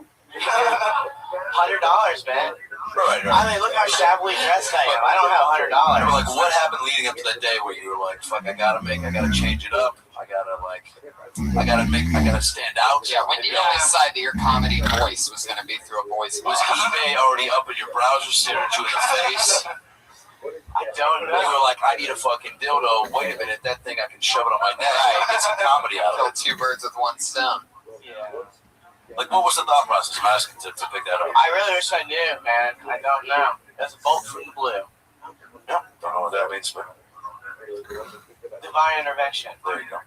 man. Right. I mean, look how shabbily dressed I am. I don't have $100. Like, what happened leading up to that day where you were like, fuck, I gotta change it up. I gotta stand out. Yeah, when you decide that your comedy voice was gonna be through a voice box. Was eBay already up in your browser staring at you in the face? I don't know. You were like, I need a fucking dildo. Wait a minute, that thing I can shove it on my neck and get some comedy out of it. Kill two birds with one stone. Yeah. Like, what was the thought process? I'm asking to pick that up. I really wish I knew, man. I don't know. That's a bolt from the blue. Yeah, don't know what that means, but divine intervention. There you go.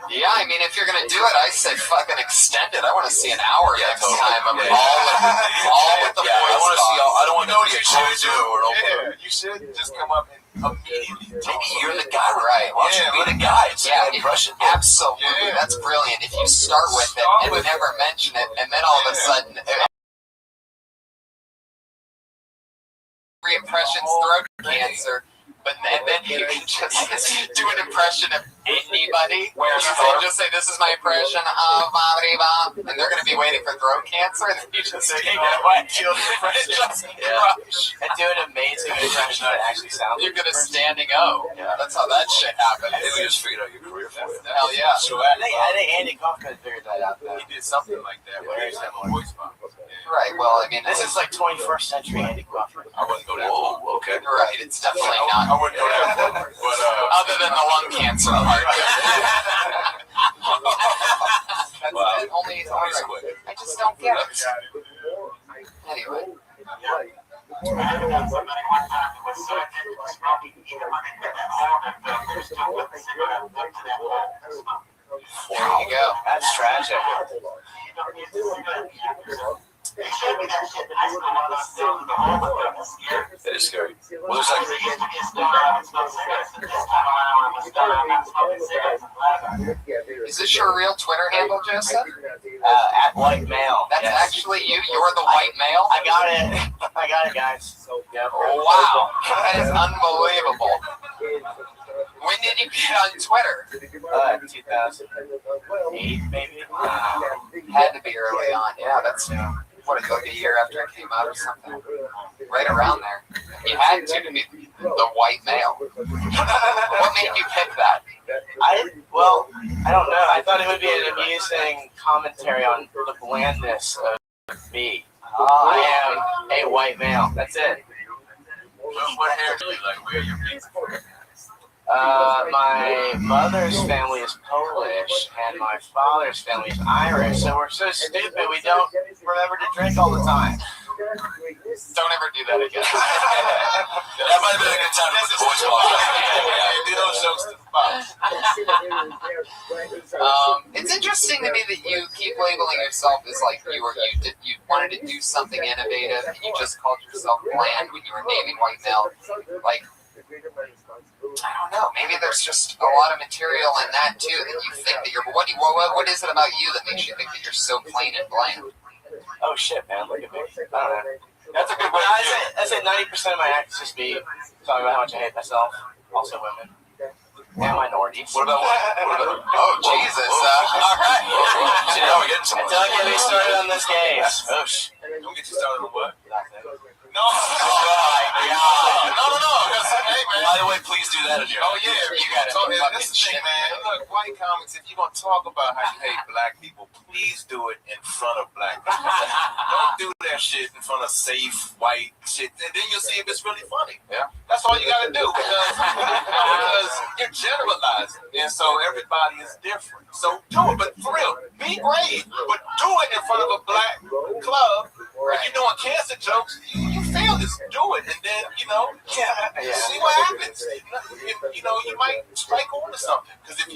Yeah, I mean, if you're gonna do it, I say fucking extend it. I want to see an hour next time. I'm all with the boys. I want to see all. I don't want You know to what be you a cold should do? or an open. Yeah, you should just come up and immediately. Maybe you're the guy, right? Why don't you be Yeah. the guy? It's Yeah, an impression. absolutely. Yeah. That's brilliant. If you start with it and never mention it, and then all of a sudden, every impression's throat cancer. But then you can just do an impression of anybody. Just say, this is my impression of Mariba, and they're going to be waiting for throat cancer, and then you just say, And do an amazing impression that actually sounds. You get a standing O. Yeah, that's how that shit happens. I think we just figured out your career for it. Hell yeah. So I think Andy Kaufman figured that out. Though. he did something like that. Where he had more voice box. Right, well, I mean, This is like 21st century Andy Kaufman. I wouldn't go that far. Whoa, okay. right, it's definitely I not. wouldn't go that far. But Other than the lung cancer part. That's Wow. it, only Always quick. I just don't get it. Anyway. There you go. That's tragic. That is scary. Well, there's like. Is this your real Twitter handle, Joseph? At white male. That's actually you? You're the white male? I got it. I got it, guys. Yep. Wow. That is unbelievable. When did you get on Twitter? 2008, maybe. Had to be early on. Yeah, that's what, like a year after it came out or something. Right around there. You had to be the white male. What made you pick that? I don't know. I thought it would be an amusing commentary on the blandness of me. I am a white male. That's it. What hair do you like? Where are your people? My mother's family is Polish and my father's family is Irish, so we're so stupid we don't remember to drink all the time. Don't ever do that again. That might have been a good time to put the voice box. Do those jokes to the box. It's interesting to me that you keep labeling yourself as like you wanted to do something innovative and you just called yourself bland when you were naming white male. Like, I don't know. Maybe there's just a lot of material in that too that you think that you're. What is it about you that makes you think that you're so plain and bland? Oh shit, man! Look at me. I don't know. That's a good way. I say 90% of my act is just me talking about how much I hate myself. Also women and minorities. What about? Oh Jesus! All right. Now we're getting somewhere. Don't get me started on this case. Oh shit! Don't get you started on what? No. No. Hey, man. By the way, please do that in your. Oh yeah, You got it. That's the thing, man. Look, white comics. If you're gonna talk about how you hate black people, please do it in front of black people. Don't do that shit in front of safe white shit, and then you'll see if it's really funny. Yeah. That's all you gotta do because you're generalizing, and so everybody is different. So do it, but for real, be brave, but do it in front of a black club. If you're doing cancer jokes, you feel this, do it, and then see what happens. You might strike on to something because if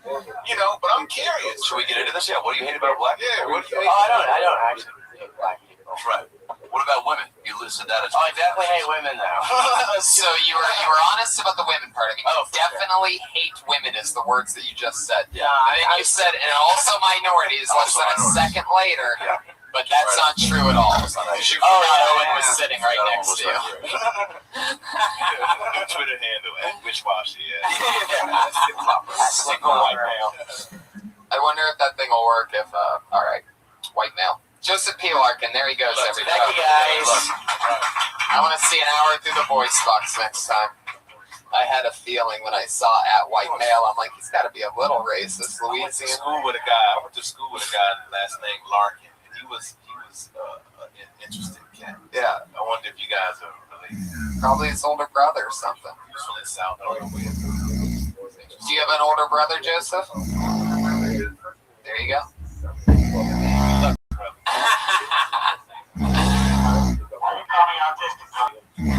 but I'm curious. Should we get into this? Yeah. What do you hate about black people? Yeah. What do you hate? I don't actually hate black people. Right. What about women? You listed that as. I definitely hate women though. So you were honest about the women part. I mean, you definitely hate women is the words that you just said. Yeah. I think you said, and also minorities less than a second later. Yeah. But that's not true at all. Owen was sitting right next to you. Twitter handle at Wishwashy. Single white male. I wonder if that thing will work if, all right, white male. Joseph P. Larkin, there he goes, everybody. Thank you, guys. I want to see an hour through the voice box next time. I had a feeling when I saw at white male, I'm like, he's got to be a little racist. I went to school with a guy last name Larkin. He was an interesting cat. Yeah. I wonder if you guys are related. Probably his older brother or something. He's from the South. I don't know where. Do you have an older brother, Joseph? There you go.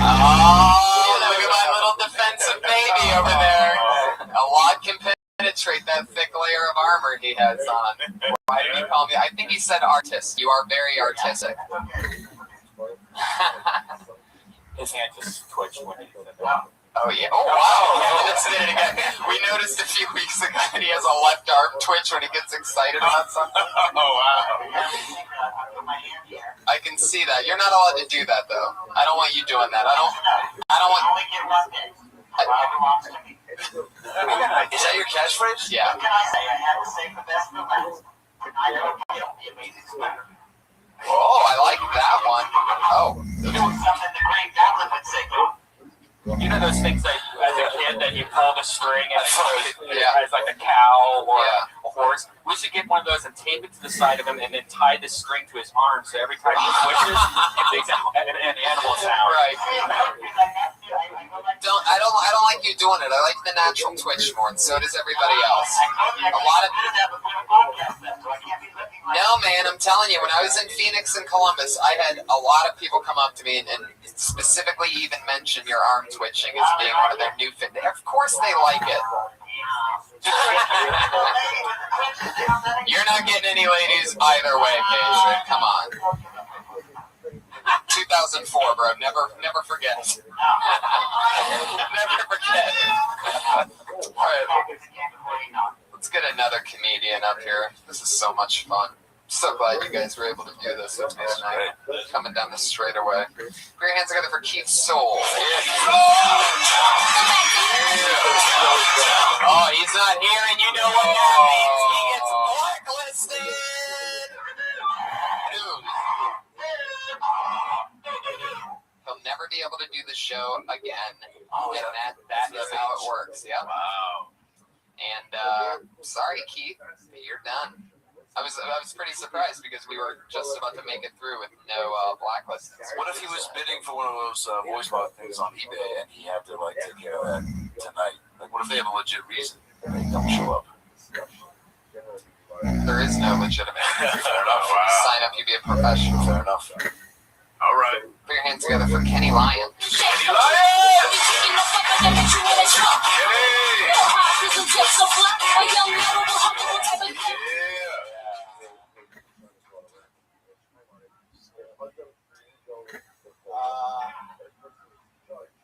Oh, look at my little defensive baby over there. A lot can penetrate that thick layer armor he has on. Why did you call me? I think he said artist. You are very artistic. His hand just twitched when he said that. Oh, yeah. Oh, wow. Listen to it again. We noticed a few weeks ago that he has a left arm twitch when he gets excited about something. Oh, wow. I can see that. You're not allowed to do that, though. I don't want you doing that. I don't want... Is that your catchphrase? Yeah. Oh, I like that one. Oh. You know those things that, as a kid, that you pull the string and it Yeah. has like a cow or Yeah. a horse? We should get one of those and tape it to the side of him and then tie the string to his arm so every time he switches, it makes an animal sound. Right. I don't like you doing it. I like the natural twitch more, and so does everybody else. A lot of No, man, I'm telling you, when I was in Phoenix and Columbus, I had a lot of people come up to me and specifically even mention your arm twitching as being one of their new fit. Of course they like it. You're not getting any ladies either way, Paige. Come on. 2004, bro. Never forget. Never forget. All right. Let's get another comedian up here. This is so much fun. So glad you guys were able to do this with me tonight. Coming down the straightaway. Put your hands together for Keith Soul. Oh, he's not here, and you know what that means. He gets blacklisted. Dude. He'll never be able to do the show again. Oh, and that is how it works. Yeah. Wow. And sorry, Keith, but you're done. I was pretty surprised because we were just about to make it through with no blacklist. What if he was bidding for one of those voice bot things on eBay and he had to like take care of that tonight? Like, what if they have a legit reason and they don't show up? There is no legitimate reason. Fair enough. Wow. Sign up, you be a professional. Fair enough. All right. Put your hands together for Kenny Lyon. Kenny Lyon!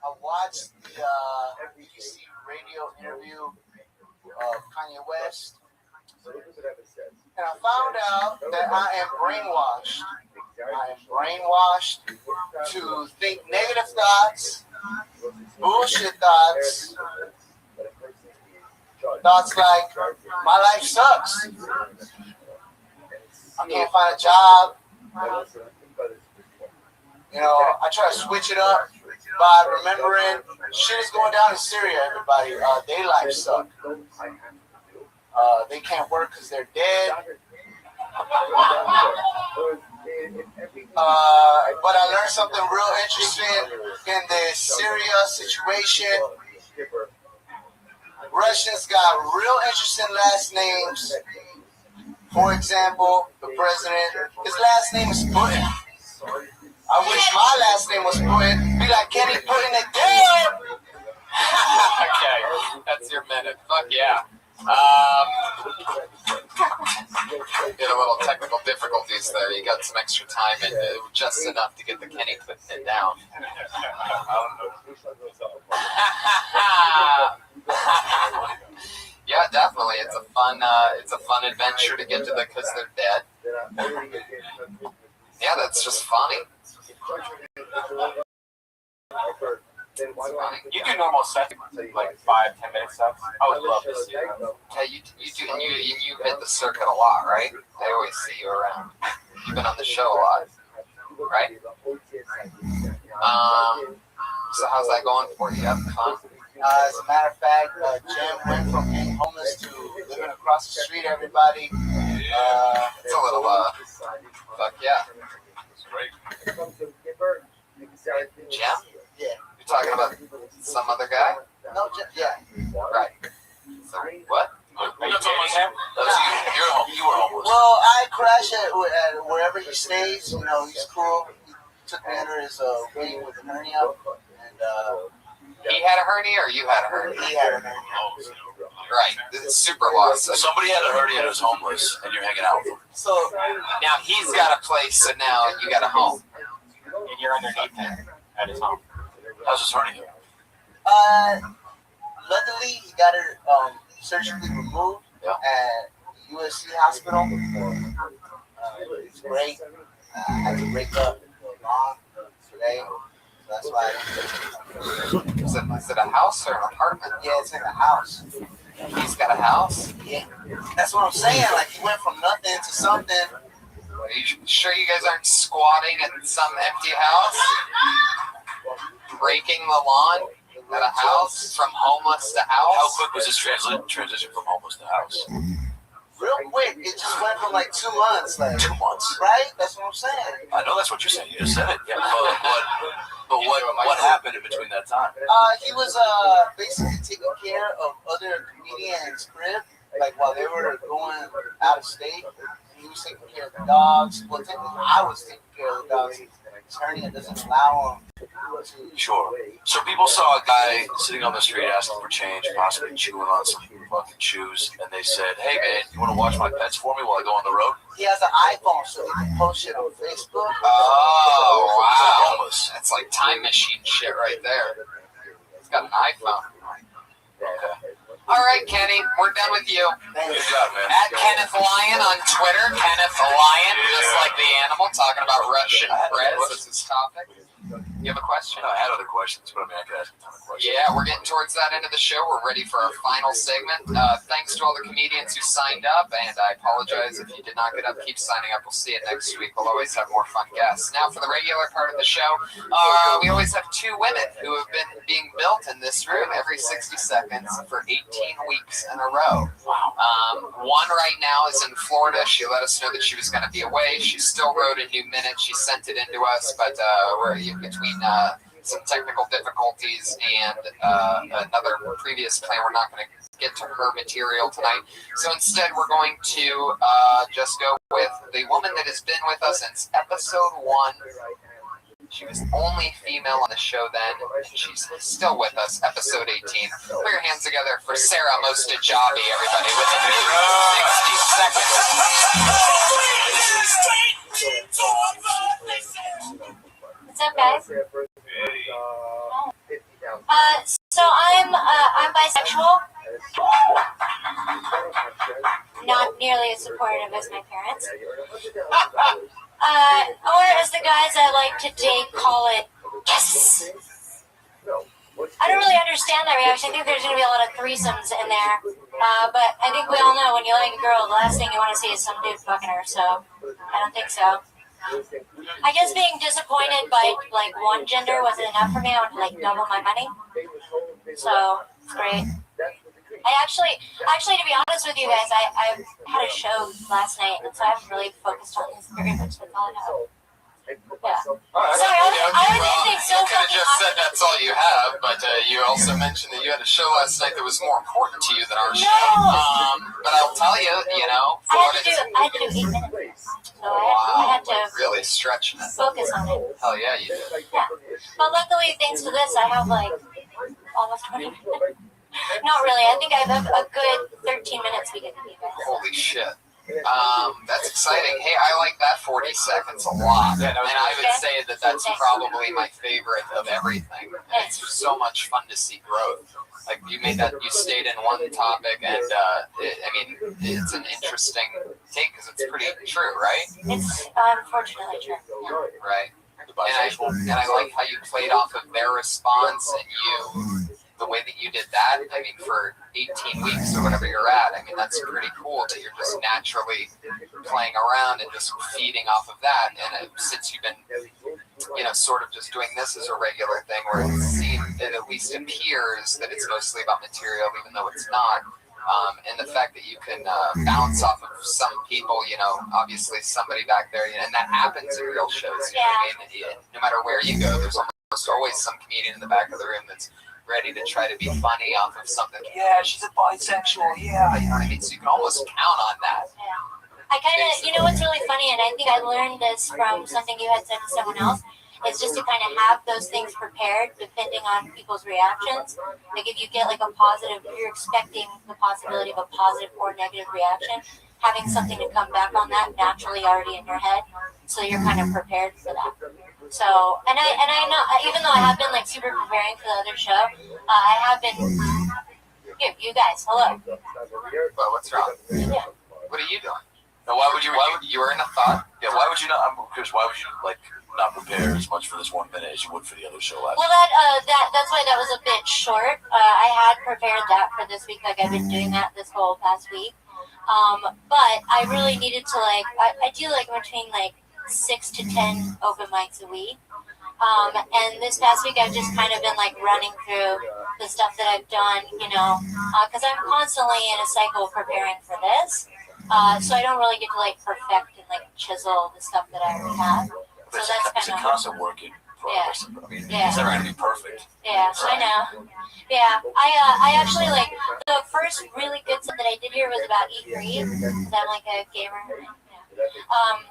I watched the BBC radio interview of Kanye West, and I found out that I am brainwashed. I am brainwashed to think negative thoughts, bullshit thoughts, thoughts like, my life sucks. I can't find a job. You know, I try to switch it up by remembering shit is going down in Syria, everybody. Their life sucks. They can't work because they're dead. But I learned something real interesting in the Syria situation. Russians got real interesting last names. For example, the president, his last name is Putin. I wish my last name was Putin. Be like Kenny Putin it down. Okay, that's your minute. Fuck yeah. Get a little technical difficulties there. You got some extra time and just enough to get the Kenny putting it down. Yeah, definitely. It's a fun adventure to get to because they're dead. Yeah, that's just funny. You do normal sets, like 5-10 minute sets. I would love to see that. Yeah, you do, and you hit the circuit a lot, right? They always see you around. You've been on the show a lot, right? So how's that going for you? You having fun? As a matter of fact, Jim went from being homeless to living across the street, everybody. It's a little, fuck yeah. It's great. Jim? Yeah. You're talking about some other guy? No, yeah. Right. So, what? Are you dating him? You were homeless. Well, I crash at wherever he stays. You know, he's cool. He took me under his wing with a hernia. And, he had a hernia or you had a hernia? He had a hernia. Right. It's super lost. Somebody had a hernia and was homeless, and you're hanging out with him. So now he's got a place, and now you got a home. And you're underneath him at his home. How's his hernia? Luckily, he got it surgically removed at USC Hospital. It's great. I had to break up the lawn today. So that's why. Is it a house or an apartment? Yeah, it's like a house. He's got a house? Yeah. That's what I'm saying. Like, he went from nothing to something. Are you sure you guys aren't squatting in some empty house? Breaking the lawn at a house from homeless to house? How quick was this transition from homeless to house? Real quick. It just went from like 2 months. Like 2 months. Right? That's what I'm saying. I know that's what you're saying. You just said it. Yeah. But what happened in between that time? He was basically taking care of other comedians' crib, like while they were going out of state. He was taking care of the dogs. Well, technically, I was taking care of the dogs. His hernia doesn't allow him to. Sure. So people saw a guy sitting on the street asking for change, possibly chewing on some fucking shoes, and they said, "Hey man, you want to watch my pets for me while I go on the road?" He has an iPhone, so he can post shit on Facebook. Oh, wow. That's like time machine shit right there. He's got an iPhone. Okay. All right, Kenny, we're done with you. Good job, man. At Kenneth Lyon on Twitter. Kenneth Lyon, just like the animal, talking about Russian bread. That's his topic. You have a question? I had other questions, but I mean, I could ask a ton of questions. Yeah, we're getting towards that end of the show. We're ready for our final segment. Thanks to all the comedians who signed up, and I apologize if you did not get up. Keep signing up. We'll see you next week. We'll always have more fun guests. Now, for the regular part of the show, we always have 2 women who have been being built in this room every 60 seconds for 18 weeks in a row. One right now is in Florida. She let us know that she was going to be away. She still wrote a new minute. She sent it into us, but we're between some technical difficulties and another previous plan, we're not going to get to her material tonight. So instead, we're going to just go with the woman that has been with us since episode 1. She was the only female on the show then, and she's still with us, episode 18. Put your hands together for Sarah Mostajabi, everybody, within 60 seconds. What's up, guys? So I'm bisexual. Not nearly as supportive as my parents. Or as the guys I like to date call it, yes. I don't really understand that reaction. I think there's going to be a lot of threesomes in there. But I think we all know when you like a girl, the last thing you want to see is some dude fucking her. So I don't think so. I guess being disappointed by like one gender wasn't enough for me. I wanted to like double my money. So it's great. I actually, to be honest with you guys, I had a show last night, and so I haven't really focused on this very much. That's all I have. Yeah. Sorry, I was so you could have just said that's all you have, but you also mentioned that you had a show last night that was more important to you than our show. But I'll tell you, I had to do 8 minutes. So I had to really stretch it. Focus on it. Hell yeah, you did. Yeah. But luckily, thanks to this, I have like almost 20 minutes. Not really. I think I have a good 13 minutes we get to be back. Holy shit. That's exciting. Hey, I like that 40 seconds a lot. And I would say that that's probably my favorite of everything. And it's so much fun to see growth. Like you stayed in one topic, and it's an interesting take because it's pretty true, right? It's unfortunately true. Right. And I like how you played off of their response and the way that you did that, for 18 weeks or whatever you're at, that's pretty cool that you're just naturally playing around and just feeding off of that. And since you've been, sort of just doing this as a regular thing where it at least appears that it's mostly about material, even though it's not. And the fact that you can bounce off of some people, obviously somebody back there, and that happens in real shows. You know what I mean? No matter where you go, there's almost always some comedian in the back of the room that's ready to try to be funny off of something. Yeah, she's a bisexual. Yeah, you know what I mean? So you can almost count on that. Yeah. I kind of, what's really funny, and I think I learned this from something you had said to someone else, It's just to kind of have those things prepared depending on people's reactions. Like if you get like a positive, you're expecting the possibility of a positive or negative reaction, having something to come back on that naturally already in your head, so you're kind of prepared for that. So, and I know, even though I have been like super preparing for the other show, I have been. Here, you guys, hello. Well, what's wrong? Yeah. What are you doing? Now, why would you were in a thought? Yeah, why would you not? I'm curious. Why would you like not prepare as much for this 1 minute as you would for the other show last? Well, that's why that was a bit short. I had prepared that for this week, like I've been doing that this whole past week. But I really needed to I do like between like 6 to 10 open mics a week. And this past week I've just kind of been like running through the stuff that I've done, because I'm constantly in a cycle preparing for this. So I don't really get to like perfect and like chisel the stuff that I already have. So that's It's a kind of constant work in progress. I mean, Yeah. it's never going to be perfect. Yeah, I know. Yeah, I actually like the first really good stuff that I did here was about E3 because I'm like a gamer. Yeah.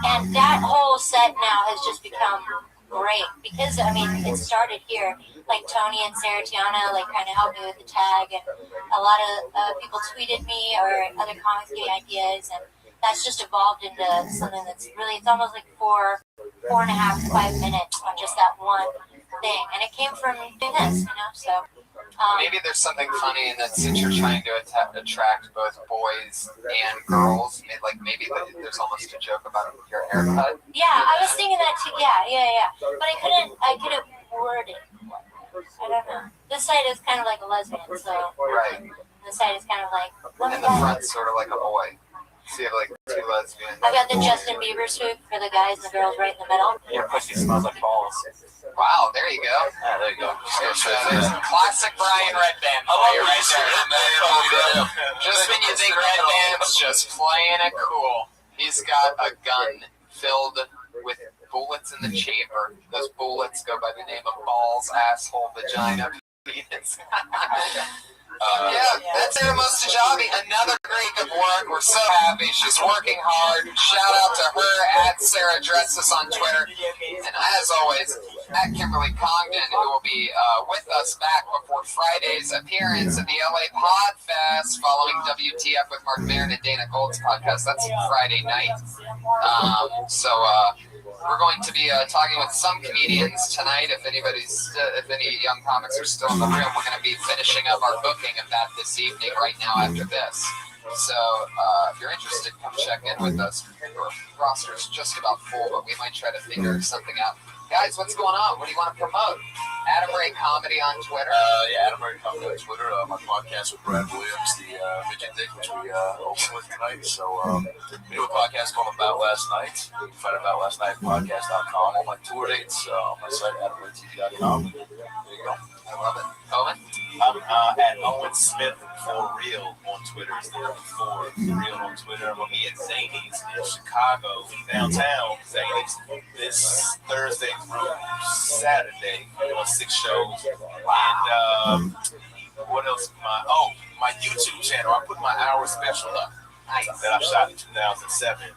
And that whole set now has just become great because I mean it started here. Like Tony and Sarah Tiana like kind of helped me with the tag, and a lot of people tweeted me or other comics gave ideas, and that's just evolved into something that's really, it's almost like 4.5 to 5 minutes on just that one thing, and it came from doing this, so. Maybe there's something funny in that since you're trying to attract both boys and girls, maybe there's almost a joke about your haircut. Yeah, I was thinking that too. Yeah. But I couldn't word it. I don't know. This side is kind of like a lesbian, so. Right. This side is kind of like. And the front's sort of like a boy. So you have like two lesbians. I've got the Justin Bieber swoop for the guys and the girls right in the middle. Your pussy smells like balls. Wow, there you go. Yeah, there you go. Classic Brian Redband for you right there. Just when you think Redband's just playing it cool, he's got a gun filled with bullets in the chamber. Those bullets go by the name of balls, asshole, vagina, penis. Yeah, that's Sarah Mostajabi. Another great good work. We're so happy. She's working hard. Shout out to her at Sarah Dresses on Twitter. And as always, at Kimberly Congdon, who will be with us back before Friday's appearance at the LA Podfest following WTF with Mark Maron and Dana Gold's podcast. That's Friday night. We're going to be talking with some comedians tonight. If any young comics are still in the room, we're going to be finishing up our booking of that this evening right now after this. So if you're interested, come check in with us. Our roster's just about full, but we might try to figure something out. Guys, what's going on? What do you want to promote? Adam Ray Comedy on Twitter. Yeah, Adam Ray Comedy on Twitter. My podcast with Brad Williams, the Midget Dick, which we open with tonight. So we do a podcast called About Last Night. You can find About Last Night podcast.com. All my tour dates on my site, AdamRayTV.com. There you go. I love it. Owen? I'm at Owen Smith for real on Twitter. It's the number 4 for real on Twitter. I'm gonna be at Zany's in Chicago, downtown. Zany's this Thursday through Saturday. Doing 6 shows. And what else? My YouTube channel. I put my hour special up that I shot in 2007.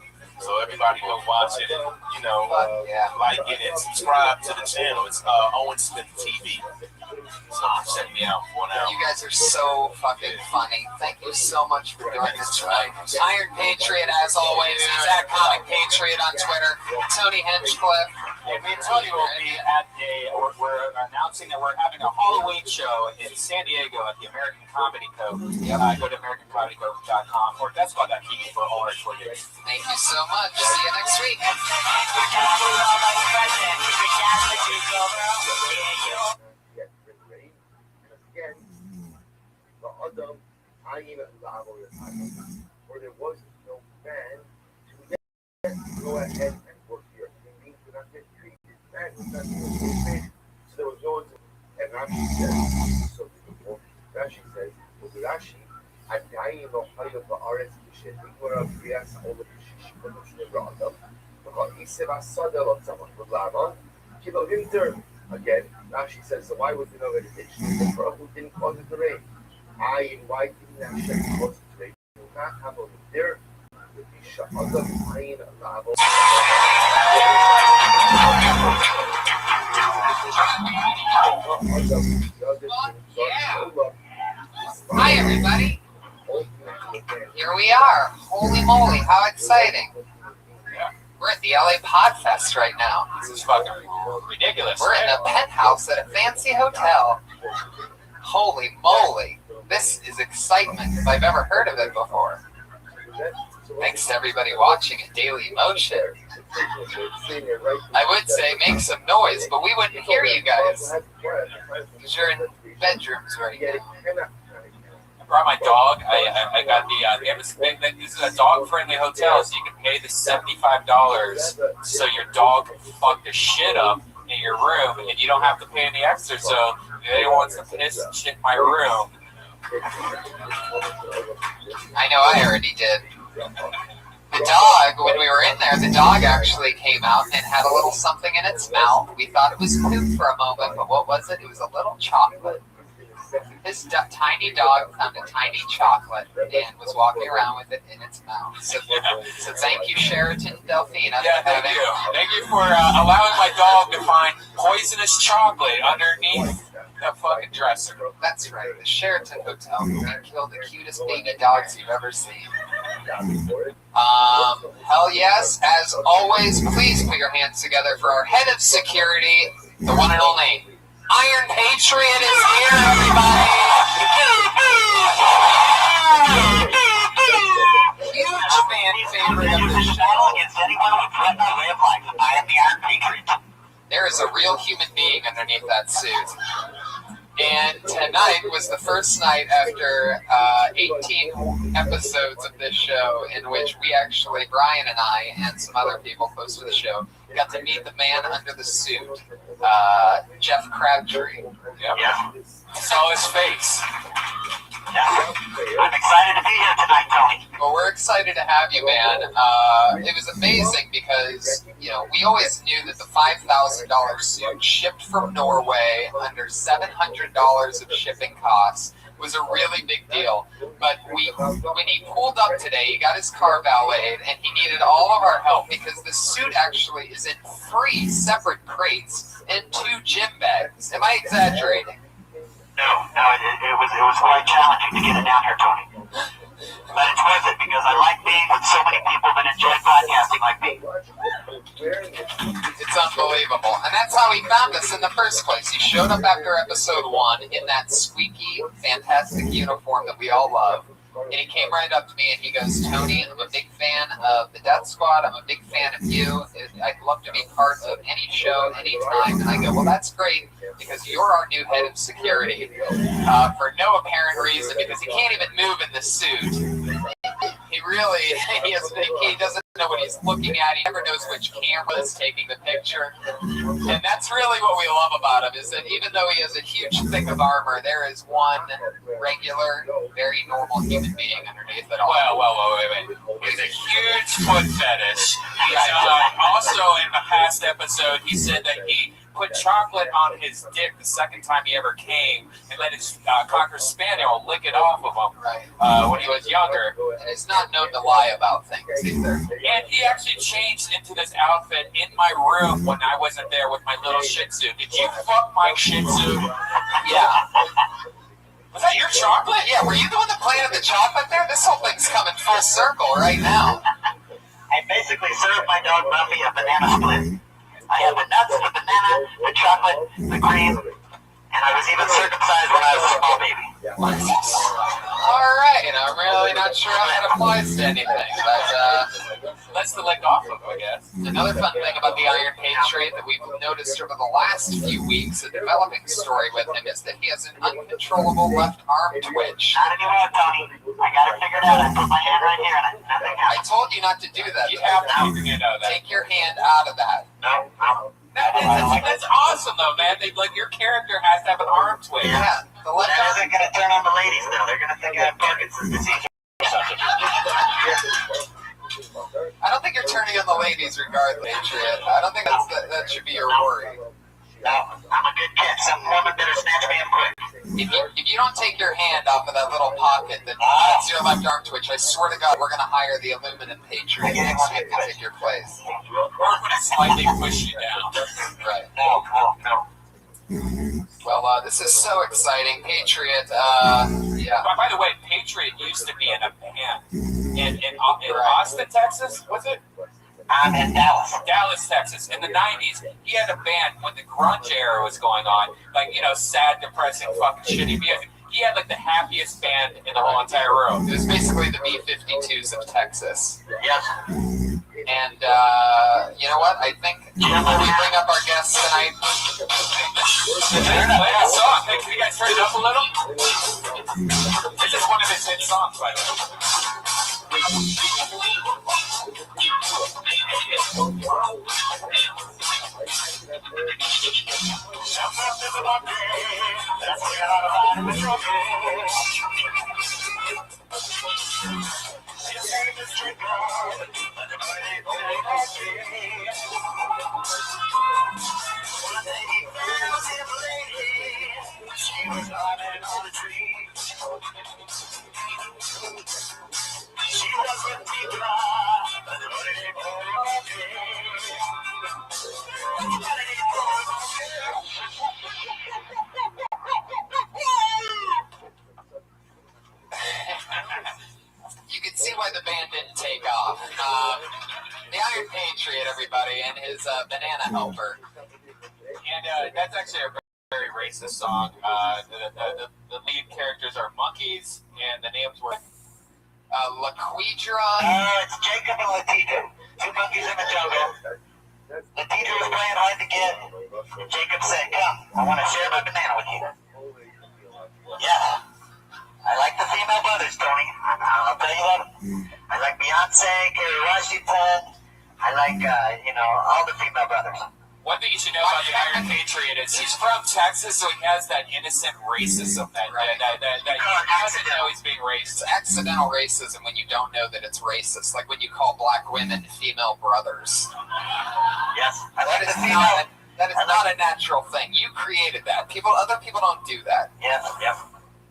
So everybody go watch it and like it and subscribe to the channel. It's Owen Smith TV. So check me out for now. You guys are so fucking funny. Thank you so much for doing this tonight. Iron Patriot, as always, is at Comic Patriot on Twitter. Tony Hinchcliffe. Yeah, me and Tony will be at we're announcing that we're having a Halloween show in San Diego at the American Comedy Code. Go to AmericanComedyCode.com or DeathSquad.tv for all our tour dates. Thank you so much. See you next week. Adam, I even where there was no man to go ahead and work here. It means we're not getting treated bad. So there was no one to, and Rashi says, so beautiful. Rashi says, with Rashi, עדיין לא חיו בארץ כשהגיעו בריאס all the shishim של Adam. because Isa Vasada of someone with Lavan. Kilo winter again. Rashi says, so why was it already the Prabhu didn't cause it to rain? Why didn't Hashem cause it to rain? Do not have over there. The Bisha Adam Ayin Lavo. Hi, everybody. Here we are. Holy moly, how exciting. We're at the LA Podfest right now. This is fucking ridiculous. We're in a penthouse at a fancy hotel. Holy moly. This is excitement if I've ever heard of it before. Thanks to everybody watching at Daily Emotion. I would say make some noise, but we wouldn't hear you guys. Because you're in bedrooms right now. I brought my dog. I got this is a dog-friendly hotel, so you can pay the $75 so your dog can fuck the shit up in your room, and you don't have to pay any extra. So if anyone wants to piss and shit in my room, I know I already did. The dog, when we were in there, the dog actually came out and had a little something in its mouth. We thought it was poop for a moment, but what was it? It was a little chocolate. This tiny dog found a tiny chocolate and was walking around with it in its mouth. So thank you, Sheraton Delphina. yeah, thank you. Thank you for allowing my dog to find poisonous chocolate underneath the fucking dresser. That's right, the Sheraton Hotel. We killed the cutest baby dogs you've ever seen. Hell yes. As always, please put your hands together for our head of security, the one and only Iron Patriot is here, everybody! Huge fan favorite of the show. Against anyone who threatened my way of life. I am the Iron Patriot. There is a real human being underneath that suit. And tonight was the first night after 18 episodes of this show in which we actually, Brian and I, and some other people close to the show, got to meet the man under the suit, Jeff Crabtree. Yep. Yeah. Saw his face. I'm excited to be here tonight, Tony. Well, we're excited to have you, man. It was amazing because, you know, we always knew that the $5,000 suit shipped from Norway under $700 of shipping costs was a really big deal. But when he pulled up today, he got his car valeted, and he needed all of our help because the suit actually is in 3 separate crates and 2 gym bags. Am I exaggerating? No, it was quite challenging to get it down here, Tony. But it's worth it because I like being with so many people that enjoy podcasting like me. It's unbelievable. And that's how he found us in the first place. He showed up after episode 1 in that squeaky, fantastic uniform that we all love. And he came right up to me and he goes, Tony, I'm a big fan of the Death Squad. I'm a big fan of you. I'd love to be part of any show, anytime. And I go, well, that's great because you're our new head of security for no apparent reason because he can't even move in the suit. He doesn't know what he's looking at. He never knows which camera is taking the picture. And that's really what we love about him is that even though he has a huge thick of armor, there is one regular, very normal human being underneath it all. Well, wait. He's a huge foot fetish. Also, in the past episode, he said that he put chocolate on his dick the second time he ever came and let his Cocker Spaniel lick it off of him when he was younger. And he's not known to lie about things either. And he actually changed into this outfit in my room when I wasn't there with my little Shih Tzu. Did you fuck my Shih Tzu? Yeah. Was that your chocolate? Yeah, were you the one that planted the chocolate there? This whole thing's coming full circle right now. I basically served my dog Buffy a banana split. I had the nuts, the banana, the chocolate, the cream, and I was even circumcised when I was a small baby. All right, I'm really not sure how that applies to anything, but let's lick off of, I guess. Another fun thing about the Iron Patriot that we've noticed over the last few weeks, a developing story with him, is that he has an uncontrollable left arm twitch. Not anymore, Tony. I got it figured out. I put my hand right here and nothing I told you not to do that. You have to take your hand out of that. No. That's awesome, though, man. Your character has to have an arm twitch. Yeah. The left arm isn't going to turn on the ladies, though. They're going to think I have Parkinson's disease or something. I don't think you're turning on the ladies regardless, Patriot. I don't think that should be your worry. No, I'm a good kid. Some woman better snatch me up quick. If you don't take your hand off of that little pocket that makes your left arm twitch, I swear to God, we're going to hire the aluminum Patriot next week to take your place. We're going to slightly push you down. Right. Well, this is so exciting. Patriot, yeah. By the way, Patriot used to be in a band in Austin, Texas, was it? I'm in Dallas. Dallas, Texas. In the 90s, he had a band when the grunge era was going on. Like, sad, depressing, fucking shitty music. He had, like, the happiest band in the whole entire world. It was basically the B-52s of Texas. Yes. And, you know what? I think before we bring up our guests tonight... Play that song. Hey, can you guys turn it up a little? This is one of his hit songs, by the way. You can see why the band didn't take off. The Iron Patriot, everybody, and his banana helper. And that's actually a very racist song. The lead characters are monkeys, and the names were... Laquidron. It's Jacob and Latito. Two monkeys in the jungle. Latito was playing hard to get. Jacob said, "Come, I want to share my banana with you." Yeah. I like the female brothers, Tony. I'll tell you what. I like Beyonce, Kerry Washington. I like, all the female brothers. One thing you should know about the Iron Patriot is he's from Texas, so he has that innocent racism that he doesn't know he's being racist. It's accidental racism when you don't know that it's racist, like when you call black women female brothers. Yes, That is not a natural thing. You created that. Other people don't do that. Yes.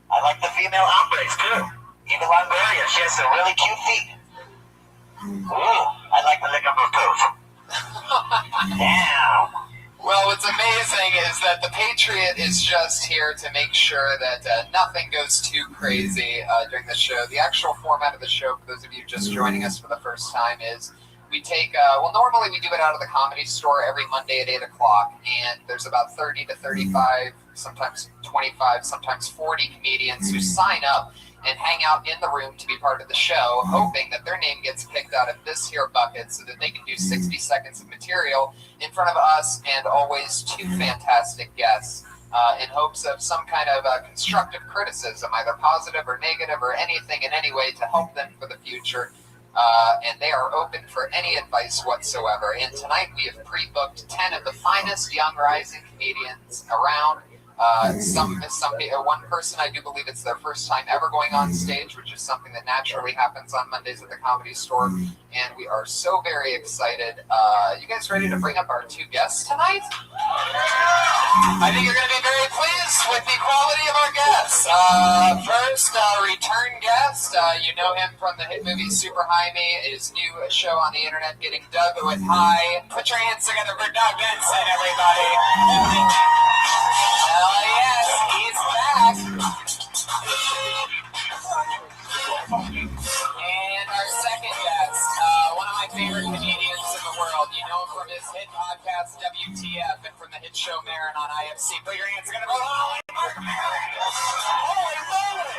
I like the female hombres too. Even Longoria, she has some really cute feet. Ooh, I like to lick up her toes. Damn. Well, what's amazing is that the Patriot is just here to make sure that nothing goes too crazy during the show. The actual format of the show, for those of you just joining us for the first time, is we take, normally we do it out of the Comedy Store every Monday at 8 o'clock, and there's about 30 to 35, sometimes 25, sometimes 40 comedians who sign up and hang out in the room to be part of the show, hoping that their name gets picked out of this here bucket so that they can do 60 seconds of material in front of us and always two fantastic guests in hopes of some kind of constructive criticism, either positive or negative or anything in any way to help them for the future. And they are open for any advice whatsoever. And tonight we have pre-booked 10 of the finest young rising comedians around. One person, I do believe it's their first time ever going on stage, which is something that naturally happens on Mondays at the Comedy Store. And we are so very excited. You guys ready to bring up our two guests tonight? I think you're going to be very pleased with the quality of our guests. First, return guest. You know him from the hit movie Super High Me, his new show on the internet, Getting Doug with High. Put your hands together for Doug Benson, everybody. Hell yes, he's back. And our second guest, one of my favorite comedians in the world. You know him from his hit podcast WTF and from the hit show Marin on IFC. Put your hands together for Holy Mark Marin. Holy moly!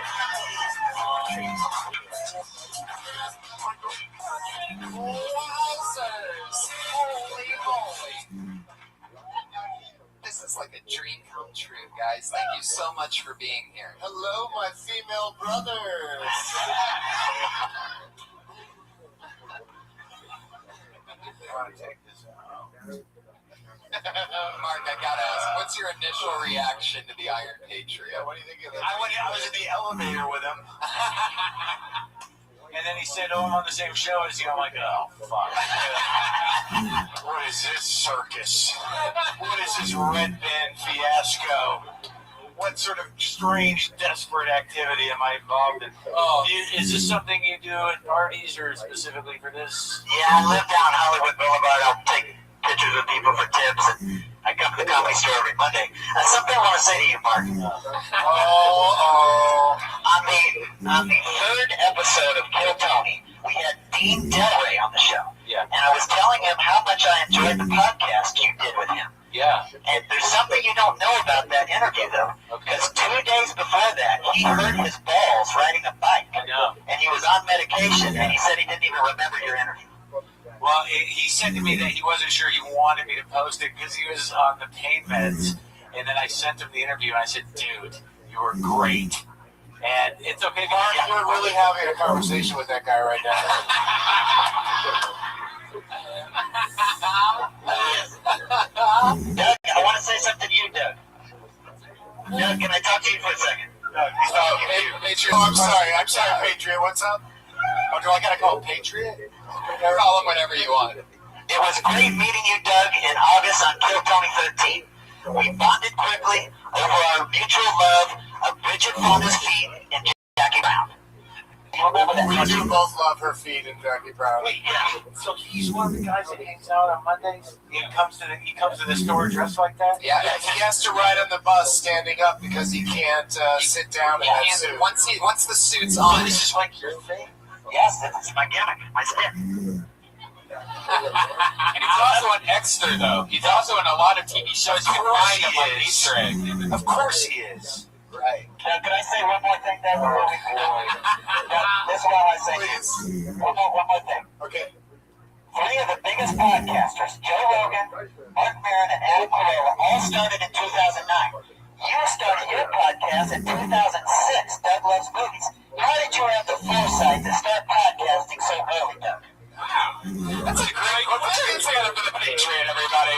Wowzers! Holy moly! This is like a dream come true, guys. Thank you so much for being here. Hello, my female brothers. I want to take this out. Mark, I gotta ask, what's your initial reaction to the Iron Patriot? What do you think of that? I was in the elevator with him. And then he said, "Oh, I'm on the same show as you." I'm like, "Oh, fuck." What is this circus? What is this red band fiasco? what sort of strange, desperate activity am I involved in? Is this something you do at parties or specifically for this? Yeah, I live down Hollywood Boulevard. I'll take pictures of people for tips, and I come to the Comedy Store every Monday. Something I want to say to you, Mark. On the third episode of Kill Tony, we had Dean Delray on the show. Yeah. And I was telling him how much I enjoyed the podcast you did with him. Yeah. And there's something you don't know about that interview, though. Because 2 days before that, he hurt his balls riding a bike. I know. And he was on medication, and he said he didn't even remember your interview. Well, he said to me that he wasn't sure he wanted me to post it because he was on the pain meds. And then I sent him the interview, and I said, dude, you were great. And it's okay. Mark, you're really having a conversation with that guy right now. Doug, I want to say something to you, Doug. Doug, can I talk to you for a second? Patriot. I'm sorry, Patriot. What's up? Oh, do I gotta call him Patriot? Call him whatever you want. It was great meeting you, Doug, in August on Kill Tony 13. We bonded quickly over our mutual love of Bridget Fonda's feet and Jackie Brown. We do both love her feet and Jackie Brown. Wait, yeah. So he's one of the guys that hangs out on Mondays. He comes to the store dressed like that. Yeah, he has to ride on the bus standing up because he can't sit down in that suit. Once the suit's on, This is like your thing. Yes, it's my gimmick, my stick. And he's also an extra, though. He's also in a lot of TV shows. You can find him on Easter egg. Of course he is. Right. Can I say one more thing, Doug? This is all I say. Please. One more thing. Okay. 3 of the biggest podcasters, Joe Rogan, Mark Maron, and Adam Carolla, all started in 2009. You started your podcast in 2006, Doug Loves Movies. How did you have the foresight to start podcasting so early, Doug? that's a great one. Put your hands together for the Patriot, everybody.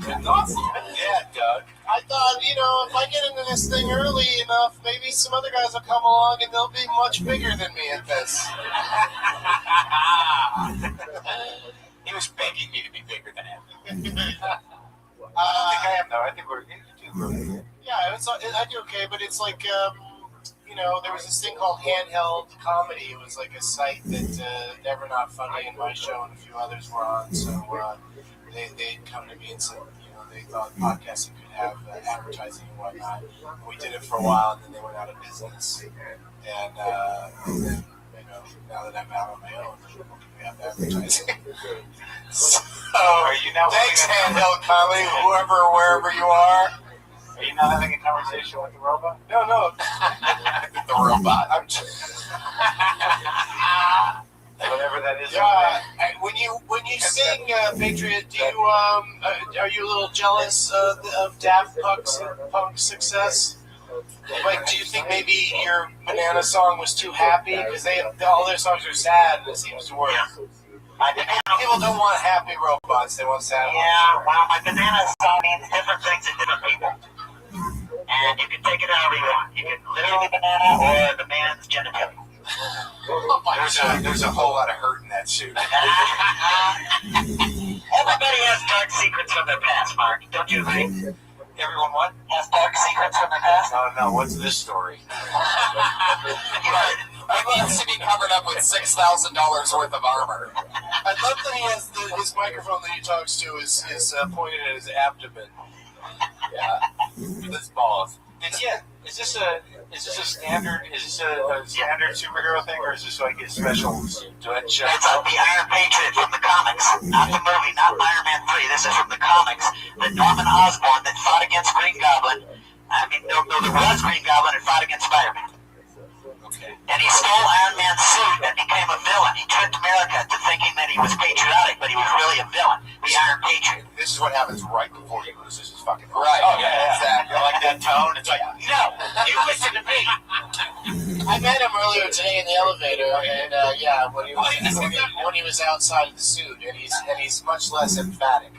That's awesome. Yeah, Doug. I thought, if I get into this thing early enough, maybe some other guys will come along and they'll be much bigger than me at this. He was begging me to be bigger than him. I don't think I am, though. I think we're too. Yeah, I do okay, but it's like, there was this thing called Handheld Comedy. It was like a site that Never Not Funny and my show and a few others were on. So they'd come to me and said, they thought podcasting could have advertising and whatnot. We did it for a while, and then they went out of business. And then, now that I'm out on my own, we have advertising. So, Are you now thanks, Handheld Comedy, wherever you are. Are you not having a conversation with the robot? No. The robot. I'm just... Whatever that is. Yeah. When you sing, Patriot, do you are you a little jealous of Daft Punk's success? Like, do you think maybe your Banana song was too happy because all their songs are sad and it seems to work? People don't want happy robots; they want sad ones. Yeah, well, my banana song means different things to different people. And you can take it however you want. You can literally banana or the man's genitalia. There's a whole lot of hurt in that suit. Everybody has dark secrets from their past, Mark. Don't you agree? Everyone what? Has dark secrets from their past? No. What's this story? I'd love to be covered up with $6,000 worth of armor. I love that he has his microphone that he talks to is pointed at his abdomen. Yeah, with his balls. Is this a standard? Is this a standard superhero thing, or is this like a special? Do I check? It's like the Iron Patriot from the comics, not the movie, not Iron Man 3. This is from the comics. The Norman Osborn that fought against Green Goblin. There was Green Goblin and fought against Spider-Man. Okay. And he stole Iron Man's suit and became a villain. He tricked America into thinking that he was patriotic, but he was really a villain. The Iron Patriot. This is what happens right before he loses his fucking mind. Right. Oh, yeah, exactly. You like that tone? It's like, no, you listen to me. I met him earlier today in the elevator, and when he was outside of the suit, and he's much less emphatic.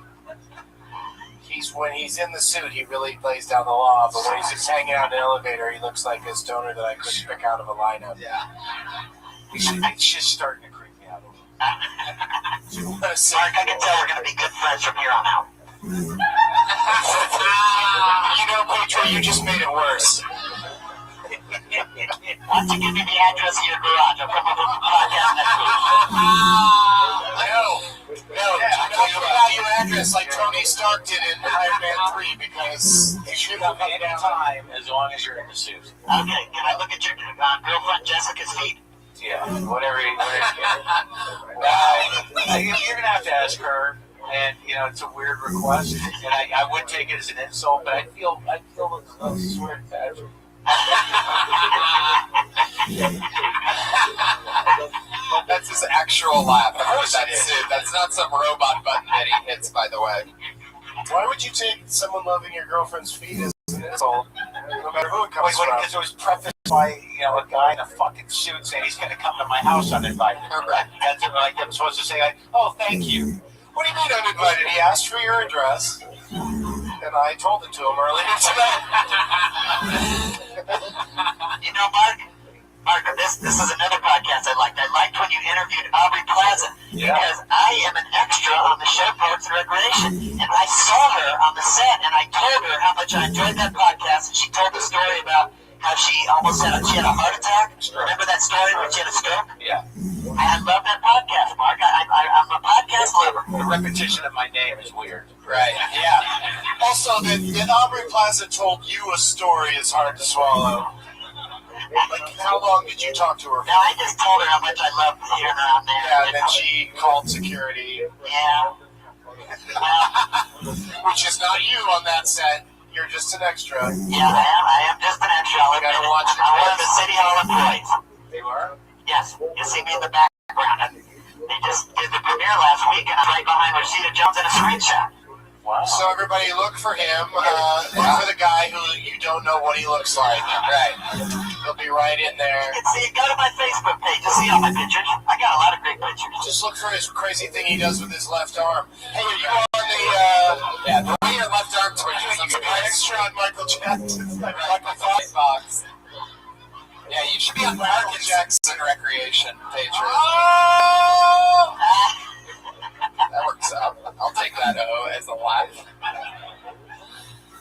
When he's in the suit, he really lays down the law, but when he's just hanging out in the elevator, he looks like a stoner that I couldn't pick out of a lineup. Yeah. It's just starting to creep me out a little. Mark, I can tell we're going to be good friends from here on out. Patriot, you just made it worse. Why don't you give me the address of your garage? I'll come over to the podcast next week. No, don't give out your address like Tony Stark did in Iron Man 3 because You should have any time as long as you're in the suit. Okay, can I look at your girlfriend Jessica's feet? Yeah, whatever. You're gonna have to ask her, and it's a weird request, and I would take it as an insult, but I feel sort of bad. That's his actual laugh. Of course that's it. That's not some robot button that he hits, by the way. why would you take someone loving your girlfriend's feet as an insult, no matter who it comes from? Because it was prefaced by a guy in a fucking suit saying he's going to come to my house uninvited. That's like I'm supposed to say, oh, thank you. What do you mean uninvited? He asked for your address, and I told it to him earlier tonight. Mark, this is another podcast I liked. I liked when you interviewed Aubrey Plaza because I am an extra on the show Parks and Recreation, and I saw her on the set, and I told her how much I enjoyed that podcast, and she told the story about how she almost had a heart attack. Remember that story when she had a stroke? Yeah. I love that podcast, Mark. I'm a podcast lover. The repetition of my name is weird. Right. Yeah. Also, that Aubrey Plaza told you a story is hard to swallow. Like, how long did you talk to her for? No, I just told her how much I loved hearing her on there. Yeah, and then she called security. Yeah. Which is not you on that set. You're just an extra. Yeah, I am just an extra. You gotta watch it. I'm one of the City Hall employees. You are? Yes. You see me in the background. They just did the premiere last week, and I'm right behind Rashida Jones in a screenshot. Wow. So everybody look for him. Look for the guy who you don't know what he looks like. Right. He'll be right in there. You can see, go to my Facebook page to see all my pictures. I got a lot of great pictures. Just look for his crazy thing he does with his left arm. Hey, are you on the The way your left arm twitches. you extra on Michael Jackson, like Michael Fox. Yeah, you should be on Michael Jackson Recreation, Patriot. Oh! That works out. I'll take that O as a laugh.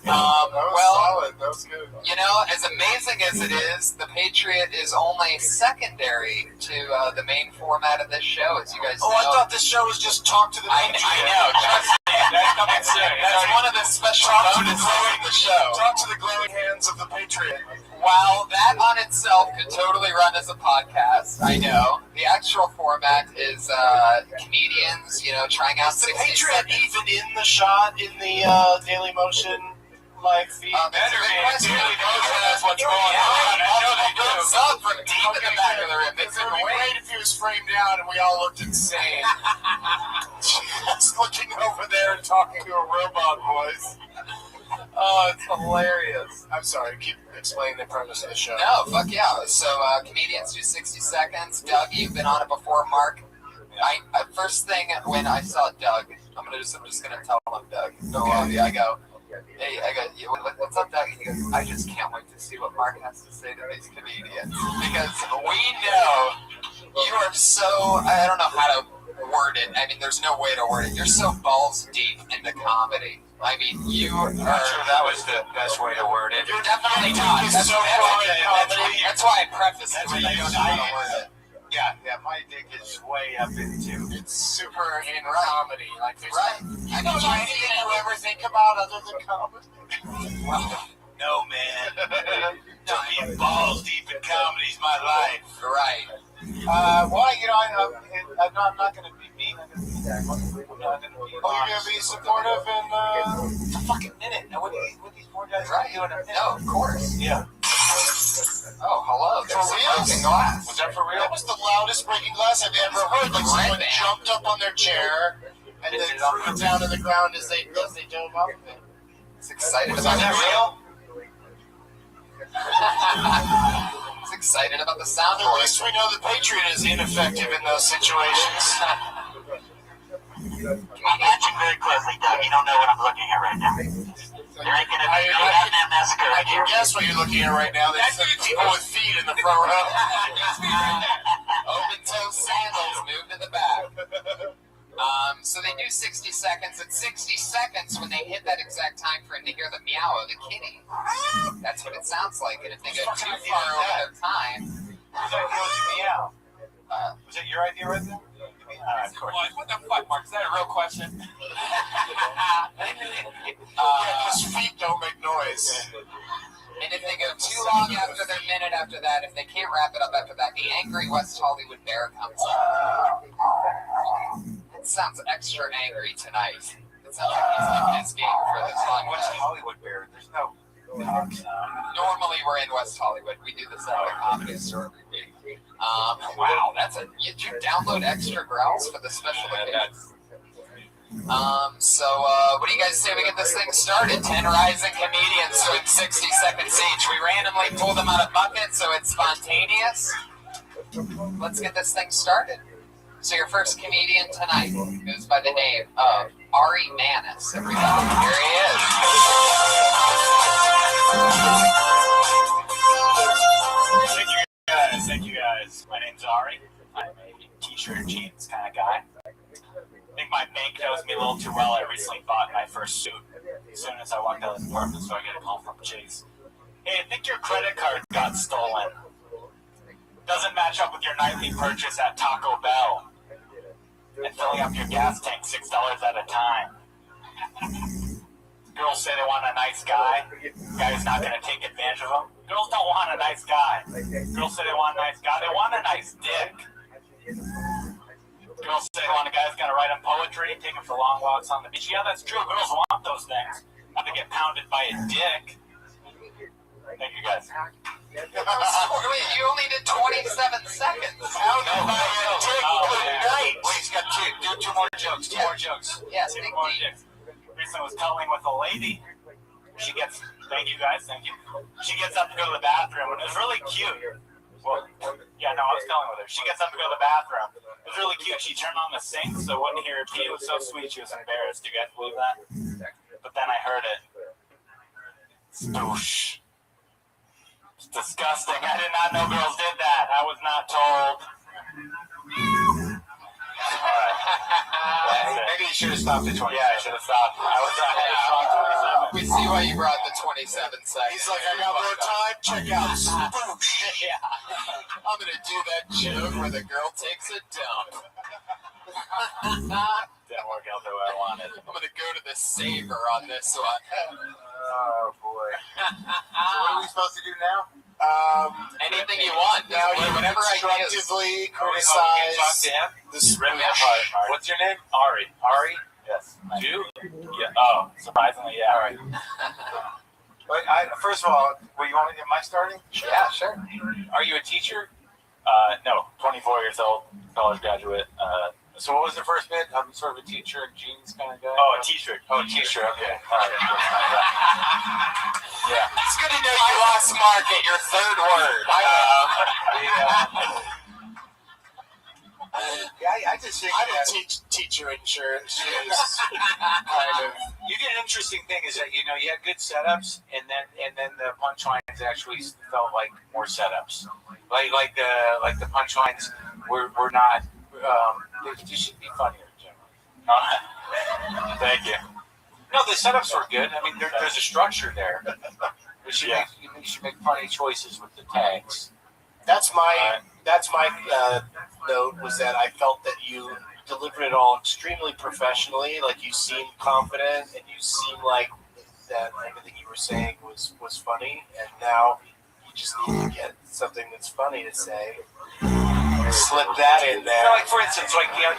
Solid. That was good. As amazing as it is, the Patriot is only secondary to the main format of this show, as you guys know. Oh, I thought this show was just talk to the Patriot. I know. That's coming soon. That's one of the special bonuses of the show. Talk to the glowing hands of the Patriot. While that on itself could totally run as a podcast, I know, the actual format is comedians, trying out 60 Patriot seconds. even in the shot in the Daily Motion live feed? Better be. Daily Motion knows what's going on. I know they do. Sub from deep in the back of the room. It would be great if he was framed out and we all looked insane. Just looking over there and talking to a robot voice. Oh, it's hilarious. I'm sorry, keep explaining the premise of the show. No, fuck yeah. So, comedians do 60 seconds. Doug, you've been on it before, Mark. First thing when I saw Doug, I'm just gonna tell him Doug. I go, hey, what's up, Doug? And he goes, I just can't wait to see what Mark has to say to these comedians. Because we know you are so, I don't know how to word it. I mean, there's no way to word it. You're so balls deep into comedy. I mean, you are... I'm not sure that was the best way to word it. You're definitely not. That's why I preface it with you don't know how to word it. Yeah, my dick is way up into. It's super in comedy. Like, right. I know anything you ever think about other than comedy? Well, no, man. Being balls deep in comedy is my life. Right. I'm not going to be mean. I'm going to be you're going to be supportive and... It's a fucking minute. Now, what these poor guys are doing in a minute? No, of course. Yeah. Oh, hello. There's a broken glass. Was that for real? That was the loudest breaking glass I've ever heard. Like someone jumped up on their chair and then threw it down to the ground as they dove off of it. It's excited Was about that real? It's excited about the sound. At least we know the Patriot is ineffective in those situations. I'm watching very closely, Doug. You don't know what I'm looking at right now. There ain't going to be no Batman massacre. I can guess what you're looking at right now. There's some people with feet in the front row. Open toe sandals moved to the back. So they do 60 seconds. At 60 seconds, when they hit that exact time frame, they hear the meow of the kitty. That's what it sounds like. And if they go too far over their time... Whose idea was the meow? Was it your idea right there? Of course. What the fuck, Mark? Is that a real question? His feet don't make noise. And if they go too long after their minute after that, if they can't wrap it up after that, the angry West Hollywood bear comes up. It sounds extra angry tonight. It sounds like he's in his game for this long. West Hollywood bear? There's no dogs. Normally we're in West Hollywood. We do this at the Comedy Store every week. Wow, that's a... Did you download extra growls for the special occasion? What do you guys say we get this thing started? 10 rising comedians doing 60 seconds each. We randomly pull them out of buckets, so it's spontaneous. Let's get this thing started. So your first comedian tonight goes by the name of Ari Manis. Everybody, here he is. Thank you guys. My name's Ari. I'm a t-shirt and jeans kind of guy. I think my bank knows me a little too well. I recently bought my first suit as soon as I walked out of the department store. I get a call from Chase. Hey, I think your credit card got stolen. Doesn't match up with your nightly purchase at Taco Bell. And filling up your gas tank $6 at a time. Girls say they want a nice guy. Guy's not going to take advantage of them. Girls don't want a nice guy. Girls say they want a nice guy. They want a nice dick. Girls say they want a guy who's going to write them poetry, take them for long walks on the beach. Yeah, that's true. Girls want those things. Not to get pounded by a dick. Thank you, guys. You only did 27 seconds. Wait, he's got two. Do two more jokes. Two more jokes. Yes, two more jokes. Recently was cuddling with a lady. She gets... Thank you, guys. Thank you. She gets up to go to the bathroom, and it was really cute. Well, yeah, no, I was cuddling with her. She gets up to go to the bathroom. It was really cute. She turned on the sink so I wouldn't hear her pee. It was so sweet. She was embarrassed. Do you guys believe that? But then I heard it. Stoosh. It's disgusting. I did not know girls did that. I was not told. Maybe you should have stopped at 27. Yeah, I should have stopped. We see why you brought the 27 seconds. He's like, I got more time. Check out. Yeah. I'm going to do that joke where the girl takes a dump. Didn't work out the way I wanted. I'm going to go to the saver on this one. Oh, boy. So what are we supposed to do now? Anything you want. Now you whatever constructively criticize this. What's your name? Ari. Ari? Yes. You? Yeah. Oh, surprisingly, yeah. All right. But first of all, what you want me? Am I starting? Yeah, sure. Are you a teacher? No. 24 years old, college graduate. So what was the first bit? I'm sort of a teacher and jeans kind of guy. Oh, a t-shirt. Oh, a t-shirt. Okay. Yeah. It's good to know you lost Mark at your third word. I just think I don't teach teacher insurance. Kind of. You did an interesting thing is that you had good setups and then the punchlines actually felt like more setups. Like the punchlines were not. They should be funnier, generally. Thank you. No, the setups were good. I mean, there's a structure there. You should make funny choices with the tags. That's my note, was that I felt that you delivered it all extremely professionally. Like, you seemed confident and you seemed like that everything you were saying was funny. And now you just need to get something that's funny to say. Slip that in there. Like, for instance, like $6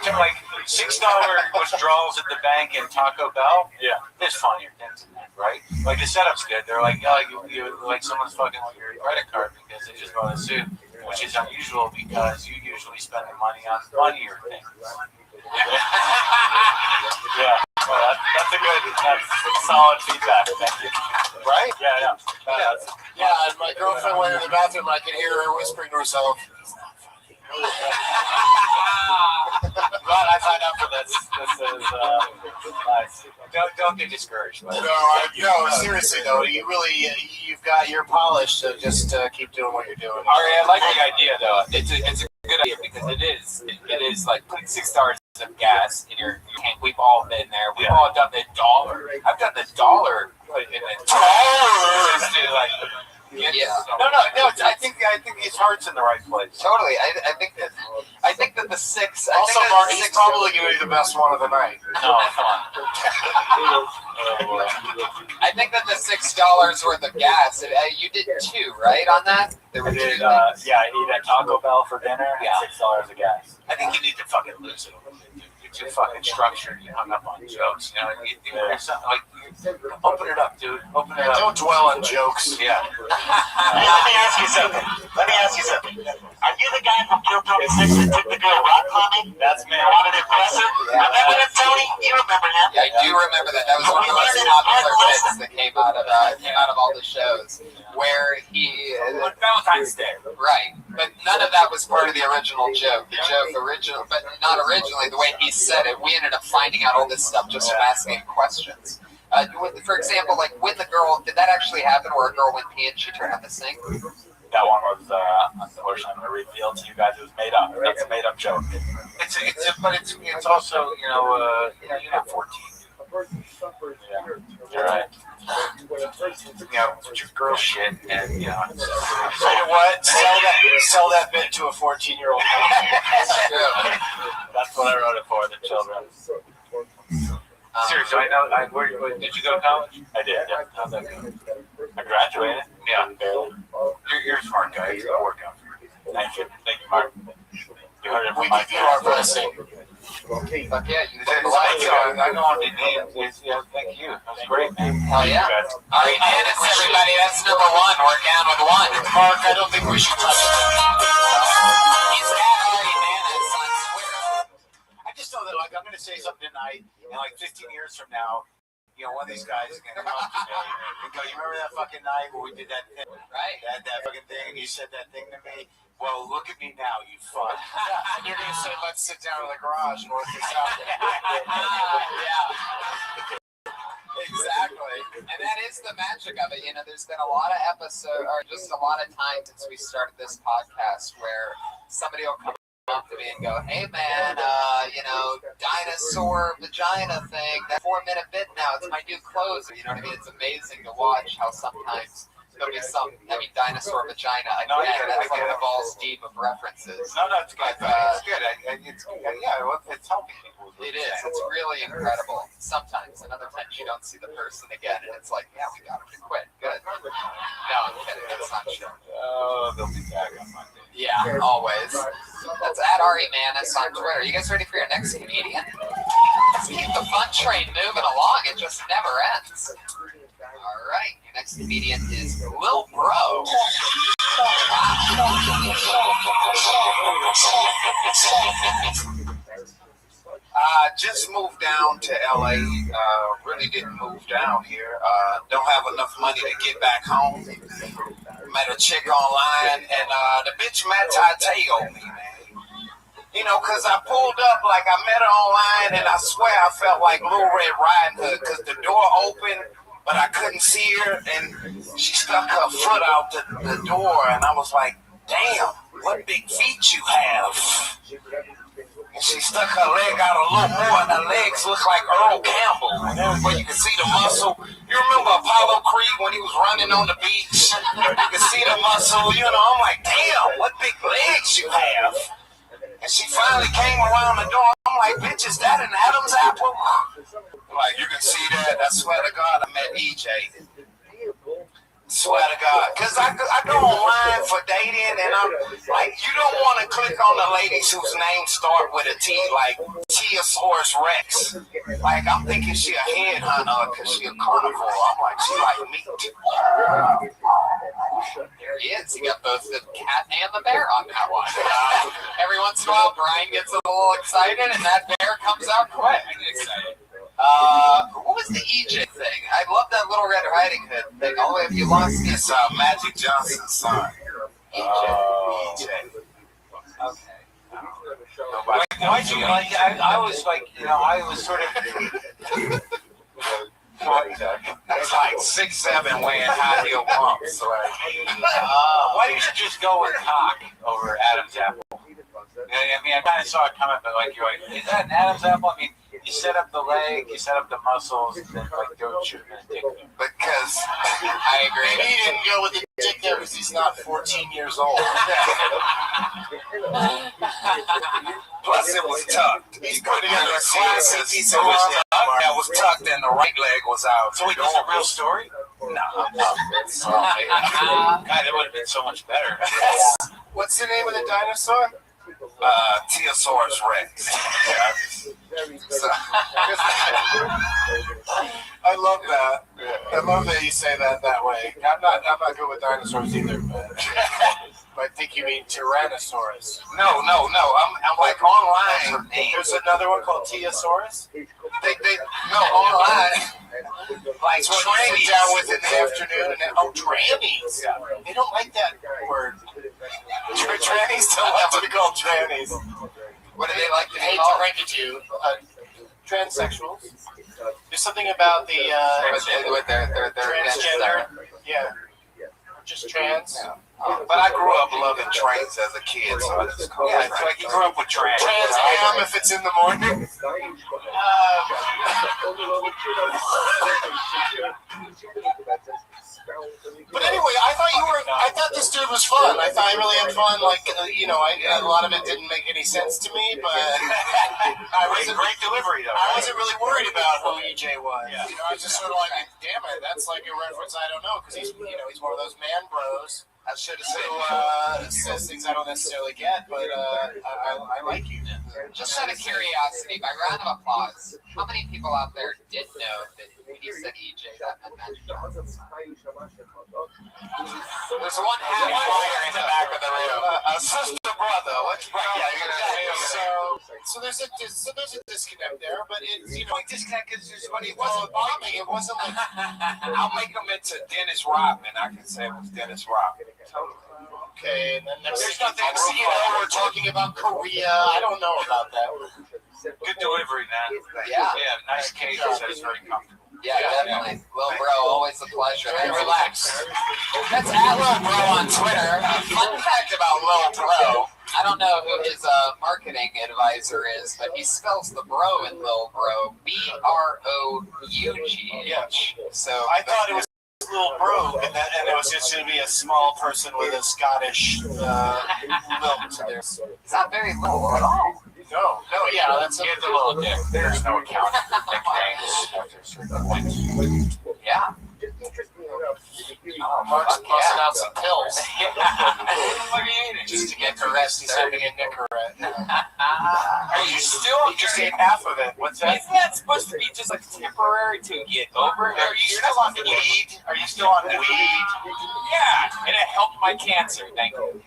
withdrawals at the bank in Taco Bell. Yeah, it's funnier than that, right? Like, the setup's good. They're like, you like someone's fucking with your credit card because they just bought a suit, which is unusual because you usually spend the money on funnier things. Yeah, well, that's solid feedback. Thank you. Right? Yeah, yeah. Yeah, and my girlfriend went in the bathroom. I could hear her whispering to herself. Glad I signed up for this. This is nice. Don't get discouraged. No, seriously though, you've got your polish, so just keep doing what you're doing. Ari, I like the idea though. It's a good idea because it is like putting $6 of gas in your tank. We've all been there. We've all done the dollar. I've done the dollar put in the dollar. Like, No. I think his heart's in the right place. Totally. I think that the six. Also, Marty's probably going to be the best one of the night. No, come on. I think that the $6 worth of gas. You did 2, right? On that, there were 2. I ate at Taco Bell for dinner. Yeah. $6 of gas. I think you need to fucking lose it a little bit, dude. You're too fucking structured. You hung up on jokes. You know, there's something like, open it up, dude. Open it up. Don't dwell on jokes. Yeah. Let me ask you something. Are you the guy from Kill Tony 6 that took the girl rock climbing? That's me. Wanted to impress her? Remember that, Tony? You remember him? Yeah, I do remember that. That was one of the most popular bits that came out of all the shows, where he on Valentine's Day. Right, but none of that was part of the original joke. The joke original, but not originally. The way he said it, we ended up finding out all this stuff just from asking questions. For example, like when the girl, did that actually happen where a girl went pee and she turned on the sink? That one was, unfortunately, I'm going to reveal to you guys it was made up. That's a made up joke. It's also, you're not 14. Yeah, you're right. Put your girl shit and, You know what? Sell that bit to a 14-year-old. That's what I wrote it for, the children. Seriously, did you go to college? I did, yeah. How'd that go? I graduated. Yeah. Barely. You're a smart guy. It's going to work out for you. Thank you, Mark. You heard it from We my give you our blessing. Fuck yeah, you I know I did names. Yeah, thank you. That was great, man. Hell yeah. All right, Manus, everybody. That's number 1. We're down with 1. Mark, I don't think we should touch it. He's at Ari Manus on Twitter. I just know that, like, I'm going to say something tonight, and like 15 years from now, one of these guys is going to come up to me and go, you remember that fucking night where we did that thing? Right. That fucking thing, and you said that thing to me? Well, look at me now, you fuck. And you're going to say, let's sit down in the garage and work this out. Yeah. Exactly. And that is the magic of it. There's been a lot of episodes, or just a lot of time since we started this podcast where somebody will come up to me and go, hey man, dinosaur vagina thing, that 4-minute bit now, it's my new closer. You know what I mean? It's amazing to watch how sometimes there'll be dinosaur vagina. Again, that's like the balls deep of references. No, it's good. It's good. It's helping people. It is. It's really incredible. Sometimes, and other times you don't see the person again, and it's like, yeah, we got him to quit. Good. No, I'm kidding. That's not true. Oh, they'll be back on Monday. Yeah, always. That's at Ari Manus on Twitter. You guys ready for your next comedian? Let's keep the fun train moving along. It just never ends. All right, your next comedian is Lil Bro. Just moved down to LA. Really didn't move down here. Don't have enough money to get back home. Met a chick online, and the bitch Matatayo'd me, man. Cause I pulled up, like I met her online, and I swear I felt like Little Red Riding Hood, cause the door opened, but I couldn't see her, and she stuck her foot out the door, and I was like, damn, what big feet you have. And she stuck her leg out a little more, and her legs look like Earl Campbell, where you can see the muscle. You remember Apollo Creed when he was running on the beach? You can see the muscle, I'm like, damn, what big legs you have. And she finally came around the door. I'm like, bitch, is that an Adam's apple? Like, you can see that. I swear to God, I met EJ. Swear to God. Because I go online for dating, and I'm like, you don't want to click on the ladies whose names start with a T, like T-Saurus Rex. Like, I'm thinking she a headhunter because she a carnivore. I'm like, she like meat. There he is. He got both the cat and the bear on that one. Every once in a while, Brian gets a little excited, and that bear comes out quick. I get excited. What was the EJ thing? I love that Little Red Riding Hood thing. All the way, if you lost me, it's Magic Johnson's son. EJ. Okay. Why'd you like? I was like, I was sort of. That's like 6'7" wearing high heel pumps. Right? Why didn't you just go with cock over Adam's apple? I mean, I kind of saw it coming, but like, you're like, is that an Adam's apple? I mean, you set up the leg, you set up the muscles, and then like don't shoot him in the dick. Because I agree. Maybe he didn't go with the dick there because he's not 14 years old. Plus, it was tucked. He's putting together a classic piece of that was tucked and the right leg was out. So, wait, this is a real story? No. God, that would have been so much better. What's the name of the dinosaur? Teosaurus Rex. I love that. I love that you say that way. I'm not good with dinosaurs either, but I think you mean Tyrannosaurus. No. I'm like online. There's another one called Teosaurus. No, online. Like That's what you trannies. sit down with in the afternoon. Trannies. They don't like that word. Trannies don't like to be called trannies. What do they like to be I hate to called? break it to you. Transsexuals. There's something about the with their transgender. Yeah. Just trans. Yeah. But I grew up loving trains as a kid, so I just call it. It's like you grew up with trans. Trans ham if it's in the morning. But anyway, I thought this dude was fun. I thought I really had fun. Like, a lot of it didn't make any sense to me, but I wasn't Great delivery, though. I wasn't really worried about who EJ was. Yeah. I was just sort of like, damn it, that's like a reference I don't know, because he's one of those man bros. I should have Who says things I don't necessarily get, but I like you. Just out of curiosity, by round of applause, how many people out there did know that when you said EJ, that meant Magic Johnson? There's one half fire in the back of the room. Sister brother. What's So there's a disconnect there, but it's disconnect because there's but it wasn't bombing. It wasn't like I'll make him into Dennis Rodman. I can say it was Dennis Rodman. okay. And then There's there's nothing nothing. We're talking about Korea. I don't know about that. Good delivery, man. Yeah. Yeah, nice case. That's very comfortable. Yeah, definitely. Lil Bro, always a pleasure. Very relaxed. That's at Lil Bro on Twitter. Fun fact about Lil Bro. I don't know who his marketing advisor is, but he spells the bro in Lil Bro BROUGH. So I thought it was Lil Bro, and it was just going to be a small person with a Scottish lilt to their. it's not very little at all. No, yeah, that's He has a little dick. There's no account for nicknames after a certain point. Yeah. Mark's busting out some pills What are you eating? just to get the rest. He's having a Nicorette. Are you still Just ate half of it. What's that? Isn't that supposed to be just like temporary to get over? Are you still on weed? Are you still on weed? Yeah, and it helped my cancer. Thank you.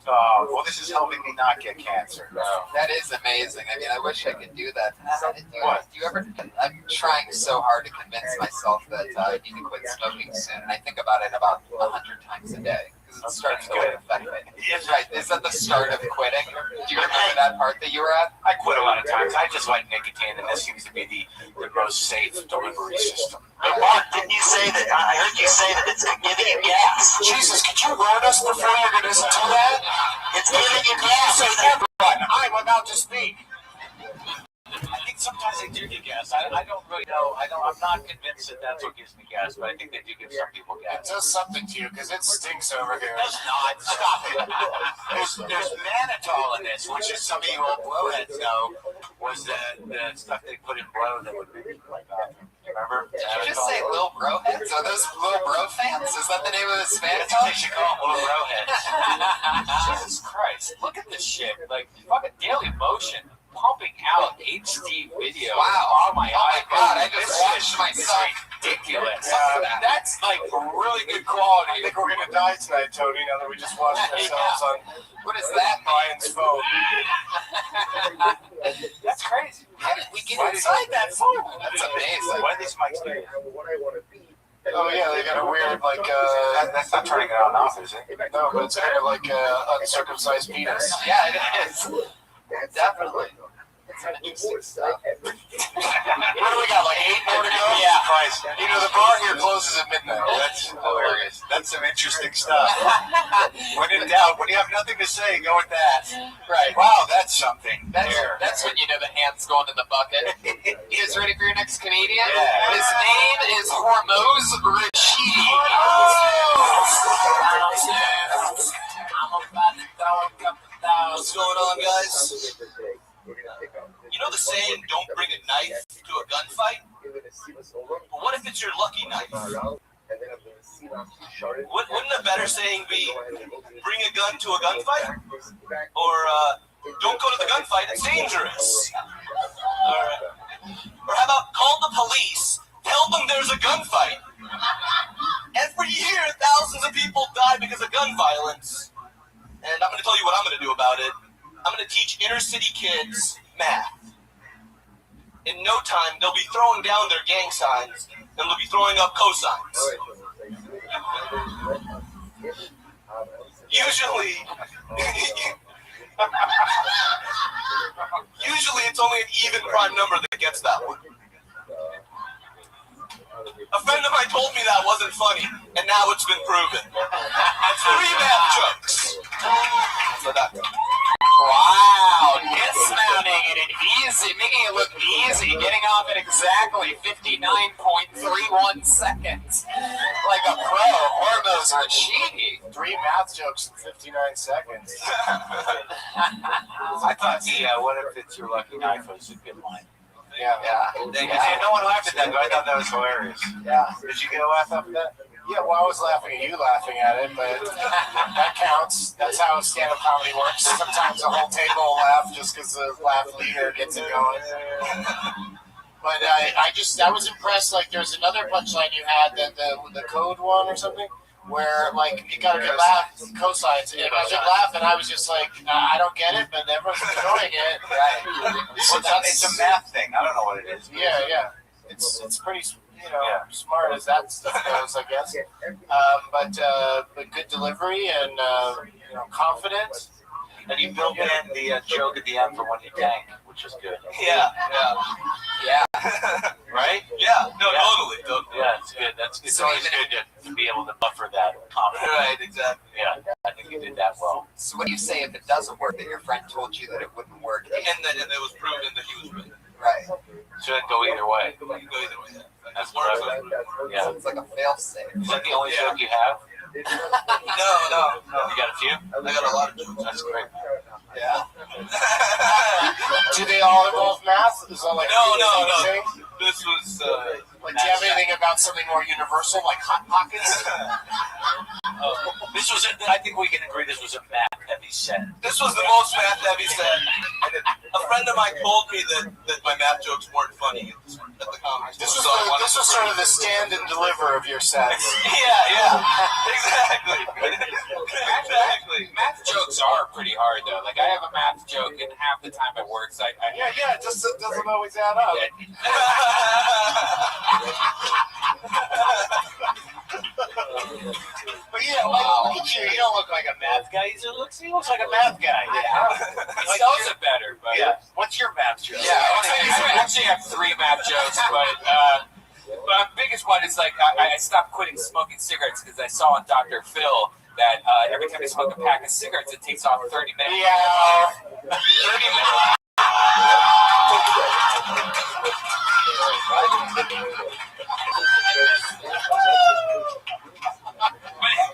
well, this is helping me not get cancer. That is amazing. I mean, I wish I could do that. Do What? you ever? I'm trying so hard to convince myself that I need to quit smoking soon, and I think about it about 100 times a day because it's starting to really affect me. Right? Is that the start of quitting? Do you remember that part that you were at? I quit a lot of times. I just like nicotine, and this seems to be the most safe delivery system. Mark, didn't you say that? I heard you say that it's giving you gas. Jesus, could you warn us before you're going to do that? It's giving you gas. I'm about to speak. I think sometimes they do get gas. I don't really know. I'm not convinced that that's what gives me gas, but I think they do give some people It gas. does something to you because it stinks over here. It does not. Stop it. There's mannitol in this, which is some of you old blowheads know was the stuff they put in blow that would make you like bathroom. Remember? Did you just say Lil Bro heads? Are those Lil Bro fans? Is that the name of the Spanish? They should call them Little Bro heads. Jesus Christ. Look at this shit. Like, fucking Daily Motion pumping out HD video on my iPhone. I just watched myself. Ridiculous. That's like really good quality. I think we're going to die tonight, Tony, now that we just watched ourselves on What is that? Brian's phone. That's crazy. How did we get inside that phone? That's amazing. Why are these mics doing? Oh, yeah, they got a weird, like, that's not turning it on off, is it? no, but it's kind of like uncircumcised penis. Yeah, it is. Definitely. It's interesting stuff. What do we got, like 8 more to go? Yeah, Christ. The bar here closes closes at midnight. That's hilarious. That's some interesting stuff. When in doubt, when you have nothing to say, go with that. Right. Wow, that's something. That's when you know the hand's going in the bucket. You guys ready for your next comedian? Yeah. His name is Hormoz Rashidi. What's going on, guys? You know the saying, don't bring a knife to a gunfight? But what if it's your lucky knife? Wouldn't a better saying be, bring a gun to a gunfight? Or, don't go to the gunfight, it's dangerous. Or how about call the police, tell them there's a gunfight. Every year, thousands of people die because of gun violence. And I'm going to tell you what I'm going to do about it. I'm going to teach inner city kids math. In no time, they'll be throwing down their gang signs, and they'll be throwing up cosigns. Usually it's only an even prime number that gets that one. A friend of mine told me that wasn't funny, and now it's been proven. 3 math jokes. So that. Wow, dismounting in an easy, making it look easy, getting off in exactly 59.31 seconds. Like a pro, Hormoz Rashidi. 3 math jokes in 59 seconds. I thought what if it's your lucky knife was a good line. Yeah. No one laughed at that, but I thought that was hilarious. Yeah. Did you get a laugh off of that? Yeah, well, I was laughing at you laughing at it, but that counts. That's how stand-up comedy works. Sometimes the whole table will laugh just because the laugh leader gets it going. But I was impressed. Like, there's another punchline you had, that the code one or something, where like you got a good laugh, cosines, and a good laugh, and I was just like, I don't get it, but everyone's enjoying it. Right. So it's a math thing. I don't know what it is. Yeah. It's pretty, smart as that stuff goes, I guess. But good delivery and confident. And you built in the joke at the end for when you tank, which is good. Yeah. Right? Yeah. No, totally. Yeah, it's good. It's always good to be able to buffer that confidence. Right, exactly. Yeah, I think you did that well. So what do you say if it doesn't work, that your friend told you that it wouldn't work? And it was proven that he was right. Right. So it go either way. You can go either way. That's clever. Yeah. It's like a fail-safe. Is that the only joke you have? No. You got a few? I got a lot of jokes. That's great. Yeah. Do they all involve math? Is that like No. This was like, do you have anything about something more universal, like Hot Pockets? This was I think we can agree this was a math-heavy set. This was the most math-heavy set. A friend of mine told me that my math jokes weren't funny at the comedy. This was sort of the stand and deliver of your sets. Yeah. Exactly. Math jokes are pretty hard, though. Like, I have a math joke, and half the time it works. It just doesn't always add up. But yeah, look at you. You don't look like a math guy. He looks like a math guy. Yeah. He sells it better, but... Yeah. What's your math joke? Yeah, I actually have 3 math jokes, but my biggest one is, like, I stopped quitting smoking cigarettes because I saw on Dr. Phil that every time you smoke a pack of cigarettes, it takes off 30 minutes. Yeah. 30 minutes.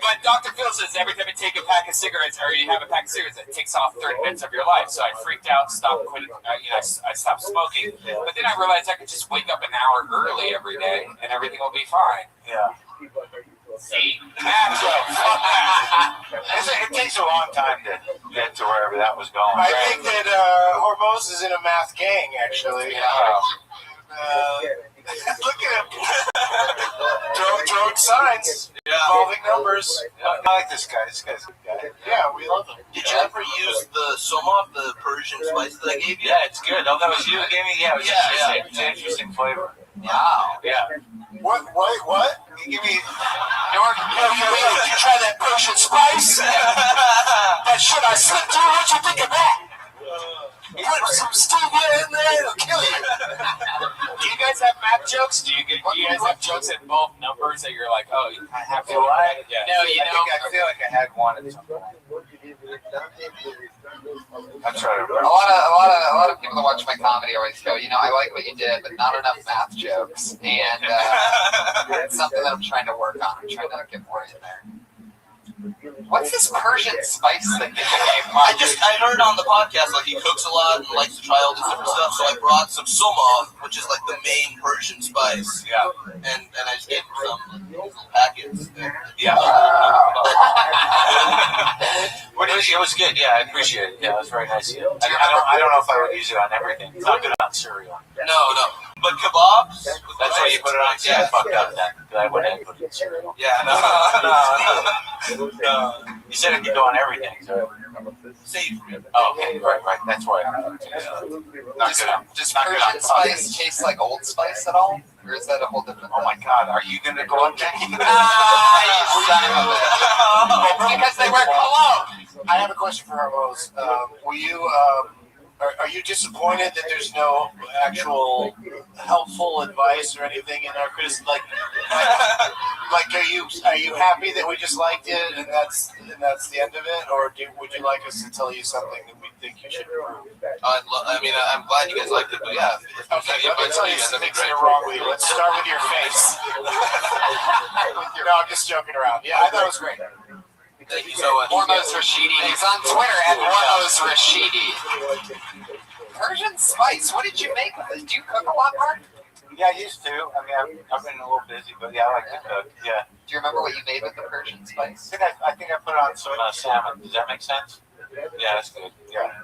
But Dr. Phil says every time you take a pack of cigarettes, or you have a pack of cigarettes, it takes off 30 minutes of your life. So I freaked out, stopped quitting. I stopped smoking. But then I realized I could just wake up an hour early every day, and everything will be fine. Yeah. See, math jokes. It takes a long time to get to wherever that was going. I think that Hormoz is in a math gang, actually. Look at him. Throwing signs, involving numbers. I like this guy. This guy's a good guy. Yeah, we love him. Did you ever use the somov, the Persian spice that I gave you? Yeah, it's good. Oh, that was you who gave me? Yeah, it was interesting. It's an interesting flavor. Wow. Yeah. What? You give me... Did you try that Persian spice? That shit I slipped through, what you think of that? Put some stevia in there, it'll kill you. Do you guys guys have math jokes? Do you guys have jokes in both numbers that you're like, oh, I have to? Do I? Yeah. No, I feel like I had one at some point. I'm trying to A lot of people that watch my comedy always go, I like what you did, but not enough math jokes, and it's something that I'm trying to work on. I'm trying to get more in there. What's this Persian spice thing that you gave Mark? I heard on the podcast like he cooks a lot and likes to try all this different stuff. So I brought some soma, which is like the main Persian spice. Yeah. And I just gave him some packets. Yeah. It was good. Yeah, I appreciate it. Yeah, it was very nice of you. I don't know if I would use it on everything. It's not good on cereal. No. But kebabs? That's why you put it on. Yeah, I fucked up that. I went ahead and put it in cereal. Yeah, no. You said it could go on everything. So. Savory. Oh, okay. Right. That's why. Does Persian spice taste like Old Spice at all? Or is that a whole different thing? Oh my God, are you going to go on that? Because they wear cologne. I have a question for Ramos. Were you? Are you disappointed that there's no actual helpful advice or anything in our criticism? Like, are you happy that we just liked it and that's the end of it, or would you like us to tell you something that we think you should improve? I'm glad you guys liked it, but yeah. Okay, let me tell you some things that are wrong with you. Let's start with your face. No, I'm just joking around. Yeah, I thought it was great. Thank you so much. Hormoz Rashidi. He's on Twitter at Hormoz Rashidi. Persian spice. What did you make with it? Do you cook a lot, Mark? Yeah, I used to. I mean, I've been a little busy, but yeah, I like to cook. Yeah. Do you remember what you made with the Persian spice? I think I put on some salmon. Does that make sense? Yeah, that's good. Yeah.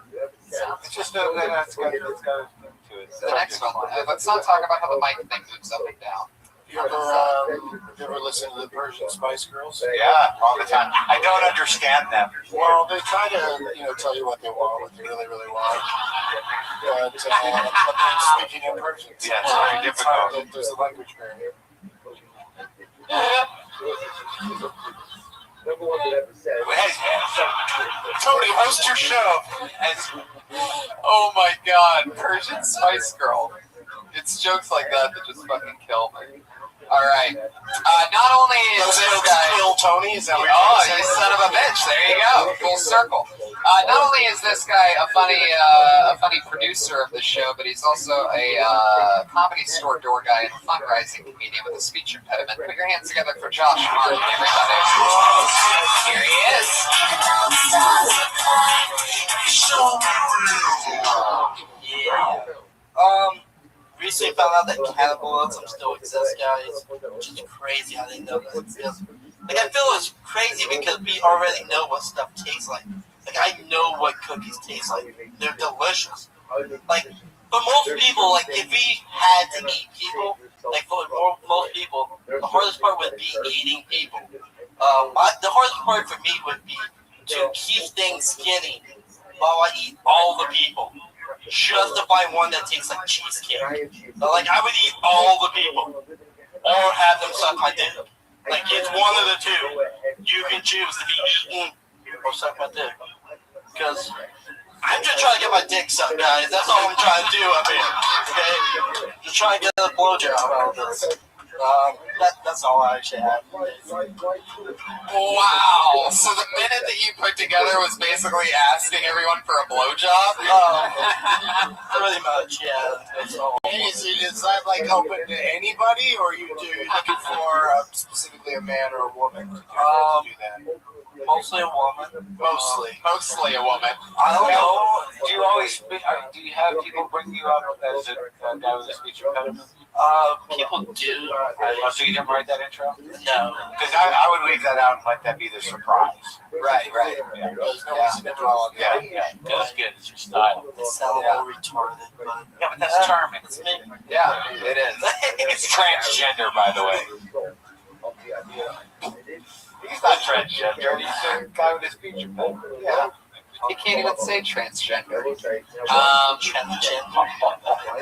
It's just that's good. It's got to it. The next one. Let's not talk about how the mic thing moves up and down. You ever listen to the Persian Spice Girls? Yeah, all the time. I don't understand them. Well, they try to, tell you what they want, what they really, really want. But speaking in Persian, yeah, it's very difficult. There's a language barrier. Tony, host your show. Oh my God, Persian Spice Girl. It's jokes like that just fucking kill me. All right. Not only is this guy kill Tony, is that what you son of a bitch! There you go, full circle. Not only is this guy a funny producer of the show, but he's also a comedy store door guy and fundraising comedian with a speech impediment. Put your hands together for Josh Martin, everybody. Here he is. Yeah. Recently found out that cannibalism still exists, guys, which is crazy how they know that exists. Like, I feel it's crazy because we already know what stuff tastes like. Like, I know what cookies taste like. They're delicious. Like, for most people, like, if we had to eat people, like, for most people, the hardest part would be eating people. The hardest part for me would be to keep things skinny while I eat all the people. Just to find one that tastes like cheesecake. But, like, I would eat all the people. Or have them suck my dick. Like, it's one of the two. You can choose to be eaten or suck my dick. Because I'm just trying to get my dick sucked, guys. That's all I'm trying to do up here. Okay? Just trying to get a blowjob out of this. That's all I actually have. Wow. So the minute that you put together was basically asking everyone for a blowjob? Pretty much, yeah. That's all. Is that like open to anybody, or are you looking for specifically a man or a woman to do that? Mostly a woman. Mostly a woman. I don't know. Do you have people bring you up as a guy with a speech impediment? People do. So you didn't write that intro? No. Because I would leave that out and let that be the surprise. Right. Yeah. There's no reason to dwell on that. Yeah. That's good. It's your style. It sounds a little retarded, but... Yeah, but that's charming. It's me. Yeah, it is. It's transgender, by the way. He's not transgender. He's a guy with a speech impediment. Yeah. He can't even say transgender. Transgender.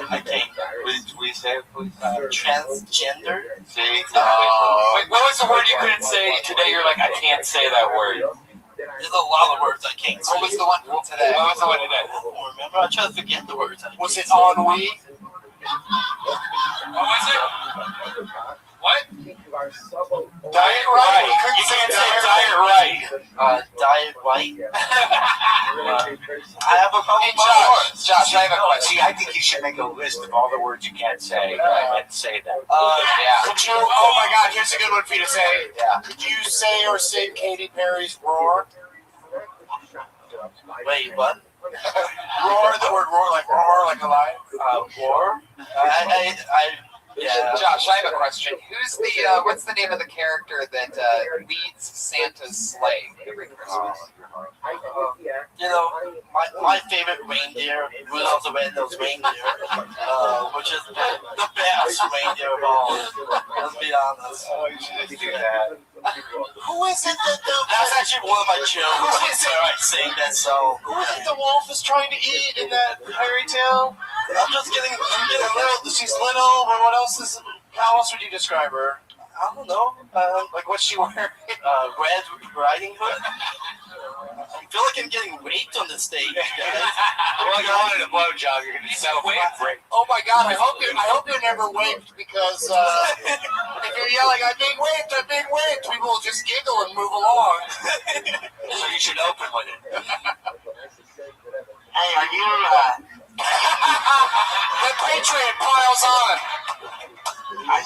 I can't. We say it, please. Transgender? See? Wait, what was the word you couldn't say today? You're like, I can't say that word. There's a lot of words I can't say. What was the one from today? What was the one today? I don't remember. I try to forget the words. Was it ennui? was it? What? Diet right. You can't say diet right. Diet white. I have a Hey, Josh, I have a question. See, I think you should make a list of all the words you can't say and say them. Yeah. Could you? Oh my God! Here's a good one for you to say. Yeah. Could you say or sing Katy Perry's "Roar"? Wait, what? Roar. The word roar, like a lion. War? Yeah. Josh, I have a question. Who's the what's the name of the character that leads Santa's sleigh every Christmas? You know, my favorite reindeer, Rudolph the Red-Nosed Reindeer, which is the best reindeer of all. Let's be honest. Oh, you should do that. Who is it that That's actually one of my children. I sing that song. Who is it the wolf is trying to eat in that fairy tale? I'm getting little. She's little, but what else is? How else would you describe her? I don't know. Like what's she wearing? Red Riding Hood. I feel like I'm getting raped on the stage, guys. Well, you're on a blowjob. You're gonna settle for a break. Oh my God! I hope you're never raped because if you're yelling, "I'm being raped! I'm being raped!" people will just giggle and move along. So you should open with it. Hey, are you? The Patriot piles on.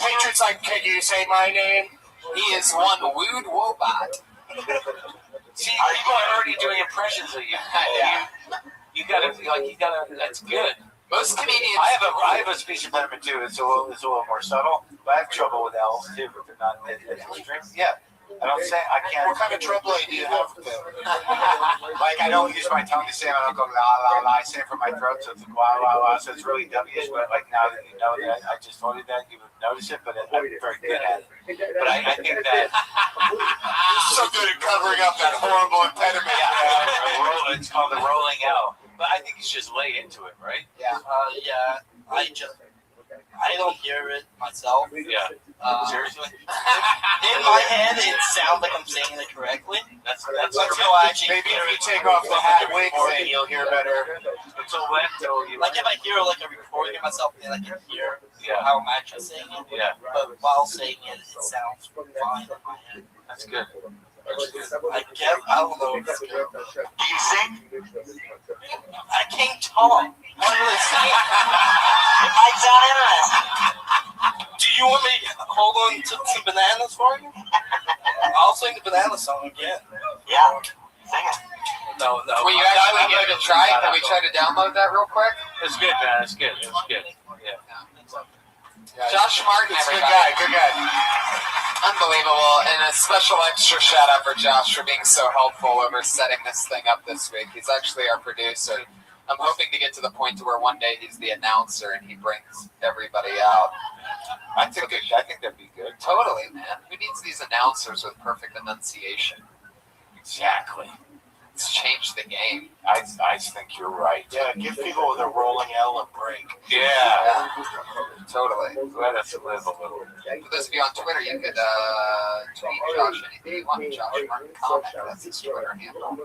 Patriot's like, "Can you say my name?" He is one wooed wobot. See, people are already doing impressions of you. Yeah. You gotta. That's good. Most comedians. I have a speech impediment too. It's a little more subtle, but I have trouble with L's too, but they're not that extreme. Yeah. I don't say I can't. What kind of trouble do you have with them? Like I don't use my tongue to say it. I don't go la la la. I say it from my throat, so it's like la la la. So it's really W-ish. But like now that you know that I just voted that, you would notice it. But I'm very good at it. But I think that You're so good at covering up that horrible impediment. it's called the rolling L. But I think you should just lay into it, right? Yeah. Yeah. I don't hear it myself. Yeah. Seriously? In my head, it sounds like I'm saying it correctly. That's until I actually Maybe hear if you it. take off the hat wig thing, you'll hear better. until you Like if I hear like a recording of myself, then I can hear how I'm actually saying it. Yeah. But while saying it, it sounds fine in my head. That's good. I don't know if it's good. Do you sing? I can't talk. What do they say? It might sound interesting. Do you want me to hold on to some bananas for you? I'll sing the banana song again. Yeah, sing it. No. Will you actually give it a try? Can we try to download that real quick? It's good, man. It's good. Yeah. Josh Martin, Good everybody. guy. Unbelievable. And a special extra shout out for Josh for being so helpful over setting this thing up this week. He's actually our producer. I'm hoping to get to the point to where one day he's the announcer and he brings everybody out. I think that'd be good. Totally, man. Who needs these announcers with perfect enunciation? Exactly. It's changed the game. I think you're right. Yeah, give people with a rolling L a break. Yeah. Totally. Let us live a little. For those of you on Twitter, you could tweet Josh anything you want. Josh Martin comment. That's his Twitter handle.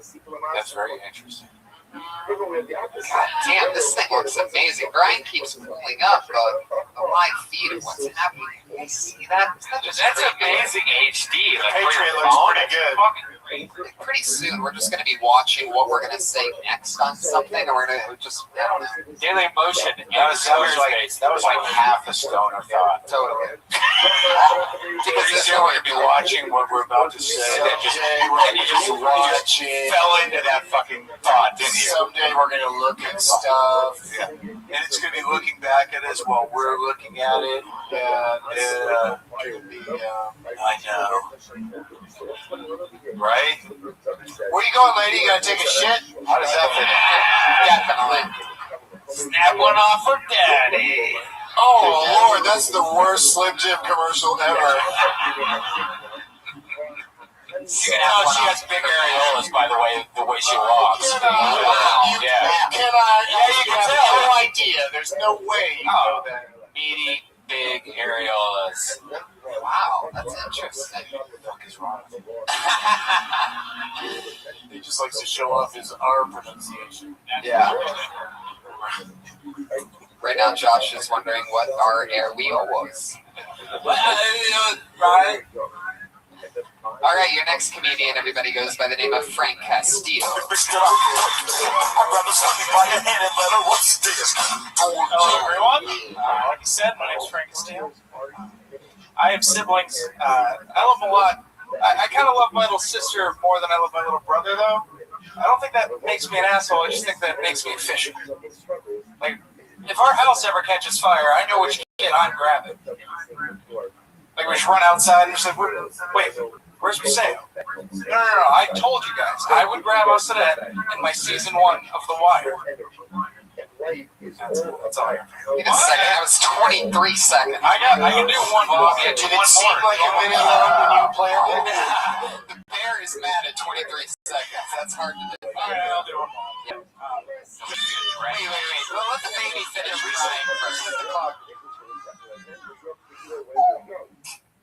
That's very interesting. God damn, this thing looks amazing. Brian keeps pulling up the live feed of what's happening. You see that? That's amazing HD. Like, Patriot looks pretty good. Pretty soon, we're just going to be watching what we're going to say next on something, and we're going to just, I don't know. Daily Motion. That was like half a stoner thought. Totally. Because this year we're going to be watching what we're about to say, and you just watch it. fell into that fucking thought, didn't you? Someday we're going to look at stuff. Yeah. And it's going to be looking back at us while we're looking at it. I know. Right? Where you going, lady? You got to take a shit? How does that Definitely. Snap one off for daddy. Oh, Lord, that's the worst Slim Jim commercial ever. You know she has big areolas, by the way she walks. You can have no idea. There's no way you know that. Meaty, big areolas. Wow, that's interesting. What the fuck is wrong with you? He just likes to show off his R pronunciation. Yeah. Ready now Josh is wondering what our air wheel was. Right. All right, your next comedian, everybody, goes by the name of Frank Castillo. Hello, everyone. Like you said, my name's Frank Castillo. I have siblings. I love them a lot. I kind of love my little sister more than I love my little brother, though. I don't think that makes me an asshole. I just think that makes me efficient. Like, if our house ever catches fire, I know which kid I'm grabbing. Like, we just run outside and just like, wait, where's Paseo? No. I told you guys. I would grab Osadette in my season 1 of The Wire. That's all I got. Wait a second, that was 23 seconds. I can do one more. Did it seem like a minute long when you were playing it? The bear is mad at 23 seconds. That's hard to do. All right, I'll do one more. Wait. Well, let the baby finish crying first.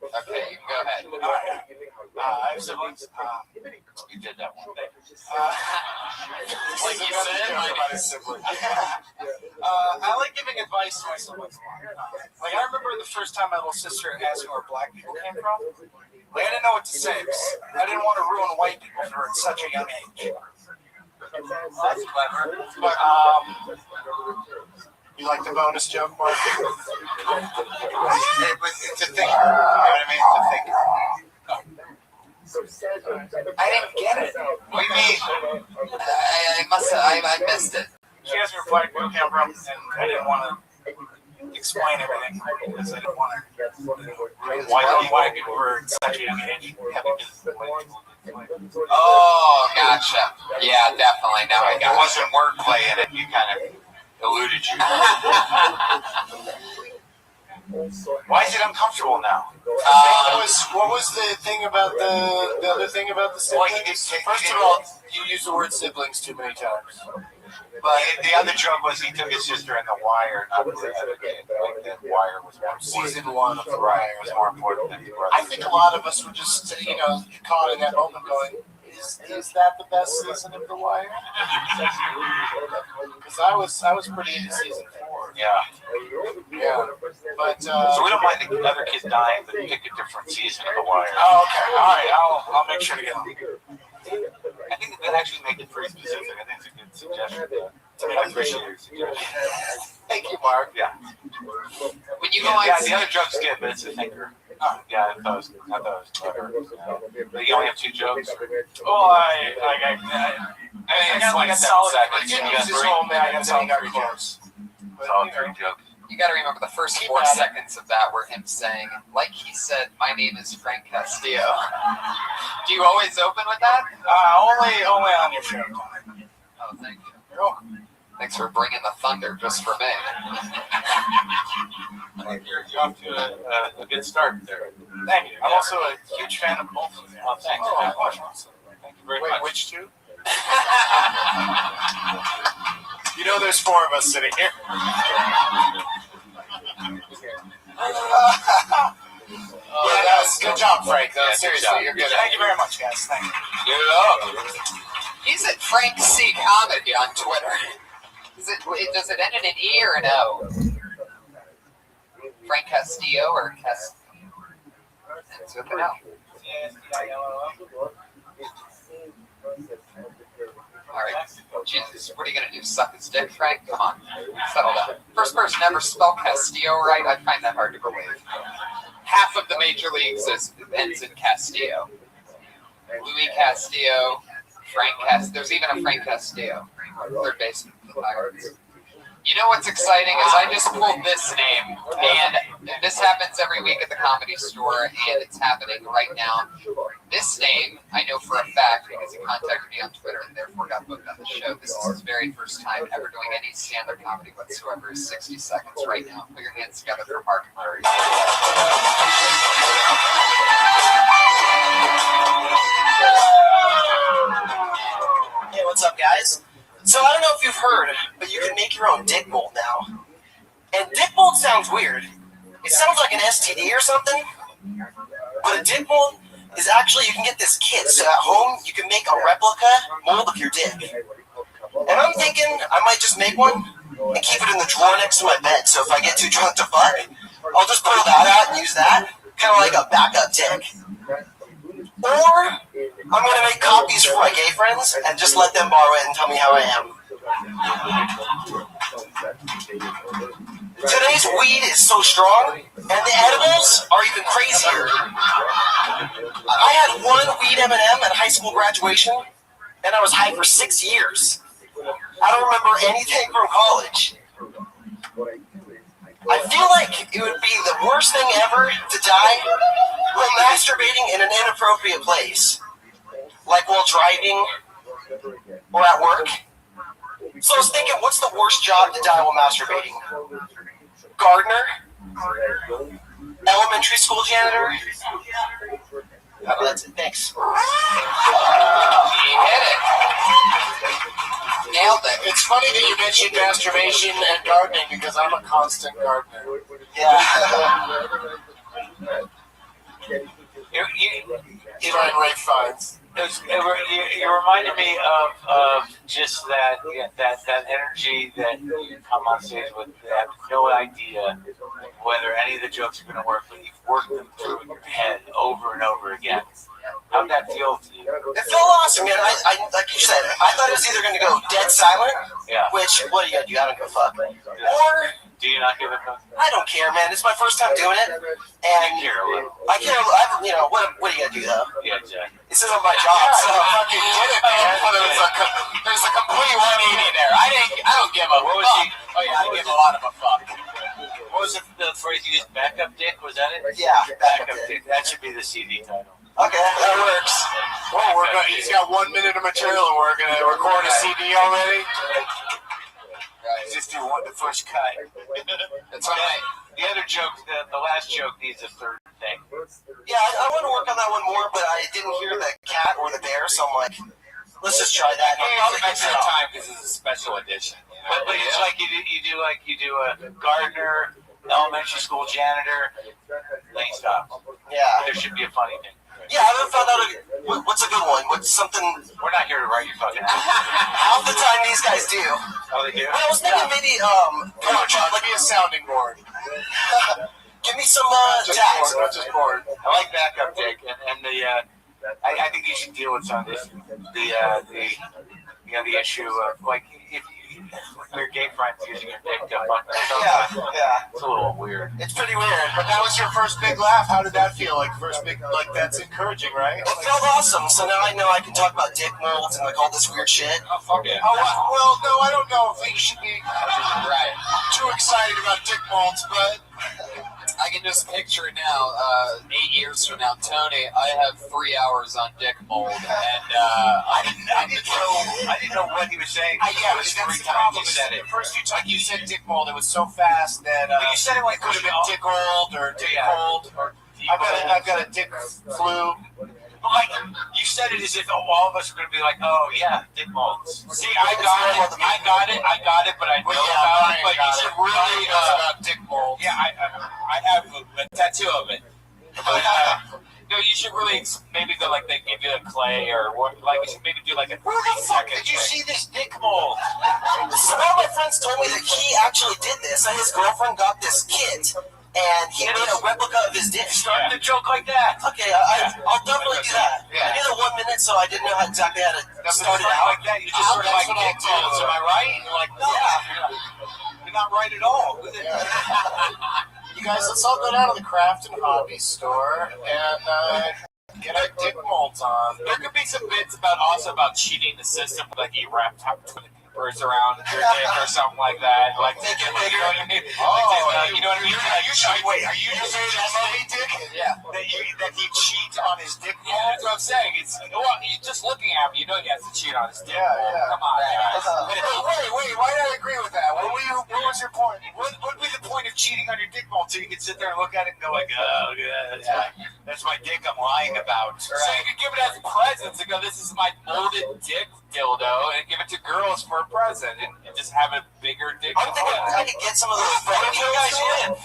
Okay, you can go ahead. All right. I have siblings. You did that one thing. Like you said, about his siblings. I like giving advice to my siblings. Like, I remember the first time my little sister asked me where black people came from. Like, I didn't know what to say because I didn't want to ruin white people for her at such a young age. That's clever. But, You like the bonus joke, Mark? It's a thinker. You know what I mean? It's a thinker. I didn't get it. What do you mean? I missed it. she asked me where black people came from, and I didn't want to explain everything because I didn't want to. Why people were at such a young age? Oh, gotcha. Yeah, definitely. Now I got There wasn't wordplay in it. You kind of eluded you. Why is it uncomfortable now? What was the thing about the other thing about the siblings? First of all, you used the word siblings too many times. But the other joke was he took his sister in The Wire, not the other kid. Like, The Wire was more important. Season 1 of The Wire was more important than the brother. I think a lot of us were just, caught in that moment going, is that the best season of The Wire? Because I was pretty into season 4. Yeah. But so we don't mind the other kid dying, but pick a different season of The Wire. Oh, okay. All right. I'll make sure to get on. I think that actually make it pretty specific. I think it's a good suggestion. I appreciate your suggestion. Thank you, Mark. Yeah. When you go the other joke's good, but it's a thinker. Yeah, I thought it was clever. But you only have 2 jokes? Well, I got like a solid. You can use this whole man. I got solid 3 jokes. Solid 3 jokes. You got to remember the first 4 seconds of that were him saying, like he said, my name is Frank Castillo. Do you always open with that? Only on your show. Oh, thank you. You're welcome. Thanks for bringing the thunder just for me. You're off to a good start there. Thank you. I'm also a huge fan of both of them. Oh, thanks. Thank you very much. Which 2? There's 4 of us sitting here. Good job, Frank. Seriously, you're good. Thank you very much, guys. Thank you. Good. He's at Frank C. Comedy on Twitter. Does it end in an E or an O? Frank Castillo or Castillo? Ends with an O. Alright. Jesus, what are you going to do? Suck his dick, Frank? Come on. Settle down. First person ever spelled Castillo right? I find that hard to believe. Half of the major leagues ends in Castillo. Louis Castillo, Frank Castillo. There's even a Frank Castillo, third baseman for the Pirates. You know what's exciting is I just pulled this name, and this happens every week at the Comedy Store, and it's happening right now. This name, I know for a fact because he contacted me on Twitter and therefore got booked on the show. This is his very first time ever doing any stand-up comedy whatsoever. Is 60 seconds right now. Put your hands together for Mark Murray. Hey, what's up, guys? So I don't know if you've heard, but you can make your own dick mold now. And dick mold sounds weird. It sounds like an STD or something. But a dick mold is actually, you can get this kit, so at home you can make a replica mold of your dick. And I'm thinking I might just make one and keep it in the drawer next to my bed. So if I get too drunk to fuck, I'll just pull that out and use that, kind of like a backup dick. Or I'm going to make copies for my gay friends and just let them borrow it and tell me how I am. Today's weed is so strong, and the edibles are even crazier. I had one weed M&M at high school graduation, and I was high for 6 years. I don't remember anything from college. I feel like it would be the worst thing ever to die while masturbating in an inappropriate place, like while driving or at work. So I was thinking, what's the worst job to die while masturbating? Gardener? Elementary school janitor? Oh, that's it. Thanks. You hit it. Nailed it. It's funny that you mentioned masturbation and gardening because I'm a constant gardener. Yeah. You try and rake finds. You reminded me of just that energy that you come on stage with. You have no idea whether any of the jokes are going to work, but you've worked them through in your head over and over again. How'd that feel to you? It felt awesome, man. I like you said, I thought it was either going to go dead silent, which, what are you going to do? I don't give a fuck. Or, do you not give a fuck? I don't care, man. It's my first time doing it. And I care a little. I care, you know, what are you going to do, though? Yeah, exactly. This isn't my job, so I fucking did it, man. There's a complete 180 there. I don't give a fuck. Oh, yeah, I give a lot of a fuck. What was the phrase you used? Backup dick? Was that it? Yeah, backup dick. That should be the CD title. Okay, that works. Well, he's got 1 minute of material and we're going to record a CD already. Just do the first cut. That's right. The other joke, the last joke needs a third thing. Yeah, I want to work on that one more, but I didn't hear the cat or the bear, so I'm like, let's just try that. I'll make some time because it's a special edition. But it's like you do a gardener, elementary school janitor, lane stop. Yeah. There should be a funny thing. Yeah, I haven't found out what's a good one. What's something... We're not here to write your fucking half the time these guys do. Oh, they do? Well, I was thinking maybe, Let me a sounding board. Give me some tags. I like backup dick, and the I think you should deal with some of this. The issue of like if your gay friends using your dick to fuck themselves. Yeah. It's a little weird. It's pretty weird. But that was your first big laugh. How did that feel? Like that's encouraging, right? It felt awesome. So now I know I can talk about dick molds and like all this weird shit. Oh fuck yeah. Oh well, no, I don't know if you should be too excited about dick molds, but I can just picture it now. 8 years from now, Tony, I have 3 hours on dick mold, and I didn't know what he was saying. Yeah, that's the problem. The first you said dick mold, it was so fast that you said it like could have been dick old or dick cold. Or I've got a dick flu. Like, you said it as if all of us are going to be like, oh yeah, dick molds. See, I got it, but I know about it. But you should really know about dick molds. Yeah, I have a tattoo of it. But no, you should really maybe go like they give you a clay or like you should maybe do like a 30-second. Did you see this dick mold? So one of my friends told me that he actually did this, and his girlfriend got this kit. And he made a replica of his dick. Start the joke like that. Okay, I'll definitely do that. Yeah. I did it 1 minute, so I didn't know exactly how to start it out. Like that, you just sort of like dick molds. Am I right? And you're like, no, you're not right at all. You guys, let's all go down to the craft and hobby store and get our dick molds on. There could be some bits about cheating the system, like you wrap top birds around your dick or something like that. Like, you know what I mean? You know what I mean? Wait, are you just saying that dick? Yeah. That he cheat on his dick mold? That's what I'm saying. Well, you're just looking at him, you know he has to cheat on his dick mold. Come on, guys. Wait, why did I agree with that? What was your point? What would be the point of cheating on your dick mold so you can sit there and look at it and go like, oh, yeah, that's my dick I'm lying about. So you can give it as presents and go, this is my molded dick dildo, and give it to girls for a present and just have a bigger dick. I'm thinking I could get some of those Where you guys live?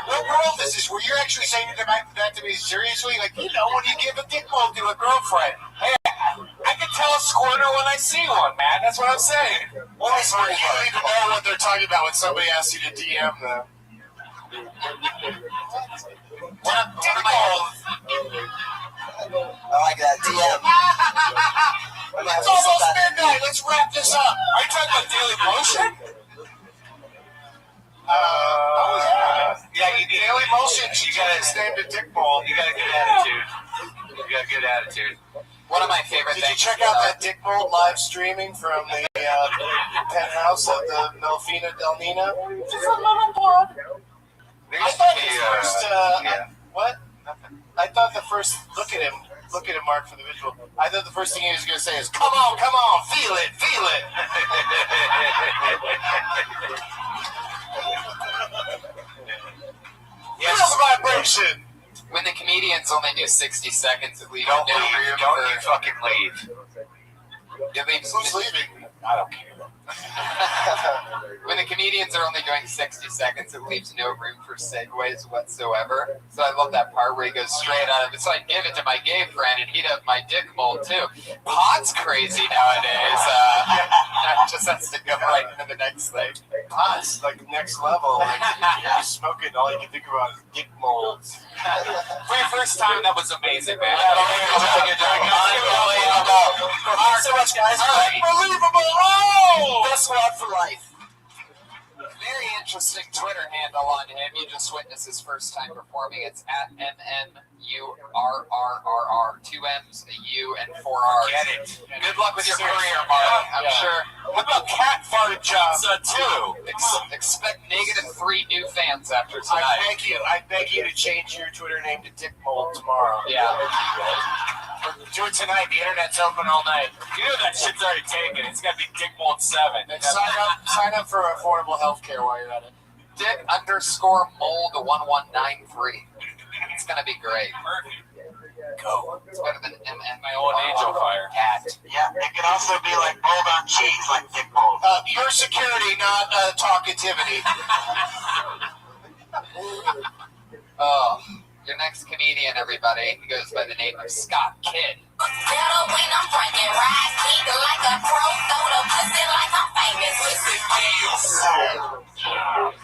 What world is this where you're actually saying that to me seriously? Like, you know, when you give a dick mold to a girlfriend, hey, I could tell a squirter when I see one, man. That's what I'm saying. Well, it's hard you need to know what they're talking about when somebody asks you to DM them. I like that DM. It's almost midnight. Let's wrap this up. Are you talking about Daily Motion? Yeah, you Daily Motion. You got his name to Dick Mold. You got a good attitude. You got a good attitude. One of my favorite Did things. you check out that Dick Mold live streaming from the penthouse of the Melfina Del Nina? I thought his first. What? I thought the first. Look at him, Mark, for the visual. I thought the first thing he was going to say is, "Come on, feel it, feel it." Yes. Feel the vibration. When the comedians only do 60 seconds, it leaves Don't no leave. room Don't for... you fucking leave. It leaves... Who's leaving? I don't care. When the comedians are only doing 60 seconds, it leaves no room for segues whatsoever. So I love that part where he goes straight out of it. So I give it to my gay friend, and he'd have my dick mold too. Pot's crazy nowadays. Just has to go right into the next thing. Pot's like next level. Like, you smoke it, all you can think about is dick molds. For your first time, that was amazing, man. Thanks so much, guys. Unbelievable! Best squad for life. Very interesting Twitter handle on him. You just witnessed his first time performing. It's at MMURRRR. 2 M's, a U, and 4 R's. Get it. Good luck with your career, Mark. I'm sure. What about cat farted pizza too? Expect -3 new fans after I tonight. beg you to change your Twitter name to Dick Mold tomorrow. Yeah. Do it tonight. The internet's open all night. You know that shit's already taken. It's got to be Dick Mold 7. And sign up for affordable health care while you're at it. Dick_mold1193. It's gonna be great. Go. It's better than MN. My old angel fire. Cat. Yeah, it could also be like mold on cheese, like Dick Mold. Your security, not talkativity. Oh, your next comedian, everybody. He goes by the name of Scott Kidd.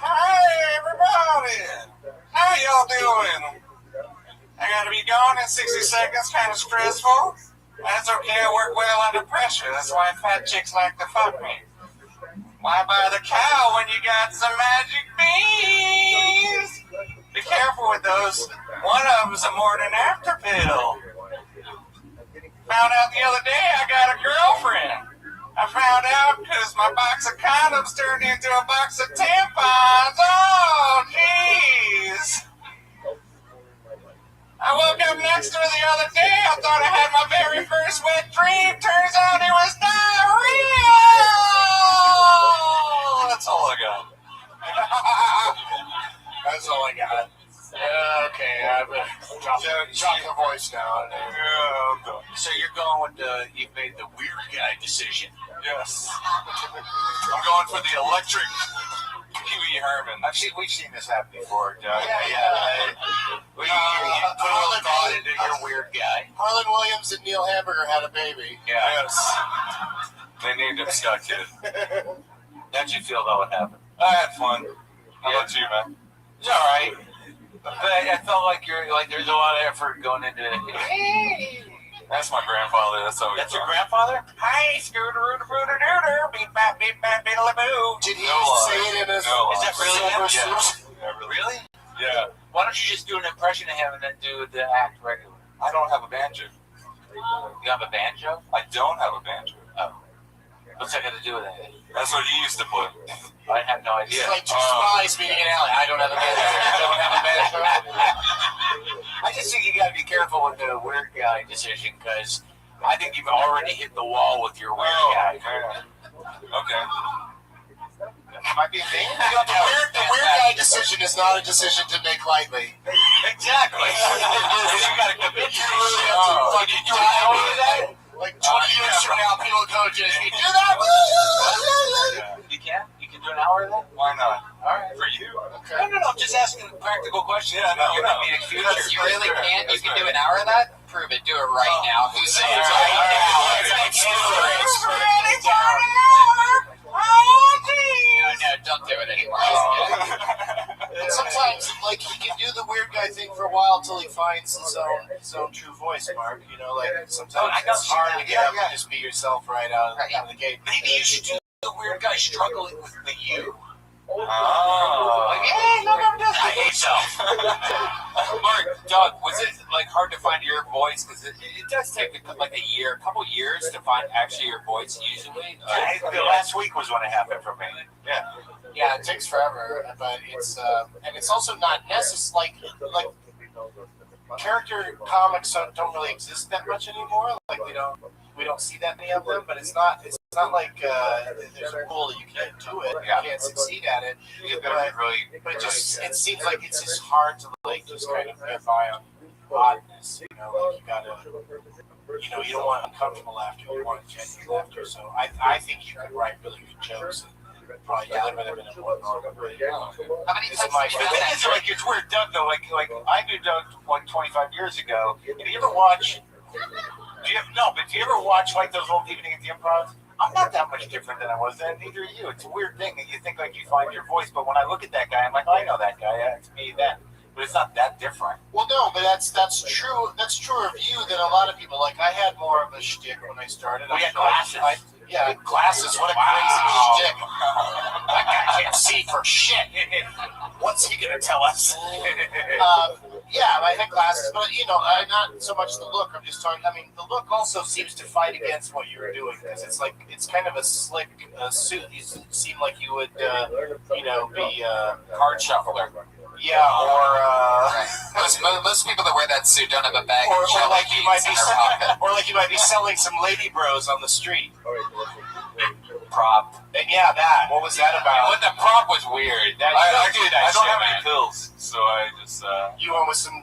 Hey, everybody. How y'all doing? I gotta be gone in 60 seconds, kind of stressful. That's okay, I work well under pressure. That's why fat chicks like to fuck me. Why buy the cow when you got some magic beans? Be careful with those. One of them's a morning after pill. Found out the other day I got a girlfriend. I found out because my box of condoms turned into a box of tampons. Oh, jeez. I woke up next to her the other day. I thought I had my very first wet dream. Turns out it was diarrhea. That's all I got. That's all I got. Okay, I'm gonna drop the voice now. So you're going with you've made the weird guy decision. Yes. I'm going for the electric Pee-wee Herman. We've seen this happen before, Doug. Yeah. You put a little thought into your weird guy. Harlan Williams and Neil Hamburger had a baby. Yeah. Yes. They named him Scott Kidd. How'd you feel that would happen? I had fun. How about you, man? It's all right. But I felt like there's a lot of effort going into it. That's my grandfather. That's how. That's your grandfather? Hey, scooter-ooter-booter-dooter, beep-bap, beep-bap, beedle-a-boo. Did he say it in his Is that really him? Really? Really? Yeah. Why don't you just do an impression of him and then do the act regular? I don't have a banjo. You have a banjo? I don't have a banjo. Oh. What's that got to do with it? That's what he used to play. I have no idea. It's like two spies meeting in alley. I don't have a banjo. I don't have a banjo. I just think you got to be careful with the weird guy decision because I think you've already hit the wall with your weird guy. Okay. Might be a thing. The weird guy decision is not a decision to make lightly. Exactly. You got to commit to Like, you that? Like 20 years from now, people go to me, do that? You can? You can do an hour of that? Why not? All right. For you? Okay. No, I'm just asking a practical question. Yeah, no. You really can? You can do an hour of that? Prove it. Do it right now. Who's saying it right right now? No, don't do it anymore. And sometimes, like, he can do the weird guy thing for a while until he finds his own true voice, Mark. You know, like, sometimes it's hard to get up and just be yourself right out of the gate. Maybe you should do the weird guy struggling with the you. Oh. Hey, look, I'm just I hate self. Mark, Doug, was it like hard to find your voice? Because it does take a couple years to find actually your voice usually. The last week was when it happened for me. Yeah. Yeah, it takes forever, but it's and it's also not necessary. Like character comics don't really exist that much anymore. Like we don't see that many of them. But it's not like there's a rule that you can't do it. You can't succeed at it. But it seems like it's just hard to like just kind of get by on oddness. You know, like you gotta. You know, you don't want uncomfortable laughter. You want genuine laughter. So I think you could write really good jokes. Probably deliver them in a more normal way. How many times The thing is, like, it's weird, Doug, though. Like I knew Doug like 25 years ago. And do you ever watch? Do you ever watch like those old evening at the Improv? I'm not that much different than I was then. Neither are you. It's a weird thing that you think like you find your voice, but when I look at that guy, I'm like, oh, I know that guy. It's me then. But it's not that different. Well, no, but that's true. That's truer of you than a lot of people. Like I had more of a shtick when I started. We had glasses. Glasses. What a crazy shtick! That guy can't see for shit. What's he gonna tell us? Yeah, I had glasses, but I'm not so much the look. I'm just talking. I mean, the look also seems to fight against what you were doing because it's kind of a slick suit. You seem like you would, be card shuffler. Yeah, or most people that wear that suit don't have a bag. Or like you might be selling some lady bros on the street. Prop. And yeah, that. What was that about? What the prop was weird. I don't have any pills, so I just. You went with a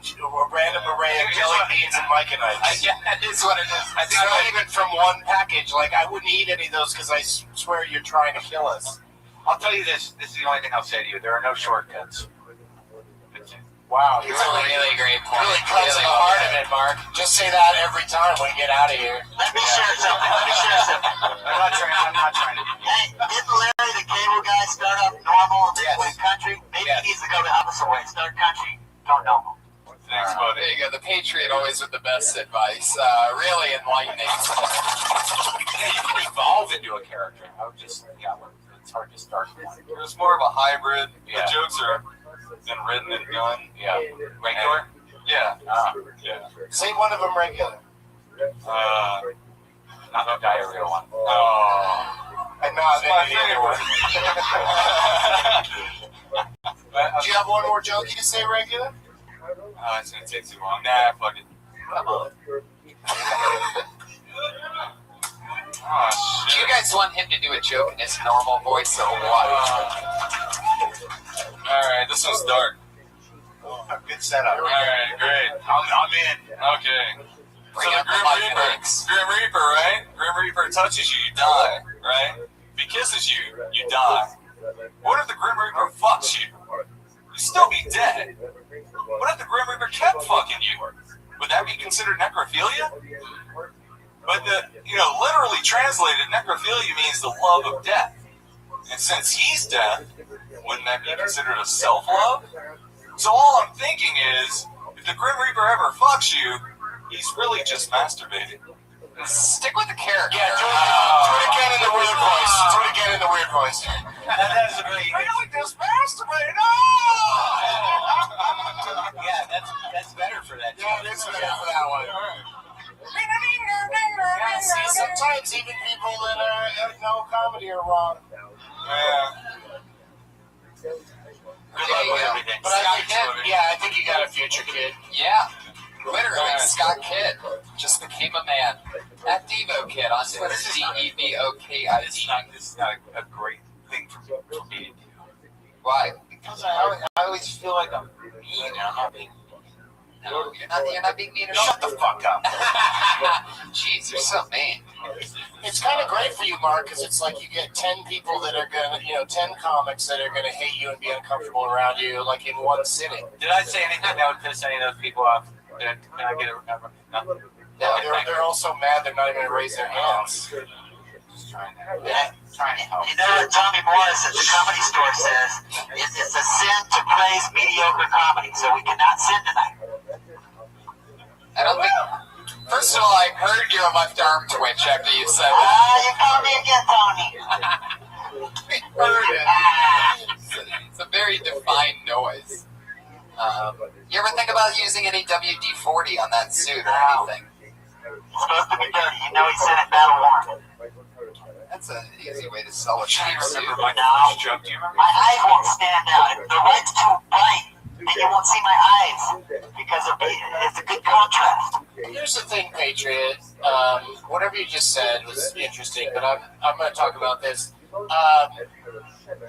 random array of jelly beans and Myconites. Yeah, that is what it is. It's not even from one package. Like I wouldn't eat any of those because I swear you're trying to kill us. I'll tell you this. This is the only thing I'll say to you. There are no shortcuts. Wow, it's a really great point. Really cuts the heart of it, Mark. Just say that every time we get out of here. Let me share something. I'm not trying to. Hey, didn't Larry the Cable Guy start off normal and then went country? Maybe he needs to go the opposite way. Start country, go normal. Thanks, buddy. There you go. The Patriot always with the best advice. Really enlightening. Yeah, you can evolve into a character. It's hard to start. It was more of a hybrid. The jokes are been written and done. Yeah. Regular? Yeah. Yeah. Say one of them regular. Not the diarrhea one. And not any other one. Do you have one more jokey to say regular? It's gonna take too long. Nah, fuck it. Do you guys want him to do a joke in his normal voice or what? Alright, this one's dark. Good setup. Alright, great. I'm in. Okay. Bring So up the the mic, Grim Reaper, right? Grim Reaper touches you, you die, right? If he kisses you, you die. What if the Grim Reaper fucks you? You'd still be dead. What if the Grim Reaper kept fucking you? Would that be considered necrophilia? But literally translated, necrophilia means the love of death. And since he's dead, wouldn't that be considered a self-love? So all I'm thinking is, if the Grim Reaper ever fucks you, he's really just masturbating. Stick with the character. Yeah, do it again in the weird voice. Do it again in the weird voice. That is a really. Really just masturbating. Yeah, that's better for that. Yeah, it's better for that one. Yeah, see, sometimes even people that know comedy are wrong. Good luck with everything. But I think you got a future, kid. Yeah. Literally, Scott Kidd just became a man. At Devo Kid on Twitter, DEVOKID. This is not a great thing for me to do. Why? Because I always feel like I'm mean and I'm not being. No, you're not being mean at all. Shut the fuck up. Jeez, you're so mean. It's kind of great for you, Mark, because it's like you get 10 people that are going to, 10 comics that are going to hate you and be uncomfortable around you, like in one sitting. Did I say anything that would piss any of those people off? Did I get it? No. They're also mad they're not even going to raise their hands. Just trying to help. You know, Tommy Morris at the Comedy Store says it's a sin to praise mediocre comedy, so we cannot sin tonight. I don't think. First of all, I heard your left arm twitch after you said that. You called me again, Tony. We heard it. It's a very defined noise. You ever think about using any WD-40 on that suit or anything? It's supposed to be dirty. You know he said it battle worn. That's an easy way to sell a cheap suit. My first joke, do you remember? My eyes won't stand out. If the light's too bright, then you won't see my eyes because it's a good contrast. Here's the thing, Patriot. Whatever you just said was interesting, but I'm going to talk about this.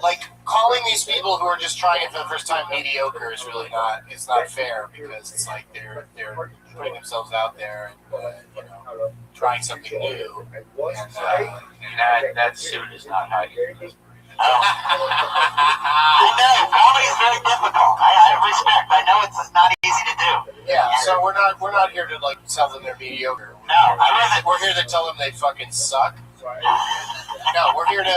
Like calling these people who are just trying it for the first time mediocre is really not fair, because it's like they're putting themselves out there and trying something new. And that suit is not how you. I know comedy is very difficult. I respect. I know it's not easy to do. Yeah, so we're not here to like tell them they're mediocre. No, we're here to tell them they fucking suck. No, we're here to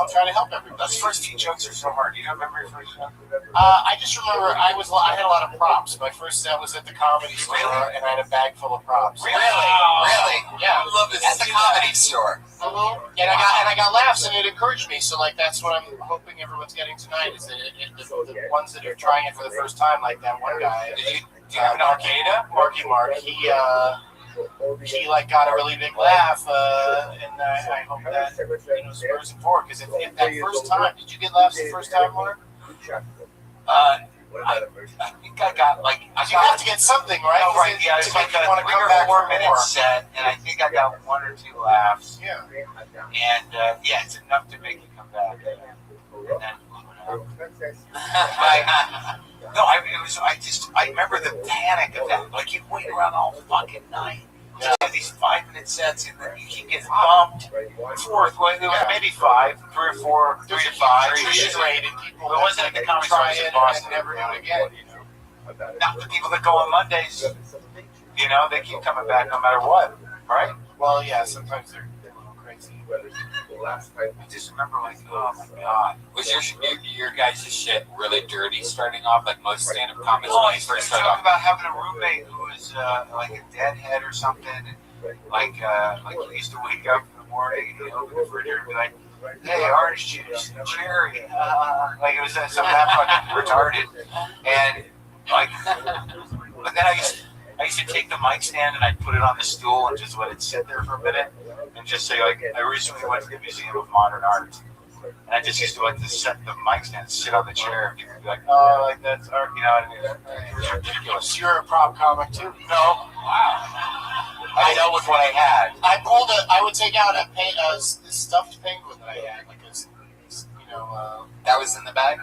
try to help everybody. Those first few jokes are so hard. You don't remember your first joke? I just remember I had a lot of props. My first set was at the Comedy Store, and I had a bag full of props. Really? Really? Yeah. I love this. At the Comedy Store. Mm-hmm. And I got laughs, and it encouraged me. So like that's what I'm hoping everyone's getting tonight is that the ones that are trying it for the first time, like that one guy. Do you have an Arcada? Marky Mark. He like got a really big laugh, and I hope that spurs him forward. Because if that first time, did you get laughs the first time, Mark? I think I got like. You have to get something, right? Oh, right. Yeah, it's like a 3 or 4 minute set, and I think I got 1 or 2 laughs. Yeah. And it's enough to make you come back. And then, I remember the panic of that. Like, you wait around all fucking night. You do these 5-minute sets, and then you keep getting bumped. Fourth, maybe 5, 3 or 4, 3 to 5. Attrition rate, and people it wasn't at the Comedy Store in Boston. And never do it again. Not the people that go on Mondays. They keep coming back no matter what, right? Well, yeah, sometimes they're a little crazy. I just remember, like, oh my god. Was your guys' shit really dirty starting off, like most stand-up comics Oh, when I you started first started talking off? about having a roommate who was like a deadhead or something. And, like he used to wake up in the morning and open the refrigerator and be like, hey, orange juice, cherry. Like it was some of that fucking retarded. And like, but then I used to take the mic stand and I'd put it on the stool and just let it sit there for a minute and just say, like, I recently went to the Museum of Modern Art. And I just used to like to set the mic stand, sit on the chair, and people would be like, oh, like that's art, you know what I mean? It was ridiculous. You're a prop comic too? No. Wow. I dealt with what I had. I would take out a stuffed penguin that I had, like that was in the bag?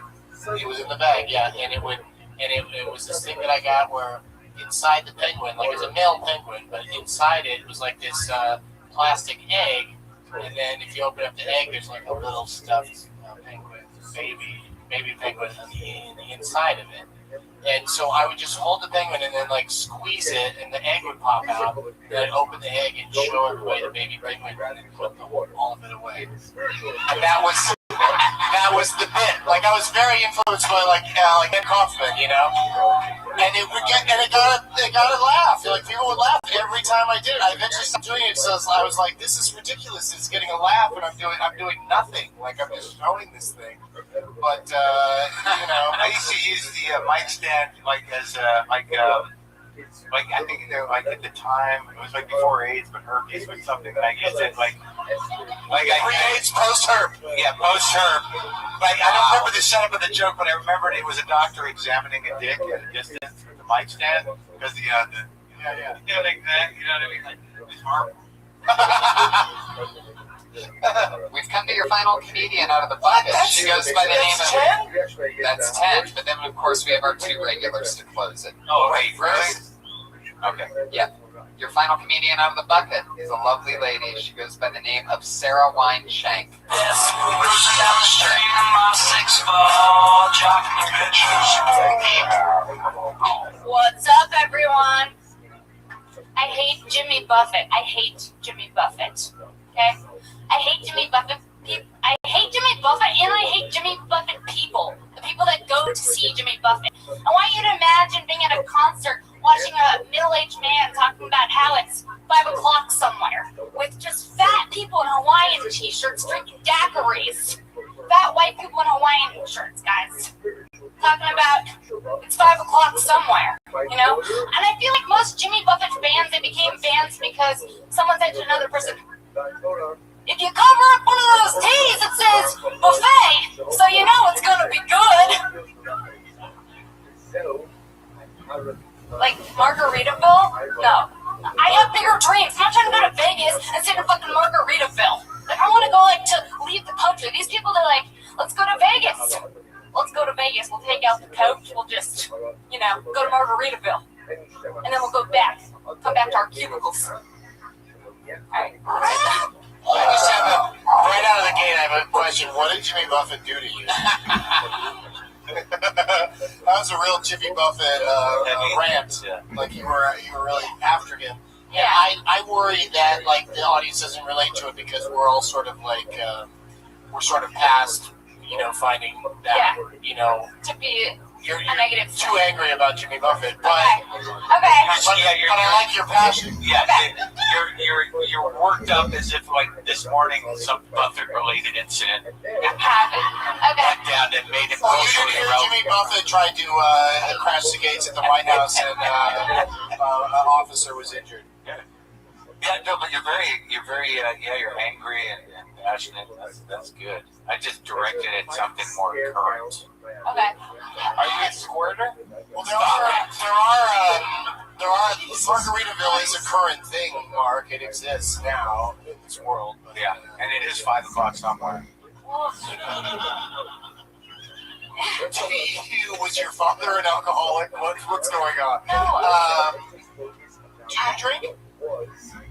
It was in the bag, yeah, and it was this thing that I got where inside the penguin, like it's a male penguin, but inside it was like this plastic egg, and then if you open up the egg, there's like a little stuffed penguin, baby penguin on the inside of it. And so I would just hold the penguin and then like squeeze it, and the egg would pop out. And I'd open the egg and show everybody the baby penguin, and then put all of it away. And that was the bit. Like I was very influenced by like Ed Kaufman, you know. And it got a laugh. Like people would laugh every time I did it. I eventually stopped doing it, so I was like, this is ridiculous. It's getting a laugh, and I'm doing nothing. Like I'm just showing this thing. But you know, I used to use the mic stand like as like I think like at the time it was like before AIDS, but herpes was something that I used it like pre-AIDS, post-herp. Yeah, post-herp. Like I don't remember the setup of the joke, but I remembered it was a doctor examining a dick at a distance through the mic stand because the like that, you know what I mean? Like it was horrible. We've come to your final comedian out of the bucket. She goes by the name of... That's 10, but then of course we have our 2 regulars to close it. Oh, wait, really? Okay. Yeah. Your final comedian out of the bucket is a lovely lady. She goes by the name of Sarah Wineshank. Yes, cruising down the street in my 6'4", jocking the pictures. What's up, everyone? I hate Jimmy Buffett. I hate Jimmy Buffett. Okay? I hate Jimmy Buffett. I hate Jimmy Buffett, and I hate Jimmy Buffett people. The people that go to see Jimmy Buffett. I want you to imagine being at a concert, watching a middle-aged man talking about how it's 5 o'clock somewhere, with just fat people in Hawaiian t-shirts drinking daiquiris. Fat white people in Hawaiian shirts, guys. Talking about it's 5 o'clock somewhere, you know? And I feel like most Jimmy Buffett fans, they became fans because someone said to another person, if you cover up one of those T's, it says buffet, so you know it's gonna be good. Like Margaritaville? No. I have bigger dreams. I'm not trying to go to Vegas and sit in fucking Margaritaville. Like, I want to go, like, to leave the country. These people, they're like, let's go to Vegas. Let's go to Vegas. We'll take out the coach. We'll just, you know, go to Margaritaville. And then we'll go back. Come back to our cubicles. Alright. I just have right out of the gate, I have a question. What did Jimmy Buffett do to you? That was a real Jimmy Buffett rant. Like you were really after him. Yeah. And I worry that like the audience doesn't relate to it because we're all sort of like we're sort of past, you know, finding that you know to be you're a negative. too angry about Jimmy Buffett, but okay. But I like your passion. Yeah, you're worked up as if like this morning some Buffett-related incident happened. Okay. went down that made it Well, you didn't emotionally hear relevant. Jimmy Buffett tried to crash the gates at the White House and an officer was injured. Yeah, no, but you're very, you're angry and passionate. That's good. I just directed at something more current. Okay. Are you a squirter? Well, there are Margaritaville is a current thing, Mark. It exists now in this world. But, yeah, and it is 5 o'clock somewhere. Was your father an alcoholic? What's going on? No. Do you drink?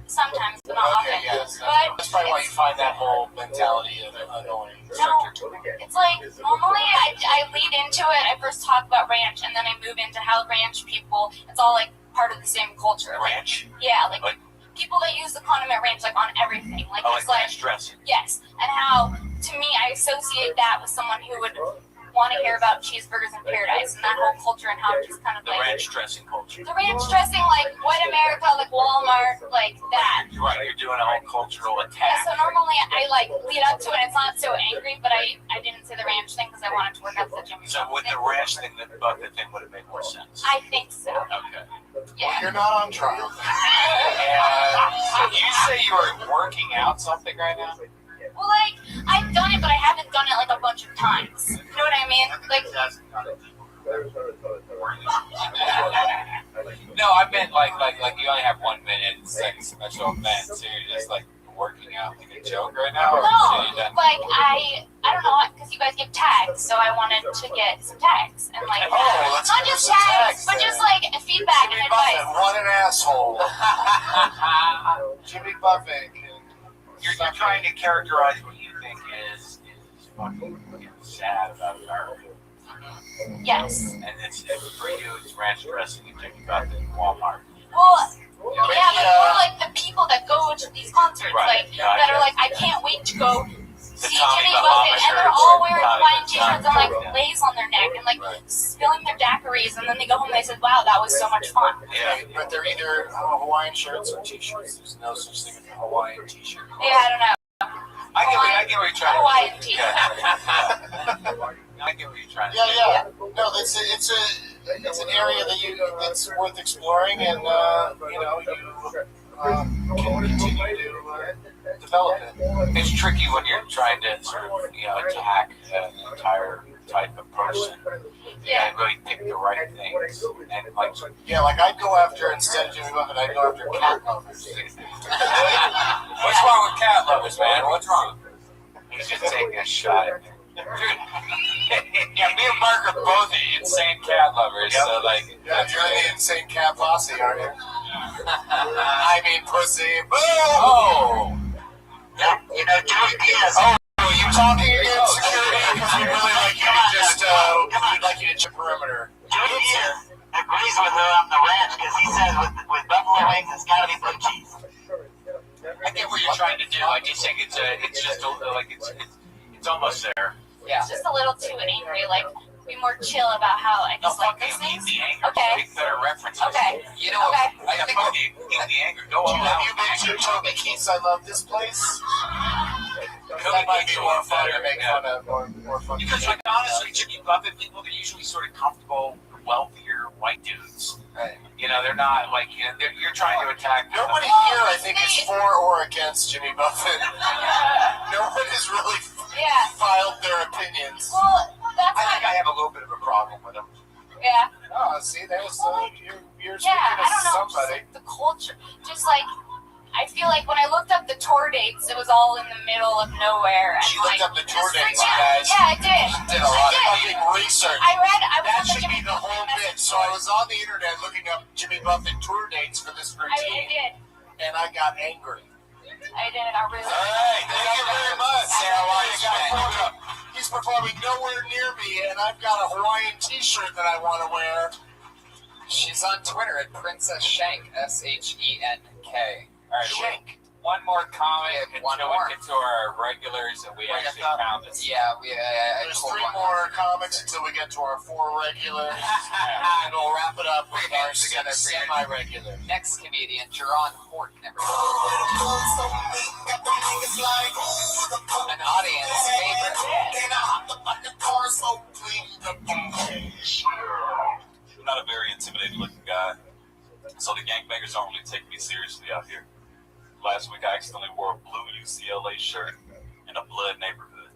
Sometimes, but not often. Okay, yes. But That's probably why you find that whole mentality of annoying. no, it's like normally I lead into it. I first talk about ranch, and then I move into how ranch people. It's all like part of the same culture. Ranch? Yeah, like people that use the condiment ranch like on everything. Like Oh, it's like like ranch dressing. yes, and how to me I associate that with someone who would want to hear about cheeseburgers in paradise and that whole culture and how it just kind of The like ranch dressing culture. the ranch dressing, like white America, like Walmart, like that. You're right, you're doing a whole cultural Yeah, attack. so normally I like lead up to it. It's not so angry, but I didn't say the ranch thing because I wanted to work out the Jimmy. So with the ranch thing, the Buffett thing would have made more sense. I think so. Okay. Yeah. You're not on trial. And you say you are working out something right now? Well, like I've done it, but I haven't done it like a bunch of times. You know what I mean? Like No, I meant like you only have 1 minute, it's like a special event, so you're just like working out like a joke right now? Or so you no, done? like I don't know, because you guys give tags, so I wanted to get some tags and like let's not give just some tags, tags but then. just like feedback and Jimmy advice. Buffett, what an asshole. Jimmy Buffett. You're trying to characterize what you think is fucking sad about America. Yes. And it's for you, it's ranch dressing and Jimmy Buffett and Walmart. Well, yeah, but more like the people that go to these concerts, Right. like Yeah, that are like, I can't wait to go see Tommy Jimmy Bahama Buffett, and they're shirts, all wearing Tommy Hawaiian Bahama t-shirts and like shirts, yeah. lace on their neck and like spilling their daiquiris, and then they go home and they said, wow, that was so much fun. Yeah. But they're either Hawaiian shirts or t-shirts. There's no such thing as a Hawaiian t-shirt. Yeah, I don't know. I get what you're trying to Hawaiian do. t-shirt. I get what you're trying to do. Yeah. No, it's an area that's worth exploring, and you know you can continue to develop it. It's tricky when you're trying to sort of attack an entire type of person. You gotta really pick the right things. And like I'd go after, instead of Jimmy Buffett, I'd go after cat lovers. What's wrong with cat lovers, man? What's wrong? He's just taking a shot at me. Dude, yeah, me and Mark are both insane cat lovers, so like... Yeah, you're the insane cat posse, aren't you? I mean, pussy. Boom! Oh! Yeah, you know, Joey Diaz. Oh, are you talking against security? Because we'd really like you to just, we'd like you to check perimeter. Joey Diaz agrees with her on the ranch because he says with Buffalo my wings, it's gotta be blue cheese. I get what you're trying to do. I just think it's just like it's almost there. Yeah. It's just a little too angry. Like, be more chill about how I just like this thing. Okay. Make better references. Okay. You know, Okay. I think the anger. Go on. Have you been to Toby Keith's I Love This Place? That might be more fun to make fun of. More fun. Because, like, honestly, Jimmy Buffett people, they're usually sort of comfortable, wealthier white dudes. Right. You know, they're not like you're trying to attack. Nobody here, I think, is for or against Jimmy Buffett. No one has really filed their opinions. Well, that's I think I have a little bit of a problem with them. Yeah. Oh, see, there's you're speaking Yeah, I don't to know. somebody. Just, like, the culture. Just like, I feel like when I looked up the tour dates, it was all in the middle of nowhere. And She looked up the tour dates, you guys. guys. Yeah, I did. She did a lot of fucking research. I was that on the should be the whole bit. So I was on the internet looking up Jimmy Buffett tour dates for this routine. I did. And I got angry. I did. I really. All right, thank you very much. Sarah Weiss. He's performing nowhere near me, and I've got a Hawaiian T-shirt that I want to wear. She's on Twitter at Princess Shank, SHENK. All right, Shank. One more comment one until more. we get to our regulars and we actually count this. Yeah, There's three more comics until we get to our 4 regulars, and we'll wrap it up with our semi-regular. Next comedian, Jerron Horton, everybody. An audience favorite. I'm not a very intimidating looking guy, so the gangbangers don't really take me seriously out here. Last week I accidentally wore a blue UCLA shirt in a blood neighborhood.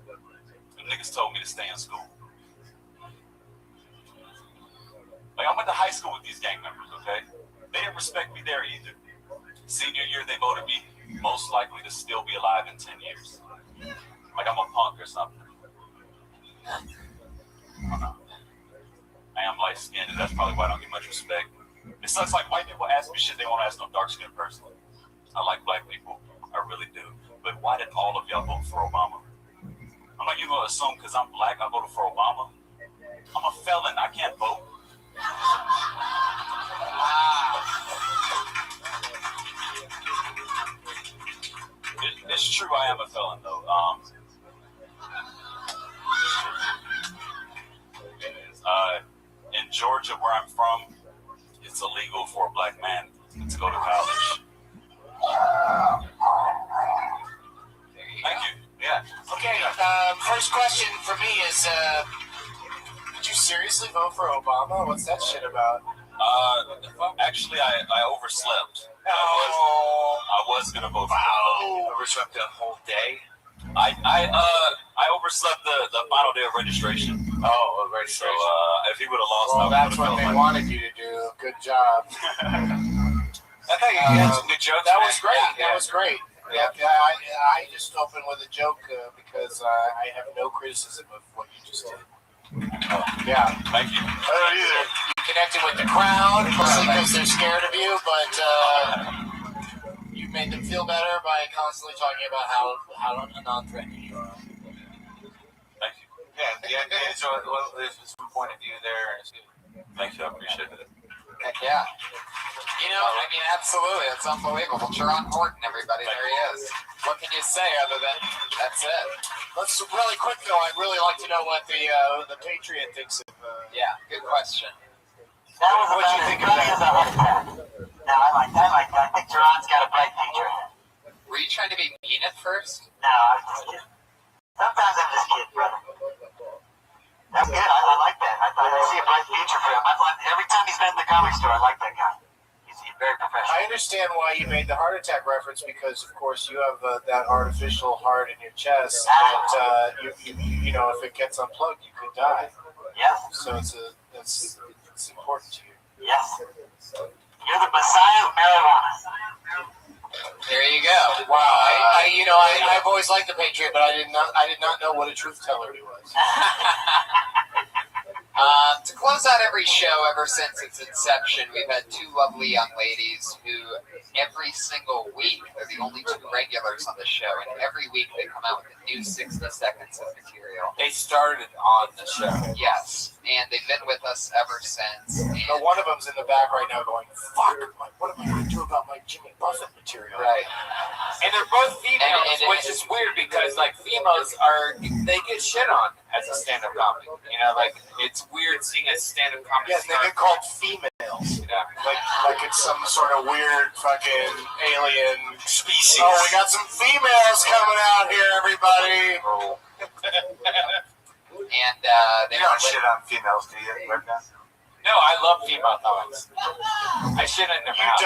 The niggas told me to stay in school. Like, I went to high school with these gang members, okay? They didn't respect me there either. Senior year, they voted me most likely to still be alive in 10 years. Like I'm a punk or something. I don't know. I am light-skinned, and that's probably why I don't get much respect. It sucks like white people ask me shit they won't ask no dark-skinned person. I like black people, I really do. But why did all of y'all vote for Obama? I'm not even gonna assume because I'm black I voted for Obama. I'm a felon, I can't vote. It's true I am a felon though. In Georgia, where I'm from, it's illegal for a black man to go to college. Thank you. Yeah. Okay, first question for me is, did you seriously vote for Obama? What's that shit about? Actually, I overslept. I was gonna vote for Obama. Overslept the whole day. I overslept the final day of registration. Oh, registration. So if he would have lost, well, that's what they wanted you to do. Good job. I thought you had some good jokes. That was great. That was great. Yeah, I just opened with a joke because I have no criticism of what you just did. Yeah. Thank you. I don't either. You connected with the crowd, mostly because they're scared of you, but you made them feel better by constantly talking about how non-threatening you are. Thank you. Yeah, there's some point of view there. Thank you, I appreciate it. Heck yeah. You know, I mean, absolutely. That's unbelievable. Jerron Horton, everybody. There he is. What can you say other than that's it? Let's really quick, though. I'd really like to know what the Patriot thinks of. Yeah, good question. What do you think of that? No, I like that. I think Jerron's got a bright future. Were you trying to be mean at first? No, I was just kidding. Sometimes I'm just kidding, brother. That's good. I like that. I see a bright future for him. Every time he's been in the comic store, I like that guy. He's very professional. I understand why you made the heart attack reference because, of course, you have that artificial heart in your chest that you know if it gets unplugged, you could die. Yes. So it's important to you. Yes. You're the Messiah of marijuana. There you go. Wow. I've always liked the Patriot, but I did not know what a truth teller he was. To close out every show ever since its inception, we've had two lovely young ladies who every single week. They're the only two regulars on the show, and every week they come out with a new 60 seconds of material. They started on the show. Yes, and they've been with us ever since. And But one of them's in the back right now going, fuck, what am I going to do about my Jimmy Buffett material? Right. And they're both females, which is weird because, like, females they get shit on as a stand-up comic. You know, like, it's weird seeing a stand-up comic. Yes, they get called females. Yeah. Like it's some sort of weird fucking alien species. Oh, we got some females coming out here, everybody. Oh. And they You don't shit on females, do you? No, I love female comics. I shit in their mouths.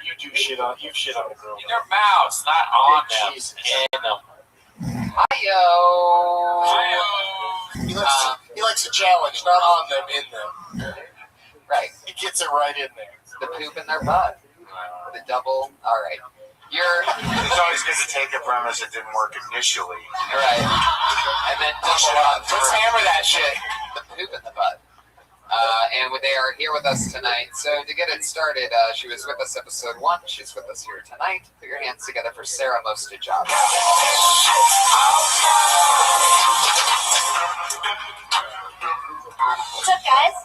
You shit on the girl. In their mouths, not on them. Jesus. In them. Hi-yo. He likes a challenge, not on them, in them. Right. He gets it right in there. The poop in their butt. The double. All right. It's always good to take a premise that didn't work initially. Right. And then Let's hammer that shit. the poop in the butt. And they are here with us tonight. So to get it started, she was with us episode 1. She's with us here tonight. Put your hands together for Sarah Mostajab. What's up, guys?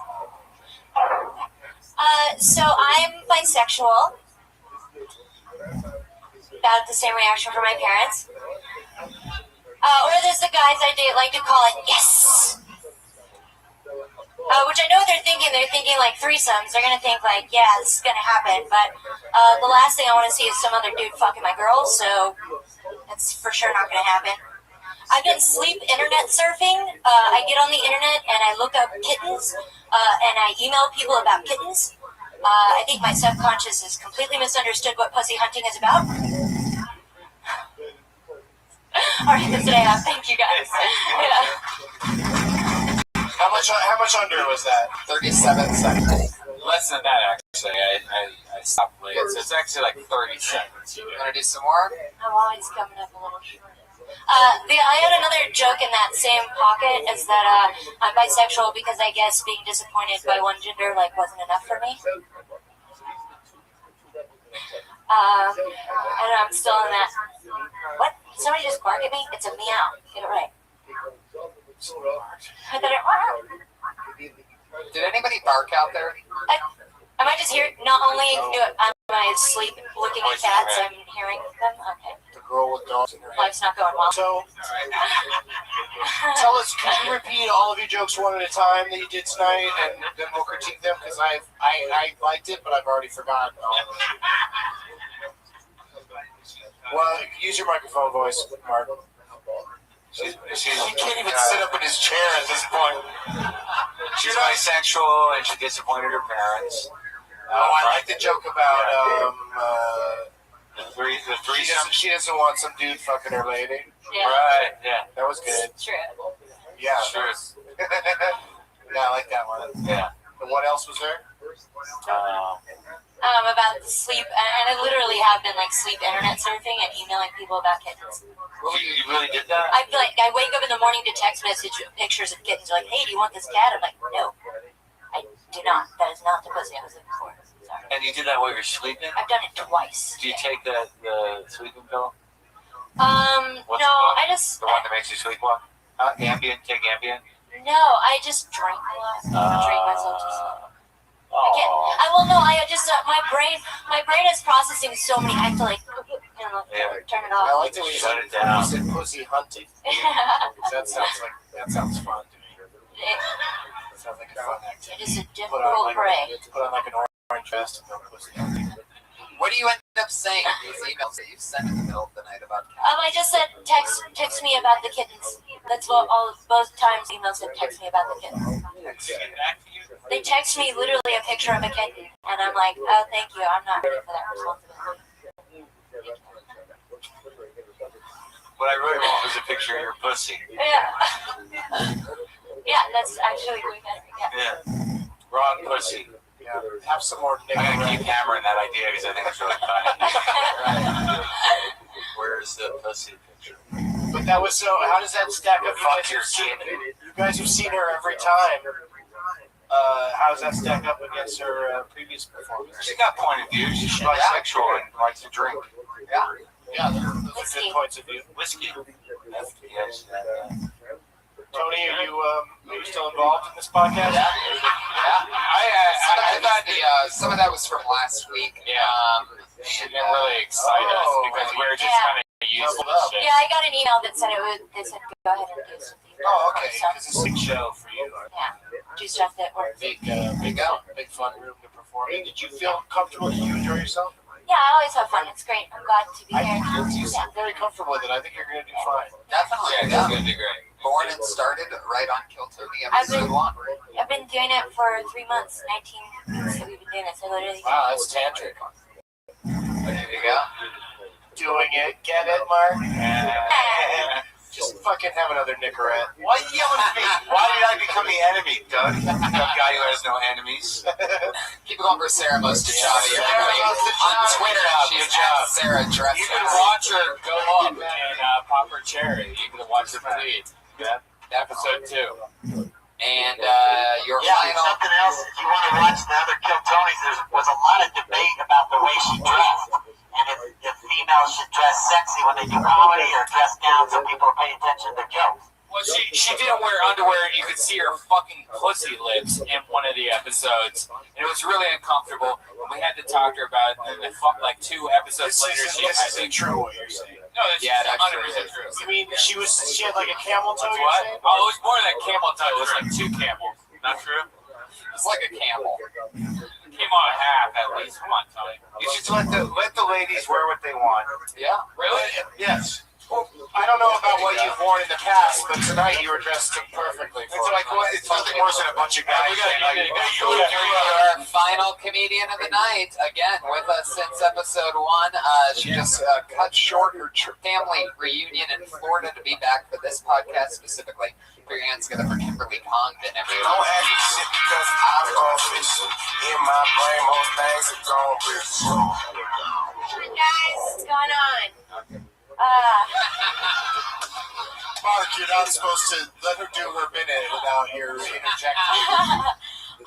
So I'm bisexual. About the same reaction from my parents. Or there's the guys I date like to call it yes. Which I know they're thinking like threesomes. They're gonna think like, yeah, this is gonna happen. But the last thing I want to see is some other dude fucking my girl. So that's for sure not gonna happen. I've been sleep internet surfing. I get on the internet and I look up kittens, and I email people about kittens. I think my subconscious has completely misunderstood what pussy hunting is about. All right, that's what I have. Thank you, guys. Yeah. How much under was that? 37 seconds. Less than that, actually. I stopped late. So it's actually like 30 seconds. You want to do some more? I'm always coming up a little short. I had another joke in that same pocket is that I'm bisexual because I guess being disappointed by one gender wasn't enough for me. I don't know, I'm still in that. What? Did somebody just bark at me? It's a meow. Get it right. I thought it. Did anybody bark out there? I might just hear. Not only am I asleep looking at cats, I'm hearing them. Okay. The girl with dogs in her head. Life's not going well. So, tell us, can you repeat all of your jokes one at a time that you did tonight, and then we'll critique them? Because I liked it, but I've already forgotten all of it. Well, use your microphone voice, Mark. He can't even sit up in his chair at this point. She's bisexual and she disappointed her parents. I like the joke about the threesome. She doesn't want some dude fucking her lady. Yeah. Right, yeah. That was good. True. Yeah. Sure. Yeah, I like that one. Yeah. And what else was there? About sleep, and I literally have been sleep internet surfing and emailing people about kittens. You really did that? I wake up in the morning to text message pictures of kittens. Like, hey, do you want this cat? I'm like, no, I do not. That is not the pussy I was looking for. Sorry. And you did that while you're sleeping? I've done it twice. Do you take the sleeping pill? No, I just the one that makes you sleepwalk? Ambien? Take Ambien? No, I just drink a lot. I drink myself to sleep. My brain is processing so many. I have to turn it off. I like the way you shut it down. said pussy hunting. That sounds fun to me. It sounds like a fun activity. It is a difficult prey. Put on an orange vest and go pussy hunting. What do you end up saying in these emails that you sent in the middle of the night about cats? I just said text me about the kittens. That's what both times emails said text me about the kittens. They text me literally a picture of a kitten, and I'm like, oh, thank you, I'm not ready for that responsibility. What I really want was a picture of your pussy. Yeah. Yeah, that's actually way better. Yeah. Wrong pussy. Yeah. Have some more I'm gonna keep hammering that idea because I think it's really funny. Where's the pussy picture? But that was so. How does that stack up? Fuck your kid. You guys have seen her every time. How does that stack up against her previous performance? She got point of view. She's bisexual and likes to drink. Yeah, those are good points of view. Whiskey. Yes. Tony, are you still involved in this podcast? Yeah. I thought some of that was from last week. Yeah. She didn't really excite us because we were just kind of used to the shit. Yeah, I got an email that said they said go ahead and do something. Oh, okay. Because it's a big show for you. Yeah. Do stuff that works. Big fun room to perform in. Did you feel comfortable? Did you enjoy yourself? Yeah, I always have fun. It's great. I'm glad to be here. You seem very comfortable with it. I think you're going to do fine. Definitely. Yeah, it's going to be great. Born and started right on Kill Tony I've episode 1. I've been doing it for 3 months, 19 weeks that we've been doing it. So literally. Wow, that's tantric. There you go. Doing it. Get it, Mark? Just fucking have another Nicorette. Why are you yelling at me? Why did I become the enemy, Doug? That guy who has no enemies. Keep it going for Sarah Mostachavi, everybody. On Twitter, she's at Sarah Dress. You can watch her go up and pop her cherry. You can watch her bleed. Yeah. Episode 2. And your Yeah, final. something else. If you want to watch the other Kill Tonys, there was a lot of debate about the way she dressed. And if females should dress sexy when they do comedy or dress down so people pay attention to their jokes. Well, she didn't wear underwear, and you could see her fucking pussy lips in one of the episodes, and it was really uncomfortable. And we had to talk to her about it. And like 2 episodes later, she had This isn't true what you're saying. No, that's Yeah, that's 100% true. You mean she had like a camel toe? You're What? saying? Oh, it was more than a camel toe. It was like 2 camels. Not true? It's like a camel. Came on half at least. Come on, Tony. You should let the ladies wear what they want. Yeah. Really? Yes. Well, I don't know about what you've worn in the past, but tonight you were dressed perfectly. It's like it's nothing worse than a bunch of guys saying, like, Our final comedian of the night, again, with us since episode 1. She just cut short her family reunion in Florida to be back for this podcast specifically. Put your hands together for Kimberly Congdon, everyone. Don't ask me shit because I'm official. In my brain, most things are gone real. Hey guys, what's going on? Mark, you're not supposed to let her do her minute without your interjecting.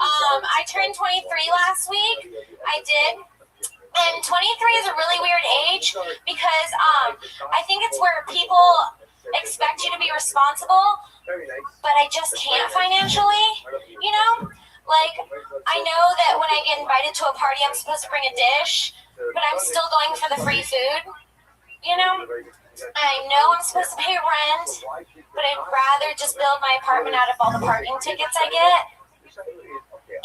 I turned 23 last week. I did. And 23 is a really weird age because I think it's where people expect you to be responsible, but I just can't financially, you know? Like, I know that when I get invited to a party, I'm supposed to bring a dish, but I'm still going for the free food, you know? I know I'm supposed to pay rent, but I'd rather just build my apartment out of all the parking tickets I get.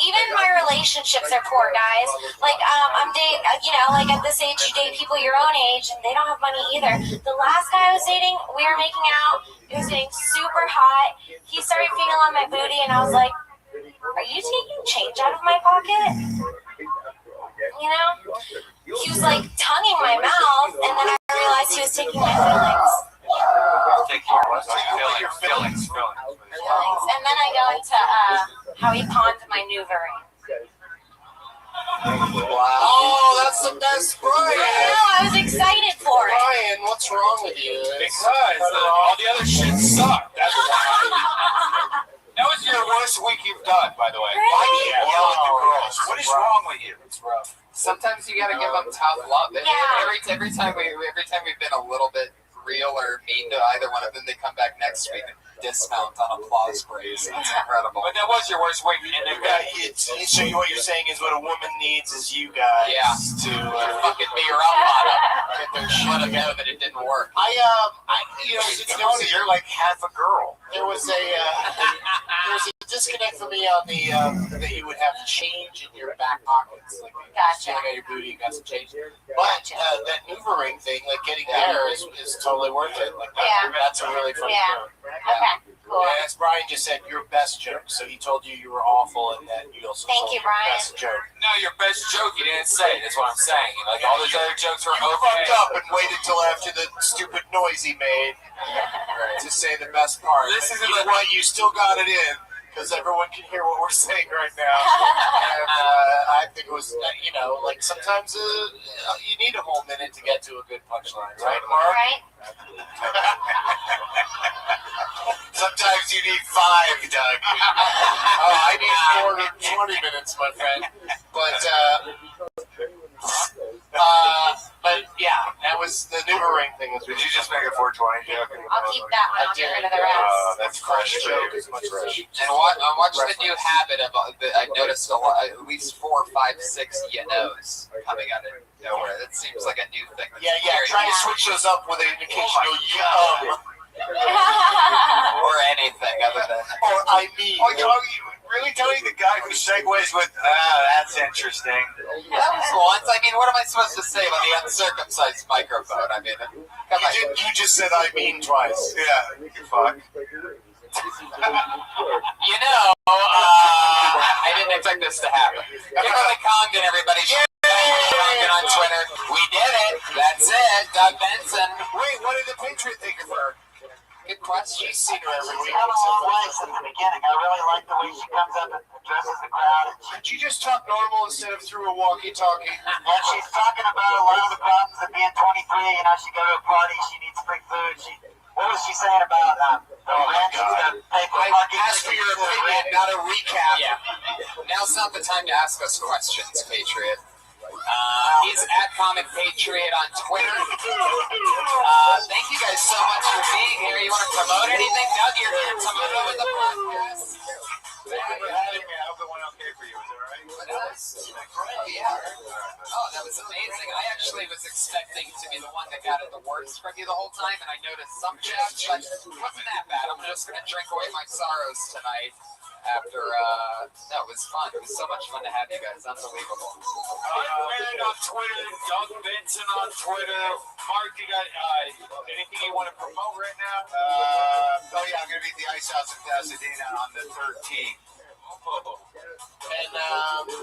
Even my relationships are poor, guys. Like, I'm dating, you know, like at this age, you date people your own age, and they don't have money either. The last guy I was dating, we were making out. It was getting super hot. He started feeling on my booty, and I was like, are you taking change out of my pocket? You know? He was like tonguing my mouth, and then I realized he was taking my feelings. Your feelings. And then I go into how he pawned my Nuva ring. Wow. Oh, that's the best, Brian. I know, I was excited for it. Brian, what's wrong with you? Because all the other shit sucked. That's why. That was your worst week you've done, by the way. Really? Why do you yell at the girls? What is wrong with you? It's rough. Sometimes you gotta give them tough love. Yeah. Every time we've been a little bit real or mean to either one of them, they come back next week and dismount on applause praise. It's incredible. But that was your worst week. And So what you're saying is what a woman needs is you guys to fucking be your own bottom. Get their shit let them know that it didn't work. You're like half a girl. There was a disconnect for me on the that you would have change in your back pockets, like Gotcha. out your booty, you got some change. But that Nuva ring thing, like getting there, is totally worth it. Like that's a really funny joke. Okay, cool. And as Brian just said, your best joke. So he told you were awful, and that you also Thank told you, your Brian. best joke. No, your best joke you didn't say. That's what I'm saying. Like all those other jokes were You okay. fucked up and waited till after the stupid noise he made to say the best part. This But isn't you know what? You still got it in because everyone can hear what we're saying right now. And I think it was, like sometimes you need a whole minute to get to a good punchline, right, Mark? Right? Sometimes you need 5, Doug. I need 20 minutes, my friend. But yeah, that was the new ring thing. Did you just make a 420 joke? I'll keep that one. I'll get rid of the rest. That's fresh joke. It's much fresh. And watch the new habit of I've noticed a lot, at least 4, 5, 6 knows coming out of nowhere. That seems like a new thing. Yeah. Try to switch those up with an occasional yum. Or anything other than. Or I mean. Are you really telling the guy who segues with, that's interesting? That was once. I mean, what am I supposed to say about the uncircumcised microphone? I mean, you just said I mean twice. Yeah, you fuck. I didn't expect this to happen. Kimberly Congdon, everybody. Congdon on Twitter. We did it. That's it. Doug Benson. Wait, what did the Patriot think of her? Good question. She's seen her every week. She's come a long way since the beginning. I really like the way she comes up and addresses the crowd. Could you just talk normal instead of through a walkie-talkie? And she's talking about a lot of the problems of being 23. You know, she go to a party, she needs free food. What was she saying about the rent? She's going to pay for parking. Ask for your opinion, not a recap. Yeah. Now's not the time to ask us questions, Patriot. He's at Comic Patriot on Twitter. Thank you guys so much for being here. You want to promote anything? Doug, you're here tomorrow with the podcast. Thank you for having me. I hope it went okay for you. Was it alright? Oh, that was amazing. I actually was expecting to be the one that got it the worst from you the whole time, and I noticed some jabs, but it wasn't that bad. I'm just going to drink away my sorrows tonight. After, no, it was fun. It was so much fun to have you guys. Unbelievable. Doug on Twitter, Doug Benson on Twitter. Mark, you got anything you want to promote right now? I'm going to be at the Ice House in Pasadena on the 13th. And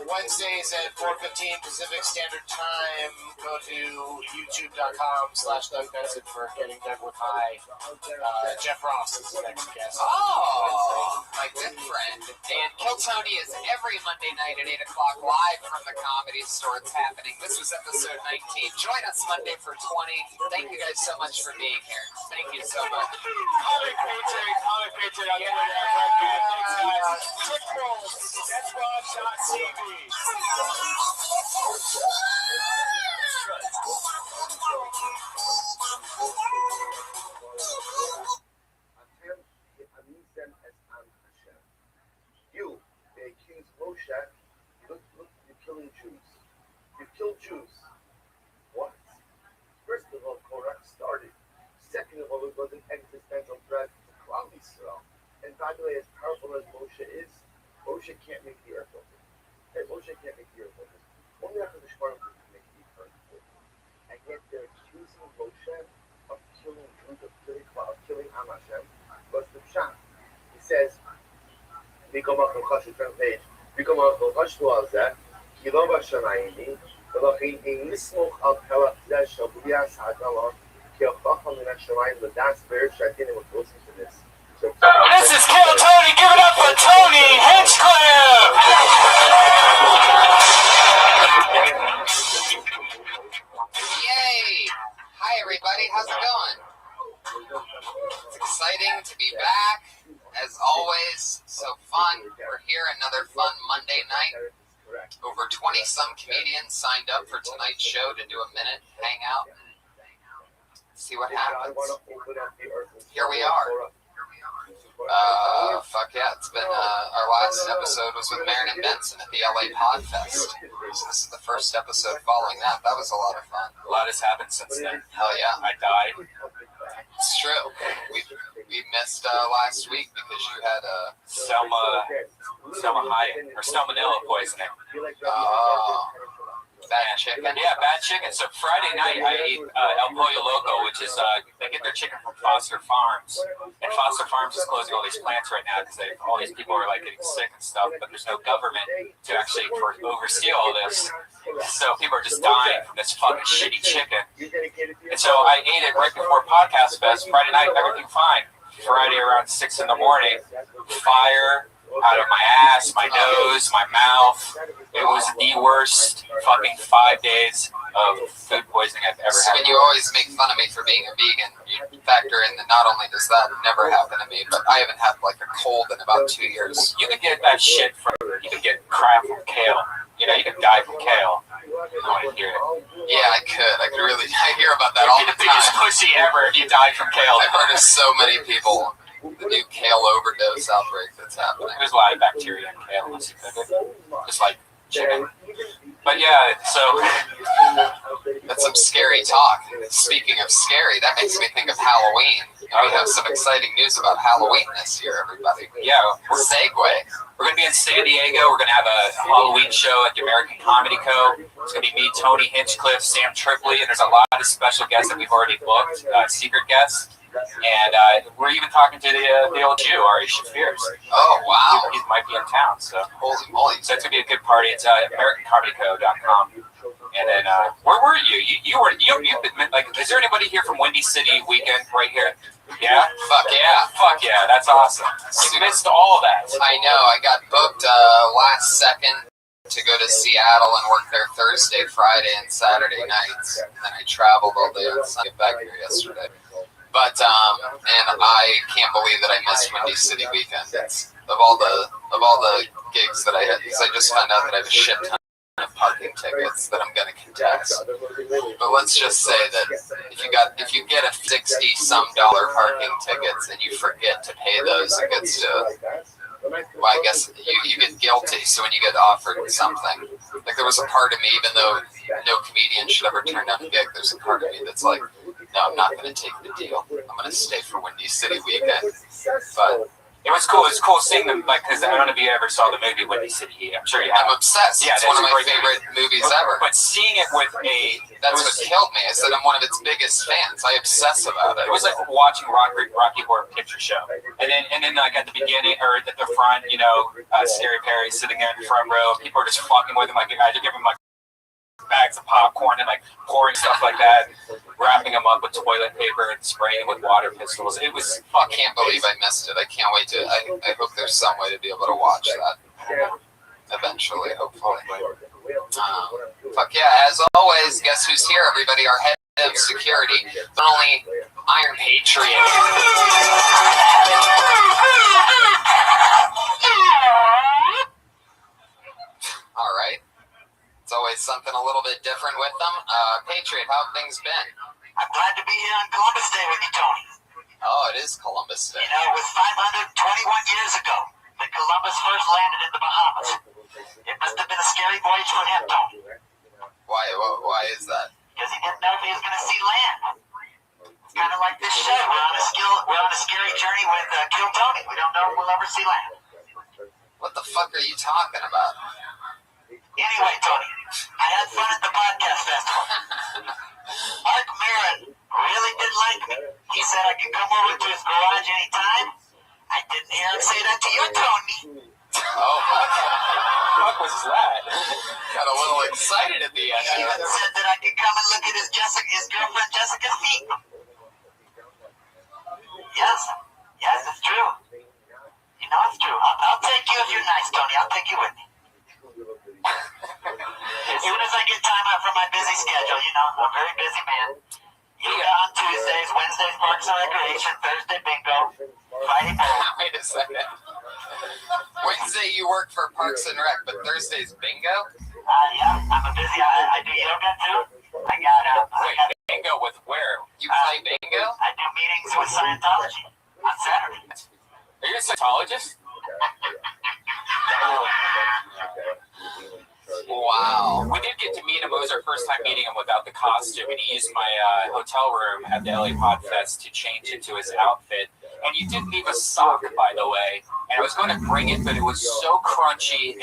Wednesdays at 4:15 Pacific Standard Time, go to youtube.com/Doug Benson for Getting Doug with High. Jeff Ross is the next guest. Oh, my good friend. And Kill Tony is every Monday night at 8 o'clock live from the Comedy Store. It's happening. This was episode 19. Join us Monday for 20. Thank you guys so much for being here. Thank you so much. Comic Patriot on Twitter. Thanks, guys. Trick Rolls. That's Rob.TV. You, they accuse Moshe, look, you're killing Jews. You've killed Jews. What? First of all, Korach started. Second of all, it was an existential threat to Klal Yisrael. And by the way, as powerful as Moshe is, Moshe can't make the earth open. Hey, Moshe can't make the earth open. Only HaKadosh Baruch Hu can make the earth open. And yet they're accusing Moshe of killing Jews, of killing Am Hashem. What's the pshat? He says, turn page. This is Kill Tony. Give it up for Tony Hinchcliffe. Yay! Hi, everybody. How's it going? It's exciting to be back. As always, so fun. We're here another fun Monday night. Over 20-some comedians signed up for tonight's show to do a minute hangout and see what happens. Here we are. Fuck yeah, it's been, our last episode was with Marin and Benson at the LA Podfest. So this is the first episode following that. That was a lot of fun. A lot has happened since then. Hell yeah. I died. It's true. We missed last week because you had salmonella poisoning. Oh. Bad chicken? Yeah, bad chicken. So Friday night I ate El Pollo Loco, which is, they get their chicken from Foster Farms. And Foster Farms is closing all these plants right now because all these people are like getting sick and stuff, but there's no government to actually oversee all this. So people are just dying from this fucking shitty chicken. And so I ate it right before Podcast Fest. Friday night, everything fine. Friday around 6 in the morning, fire, out of my ass, my nose, my mouth. It was the worst fucking 5 days of food poisoning I've ever So had. when you always make fun of me for being a vegan, you factor in that not only does that never happen to me, but I haven't had like a cold in about 2 years. You could get that shit from, you could get crap from kale. You know, you could die from kale. You want to hear it. Yeah, I could really, I hear about that all You'd the be the biggest time. pussy ever if you died from kale. I've heard of so many people, the new kale overdose outbreak that's happening. There's a lot of bacteria in kale unless you cook it. Just like chicken. But yeah, so That's some scary talk. Speaking of scary, that makes me think of Halloween. And we have some exciting news about Halloween this year, everybody. yeah, Segue. we're going to be in San Diego. We're going to have a Halloween show at the American Comedy Co. It's going to be me, Tony Hinchcliffe, Sam Tripoli, and there's a lot of special guests that we've already booked, secret guests. And we're even talking to the old Jew, Ari Shafir. Oh, wow. He might be in town, so. Holy moly. So it's going to be a good party. It's AmericanComedyCo.com. And then, where were you? You've been, like, is there anybody here from Windy City weekend right here? Yeah? Fuck yeah. Fuck yeah, that's awesome. You missed all of that. I know. I got booked last second to go to Seattle and work there Thursday, Friday, and Saturday nights. And then I traveled all day on Sunday, get back here yesterday. But and I can't believe that I missed Windy City weekend. It's, of all the gigs that I had, because I just found out that I have a shit ton of parking tickets that I'm going to contest. But let's just say that if you get a $60-some parking tickets and you forget to pay those, it gets to, well, I guess you get guilty. So when you get offered something, like there was a part of me, even though no comedian should ever turn down a gig, there's a part of me that's like, no, I'm not going to take the deal. I'm going to stay for Windy City weekend. But it was cool. It's cool seeing them, like, because I don't know if you ever saw the movie Windy City Heat. I'm sure you have. I'm obsessed. Yeah, it's one of my favorite movies ever. But seeing it with that's what killed me. I said I'm one of its biggest fans. I obsess about it. It was like watching Rocky Horror Picture Show, and then like at the beginning or at the front, you know, Scary Perry sitting there in the front row. People are just fucking with him, like the guys are giving him like bags of popcorn and like pouring stuff like that, wrapping them up with toilet paper and spraying with water pistols. It was fucking. I can't believe I missed it. I can't wait to. I hope there's some way to be able to watch that eventually, hopefully. Fuck yeah! As always, guess who's here? Everybody, our head of security, not only Iron Patriot. All right. It's always something a little bit different with them. Patriot, how have things been? I'm glad to be here on Columbus Day with you, Tony. Oh, it is Columbus Day. You know, it was 521 years ago that Columbus first landed in the Bahamas. It must have been a scary voyage for him, Tony. Why is that? Because he didn't know if he was going to see land. It's kind of like this show. We're on a scary journey with Kill Tony. We don't know if we'll ever see land. What the fuck are you talking about? Anyway, Tony, I had fun at the podcast festival. Mark Maron really did like me. He said I could come over to his garage anytime. I didn't hear him say that to you, Tony. Oh, what was that? Got a little excited at the end. He even said that I could come and look at his girlfriend Jessica's feet. Yes, it's true. You know it's true. I'll take you if you're nice, Tony. I'll take you with me. As soon as I get time out from my busy schedule, you know, I'm a very busy man. Yoga on Tuesdays, Wednesdays Parks and Recreation, Thursday bingo, Friday pool. Wait a second. Wednesday you work for Parks and Rec, but Thursday's bingo? Yeah, I'm a busy. I do yoga too. I got bingo with where? You play bingo? I do meetings with Scientology on Saturday. Are you a Scientologist? Wow. We did get to meet him. It was our first time meeting him without the costume, and he used my hotel room at the LA Podfest to change into his outfit. And you did leave a sock, by the way. And I was going to bring it, but it was so crunchy.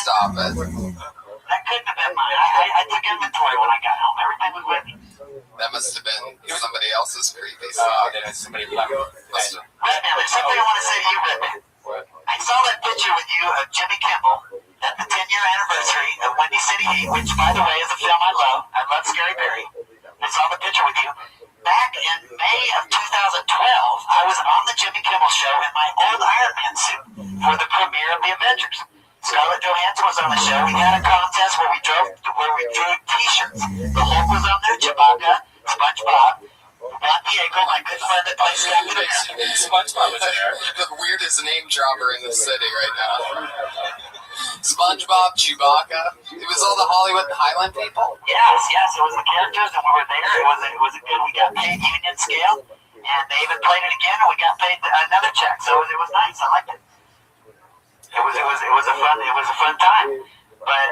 Stop it. That couldn't have been mine. I took inventory when I got home. Everything was with me. That must have been somebody else's previous. Then somebody left. Must have. Redman, there's something I want to say to you, Redman. I saw that picture with you of Jimmy Kimmel at the 10-year anniversary of Windy City Heat, which, by the way, is a film I love. I love Scary Perry. I saw the picture with you. Back in May of 2012, I was on the Jimmy Kimmel show in my old Iron Man suit for the of the Avengers. Scarlett Johansson was on the show. We had a contest where we drew T-shirts. The Hulk was on there, Chewbacca, SpongeBob, Juan Diego, my good friend that plays Captain America. SpongeBob was there. The weirdest name dropper in the city right now. SpongeBob, Chewbacca. It was all the Hollywood Highland people. Yes, it was the characters, and we were there. It was a good. We got paid union scale, and they even played it again, and we got paid another check. So it was nice. I liked it. It was a fun time. But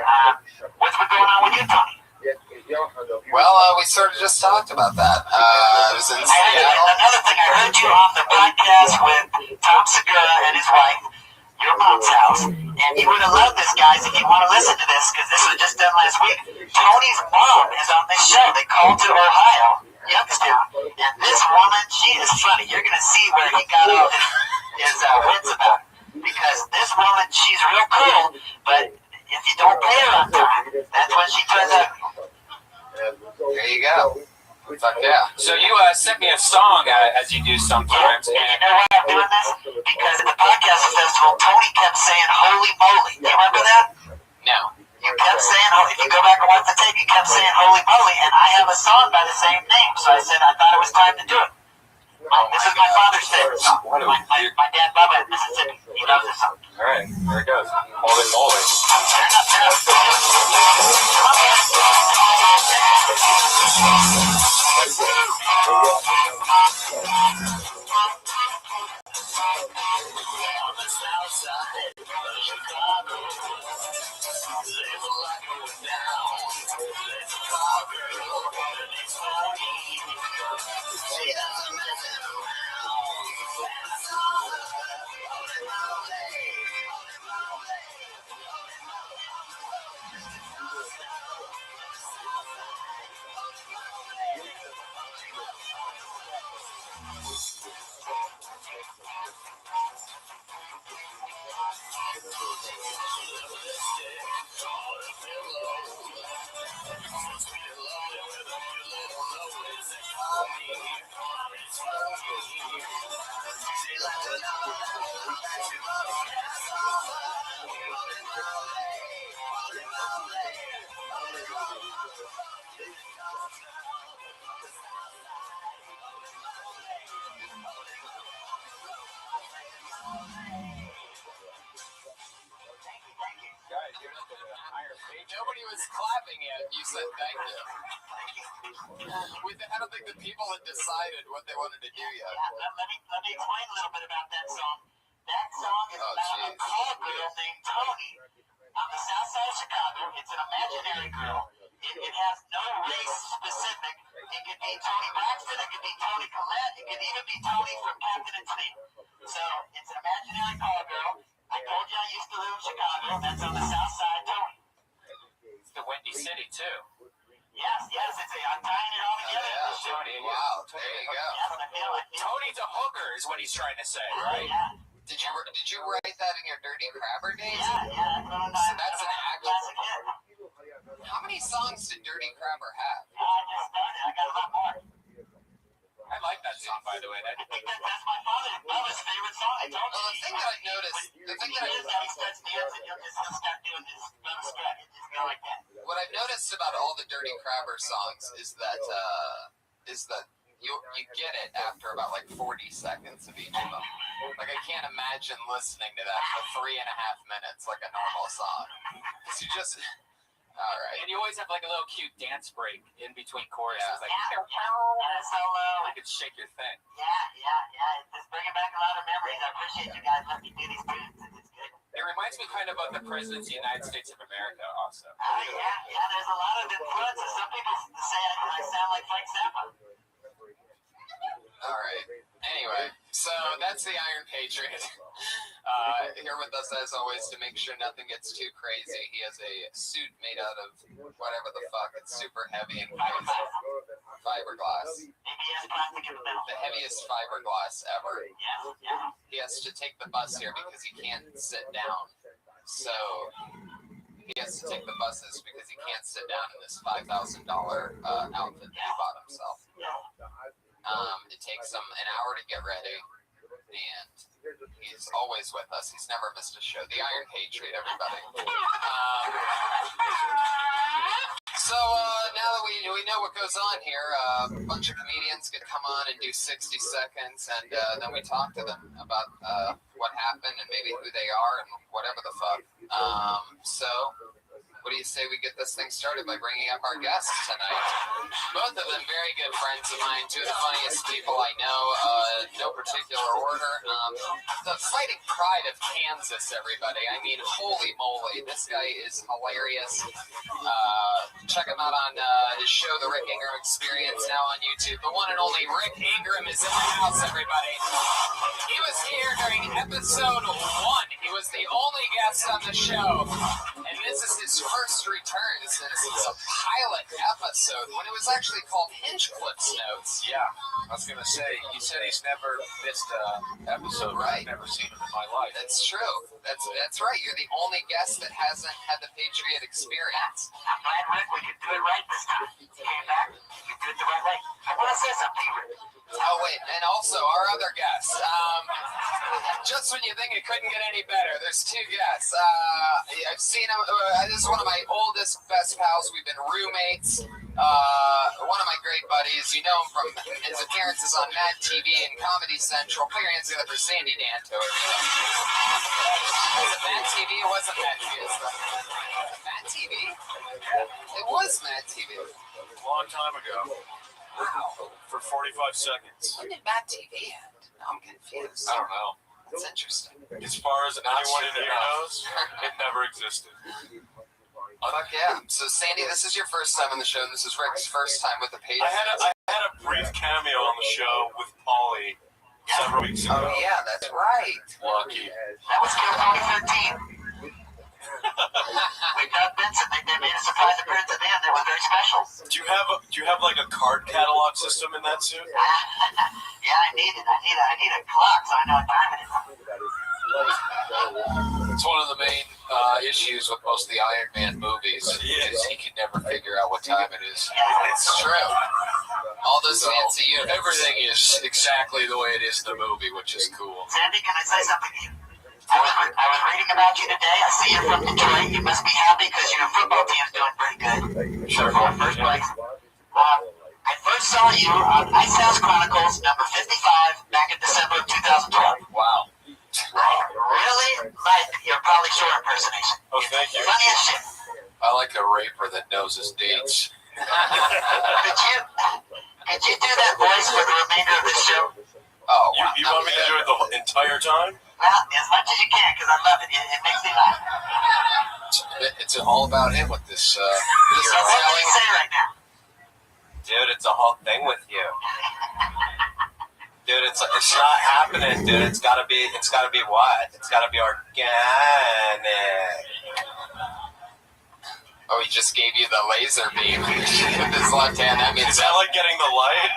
what's been going on with you, Tony? Well, we sort of just talked about that. I was in Seattle. Another thing, I heard you on the podcast with Tom Segura and his wife, your mom's house, and you would have loved this, guys, if you want to listen to this, because this was just done last week. Tony's mom is on this show. They called to Ohio, Youngstown, and this woman, she is funny. You're going to see where he got all his wits about it. Because this woman, she's real cool, but if you don't pay her on time, that's when she turns out. There you go. Fuck yeah. So you sent me a song as you do sometimes. And you know why I'm doing this? Because at the podcast festival, Tony kept saying "Holy moly." Do you remember that? No. You kept saying, if you go back and watch the tape, you kept saying "Holy moly," and I have a song by the same name, so I said I thought it was time to do it. This is my father's favorite song. My dad, Bubba, in Mississippi. He loves this song. All right, here it goes. Holy moly. Turn up, turn up. Nobody was clapping yet. You said thank you. I don't think the people had decided what they wanted to do yet. Let me explain a little bit about that song. That song is about a call girl named Tony on the south side of Chicago. It's an imaginary girl. It has no race specific. It could be Tony Braxton. It could be Tony Collette. It could even be Tony from Captain and Steve. So it's an imaginary call girl. I told you I used to live in Chicago. That's on the south side, Tony. It's the Windy City, too. Yes, I'm tying it all together. Tony, wow, there you go. Yes, I feel like Tony's a hooker is what he's trying to say, right? Yeah. Did you write that in your Dirty Crabber days? Yeah. So that's an actual classic hit. How many songs did Dirty Crabber have? I just started. I got a lot more. I like that song, by the way. I think that's my father's favorite song. I told you. Well, the thing that I noticed, he starts dancing, he'll start doing this little strut. It just go like that. What I've noticed about all the Dirty Crabber songs is that you get it after about like 40 seconds of each of them. Like I can't imagine listening to that for 3.5 minutes like a normal song. Because you just. All right. And you always have like a little cute dance break in between choruses. Yeah. Like, You could shake your thing. Yeah. It's bringing back a lot of memories. I appreciate you guys letting me do these tunes. It's good. It reminds me kind of the Presidents of the United States of America also. Yeah. There's a lot of influences. Some people say I sound like Frank Zappa. All right. Anyway, so that's the Iron Patriot. Here with us as always to make sure nothing gets too crazy. He has a suit made out of whatever the fuck. It's super heavy and crazy. Fiberglass. The heaviest fiberglass ever. He has to take the bus here because he can't sit down. So he has to take the buses because he can't sit down in this $5,000 outfit that he bought himself. It takes him an hour to get ready, and He's always with us. He's never missed a show. The Iron Patriot, everybody. So now that we know what goes on here, a bunch of comedians could come on and do 60 seconds, and then we talk to them about what happened and maybe who they are and whatever the fuck. So what do you say we get this thing started by bringing up our guests tonight? Both of them very good friends of mine, two of the funniest people I know, no particular order. The Fighting Pride of Kansas, everybody. I mean, holy moly, this guy is hilarious. Check him out on his show, The Rick Ingram Experience, now on YouTube. The one and only Rick Ingram is in the house, everybody. He was here during episode 1. He was the only guest on the show. And this is his first return since it's a pilot episode when it was actually called Hinchcliffe's Notes. Yeah, I was going to say, you said he's never missed an episode. Right. I've never seen him in my life. That's true. That's right. You're the only guest that hasn't had the Patriot experience. I'm glad, Rick, we could do it right this time. You came back, you did it the right way. I want to say something to you, Rick. Oh, wait, and also our other guest. Just when you think it couldn't get any better, there's two guests. I've seen him. This is one of my oldest, best pals. We've been roommates. One of my great buddies. You know him from his appearances on Mad TV and Comedy Central. Put your hands together for Sandy Danto. Was it Mad TV? It wasn't Mad TV. It was Mad TV? It was Mad TV. A long time ago. Wow. For 45 seconds. When did Mad TV end? I'm confused. I don't know. That's interesting. As far as anyone in here knows, it never existed. Fuck yeah. So, Sandy, this is your first time on the show, and this is Rick's first time with the Patriot. I had a brief cameo on the show with Paulie several weeks ago. Oh, yeah, that's right. Lucky. That was Kill 2013. We got Vincent. They made a surprise appearance at the end. That was very special. Do you have like a card catalog system in that suit? Yeah, I need it. I need a clock so I know what time it is. It's one of the main issues with most of the Iron Man movies is he can never figure out what time it is. It's true. All those fancy units. Everything is exactly the way it is in the movie, which is cool. Sandy, can I say something to you? I was reading about you today. I see you're from Detroit. You must be happy because your football team's doing pretty good. Sure. For first place. I first saw you on Ice House Chronicles number 55 back in December of 2012. Wow. Really like your Pauly Shore impersonation. Oh, thank you. Funny as shit. I like a raper that knows his dates. Could you do that voice for the remainder of this show? Oh, wow. You want me to do it the entire time? Well, as much as you can, because I love it. It makes me laugh. It's all about him with this. So what do you say right now? Dude, it's a whole thing with you. Dude, it's not happening, dude. It's gotta be what? It's gotta be organic. Oh, he just gave you the laser beam with his left hand. That means is that like getting the light?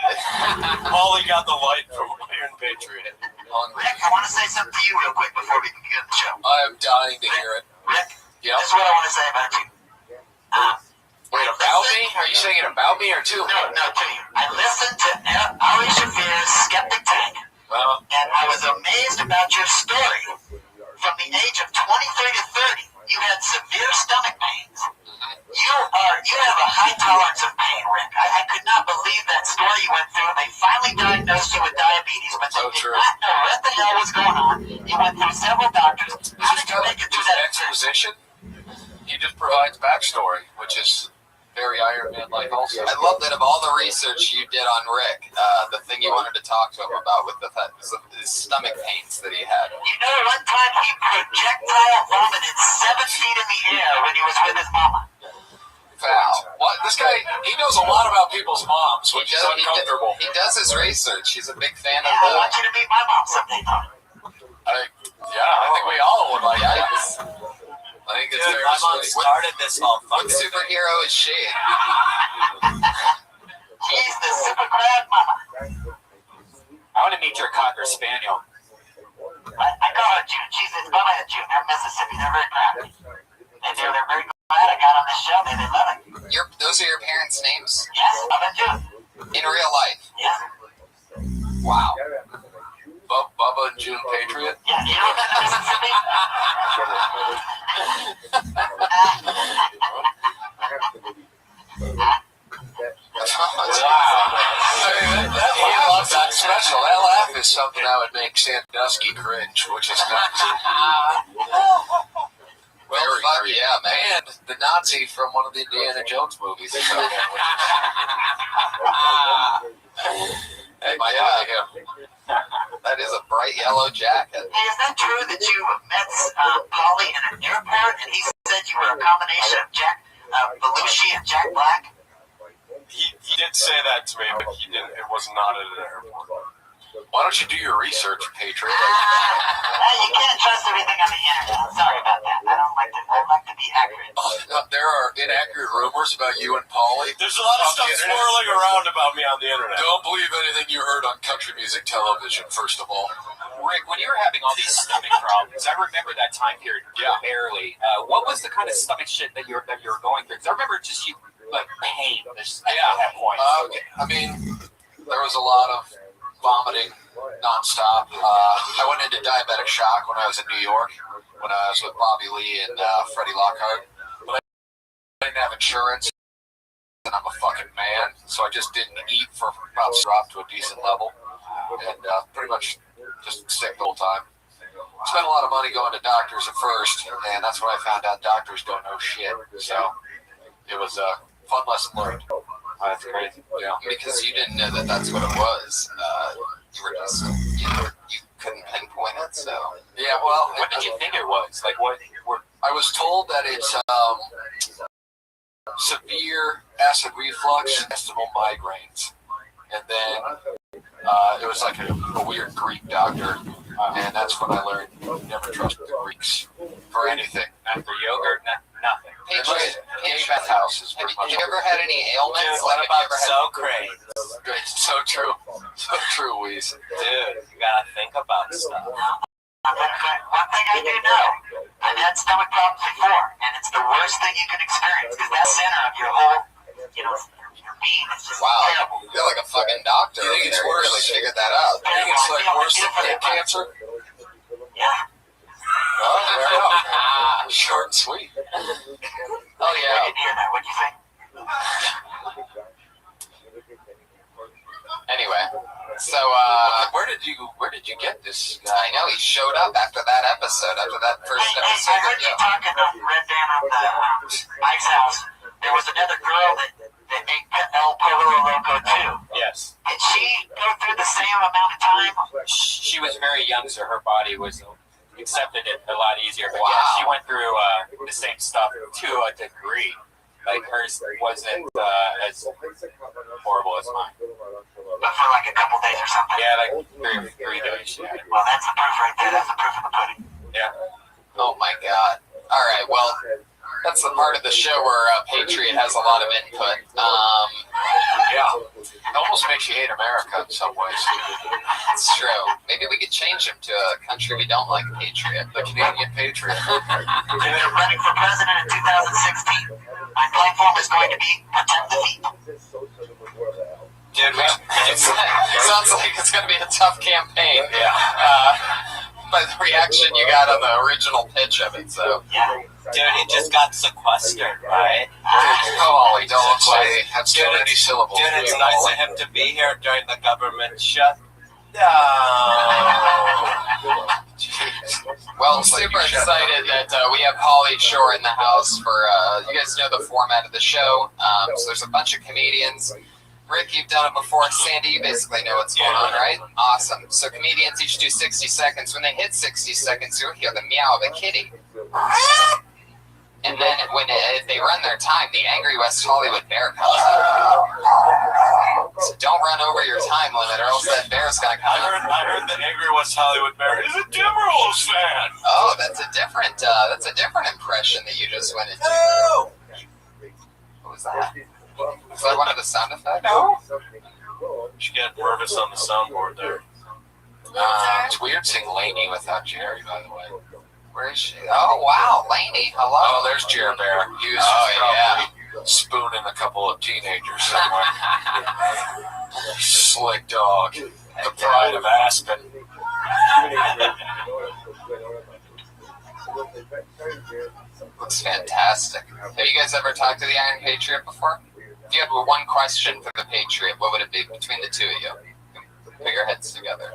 Paulie got the light from Iron Patriot. Rick, I want to say something to you real quick before we begin the show. I'm dying to hear it. Rick, yep. This is what I want to say about you. Wait, about me? Are you saying it about me or to me? No, to you. I listened to Ari Shafir's Skeptic Tank, and I was amazed about your story. From the age of 23 to 30, you had severe stomach pains. You have a high tolerance of pain, Rick. I could not believe that story you went through. They finally diagnosed you with diabetes, but they did not know what the hell was going on. You went through several doctors. How did you make it through that exposition? He just provides backstory, which is very Iron Man-like also. I love that of all the research you did on Rick, the thing you wanted to talk to him about with his stomach pains that he had. You know, one time he projectile vomited 7 feet in the air when he was with his mama. Wow. What? This guy, he knows a lot about people's moms, which is uncomfortable. He does his research. He's a big fan of I want you to meet my mom someday, Tom. I think we all would like that. I think it's Dude, my mom started this whole What superhero is she? She's the super crab mama. I want to meet your Cocker Spaniel. I call her June. She's in Bubblehead June. They're Mississippi. They're very crafty. They're very glad I got on this show. They love it. Those are your parents' names? Yes, Bubba and June. In real life? Yeah. Wow. Bubba and June Patriot? Yeah, You know Mississippi? That laugh is not special. That laugh is something that would make Sandusky cringe, which is not. Well, fuck yeah, man. And the Nazi from one of the Indiana Jones movies. Hey, that is a bright yellow jacket. Hey, is that true that you met Polly in an airport and he said you were a combination of Jack Belushi and Jack Black? He did say that to me, but he didn't. It was not at an airport. Why don't you do your research, Patriot? You can't trust everything on the internet. I'm sorry about that. I like to be accurate. There are inaccurate rumors about you and Polly. There's a lot of stuff swirling around about me on the internet. Don't believe anything you heard on country music television, first of all. Rick, when you were having all these stomach problems, I remember that time period barely. What was the kind of stomach shit that you were going through? Because I remember just you like pain at that point. I mean, there was a lot of vomiting nonstop. I went into diabetic shock when I was in New York, when I was with Bobby Lee and Freddie Lockhart. But I didn't have insurance, and I'm a fucking man, so I just didn't eat for about drop to a decent level, and pretty much just sick the whole time. Spent a lot of money going to doctors at first, and that's when I found out doctors don't know shit. So it was a fun lesson learned. Oh, that's crazy. Yeah. Because you didn't know that that's what it was. You were just, you couldn't pinpoint it, so. Yeah, well. What did you think it was? Like, what? I was told that it's severe acid reflux, intestinal migraines. And then it was like a weird Greek doctor. And that's when I learned never trust the Greeks for anything. Not for yogurt, nothing. Gay bath houses. Have you ever had any ailments? Dude, what about Socrates? So true. So true, Weez. Dude, you gotta think about stuff. One thing I do know, I've had stomach problems before, and it's the worst thing you can experience, because that center of your whole, your being is just terrible. You're like a fucking doctor. You think it's worse? Really figured that out. You think it's like worse than dick cancer? Yeah. Oh, there you go. Short and sweet. Oh, I yeah. didn't hear that. What'd you say? Anyway, so, where did you get this guy? I know he showed up after that episode, after that first episode. I heard you talking to Red Dan on the Ice House. There was another girl that ate El Pollo Loco too. Yes. Did she go through the same amount of time? She was very young, so her body was accepted it a lot easier. But Wow. yeah, she went through the same stuff to a degree. Like hers wasn't as horrible as mine. But for like a couple days or something. Yeah, like three days. She had it. Well, that's the proof right there. That's the proof of the pudding. Yeah. Oh my god. All right, well, that's the part of the show where Patriot has a lot of input. Yeah. It almost makes you hate America in some ways. It's true. Maybe we could change him to a country we don't like, Patriot. The Canadian Patriot. They're running for president in 2016. My platform is going to be protect the people. Dude, it sounds like it's going to be a tough campaign. Yeah. By the reaction you got on the original pitch of it, so. Yeah. Dude, he just got sequestered, right? Holy, don't say have so many syllables. Dude, it's nice of him to be here during the government shutdown. Well, I'm super excited that we have Pauly Shore in the house for, you guys know the format of the show. So there's a bunch of comedians. Rick, you've done it before. Sandy, you basically know what's going on, right? Awesome. So comedians each do 60 seconds. When they hit 60 seconds, you'll hear the meow of a kitty. And then if they run their time, the angry West Hollywood bear comes out. So don't run over your time limit, or else that bear's gonna come out. I heard the angry West Hollywood bear is a Timberwolves fan. Oh, that's a different impression that you just went into. What was that? Was that one of the sound effects? No. You should get Purvis on the soundboard there. It's weird seeing Lainey without Jerry, by the way. Where is she? Oh, wow, Lainey. Hello. Oh, there's Jer Bear. He was probably spooning a couple of teenagers somewhere. Slick dog. The pride of Aspen. Looks fantastic. Have you guys ever talked to the Iron Patriot before? If you had one question for the Patriot, what would it be between the two of you? Put your heads together.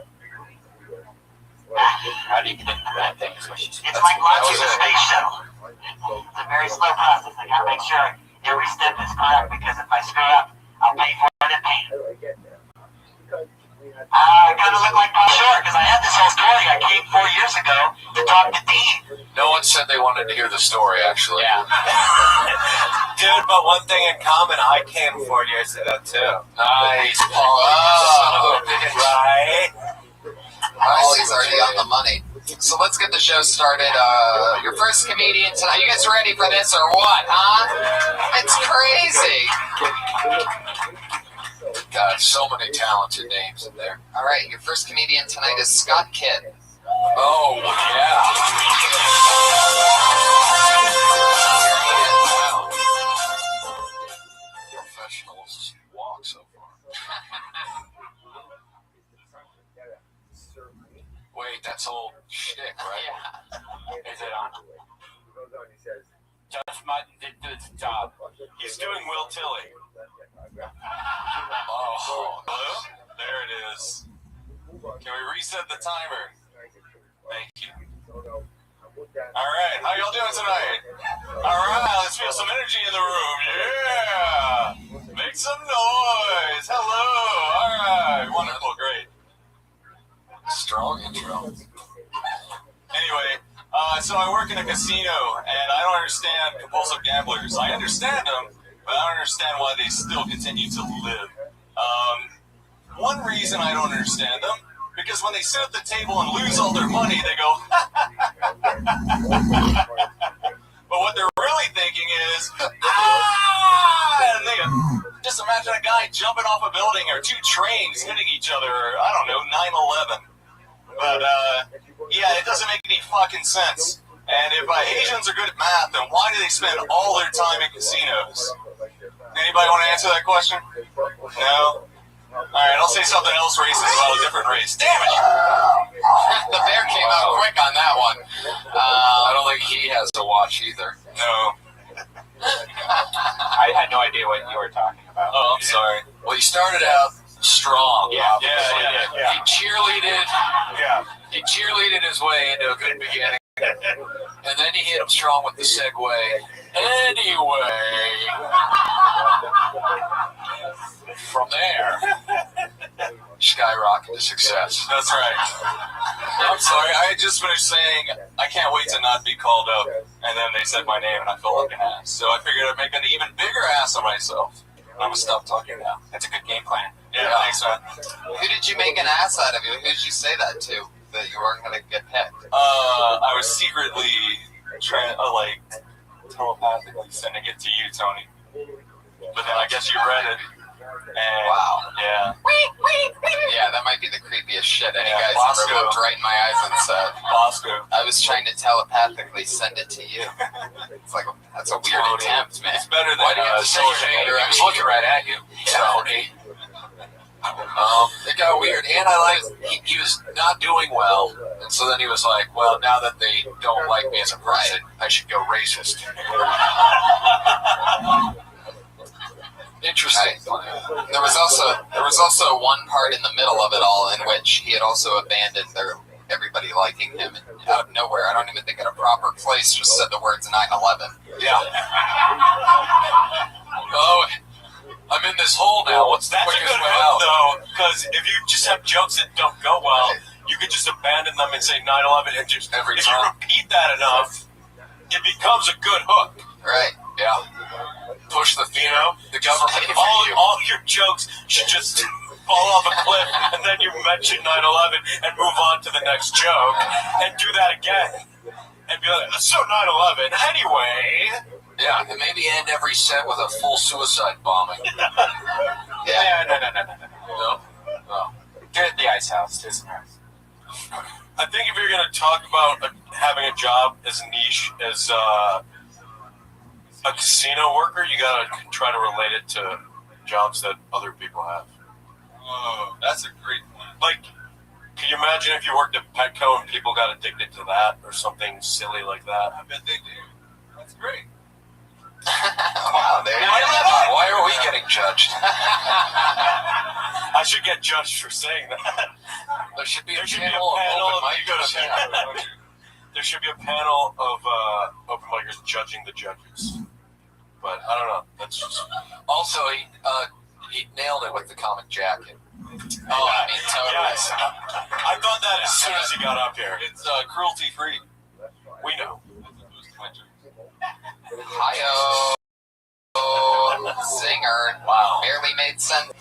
How do you get into that thing? Is what she said. It's like launching a space shuttle. It's a very slow process. I gotta make sure every step is correct because if I screw up, I'll pay for it in pain. I gotta look like Paul Short because I had this whole story. I came 4 years ago to talk to Dean. No one said they wanted to hear the story, actually. Yeah. Dude, but one thing in common, I came 4 years ago too. Nice, Paul. Son of a bitch. Right? Ollie's already on the money. So let's get the show started. Your first comedian tonight. You guys ready for this or what, huh? It's crazy. God, so many talented names in there. All right, your first comedian tonight is Scott Kidd. Oh, yeah. Professionals walk so far. Wait, that's old shtick, right? Is it on? Judge Martin did his job. He's doing Will Tilly. Oh, Hello? There it is. Can we reset the timer? Thank you. All right, how y'all doing tonight? All right, let's feel some energy in the room. Yeah! Make some noise. Hello. All right, wonderful, great. strong intro. Anyway, so I work in a casino, and I don't understand compulsive gamblers. I understand them, but I don't understand why they still continue to live. One reason I don't understand them, because when they sit at the table and lose all their money, they go, but what they're really thinking is, and they just imagine a guy jumping off a building or two trains hitting each other, or I don't know, 9/11. But, yeah, it doesn't make any fucking sense. And if Asians are good at math, then why do they spend all their time in casinos? Anybody want to answer that question? No? Alright, I'll say something else racist about a different race. Damn it! The bear came out quick on that one. I don't think he has to watch either. No. I had no idea what you were talking about. Oh, I'm sorry. Well, he started out strong. Yeah. He cheerleaded. Yeah. He cheerleaded his way into a good beginning, and then he hit him strong with the segue. Anyway, from there, skyrocket to success. That's right. I'm sorry, I had just finished saying, I can't wait to not be called up. And then they said my name, and I felt like an ass. So I figured I'd make an even bigger ass of myself. I'm going to stop talking now. That's a good game plan. Yeah, thanks, man. Who did you make an ass out of? Who did you say that to? That you weren't going to get picked? I was secretly trying to, telepathically sending it to you, Tony. But then I guess you read it. And, wow. Yeah. Yeah, that might be the creepiest shit any Yeah, guy's Bosco. ever looked right in my eyes and said, Bosco. I was trying to telepathically send it to you. It's like, that's a weird Tony. attempt, man. It's better than Why do you have to say your name? He was looking right at you. Tony. It got weird, and he was not doing well, and so then he was like, well, now that they don't like me as a person, I should go racist. Interesting. There was also one part in the middle of it all in which he had also abandoned everybody liking him, and out of nowhere, I don't even think at a proper place, just said the words 9/11. Yeah. Oh, I'm in this hole now. What's the That's a quickest good way move, out? though, because if you just have jokes that don't go well, you could just abandon them and say 9/11, and just Every if time. you repeat that enough, it becomes a good hook. Right. Yeah. Push the You know, the government. all your jokes should just fall off a cliff, and then you mention 9/11 and move on to the next joke, and do that again, and be like, so 9/11. Anyway. Yeah, and maybe end every set with a full suicide bombing. Yeah. No? No. Get at the ice house. Do some ice. I think if you're going to talk about having a job as niche as a casino worker, you got to try to relate it to jobs that other people have. Oh, that's a great point. Like, Can you imagine if you worked at Petco and people got addicted to that or something silly like that? I bet they do. That's great. Wow, there you go. Why are we getting judged? I should get judged for saying that. There should be a There should panel be a panel of open of you micers. gotta- There should be a panel of open micers judging the judges. But I don't know. That's just... Also, he nailed it with the comic jacket. Oh, I mean, totally. Yes. I thought that as soon as he got up here. It's cruelty free. We know. Hi-oh. Zinger. Wow. Barely made sense.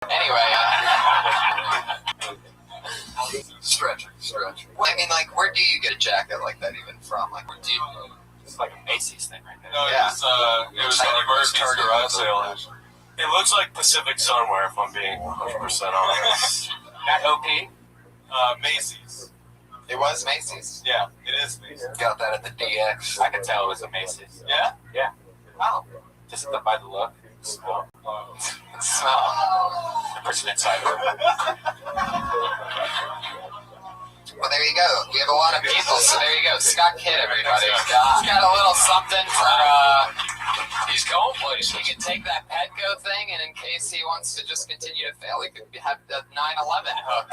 Anyway. Stretch. Well, I mean, like, where do you get a jacket like that even from? Like, where do you... It's like a Macy's thing right there. No, Yeah. it was Eddie Murphy's garage sale. It looks like Pacific Sunwear, if I'm being 100% honest. That OP? Macy's. It was Macy's. Yeah, it is Macy's. Got that at the DX. I could tell it was a Macy's. Yeah? Yeah. Wow. Just by the look. Smell. The person inside of it. Well, there you go. We have a lot of people, so there you go. Scott Kidd, everybody. He's got a little something for, He's going places. he can take that Petco thing, and in case he wants to just continue to fail, he could have the 9/11 hook.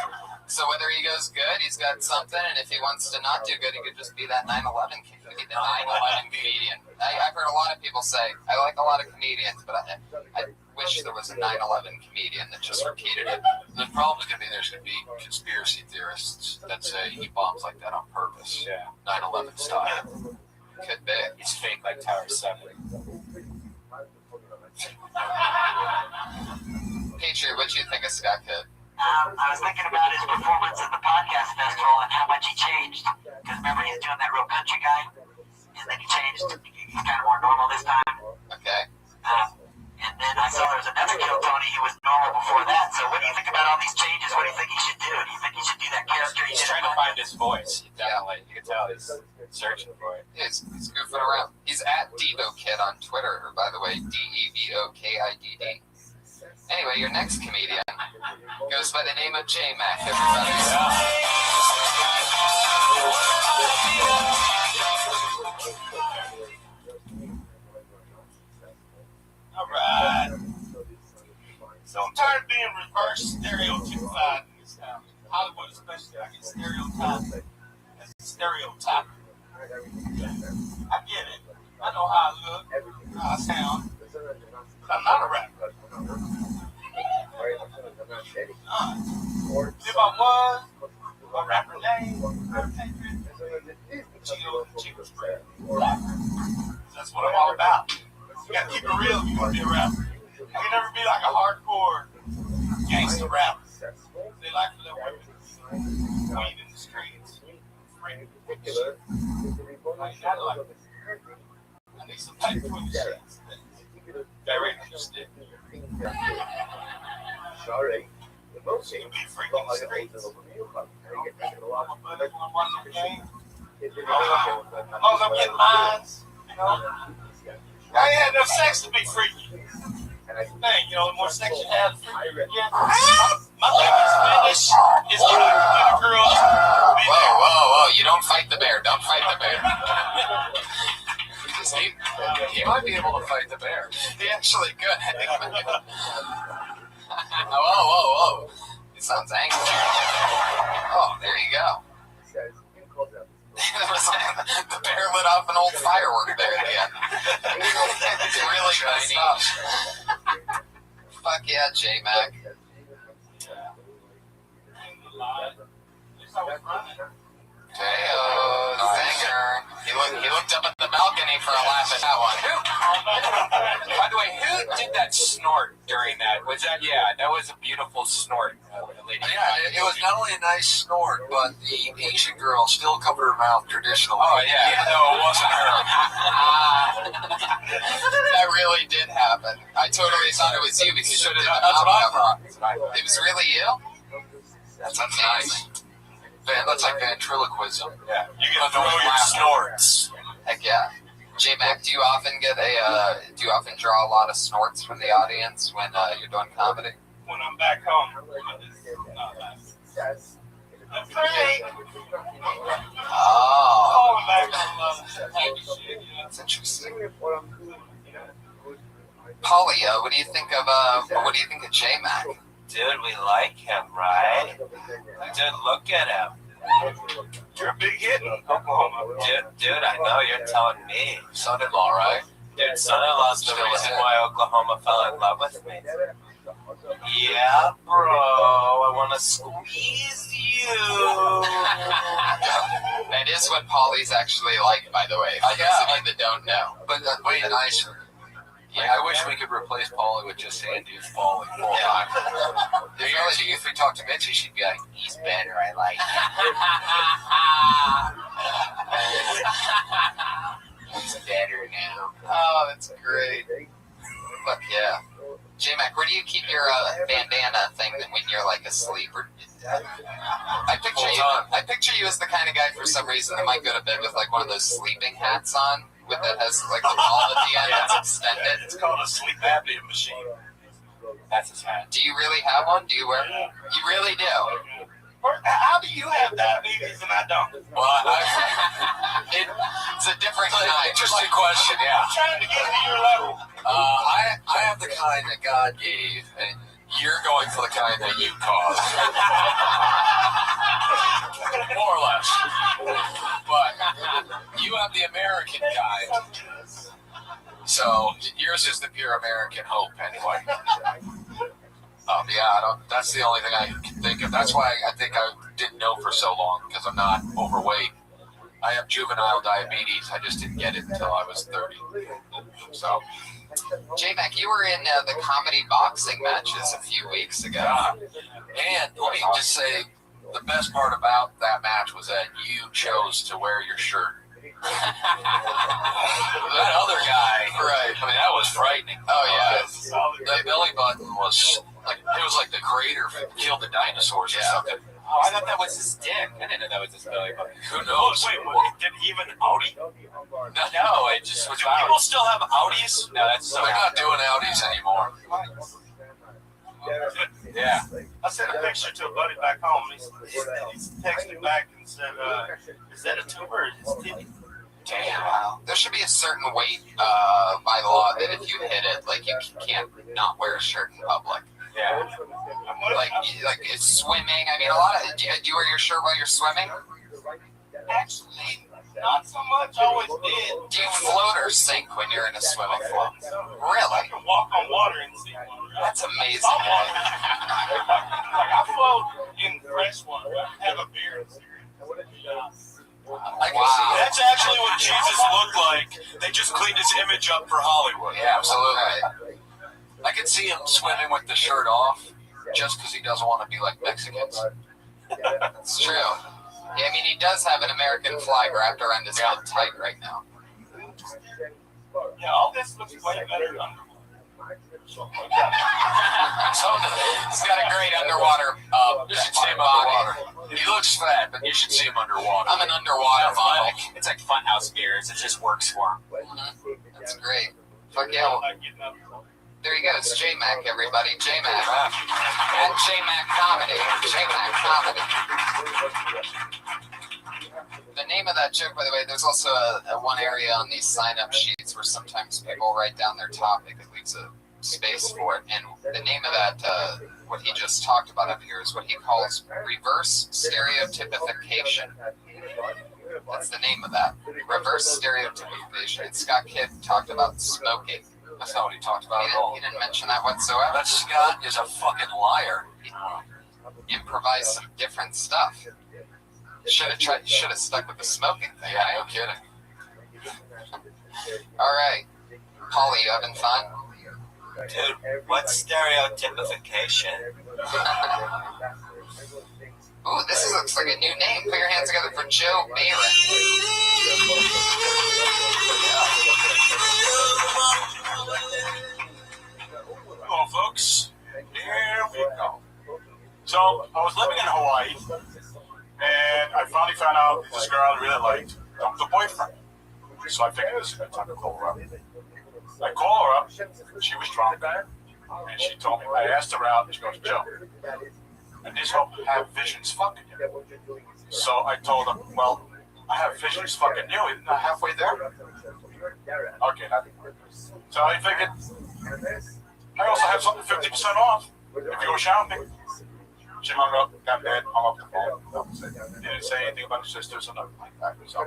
So whether he goes good, he's got something, and if he wants to not do good, he could just be that 9/11 comedian. I've heard a lot of people say, I like a lot of comedians, but I wish there was a 9/11 comedian that just repeated it. The problem is going to be there's going to be conspiracy theorists that say he bombs like that on purpose. Yeah. 9/11 style. Could be. It's fake like Tower 7. Patriot, what do you think of Scott Kidd? I was thinking about his performance at the podcast festival and how much he changed. Because remember, he's doing that real country guy, and then he changed. He's kind of more normal this time. Okay. And then I saw there was another Kill Tony who was normal before that. So what do you think about all these changes? What do you think he should do? Do you think he should do that character? He's trying to find his voice. Definitely. You can tell he's searching for it. He's goofing around. He's at DevoKid on Twitter, by the way, DevoKidd. Anyway, your next comedian goes by the name of J-Mac, everybody. All right. So I'm tired of being reverse stereotypified in this town. Hollywood especially, I get stereotyped as a stereotype. I get it. I know how I look, how I sound, but I'm not a rapper. If I was a rapper name, that's what I'm all about. You gotta keep it real if you want to be a rapper. You can never be like a hardcore gangster rapper. They like for their women weed in the streets. I need some paper for the streets. Very interested. Sorry. The most You can be freaking the streets. I'm getting mines, you know. I ain't had enough sex to be freaky. Hey, you know, the more sex you have, the freakier you get. My biggest fetish is when I get a girl to be there. Whoa. You don't fight the bear. Don't fight the bear. He might be able to fight the bear. He actually could. Whoa. He sounds angry. Oh, there you go. The bear lit off an old firework there at the end. It's really good stuff. Fuck yeah, J-Mac. Hey-oh, Zinger. He looked up at the balcony for a laugh at that one. By the way, who did that snort during that? Was that, that was a beautiful snort. Yeah, it was not only a nice snort, but the Asian girl still covered her mouth traditionally. Oh, yeah. No, it wasn't her. That really did happen. I totally thought it was you because you did the mouth cover. It was really you? That's amazing. That's like ventriloquism. Yeah, you can throw your snorts. Heck yeah. J-Mac, do you often draw a lot of snorts from the audience when you're doing comedy? When I'm back home. Oh, back on that type of shit. that's interesting. Paulie, what do you think of J-Mac? Dude, we like him, right? Dude, look at him. You're a big hit in Oklahoma. Dude, I know you're telling me. Son-in-law, right? Dude, son-in-law's the reason why Oklahoma fell in love with me. Yeah, bro, I want to squeeze you. That is what Paulie's actually like, by the way. For those of you that don't know. But wait, I wish we could replace Paulie with just Sandy as Paulie full time. If we talk to Mitzi, she'd be like, he's better, I like him. He's better now. Oh, that's great. Fuck yeah. J-Mac, where do you keep your bandana thing when you're like asleep? Or I picture you as the kind of guy for some reason that might go to bed with like one of those sleeping hats on that has like the ball at the end that's extended. It's called a sleep apnea machine. That's his hat. Do you really have one? Do you wear? You really do. How do you have diabetes and I don't? Well, it's a different kind. Interesting question, yeah. I'm trying to get to your level. I have the kind that God gave, and you're going for the kind that you caused. More or less. But you have the American kind. So yours is the pure American hope, anyway. That's the only thing I can think of. That's why I think I didn't know for so long, because I'm not overweight. I have juvenile diabetes. I just didn't get it until I was 30. So, J-Mac, you were in the comedy boxing matches a few weeks ago. And let me just say, the best part about that match was that you chose to wear your shirt. That other guy, right? I mean, that was frightening. Oh yeah, the belly button was like it was like the crater killed the dinosaurs or something. Oh, I thought that was his dick. I didn't know that was his belly button. Who knows? Wait, did he even Audi? No, it just was. Do people still have Audis? No, that's so. They're not doing Audis anymore. Yeah. I sent a picture to a buddy back home. He texted me back and said, "Is that a tuber or is it titty?" Damn. Wow. There should be a certain weight by law that if you hit it, like you can't not wear a shirt in public. Yeah. Like it's swimming. I mean, a lot of. Do you wear your shirt while you're swimming? Actually, not so much. I always did. Do you float or sink when you're in a swimming pool? Really? I can walk on water and see water. That's amazing. I float in fresh water. I have a beer and cigarettes. Wow. That's actually what Jesus looked like. They just cleaned his image up for Hollywood. Yeah, absolutely. I could see him swimming with the shirt off just because he doesn't want to be like Mexicans. It's true. Yeah, I mean, he does have an American flag wrapped around his head tight right now. Yeah, all this looks way better than He's got a great underwater you should see him underwater. He looks fat, but you should see him underwater. I'm an underwater model. It's like Funhouse beers. It just works for him. That's great. Fuck yeah. There you go. It's J-Mac, everybody. J-Mac. And J-Mac Comedy. J-Mac Comedy. The name of that joke, by the way, there's also a one area on these sign-up sheets where sometimes people write down their topic. It leaves a space for it. And the name of that, what he just talked about up here, is what he calls reverse stereotypification. That's the name of that. Reverse stereotypification. And Scott Kidd talked about smoking. That's not what he talked about at all. He didn't mention that whatsoever. That Scott is a fucking liar. He improvised some different stuff. Should have stuck with the smoking thing. Yeah, no kidding. All right, Paulie, you having fun? Dude, what's stereotypification? Ooh, this looks like a new name. Put your hands together for Joe Barron. Come on, folks. Here we go. So, I was living in Hawaii, and I finally found out this girl I really liked dumped a boyfriend. So I figured this is a good time to call her up. I call her up. She was drunk, and she told me. I asked her out, and she goes, "Joe, and these hoes have visions fucking you. So I told her, well, I have visions fucking you. Isn't that halfway there? Okay, so I figured I also have something 50% off if you go shopping. She hung up, got mad, hung up the phone. Didn't say anything about her sisters or nothing like that. So,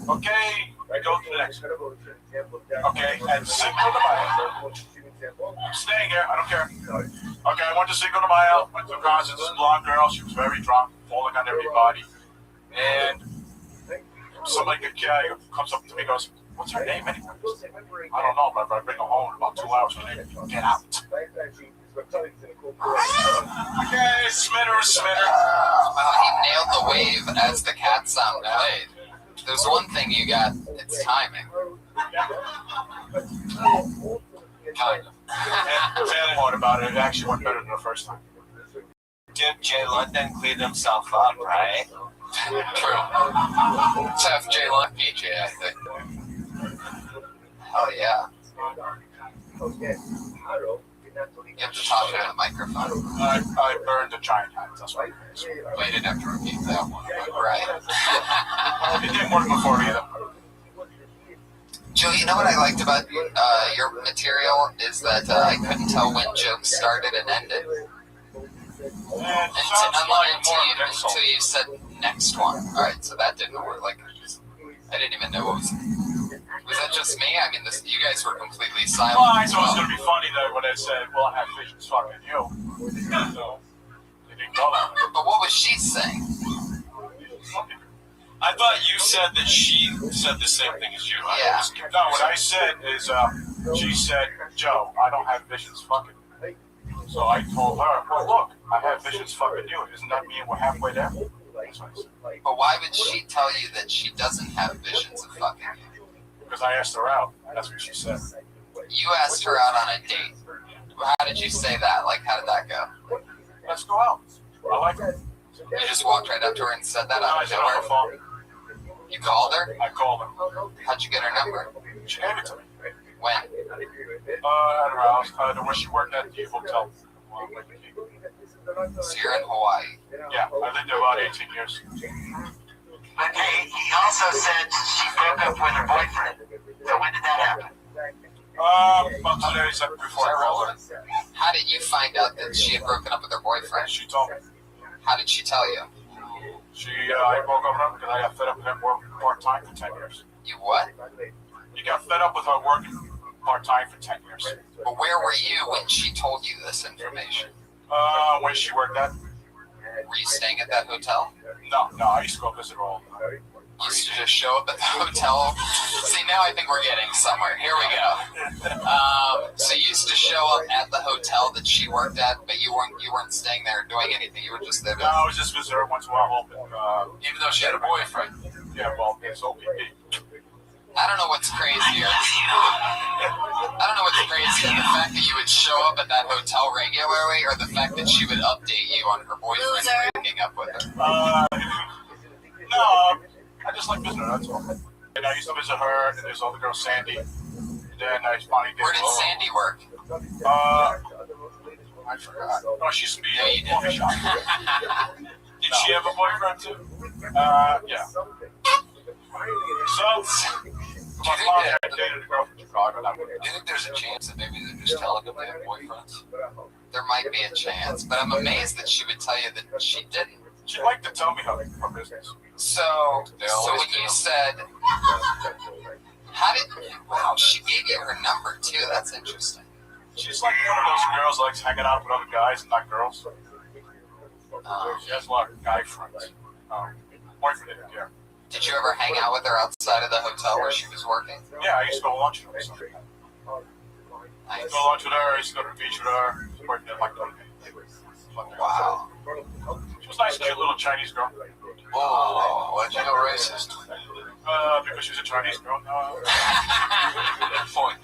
okay, we go to the next one. Okay, and Cinco de Mayo. I'm staying here, I don't care. Okay, I went to Cinco de Mayo, went to concerts, this blonde girl, she was very drunk, falling on everybody. And somebody comes up to me and goes, what's her name anyway? I don't know, but if I bring her home in about 2 hours, her name, get out. Okay, Smitter. He nailed the wave as the cat sound played. There's one thing you got, it's timing. Kind of. And the part about it actually went better than the first time. Did Jay London clean himself up, right? True. Tough Jay London PJ, I think. Hell yeah. You have to talk into the microphone. I burned a giant hat, that's why. Well, you didn't have to repeat that one. Right. It didn't work before either. Joe, you know what I liked about your material is that I couldn't tell when jokes started and ended. Until you said next one. Alright, so that didn't work. Like, I didn't even know what was... Was that just me? I mean, you guys were completely silent. Well, I thought it was going to be funny though when I said, well, I have visions fucking you. So, they didn't go that way. But what was she saying? I thought you said that she said the same thing as you. Yeah. No, what I said is, she said, Joe, I don't have visions fucking. So I told her, well, look, I have visions fucking you. Isn't that me and we're halfway there? But why would she tell you that she doesn't have visions of fucking you? Because I asked her out. That's what she said. You asked her out on a date. How did you say that? Like, how did that go? Let's go out. I like her. You just walked right up to her and said that out of I nowhere? phone. You called her? I called her. How'd you get her number? She gave it to me. When? At her house. Where she worked at the hotel. So you're in Hawaii? Yeah, I lived there about 18 years. Okay, he also said she broke up with her boyfriend. So when did that happen? About 2 days before I rolled her. How did you find out that she had broken up with her boyfriend? She told me. How did she tell you? I broke up with her because I got fed up with him working part-time for 10 years. You what? You got fed up with her working part-time for 10 years. But where were you when she told you this information? Where she worked at. Were you staying at that hotel? No, I used to go visit her all the time. You used to just show up at the hotel? See, now I think we're getting somewhere. Here we go. So you used to show up at the hotel that she worked at, but you weren't staying there doing anything. You were just there. No, I was just visiting her once in a while. Even though she had a boyfriend? Yeah, well, it's OPP. I don't know what's crazier. I don't know what's crazier, the fact that you would show up at that hotel regularly, or the fact that she would update you on her boyfriend breaking up with her. No, I just like visiting her, that's all. And I used to visit her, and there's other girl, Sandy. And then I finally did. Where did Sandy work? I forgot. No, she used to be a coffee shop. Did she have a boyfriend too? Yeah. So, my mom had dated a girl from Chicago. Do you think there's a chance that maybe they're just telling them they have boyfriends? There might be a chance, but I'm amazed that she would tell you that she didn't. She'd like to tell me her business. So when you said, wow, she gave you her number too. That's interesting. She's like one of those girls that likes hanging out with other guys and not girls. She has a lot of guy friends. Boyfriend didn't care. Did you ever hang out with her outside of the hotel where she was working? Yeah, I used to go to lunch with her. I used to go to lunch with her, I used to go to the beach with her. She worked at Wow. She was a nice, cute little Chinese girl. Whoa, why'd you go racist? Because she's a Chinese girl. Point.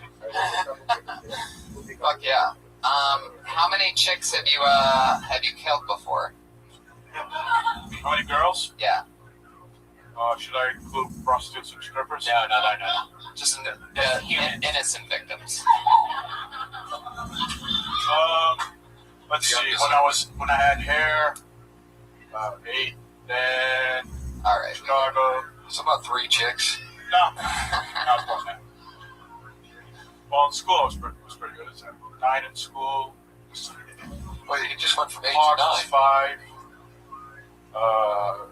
Fuck yeah. How many chicks have you killed before? How many girls? Yeah. Should I include prostitutes and strippers? No. Just innocent victims. Let's see. When I had hair, 8. Then all right, Chicago. It's about 3 chicks. No, not more than that. Well, in school, I was pretty good at that. 9 in school. Wait, you just went from 8 to March 9. 5.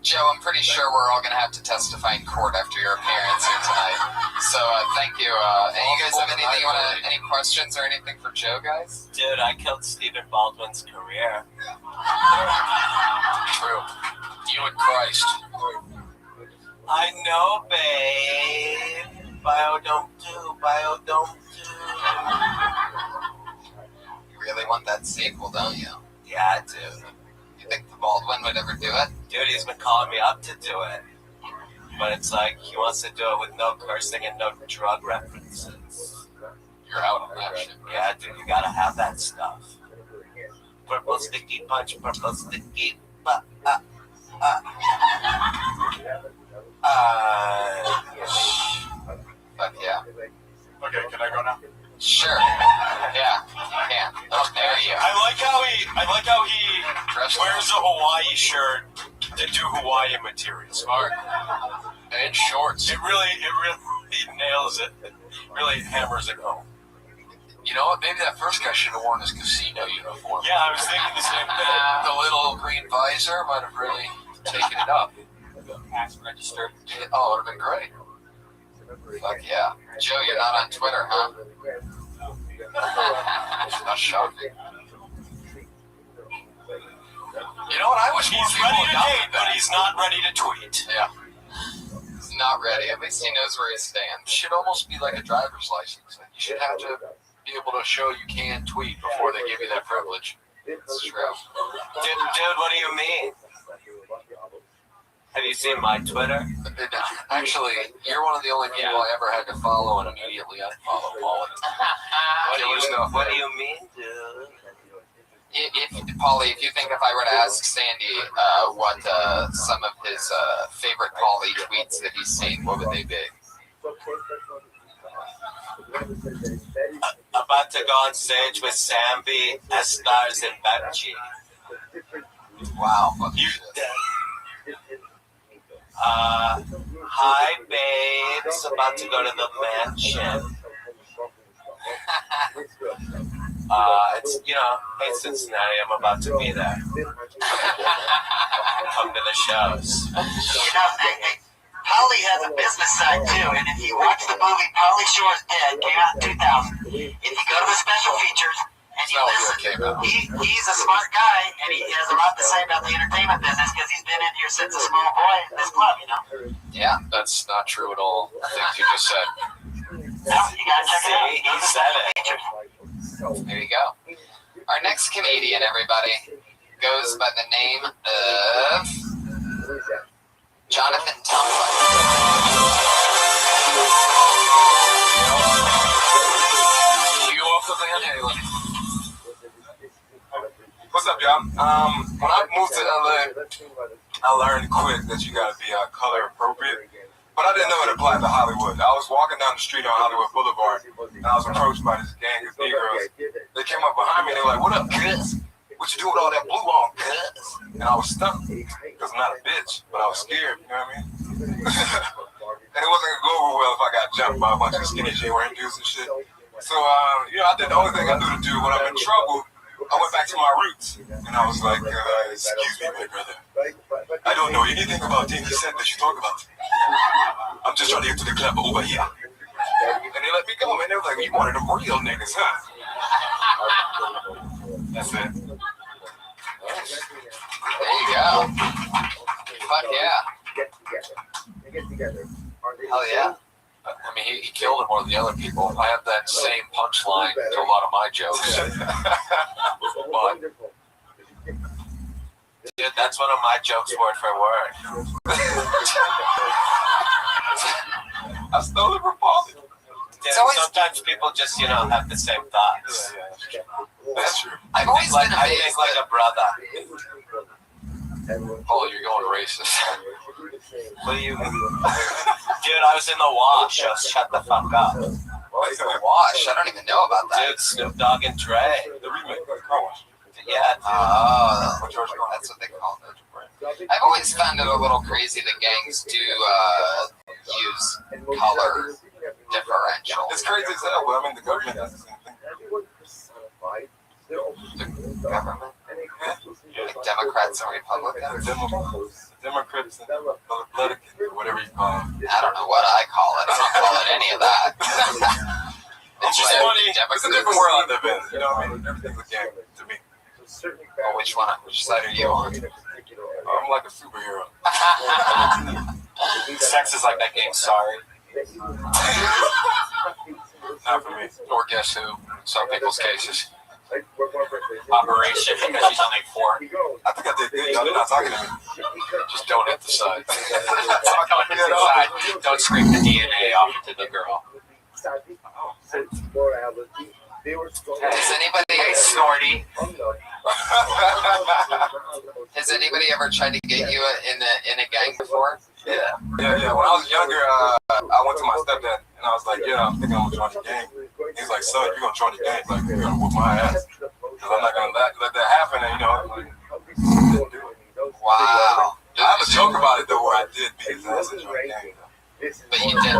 Joe, I'm pretty sure we're all going to have to testify in court after your appearance here tonight. So thank you. And you guys have anything any questions or anything for Joe, guys? Dude, I killed Stephen Baldwin's career. True. You and Christ. I know, babe. Bio don't do. You really want that sequel, don't you? Yeah, I do. You think the Baldwin would ever do it? Dude, he's been calling me up to do it. But it's like, he wants to do it with no cursing and no drug references. You're out on that shit, bro. Yeah, dude, you gotta have that stuff. Purple sticky punch, purple sticky. Fuck yeah. Okay, can I go now? Sure. Yeah, you can. Oh, there you go. I like how he wears a Hawaii shirt to do Hawaii material. Smart. And shorts. It really nails it. It really hammers it home. You know what? Maybe that first guy should have worn his casino uniform. Yeah, I was thinking the same thing. The little green visor might have really taken it up. Cash registered. Oh, it would have been great. Fuck yeah. Joe, you're not on Twitter, huh? Not shocking. You know what? I wish he's ready to date, but he's not ready to tweet. Yeah. He's not ready. At least he knows where he stands. It should almost be like a driver's license. You should have to be able to show you can tweet before they give you that privilege. It's true. Dude, what do you mean? Have you seen my Twitter? Actually, you're one of the only people I ever had to follow and immediately unfollow. What do you mean, dude? Paulie, if you think if I were to ask Sandy what some of his favorite Paulie tweets that he's seen, what would they be? About to go on stage with Sambi as stars in Benji. Wow. Hi, babes. About to go to the mansion. It's, hey, Cincinnati, I'm about to be there. Come to the shows. Pauly has a business side too, and if you watch the movie Pauly Shore's Dead, came out in 2000, if you go to the special features and you listen, he's a smart guy, and he has a lot to say about the entertainment business because he's been in here since a small boy in this club, Yeah, that's not true at all. The things you just said. You gotta check it out. He said it. There you go. Our next comedian, everybody, goes by the name of Jonathan Tumblr. You off the van, Haley? What's up, y'all? When I moved to LA, I learned quick that you gotta be color appropriate. But I didn't know it applied to Hollywood. I was walking down the street on Hollywood Boulevard, and I was approached by this gang of Negroes. They came up behind me, and they were like, "What up, cuz? What you do with all that blue on, cuz?" And I was stunned, because I'm not a bitch, but I was scared, you know what I mean? And it wasn't going to go over well if I got jumped by a bunch of skinny jean wearing dudes and shit. So, I did the only thing I knew to do when I'm in trouble. I went back to my roots, and I was like, "Excuse me, my brother. I don't know anything about any cent that you talk about. I'm just trying to get to the club over here." And they let me go, man. They were like, "You wanted them real niggas, huh?" That's it. There you go. Fuck yeah. Hell yeah. I mean, he killed it more than the other people. I have that same punchline to a lot of my jokes. But dude, that's one of my jokes word for word. I stole it from Paulie. Dude, sometimes people just, have the same thoughts. That's true. I've always been I think like a brother. Oh, you're going racist. What do you mean? Dude, I was in the wash. Shut the fuck up. What is the wash? I don't even know about that. Dude, Snoop Dogg and Dre. The remake of Car Wash. yet. Oh, that's what they call it. I've always found it a little crazy that gangs do use color differential. It's crazy as hell, but I mean, the government does the same thing. The government? Like Democrats and Republicans? Democrats and Republicans, or whatever you call them. I don't know what I call it. I don't call it any of that. It's just funny. It's a different world I live in. You know what I mean? Everything's a game to me. Well, which one? Which side are you on? I'm like a superhero. Sex is like that game, sorry. Not for me. Or guess who? Some people's cases. Operation because she's on like 4. I think I did good. Y'all not talking to me. Just don't hit the side. Don't scrape the DNA off into the girl. Has anybody Snorty? Has anybody ever tried to get you in a gang before? Yeah. When I was younger, I went to my stepdad and I was like, "Yeah, I'm thinking I'm gonna join the gang." He's like, "Son, you're gonna join the gang? Like, you're gonna whoop my ass? Cause I'm not gonna let that happen." And didn't do it. Wow. I have a joke about it though, where I did beat his ass and join the gang. But you did.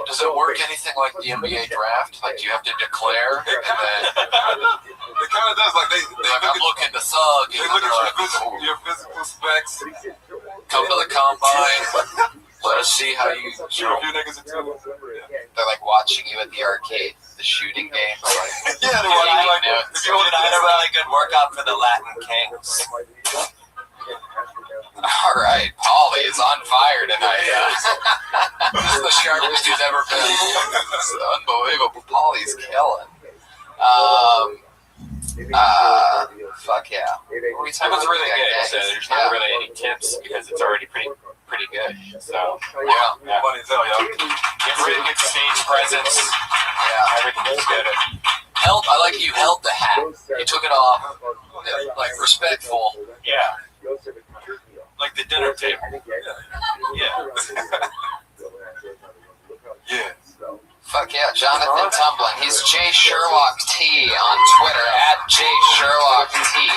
Does it work anything like the NBA draft? Like, do you have to declare? And then it kind of does. Like they like, I'm looking to thug. They look at your physical specs. Come to the combine. Let us see how you shoot a few niggas or two. They're like watching you at the arcade, the shooting game. Like, yeah, they're watching like if you had a really good workout for the Latin Kings. All right, Paulie is on fire tonight. This is the sharpest he's ever been. It's unbelievable. Paulie's killing. Fuck yeah. That was really good. So there's not really any tips because it's already pretty good. So yeah. Funny as hell, y'all. Get really good stage presence. Yeah, everything's good. I like you held the hat. You took it off, like respectful. Yeah. Like the dinner table. Yeah. Yeah. Fuck yeah, Jonathan Tumblin. He's J Sherlock T on Twitter at J Sherlock T.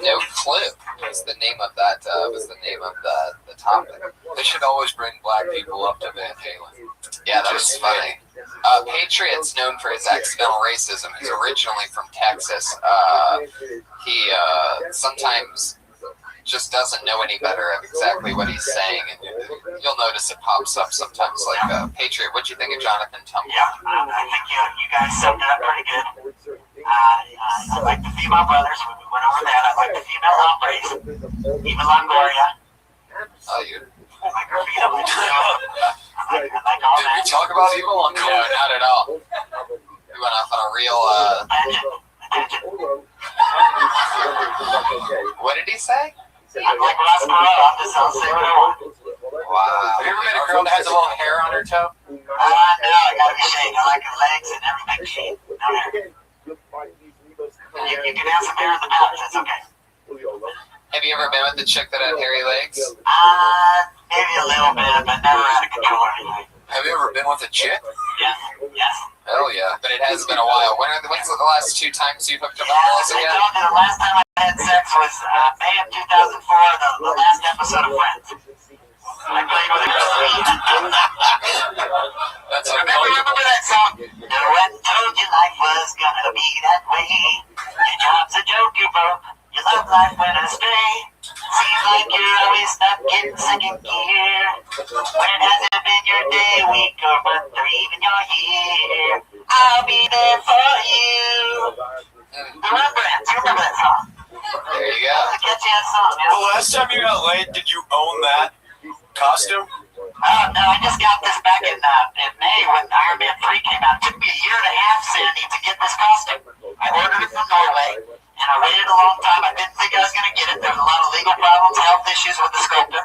No clue was the name of that. The topic. They should always bring black people up to Van Halen. Yeah, that was funny. Patriot's known for his accidental racism. He's originally from Texas. He sometimes just doesn't know any better of exactly what he's saying, and you'll notice it pops up sometimes. Like Patriot, what'd you think of Jonathan Tumblin? Yeah, I think you guys summed it up pretty good. I like the female brothers. We went over that. I like the female hombres, even Longoria. Oh, you. I like Rafita. I like all Did we that. talk about Evil Longoria? No, not at all. We went off on a real. What did he say? I'm like Ross Perot. I'm just on say what I want. Wow. Have you ever met a girl that has a little hair on her toe? No, I gotta be shaved. I like her legs and everything. No hair. You can have some hair in the pouch. That's okay. Have you ever been with the chick that had hairy legs? Maybe a little bit, but never out of control or anything. Have you ever been with a chick? Yes. Hell yeah. But it has been a while. When's the last 2 times you hooked up with girls I again? told you the last time I had sex was May of 2004, the last episode of Friends. I played with a girl. That's Remember that song? No one told you life was gonna be that way. Your job's a joke you broke. Your love life went astray. Seems like you're always stuck in second gear. When has it been your day, week, or month, or even your year? I'll be there for you. Remember that song? There you go. That's a catchy ass song. The last time you got laid, did you own that costume? No, I just got this back in May when Iron Man 3 came out. It took me a year and a half, Sandy, to get this costume. I ordered it from Norway, and I waited a long time. I didn't think I was going to get it. There was a lot of legal problems, health issues with the sculptor.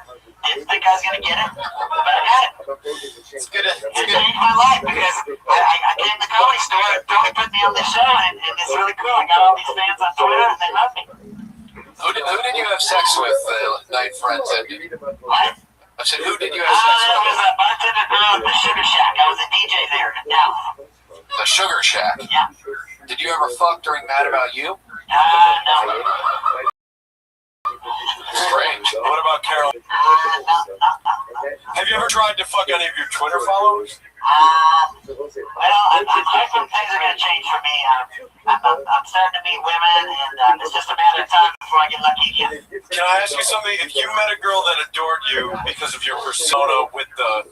Didn't think I was going to get it, but I got it. It's good. It changed my life because I came to the comedy store, and Tony put me on this show, and it's really cool. I got all these fans on Twitter, and they love me. Who did you have sex with the night friends ended? What? I said, who did you have sex It with? was a bartender girl at the Sugar Shack. I was a DJ there in Dallas. The Sugar Shack. Yeah. Did you ever fuck during Mad About You? No. Strange. What about Carol? Have you ever tried to fuck any of your Twitter followers? Well, I'm hoping things are going to change for me. I'm starting to meet women, and it's just a matter of time before I get lucky again. Can I ask you something? If you met a girl that adored you because of your persona with the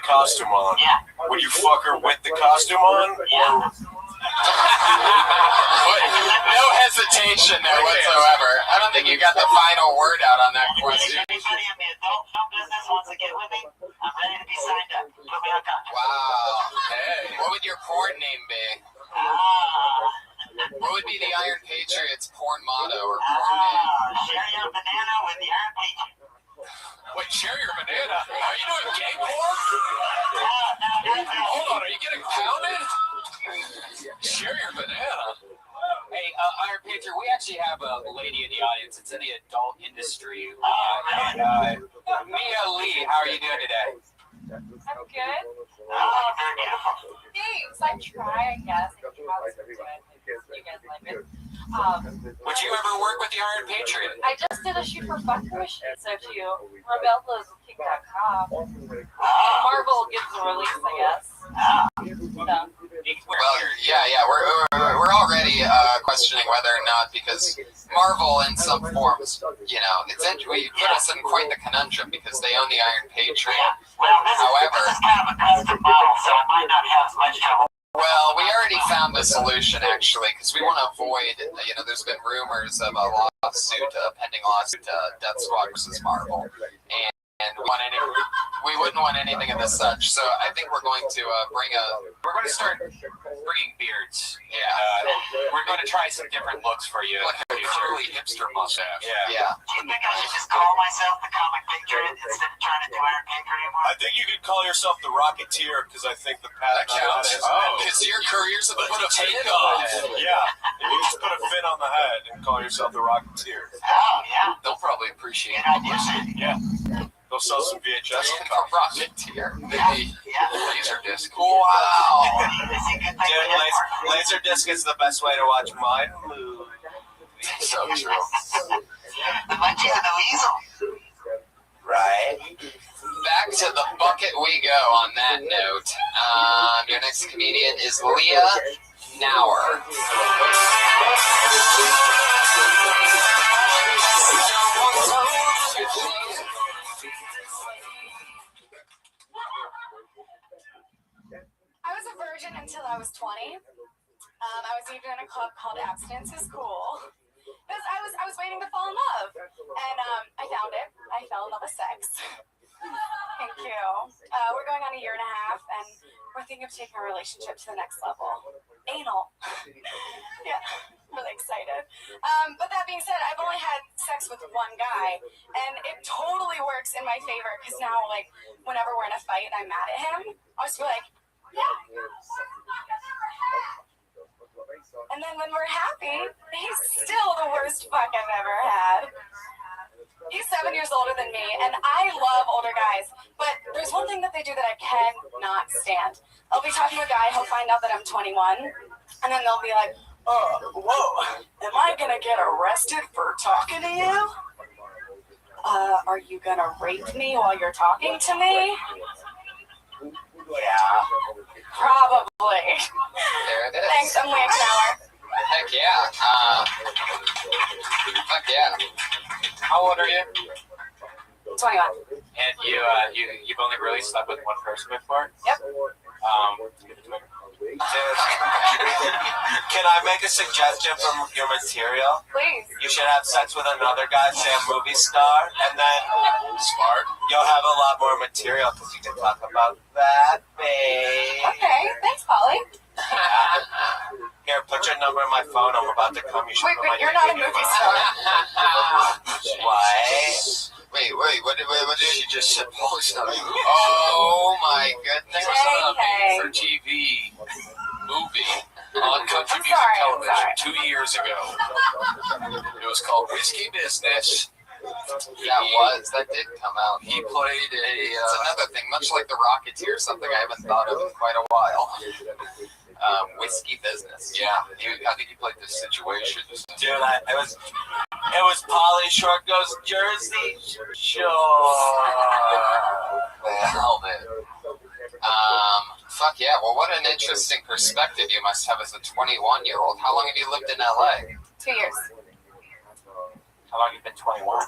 costume on, would you fuck her with the costume on? Yeah. No hesitation there whatsoever. I don't think you got the final word out on that question. If anybody in the adult film business wants to get with me, I'm ready to be signed up. Put me on contact. Wow. Hey. What would your porn name be? What would be the Iron Patriots porn motto or porn name? Share your banana with the Iron Patriot. Wait, share your banana? Are you doing gay porn? Hold on, are you getting pounded? Share your banana. Hey, Iron Patriot, we actually have a lady in the audience. It's in the adult industry. Mia Lee, how are you doing today? I'm good. Thanks. I try, I guess. I try to do it. You guys like it. Would you ever work with the Iron Patriot? I just did a shoot for Fuck Machine, so if you rebel those kick.com, Marvel gives a release, I guess. Well, yeah, we're already questioning whether or not, because Marvel in some forms, you know, you put us in quite the conundrum because they own the Iron Patriot. However, this is kind of a custom model, so I might not have as much trouble. well, we already found the solution actually, because we want to avoid, you know, there's been rumors of a lawsuit, a pending lawsuit, Death Squad versus Marvel, and we wouldn't want anything of the such. So I think we're going to we're going to start bringing beards. Yeah, we're going to try some different looks for you. Like a curly hipster mustache. Yeah. Do you think I should just call myself the Comic Patriot instead of trying to do Iron Patriot? I think you could call yourself the Rocketeer, because I think the path counts. Because your career's a put a fin on. Yeah, if you just put a fin on the head and call yourself the Rocketeer. Oh, yeah. They'll probably appreciate it. Yeah. They'll sell some VHS. Rocketeer. Laser disc. Wow. Dude, Laserdisc is the best way to watch mine move. So true. The munchies and the weasel. Right. Back to the bucket we go on that note. Your next comedian is Leah Nauer. I was a virgin until I was 20. I was even in a club called Abstinence is Cool. Because I was waiting to fall in love. And I found it. I fell in love with sex. Thank you. We're going on a year and a half, and we're thinking of taking our relationship to the next level. Anal. Yeah, really excited. But that being said, I've only had sex with one guy, and it totally works in my favor, because now, like, whenever we're in a fight and I'm mad at him, I'll just be like, yeah. And then when we're happy, he's still the worst fuck I've ever had. He's 7 years older than me, and I love older guys, but there's one thing that they do that I cannot stand. I'll be talking to a guy, he'll find out that I'm 21, and then they'll be like, oh, whoa, am I gonna get arrested for talking to you? Are you gonna rape me while you're talking to me? Yeah, probably. There it is. Thanks, I'm Leah Nauer. Heck yeah. Heck yeah. How old are you? 21. And you've only really slept with one person before? Yep. Can I make a suggestion from your material? Please. You should have sex with another guy, say a movie star, and then you'll have a lot more material because you can talk about that, babe. Okay, thanks, Polly. Here, put your number in my phone. I'm about to come. You should put my You're not a movie star. What? Wait, what did you just say? Oh my goodness. For TV movie on country music television 2 years ago. It was called Risky Business. That did come out. He played it's another thing, much like The Rocketeer, something I haven't thought of in quite a while. whiskey business. Yeah, I think he played the Situations. Dude, it was Pauly Shore goes Jersey Shore. Nailed it. Fuck yeah. Well, what an interesting perspective you must have as a 21-year-old. How long have you lived in LA? 2 years. How long have you been 21?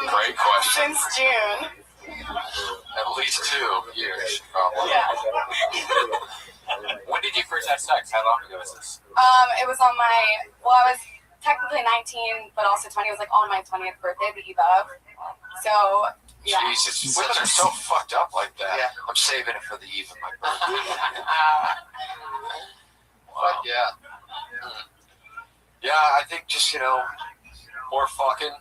Great question. Since June. At least 2 years, probably. Yeah. When did you first have sex? How long ago was this? It was on I was technically 19, but also 20. It was like on my 20th birthday, the eve of. So, yeah. Jesus, women are so fucked up like that. Yeah. I'm saving it for the eve of my birthday. Fuck yeah. Yeah, I think just, more fucking.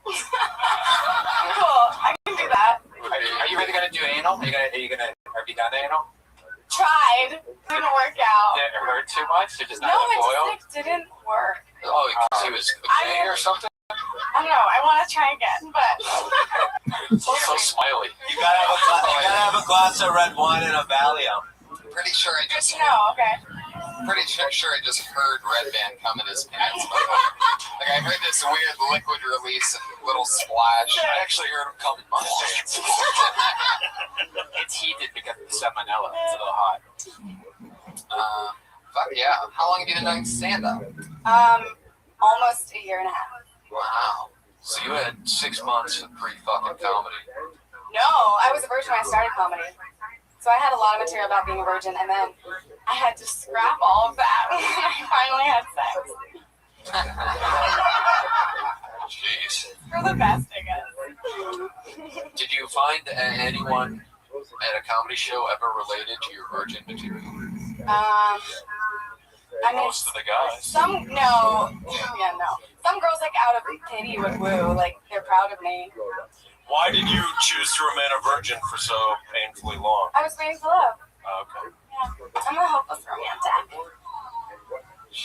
Cool. I can do that. Are you really gonna do anal? Have you done anal? Tried. Didn't work out. Did it hurt too much? It just No, not it boil? just didn't work. Oh, because he was gay or something? I don't know. I want to try again, but. So smiley. You gotta have a glass of red wine and a Valium. Pretty sure I just okay. Pretty sure I just heard Red Band come in his pants. Like I heard this weird liquid release and little splash. I actually heard him come in my pants. It's heated because of the salmonella. It's a little hot. Fuck yeah. How long have you been doing stand-up? Almost a year and a half. Wow. So you had 6 months of pre-fucking comedy. No, I was a virgin when I started comedy. So I had a lot of material about being a virgin, and then I had to scrap all of that when I finally had sex. Jeez. For the best, I guess. Did you find anyone at a comedy show ever related to your virgin material? I mean, Most of the guys. Some girls out of pity would woo, they're proud of me. Why did you choose to remain a virgin for so painfully long? I was waiting for love. Okay. Yeah, I'm a hopeless romantic.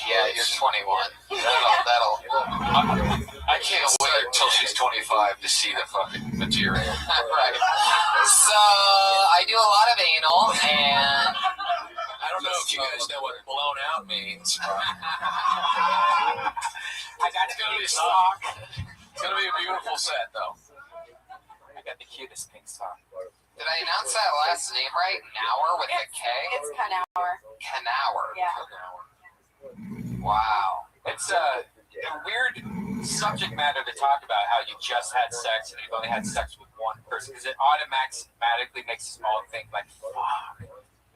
Yeah, you're 21. I can't wait until she's 25 to see the fucking material. Right. So, I do a lot of anal, and I don't know if you guys know what blown out means. I got It's gonna be sock. It's gonna be a beautiful set, though. I got the cutest pink sock. Did I announce that last name right? Nauer with a K? It's Knauer. Knauer. Yeah. Wow. It's a weird subject matter to talk about, how you just had sex and you've only had sex with one person, because it automatically makes us all think fuck.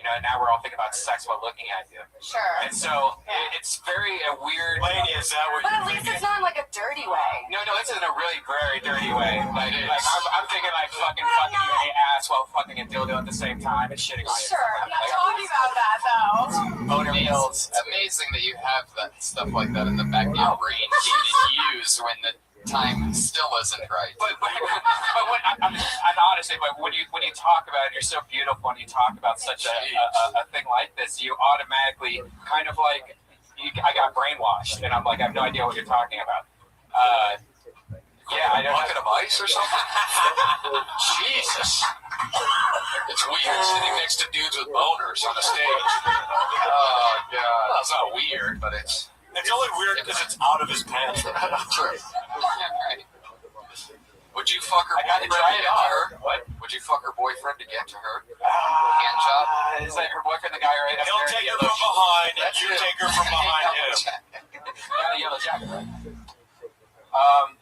Now we're all thinking about sex while looking at you. Sure. And so it's very weird. Lady, is that what But you're at least thinking? it's not in a dirty way. No, it's in a really very dirty way. I'm thinking fucking you in the ass while fucking a dildo at the same time and shitting on you. Sure, I'm not talking about that though. Boner pills. It's amazing that you have that stuff like that in the back of your brain being used when the time still isn't right. But I'm honestly, when you talk about it, you're so beautiful. When you talk about such a thing like this, you automatically kind of I got brainwashed, and I'm I have no idea what you're talking about. I don't. Bucket of ice or something? Jesus. It's weird sitting next to dudes with boners on a stage. Oh, God. Well, it's not weird, but it's... It's only weird because it's out of his pants. True. Would you fuck her I gotta boyfriend try to it get to on. her? What? Would you fuck her boyfriend to get to her? Hand job? Is that her boyfriend, the guy right up He'll there? take her from behind, and you take her from behind him. Got a yellow jacket, right?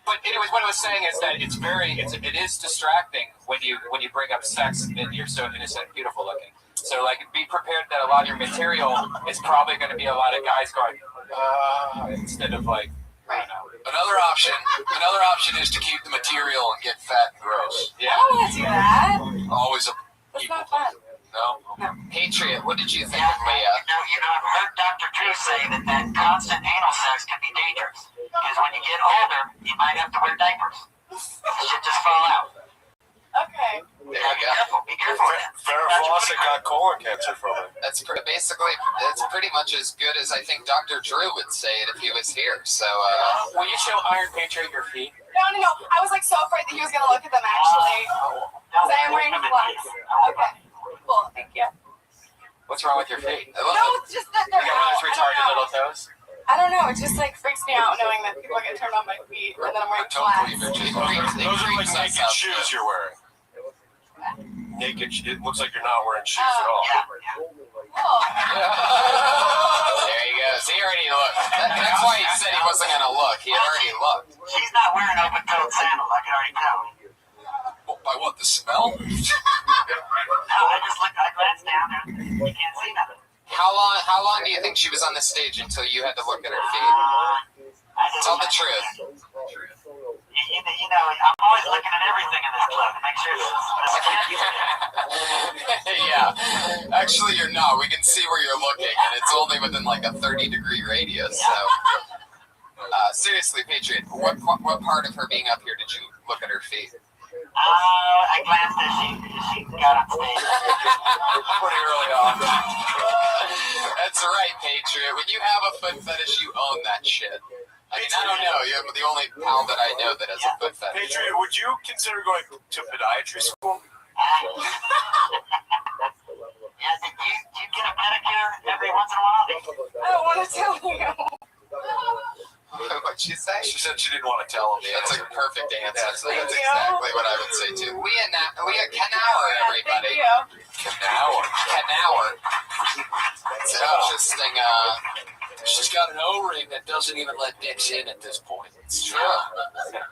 But anyways, what I was saying is that it is distracting when you bring up sex and you're so innocent and beautiful looking. So be prepared that a lot of your material is probably going to be a lot of guys going instead of I don't know. Another option is to keep the material and get fat and gross. Yeah. I don't want to do that. Always a That's not fun. no. Patriot, what did you think of Leah? I've heard Dr. Drew say that constant anal sex can be dangerous. Because when you get older, you might have to wear diapers. Shit just fall out. Okay. There you go. Be careful with that. Farrah Fawcett got colon cancer from it. That's it's pretty much as good as I think Dr. Drew would say it if he was here. So, Will you show Iron Patriot your feet? No. I was so afraid that he was going to look at them actually. Because I am wearing gloves. Okay. Cool. Thank you. What's wrong with your feet? No, it's just that You they're got one of out. those retarded little toes? I don't know. It just like freaks me out knowing that people are getting turned on my feet and then I'm wearing flats. Those are like naked shoes you're wearing. Naked. It looks like you're not wearing shoes at all. There you go. See, he already looked. That's why he said he wasn't going to look. He had already looked. She's not wearing open-toed sandals, I can already tell. By what, the smell? No, I glanced down and you can't see nothing. How long do you think she was on the stage until you had to look at her feet? Tell the truth. You know, I'm always looking at everything in this club to make sure it's Yeah. Actually, you're not. We can see where you're looking, and it's only within like a 30-degree radius. So, seriously, Patriot, what part of her being up here did you look at her feet? I glanced as she got on stage. Pretty early on. That's right, Patriot. When you have a foot fetish, you own that shit. I mean, I don't know. You're the only pal that I know that has a foot fetish. Patriot, would you consider going to podiatry school? Yeah, do you get a pedicure every once in a while? I don't want to tell you. What'd she say? She said she didn't want to tell him. That's a perfect answer. That's Thank you. exactly what I would say too. We Canour, everybody. Canour. It's interesting. She's got an O-ring that doesn't even let dicks in at this point. It's true.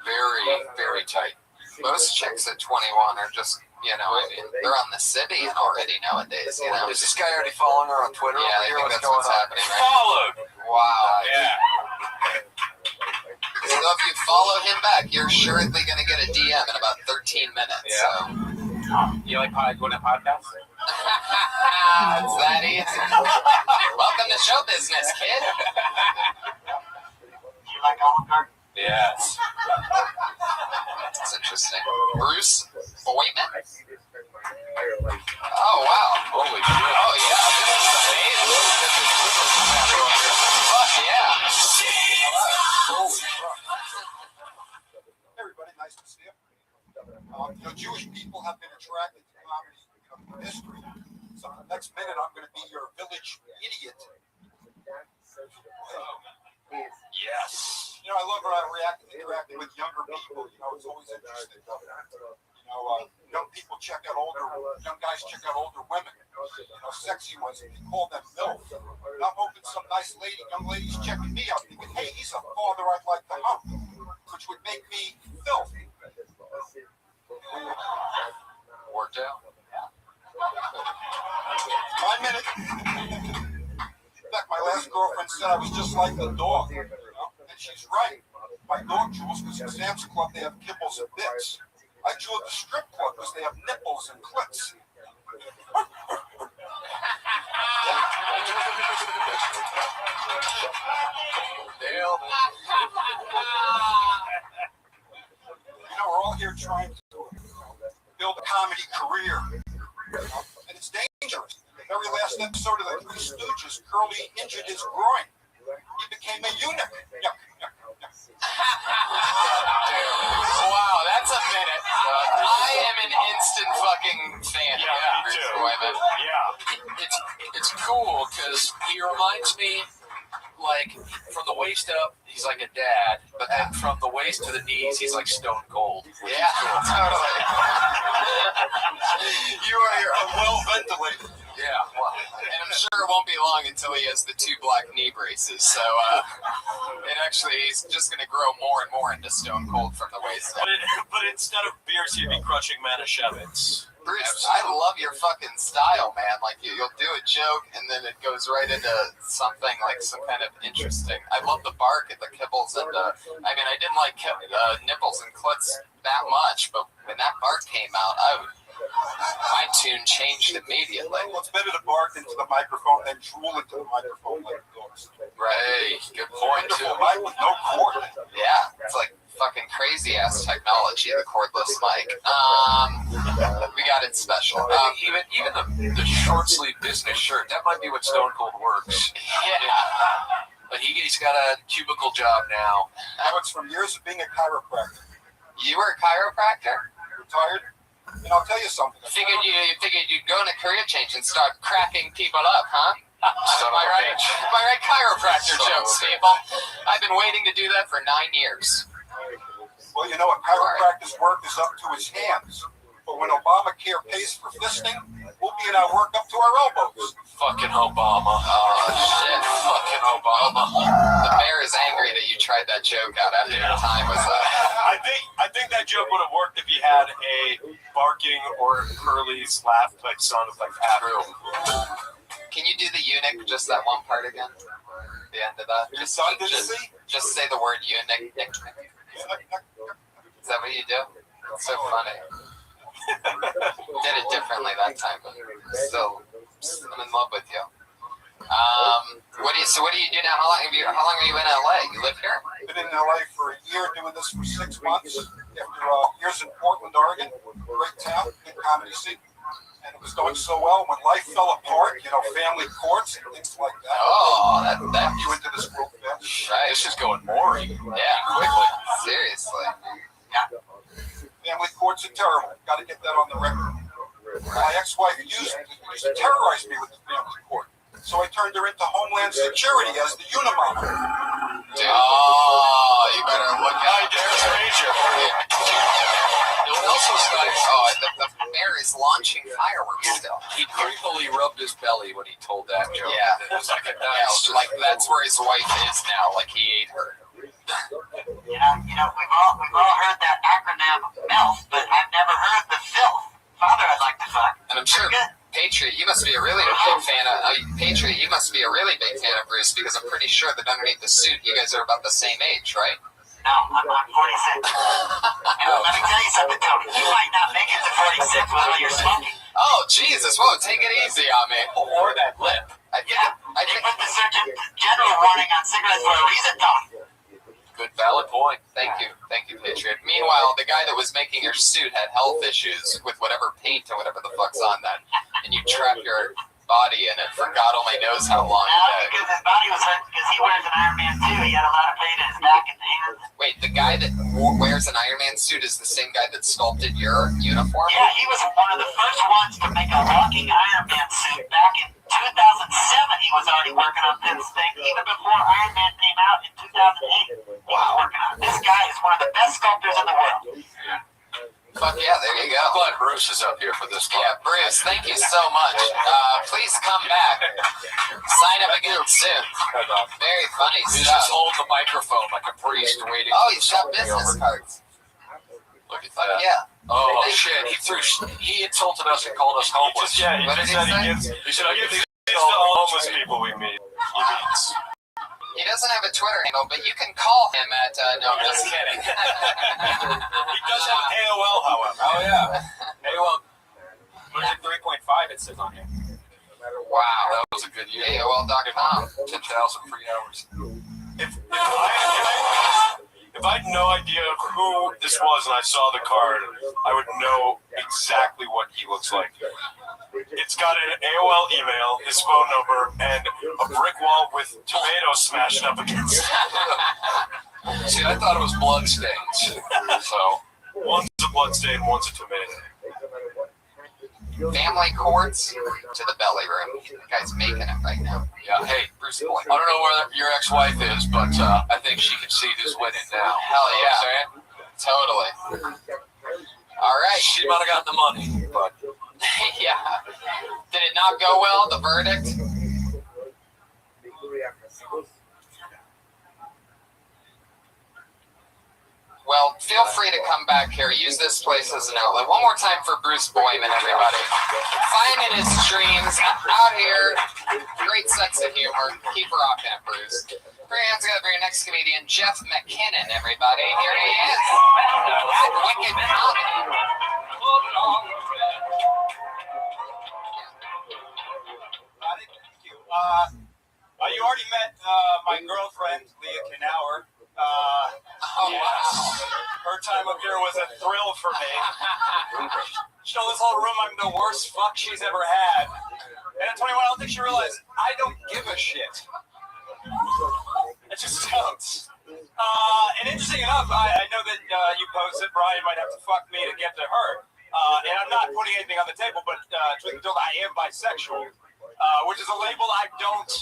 Very, very tight. Most chicks at 21 are just, I mean, they're on the Sibian already nowadays, Is this guy already following her on Twitter? Yeah, I think that's what's happening right Followed. Wow. Yeah. So if you follow him back, you're assuredly going to get a DM in about 13 minutes. Yeah. So. You like going to podcasts? It's that easy. Welcome to show business, kid. You like Olive Garden? Yes. That's interesting. Bruce Boyman? Oh, wow. Holy shit. Oh, yeah. This is amazing. Fuck yeah. Everybody, nice to see you. Jewish people have been attracted to comedy from history. So the next minute, I'm going to be your village idiot. Yes. I love interacting with younger people. It's always interesting. Young people check out young guys check out older women. Sexy ones. They call them MILF. And I'm hoping some nice young ladies checking me out, thinking, hey, he's a father I'd like to hump, which would make me filthy. Worked out. 1 minute. In fact, my last girlfriend said I was just like the dog. And she's right. My dog chews because at Sam's Club they have kibbles and bits. I chew at the strip club because they have nipples and clits. We're all here trying to build a comedy career. And it's dangerous. The very last episode of the Three Stooges, Curly injured his groin. He became a eunuch. Wow, that's a minute. I am an instant fucking fan of Bruce Boyman. Yeah. It's cool because he reminds me, like, from the waist up, he's like a dad, but then from the waist to the knees, he's like stone cold. Yeah, totally. You are well ventilated. Yeah, well, and I'm sure it won't be long until he has the 2 black knee braces. So, and actually, he's just going to grow more and more into stone cold from the waist up. But instead of beers, he'd be crushing Manischewitz. Bruce, I love your fucking style, man. Like, you'll do a joke, and then it goes right into something like some kind of interesting. I love the bark and the kibbles, and I mean, I didn't like nipples and clits that much, but when that bark came out, my tune changed immediately. Well, it's better to bark into the microphone than drool into the microphone like dogs. Right, good point, too. Mic with no cord. Yeah, it's like fucking crazy-ass technology, the cordless mic. We got it special. Even the short-sleeve business shirt, that might be what Stone Cold works. Yeah. But he's got a cubicle job now. That was from years of being a chiropractor. You were a chiropractor? Retired. And I'll tell you something. Figured you'd go in a career change and start cracking people up, huh? Am I right? Am I right? Chiropractor jokes, people. I've been waiting to do that for 9 years. Well, you know, a chiropractor's work is up to his hands. But when Obamacare pays for fisting, we'll be in our work up to our elbows. Fucking Obama. Oh, shit. Fucking Obama. The mayor is angry that you tried that joke out after your time was up. I think that joke would have worked if he had a barking or Curly's laugh type sound of like true. Can you do the eunuch, just that one part again? The end of that? Just say the word eunuch. Is that what you do? It's so funny. Did it differently that time, but still, I'm in love with you. What do you do now? How long are you in LA? You live here? I've been in LA for a year, doing this for 6 months. After years in Portland, Oregon, great town, big comedy scene. And it was going so well. When life fell apart, you know, family courts and things like that. Oh, that you into this world family. Right. This is going boring. Yeah, quickly. Seriously. Family courts are terrible. Got to get that on the record. My ex-wife used to terrorize me with the family court. So I turned her into Homeland Security as the Unimama. Oh, you better look out. There's Major. What else was nice? Oh, the mayor is launching fireworks still. He creepily rubbed his belly when he told that joke. Yeah. It was like a nice. Like that's where his wife is now. Like he ate her. You know, we've all heard that acronym MILF, but I've never heard the filth. Father, I'd like to fuck. And I'm sure Patriot, you must be a really big fan of Bruce, because I'm pretty sure that underneath the suit, you guys are about the same age, right? No, I'm 46. And let me tell you something, Tony. You might not make it to 46 while you're smoking. Oh, Jesus. Whoa, take it easy on me. Or that lip. I think put the Surgeon General warning on cigarettes for a reason, Tony. Good, valid point. Thank you, Patriot. Meanwhile, the guy that was making your suit had health issues with whatever paint or whatever the fuck's on that, and you trapped your body in it for God only knows how long. Because his body was hurt because he wears an Iron Man too. He had a lot of pain in his back and hands. Wait, the guy that wears an Iron Man suit is the same guy that sculpted your uniform? Yeah, he was one of the first ones to make a walking Iron Man suit back in 2007. He was already working on this thing, even before Iron Man came out in 2008. Wow. Working on it. This guy is one of the best sculptors in the world. Fuck yeah, there you go. I'm glad Bruce is up here for this part. Yeah, Bruce, thank you so much. Please come back. Sign up again soon. Very funny He's stuff. just holding the microphone like a priest waiting. Oh, he's got business cards. Look at that. Yeah. Oh, shit. He insulted us and called us homeless. He said he gives to all homeless people we meet. He meets. He doesn't have a Twitter handle, but you can call him at, no, I'm just kidding. He does have AOL, however. Oh, yeah. AOL. 3.5 it says on here. Wow. That was a good year. AOL.com. 10,000 free hours. If I had no idea who this was and I saw the card, I would know exactly what he looks like. It's got an AOL email, his phone number, and a brick wall with tomatoes smashed up against it. See, I thought it was blood stains. So one's a blood stain, one's a tomato. Family courts to the belly room. The guy's making it right now. Yeah, hey, Bruce, I don't know where your ex-wife is, but I think she can see who's winning now. Hell yeah. Totally. All right. She might have gotten the money, but... Yeah. Did it not go well, the verdict? Well, feel free to come back here. Use this place as an outlet. One more time for Bruce Boyman, everybody. Finding his streams out here. Great sense of humor. Keep rocking it, Bruce. Put your hands together for your next comedian, Jeff McKinnon, everybody. Here he is. At Wicked Comedy. You already met my girlfriend, Leah Knauer. Oh, wow. Her time up here was a thrill for me. Show this whole room I'm the worst fuck she's ever had. And Tony, I don't think she realized I don't give a shit. I just don't. And interesting enough, I know that you posted Brian might have to fuck me to get to her. And I'm not putting anything on the table, but truth be told, I am bisexual, which is a label I don't.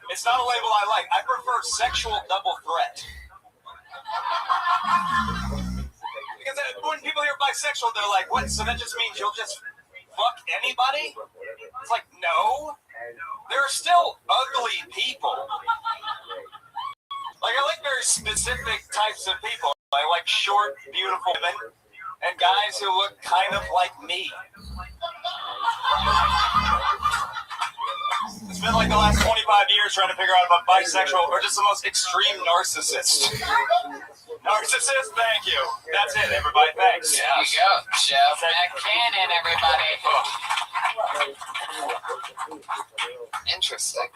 It's not a label I like. I prefer sexual double threat. Because when people hear bisexual, they're like, what? So that just means you'll just fuck anybody? It's like, no. There are still ugly people. Like, I like very specific types of people. I like short, beautiful women and guys who look kind of like me. It's been like the last 25 years trying to figure out if I'm bisexual or just the most extreme narcissist. Narcissist, thank you. That's it, everybody. Thanks. There you go. Jeff McCannon, everybody. Interesting.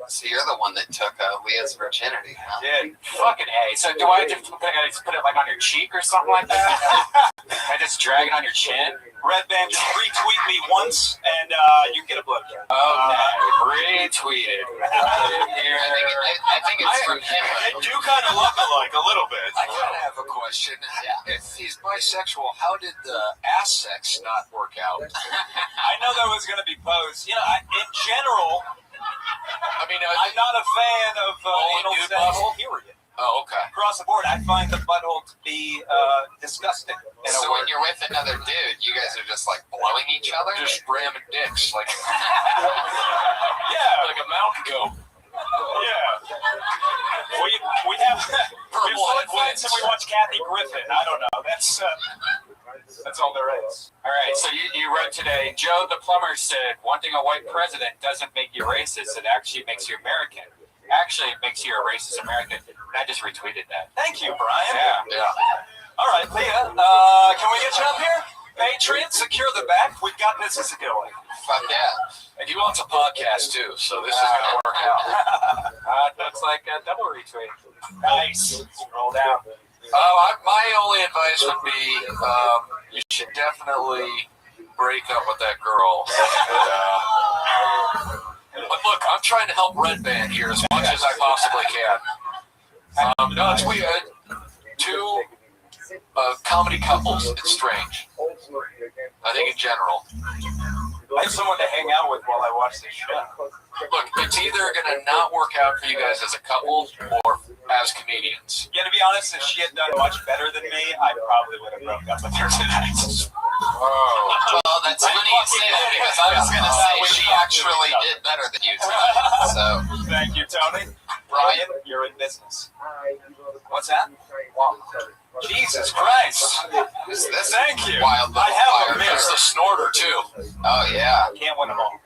So you're the one that took Leah's virginity, huh? Did. Fucking A. So do I just put it like on your cheek or something like that? I just drag it on your chin? Red Band, just retweet me once and you can get a blowjob. Retweeted. I think it's from him. They do kind of look alike a little bit. I kind of have a question. Yeah. If he's bisexual, how did the ass sex not work out? I know that was going to be posed. You know, in general, I mean, I'm not a fan of anal sex, period. Oh, okay. Across the board, I find the butthole to be disgusting. So when you're with another dude, you guys are just like blowing each other? Just ramming dicks, like yeah, like a mountain goat. Yeah. We have sword fights and we watch Kathy Griffin. I don't know. That's all there is. All right, so you wrote today, Joe the plumber said, wanting a white president doesn't make you racist. It actually makes you American. Actually, it makes you a racist American. And I just retweeted that. Thank you, Brian. Yeah. All right, Leah, can we get you up here? Patriot, secure the back. We've got this as a giveaway. Fuck yeah. And he wants a podcast too, so this is going to work out. Looks like a double retweet. Nice. Roll down. My only advice would be you should definitely break up with that girl. But look, I'm trying to help Red Band here as much as I possibly can. No, it's weird. Two comedy couples, it's strange. I think in general. I have someone to hang out with while I watch this show. Look, it's either going to not work out for you guys as a couple or as comedians. Yeah, to be honest, if she had done much better than me, I probably would have broke up with her tonight. Well, that's funny you say that because I was going to say she actually did better than you tonight. So thank you, Tony. Brian, you're in business. What's that? Wow. Jesus Christ. Who's this? Thank you. Wild I have a mirror. There's the snorter too. Oh, yeah. Can't win them all.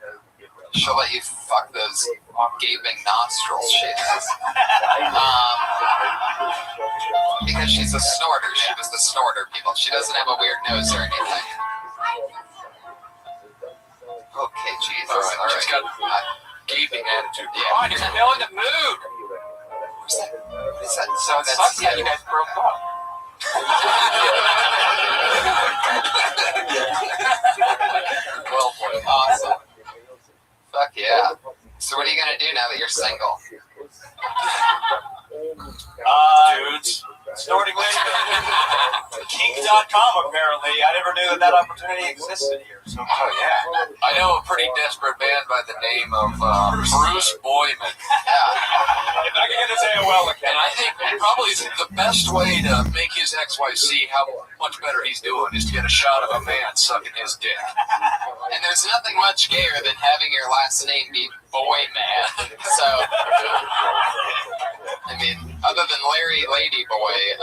She'll let you fuck those gaping nostrils she has. Because she's a snorter. She was the snorter, people. She doesn't have a weird nose or anything. Okay, Jesus. All right. She's got Alright. gaping attitude. Yeah. Come on, you're still in the mood. Is that, so It sucks that you guys broke up. Well played. Awesome. Fuck yeah. So what are you gonna do now that you're single? Dudes. Snorting lady. King.com apparently. I never knew that opportunity existed here. So, oh yeah. I know a pretty desperate man by the name of Bruce Boyman. if I can get his AOL account. And I think probably the best way to make his ex-wife see how much better he's doing is to get a shot of a man sucking his dick. And there's nothing much gayer than having your last name be Boyman. So, I mean, other than Larry Ladyboy,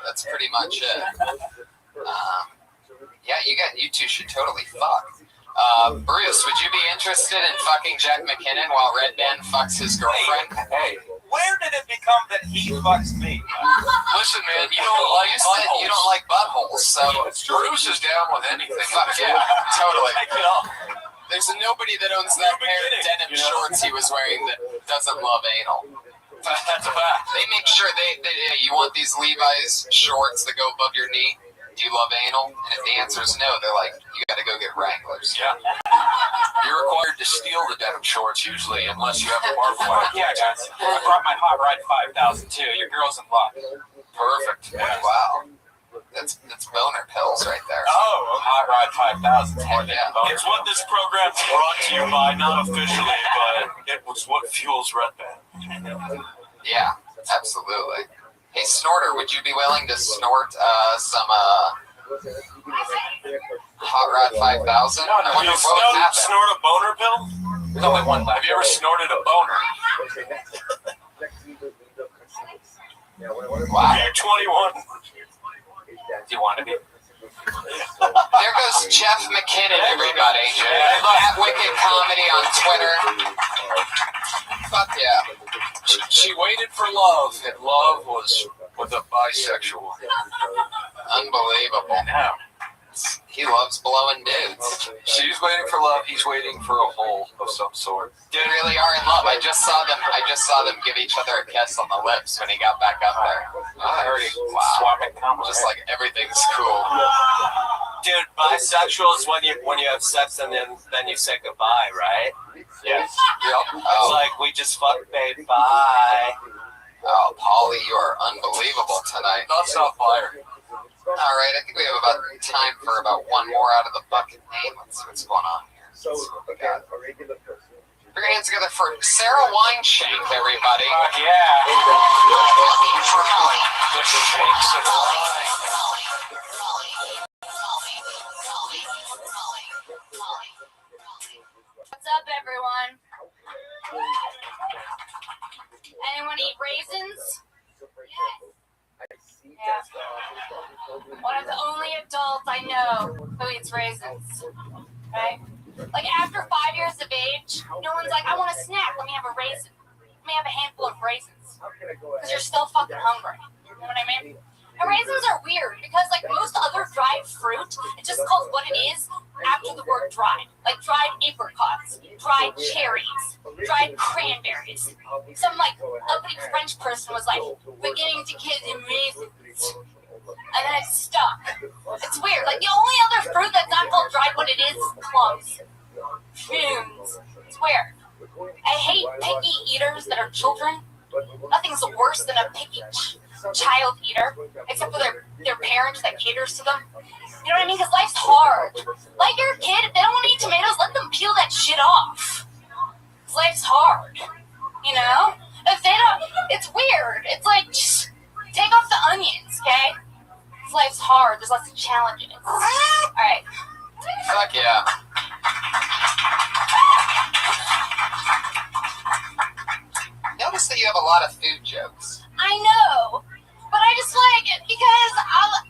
that's pretty much it. Yeah, you two should totally fuck. Bruce, would you be interested in fucking Jack McKinnon while Red Band fucks his girlfriend? Hey, where did it become that he fucks me? Listen, man, you don't like buttholes. You don't like buttholes, so Bruce is down with anything. Fuck yeah, totally. Take it off. There's nobody that owns that pair of denim shorts he was wearing that doesn't love anal. That's a fact. They make sure you want these Levi's shorts that go above your knee. Do you love anal? And if the answer is no, they're like, you got to go get Wranglers. Yeah. You're required to steal the denim shorts usually, unless you have a bar fight. Yeah, guys. I brought my Hot Ride 5000 too. Your girl's in luck. Perfect. Yeah. Wow. That's boner pills right there. Oh, Hot Rod 5000 is more than Yeah. boner. it's what this program's brought to you by, not officially, but it was what fuels Red Band. Yeah, absolutely. Hey, Snorter, would you be willing to snort some Hot Rod 5000? No, I wonder you what would happen. snort a boner pill? There's only one left. Have you ever snorted a boner? Wow. You're 21. Do you want to be? There goes Jeff McKinnon, everybody. At Wicked Comedy on Twitter. Fuck yeah. She waited for love, and love was with a bisexual. Unbelievable. No. He loves blowing dudes. She's waiting for love. He's waiting for a hole of some sort. They really are in love. I just saw them give each other a kiss on the lips when he got back up there. I heard he Swapping just like everything's cool. Dude, bisexual is when you have sex and then you say goodbye, right? Yes. Yep. It's like we just fucked, babe. Bye. Oh, Paulie, you are unbelievable tonight. That's not fire. All right, I think we have about time for about one more out of the bucket name. Let's see what's going on here. So, okay, a regular person. Put your hands together for Sarah Wineshank, everybody. Yeah. For Molly. The shakes of What's up, everyone? Anyone eat raisins? Yeah. One of the only adults I know who eats raisins. Right? Like after 5 years of age, no one's like, I want a snack. Let me have a raisin. Let me have a handful of raisins. Because you're still fucking hungry. You know what I mean? And raisins are weird because, like most other dried fruit, it just calls what it is after the word dried. Like dried apricots, dried cherries, dried cranberries. Some like uppity French person was like, beginning to kiss in raisins. And then it stuck. It's weird. Like the only other fruit that's not called dried what it is plums. Prunes. It's weird. I hate picky eaters that are children. Nothing's worse than a picky child eater, except for their parent that caters to them. You know what I mean? Because life's hard. Like your kid, if they don't want to eat tomatoes, let them peel that shit off. 'Cause life's hard. You know? If they don't, it's weird. It's like, just take off the onions, okay? 'Cause life's hard. There's lots of challenges. Alright. Fuck yeah. Notice that you have a lot of food jokes. I know, but I just like it because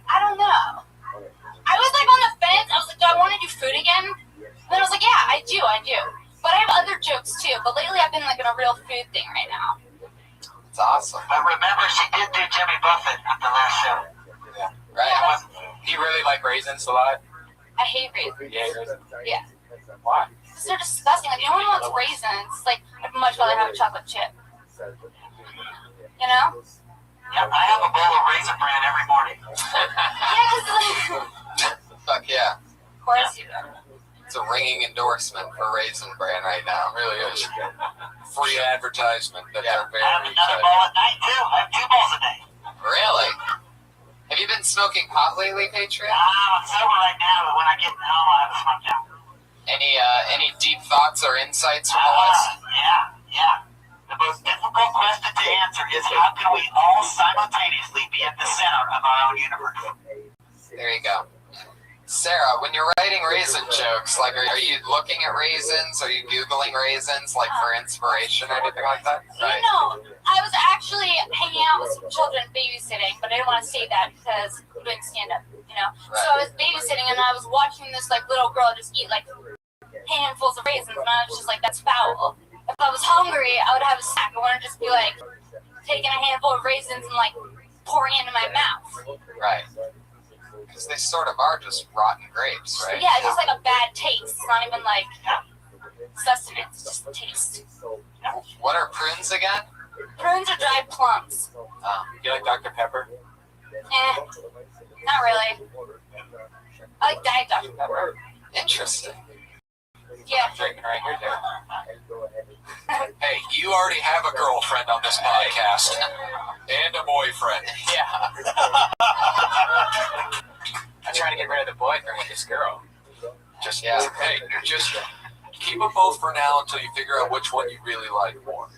I don't know. I was like on the fence. I was like, do I want to do food again? And then I was like, yeah, I do. But I have other jokes too. But lately I've been like in a real food thing right now. It's awesome. But remember, she did do Jimmy Buffett at the last show. Yeah. Right. Yeah. Do you really like raisins a lot? I hate raisins. Yeah, raisins. Yeah. Why? Because they're disgusting. Like, no one wants raisins. Like, I'd much rather have a chocolate chip. You know? Yep, I have a bowl of Raisin Bran every morning. Fuck yeah. Of course you do. It's a ringing endorsement for Raisin Bran right now. It really is. Free advertisement that they're very I have another bowl at night, too. I have 2 bowls a day. Really? Have you been smoking pot lately, Patriot? I'm sober right now, but when I get home, I'll have a smoke down. Any deep thoughts or insights from the list? Yeah. The most difficult question to answer is how can we all simultaneously be at the center of our own universe? There you go. Sarah, when you're writing raisin jokes, like, are you looking at raisins? Are you Googling raisins, like, for inspiration or anything like that? You know, I was actually hanging out with some children babysitting, but I didn't want to say that because I'm doing stand-up, you know? Right. So I was babysitting and I was watching this, like, little girl just eat, like, handfuls of raisins, and I was just like, that's foul. If I was hungry, I would have a snack. I wouldn't just be, like, taking a handful of raisins and, like, pouring it into my mouth. Right. Because they sort of are just rotten grapes, right? Yeah, it's just, like, a bad taste. It's not even, like, sustenance. It's just a taste. What are prunes again? Prunes are dried plums. You like Dr. Pepper? Not really. I like Diet Dr. Pepper. Interesting. Yeah. I'm drinking right here, dude. Hey, you already have a girlfriend on this podcast. And a boyfriend. Yeah. get rid of the boyfriend with this girl. Just hey, just keep them both for now until you figure out which one you really like more.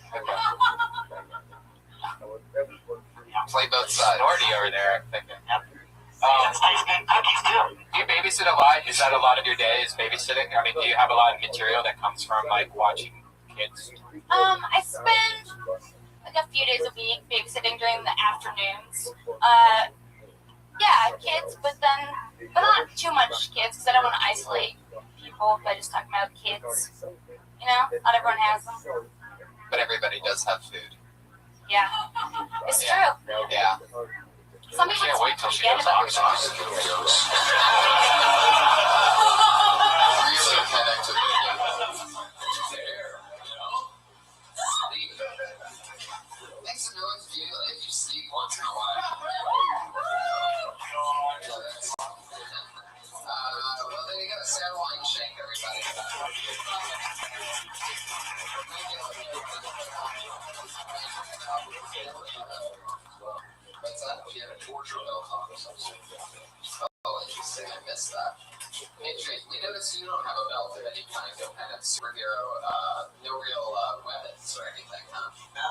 Play both sides. Already over there, I'm thinking. Do you babysit a lot? Is that a lot of your day? Is babysitting? I mean, do you have a lot of material that comes from like watching kids? I spend like a few days a week babysitting during the afternoons. Yeah, kids, but not too much kids because I don't want to isolate people by just talking about kids. You know, not everyone has them. But everybody does have food. Yeah, it's true. Yeah. Some people Can't wait till she forget goes about outside. Really connected. Makes a noise if you sleep once in a while. Well, then you got a saddle-line shake, everybody. What's that? If you had a torture belt on or something. Oh, interesting. I missed that. Hey, Trey, we noticed you don't have a belt of any kind of superhero, no real weapons or anything, huh? No.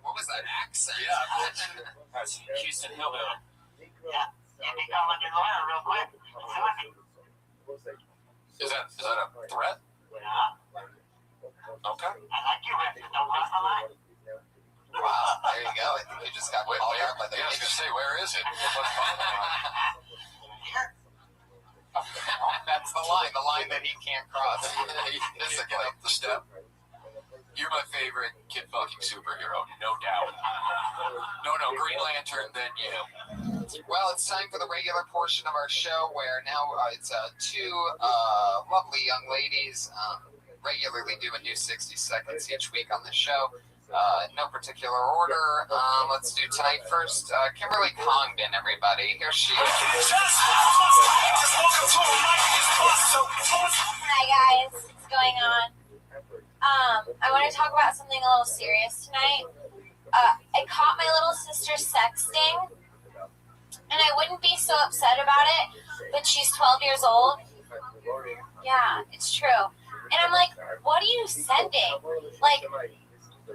What was that accent? Yeah, that's Houston Hillbilly. Yeah, you be calling your lawyer real quick. Is that a threat? Yeah. Okay. I like your rip, but don't cross the line. Wow, there you go. I think you just got called out by the I was going to say, where is it? That's the line that he can't cross. This again up the step. You're my favorite kid fucking superhero, no doubt. No, Green Lantern, then you. Well, it's time for the regular portion of our show where now it's two lovely young ladies regularly do a new 60 seconds each week on the show. No particular order. Let's do tonight first. Kimberly Congdon, everybody. Here she is. Hi guys, what's going on? I want to talk about something a little serious tonight. I caught my little sister sexting, and I wouldn't be so upset about it, but she's 12 years old. Yeah, it's true. And I'm like, what are you sending? Like,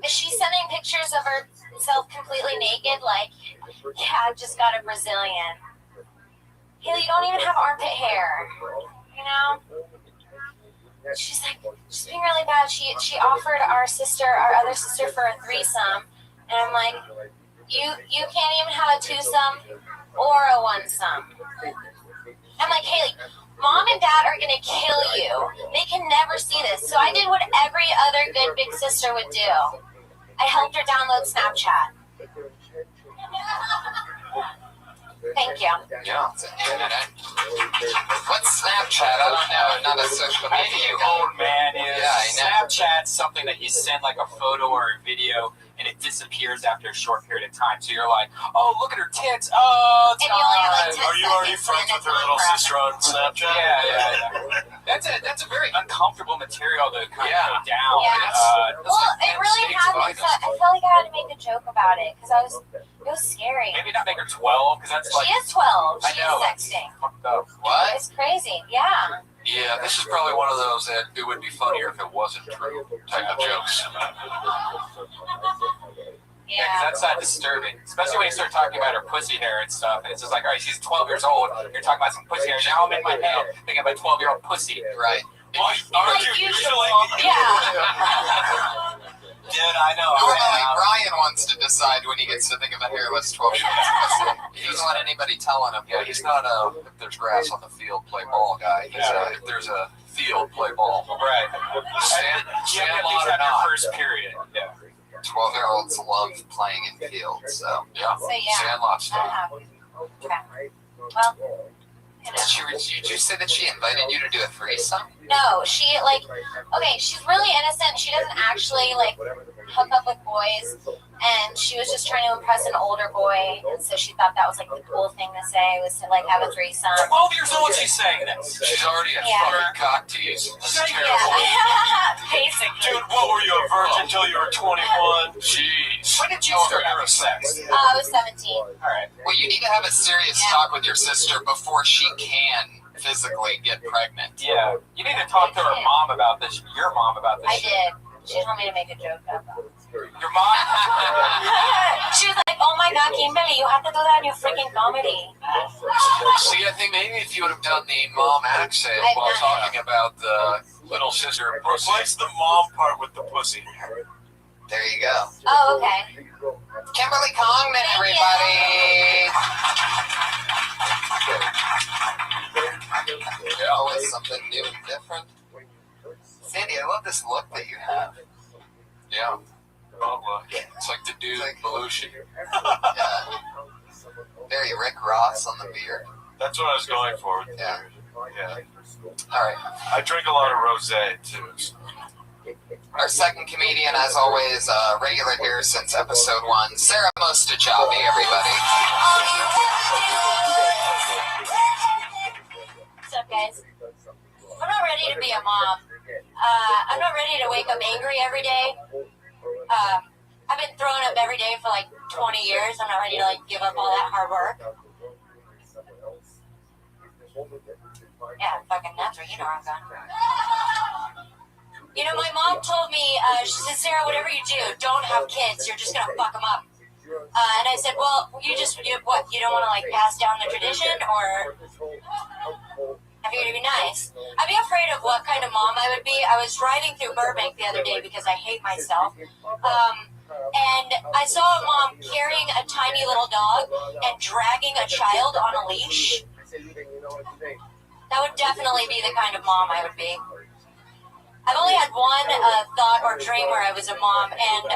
is she sending pictures of herself completely naked? Like, yeah, I just got a Brazilian. Haley, you don't even have armpit hair, you know? She's like, she's being really bad. She offered our other sister for a threesome, and I'm like, you can't even have a twosome or a one-some. I'm like, Haley, Mom and Dad are gonna kill you. They can never see this. So I did what every other good big sister would do. I helped her download Snapchat. Thank you. Yeah, it's an internet. What's Snapchat? I don't know. I'm not a social media You old man is. Yeah, I know. Snapchat's something that you send like a photo or a video and it disappears after a short period of time. So you're like, oh, look at her tits. Oh, it's And you only have like 10 Are you already friends with her little sister on Snapchat? Yeah. That's a very uncomfortable material to kind of go down. Yeah. Well, it really happened. So I felt like I had to make a joke about it because it was scary. Maybe not make her 12 because that's like. She is 12. I She's know. sexting. Fucked up. What? It's crazy. Yeah. Yeah, this is probably one of those that it would be funnier if it wasn't true type of jokes. Yeah, because that's not disturbing, especially when you start talking about her pussy hair and stuff. And it's just like, all right, she's 12 years old. You're talking about some pussy hair. Now I'm in my head thinking about 12-year-old pussy. Right. Aren't you usually? Yeah. Dude, I know. Normally, Brian wants to decide when he gets to think of a hairless 12-year-old. He doesn't want anybody telling him. Yeah, he's not a if there's grass on the field, play ball guy. He's a if there's a field, play ball. Right. Sandlot or not. First period. Yeah. 12-year-olds love playing in fields, so. Yeah. So, yeah. Sandlot stuff. Okay. Well, Did you say that she invited you to do a threesome? no, she's really innocent. She doesn't actually, hook up with boys, and she was just trying to impress an older boy, and so she thought that was like the cool thing to say was to like have a threesome. 12 years old, she's saying this. She's already a Yeah. fucking cock tease. This is terrible. Yeah. Basically. Dude, what were you, a virgin until you were 21? Jeez. When did you start having sex? I was 17. Alright. Well, you need to have a serious talk with your sister before she can physically get pregnant. Yeah. You need to talk to her mom about this. Your mom about this. I did. She told me to make a joke about that. Your mom? She was like, "Oh my God, Kimberly, you have to do that in your freaking comedy." See, I think maybe if you would have done the mom accent while talking about the little sister pussy. Replace the mom part with the pussy. There you go. Oh, okay. Kimberly Congman, everybody. Yeah, always something new and different. Sandy, I love this look that you have. Yeah. It's like the dude Belushi. Yeah. Very Rick Ross on the beard. That's what I was going for. Yeah. Yeah. All right. I drink a lot of rosé too. Our second comedian, as always, regular here since episode 1, Sarah Mostachabi, everybody. What's up, guys? I'm not ready to be a mom. I'm not ready to wake up angry every day. I've been throwing up every day for like 20 years. I'm not ready to like give up all that hard work. Yeah, I'm fucking nuts, or you know where I'm going. You know, my mom told me, she said, "Sarah, whatever you do, don't have kids. You're just gonna fuck them up." And I said, "Well, you what? You don't want to like pass down the tradition, or?" I figured it'd be nice. I'd be afraid of what kind of mom I would be. I was driving through Burbank the other day because I hate myself. And I saw a mom carrying a tiny little dog and dragging a child on a leash. That would definitely be the kind of mom I would be. I've only had one thought or dream where I was a mom, and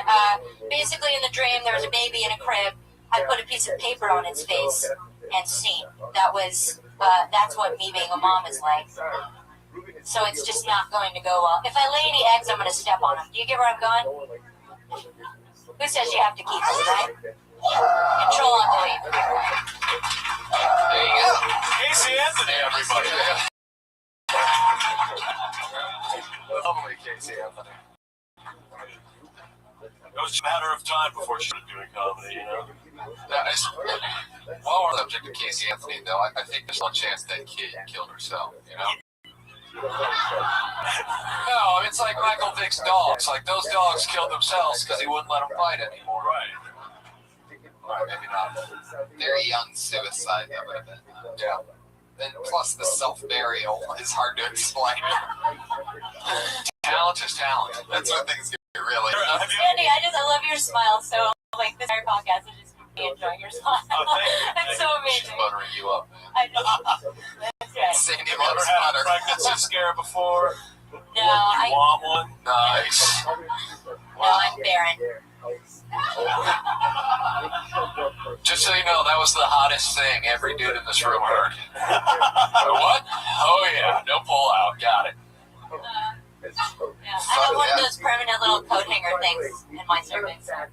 basically in the dream there was a baby in a crib. I put a piece of paper on its face and scene. That's what me being a mom is like. So it's just not going to go well. If I lay any eggs, I'm going to step on them. Do you get where I'm going? Who says you have to keep them, right? Control on belief. There you go. Casey Anthony, everybody. Lovely Casey Anthony. It was a matter of time before she started doing comedy, you know? While we're on the subject of Casey Anthony, though, I think there's a chance that kid killed herself, you know? No, it's like Michael Vick's dogs. Like, those dogs killed themselves because he wouldn't let them fight anymore. Right. Right, maybe not. Very young suicide, that would have been. Yeah. And plus, the self-burial is hard to explain. Talent is talent. That's what things get really. Andy, I love your smile. So, like, this entire podcast is just me enjoying your smile. That's so She's amazing. buttering you up, man. I know. That's right. Sandy Have you ever loves had a butter. pregnancy scare before? No, You want one? Nice. No, I'm barren. Just so you know, that was the hottest thing every dude in this room heard. What? Oh, yeah. No pull out. Got it. Yeah, I have one of those permanent little coat hanger things in my cervix. Yeah,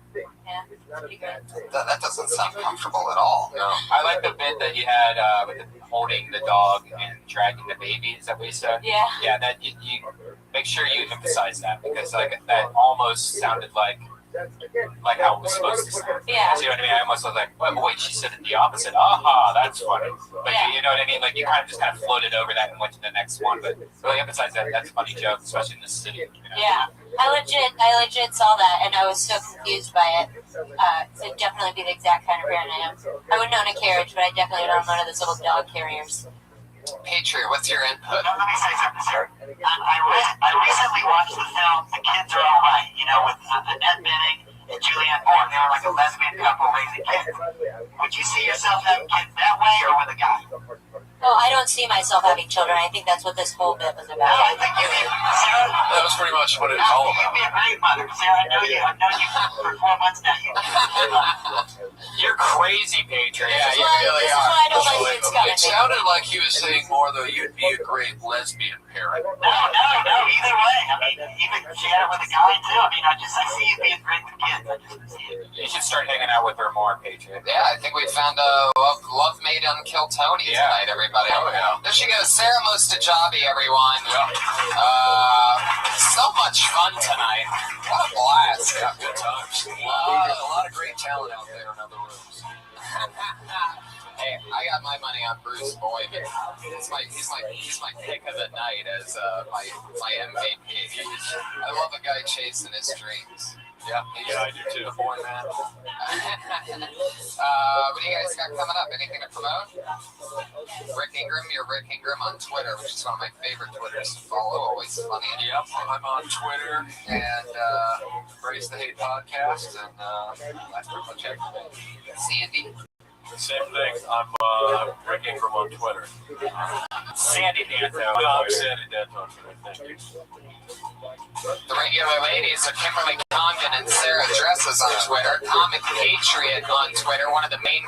it's pretty good. That doesn't sound comfortable at all. No. I like the bit that he had with holding the dog and dragging the baby. Is that what you said? Yeah. Yeah, that you make sure you emphasize that, because like that almost sounded like how it was supposed to sound. Yeah. So, you know what I mean? I almost was like, wait, she said it the opposite. Aha, that's funny. But Yeah. you know what I mean? Like you kind of floated over that and went to the next one, but really emphasize that that's a funny joke, especially in this city. You know? Yeah, I legit saw that, and I was so confused by it. So it'd definitely be the exact kind of parent I am. I wouldn't own a carriage, but I definitely would own one of those little dog carriers. Patriot, what's your input? Let me say something, sir. I recently watched the film The Kids Are Alright, you know, with Annette Bening and Julianne Moore. They were like a lesbian couple raising kids. Would you see yourself having kids that way or with a guy? Well, I don't see myself having children. I think that's what this whole bit was about. I think you'd be, Sarah. That was pretty much what it was all You'd about. be a great mother, Sarah. I know you for 4 months now. You're crazy, Patriot. Yeah, you really This is are. why I don't like kids coming. It sounded like he was saying more, though, you'd be a great lesbian parent. No. Either way. I mean, even share it with a guy too. I mean, I see you being great with kids. I just see it. You should start hanging out with her more, Patriot. Yeah, I think we found a love mate on Kill Tony tonight, everybody. Oh, yeah. There she goes, Sarah Mustajabi, everyone. So much fun tonight. What a blast. Yeah, good times. A lot of great talent out there in other rooms. Hey, I got my money on Bruce Boyman. He's my pick of the night as my MVP. I love a guy chasing his dreams. Yeah, I do too. The boy man. What do you guys got coming up? Anything to promote? Rick Ingram, you're Rick Ingram on Twitter, which is one of my favorite Twitters to follow. Always funny. Yep, I'm on Twitter and Praise the Hate podcast, and that's pretty much everything. Sandy. Same thing. I'm Rick Ingram on Twitter. Sandy Danto. I'm Sandy Danto on Twitter. Thank you. The regular ladies are Kimberly Condon and Sarah Dresses on Twitter. Comic Patriot on Twitter, one of the main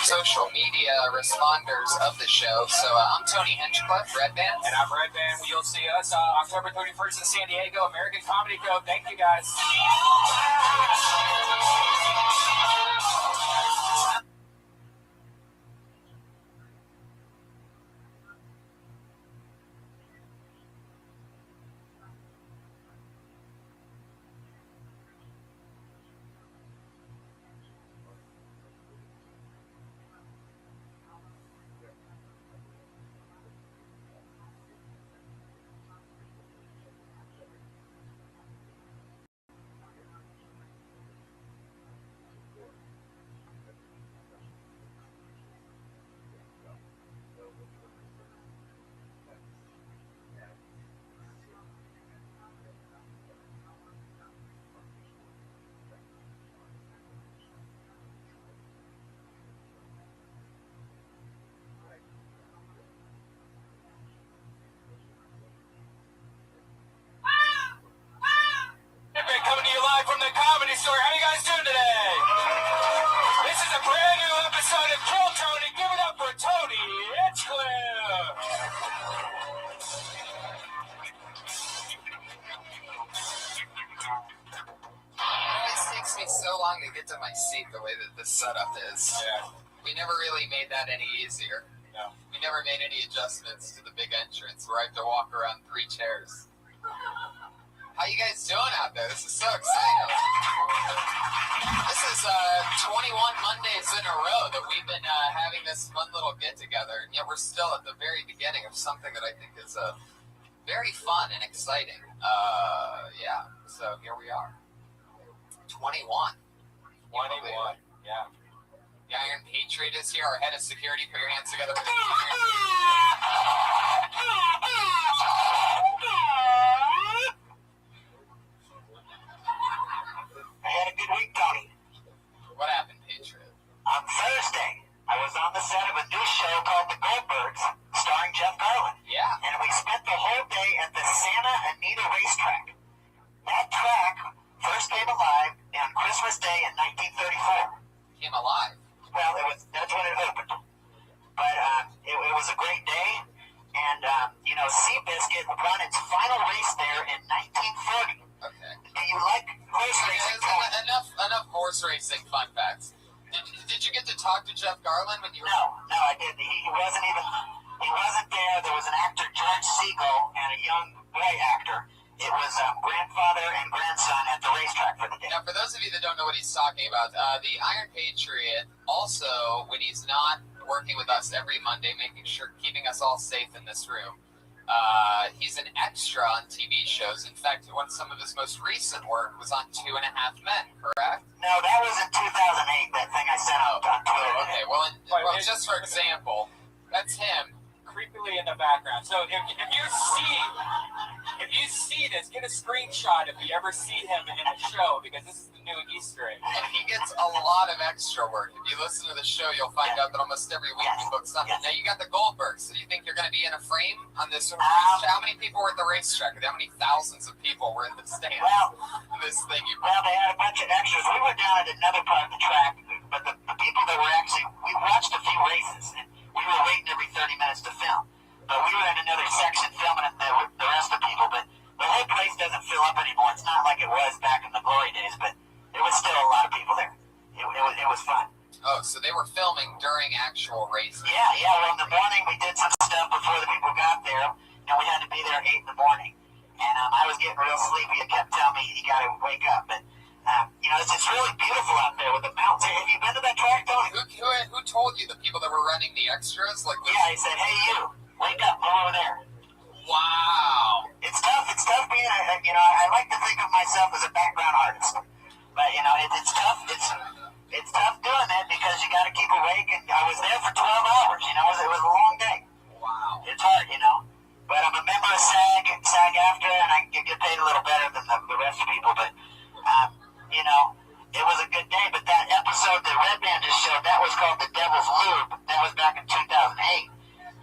social media responders of the show. So I'm Tony Hinchcliffe, Red Band. And I'm Red Band. You'll see us October 31st in San Diego, American Comedy Code. Thank you, guys. Coming to you live from the Comedy Store. How you guys doing today? This is a brand new episode of Kill Tony. Give it up for Tony Hinchcliffe. It takes me so long to get to my seat the way that this setup is. Yeah. We never really made that any easier. No. We never made any adjustments to the big entrance where I have to walk around 3 chairs. How you guys doing out there? This is so exciting. This is 21 Mondays in a row that we've been having this fun little get-together, and yet we're still at the very beginning of something that I think is very fun and exciting. Yeah, so here we are. 21. 21. Yeah. The Iron Patriot is here, our head of security. Put your hands together for the I had a good week, Tony. What happened, Patriot? On Thursday, I was on the set of a new show called The Goldbergs, starring Jeff Garlin. Yeah. And we spent the whole day at the Santa Anita racetrack. That track first came alive on Christmas Day in 1934. Came alive? Well, that's when it opened. But it was a great day. And, Seabiscuit won its final race there in 1940. Okay. Do you like horse racing? Enough horse racing fun facts. Did you get to talk to Jeff Garlin when you were... No, I didn't. He wasn't there. There was an actor, George Siegel, and a young boy actor. It was grandfather and grandson at the racetrack for the day. Now, for those of you that don't know what he's talking about, the Iron Patriot also, when he's not working with us every Monday, keeping us all safe in this room, he's an extra on TV shows. In fact, some of his most recent work was on 2.5 Men, correct? No, that was in 2008, that thing I sent out on Twitter. Okay, well, just for example, that's him. Creepily in the background. So if you guys see this, get a screenshot if you ever see him in a show, because this is the new Easter egg. And he gets a lot of extra work. If you listen to the show, you'll find out that almost every week he books something. Now, you got the Goldbergs. So do you think you're going to be in a frame on this racetrack? How many people were at the racetrack? How many thousands of people were in the stands? This thing they had a bunch of extras. We were down at another part of the track, but the people that were actually, we watched a few races, and we were waiting every 30 minutes to film. But we were in another section filming the rest of the people, but the whole place doesn't fill up anymore. It's not like it was back in the glory days, but there was still a lot of people there. It was fun. Oh, so they were filming during actual races? Yeah. Well, in the morning we did some stuff before the people got there, and we had to be there at 8 in the morning. And I was getting real sleepy. It kept telling me you got to wake up. But it's really beautiful out there with the mountains. Have you been to that track, Tony? Who told you? The people that were running the extras? Yeah, he said, "Hey, you, wake up, move over there." Wow. It's tough. It's tough being. I like to think of myself as a background artist, but it's tough. It's tough doing that because you got to keep awake. And I was there for 12 hours. It was a long day. Wow. It's hard, But I'm a member of SAG-AFTRA, and I get paid a little better than the rest of people. But it was a good day. But that episode that Red Band just showed, that was called The Devil's Lube. That was back in 2008.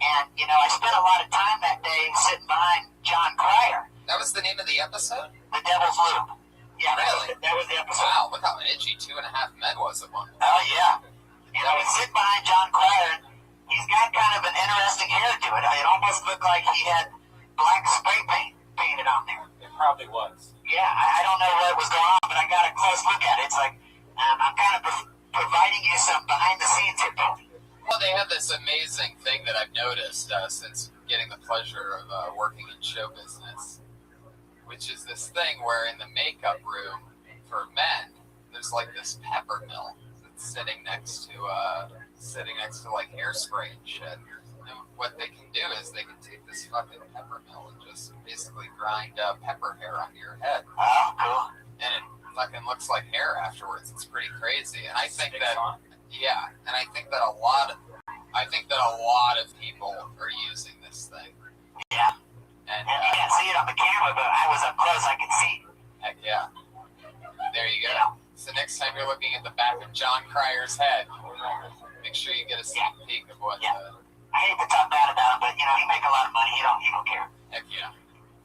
And, I spent a lot of time that day sitting behind John Cryer. That was the name of the episode? The Devil's Lube. Yeah, really? That was the episode. Wow, look how edgy 2.5 Men was at one point. Oh, yeah. I was sitting behind John Cryer, and he's got kind of an interesting hair to it. It almost looked like he had black spray paint painted on there. It probably was. Yeah, I don't know what was going on, but I got a close look at it. It's like, I'm kind of providing you some behind the scenes here, Tony. Well, they have this amazing thing that I've noticed since getting the pleasure of working in show business, which is this thing where in the makeup room for men, there's like this pepper mill that's sitting next to like hairspray and shit. And what they can do is they can take this fucking pepper mill and just basically grind pepper hair onto your head. Oh, cool. And it fucking looks like hair afterwards. It's pretty crazy. And I think that. Yeah, and I think that a lot of people are using this thing. Yeah. And you can't see it on the camera, but I was up close. I could see. Heck yeah. There you go. Yeah. So next time you're looking at the back of John Cryer's head, make sure you get a sneak peek of what. Yeah. I hate to talk bad about him, but he make a lot of money. He don't care. Heck yeah.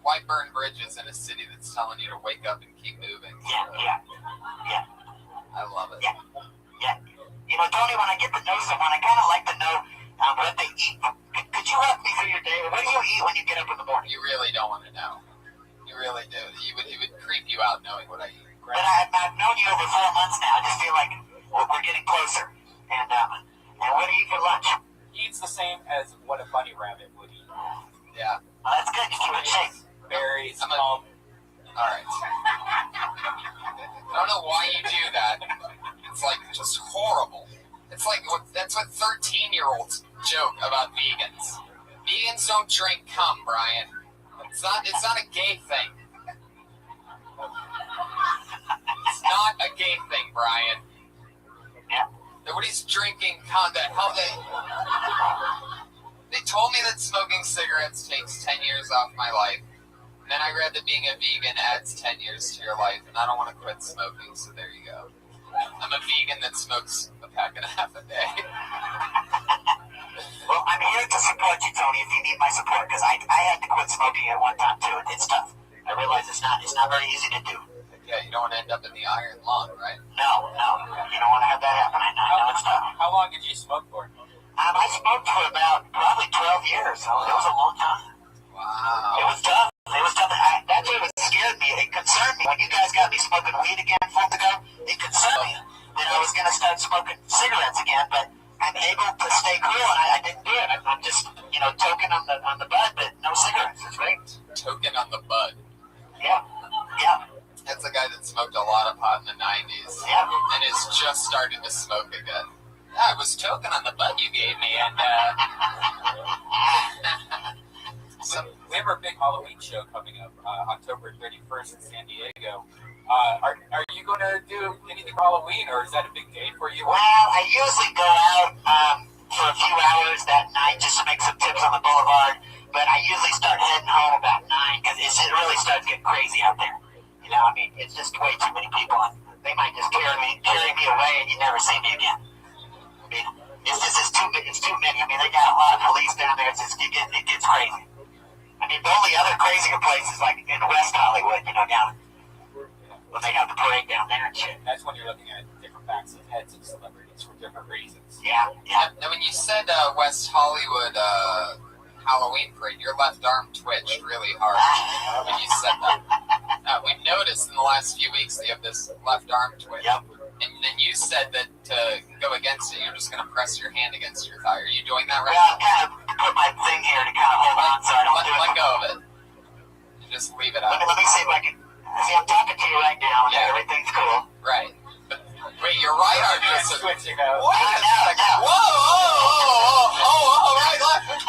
Why burn bridges in a city that's telling you to wake up and keep moving? Yeah. I love it. Yeah. Tony, when I get to know someone, I kind of like to know what they eat. Could you walk me through your day? What do you eat when you get up in the morning? You really don't want to know. You really do. It would creep you out knowing what I eat. But I've known you over 4 months now. I just feel like we're getting closer. And what do you eat for lunch? He eats the same as what a bunny rabbit would eat. Yeah. Well, that's good. You keep it safe. Berries, all right. I don't know why you do that. It's like just horrible. It's like that's what 13-year-olds joke about vegans. Vegans don't drink cum, Brian. It's not a gay thing. It's not a gay thing, Brian. Yeah. Nobody's drinking cum. They told me that smoking cigarettes takes 10 years off my life. And then I read that being a vegan adds 10 years to your life, and I don't want to quit smoking, so there you go. I'm a vegan that smokes a pack and a half a day. Well, I'm here to support you, Tony, if you need my support, because I had to quit smoking at one time, too. It's tough. I realize it's not very easy to do. Yeah, you don't want to end up in the iron lung, right? No. You don't want to have that happen. I know it's tough. How long did you smoke for? I smoked for about probably 12 years, so it was a long time. Wow. It was tough. That's what scared me. It concerned me. When you guys got me smoking weed again 4 months ago, it concerned me that I was going to start smoking cigarettes again, but I'm able to stay cool, and I didn't do it. I'm just, toking on the bud, but no cigarettes. It's great. Toking on the bud. Yeah. That's a guy that smoked a lot of pot in the 90s. Yeah. And is just starting to smoke again. Yeah, I was toking on the bud you gave me, and we have our big Halloween show coming up October 31st in San Diego. Are you going to do anything for Halloween, or is that a big day for you? Well, I usually go out for a few hours that night just to make some trips on the boulevard, but I usually start heading home about 9 because it really starts it's just way too many people, and they might just carry me away, and you never see me again. I mean, it's too many. I mean, they got a lot of police down there. It gets crazy. I mean, the only other crazier places like in West Hollywood, down when they have the parade down there and shit. That's when you're looking at different backs of heads of celebrities for different reasons. Yeah. Now, when you said West Hollywood Halloween parade, your left arm twitched really hard when you said that. We've noticed in the last few weeks that you have this left arm twitch. Yep. And then you said that to go against it, you're just going to press your hand against your thigh. Are you doing that right now? Yeah, I'm kind of put my thing here to kind of hold on so I don't let go of it. And just leave it out. Let me see if I can. See, I'm talking to you right now, and everything's cool. Right. But wait, your right arm is switching out. Wait a second. Whoa, right, left.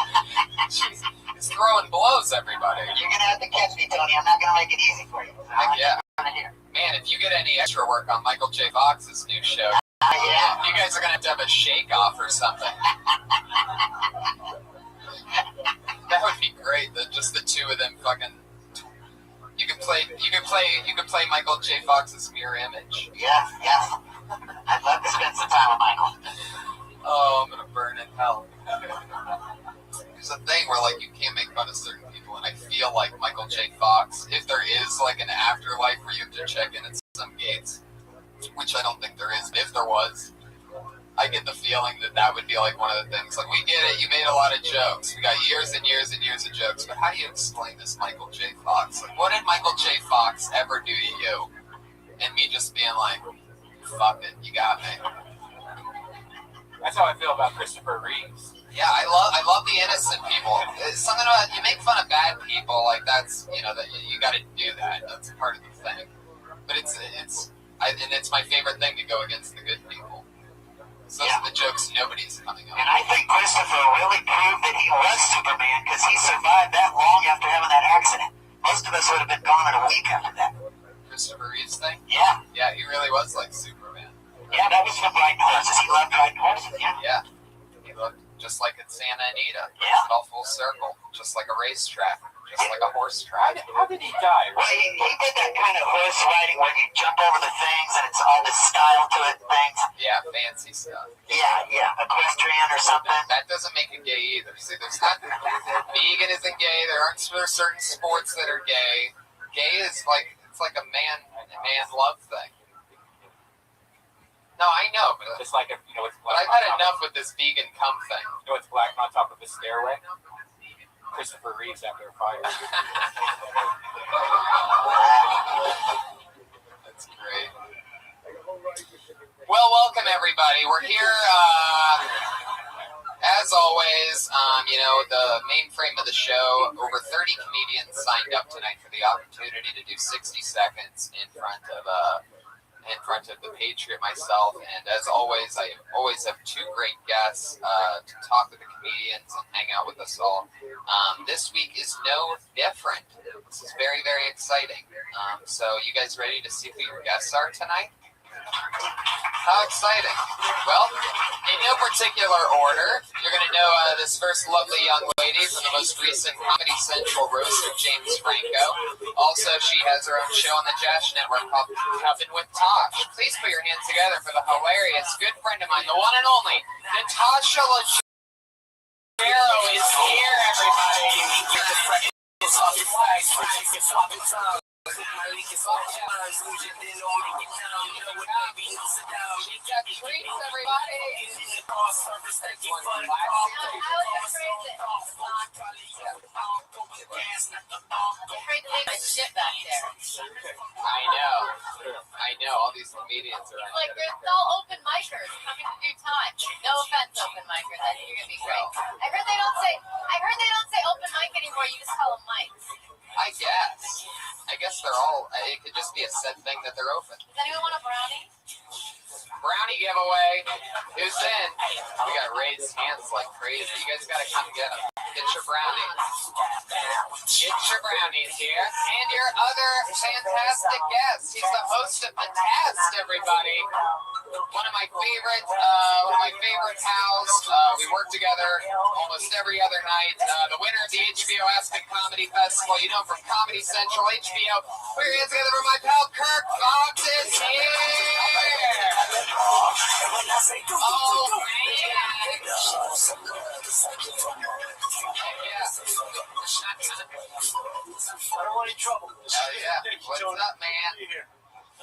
Jeez, he's throwing blows, everybody. You're gonna have to catch me, Tony. I'm not gonna make it easy for you. Yeah. Man, if you get any extra work on Michael J. Fox's new show, you guys are gonna have to have a shake-off or something. That would be great. Just the two of them fucking. You could play Michael J. Fox's mirror image. Yes. I'd love to spend some time with Michael. Oh, I'm gonna burn in hell. There's a thing where you can't make fun of certain people, and I feel like Michael J. Fox, if there is an afterlife where you have to check in at some gates, which I don't think there is, but if there was, I get the feeling that would be one of the things. We get it, you made a lot of jokes. We got years and years and years of jokes, but how do you explain this Michael J. Fox? What did Michael J. Fox ever do to you? And me just being fuck it, you got me. That's how I feel about Christopher Reeves. Yeah, I love the innocent people. It's something about, you make fun of bad people, that's, that you gotta do that. That's part of the thing. But it's my favorite thing to go against the good people. So those are the jokes nobody's coming up. And I think Christopher really proved that he was Superman because he survived that long after having that accident. Most of us would have been gone in a week after that. Christopher Reeves thing? Yeah. Yeah, he really was like Superman. Yeah, that was from riding horses. He loved riding horses, Yeah. He looked just like in Santa Anita. Yeah. All full circle. Just like a racetrack. Just like a horse track. How did he die? Well, he did that kind of horse riding where you jump over the things and it's all this style to it and things. Yeah, fancy stuff. Yeah. Equestrian or something. That doesn't make it gay either. See, there's not. Vegan isn't gay. There aren't certain sports that are gay. Gay is it's like a man love thing. No, I know, but it's like it's black. But I've had enough with this vegan cum thing. You know what's black on top of a stairway? Christopher Reeves after a fire. That's great. Well, welcome everybody. We're here, as always. The main frame of the show. Over 30 comedians signed up tonight for the opportunity to do 60 seconds in front of the Patriot, myself, and as always, I always have two great guests to talk with the comedians and hang out with us all. This week is no different. This is very, very exciting. So you guys ready to see who your guests are tonight? How exciting. Well, in no particular order, you're going to know this first lovely young lady from the most recent Comedy Central roast of James Franco. Also, she has her own show on the Jazz Network called Cubbin' with Tosh. Please put your hands together for the hilarious good friend of mine, the one and only, Natasha Leggero is here, everybody. I know. All these comedians are there's no open micers coming to do time. No offense, open micers. I think you're gonna be great. I heard they don't say open mic anymore. You just call them mics. I guess they're all. It could just be a set thing that they're open. Does anyone want a brownie? Brownie giveaway. Who's in? We got raised hands like crazy. You guys gotta come get them. Get your brownies. Get your brownies here. And your other fantastic guest. He's the host of The Test, everybody. one of my favorite pals. We work together almost every other night. The winner of the HBO Aspen Comedy Festival, you know, from Comedy Central, HBO. Put your hands together for my pal Kirk Fox is here. Oh man. I don't want any trouble. Yeah. What's up, man?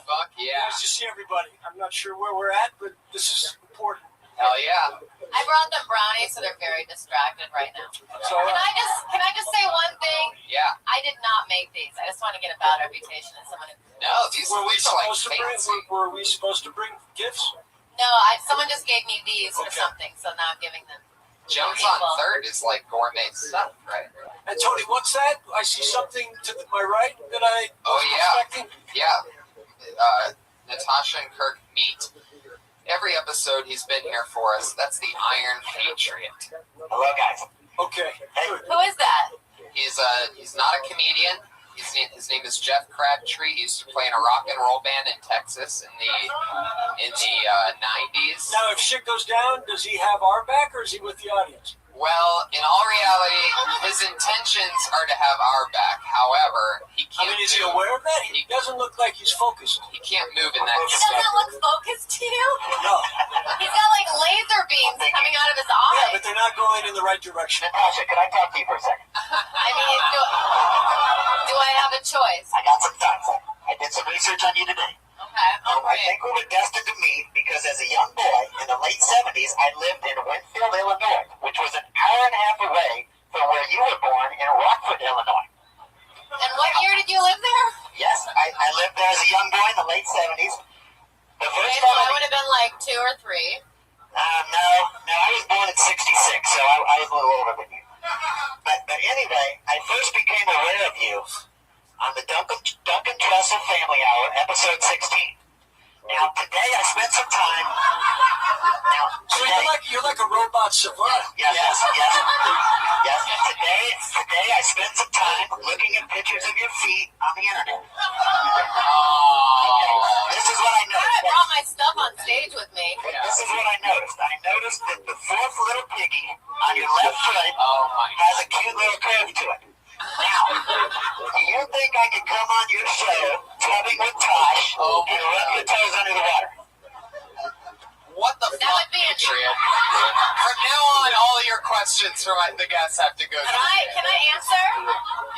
Fuck yeah. Nice to see everybody. I'm not sure where we're at, but this is important. Hell yeah. I brought them brownies, so they're very distracted right now. So, Can I just say one thing? Yeah. I did not make these. I just want to get a bad reputation as someone who. No, these were we are like supposed to bring? fancy. Were we supposed to bring gifts? No, someone just gave me these for something, so now I'm giving them. Jones on Third is like gourmet stuff, right? And Tony, what's that? I see something to my right that I was expecting. Yeah. Natasha and Kirk meet. Every episode he's been here for us. That's the Iron Patriot. Hello, guys. Okay. Who is that? He's not a comedian. His name is Jeff Crabtree. He used to play in a rock and roll band in Texas in the 90s. Now, if shit goes down, does he have our back or is he with the audience? Well, in all reality, his intentions are to have our back. However, he can't. Is he aware of that? He doesn't look like he's focused. He can't move in that. He doesn't look focused to you? No. He's got like laser beams coming out of his Yeah, eyes. but they're not going in the right direction. Natasha, can I talk to you for a second? I mean, do I have a choice? I got some time. I did some research on you today. Okay. I think we were destined to meet because as a young boy in the late 70s, I lived in Winfield, Illinois, which was an hour and a half away from where you were born in Rockford, Illinois. And what year did you live there? Yes, I lived there as a young boy in the late 70s. The first So time I would have been like 2 or 3. No, I was born in 66, so I was a little older than you. But anyway, I first became aware of you on the Duncan Trussell Family Hour, episode 16. Now, today I spent some time. So you're like a robot savant. Yes. Today I spent some time looking at pictures of your feet on the internet. Okay, this is what I noticed. I brought my stuff on stage with me. This is what I noticed. I noticed that the fourth little piggy on your left foot has a cute little curve to it. Now, do you think I could come on your show, Tubbing with Tosh, and rub your toes under the water? What the fuck, Patriot? From now on, all of your questions from the guests have to go to Can I answer?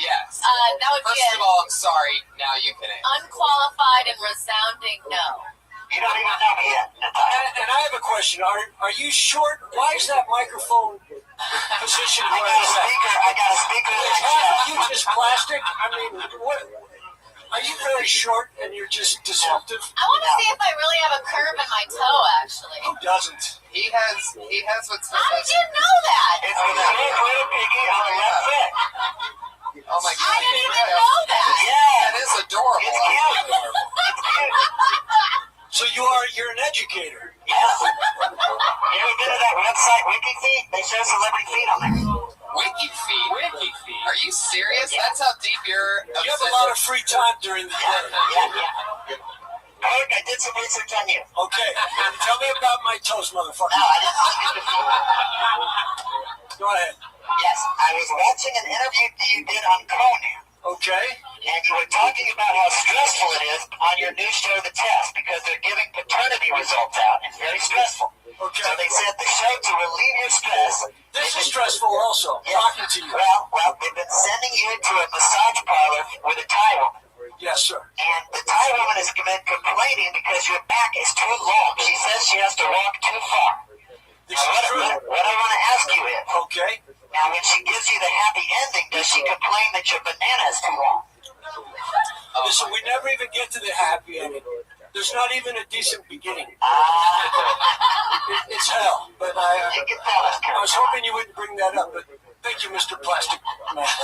Yes. That would be First of all, I'm sorry. Now you can answer. unqualified and resounding no. You don't even know me yet, Natasha. And I have a question. Are you short? Why is that microphone positioned where it's at? I got a speaker. Are you just plastic? I mean, what? Are you very short and you're just disruptive? I want to see if I really have a curve in my toe, actually. Who doesn't? He has what's How did you know that? It's with a little piggy on the left foot. Oh my God. I didn't even know that. Yeah. That is adorable. It's cute. So you're an educator. Yes. You ever been to that website, WikiFeed? They show celebrity feet on there. WikiFeed? Are you serious? That's how deep you're. You have a lot of free time during the day. Yeah. Kirk, I did some research on you. Okay. Tell me about my toes, motherfucker. No, I didn't see you before. Go ahead. Yes, I was watching an interview you did on Conan. Okay. And you were talking about how stressful it is on your new show, The Test, because they're giving paternity results out. It's very stressful. Okay. So they said the show to relieve your stress. This is stressful also, talking to you. Well, they've been sending you to a massage parlor with a Thai woman. Yes, sir. And the Thai woman has been complaining because your back is too long. She says she has to walk too far. This is true. What I want to ask you is, okay. Now when she gives you the happy ending, does she complain that your banana is too long? Listen, we never even get to the happy ending. There's not even a decent beginning. It's hell. But I was hoping you wouldn't bring that up. But thank you, Mr. Plastic Man. What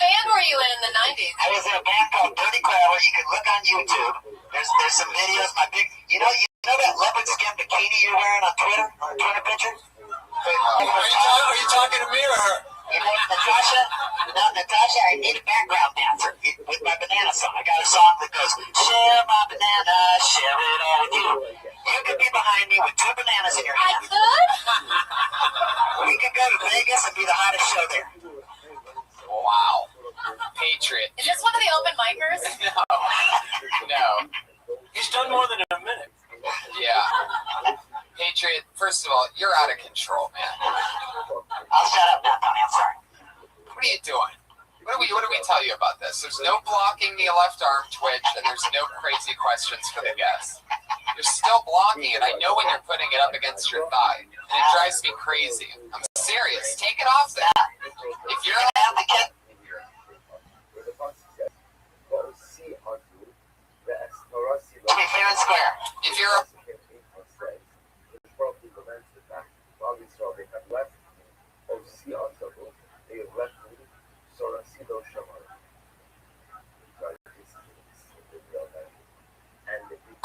band were you in the 90s? I was in a band called Dirty Crowder. You can look on YouTube. There's some videos. You know that leopard skin bikini you're wearing on Twitter picture? Are you talking to me or her? Yeah, Natasha, Natasha, I need a background dancer with my banana song. I got a song that goes, share my banana, share it all with you. You could be behind me with 2 bananas in your hand. I could? We could go to Vegas and be the hottest show there. Wow. Patriot. Is this one of the open micers? No. He's done more than a minute. Yeah. Patriot, first of all, you're out of control, man. I'll shut up now, Tony. I'm sorry. What are you doing? What do we tell you about this? There's no blocking the left arm twitch, and there's no crazy questions for the guests. You're still blocking it. I know when you're putting it up against your thigh, and it drives me crazy. I'm serious. Take it off there. If you're an advocate, to be fair and square. If you're a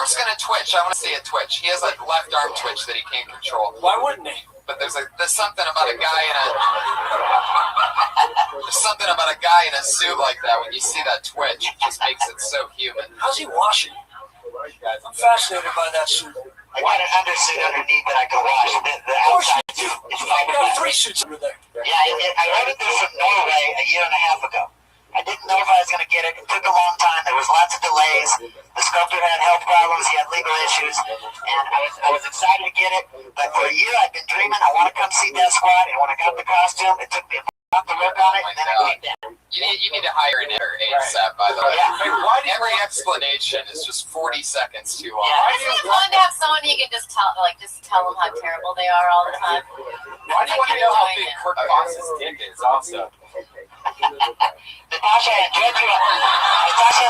Mark's gonna twitch. I want to see a twitch. He has a left arm twitch that he can't control. Why wouldn't he? But there's something about a guy in a suit like that. When you see that twitch, it just makes it so human. How's he washing? I'm fascinated by that suit. I got an undersuit underneath that I can wash. The outside suit is fine. I got 3 suits under there. Yeah, I ordered this from Norway a year and a half ago. I didn't know if I was going to get it. It took a long time. There was lots of delays. The sculptor had health problems. He had legal issues. And I was excited to get it. But for a year, I've been dreaming. I want to come see Death Squad. And when I got the costume, it took me a month to work on it. And then I came down. You need to hire an editor ASAP, by the way. Yeah. Every explanation is just 40 seconds too long. Isn't it fun to have someone you can just tell them how terrible they are all the time? Why do you want to know how big Kirk Fox's dick is also? Natasha, I enjoyed you. Natasha,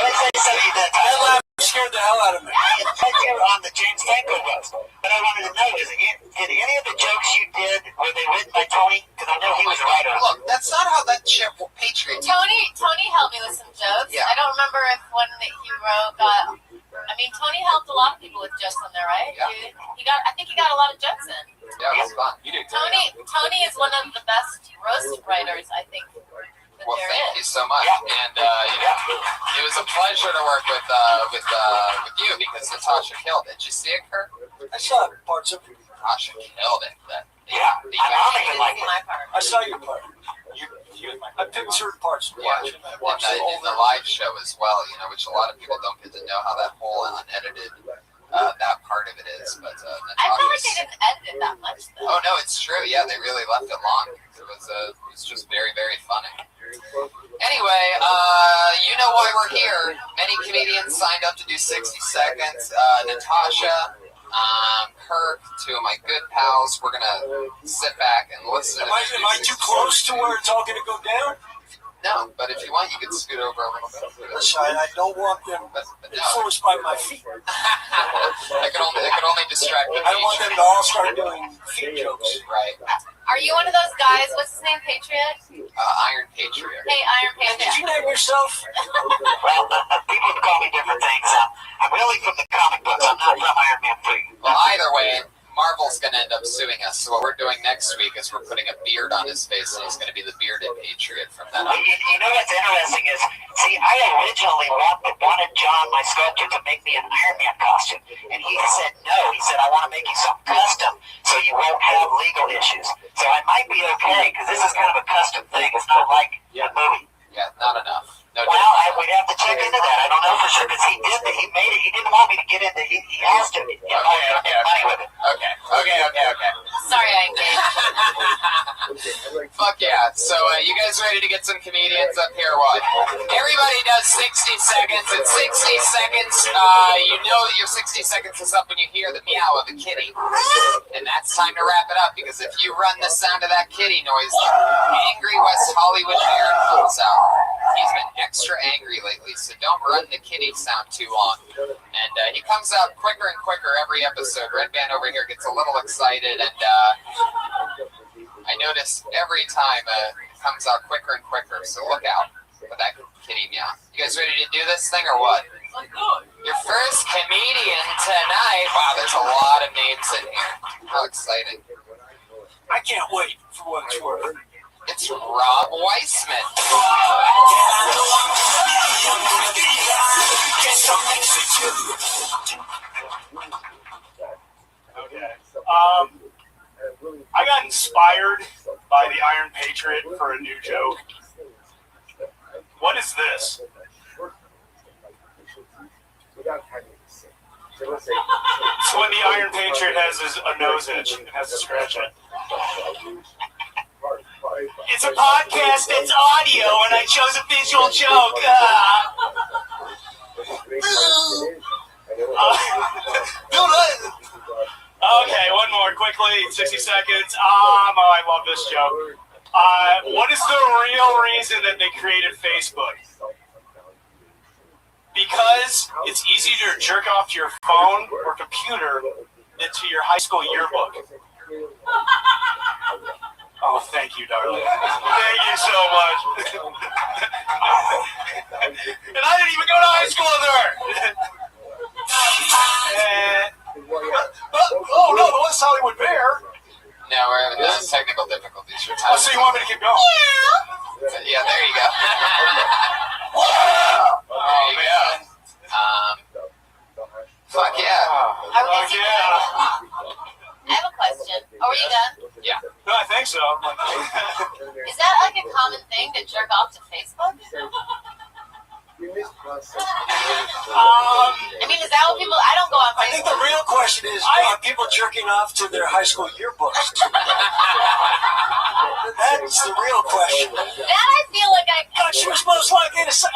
let me say something. That laugh scared the hell out of me. I enjoyed you on the James Franco roast. But I wanted to know, did any of the jokes you did, were they written by Tony? Because I know he was a writer. Look, that's not how that shit will Patriot. Tony helped me with some jokes. Yeah. I don't remember if one that he wrote got. I mean, Tony helped a lot of people with jokes on there, right? Yeah. I think he got a lot of jokes in. Yeah, it was fun. You did Tony is one of the best roast writers, I think. Well, thank you so much, and it was a pleasure to work with you because Natasha killed it. Did you see it, Kurt? I saw parts of it. Natasha killed it. Yeah, I even like my part. I saw your part. I picked certain parts to watch. In the live show as well, which a lot of people don't get to know how that whole unedited that part of it is. But I feel like they didn't edit it that much, though. Oh no, it's true. Yeah, they really left it long. It was just very, very funny. Anyway, you know why we're here. Many comedians signed up to do 60 seconds. Natasha, Kirk, 2 of my good pals. We're gonna sit back and listen. Am I too close to where it's all gonna go down? No, but if you want, you can scoot over a little bit. Listen, I don't want them influenced by my feet. It could only distract them. I don't want them to all start doing feet jokes. Right. Are you one of those guys? What's his name? Patriot? Iron Patriot. Hey, Iron Patriot. Did you name yourself? Well, people call me different things. I'm really from the comic books. I'm not from Iron Man 3. Well, either way, Marvel's going to end up suing us. So what we're doing next week is we're putting a beard on his face, and he's going to be the bearded Patriot from then on. You know what's interesting is, see, I originally wanted John, my sculptor, to make me an Iron Man costume. And he said no. He said, I want to make you something custom so you won't have legal issues. So I might be okay, because this is kind of a custom thing. It's not like a movie. Yeah, not enough. No, we'd have to check into that. I don't know for sure, because he made it. He didn't want me to get into it. He asked him to get money with it. Okay. Sorry, I engaged. Fuck yeah. So, you guys ready to get some comedians up here? What? Everybody does 60 seconds. In 60 seconds, you know that your 60 seconds is up when you hear the meow of a kitty. And that's time to wrap it up, because if you run the sound of that kitty noise, angry West Hollywood Baron comes out. He's been extra angry lately, so don't run the kitty sound too long. And he comes out quicker and quicker every episode. Red Band over here gets a little excited, and I notice every time it comes out quicker and quicker, so look out for that kitty meow. You guys ready to do this thing or what? Your first comedian tonight. Wow, there's a lot of names in here. How exciting. I can't wait for what it's worth. That's Rob Weissman. Okay. I got inspired by the Iron Patriot for a new joke. What is this? It's when the Iron Patriot has a nose itch and has to scratch it. It's a podcast, it's audio, and I chose a visual joke. Okay, one more quickly, 60 seconds. I love this joke. What is the real reason that they created Facebook? Because it's easier to jerk off to your phone or computer than to your high school yearbook. Oh, thank you, darling. Thank you so much. And I didn't even go to high school with her. Oh no, the West Hollywood Bear. No, we're having technical difficulties. Oh, so you want me to keep going? Yeah, there you go. There you go. Fuck yeah. Are we gonna I have a question. Oh, are you done? Yeah. No, I think so. Is that like a common thing to jerk off to Facebook? I mean, is that what people? I don't go on Facebook. I think the real question is, are people jerking off to their high school yearbooks? That's the real question. That I feel like God, she was most likely to say,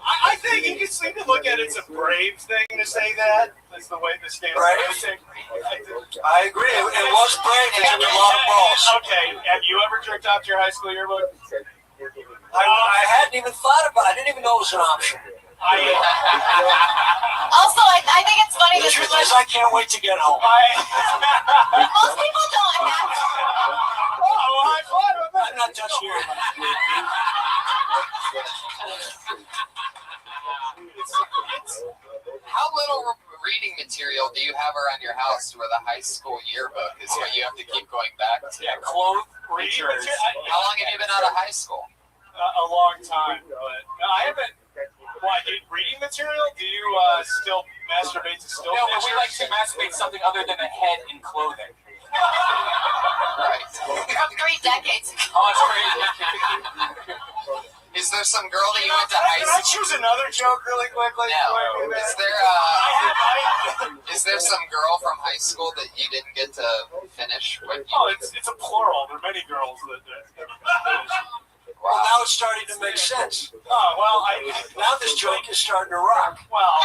I think you can look at it as a brave thing to say that. That's the way this game is. I agree. It was brave. It took a lot of balls. Okay, have you ever jerked off to your high school yearbook? I hadn't even thought about it. I didn't even know it was an option. Also, I think it's funny. The truth is, I can't wait to get home. Most people don't have. Oh, high five! I'm not touching your. How little reading material do you have around your house where the high school yearbook is what you have to keep going back to? Yeah, clothes, reading material. How long have you been out of high school? A long time, but I haven't. What, reading material? Do you still masturbate to still? No, but we like to masturbate something other than a head in clothing. Right. From 3 decades ago. Oh, it's crazy. Is there some girl that you went to high school? Can I choose another joke really quickly? No. Is there some girl from high school that you didn't get to finish? Oh, it's a plural. There are many girls that never finished. Well, now it's starting to make sense. Oh, well, now this joke is starting to rock. Well,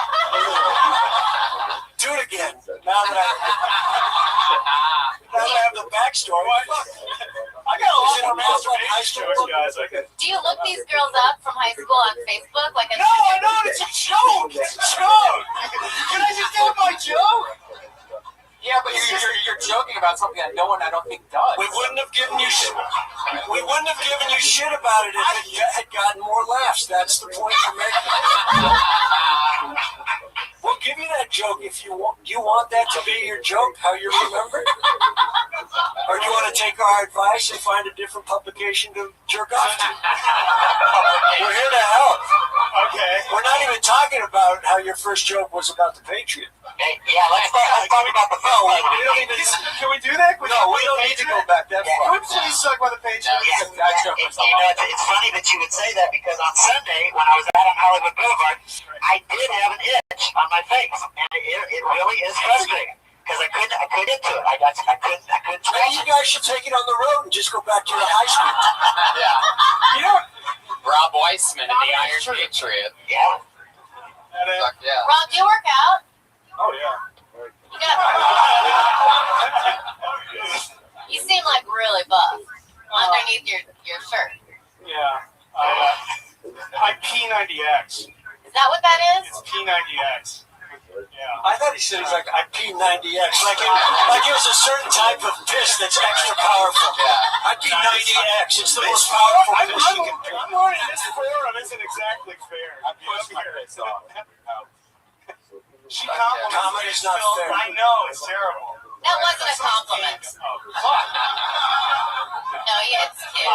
do it again. Now that I have the backstory. I got a lot more masturbation jokes, guys. Do you look these girls up from high school on Facebook? Like No, I know, it's a joke. It's a joke. Can I just get my joke? Yeah, but you're joking about something that no one, I don't think, does. We wouldn't have given you shit. We wouldn't have given you shit about it if it had gotten more laughs. That's the point you're making. We'll give you that joke if you want. Do you want that to be your joke? How you remember? Or do you want to take our advice and find a different publication to jerk off to? We're here to help. Okay. We're not even talking about how your first joke was about the Patriot. Yeah, let's talk about the No, we don't even. Can we do that? No, we don't need to go back that far. Can we suck by the Patriot? It's funny that you would say that because on Sunday when I was out on Hollywood Boulevard, I did have an itch on my face, and it really is frustrating because I couldn't get to it. I couldn't. Maybe you guys should take it on the road and just go back to your high school. Yeah. You know, Rob Weissman and the Iron Patriot. Yeah. Fuck yeah. Rob, do you work out? Oh yeah. You seem like really buff underneath your shirt. Yeah. I P90X. Is that what that is? It's P90X. Yeah. I thought he said he's like, I P90X. Like it was a certain type of piss that's extra powerful. I P90X. It's the most powerful piss you can pee. I'm learning this forum isn't exactly fair. I pushed my face off. She complimented Comment is not fair. I know, it's terrible. That wasn't a compliment. compliment. Fuck. No, yeah, it's cute.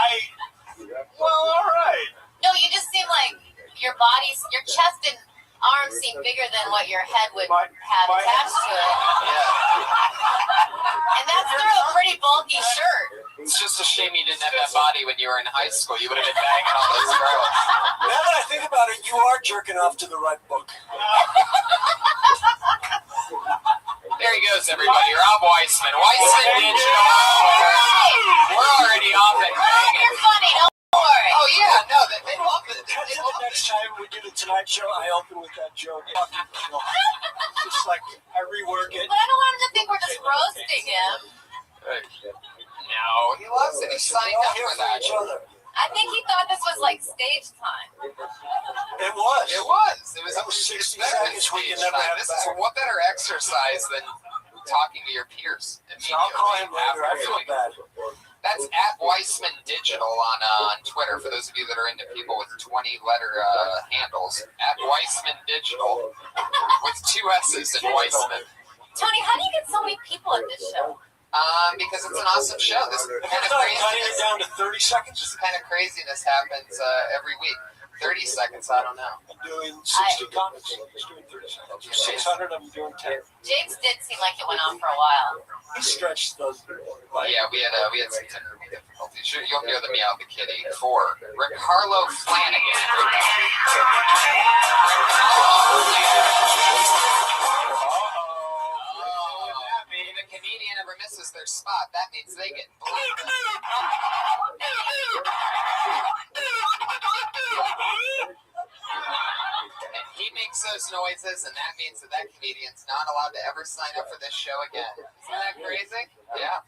Well, all right. No, you just seem like your chest and arms seem bigger than what your head would have attached to it. Yeah. And that's through a pretty bulky shirt. It's just a shame you didn't have that body when you were in high school. You would have been banging all those girls. Now that I think about it, you are jerking off to the right book. There he goes, everybody. Rob Weissman. Weissman Digital. We're already off and banging. You're funny, don't worry. Oh, yeah. No, they love it. The next time we do the Tonight Show, I open with that joke. Just like I rework it. But I don't want him to think we're just roasting him. No, he loves it. He signed up for that. I think he thought this was like stage time. It was. It was. That was 60 seconds we can never have This is what better exercise than talking to your peers. So I'll call him later. I feel bad. That's at Weissman Digital on Twitter. For those of you that are into people with 20-letter handles, at Weissman Digital with 2 S's in Weissman. Tony, how do you get so many people at this show? Because it's an awesome show. This kind of cutting it down to 30 seconds. This kind of craziness happens every week. 30 seconds, I don't know. I'm doing 60 comments. He's doing 30 seconds. 600, I'm doing 10. James did seem like it went on for a while. He stretched those. Yeah, we had some technical difficulties. You'll hear the meow of the kitty for Ricardo Flanagan. If a comedian ever misses their spot, that means they get blocked. And he makes those noises, and that means that comedian's not allowed to ever sign up for this show again. Isn't that crazy? Yeah.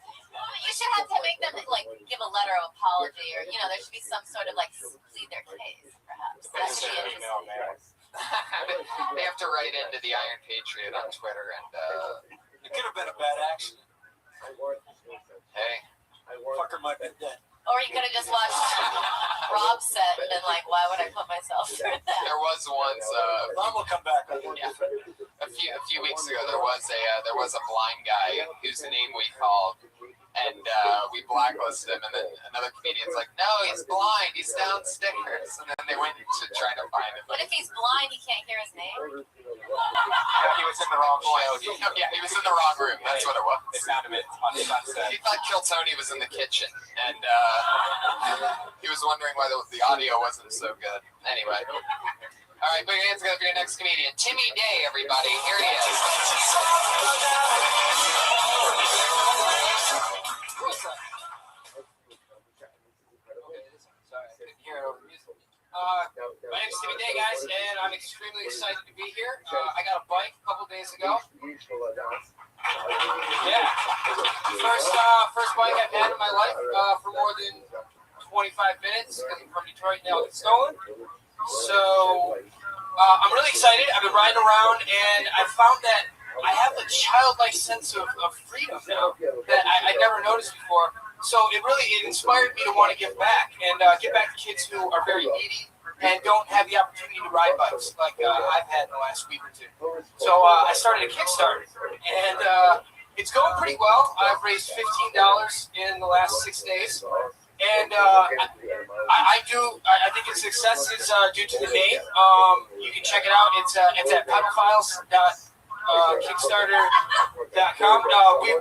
You should have to make them like give a letter of apology, or there should be some sort of like plead their case, perhaps. That should be interesting. They have to write into the Iron Patriot on Twitter, and it could have been a bad accident. Hey, fucker might be dead. Or you could have just watched Rob's set and been like, why would I put myself through that? there was once Mom will come back. Yeah. A few weeks ago, there was a blind guy whose name we called, and we blacklisted him. And then another comedian's like, "No, he's blind. He's downstairs." And then they went to try to find him. But if he's blind, he can't hear his name. He was in the wrong show. He was in the wrong room. That's what it was. They found him on the sunset. He thought Kill Tony was in the kitchen, and he was wondering why the audio wasn't so good. Anyway. All right, put your hands together for your next comedian. Timmy Day, everybody. Here he is. My name's Timmy Day, guys, and I'm extremely excited to be here. I got a bike a couple days ago. Yeah. First bike I've had in my life for more than 25 minutes because I'm from Detroit now. It's stolen. So I'm really excited. I've been riding around, and I found that I have a childlike sense of freedom now that I never noticed before. So it inspired me to want to give back and give back to kids who are very needy and don't have the opportunity to ride bikes like I've had in the last week or two. So I started a Kickstarter, and it's going pretty well. I've raised $15 in the last 6 days. And I think its success is due to the name. You can check it out. It's at pedophiles.kickstarter.com.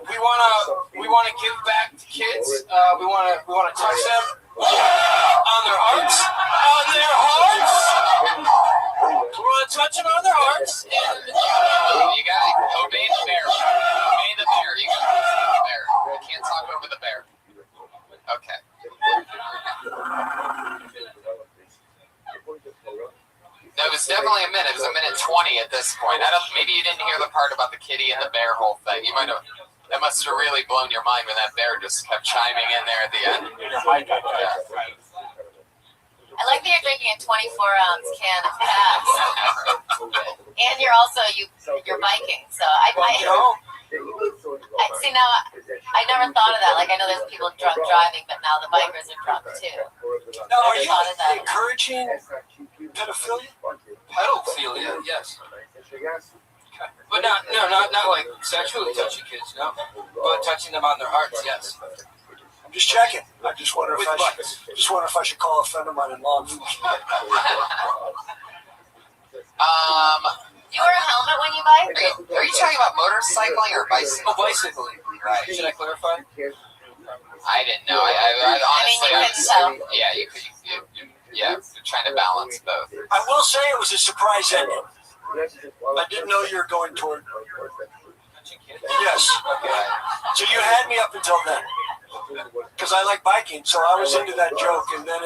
We want to give back to kids. We want to touch them on their hearts. We want to touch them on their hearts. And you got to obey the bear. Obey the bear. You got to obey the bear. You can't talk over the bear. Okay. No, it was definitely a minute. It was a minute 20 at this point. Maybe you didn't hear the part about the kitty and the bear whole thing. You might have. That must have really blown your mind when that bear just kept chiming in there at the end. I like that you're drinking a 24-ounce can of Pabst, and you're biking. So I see now. I never thought of that. Like I know there's people drunk driving, but now the bikers are drunk too. Now, are you encouraging pedophilia? pedophilia, yes. But not like sexually touching kids, no. But touching them on their hearts, yes. I'm just checking. I just wonder if With I should call a friend of mine in law enforcement. You wear a helmet when you bike? Are you talking about motorcycling or bicycling? Oh, bicycling. Right. Should I clarify? I didn't know. I honestly, you couldn't tell. yeah, you you're trying to balance both. I will say it was a surprise ending. I didn't know you were going toward. Yes. Okay. So you had me up until then. Because I like biking, so I was into that joke, and then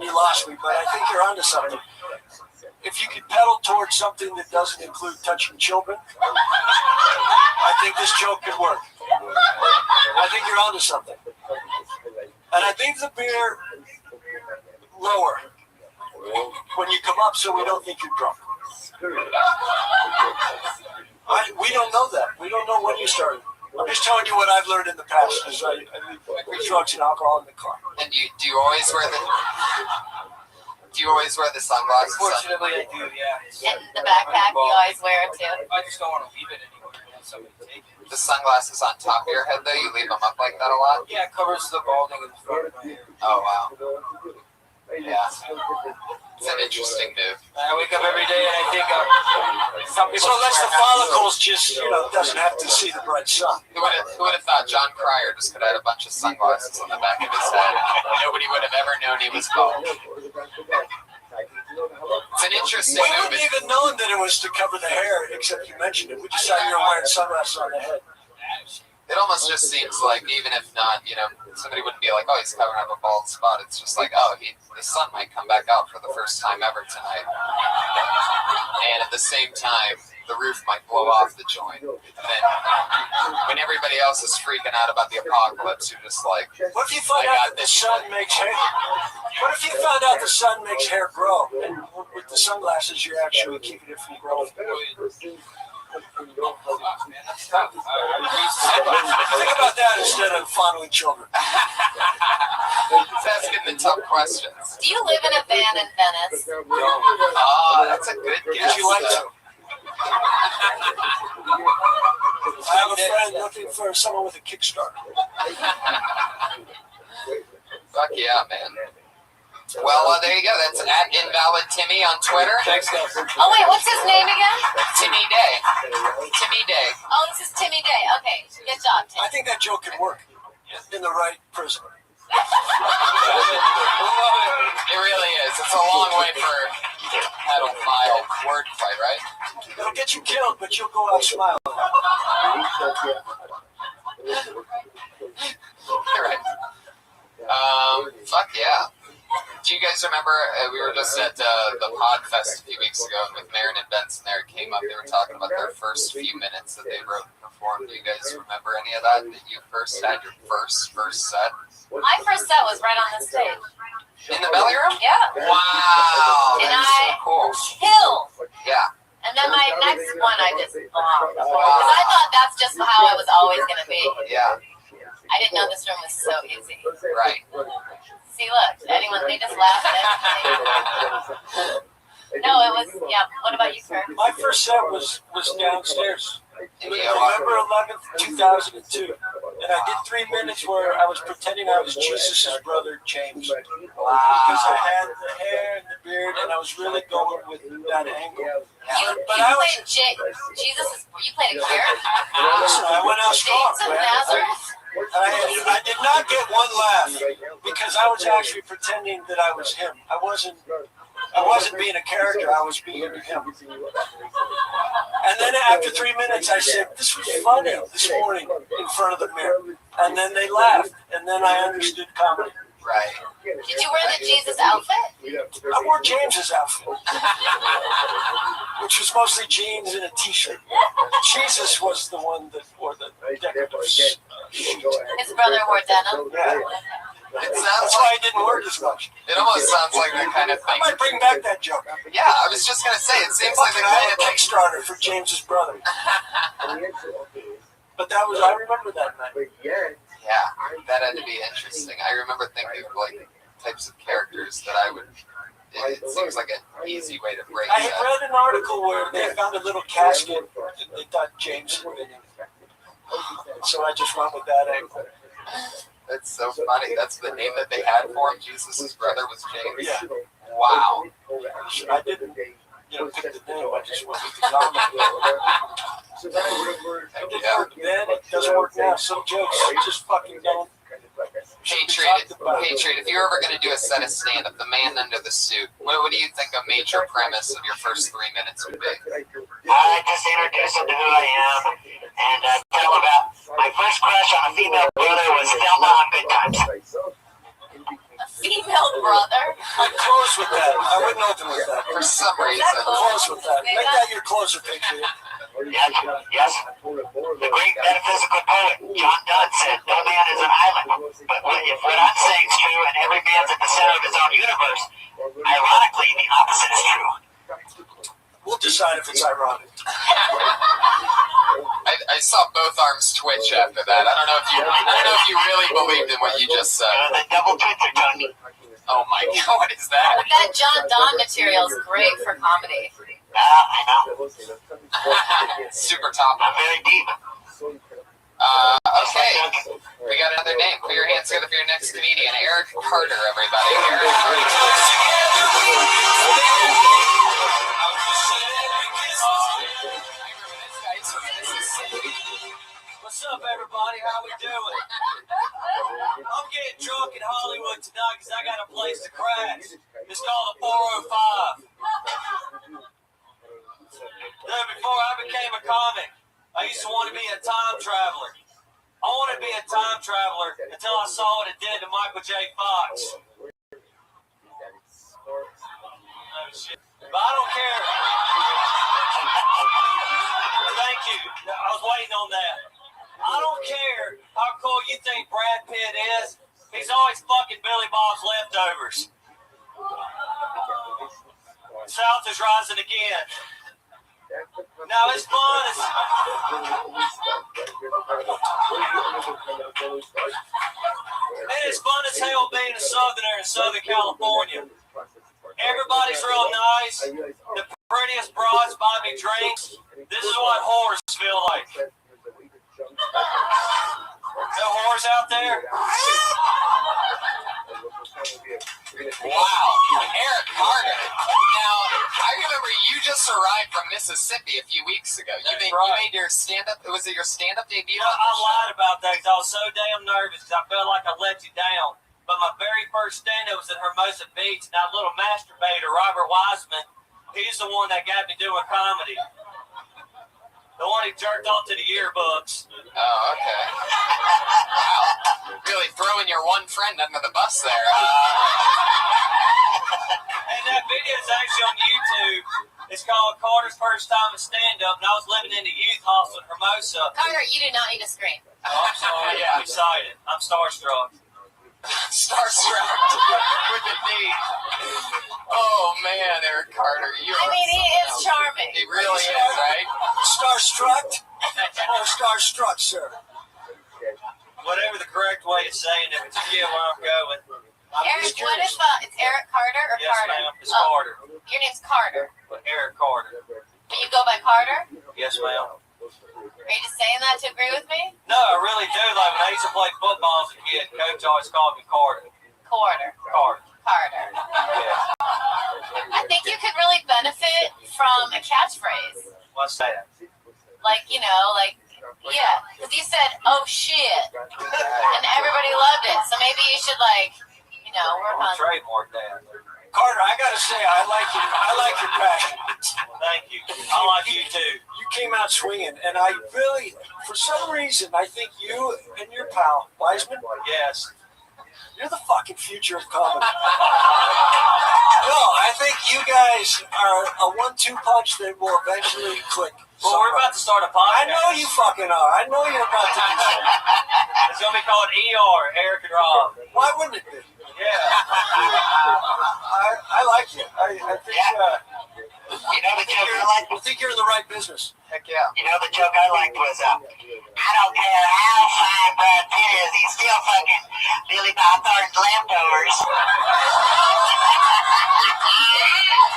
you lost me. But I think you're onto something. If you could pedal towards something that doesn't include touching children, I think this joke could work. I think you're onto something. And I think the beer lower when you come up, so we don't think you're drunk. We don't know that. We don't know when you started. I'm just telling you what I've learned in the past. Is I leave drugs and alcohol in the car. And do you always wear the sunglasses? Unfortunately, I do. Yeah. And the backpack, you always wear it too. I just don't want to leave it anywhere and have somebody take it. The sunglasses on top of your head, though, you leave them up like that a lot? Yeah, it covers the balding in the front of my hair. Oh, wow. Yeah. It's an interesting move. I wake up every day and I think some people. So it lets the follicles just, doesn't have to see the bright sun. Who would have thought John Cryer just could have had a bunch of sunglasses on the back of his head? Nobody would have ever known he was bald. It's an interesting We move. wouldn't even known that it was to cover the hair, except you mentioned it. We just thought you were wearing sunglasses on the head. It almost just seems like, even if not, somebody wouldn't be like, oh, he's covering up a bald spot. It's just like, oh, the sun might come back out for the first time ever tonight. And at the same time, the roof might blow off the joint. And then when everybody else is freaking out about the apocalypse, you're just like, What if you find out that the sun makes hair? What if you found out the sun makes hair grow? And with the sunglasses, you're actually keeping it from growing. Think about that instead of fondling children. It's asking the tough questions. Do you live in a van in Venice? Oh, that's a good guess. Would you like to? I have a friend looking for someone with a Kickstarter. Fuck yeah, man. Well, there you go. That's at Invalid Timmy on Twitter. Thanks, guys. Oh, wait, what's his name again? Timmy Day. Timmy Day. Oh, this is Timmy Day. Okay, good job, Tim. I think that joke could work in the right prison. It really is. It's a long way for pedophile wordplay, right? It'll get you killed, but you'll go out smiling. You're right. Fuck yeah. Do you guys remember, we were just at the Podfest a few weeks ago, and with Marin and Benson there, it came up, they were talking about their first few minutes that they wrote and performed. Do you guys remember any of that you first had, your first set? My first set was right on the stage. In the belly room? Yeah. Wow. And That's so cool. killed. Yeah. And then my next one, I just bombed. Because I thought that's just how I was always going to be. Yeah. I didn't know this room was so easy. Right. See, look, they just laughed at it. No, it was, yeah. What about you, Kurt? My first set was downstairs. November 11th, 2002. And I did 3 minutes where I was pretending I was Jesus' brother, James. Because I had the hair and the beard, and I was really going with that angle. You played Jesus, you played a character? Listen, I went out strong. James of Nazareth? I did not get one laugh because I was actually pretending that I was him. I wasn't being a character, I was being him. And then after 3 minutes, I said, this was funny this morning in front of the mirror. And then they laughed, and then I understood comedy. Right. Did you wear the Jesus outfit? I wore James's outfit, which was mostly jeans and a t-shirt. Jesus was the one that wore the decorative sheet. His brother wore denim? Yeah. That's why it didn't work as much. It almost sounds like the kind of thing. I might bring back that joke. Yeah, I was just gonna say, it seems like the kind of Kickstarter for James's brother. But I remember that night. Yeah, that had to be interesting. I remember thinking of types of characters that I would. It seems like an easy way to break. I had read an article where they found a little casket that they thought James had been in. So so I just run with that angle. That's so funny. That's the name that they had for him. Jesus' brother was James. Yeah. Wow. I didn't, pick the name. I just went with the comment. It didn't work then. It doesn't work now. Some jokes just fucking don't. Patriot, if you're ever going to do a set of stand-up, the man under the suit, what do you think a major premise of your first 3 minutes would be? I just introduce him to who I am and tell him about my first crush on a female brother was Thelma on Good Times. A female brother? I'm close with that. I wouldn't open with that. For some reason. Close with that. Make that your closer, Patriot. Yes. The great metaphysical poet John Donne said, "No man is an island." But if what I'm saying is true and every man's at the center of his own universe, ironically, the opposite is true. We'll decide if it's ironic. I saw both arms twitch after that. I don't know if you really believed in what you just said. The double twitcher, Tony. Oh my God, what is that? But that John Donne material is great for comedy. I know. Super top. I'm very deep. Okay. We got another name. Put your hands together for your next comedian, Eric Carter, everybody. Eric What's up, everybody? How we doing? I'm getting drunk in Hollywood tonight because I got a place to crash. It's called the 405. Before I became a comic, I used to want to be a time traveler. I wanted to be a time traveler until I saw what it did to Michael J. Fox. Oh, shit. But I don't care. Thank you. I was waiting on that. I don't care how cool you think Brad Pitt is. He's always fucking Billy Bob's leftovers. South is rising again. Now it's fun. It's fun as hell being a Southerner in Southern California. Everybody's real nice. The prettiest broads buy me drinks. This is what whores feel like. No whores out there? Wow, Eric Carter. Now, I remember you just arrived from Mississippi a few weeks ago. You made your stand-up. Was it your stand-up debut? I lied about that because I was so damn nervous because I felt like I let you down. But my very first stand-up was at Hermosa Beach, and that little masturbator, Robert Wiseman, he's the one that got me doing comedy. The one who jerked off to the yearbooks. Oh, okay. Wow. Really throwing your one friend under the bus there. And that video is actually on YouTube. It's called Carter's First Time in Stand-Up, and I was living in the youth hostel in Hermosa. Carter, you do not need to scream. Oh, I'm sorry. I'm excited. I'm starstruck. Starstruck with the knee. Oh man, Eric Carter, he is charming. He really is, right? Starstruck or starstruck, sir? Whatever the correct way of saying it, to get where I'm going. Eric, what if it's Eric Carter or yes, Carter? Yes, ma'am. It's Carter. Your name's Carter. Eric Carter. Do you go by Carter? Yes, ma'am. Are you just saying that to agree with me? No, I really do. Like when I used to play football as a kid, Coach always called me Carter. Carter. Yeah. I think you could really benefit from a catchphrase. What's that? Like, yeah, because you said, "Oh shit," and everybody loved it. So maybe you should work on trademark that. Carter, I gotta say, I like your passion. Thank you. I like you too. You came out swinging, and I really, for some reason, I think you and your pal Wiseman, yes, you're the fucking future of comedy. No, I think you guys are a 1-2 punch that will eventually click. Well, we're about to start a podcast. I know you fucking are. I know you're about to do something. It's gonna be called ER, Eric and Rob. Why wouldn't it be? Yeah. I like you. I think, You know the joke I liked? I think you're in the right business. Heck yeah. You know the joke I liked was, I don't care how fine Brad Pitt is, he's still fucking Billy Bob Thornton's leftovers.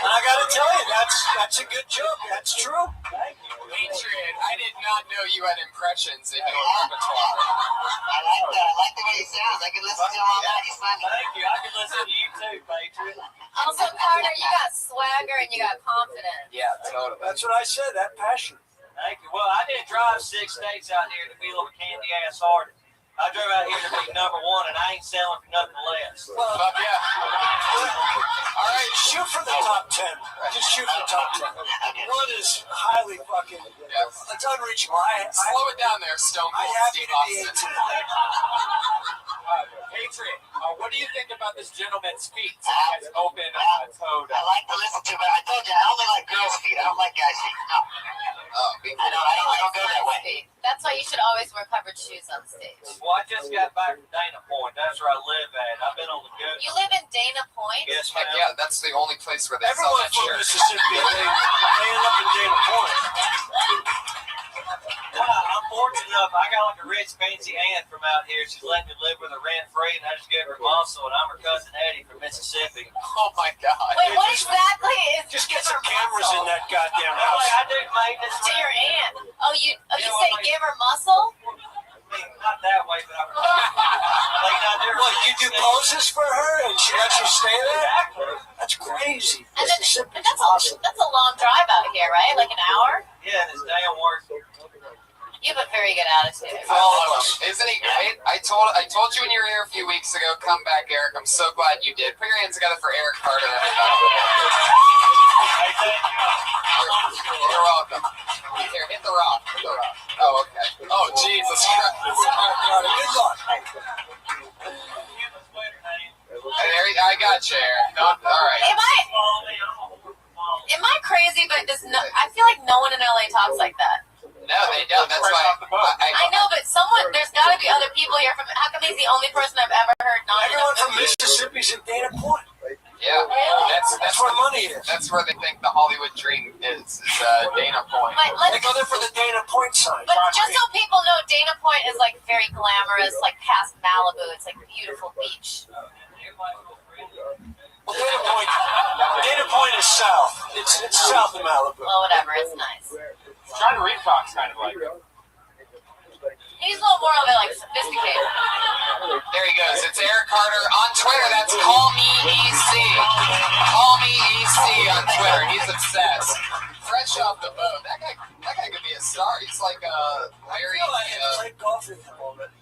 And I gotta tell you, that's a good joke. That's true. Thank you. Patriot, I did not know you had impressions in your repertoire. I like that. I like the way he sounds. I can listen to him all night. He's funny. Thank you. I can listen to you too, Patriot. Also, Carter, you got swagger and you got confidence. Yeah, totally. That's what I said. That passion. Thank you. Well, I didn't drive 6 states out here to be a little candy ass artist. I drove out here to be #1, and I ain't selling for nothing less. Well, fuck yeah. All right, shoot for the top 10. Just shoot for the top 10. One is highly fucking. It's unreachable. Slow it down there, Stone I Cold happy Steve to be Austin. 18. Patriot, what do you think about this gentleman's feet? He has open toed. I like to listen to, but I told you, I only like girls' feet. I don't like guys' feet. No. I don't go that way. That's why you should always wear covered shoes on stage. Well, I just got back from Dana Point. That's where I live at. I've been on the good. You live in Dana Point? Yes, Heck ma'am. yeah, that's the only place where they sell Everyone that from shirt. Mississippi, they end up in Dana Point. I'm fortunate enough. I got like a rich, fancy aunt from out here. She's letting me live with her rent-free, and I just gave her muscle, and I'm her cousin Eddie from Mississippi. Oh, my God. Wait, what exactly is Just get some give her cameras muscle? in that goddamn Well, house. I do maintenance To your aunt. Oh, you Yeah, say well, give her muscle? I mean, not that way, but I'm like, I do. What, you do poses for her and she lets you stay there? Exactly. That's crazy. And then, Mississippi's but awesome. that's a long drive out here, right? Like an hour? Yeah, and it's damn work. You have a very good attitude. I love him. Isn't he great? I told you when you were here a few weeks ago, come back, Eric. I'm so glad you did. Put your hands together for Eric Carter. You're welcome. Here, hit the rock. Hit the rock. Oh, okay. Oh, Jesus Christ. Good luck. I got you, Eric. No, all right. Am I crazy? But I feel like no one in LA talks like that. No, they don't. That's why I know, but there's got to be other people here from. How come he's the only person I've ever heard not? Everyone from Mississippi's in Dana Point. Yeah, that's where money is. That's where they think the Hollywood dream is Dana Point. They go there for the Dana Point sign. But just so people know, Dana Point is like very glamorous, like past Malibu. It's like a beautiful beach. Well, Dana Point is south. It's south of Malibu. Well, whatever. It's nice. John Reed talks kind of like it. He's a little more of it, like sophisticated. There he goes. It's Eric Carter on Twitter. That's Call Me EC. Call Me EC on Twitter. He's obsessed. Fresh off the boat. That guy could be a star. He's like a very. Played golf with him already.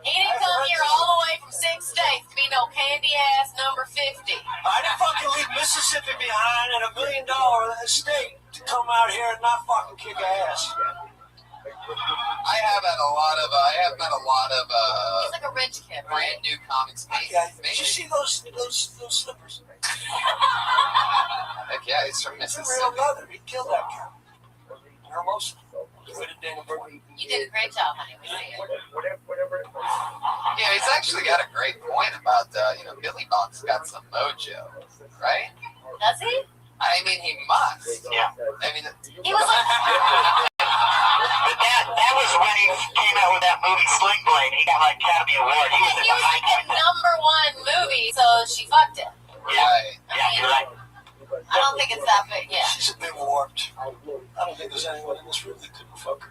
He didn't come here all the way from 6 states to be no candy ass number 50. I didn't fucking leave Mississippi behind in $1 million estate to come out here and not fucking kick ass. I have met a lot of. He's like a rich kid, right? Brand new comics. Did you see those slippers? Heck yeah, he's from It's a Mississippi. real brother. He killed that cow. Almost. You did a great job, honey. We see it. Yeah, he's actually got a great point about Billy Bob's got some mojo, right? Does he? I mean, he must. Yeah. I mean, He was like. But that was when he came out with that movie Sling Blade. He got like Academy Award. He was He was like a #1 movie, so she fucked him. Right. Yeah, you're right. I don't think it's that big. Yeah. She's a bit warped. I don't think there's anyone in this room that couldn't fuck her.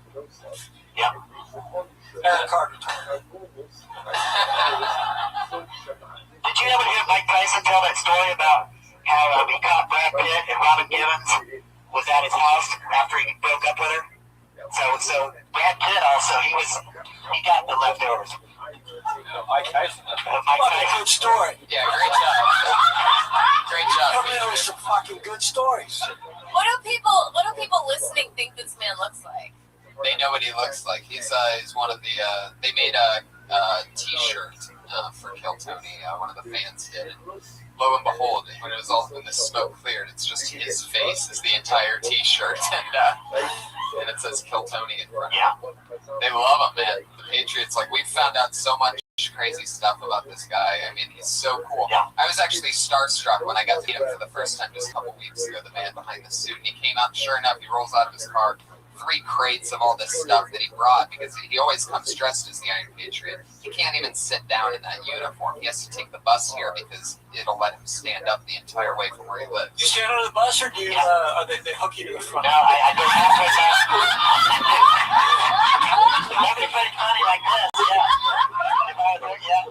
Yeah. Eric Carter. Did you ever hear Mike Tyson tell that story about how he caught Brad Pitt and Robin Givens was at his house after he broke up with her? So Brad Pitt also, he got the leftovers. Mike Tyson. Good story. Yeah, great job. Great job. Come in with some fucking good stories. What do people listening think this man looks like? They know what he looks like. He's one of the. They made a T-shirt for Kill Tony. One of the fans did. And lo and behold, when the smoke cleared, it's just his face is the entire T-shirt, and it says Kill Tony in front. Yeah. They love him, man. The Patriots, we found out so much crazy stuff about this guy. I mean, he's so cool. Yeah. I was actually starstruck when I got to meet him for the first time just a couple weeks ago. The man behind the suit, and he came out, and sure enough, he rolls out of his car, 3 crates of all this stuff that he brought because he always comes dressed as the Iron Patriot. He can't even sit down in that uniform. He has to take the bus here because it'll let him stand up the entire way from where he lives. You stand on the bus, or do you? Or they hook you to the front? No, I go halfway back. Everybody's funny like this, yeah. If I was there, yeah.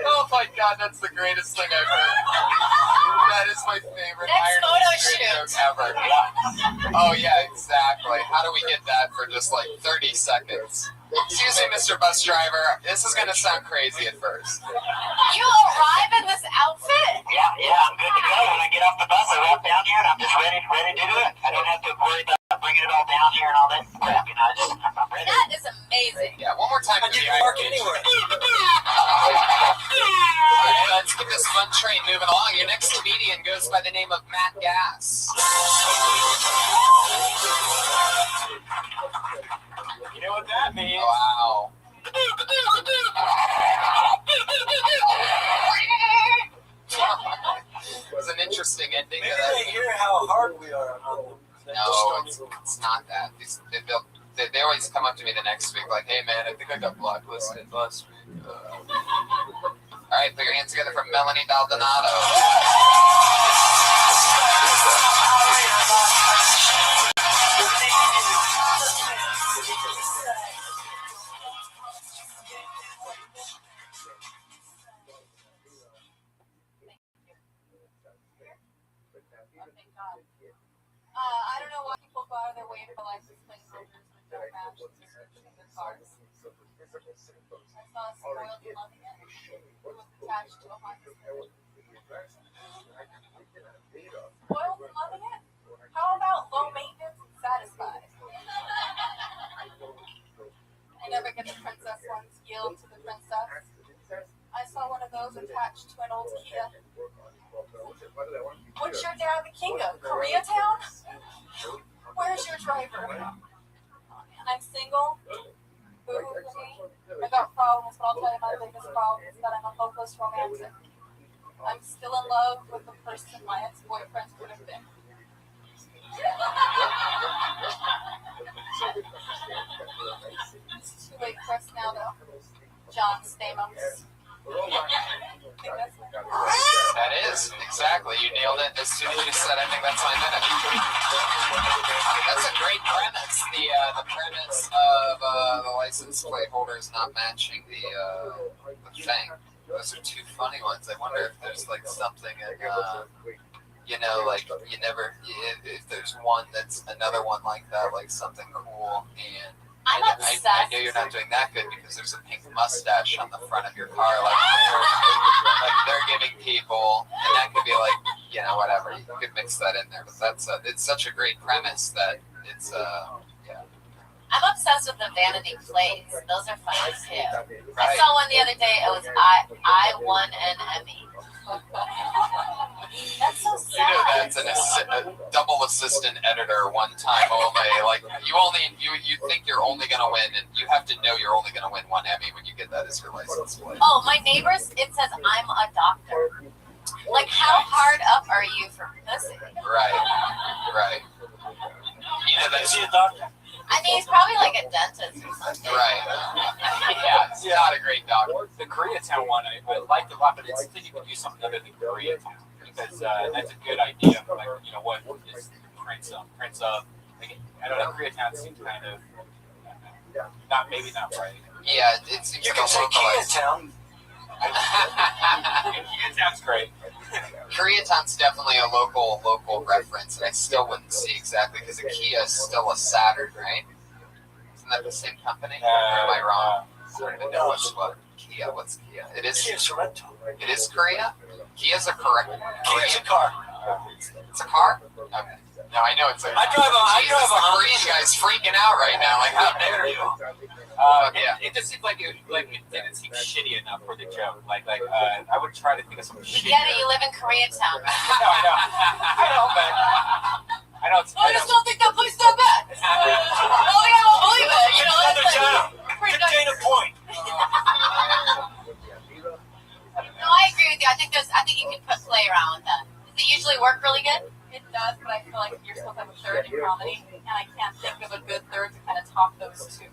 Oh my god, that's the greatest thing I've heard. That is my favorite Iron Patriot joke ever. Oh yeah, exactly. How do we get that for just like 30 seconds? Excuse me, Mr. Bus Driver. This is going to sound crazy at first. You arrive in this outfit? Yeah, I'm good to go. When I get off the bus, I walk down here and I'm just ready to do it. I don't have to worry about bringing it all down here and all that crap, you know. I'm ready. That is amazing. Yeah, one more time. I didn't park anywhere. Alright, let's get this fun train moving along. Your next comedian goes by the name of Matt Gass. You know what that means? Wow. It was an interesting ending. Maybe they hear how hard we are on them. No, it's not that. They always come up to me the next week like, hey man, I think I got blacklisted last week. Alright, put your hands together for Melanie Baldonado. I don't know why people go out of their way for license plate holders when don't match the description of their cars. I saw a spoiled loving it who was attached to a Honda Civic. Spoiled loving it? How about low maintenance and satisfied? I never get the princess ones yield to the princess. I saw one of those attached to an old Kia. What's your dad the king of? Koreatown? Where's your driver? I'm single. Boo-hoo for me. I got problems, but I'll tell you my biggest problem is that I'm a hopeless romantic. I'm still in love with the person my ex-boyfriend could have been. It's too late for us now, though. John Stamos. That is, exactly. You nailed it as soon as you said, I think that's my minute. That's a great premise. The premise of the license plate holders not matching the thing. Those are 2 funny ones. I wonder if there's like something in, like you never, if there's one that's another one like that, like something cool. And I'm obsessed. I know you're not doing that good because there's a pink mustache on the front of your car, like they're giving people, and that could be like, whatever. You could mix that in there, but it's such a great premise that it's yeah. I'm obsessed with the vanity plates. Those are funny too. Right. I saw one the other day. It was I won an Emmy. That's so sad. That's a double assistant editor one time only. Like you think you're only gonna win, and you have to know you're only gonna win 1 Emmy when you get that as your license plate. Oh, my neighbors, it says I'm a doctor. Like, how hard up are you for pussy? Right. Is he a doctor? I mean, he's probably like a dentist or something. Right. Yeah, he's not a great doctor. The Koreatown one, I liked a lot, but it's something you could use something other than Koreatown because that's a good idea. Like, what is Prince of? Like, I don't know, Koreatown seems kind of not right. Yeah, it seems you like can say Koreatown. Koreatown's great. Koreatown's definitely a local reference, and I still wouldn't see exactly because a Kia is still a Saturn, right? Isn't that the same company? Or am I wrong? I don't even know what Kia. What's Kia? It is. Kia's Sorento. It is Korea. Kia's a correct. Kia's a car. It's a car. Okay. No, I know it's a. I drive a Korean guy's freaking out right now. Like, how dare you? Yeah, it just seems like it didn't seem shitty enough for the joke. I would try to think of something shitty. You get it, you live in Koreatown. I know, but I know it's. I just don't think that place that bad. I don't believe it. Another town. Good data point. No, I agree with you. I think you can play around with that. Does it usually work really good? It does, but I feel like you're supposed to have a third in comedy, and I can't think of a good third to kind of top those two.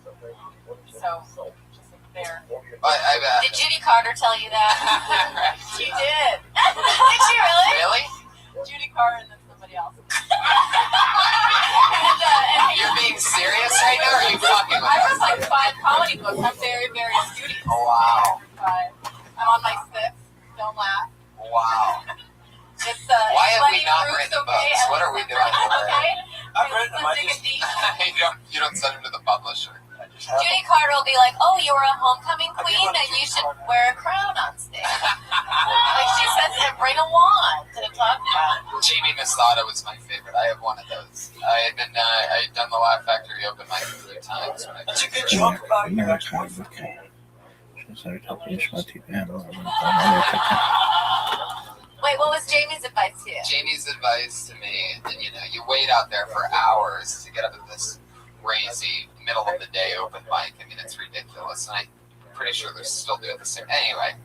So, just like there. Did Judy Carter tell you that? She did. Did she really? Really? Judy Carter and then somebody else. You're being serious right now, or are you fucking with I me? wrote like 5 comedy books. I'm very, very studious. Oh, wow. 5. I'm on my 6th. Don't laugh. Wow. It's Why have we Lenny not Bruce, written okay? books? What are we doing over Okay. I've written them. you don't send them to the publisher. Judy Carter will be like, "Oh, you were a homecoming queen, then you should wear a crown on stage." Like she says, to bring a wand to talk about. Jamie Masada was my favorite. I have one of those. I had done the Laugh Factory open mic a few times. That's a good joke about your ex-wife. Wait, what was Jamie's advice to you? Jamie's advice to me, and you wait out there for hours to get up at this crazy middle of the day open mic. I mean, it's ridiculous, and I'm pretty sure they're still doing the same. Anyway,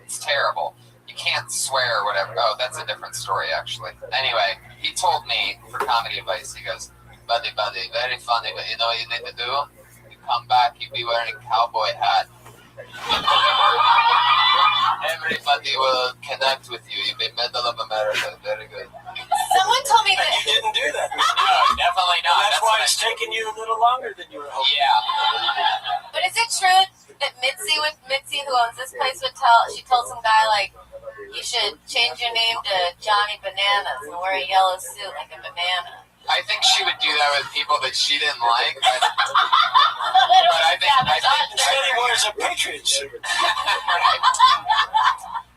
it's terrible. You can't swear or whatever. Oh, that's a different story, actually. Anyway, he told me for comedy advice, he goes, buddy, very funny, but you know what you need to do? You come back, you be wearing a cowboy hat. Everybody will connect with you. You'll be middle of America. Very good. Someone told me that you didn't do that. No, definitely not. And that's why it's taken you a little longer than you were hoping. Yeah. But is it true that Mitzi, who owns this place, she told some guy like, you should change your name to Johnny Bananas and wear a yellow suit like a banana? I think she would do that with people that she didn't like. But I think instead he wears a Patriot suit.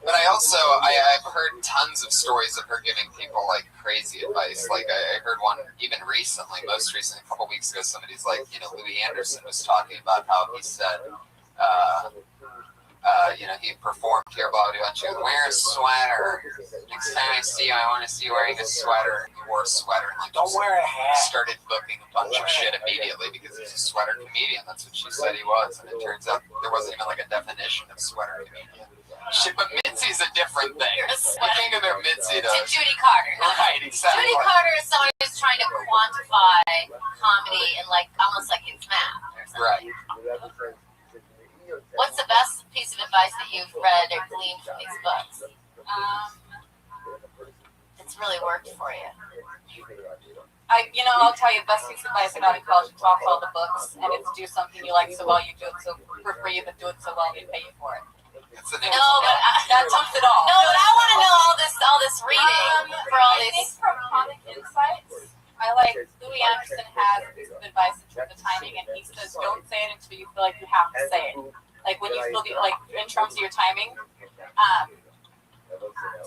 But I've heard tons of stories of her giving people like crazy advice. Like I heard one even recently, most recently, a couple weeks ago, somebody's like, Louis Anderson was talking about how he said, he performed here, blah, blah, blah. She goes, wear a sweater. Next time I see you, I want to see you wearing a sweater. He wore a sweater and don't wear a hat. Started booking a bunch of shit immediately because he's a sweater comedian. That's what she said he was. And it turns out there wasn't even like a definition of sweater comedian. Shit, but Mitzi's a different thing. You can compare Mitzi to Judy Carter. Right, exactly. Judy Carter is someone who's trying to quantify comedy and like almost like it's math or something. Right. What's the best piece of advice that you've read or gleaned from these books? It's really worked for you. I'll tell you the best piece of advice I got in college is off all the books, and it's do something you like so well, you do it so for free, but do it so well they pay you for it. That trumps it all. No, but I want to know all this reading for all these. I think from Comic Insights, I like Louis Anderson has a piece of advice in terms of timing, and he says don't say it until you feel like you have to say it. Like when you feel like in terms of your timing, to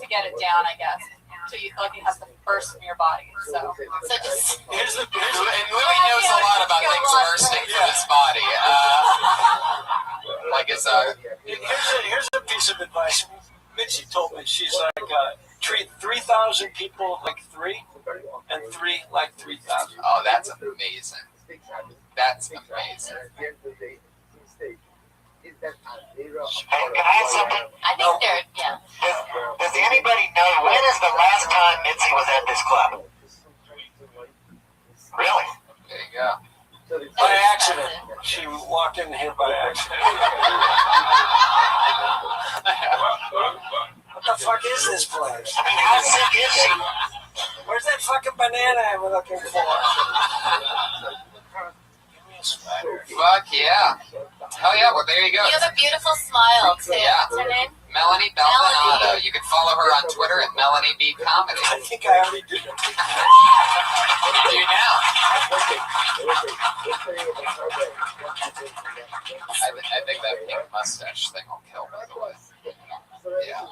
get it down, I guess. So you feel like it has to burst from your body. So just and Louis knows a lot about things bursting from his body. Here's a piece of advice. Mitzi told me, she's like, treat 3,000 people like 3, and 3 like 3,000. Oh, that's amazing. That's amazing. Hey, can I ask something? I think they're, Does anybody know when is the last time Mitzi was at this club? Really? There you go. By accident. She walked in here by accident. What the fuck is this place? I mean, how sick is she? Where's that fucking banana I was looking for? Fuck yeah. Hell yeah, well there you go. You have a beautiful smile too. Yeah. What's her name? Melanie Baldonado. You can follow her on Twitter at Melanie B Comedy. I think I already did it. What do you do now? I think that pink mustache thing will kill, by the way. Yeah.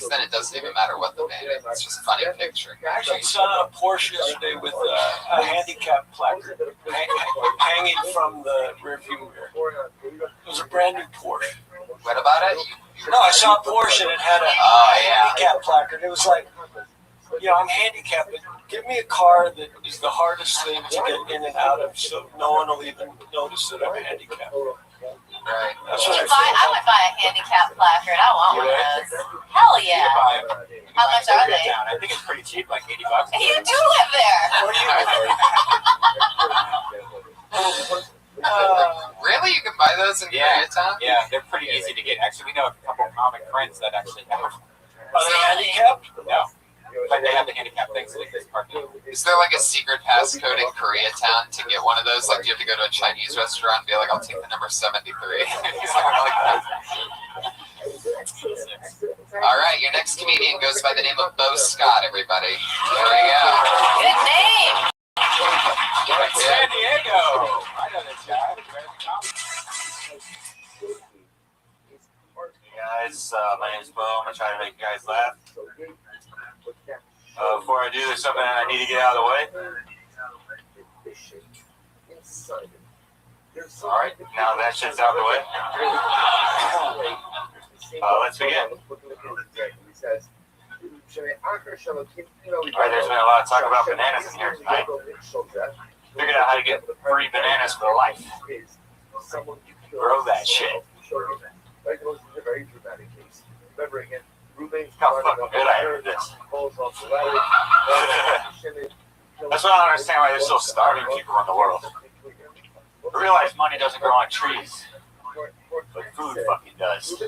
Then it doesn't even matter what the band is. It's just a funny picture. Actually, I saw a Porsche yesterday with a handicap placard hanging from the rearview mirror. It was a brand new Porsche. What about it? No, I saw a Porsche and it had a handicap placard. It was like, I'm handicapped, but give me a car that is the hardest thing to get in and out of, so no one will even notice that I'm handicapped. Right. That's what I would buy a handicap placard. I want one of those. Hell yeah. can How buy much are they? Koreatown. I think it's pretty cheap, like $80. You do live there. Where do you live? Really? You can buy those in Koreatown? Yeah, they're pretty easy to get. Actually, we know a couple of comic friends that actually have them. Are they handicapped? No. But they have the handicap things like this parking. Is there like a secret passcode in Koreatown to get one of those? Like, do you have to go to a Chinese restaurant and be like, I'll take the number 73? Something like that. All right, your next comedian goes by the name of Bo Scott, everybody. There we go. Good name. San Diego. I know this guy. Hey guys, my name's Bo. I'm gonna try to make you guys laugh. Before I do, there's something I need to get out of the way. All right, now that shit's out of the way. Let's begin. All right, there's been a lot of talk about bananas in here tonight. Figured out how to get free bananas for life. You can grow that shit. How fucking good I am at this. That's why I don't understand why there's still starving people in the world. I realize money doesn't grow on trees, but food fucking does. It does. I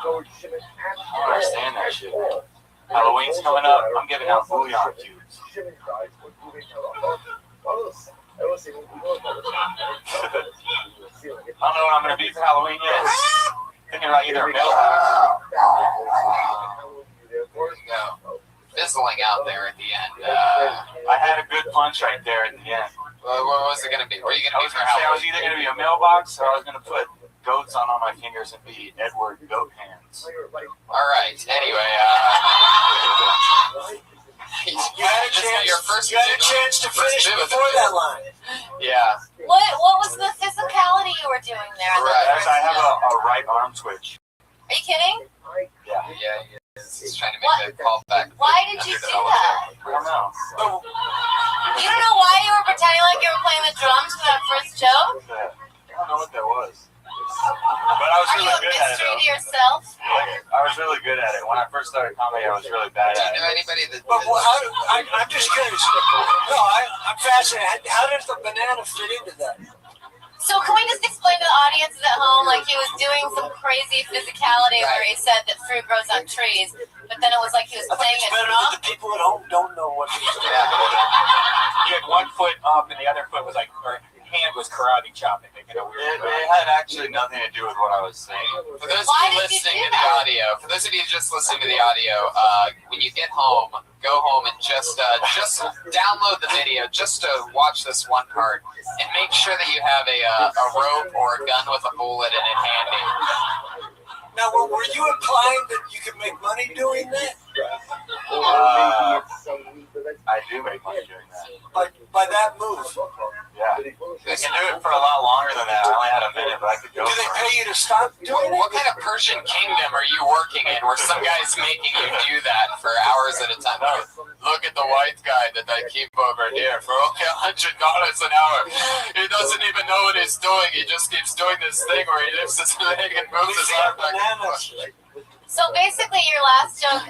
don't understand that shit. Halloween's coming up. I'm giving out bouillon cubes. I don't know what I'm going to be for Halloween yet. Thinking about either a mailbox. Fizzling out there at the end. I had a good punch right there at the end. What was it going to be? What are you going to be for I was Halloween? either going to be a mailbox or I was going to put goats on all my fingers and be Edward Goat Hands. All right. Anyway, You had a chance to finish before that line. Yeah. What was the physicality you were doing there? Right. I have a right arm twitch. Are you kidding? Yeah. Yeah, he's trying to make the call back. Why did you do that? I don't know. You don't know why you were pretending like you were playing the drums for that first joke? I don't know what that was. But I was Are really you a good at it. mystery to yourself? I was really good at it. When I first started comedy, I was really bad at it. Do you know anybody that... But I'm just curious. No, I'm fascinated. How does the banana fit into that? So can we just explain to the audiences at home, like he was doing some crazy physicality where he said that fruit grows on trees, but then it was like he was playing a Better drum? that the people at home don't know what he's doing. You had one foot up and the other foot was like, or hand was karate chopping, making a weird. It had actually nothing to do with what I was saying. For those of you listening to the audio, for those of you just listening to the audio, when you get home, go home and just download the video just to watch this one part, and make sure that you have a rope or a gun with a bullet in it handy. Now, were you implying that you could make money doing that? I do make money doing that. By that move? Yeah. I can do it for a lot longer than that. I only had a minute, but I could go. Do they pay you to stop doing it? What kind of Persian kingdom are you working in where some guy's making you do that for hours at a time? Look at the white guy that I keep over here for only $100 an hour. He doesn't even know what he's doing. He just keeps doing this thing where he lifts his leg and moves his arm back and forth. So basically your last joke,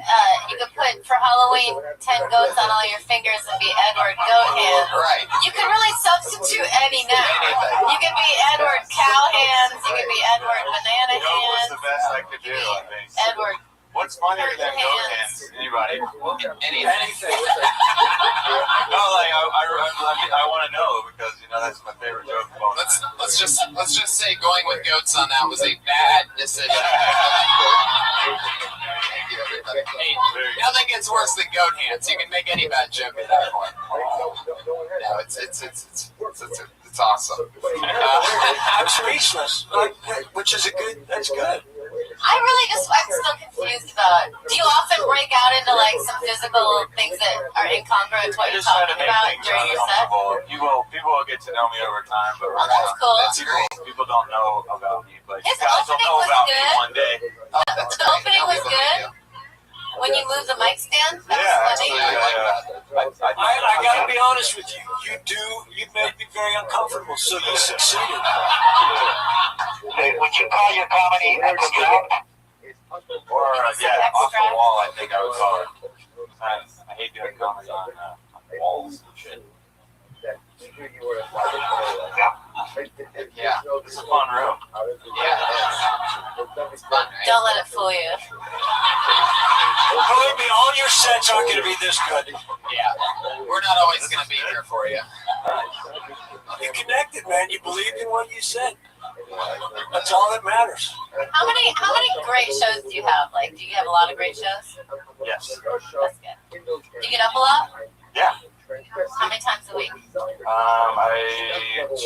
you could put for Halloween 10 goats on all your fingers and be Edward Goat Hands. Right. You could really substitute any name. You could be Edward Cow Hands, you could be Edward Banana Goat was Hands, the best I could do, I think. Edward. What's funnier than goat hands? Anybody? Anything. No, like I want to know because that's my favorite joke. Let's just say going with goats on that was a bad decision. Thank you, everybody. Hey, nothing gets worse than goat hands. You can make any bad joke at that point. No, it's awesome. I'm speechless. Which is that's good. I'm still confused about, do you often break out into like some physical things that are incongruent to what I you're just try to talking make about things during your set? uncomfortable. People will get to know me over time, but that's cool. People don't know about me, but His you guys will opening know was about good. me one day. The opening was good. When you move the mic stand? Yeah, That's funny. I gotta be honest with you. You made me very uncomfortable, so you succeeded. Hey, would you call your comedy extract? Or, off the wall, I think I would call it. I hate doing comedy on walls and shit. Yeah. It's a fun room. Yeah, it is. Don't let it fool you. Believe me, all your sets aren't going to be this good. Yeah. We're not always going to be here for you. You connected, man. You believed in what you said. That's all that matters. How many great shows do you have? Like, do you have a lot of great shows? Yes. That's good. Do you get up a lot? Yeah. How many times a week?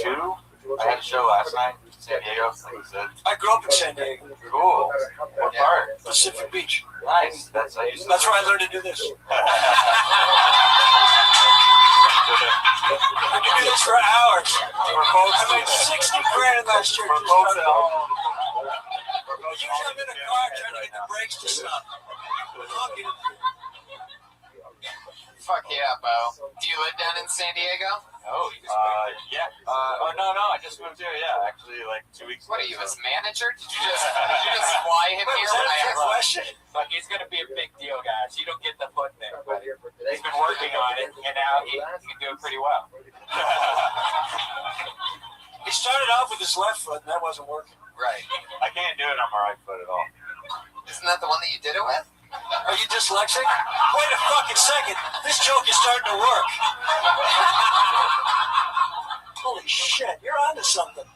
Two. I had a show last night in San Diego, like you said. I grew up in San Diego. Cool. What part? Pacific Beach. Nice. That's where I learned to do this. I can do this for hours. I made 60 grand last year. Usually I'm in a car trying to get the brakes to stop. Fuck yeah, Bo. Do you live down in San Diego? Oh, yeah. No, I just moved here, yeah, actually, like 2 weeks ago. What are you, his manager? Did you just fly him here when I asked? Question? Like, he's going to be a big deal, guys. You don't get the foot thing, but he's been working on it, and now he can do it pretty well. He started out with his left foot, and that wasn't working. Right. I can't do it on my right foot at all. Isn't that the one that you did it with? Are you dyslexic? Wait a fucking second. This joke is starting to work. Holy shit, you're onto something.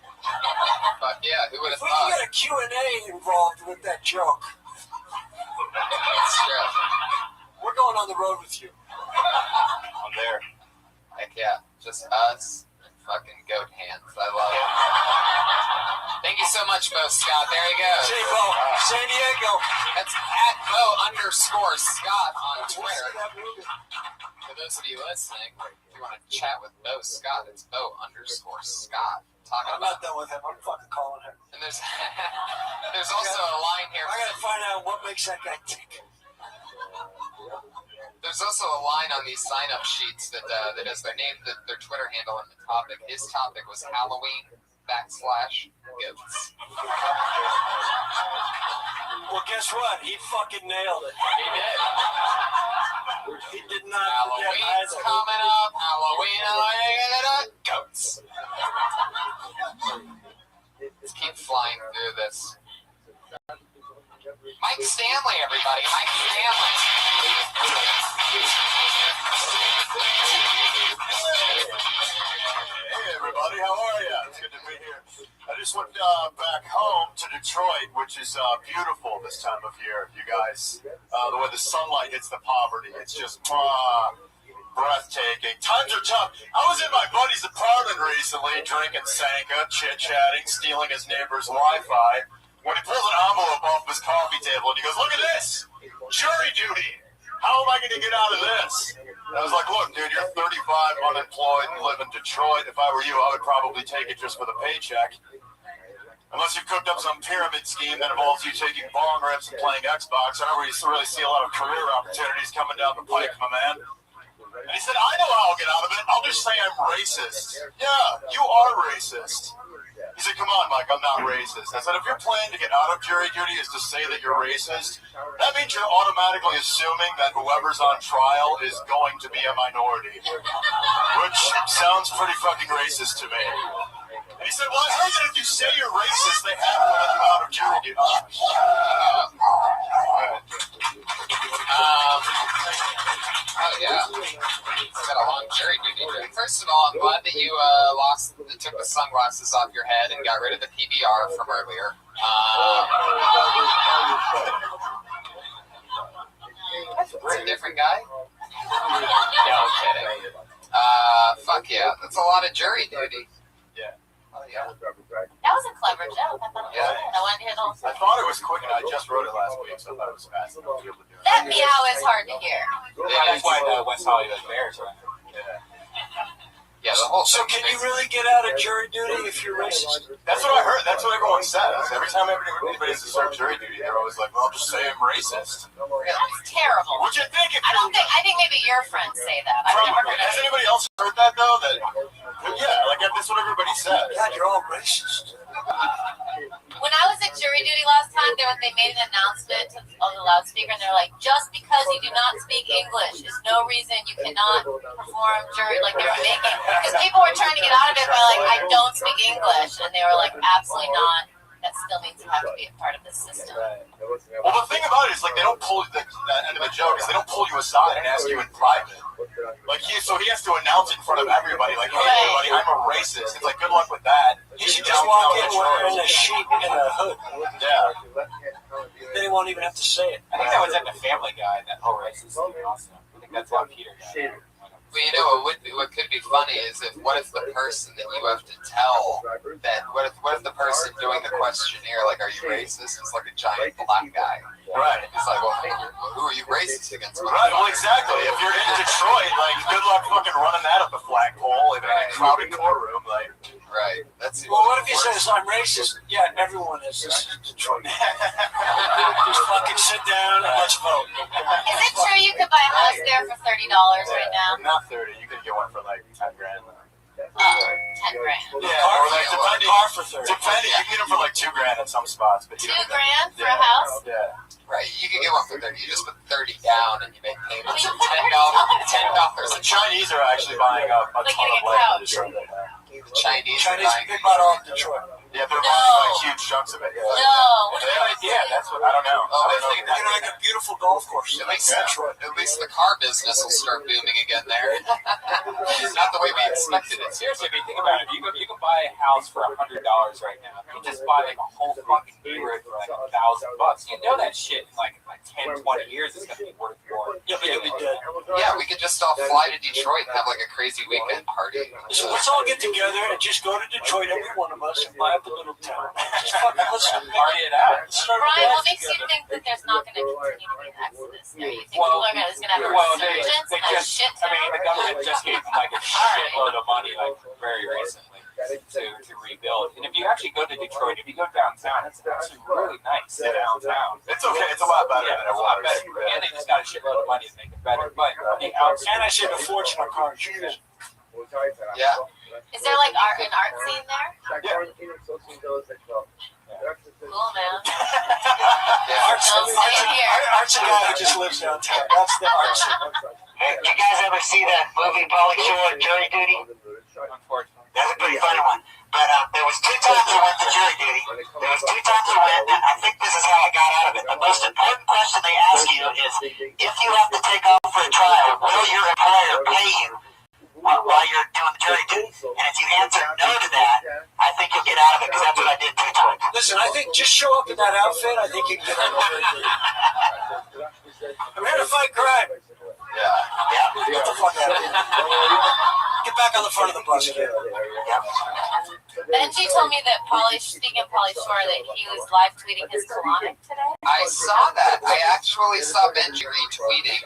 Fuck yeah, who would have If we thought? can get a Q&A involved with that joke. That's true. We're going on the road with you. I'm there. Heck yeah, just us and fucking goat hands. I love it. Thank you so much, Bo Scott. There you go. Say Bo, San Diego. That's at Bo_Scott on Twitter. For those of you listening, if you want to chat with Bo Scott, it's Bo_Scott. Talking I'm not done with him. I'm fucking calling him. And there's also a line here. I gotta find out what makes that guy tick. There's also a line on these sign-up sheets that has their name, their Twitter handle, and the topic. His topic was Halloween/goats. Well, guess what? He fucking nailed it. He did. He did not. Halloween's coming up. Halloween, goats. Let's keep flying through this. Mike Stanley, everybody. Mike Stanley. Hey everybody, how are you? It's good to be here. I just went back home to Detroit, which is beautiful this time of year, you guys. The way the sunlight hits the poverty, it's just breathtaking. Times are tough. I was in my buddy's apartment recently, drinking Sanka, chit-chatting, stealing his neighbor's Wi-Fi, when he pulls an envelope off his coffee table and he goes, "Look at this! Jury duty! How am I going to get out of this?" And I was like, "Look, dude, you're 35, unemployed, and live in Detroit. If I were you, I would probably take it just for the paycheck. Unless you've cooked up some pyramid scheme that involves you taking bong rips and playing Xbox. I don't really see a lot of career opportunities coming down the pike, my man." And he said, "I know how I'll get out of it. I'll just say I'm racist." "Yeah, you are racist." He said, "Come on, Mike, I'm not racist." I said, "If your plan to get out of jury duty is to say that you're racist, that means you're automatically assuming that whoever's on trial is going to be a minority." Which sounds pretty fucking racist to me. And he said, "Well, I heard that if you say you're racist, they have to let you out of jury duty." Oh yeah, it's got a long jury duty. First of all, I'm glad that you took the sunglasses off your head and got rid of the PBR from earlier. It's a different guy. No kidding. Fuck yeah, that's a lot of jury duty. Yeah. Oh yeah. That was a clever joke. I thought it was good. I wanted to hear the whole I thought it was quick, and I just wrote it last week, so I thought it was fast. That meow is hard to hear. Yeah, that's why the West Hollywood Bears are. Yeah, the whole whole So thing. can you really get out of jury duty if you're racist? That's what I heard. That's what everyone says. Every time anybody has to serve jury duty, they're always like, well, I'll just say I'm racist. That's terrible. What'd you think? I think maybe your friends say that. I've never heard Has it. anybody else heard that, though? Yeah, like, that's what everybody says. God, you're all racist. When I was at jury duty last time, they made an announcement on the loudspeaker, and they're like, just because you do not speak English is no reason you cannot perform jury. Like, they were making, because people were trying to get out of it by like, I don't speak English, and they were like, absolutely not. That still means you have to be a part of the system. Well, the thing about it is, like, they don't pull the end of the joke is they don't pull you aside and ask you in private. Like, he has to announce it in front of everybody, like, hey, everybody, I'm a racist. It's like, good luck with that. You should just walk in wearing a sheet and a hood. Yeah. They won't even have to say it. I think that was at the Family Guy, that whole racist thing also. I think that's how Peter got it. Well, you know, what could be funny is what if the person that you have to tell that, what if the person doing the questionnaire, like, are you racist, is like a giant black guy? Right. It's like, well, who are you racist against? Right, well, exactly. If you're in Detroit, like, good luck fucking running that up the flagpole in a crowded courtroom, like. Right. That's Well, what if he says I'm racist? Yeah, everyone is. This is Detroit. Just fucking sit down and let's vote. Is it true you could buy a house there for $30 right now? Not 30. You could get one for like 10 grand. 10 grand. Yeah, or like car for 30. Depending, you can get them for like 2 grand in some spots. But $2 grand for a house? Yeah. Right, you can get one for 30. You just put 30 down and you make payments of $10. $10. The Chinese are actually buying up a ton of land in Detroit right now. The Chinese they bought all of Detroit. Yeah, they're buying like huge chunks of it. Yeah. No. Yeah, that's what I don't know. They're gonna make a beautiful golf course. At least the car business will start booming again there. Not the way we expected it. Seriously, if you think about it, you can buy a house for $100 right now. You just buy like a whole fucking neighborhood for like $1,000. You know that shit in like 10, 20 years is gonna be worth more. Yeah, but you'll be dead. Yeah, we could just all fly to Detroit and have like a crazy weekend party. So let's all get together and just go to Detroit, every one of us, and buy up a little town. Just fucking let's party it out. Brian, what makes you think that there's not going to continue to be an exodus there? You think people are going to have a resurgence and a shit I mean, the government just gave them like a shitload of money, like very recently, to rebuild. And if you actually go to Detroit, if you go downtown, it's actually really nice downtown. It's okay. It's a lot better than it was. And they just got a shitload of money to make it better. But the outside, and I saved a fortune on car insurance. Yeah. Is there like an art scene there? Yeah. Cool, man. Art's a guy who just lives downtown. That's the art scene. Hey, did you guys ever see that movie Pauly Shore, Jury Duty? unfortunately. That's a pretty funny one. But there was 2 times I went to jury duty. There was 2 times I went, and I think this is how I got out of it. The most important question they ask you is, if you have to take off for a trial, will your employer pay you while you're doing the jury duty? And if you answer no to that, I think you'll get out of it, because that's what I did 2 times. Listen, I think just show up in that outfit. I think you can get out of it. I'm here to fight crime. Yeah. Get the fuck out of here. Get back on the front of the bus, kid. Benji told me that speaking of Pauly Shore, that he was live tweeting his colonic today. I saw that. I actually saw Benji retweeting.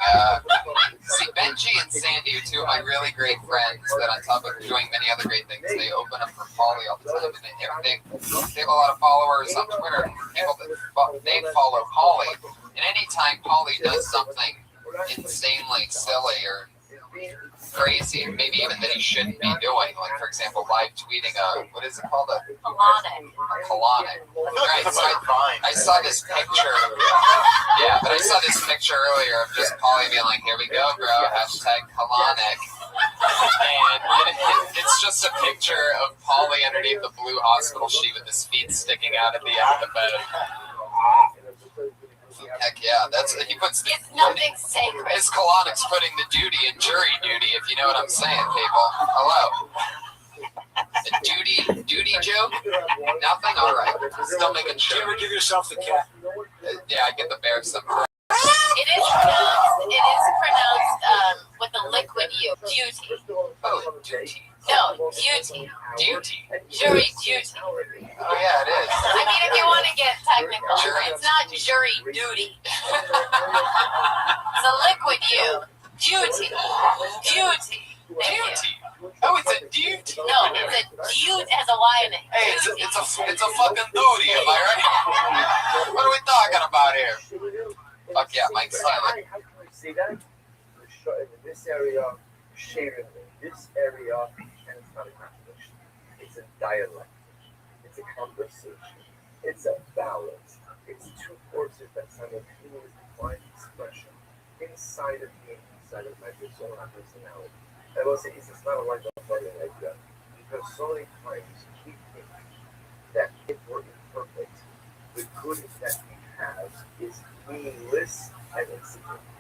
See, Benji and Sandy are 2 of my really great friends that, on top of doing many other great things, they open up for Pauly all the time. And they have a lot of followers on Twitter. People that they follow Pauly. And anytime Pauly does something insanely silly or crazy, maybe even that he shouldn't be doing, like, for example, live tweeting what is it called? A colonic. Right, so I saw this picture. Yeah, but I saw this picture earlier of just Pauly being like, here we go, bro, #colonic. And it's just a picture of Pauly underneath the blue hospital sheet with his feet sticking out at the end of the bed. Heck yeah, he puts it's nothing sacred. His colonics putting the duty in jury duty, if you know what I'm saying, people. Hello. A duty joke? Nothing? Alright. Still making sure. Do you ever give yourself the cat? Yeah, I get the bear some. It is pronounced with the liquid U. Duty. Oh, duty. No, duty. Duty. Jury duty. Oh yeah, it is. I mean, if you want to get technical, Jury. it's not jury duty. It's a liquid U. Duty. Duty. Duty. Oh, it's a duty. It has a Y in it. Hey, it's a fucking duty, am I right? What are we talking about here? Fuck yeah, Mike's silent. How can I say that? In this area, sharing in this area, and it's not a contradiction. It's a dialect. It's a conversation. It's a balance. It's two forces that simultaneously find expression inside of me, inside of my persona and personality. I will say it's not a life of funny like that. Because so many times we think that if we're imperfect, the good that we have is meaningless and insignificant.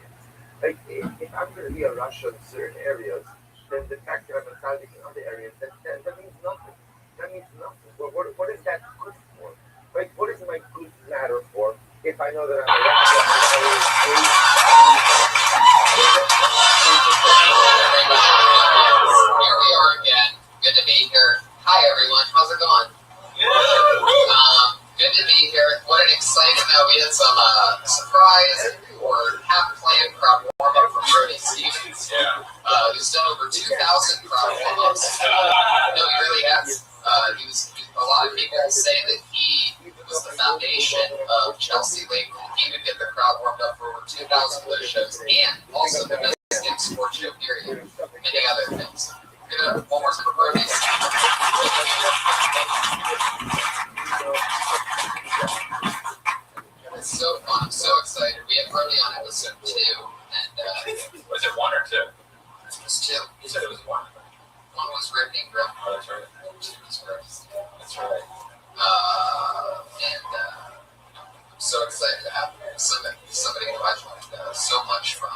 Like if I'm going to be a Russia in certain areas, then the fact that I'm a Tajik in other areas, that means nothing. That means nothing. What is that good for? Like, what is my good matter for if I know that I'm a Here we are again. Good to be here. Hi everyone. How's it going? Good to be here. What an exciting note. We had some surprise or half-planned crowd warm-up from Brody Stevens. Who's done over 2,000 crowd warm-ups. No, he really has. A lot of people say that he was the foundation of Chelsea Lake. He would get the crowd warmed up for over 2,000 of those shows, and also the best in sports show period. Many other things. Give it up one more time for Brody. It's so fun. I'm so excited. We have Brody on episode 2, and Was it 1 or 2? it was 2. You said it was 1. One was Rick Ingram. Oh, that's right. 2 was Chris. That's right. I'm so excited to have somebody who I've learned so much from.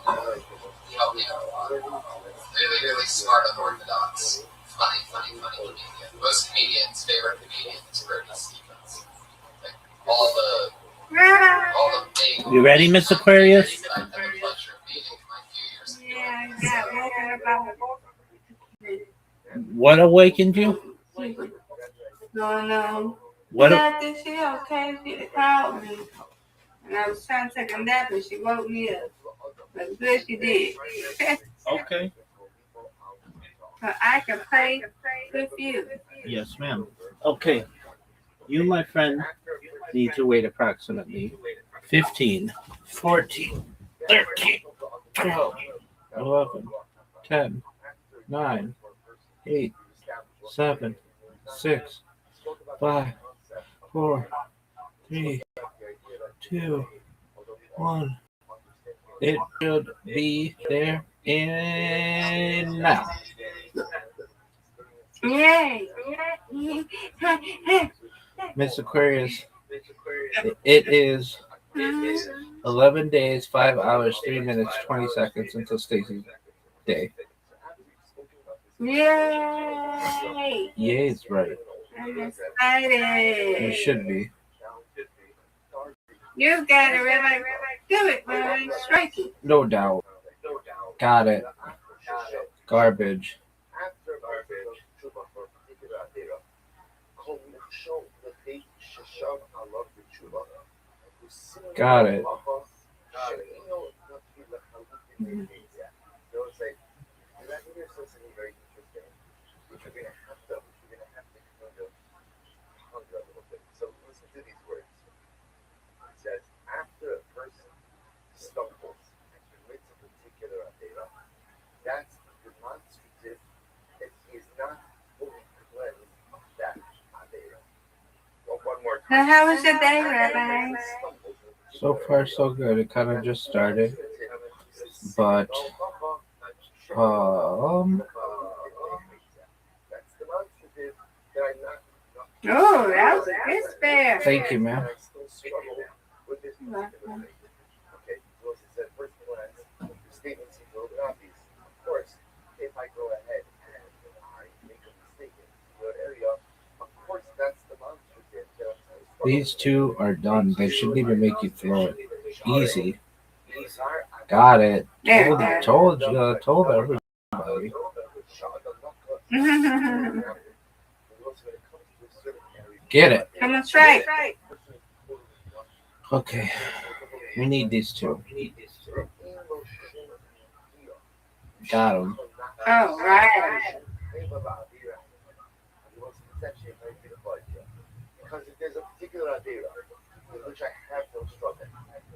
And he helped me out a lot. Really, really smart, unorthodox, funny comedian. Most comedians' favorite comedian is Brody Stevens. Like, all the big... You ready, Miss Aquarius? I had the pleasure of meeting in my few years ago. Yeah, I got woken up. What awakened you? No. What? Nothing. She okay. She called me. And I was trying to take a nap and she woke me up. But good she did. Okay. So I can play with you. Yes, ma'am. Okay. You, my friend, need to wait approximately 15, 14, 13, 12, 11, 10, 9, 8, 7, 6, 5, 4, 3, 2, 1. It should be there and now. Yay! Miss Aquarius, it is 11 days, 5 hours, 3 minutes, 20 seconds until Stacy's day. Yay! Yay is right. I'm excited. You should be. You got it, Rabbi. Do it, man. Strike it. No doubt. Got it. Garbage. Got it. So listen to these words. It says, after a person stumbles and commits a particular avera, that's demonstrative that he is not fully cleansed of that avera. Well, one more time. So how was your day, Rabbi? So far, so good. It kind of just started. But, Oh, that was a good spare. Thank you, ma'am. Statements seem a little bit obvious. Of course, if I go ahead and I make a mistake in your area, of course that's the monster. These two are done. They shouldn't even make you throw it. Easy. Got it. Told everybody. Get it. Come on, straight. Okay. We need these two. Got them. Oh, right. it's actually a very beautiful idea. Because if there's a particular Avera in which I have no struggle,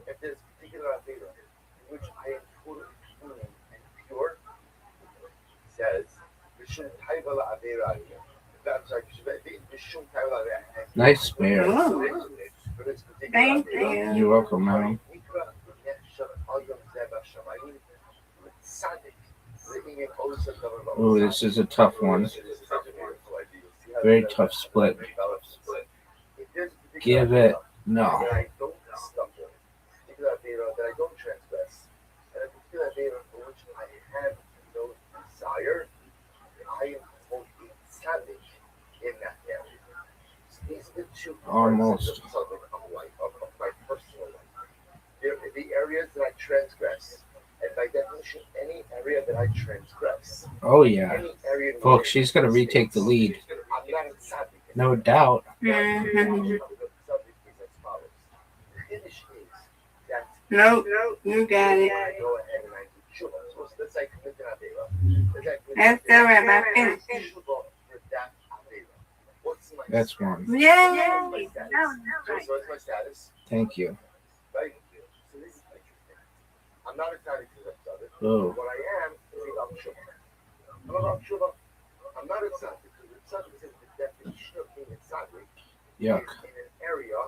if there's a particular Avera in which I am totally clean and pure, it says, Vishum Taivala Avera. I'm sorry, Vishum Taivala Avera. Nice spare. Thank you. You're welcome, man. Oh, this is a tough one. Very tough split. Give it no. That I don't stumble, particular Avera that I don't transgress, and a particular Avera for which I have no desire, I am totally tzaddik in that area. So these are the two Almost. parts of life, of my personal life. They're the areas that I transgress. And by definition, any area that I transgress. Oh, yeah. Any area in Folks, she's going to retake the lead. I'm not a tzaddik. No doubt. Nope, you got it. That's the Rabbi finish. That's one. Yeah. So what's my status? Thank you. Right? So this is interesting. I'm not a tzaddik because I'm tzaddik. Oh. What I am is a Ram Shuvah. I'm a Ram Shuvah. I'm not a tzaddik because the tzaddik is the definition of being a tzaddik. Yuck. In an area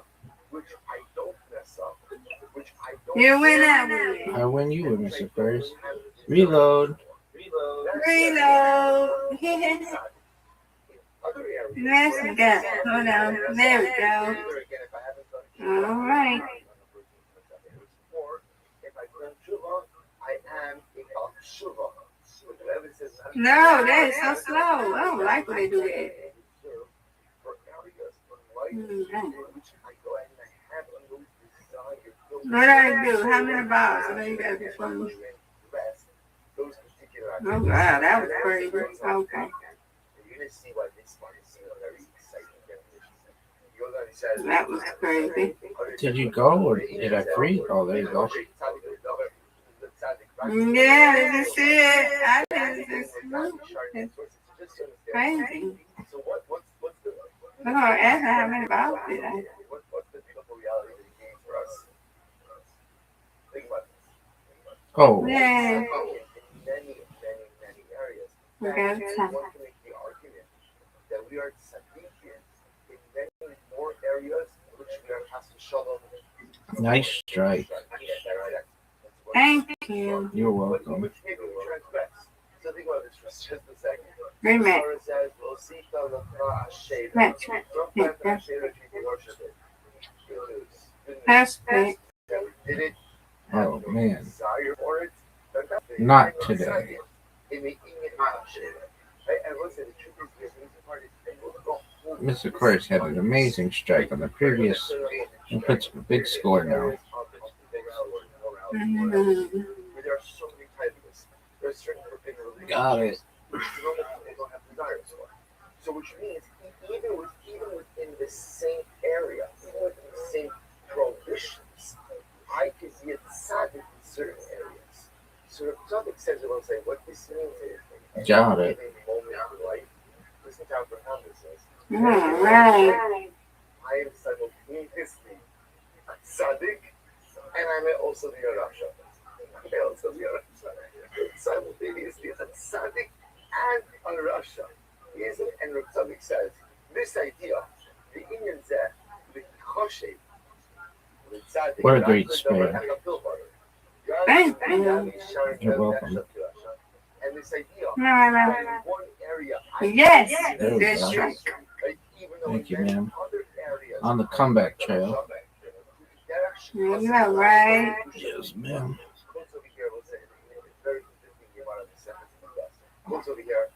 which I don't mess up, which I don't. You win that one. I win, you win, Mr. First. Reload. Reload. Let's go. Hold on. There we go. All right. No, that is so slow. I don't like when they do that. What do I do? How many balls? I know you got to be funny. Oh, wow, that was crazy. Okay. That was crazy. Did you go or did I freeze? Oh, there you go. Yeah, this is it. I did this. It's crazy. We're going to ask her how many balls did I? Oh. Yeah. Many areas. Okay. One can make the argument that we are tzaddikim in many more areas in which we are chas v'shalom. Nice strike. Thank you. You're welcome. Which maybe we transgress. So think about this for just a second. Remake. Perfect. Oh, man. Not today. Mr. Aquarius had an amazing strike on the previous and puts a big score now. Got it. So which means even within the same area, even within the same prohibitions, I could be a tzaddik in certain areas. So the tzaddik says, what this means is, got it. Listen to how profound this is. All right. I am simultaneously a tzaddik, and I'm also the Rasha. Simultaneously a tzaddik and a Rasha. And Rav Tzaddik says, this idea, the Indian Zeh, the Choshev, the tzaddik, What a great spirit. Thank you. You're welcome. And this idea, No. one area, Yes, There we that's go. right. Thank you, ma'am. On the comeback trail. You are right. Yes, ma'am. Over here.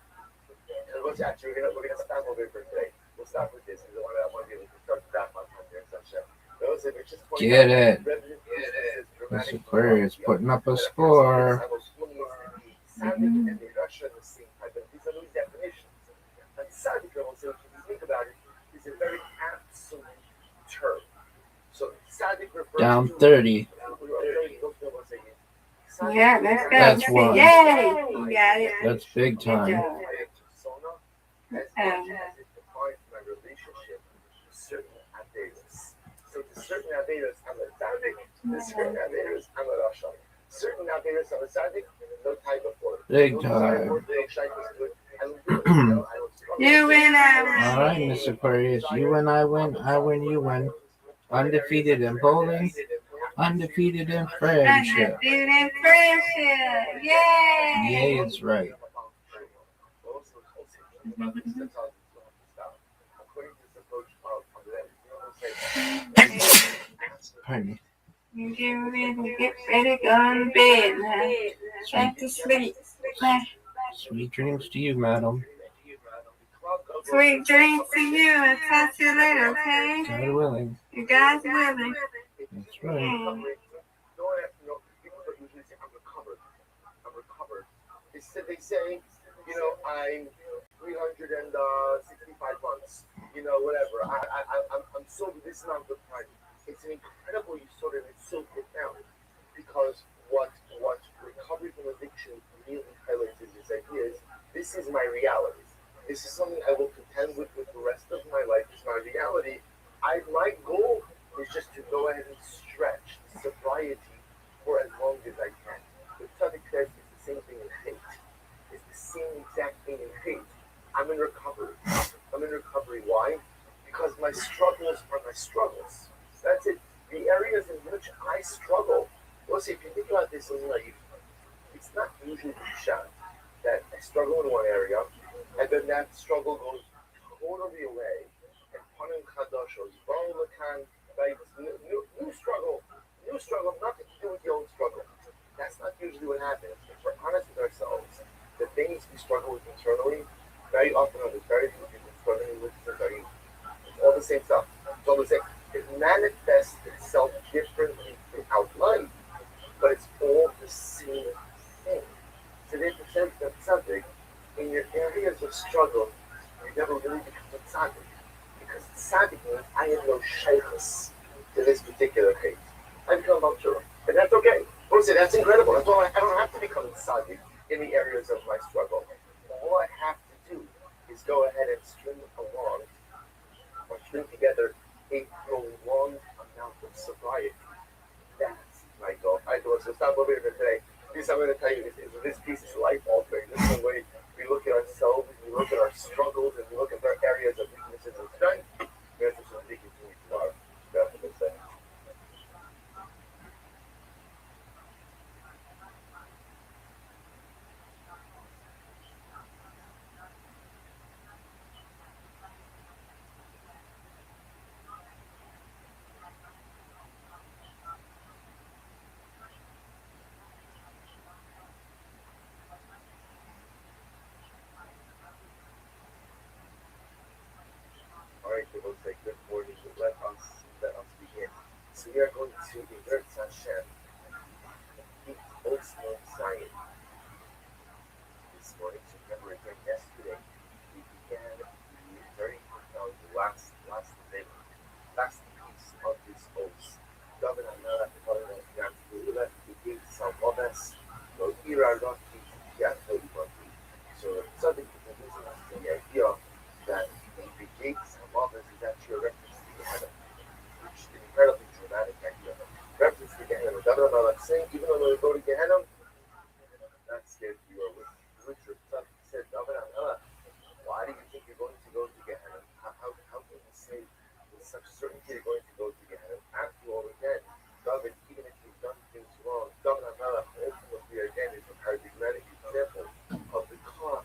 We're gonna stop over here for today. We'll stop with this because I want to be able to start the back on here and such. Get it. Mr. Aquarius putting up a score. Down 30. Yeah, let's go. That's one. Yay! You got it. That's big time. certain Averas I'm a tzaddik, certain Averas I'm a rasha. Certain Averas I'm a tzaddik, no type of word. Big No desire for time. it, no shyness to it. I don't do it. I don't struggle. You win, I win. All right, Mr. Aquarius. You win, I win. I win, you win. Undefeated in bowling. Undefeated in friendship. Undefeated in friendship. Yay! Yay is right. Pardon me. You get ready, go to bed now. Back to sleep. Sweet dreams to you, madam. Sweet dreams to you, and talk to you later, okay? God willing. You guys willing. That's right. They say, I'm 365 months, whatever. I'm so this amount of time. It's an incredible sort of, it's so profound because what recovery from addiction really highlights is this idea is this is my reality. This is something I will contend with the rest of my life. It's my reality. My goal is just to go ahead and stretch sobriety for as long as I can. The tzaddik says it's the same thing in hate. It's the same exact thing in hate. I'm in recovery. Why? Because my struggles are my struggles. That's it. The areas in which I struggle. Well, see, if you think about this in life, it's not usually shot that I struggle in one area, and then that struggle goes totally away, and Panim Kadoshos, right? New struggle, nothing to do with the old struggle. That's not usually what happens. If we're honest with ourselves, the things we struggle with internally, very often are the very few people struggling with internally. It's all the same stuff. It's all the same. It manifests itself differently in outline, but it's all the same thing. So they present that subject in your areas of struggle, you never really become a tzaddik. Because tzaddik means I have no shaykhus to this particular hate. I become Baltura. And that's okay. Or say that's incredible. That's all I don't have to become a tzaddik in the areas of my struggle. All I have to do is go ahead and string along or string together a prolonged amount of sobriety. That's my goal. I do it. So stop over here today. This I'm going to tell you is this piece is life altering. This is the way we look at ourselves, we look at our struggles, and we look at our areas of weaknesses and strength. We're just going to continue tomorrow. That's what I'm saying. Alright, people say good morning. Let us begin. So we are going to invert Hashem. Eat oatmeal Zion. This morning, so remember again, yesterday, we began the very profound last piece of this oath. David Anara Kavana Yamula, the gate Salmodas, no Irarati, Yato Ibati. So, something to convince us the idea that the gate Salmodas is actually a reference to Gehenna, which is an incredibly dramatic idea. Reference to Gehenna. David Anara saying, even though we go to Gehenna, not scared you are with Richard. Said, David Anara, why do you think you're going to go to Gehenna? How can you say with such certainty you're going to go to Gehenna? After all, again, David, even if you've done things wrong, David Anara ultimately again is a paradigmatic example of the power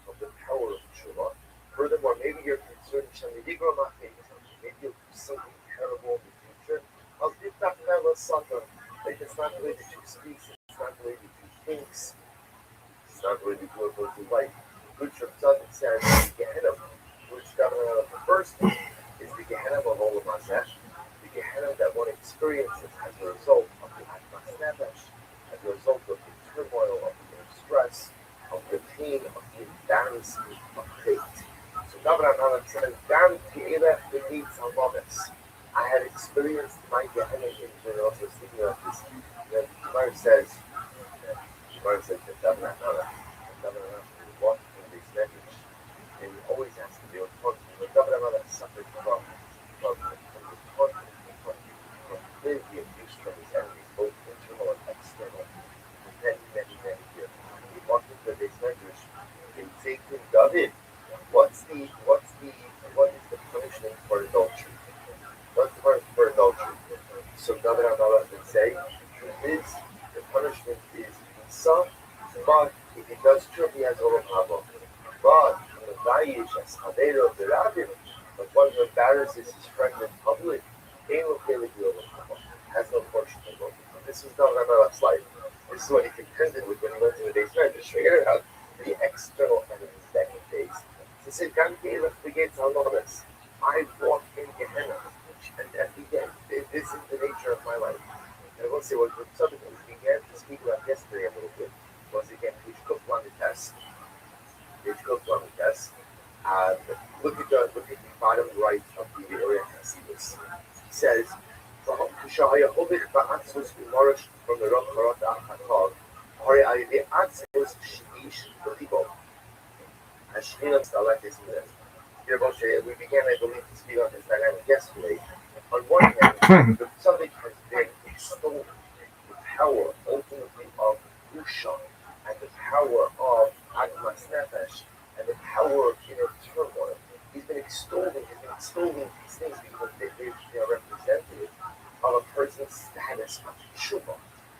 of Tshuva. Furthermore, maybe you're concerned, maybe you'll do something terrible in the future. I'll give that never suffer. Like it's not the way that you speak, it's not the way that you think, it's not the way that you are going to life. Good Shabbat says the Gehenna, which the first is the Gehenna of all of us, the Gehenna that one experiences as a result of the Atmas Nefesh, as a result of the turmoil, of the stress, of the pain, of the embarrassment of hate. So David Anan says, "Dam Ki'ila B'Nid Salmonis." I had experienced my Gehenna in the also speaking of this. The Gemara says that David Anan walked in this message, and he always has to be on point. But David Anan suffered from the conflict what is the punishment for adultery? What's the punishment for adultery? So David HaMelech would say, truth is, the punishment is Isa, but if he does true, he has Olam Haba. But the Vayish as Hadera of the Rabbim, but one who embarrasses his friend in public, has no portion in Olam Haba. This is David HaMelech's life. This is what he contended with when he went to the Beis Medrash. Figure out the external enemies that he faced. He said, Gam Keilach begets Halodas. I walk in Gehenna. And again, this is the nature of my life. And I will say what something we began to speak about yesterday a little bit was again Page Kuflamites. Look at the bottom right of the area Hasidus. He says, from the Rock Harot Achakov, Hori Ayvi Atzos Shidish Belibo. As Shina Stalakis Midas. Here, Moshe, we began, I believe, to speak on this dynamic yesterday. On one hand, the subject has been extolled the power ultimately of Usha and the power of Agmas Nefesh and the power of inner turmoil. He's been extolling these things because they are representative of a person's status of Tshuva.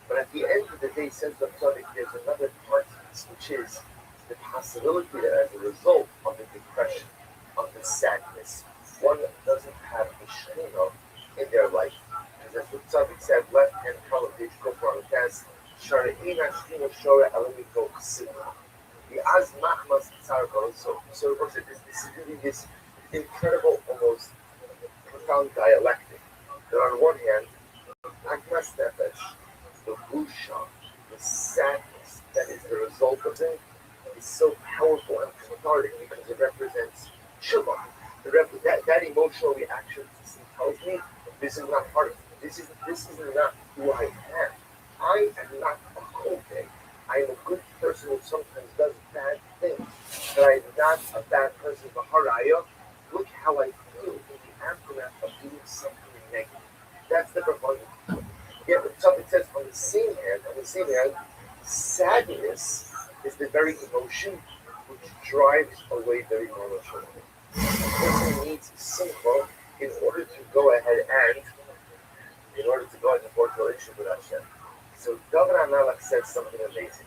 But at the end of the day, says the Tzaddik, there's another part to this, which is the possibility that as a result of the depression, of the sadness, one doesn't have a Shechina in their life. Because as the Tzaddik said, left hand column, page Kofar on the test, Shara'ina Shechina Shora Elamiko Chassidna. The Az Machmas Tzarko. So of course, this is really this incredible, almost profound dialectic. That on one hand, Agmas Nefesh, the busha, the sadness that is the result of it, is so powerful and cathartic because it represents Shuvah. That emotional reaction tells me this is not part of me. This is not who I am. I am not a kohen. I am a good person who sometimes does bad things. But I am not a bad person. Baharaya, look how I feel in the aftermath of doing something negative. That's the profound. Yet something says on the same hand, sadness is the very emotion which drives away very normal children. A person needs simcha in order to go ahead and forge a relationship with Hashem. So David HaMelech said something amazing.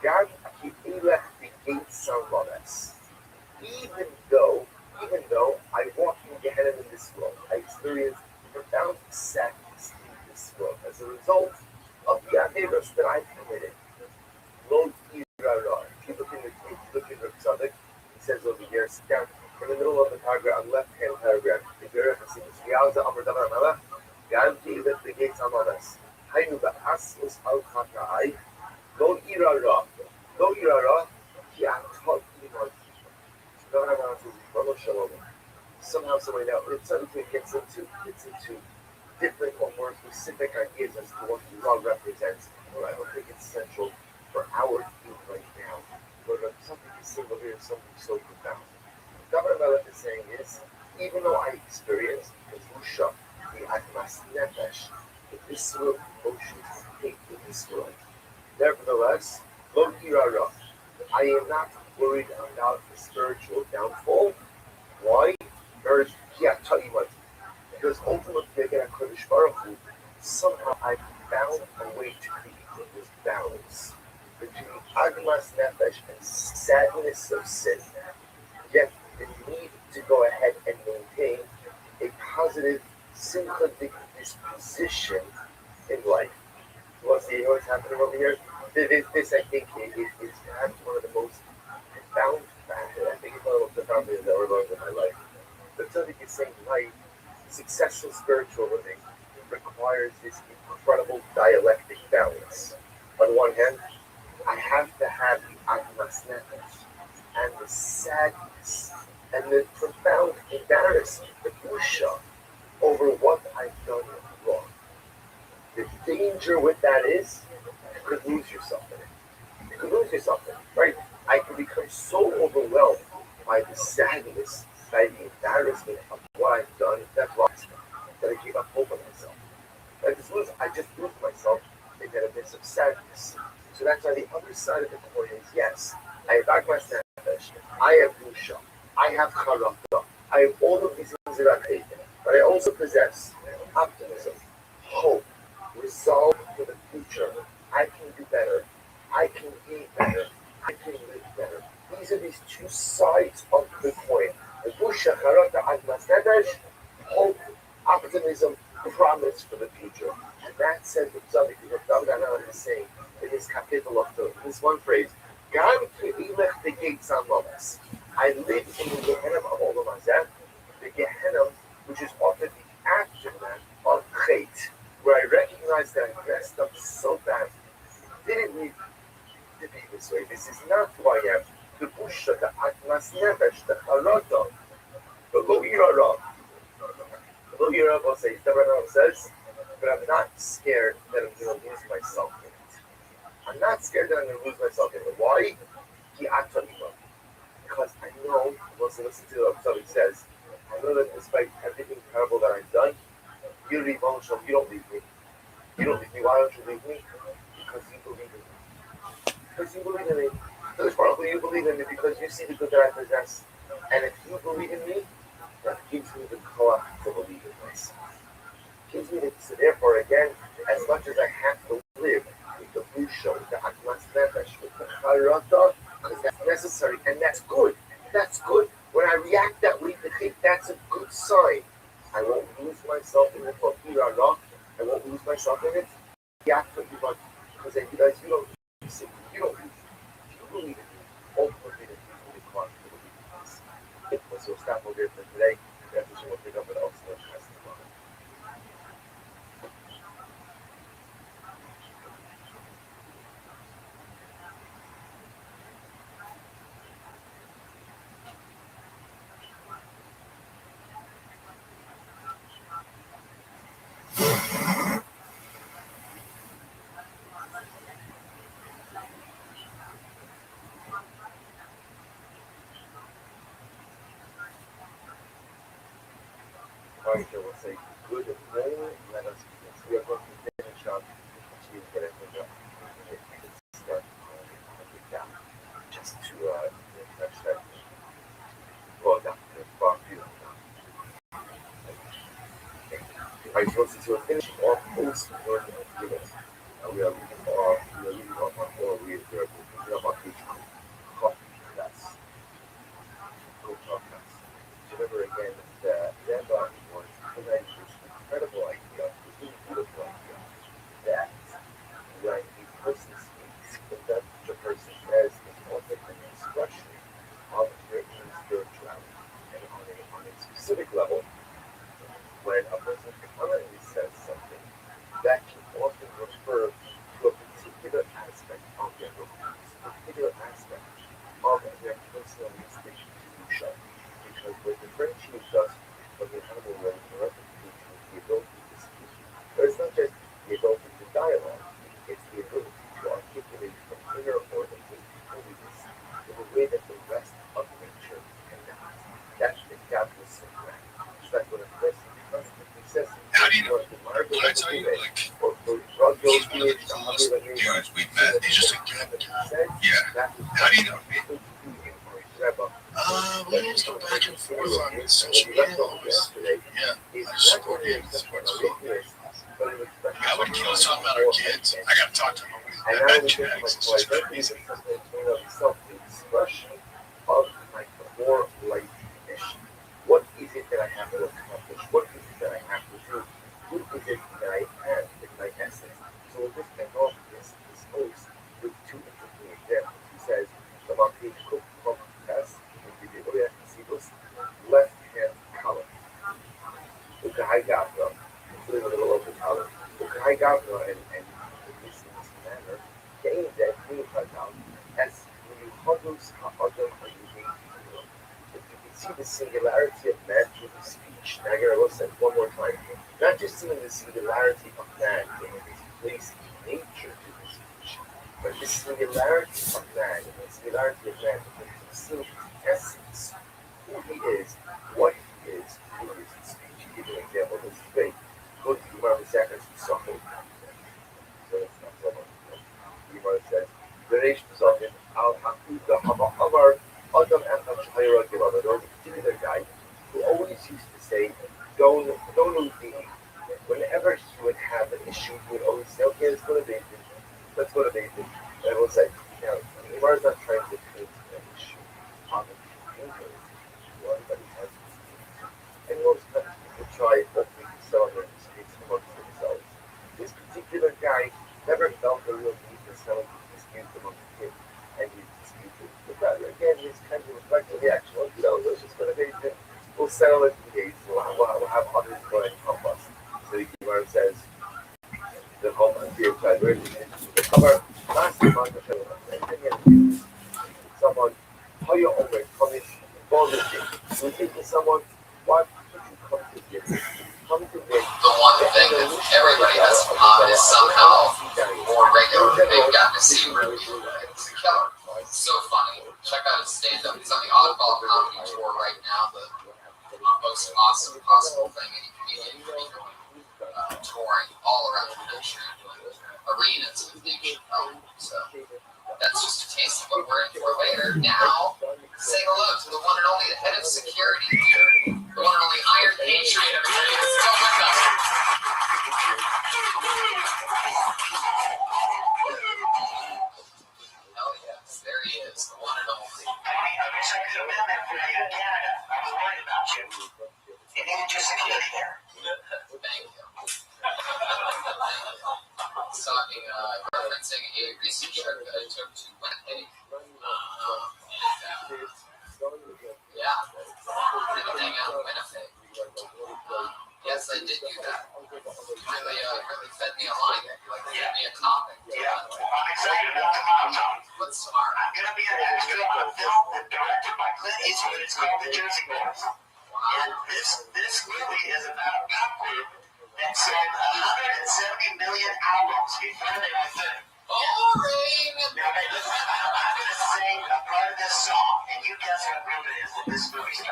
God ki'ilech b'geit salvaves. Even though I walk in Gehenna in this world, I experience profound sadness in this world as a result of the averos that I committed. Lo irara. If you look in the Tzaddik, it says over here, sit down in the middle of the paragraph, on the left-hand paragraph, the Virah Hasidus. V'yalza Amar David HaMelech, Gam Keilech B'geit Salvaves. Haynu ba'asmus al chata'ai, lo irara, ki atot iman. David HaMelech says, Baruch Shalom. Somehow, someway now, Tzaddik gets into different or more specific ideas as to what love represents. Well, I don't think it's essential for our field right now. But something is simple here, something so profound. What David HaMelech is saying is, even though I experience the Zusha, the Agmas Nefesh, the visceral emotions of hate in this world, nevertheless, Lo Irara, I am not worried about the spiritual downfall. Why? Because ultimately, again, Kodesh Baruch Hu, somehow I found a way to create this balance between Agmas Nefesh and sadness of sin, yet the need to go ahead and maintain a positive, sympathetic disposition in life. You want to see what's happening over here? This I think, is perhaps one of the most profound factors. I think it's one of the most profound things that I've ever learned in my life. The Tzaddik is saying, life, successful spiritual living requires this incredible dialectic balance. On one hand, I have to have the Agmas Nefesh and the sadness and the profound embarrassment, the busha, over what I've done wrong. The danger with that is you could lose yourself in it. You could lose yourself in it, right? I can become so overwhelmed by the sadness, by the embarrassment of what I've done that wrong, that I give up hope on myself. I just lose myself in that abyss of sadness. So that's why the other side of the coin is, yes, I have Agmas Nefesh, I have busha, I have character. I have all of these things that I hate, but I also possess optimism, hope, resolve for the future. I can do better. I can be better. I can live better. These are these two sides of the coin. Hope, optimism, promise for the future. And that says what David is saying in his capital of this one phrase. I live in the Gehenna of Olam Hazeh, the Gehenna which is often the aftermath of Chet, where I recognize that I messed up so bad. Didn't need to be this way. This is not who I am. The Busha, the Atmas Nefesh, the Harata, the Lo Yirah. Lo Yirah says, but I'm not scared that I'm going to lose myself in it. I'm not scared that I'm going to lose myself in it. Why? Because I know, once I listen to what somebody says, I know that despite everything terrible that I've done, you don't leave me. You don't leave me. Why don't you leave me? Because you believe in me. Because you believe in me. Because probably you believe in me because you see the good that I possess. And if you believe in me, that gives me the koach to believe in myself. Gives me the, so therefore, again, as much as I have to live with the busha, with the atmas nefesh, with the charata, because that's necessary, and that's good. That's good. When I react that way to hate, that's a good sign. I won't lose myself in it for ViralRabbi. I won't lose myself in it. Because I realize you don't believe in me. Ultimately, the people who can't believe in us. So we'll stop over here for today. That's what we'll pick up with also. All right, so we'll say good morning. Let us begin. So we are going to finish up. So you get it start down. Just to touch that. Well, down. All right, so we're finishing off post word given. We are leaving off on 4. We are about page 2. Coffee class. Go talk class. Remember again that Rabbi was presenting this incredible idea, this really beautiful idea, that when a person speaks, what the person says is often an expression of their inner spirituality. And on a specific level, when a person commonly says something, that can often refer to a particular aspect of their beliefs, a particular aspect of their personal mystic kedusha. Because what differentiates us from the animal world and the rest of creation is the ability to speak. But it's not just the ability to dialogue, it's the ability to articulate from inner or innate holiness in a way that the rest of nature cannot. That's the Catholic supreme. It's like when a person constantly says how do you know? When I tell you, like, he's one of the coolest dudes we've met. He's just a good guy. Yeah. How do you know me? We always go back and forth on social media. Yeah, I support him. I would kill something about our kids. I got to talk to him. I bet genetics. It's just crazy. Self-expression of my core life mission. What is it that I have to accomplish? What is it that I have to do? Who is it that I am in my essence? So this can all this host with 2 interesting examples. He says, about page cook test, left hand column. Ukahai Gavra, including a little open column. Ukahai Gavra, and this in this manner, gain that as when you huddles Ha'adam if you can see the singularity of man through the speech. Now I gotta listen one more time. Not just seeing the singularity of man in his place in nature to the speech, but the singularity of man and the singularity of man in his essence, who he is, what he is, who he is in speech. To give you an example, this is great. Go to the Gemara seconds to suffer. So it's not so much. The Gemara says, Veresh Pesachim al Hakuda Hava Amar Adam Echad Shayra Gilad there was a particular guy who always used to say, don't lose the aim. Whenever he would have an issue, he would always say, okay, let's go to Beis Din. Let's go to Beis Din. And it was like, you know, the Gemara is not trying to paint an issue on the painter. Everybody has and most times people try openly to sell their disputes amongst themselves. This particular guy never felt the real need to settle his disputes among him and his disputers. But rather, again, he's kind of reflecting the actual, you know, let's just go to Beis Din. We'll settle it in days. We'll have others go and help us. So the Gemara says, the home of the Gemara last month, someone, how you always come in, volunteer. We think to someone, why would you come to this? Come to this. The one thing that everybody has in common is somehow more regular than they've gotten to see Rabbi. It's a killer. It's so funny. Check out his stand-up. He's on the Oddball Comedy Tour right now. The most awesome possible thing any comedian can be doing. Touring all around the country, doing arenas with Dave Chappelle. So that's just a taste of what we're in for later. Now, say hello to the one and only the head of security here, the one and only Iron Patriot. Everybody, let's go with us. Hell yes, there he is, the one and only. I wish I could have been there for you in Canada. I was worried about you. You needed your security there. Thank you. Talking, referencing a recent trip that I took to Winnipeg. Yeah, didn't hang out in Winnipeg. Yes, I did do that. Really fed me a line there. You gave me a topic. Yeah, I'm excited about tomorrow. What's smart? I'm going to be an extra on a film that directed by Clint Eastwood. It's called The Jersey Boys. And this movie is about a pop group that sold 170 million albums before they were 30. Boring! Now, hey, listen, I'm going to sing a part of this song, and you guess what group it is that this movie's about.